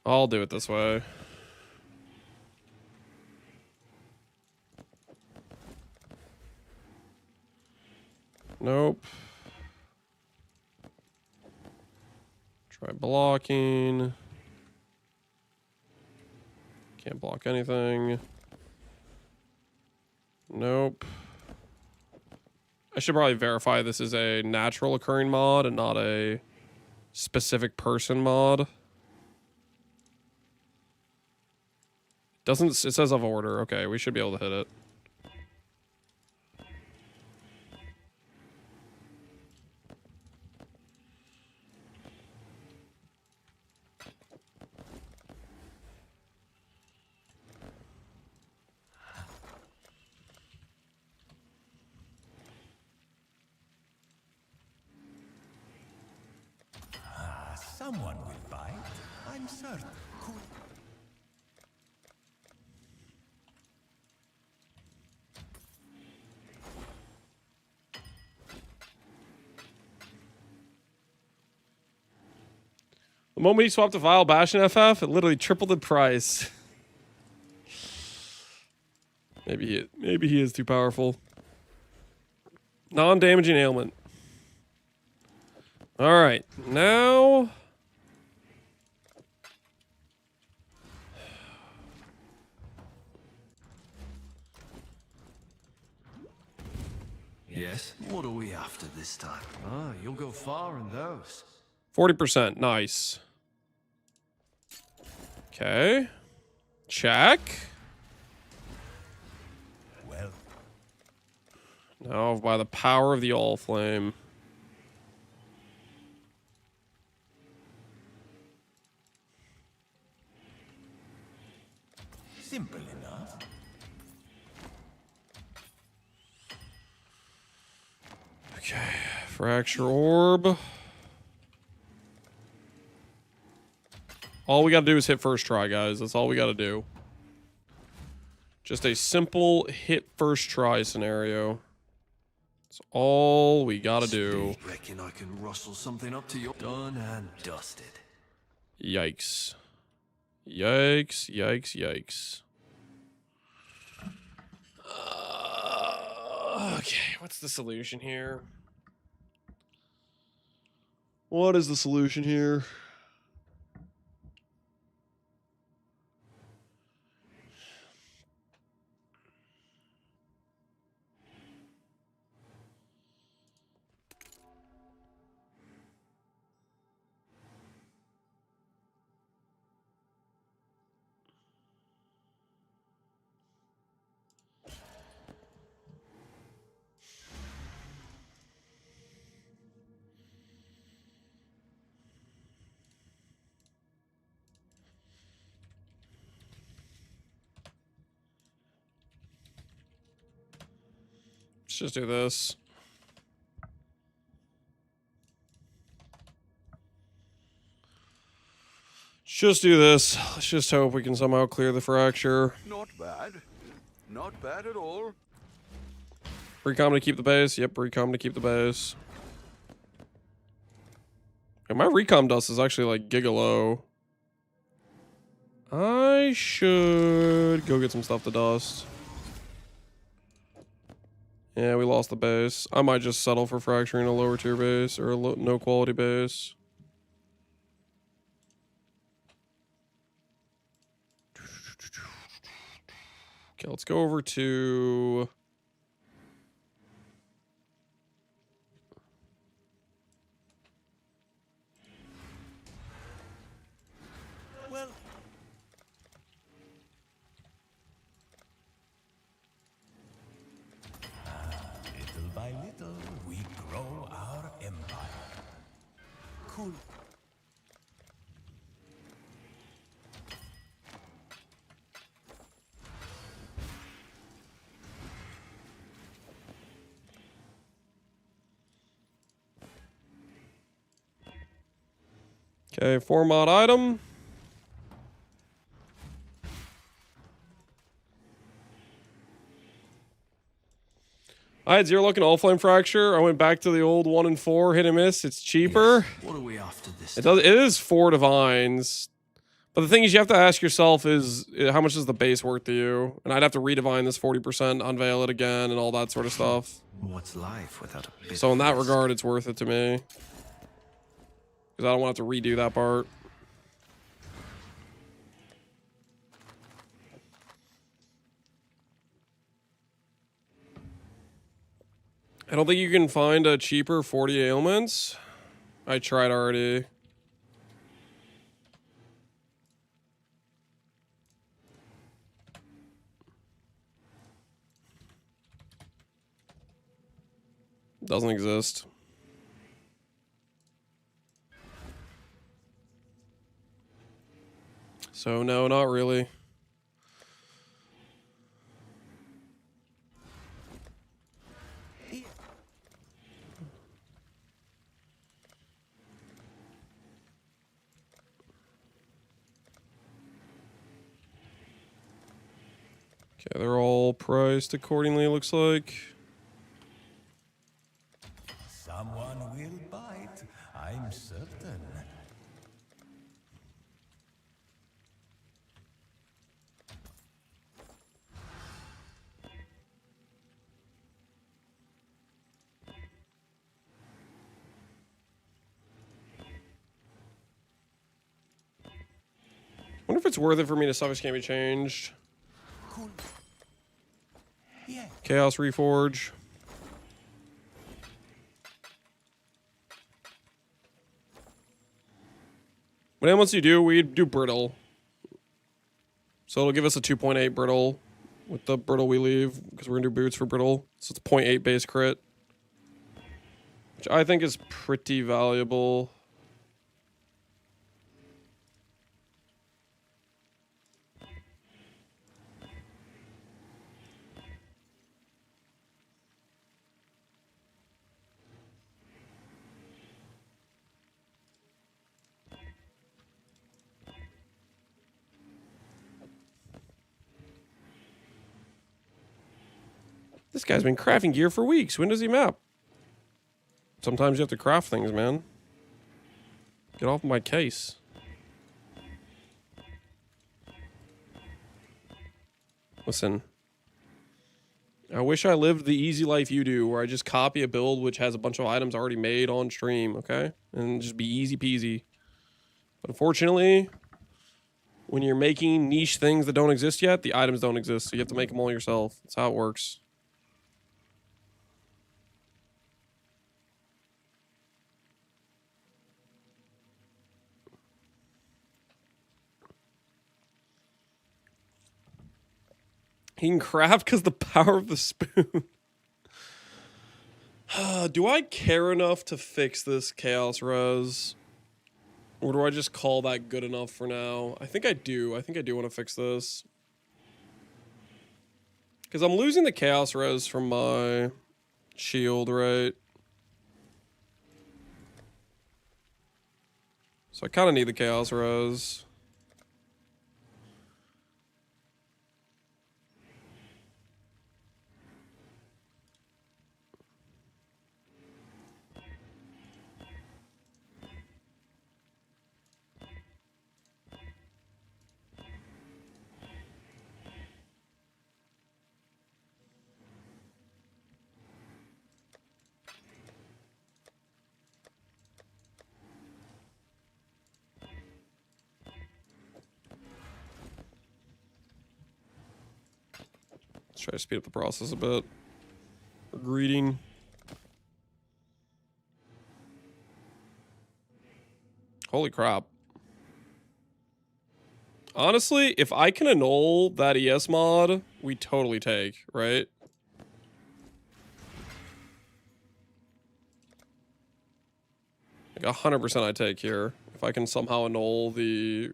I'll do it this way. Nope. Try blocking. Can't block anything. Nope. I should probably verify this is a natural occurring mod and not a specific person mod. It says of order. Okay, we should be able to hit it. Someone will bite. I'm certain. Cool. The moment he swapped to Vile Bash in FF, it literally tripled in price. Maybe he is too powerful. Non-damaging ailment. All right, now. Yes? What are we after this time? Ah, you'll go far in those. 40%, nice. Okay. Check. Well. Now by the power of the All Flame. Simple enough. Okay, Fracture Orb. All we gotta do is hit first try, guys. That's all we gotta do. Just a simple hit first try scenario. That's all we gotta do. Reckon I can rustle something up to your done and dusted. Yikes. Yikes, yikes, yikes. Okay, what's the solution here? What is the solution here? Let's just do this. Just do this. Let's just hope we can somehow clear the fracture. Not bad. Not bad at all. Recom to keep the base. Yep, recom to keep the base. And my recom dust is actually like giga low. I should go get some stuff to dust. Yeah, we lost the base. I might just settle for fracturing a lower tier base or a no quality base. Okay, let's go over to... Well. Little by little, we grow our empire. Cool. Okay, 4 mod item. I had 0 luck in all flame fracture. I went back to the old 1 and 4 hit and miss. It's cheaper. Yes. What are we after this? It is 4 divines. But the thing is, you have to ask yourself is how much is the base worth to you? And I'd have to redivine this 40%, unveil it again, and all that sort of stuff. What's life without a bit So in of that risk? regard, it's worth it to me. Because I don't want to have to redo that part. I don't think you can find a cheaper 40 ailments. I tried already. Doesn't exist. So no, not really. Okay, they're all priced accordingly, looks like. Someone will bite, I'm certain. Wonder if it's worth it for me to suffix can't be changed. Cool. Yeah. Chaos Reforge. What once you do, we do brittle. So it'll give us a 2.8 brittle with the brittle we leave, because we're gonna do boots for brittle. So it's 0.8 base crit, which I think is pretty valuable. This guy's been crafting gear for weeks. When does he map? Sometimes you have to craft things, man. Get off my case. Listen. I wish I lived the easy life you do, where I just copy a build which has a bunch of items already made on stream, okay? And just be easy peasy. But unfortunately, when you're making niche things that don't exist yet, the items don't exist, so you have to make them all yourself. That's how it works. He can craft because the power of the spoon. Do I care enough to fix this Chaos Res? Or do I just call that good enough for now? I think I do. I think I do want to fix this. Because I'm losing the Chaos Res from my shield, right? So I kind of need the Chaos Res. Let's try to speed up the process a bit. Greeting. Holy crap. Honestly, if I can annul that ES mod, we totally take, right? Like 100% I take here. If I can somehow annul the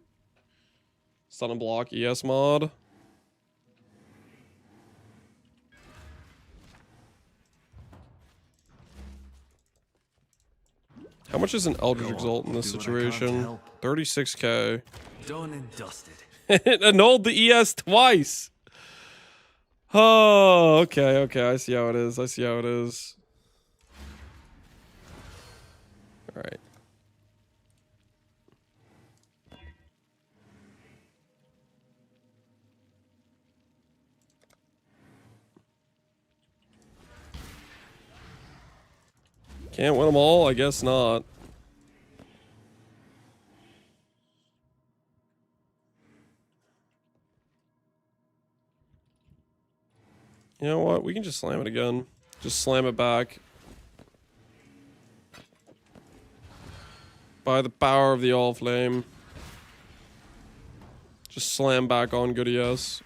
stun and block ES mod. How much is an Eldritch Exalt in this situation? 36k. Done and dusted. It annulled the ES twice. Oh, okay, okay. I see how it is. I see how it is. All right. Can't win them all? I guess not. You know what? We can just slam it again. Just slam it back. By the power of the All Flame. Just slam back on good ES.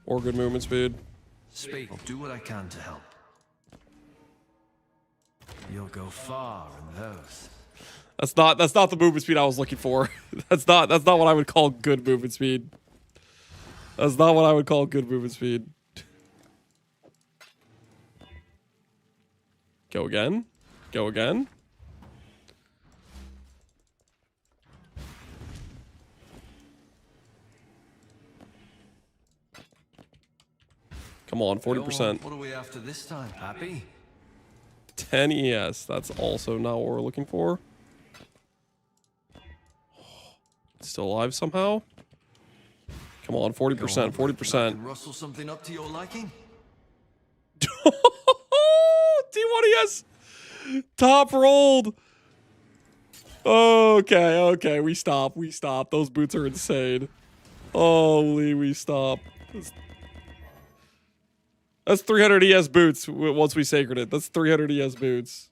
Or good movement speed. Speak. I'll do what I can to help. You'll go far in those. That's not the movement speed I was looking for. That's not what I would call good movement speed. That's not what I would call good movement speed. Go again. Go again. Come on, 40%. What are we after this time, Pappy? 10 ES. That's also not what we're looking for. Still alive somehow. Come on, 40%. 40%. Rustle something up to your liking? T1ES top rolled. Okay, okay, we stop. We stop. Those boots are insane. Holy, we stop. That's 300 ES boots once we sacred it. That's 300 ES boots.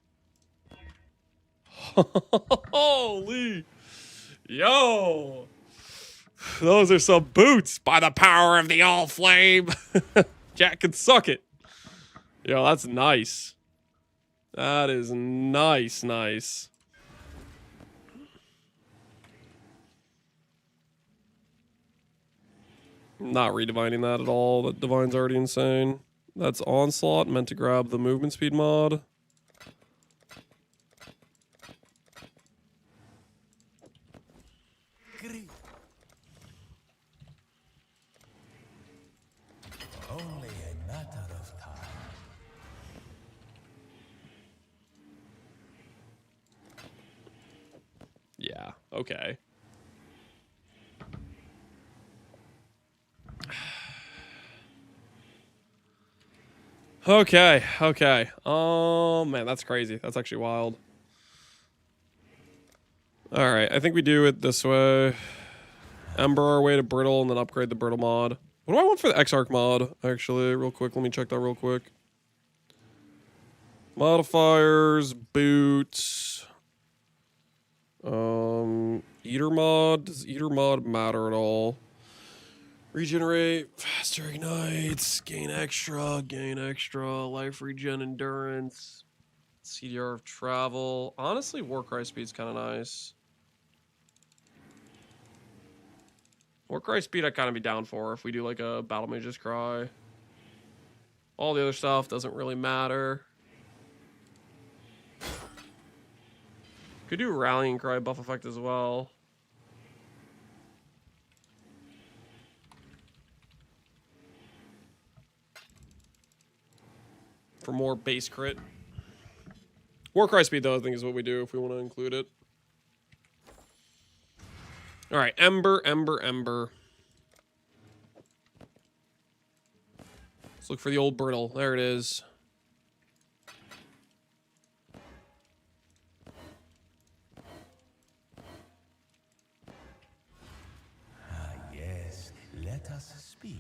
Holy. Yo. Those are some boots by the power of the all flame. Jack can suck it. Yo, that's nice. That is nice, nice. Not redivining that at all. That divine's already insane. That's onslaught, meant to grab the movement speed mod. Only a matter of time. Yeah, okay. Okay, okay. Oh, man, that's crazy. That's actually wild. Alright, I think we do it this way. Ember our way to Brittle and then upgrade the Brittle mod. What do I want for the X-Arc mod, actually? Real quick, let me check that real quick. Modifiers, boots. Eater mod. Does Eater mod matter at all? Regenerate, faster ignites, gain extra, life regen, endurance, CDR of travel. Honestly, Warcry speed's kind of nice. Warcry speed I'd kind of be down for if we do like a Battle Mage's Cry. All the other stuff doesn't really matter. Could do Rallying Cry buff effect as well. For more base crit. Warcry speed, though, I think is what we do if we want to include it. Alright, Ember, Ember, Ember. Let's look for the old Brittle. There it is. Ah, yes. Let us speak.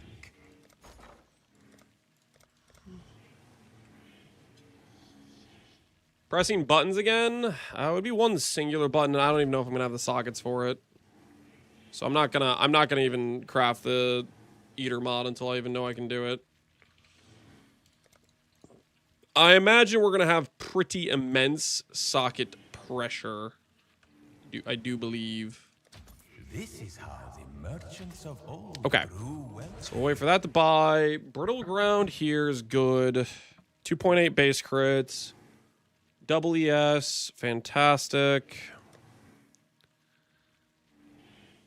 Pressing buttons again? It would be one singular button, and I don't even know if I'm gonna have the sockets for it. So I'm not gonna even craft the Eater mod until I even know I can do it. I imagine we're gonna have pretty immense socket pressure. I do believe. This is how the merchants of old Okay. grew wealthy. So we'll wait for that to buy. Brittle ground here is good. 2.8 base crits. Double ES, fantastic.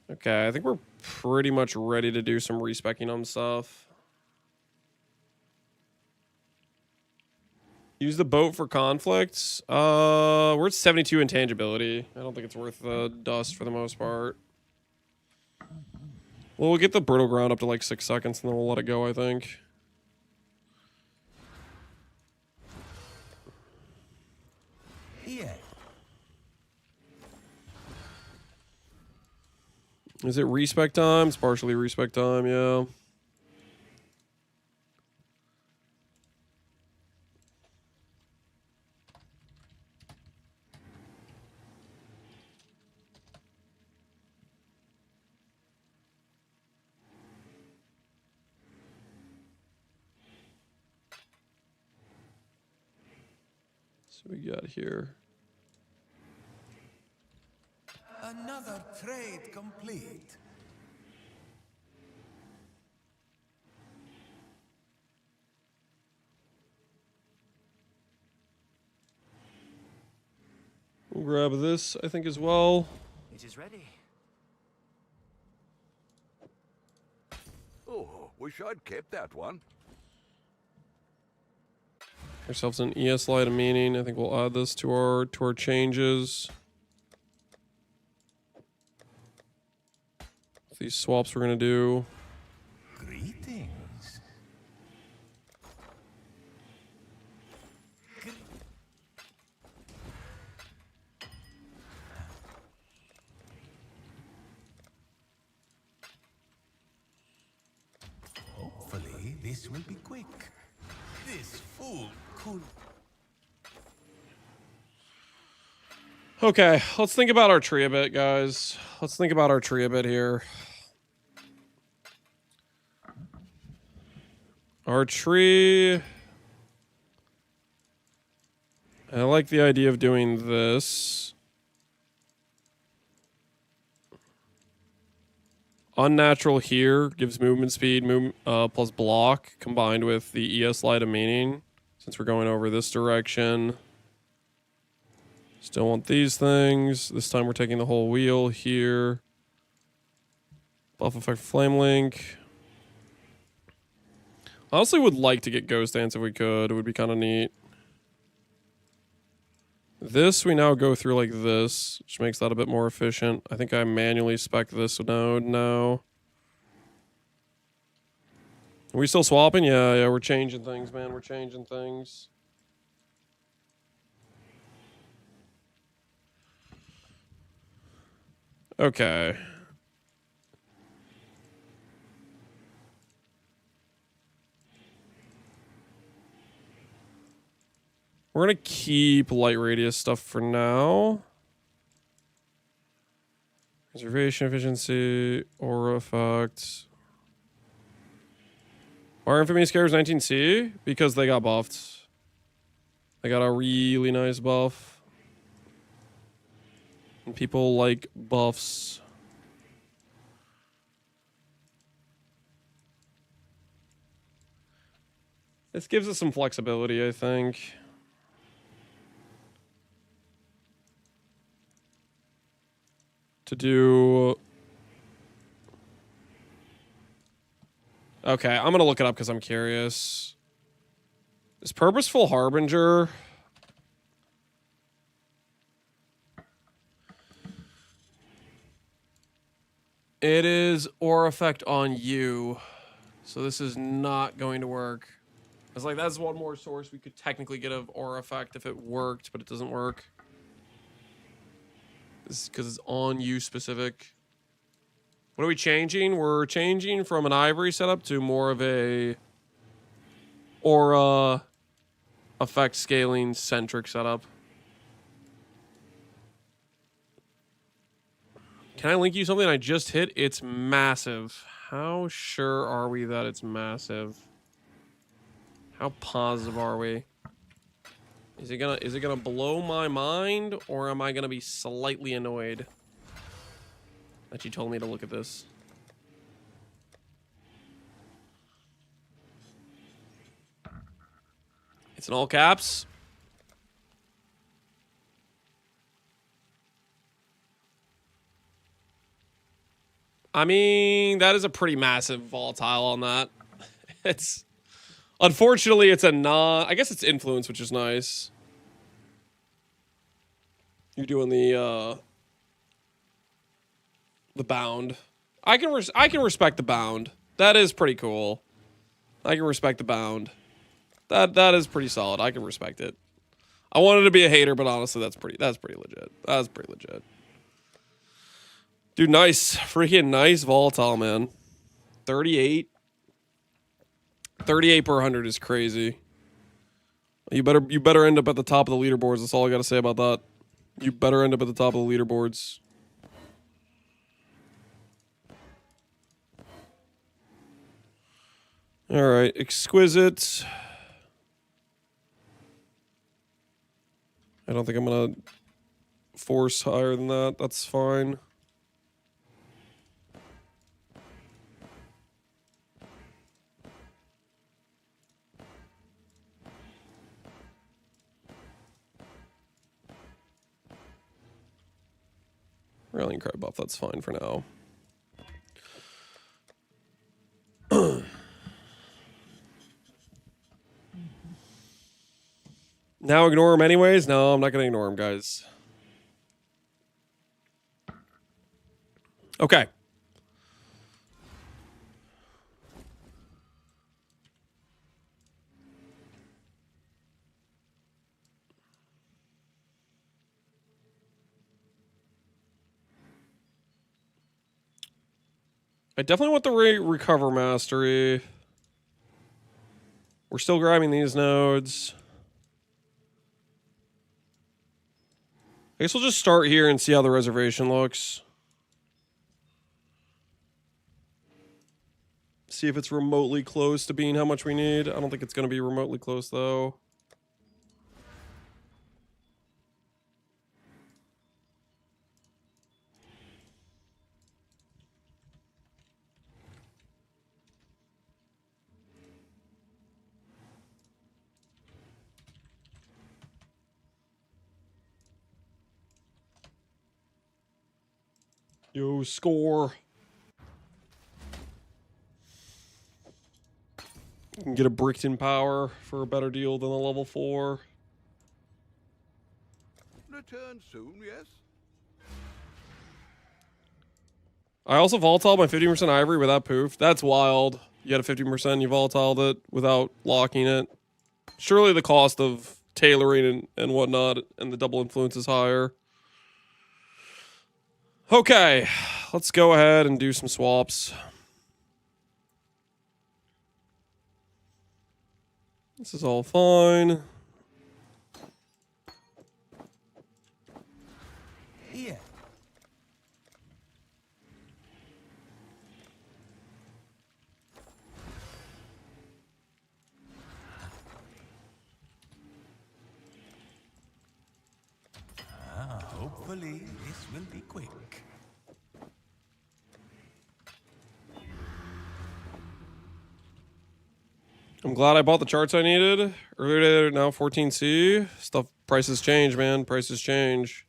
Okay, I think we're pretty much ready to do some respecking on stuff. Use the boat for conflicts. We're at 72 intangibility. I don't think it's worth the dust for the most part. Well, we'll get the brittle ground up to like 6 seconds and then we'll let it go, I think. Yeah. Is it respec time? It's partially respec time, yeah. So we got here. Another trade complete. We'll grab this, I think, as well. It is ready. Oh, wish I'd kept that one. Ourselves an ES light of meaning. I think we'll add this to our changes. These swaps we're gonna do. Greetings. Hopefully, this will be quick. This fool could. Okay, let's think about our tree a bit, guys. Let's think about our tree a bit here. Our tree... I like the idea of doing this. Unnatural here gives movement speed plus block combined with the ES light of meaning. Since we're going over this direction. Still want these things. This time we're taking the whole wheel here. Buff effect flame link. Honestly would like to get Ghost Dance if we could. It would be kind of neat. This we now go through like this, which makes that a bit more efficient. I think I manually spec this node now. Are we still swapping? Yeah, we're changing things, man. We're changing things. Okay. We're going to keep light radius stuff for now. Conservation efficiency, aura effect. Our infamy scares 19C because they got buffed. They got a really nice buff. And people like buffs. This gives us some flexibility, I think. To do... Okay, I'm gonna look it up because I'm curious. Is Purposeful Harbinger... It is aura effect on you. So this is not going to work. It's like that's one more source we could technically get of aura effect if it worked, but it doesn't work. This is because it's on you specific. What are we changing? We're changing from an ivory setup to more of a aura effect scaling centric setup. Can I link you something I just hit? It's massive. How sure are we that it's massive? How positive are we? Is it gonna blow my mind, or am I gonna be slightly annoyed that you told me to look at this? It's in all caps. I mean, that is a pretty massive volatile on that. It's unfortunately it's a non. I guess it's influence, which is nice. You're doing the bound. I can respect the bound. That is pretty cool. I can respect the bound. That is pretty solid. I can respect it. I wanted to be a hater, but honestly, that's pretty legit. That's pretty legit. Dude, nice. Freaking nice volatile, man. 38. 38 per 100 is crazy. You better end up at the top of the leaderboards. That's all I got to say about that. You better end up at the top of the leaderboards. All right, exquisite. I don't think I'm going to force higher than that. That's fine. Rallying cry buff, that's fine for now. Now ignore him anyways? No, I'm not going to ignore him, guys. Okay. I definitely want the recover mastery. We're still grabbing these nodes. I guess we'll just start here and see how the reservation looks. See if it's remotely close to being how much we need. I don't think it's going to be remotely close, though. Yo, score. You can get a Brickton power for a better deal than a level 4. Return soon, yes? I also volatile my 50% ivory without poof. That's wild. You got a 50%, you volatiled it without locking it. Surely the cost of tailoring and whatnot and the double influence is higher. Okay, let's go ahead and do some swaps. This is all fine. Here. Hopefully this will be quick. I'm glad I bought the charts I needed earlier today. Now 14C. Stuff prices change, man. Prices change.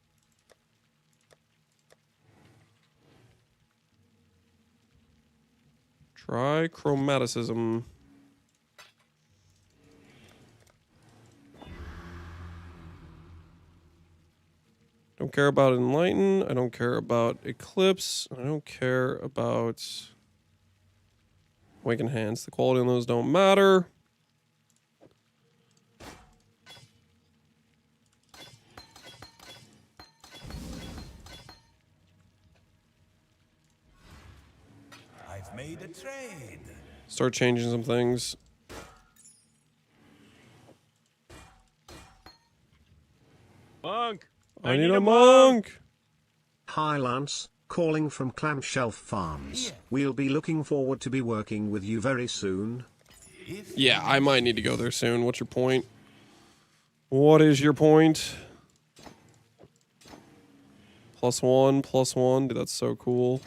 Trichromaticism. Don't care about Enlighten. I don't care about Eclipse. I don't care about Awaken Hands. The quality on those don't matter. I've made a trade. Start changing some things. Monk! I need a monk! Hi Lance, calling from Clamshell Farms. We'll be looking forward to be working with you very soon. Yeah, I might need to go there soon. What's your point? What is your point? +1, +1. Dude, that's so cool.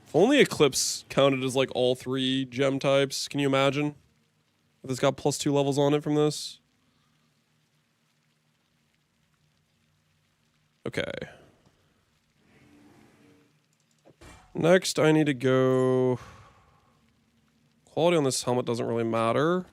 If only Eclipse counted as like all 3 gem types. Can you imagine? If it's got +2 levels on it from this. Okay. Next, I need to go... Quality on this helmet doesn't really matter.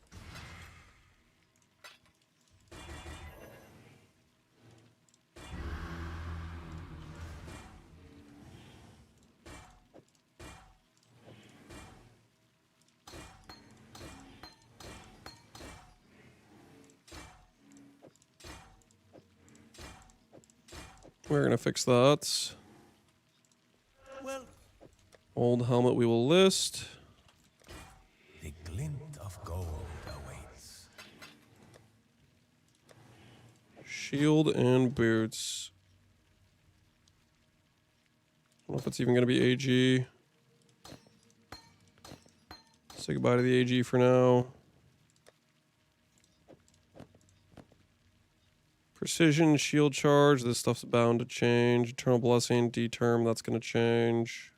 We're going to fix that. Well, old helmet we will list. The glint of gold awaits. Shield and boots. I don't know if it's even going to be AG. Say goodbye to the AG for now. Precision, shield charge, this stuff's bound to change. Eternal Blessing, D-term, that's going to change.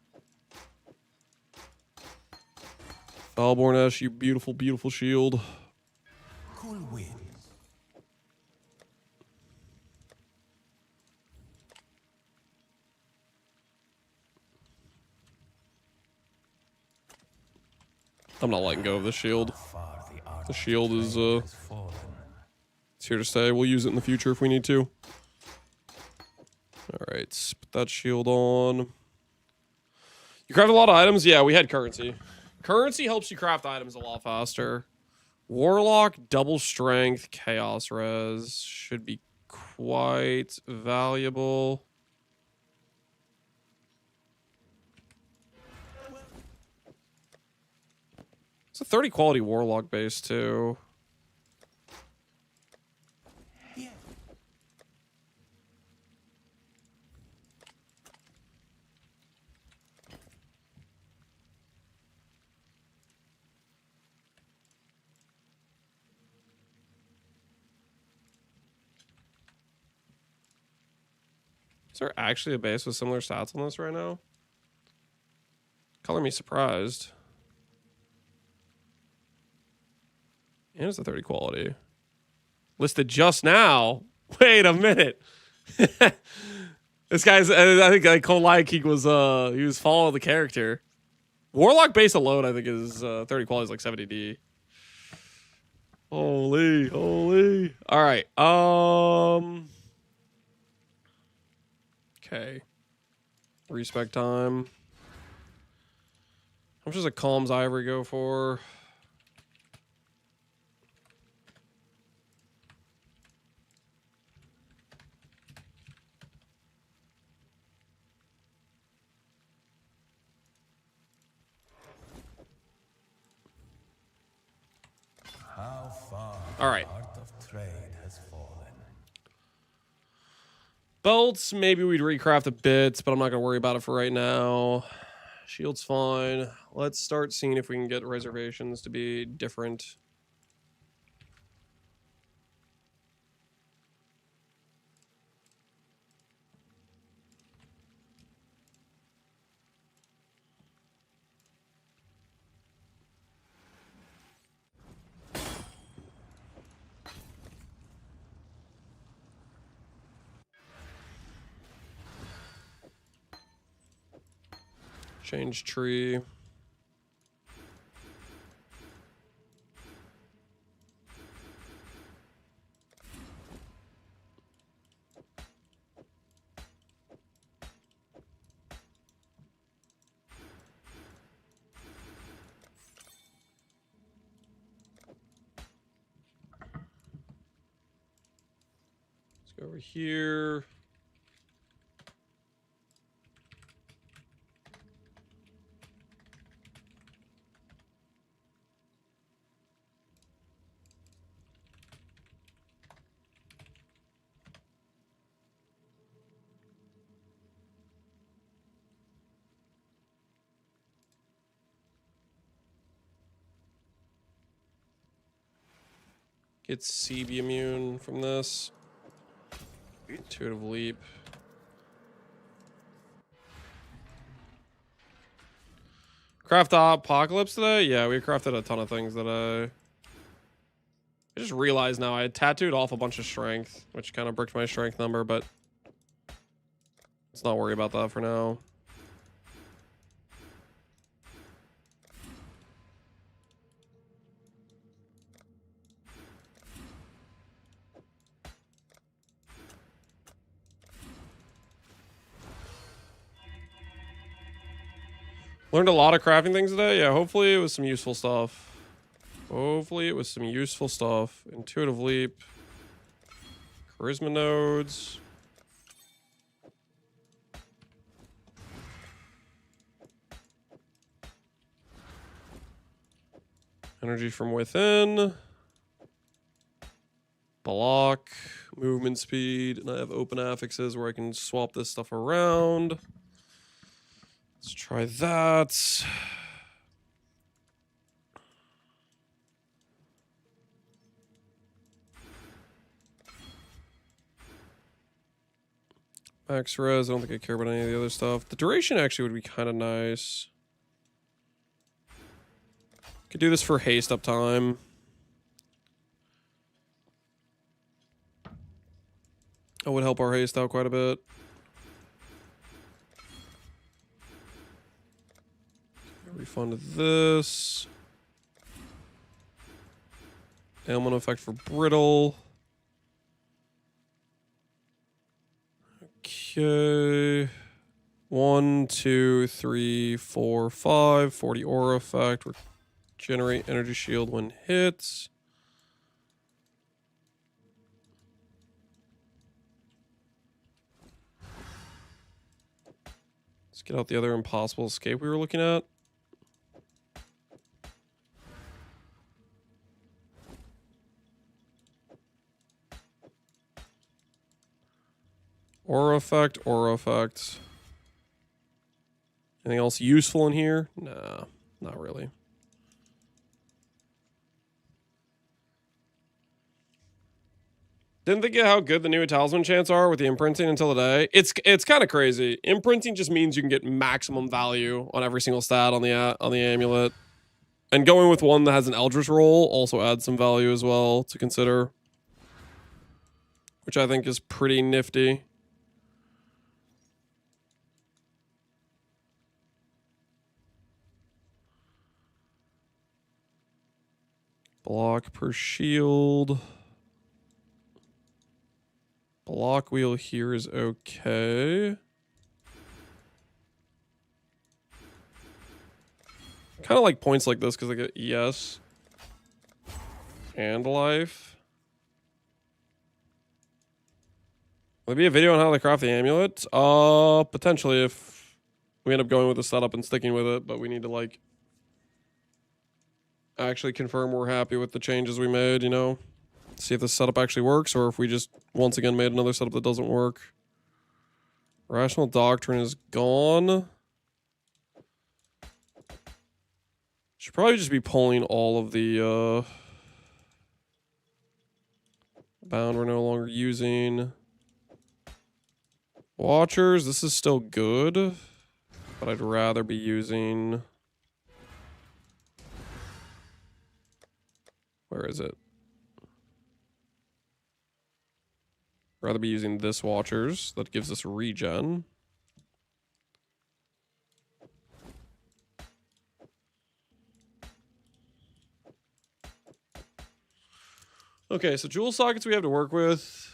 Foulborn Ash, you beautiful, beautiful shield. Cool winds. I'm not letting go of the shield. Far the The shield is it's here to stay. We'll use it in the future if we need to. All right, put that shield on. You craft a lot of items? Yeah, we had currency. Currency helps you craft items a lot faster. Warlock, double strength, chaos res should be quite valuable. It's a 30 quality warlock base too. Is there actually a base with similar stats on this right now? Color me surprised. And it's a 30 quality. Listed just now. Wait a minute. This guy's, I think like Cole Lykeek was he was following the character. Warlock base alone, I think, is 30 quality is like 70D. Holy. All right. Okay. Respec time. How much does a Calm's Ivory go for? How far all right. the art of trade has fallen. Belts, maybe we'd recraft a bit, but I'm not going to worry about it for right now. Shield's fine. Let's start seeing if we can get reservations to be different. Change tree. Let's go over here. Get CB immune from this. Intuitive leap. Craft apocalypse today? Yeah, we crafted a ton of things today. I just realized now I had tattooed off a bunch of strength, which kind of bricked my strength number, but let's not worry about that for now. Learned a lot of crafting things today. Yeah, hopefully it was some useful stuff. Intuitive leap. Charisma nodes. Energy from within. Block. Movement speed. And I have open affixes where I can swap this stuff around. Let's try that. Max res, I don't think I care about any of the other stuff. The duration actually would be kind of nice. Could do this for haste up time. That would help our haste out quite a bit. Refund this. Ailment effect for brittle. Okay. 1, 2, 3, 4, 5. 40 aura effect. Regenerate energy shield when hits. Let's get out the other impossible escape we were looking at. Aura effect, aura effect. Anything else useful in here? Nah, not really. Didn't think of how good the new talisman chants are with the imprinting until today. It's kind of crazy. Imprinting just means you can get maximum value on every single stat on the amulet. And going with one that has an Eldritch roll also adds some value as well to consider. Which I think is pretty nifty. Block per shield. Block wheel here is okay. Kind of like points like this because I get ES and life. Will there be a video on how to craft the amulet? Potentially if we end up going with the setup and sticking with it, but we need to like actually confirm we're happy with the changes we made, you know? See if the setup actually works or if we just once again made another setup that doesn't work. Rational Doctrine is gone. Should probably just be pulling all of the bound we're no longer using. Watchers, this is still good, but I'd rather be using... Where is it? Rather be using this Watchers. That gives us regen. Okay, so jewel sockets we have to work with.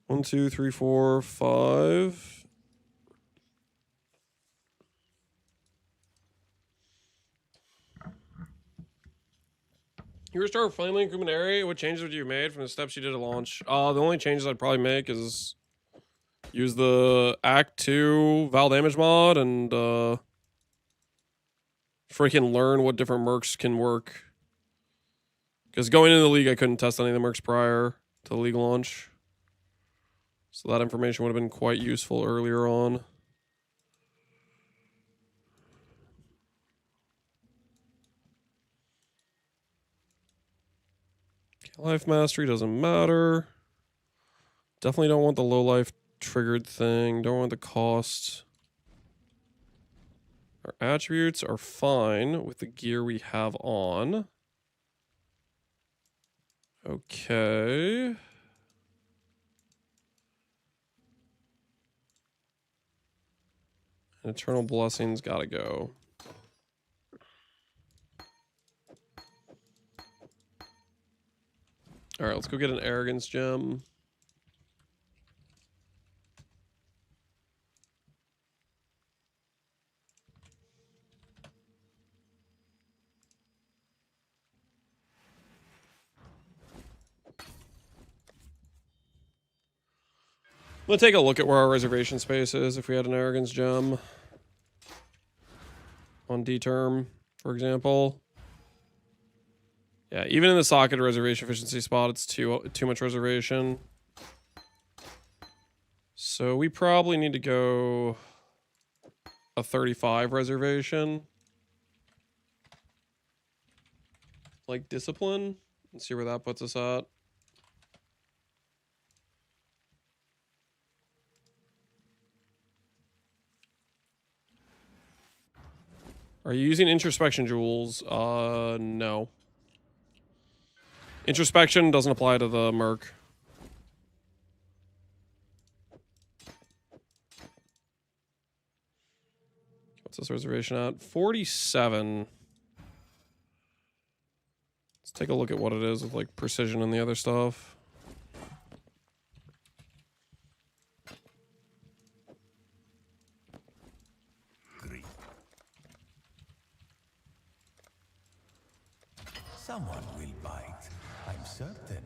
1, 2, 3, 4, 5. You restart Flaming Luminary. What changes would you have made from the steps you did at launch? The only changes I'd probably make is use the Act 2 Val Damage mod and freaking learn what different mercs can work. Because going into the league, I couldn't test any of the mercs prior to the league launch. So that information would have been quite useful earlier on. Life Mastery doesn't matter. Definitely don't want the low life triggered thing. Don't want the cost. Our attributes are fine with the gear we have on. Okay. Eternal Blessings gotta go. Alright, let's go get an Arrogance gem. I'm gonna take a look at where our reservation space is if we had an Arrogance gem. On D-term, for example. Yeah, even in the socket reservation efficiency spot, it's too much reservation. So we probably need to go a 35 reservation. Like discipline. Let's see where that puts us at. Are you using introspection jewels? No. Introspection doesn't apply to the Merc. What's this reservation at? 47. Let's take a look at what it is with like precision and the other stuff. Great. Someone will bite, I'm certain.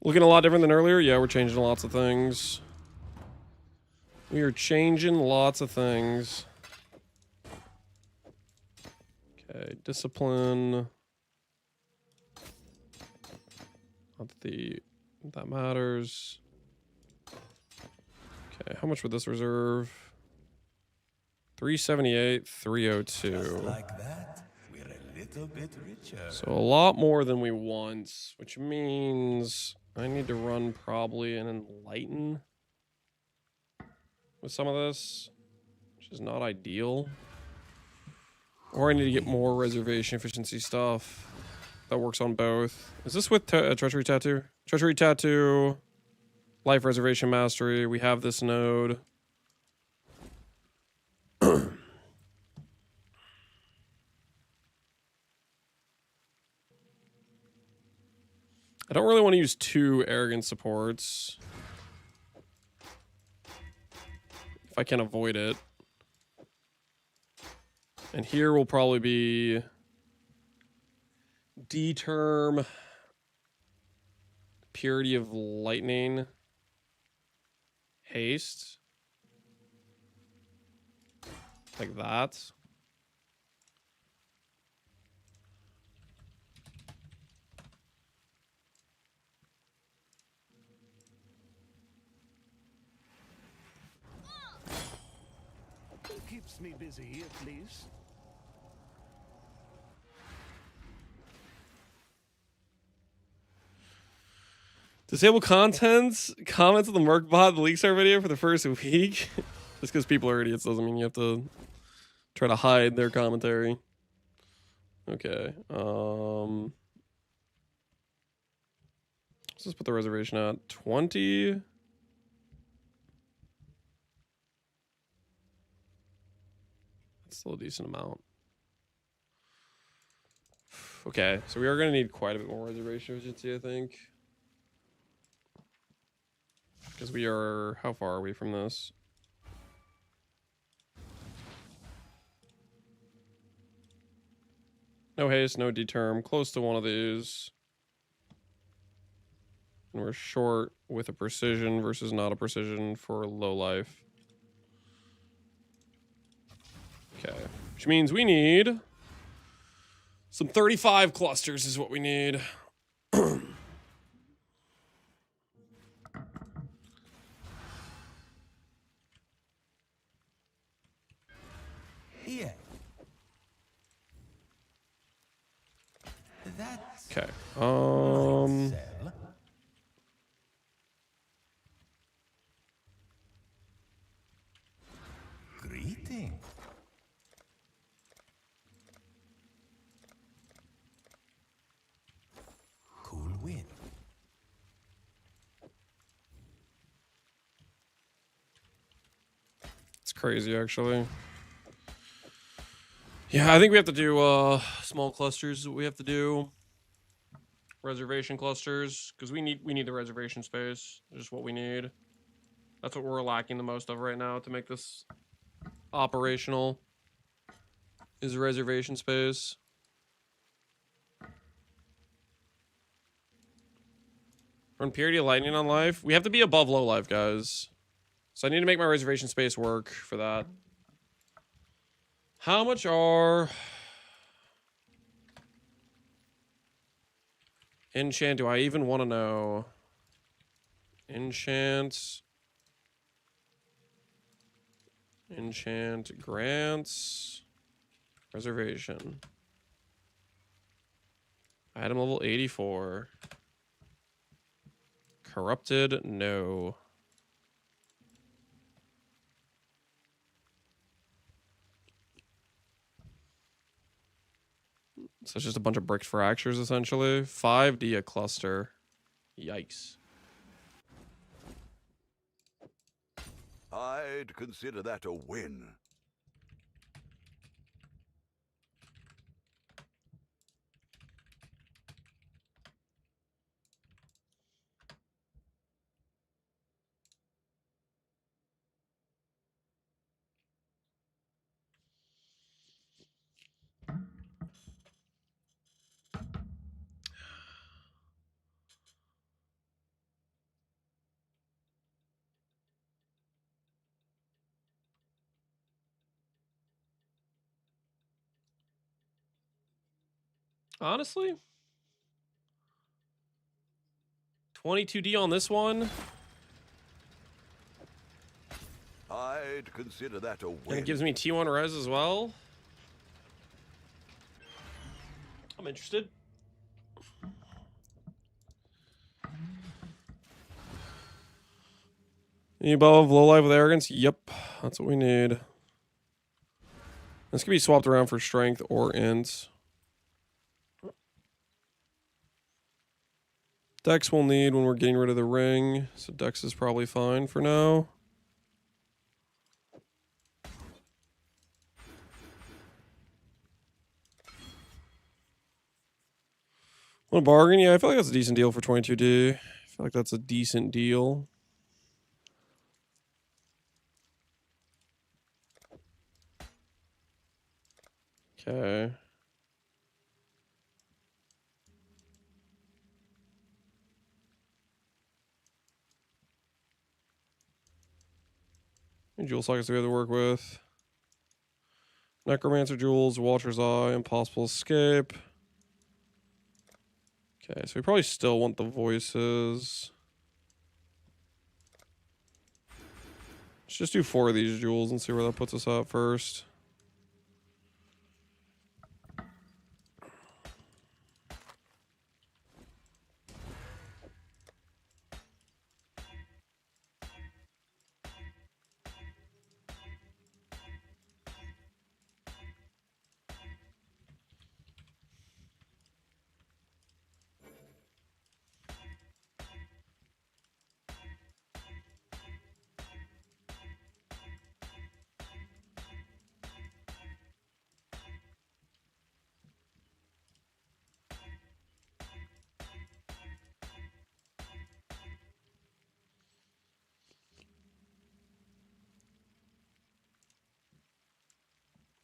Looking a lot different than earlier? Yeah, we're changing lots of things. We are changing lots of things. Okay, discipline. Not that matters. Okay, how much would this reserve? 378, 302. Just like that, we're a little bit richer. So a lot more than we want, which means I need to run probably an enlighten with some of this, which is not ideal. Or I need to get more reservation efficiency stuff that works on both. Is this with treachery tattoo? Treachery tattoo, life reservation mastery. We have this node. I don't really want to use 2 arrogant supports if I can avoid it. And here will probably be D-term, purity of lightning, haste, like that. Keeps me busy, at least. Disable comments on the Merc bot, the League Star video for the first week. Just because people are idiots doesn't mean you have to try to hide their commentary. Okay. Let's just put the reservation at 20. That's still a decent amount. Okay, so we are going to need quite a bit more reservation efficiency, I think. Because we are... How far are we from this? No haste, no determ. Close to one of these. And we're short with a precision versus not a precision for low life. Okay. Which means we need... some 35 clusters is what we need. Yeah. That's Okay. greeting. Cool wind. It's crazy, actually. Yeah, I think we have to do small clusters. Is what we have to do. Reservation clusters, because we need the reservation space. Just what we need. That's what we're lacking the most of right now to make this operational. Is reservation space. Run purity of lightning on life. We have to be above low life, guys. So I need to make my reservation space work for that. How much are... Enchant, do I even want to know? Enchant grants. Reservation. Item level 84. Corrupted, no. So it's just a bunch of brick fractures, essentially. 5D a cluster. Yikes. I'd consider that a win. Honestly, 22D on this one. I'd consider that a win. And it gives me T1 res as well. I'm interested. Above low life with arrogance. Yep, that's what we need. This can be swapped around for strength or int. Dex we'll need when we're getting rid of the ring, so Dex is probably fine for now. Want a bargain? Yeah, I feel like that's a decent deal for 22D. I feel like that's a decent deal. Okay. Jewel sockets we have to work with. Necromancer jewels, Watcher's Eye, Impossible Escape. Okay, so we probably still want the voices. Let's just do 4 of these jewels and see where that puts us at first.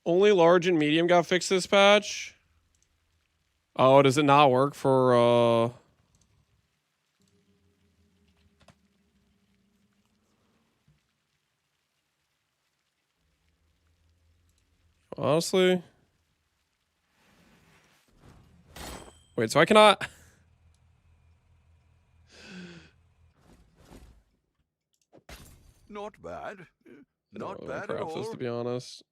Only large and medium got fixed this patch. Oh, does it not work for honestly? Wait, so I cannot Not bad. Not no, bad at craft this, all. to be honest.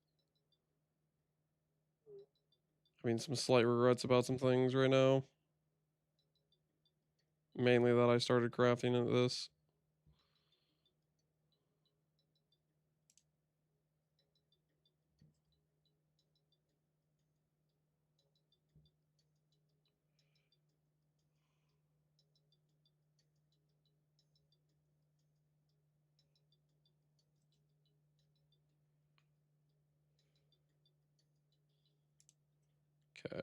I mean, some slight regrets about some things right now. Mainly that I started crafting into this. Okay.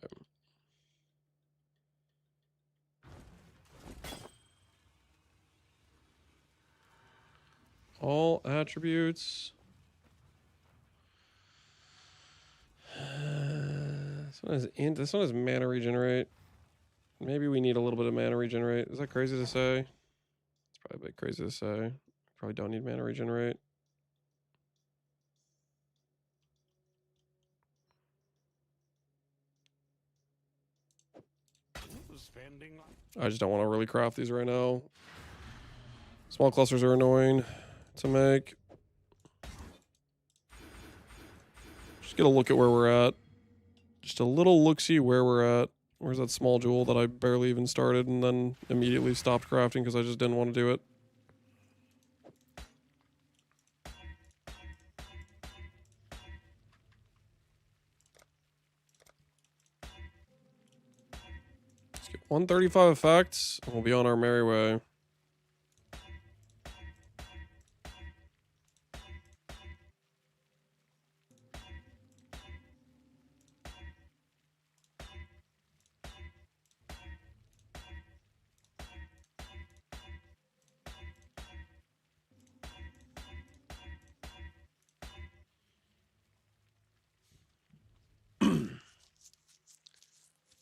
All attributes. This one has int. This one has mana regenerate. Maybe we need a little bit of mana regenerate. Is that crazy to say? It's probably a bit crazy to say. Probably don't need mana regenerate. I just don't want to really craft these right now. Small clusters are annoying to make. Just get a look at where we're at. Just a little look-see where we're at. Where's that small jewel that I barely even started and then immediately stopped crafting because I just didn't want to do it. Let's get 135 effects and we'll be on our merry way.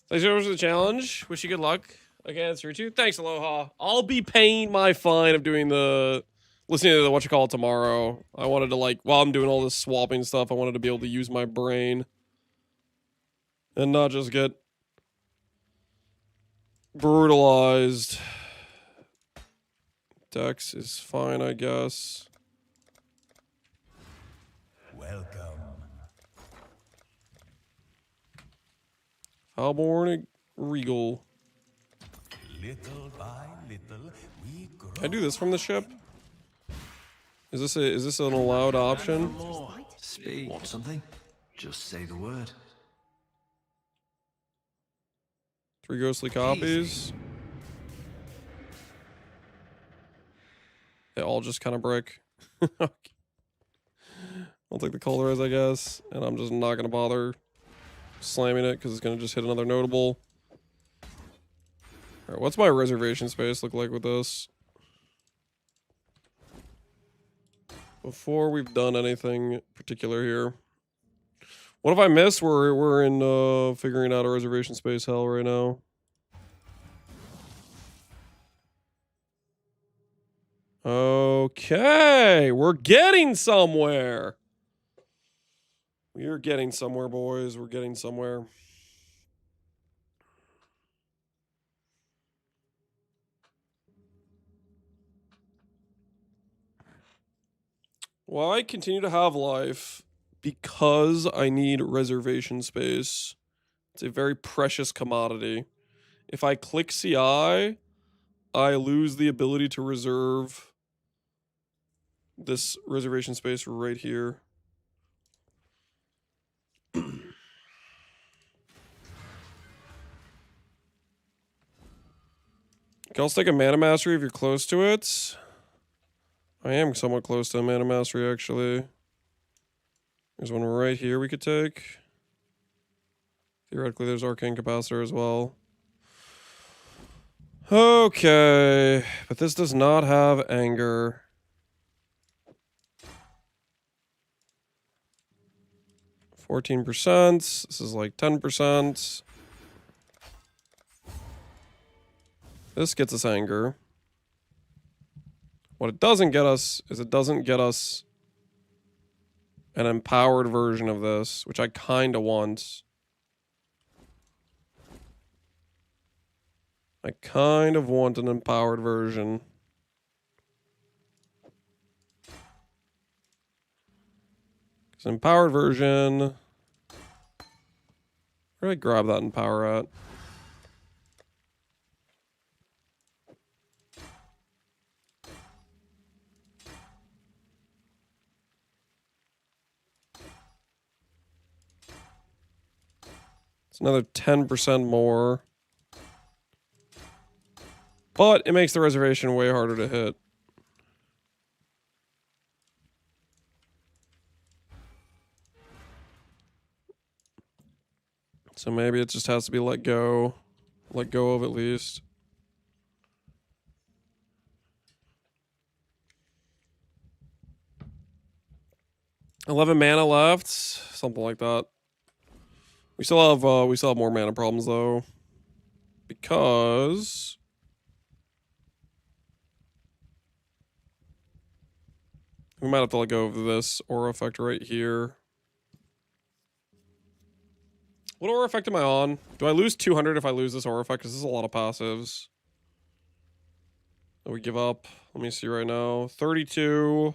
Thanks so much for the challenge. Wish you good luck against Ritu. Thanks, Aloha. I'll be paying my fine of doing the listening to the whatchamacallit tomorrow. I wanted to, like, while I'm doing all this swapping stuff, I wanted to be able to use my brain and not just get brutalized. Dex is fine, I guess. Welcome. Alborn Regal. Little by little, we grow. Can I do this from the ship? Is this an allowed option? Speak. Want something? Just say the word. 3 ghostly copies. They all just kind of break. I'll take the colorize, I guess, and I'm just not gonna bother slamming it because it's gonna just hit another notable. All right, what's my reservation space look like with this? Before we've done anything particular here. What have I missed? We're in figuring out a reservation space hell right now. Okay, we're getting somewhere. We are getting somewhere, boys. We're getting somewhere. Well, I continue to have life because I need reservation space. It's a very precious commodity. If I click CI, I lose the ability to reserve this reservation space right here. You can also take a mana mastery if you're close to it. I am somewhat close to a mana mastery, actually. There's one right here we could take. Theoretically, there's arcane capacitor as well. Okay, but this does not have anger. %. This is like 10%. This gets us anger. What it doesn't get us is it doesn't get us an empowered version of this, which I kind of want. I kind of want an empowered version. Because empowered version... Where do I grab that empower at? It's another 10% more. But it makes the reservation way harder to hit. So maybe it just has to be let go. Let go of at least. $11 mana left. Something like that. We still have more mana problems though. Because we might have to let go of this aura effect right here. What aura effect am I on? Do I lose 200 if I lose this aura effect? Because this is a lot of passives. We give up. Let me see right now. 32.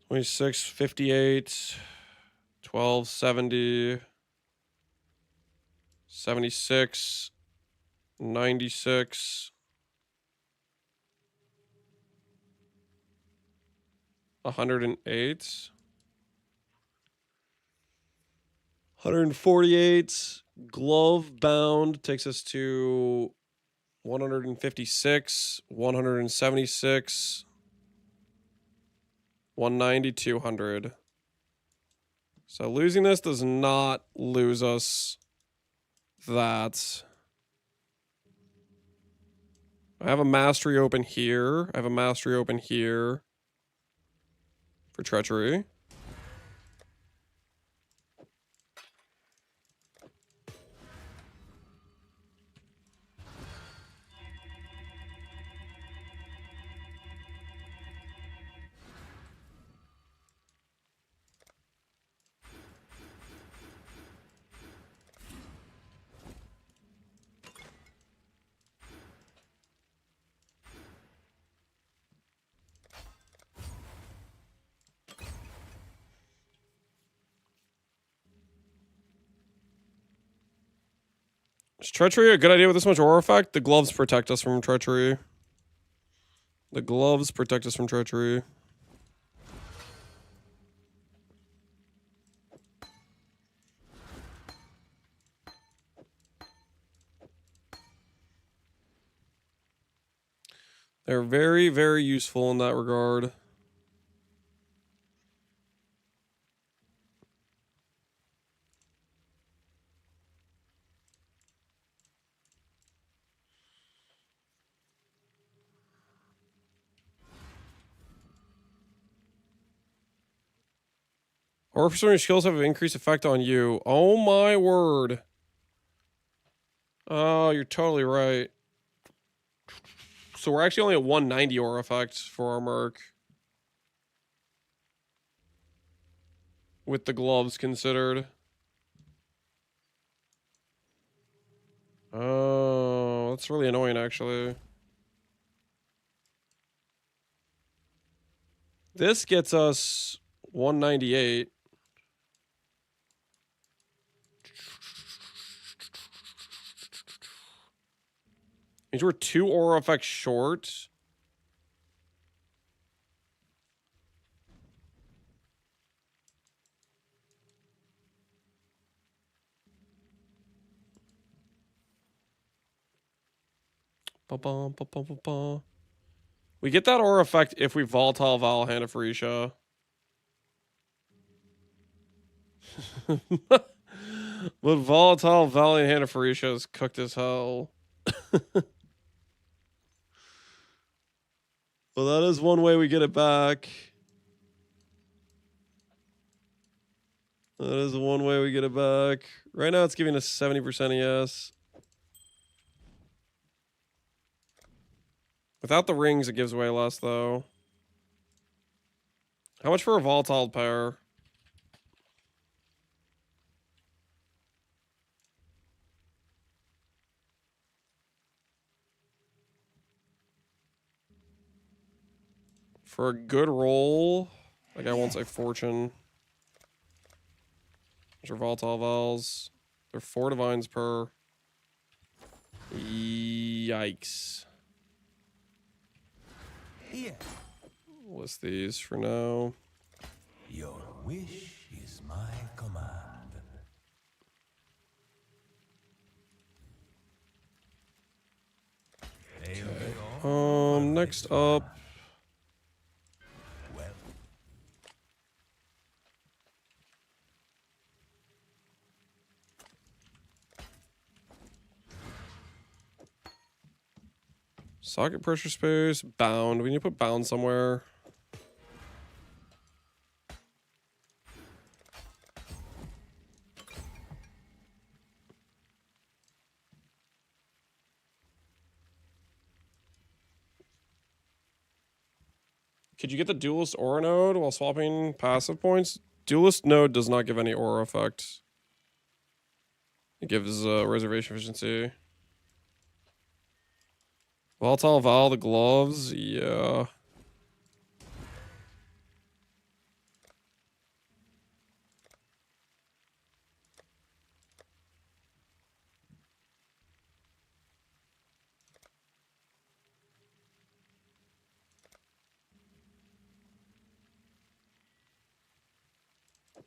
26, 58. 12, 70. 76. 96. 108. 148. Glove bound takes us to 156. 176. 190, 200. So losing this does not lose us that. I have a mastery open here. I have a mastery open here for treachery. Is treachery a good idea with this much aura effect? The gloves protect us from treachery. The gloves protect us from treachery. They're very, very useful in that regard. Or for certain skills have an increased effect on you. Oh my word. Oh, you're totally right. So we're actually only at 190 aura effect for our Merc. With the gloves considered. Oh, that's really annoying actually. This gets us 198. Means we're 2 aura effects short. Ba-bum, ba-bum, ba-bum. We get that aura effect if we volatile Val Hand of Furisha. But volatile Valiant Hand of Furisha is cooked as hell. Well, that is one way we get it back. That is one way we get it back. Right now it's giving us 70% ES. Without the rings, it gives way less, though. How much for a volatile pair? For a good roll, like I won't say fortune. Those are volatile vowels. They're 4 divines per. Yikes. Here. List these for now. Your wish is my command. Next up. Well. Socket pressure space, bound. We need to put bound somewhere. Could you get the duelist aura node while swapping passive points? Duelist node does not give any aura effect. It gives reservation efficiency. Volatile Val, the gloves, yeah.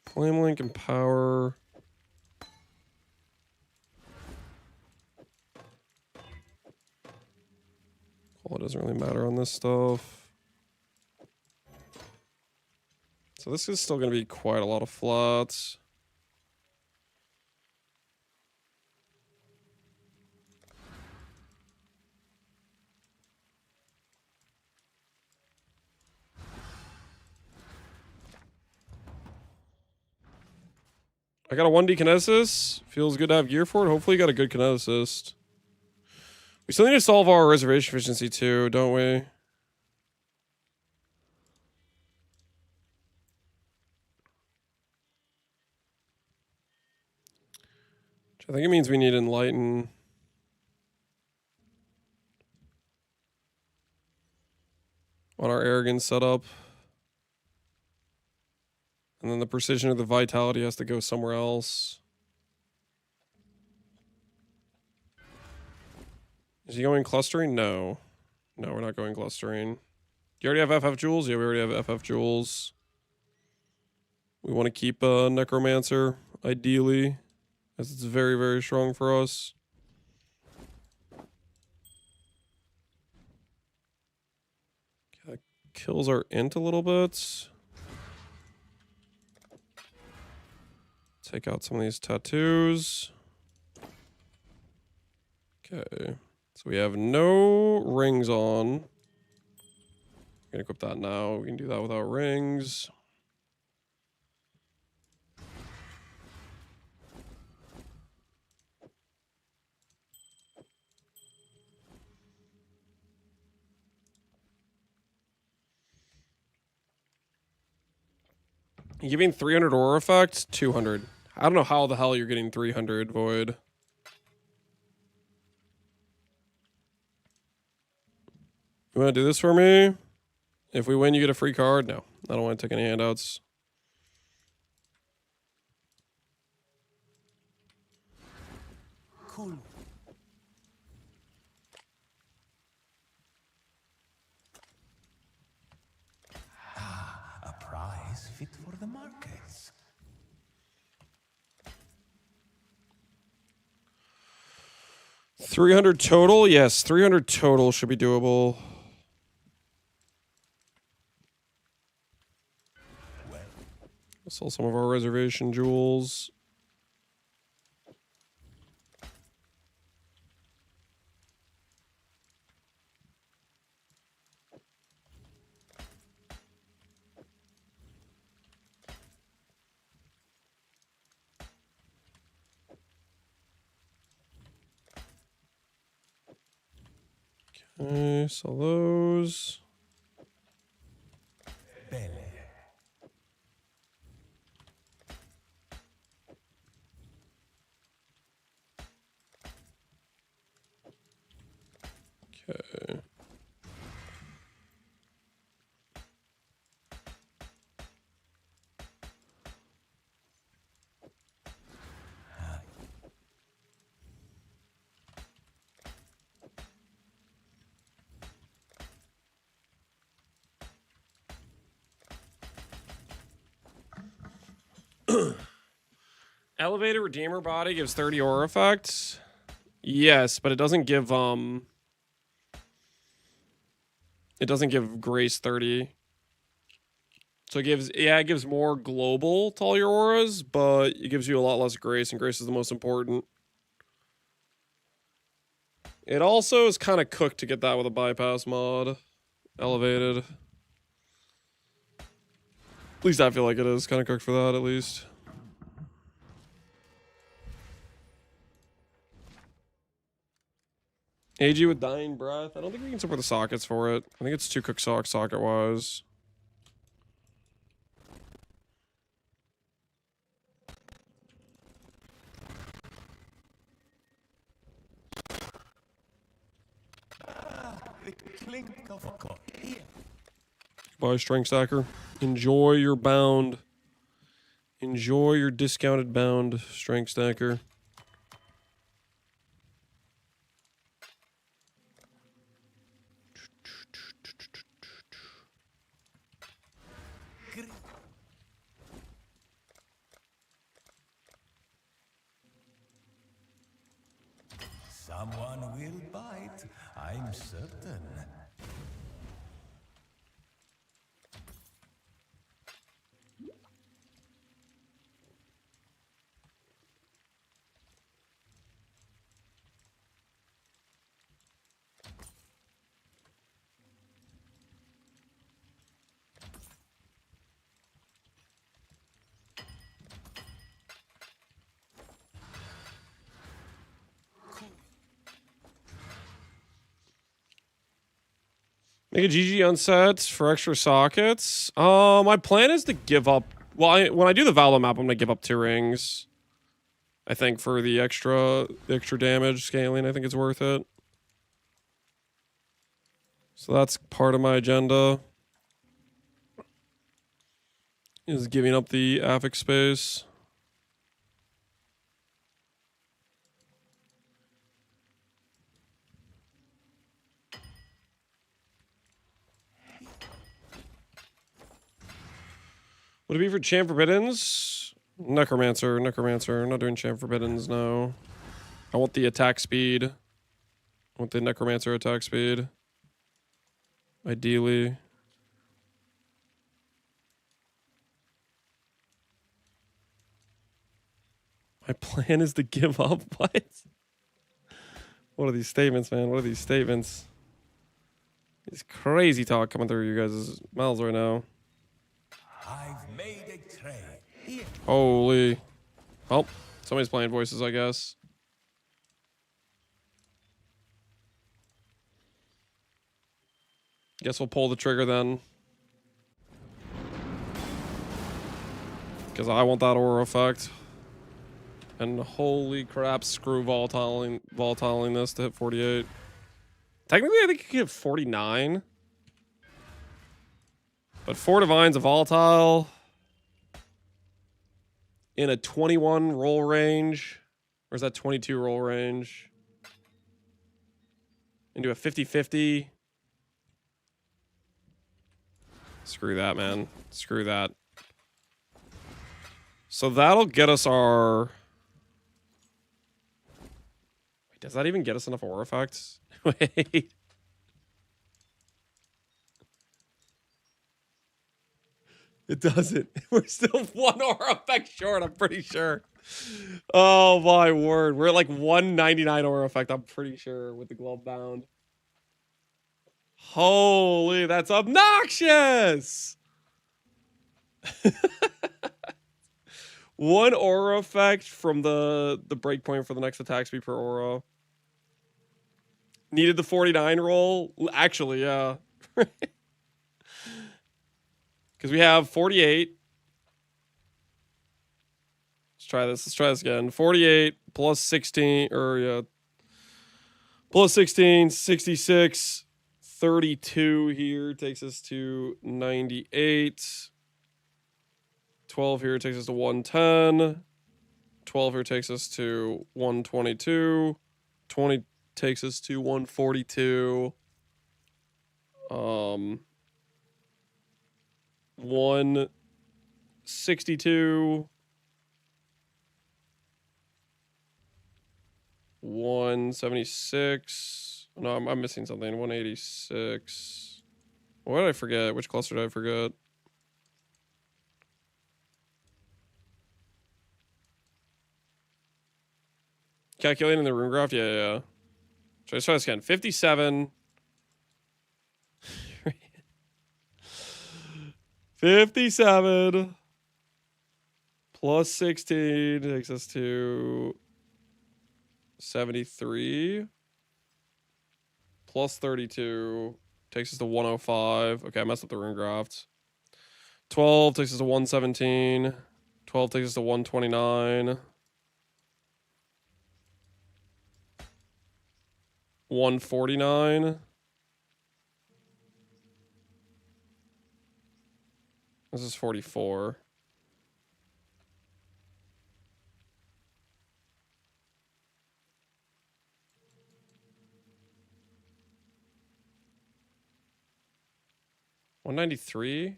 Flame Link and Power. Well, it doesn't really matter on this stuff. So this is still going to be quite a lot of flats. I got a 1D kineticist. Feels good to have gear for it. Hopefully you got a good kineticist. We still need to solve our reservation efficiency too, don't we? I think it means we need enlighten. On our arrogance setup. And then the precision of the vitality has to go somewhere else. Is he going clustering? No. No, we're not going clustering. Do you already have FF Jewels? Yeah, we already have FF Jewels. We want to keep Necromancer, ideally, as it's very, very strong for us. That kills our int a little bit. Take out some of these tattoos. Okay. So we have no rings on. We can equip that now. We can do that without rings. You giving 300 aura effect? 200. I don't know how the hell you're getting 300, Void. You want to do this for me? If we win, you get a free card? No. I don't want to take any handouts. Cool. A prize fit for the markets. $300 total? Yes, 300 total should be doable. We'll sell some of our reservation jewels. Okay, sell those. Belle. Okay. Elevated Redeemer body gives 30 aura effects. Yes, but it doesn't give grace 30. So it gives more global to all your auras, but it gives you a lot less grace, and grace is the most important. It also is kind of cooked to get that with a bypass mod. Elevated. At least I feel like it is kind of cooked for that, at least. AG with Dying Breath. I don't think we can support the sockets for it. I think it's too cooked socket-wise. The clink of a coin. Here. Goodbye, Strength Stacker. Enjoy your bound. Enjoy your discounted bound, Strength Stacker. Someone will bite, I'm certain. Make a GG unset for extra sockets. My plan is to give up. Well, when I do the Valor map, I'm gonna give up 2 rings. I think for the extra damage scaling, I think it's worth it. So that's part of my agenda. Is giving up the affix space. Would it be for Champ Forbiddens? Necromancer. I'm not doing Champ Forbiddens, no. I want the attack speed. I want the Necromancer attack speed. Ideally. My plan is to give up. What? What are these statements, man? What are these statements? It's crazy talk coming through you guys' mouths right now. I've made a trade. Here. Holy. Oh, somebody's playing voices, I guess. Guess we'll pull the trigger then. Because I want that aura effect. And holy crap, screw volatiling this to hit 48. Technically, I think you can hit 49. But 4 Divine's a volatile. In a 21 roll range. Or is that 22 roll range? Into a 50-50. Screw that, man. Screw that. So that'll get us our... Wait, does that even get us enough aura effects? Wait. It doesn't. We're still 1 aura effect short, I'm pretty sure. Oh my word. We're at like 199 aura effect, I'm pretty sure, with the glove bound. Holy, that's obnoxious! 1 aura effect from the breakpoint for the next attack speed per aura. Needed the 49 roll? Actually, yeah. Because we have 48. Let's try this. Let's try this again. 48 plus 16, or yeah. Plus 16, 66. 32 here takes us to 98. 12 here takes us to 110. 12 here takes us to 122. 20 takes us to 142. 162. 176. No, I'm missing something. 186. What did I forget? Which cluster did I forget? Calculating the rune graph? Yeah. Should I try this again? 57. 57 plus 16 takes us to 73. Plus 32 takes us to 105. Okay, I messed up the rune graph. 12 takes us to 117. 12 takes us to 129. 149. This is 44. $193. Am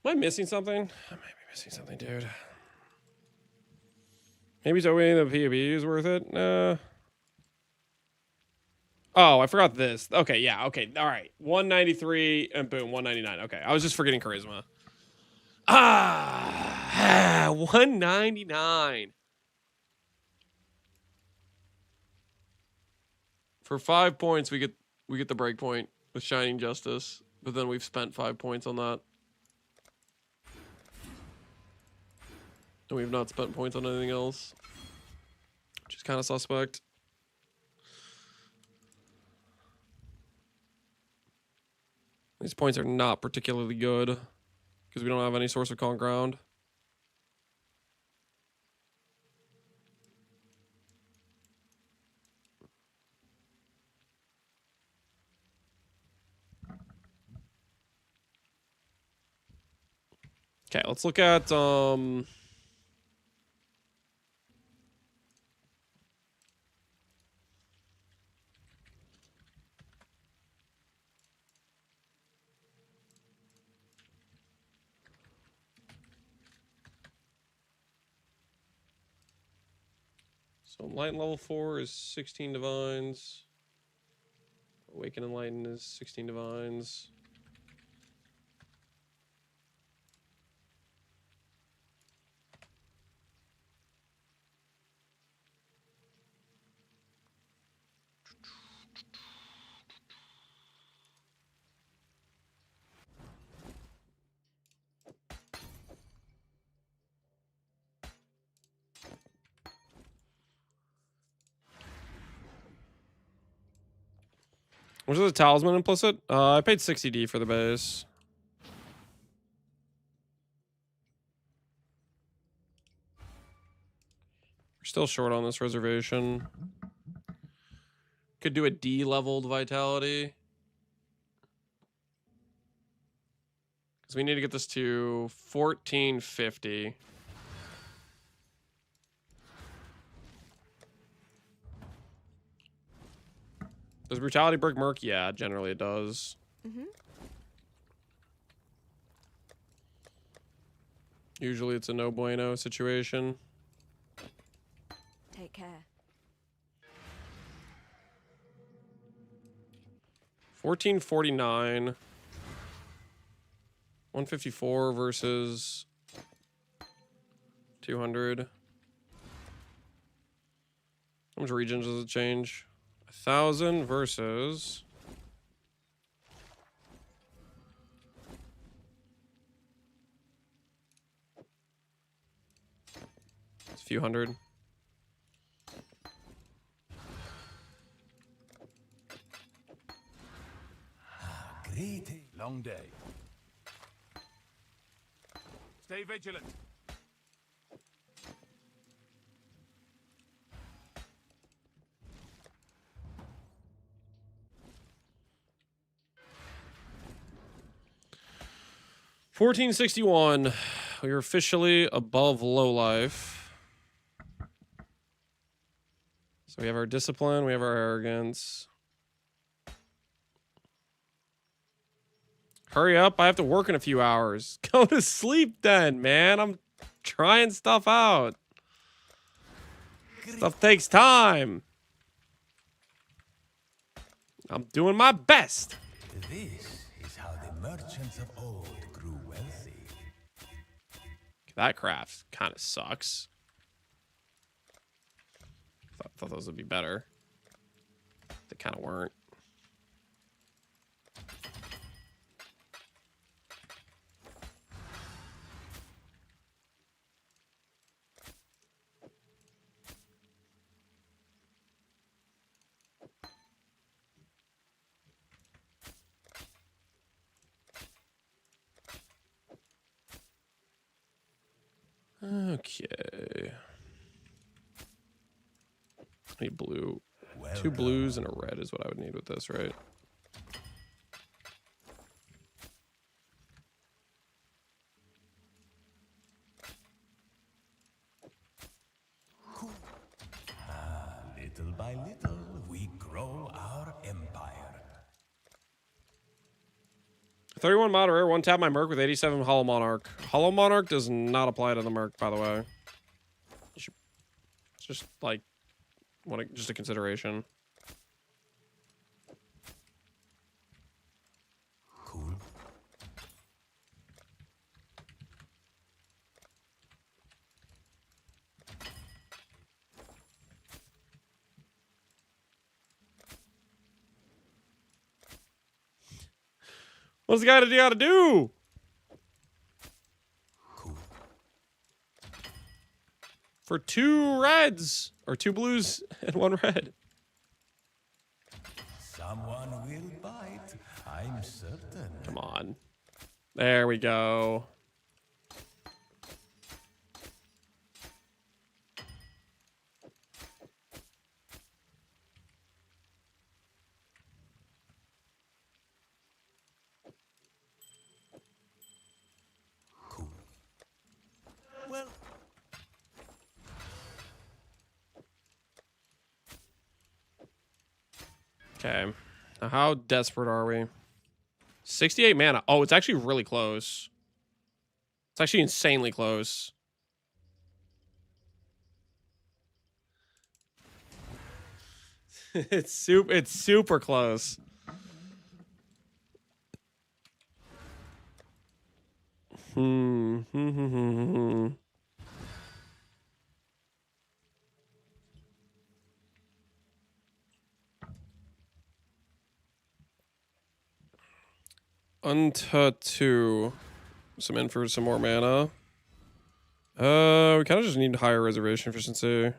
I missing something? I might be missing something, dude. Maybe OEing the PvP is worth it? Nah. Oh, I forgot this. Okay, yeah, okay. All right. 193 and boom, 199. Okay, I was just forgetting charisma. 199. For 5 points, we get the break point with Shining Justice, but then we've spent 5 points on that. And we've not spent points on anything else, which is kind of suspect. These points are not particularly good because we don't have any source of con ground. Okay, let's look at So Enlighten level 4 is 16 divines. Awaken Enlighten is 16 divines. Was the talisman implicit? I paid 60D for the base. We're still short on this reservation. Could do a D leveled vitality. Because we need to get this to 1450. Does brutality break Merc? Yeah, generally it does. Usually it's a no bueno situation. Take care. 1449. 154 versus 200. How much regions does it change? 1,000 versus... It's a few hundred. Great. Long day. Stay vigilant. $14.61. We are officially above low life. So we have our discipline, we have our arrogance. Hurry up, I have to work in a few hours. Go to sleep then, man. I'm trying stuff out. Stuff takes time. I'm doing my best. This is how the merchants of old grew wealthy. That craft kind of sucks. Thought those would be better. They kind of weren't. Okay. I need blue. Well 2 blues and a red is what I would need with this, right? Little by little, we grow our empire. 31 mod rare, 1 tap my Merc with 87 Hollow Monarch. Hollow Monarch does not apply to the Merc, by the way. It's just like just a consideration. Cool. What's the guy to do? Cool. For 2 reds or 2 blues and 1 red. Someone will bite, I'm certain. Come on. There we go. Cool. Well, Okay. Now how desperate are we? 68 mana. Oh, it's actually really close. It's actually insanely close. It's super close. Untattoo. Some in for some more mana. We kind of just need higher reservation efficiency.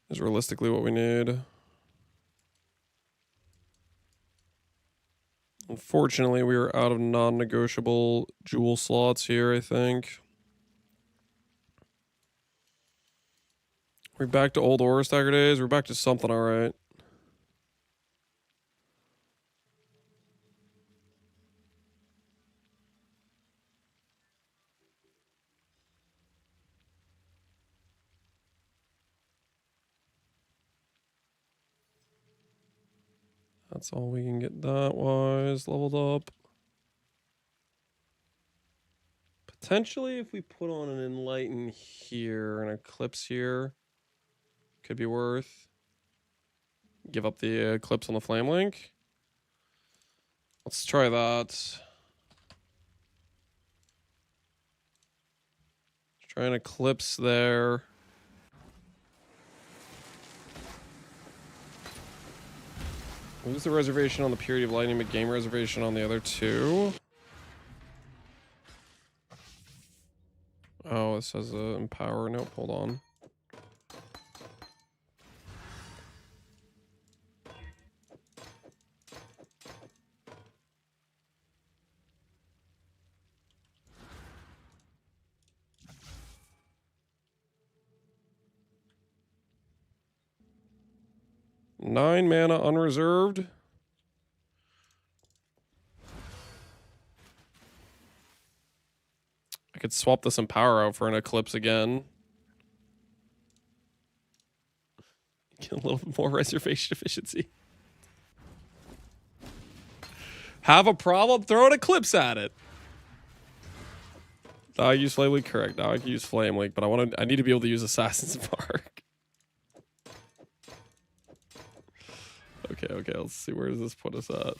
Is realistically what we need. Unfortunately, we are out of non-negotiable jewel slots here, I think. We're back to old Aura Stagger days. We're back to something alright. That's all we can get that wise. Leveled up. Potentially, if we put on an Enlighten here, an Eclipse here, could be worth. Give up the Eclipse on the Flame Link. Let's try that. Let's try an Eclipse there. Lose the reservation on the Purity of Lightning, but gain reservation on the other two. Oh, this has a Empower. Nope, hold on. Nine mana unreserved. I could swap this Empower out for an Eclipse again. Get a little bit more reservation efficiency. Have a problem? Throw an Eclipse at it. I use Flame Link, correct. Now I can use Flame Link, but I need to be able to use Assassin's Mark. Okay, let's see. Where does this put us at?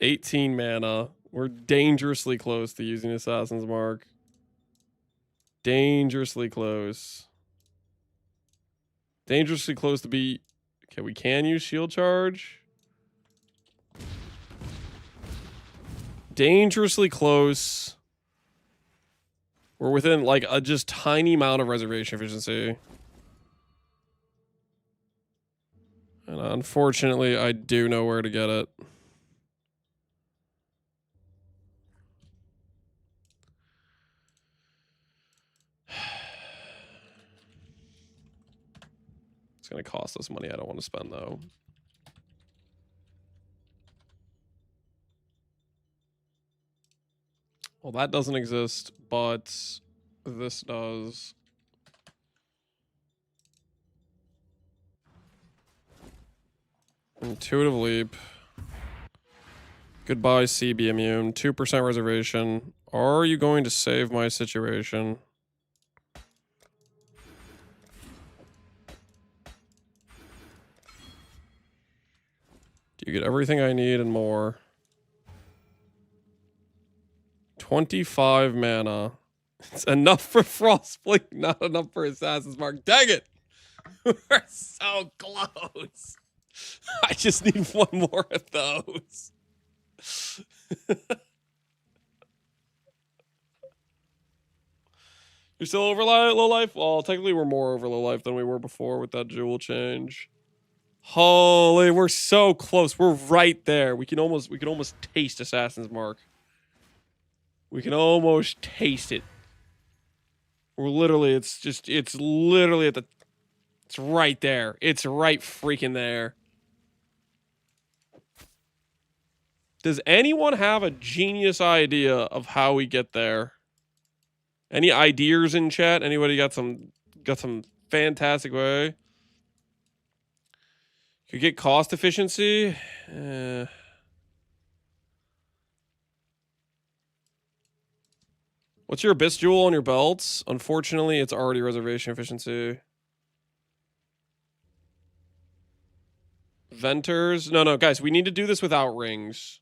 18 mana. We're dangerously close to using Assassin's Mark. Dangerously close. Dangerously close to be... Okay, we can use Shield Charge. Dangerously close. We're within, like, a just tiny amount of reservation efficiency. And unfortunately, I do know where to get it. It's going to cost us money I don't want to spend, though. Well, that doesn't exist, but this does. Intuitive Leap. Goodbye, CB Immune. 2% reservation. Are you going to save my situation? Do you get everything I need and more? 25 mana. It's enough for Frostblink, not enough for Assassin's Mark. Dang it! We're so close. I just need one more of those. You're still over low life? Well, technically we're more over low life than we were before with that jewel change. Holy, we're so close. We're right there. We can almost taste Assassin's Mark. We can almost taste it. We're literally, it's literally at the, it's right there. It's right freaking there. Does anyone have a genius idea of how we get there? Any ideas in chat? Anybody got some fantastic way? Could get cost efficiency. What's your Abyss Jewel on your belts? Unfortunately, it's already reservation efficiency. Venters. No, guys, we need to do this without rings.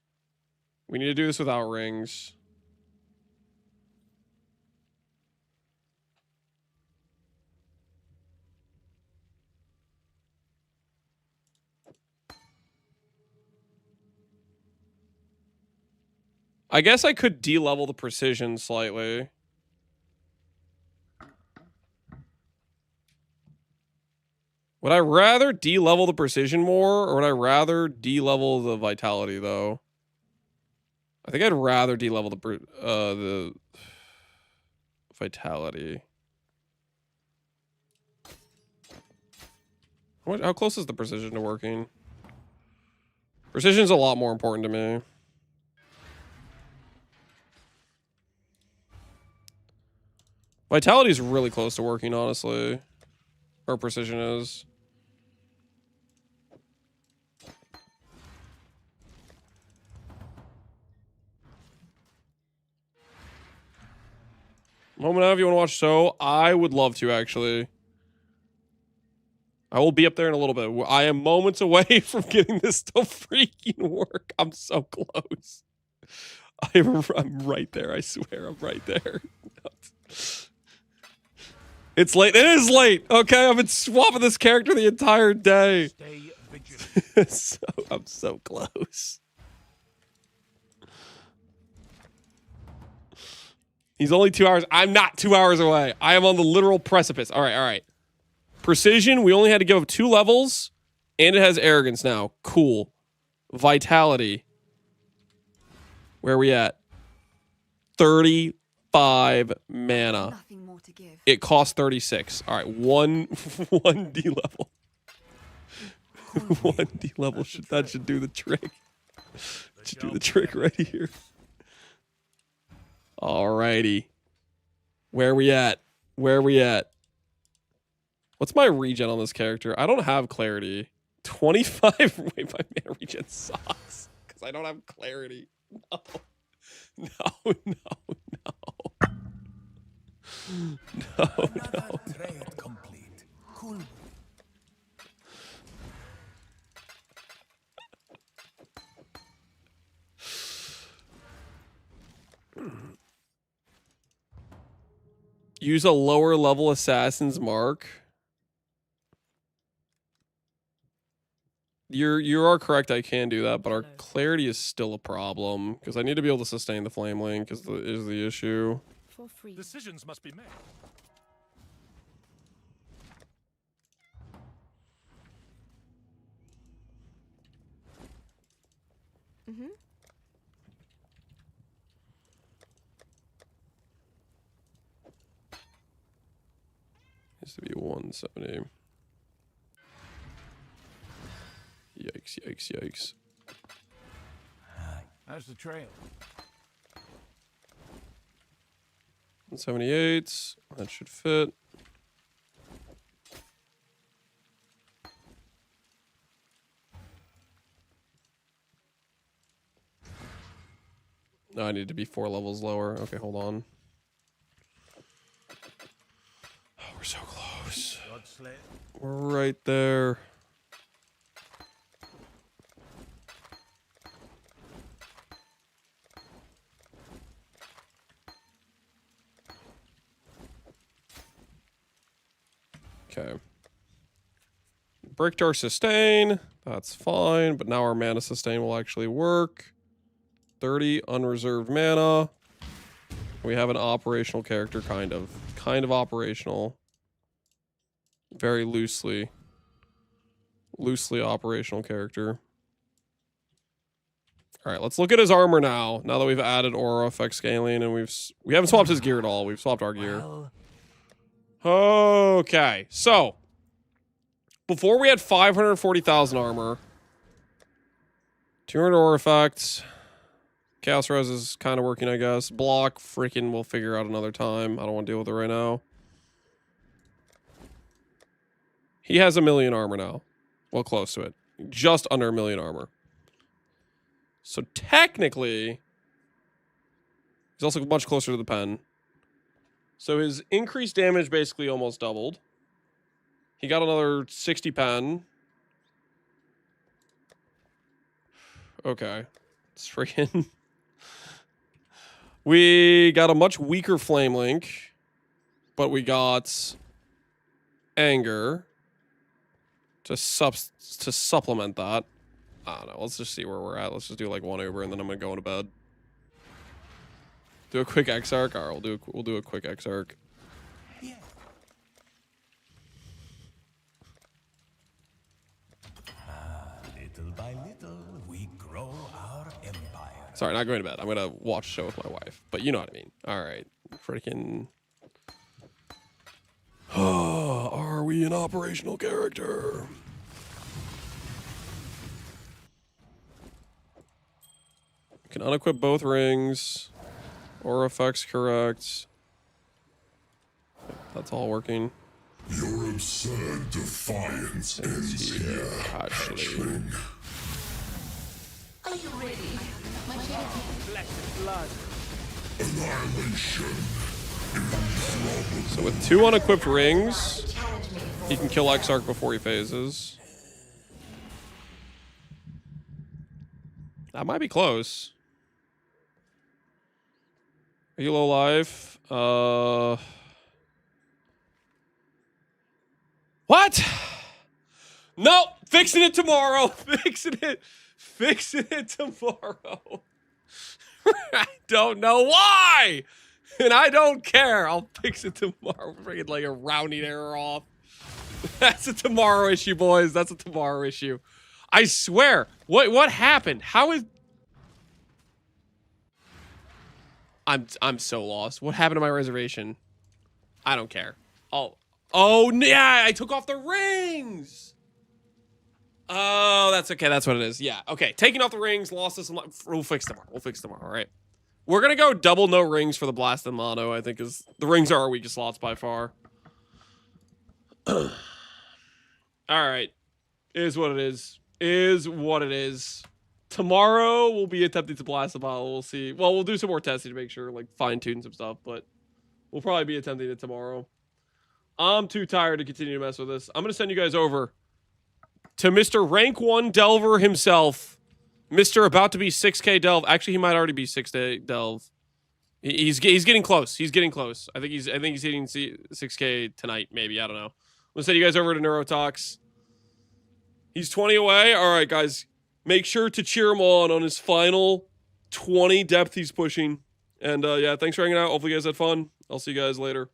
We need to do this without rings. I guess I could de-level the precision slightly. Would I rather de-level the precision more, or would I rather de-level the vitality, though? I think I'd rather de-level the vitality. How close is the precision to working? Precision's a lot more important to me. Vitality is really close to working, honestly. Or precision is. Moment out if you want to watch So. I would love to, actually. I will be up there in a little bit. I am moments away from getting this to freaking work. I'm so close. I'm right there. I swear I'm right there. It's late. It is late. Okay, I've been swapping this character the entire day. Stay vigilant. I'm so close. He's only 2 hours. I'm not 2 hours away. I am on the literal precipice. All right. Precision, we only had to give up 2 levels, and it has arrogance now. Cool. Vitality. Where are we at? 35 mana. Nothing more to give. It costs 36. All right, one D level. One D level should do the trick. Should do the trick right here. Alrighty. Where are we at? What's my regen on this character? I don't have clarity. 25. Wait, my mana regen sucks because I don't have clarity. No. Trade complete. Cool. Use a lower level assassin's mark. You are correct. I can do that, but our clarity is still a problem because I need to be able to sustain the flame link. Is the issue? For free. Decisions must be made. Mm-hmm. Needs to be 170. Yikes. How's the trail? 178. That should fit. No, I need to be 4 levels lower. Okay, hold on. Oh, we're so close. We're right there. Okay. Bricked our sustain. That's fine, but now our mana sustain will actually work. 30 unreserved mana. We have an operational character, kind of operational. Very loosely operational character. All right, let's look at his armor now. Now that we've added aura effect scaling and we haven't swapped his gear at all. We've swapped our gear. Okay, so before we had 540,000 armor, 200 aura effects. Chaos Res is kind of working, I guess. Block, freaking, we'll figure out another time. I don't want to deal with it right now. He has 1 million armor now. Well, close to it. Just under 1 million armor. So technically, he's also much closer to the pen. So his increased damage basically almost doubled. He got another 60 pen. Okay. It's freaking... We got a much weaker Flame Link, but we got Anger to supplement that. I don't know. Let's just see where we're at. Let's just do like one Uber and then I'm gonna go into bed. Do a quick Exarch. All right, we'll do a quick Exarch. Yeah. Little by little, we grow our empire. Sorry, not going to bed. I'm gonna watch a show with my wife, but you know what I mean. All right, freaking. Are we an operational character? Can unequip both rings. Or effects correct. That's all working. Your absurd defiance ends here, hatchling. Are you ready? My Annihilation. So with 2 unequipped rings, he can kill Exarch before he phases. That might be close. Are you low life? What? Nope. Fixing it tomorrow. Fixing it tomorrow. I don't know why. And I don't care. I'll fix it tomorrow. Freaking like a rounding error off. That's a tomorrow issue, boys. That's a tomorrow issue. I swear. What happened? How is... I'm so lost. What happened to my reservation? I don't care. Oh yeah, I took off the rings. Oh, that's okay. That's what it is. Yeah. Okay. Taking off the rings, lost this. We'll fix tomorrow. We'll fix tomorrow. All right. We're gonna go double no rings for the blast and mono. I think is the rings are our weakest slots by far. All right. Is what it is. Is what it is. Tomorrow we'll be attempting to blast the bottle. We'll see. Well, we'll do some more testing to make sure, like fine tune some stuff, but we'll probably be attempting it tomorrow. I'm too tired to continue to mess with this. I'm gonna send you guys over to Mr. Rank 1 Delver himself. Mr. about to be 6K Delve. Actually, he might already be 6K Delve. He's getting close. He's getting close. I think he's hitting 6K tonight, maybe. I don't know. I'm gonna send you guys over to Neurotox. He's 20 away. All right, guys. Make sure to cheer him on his final 20 depth he's pushing. And yeah, thanks for hanging out. Hopefully you guys had fun. I'll see you guys later.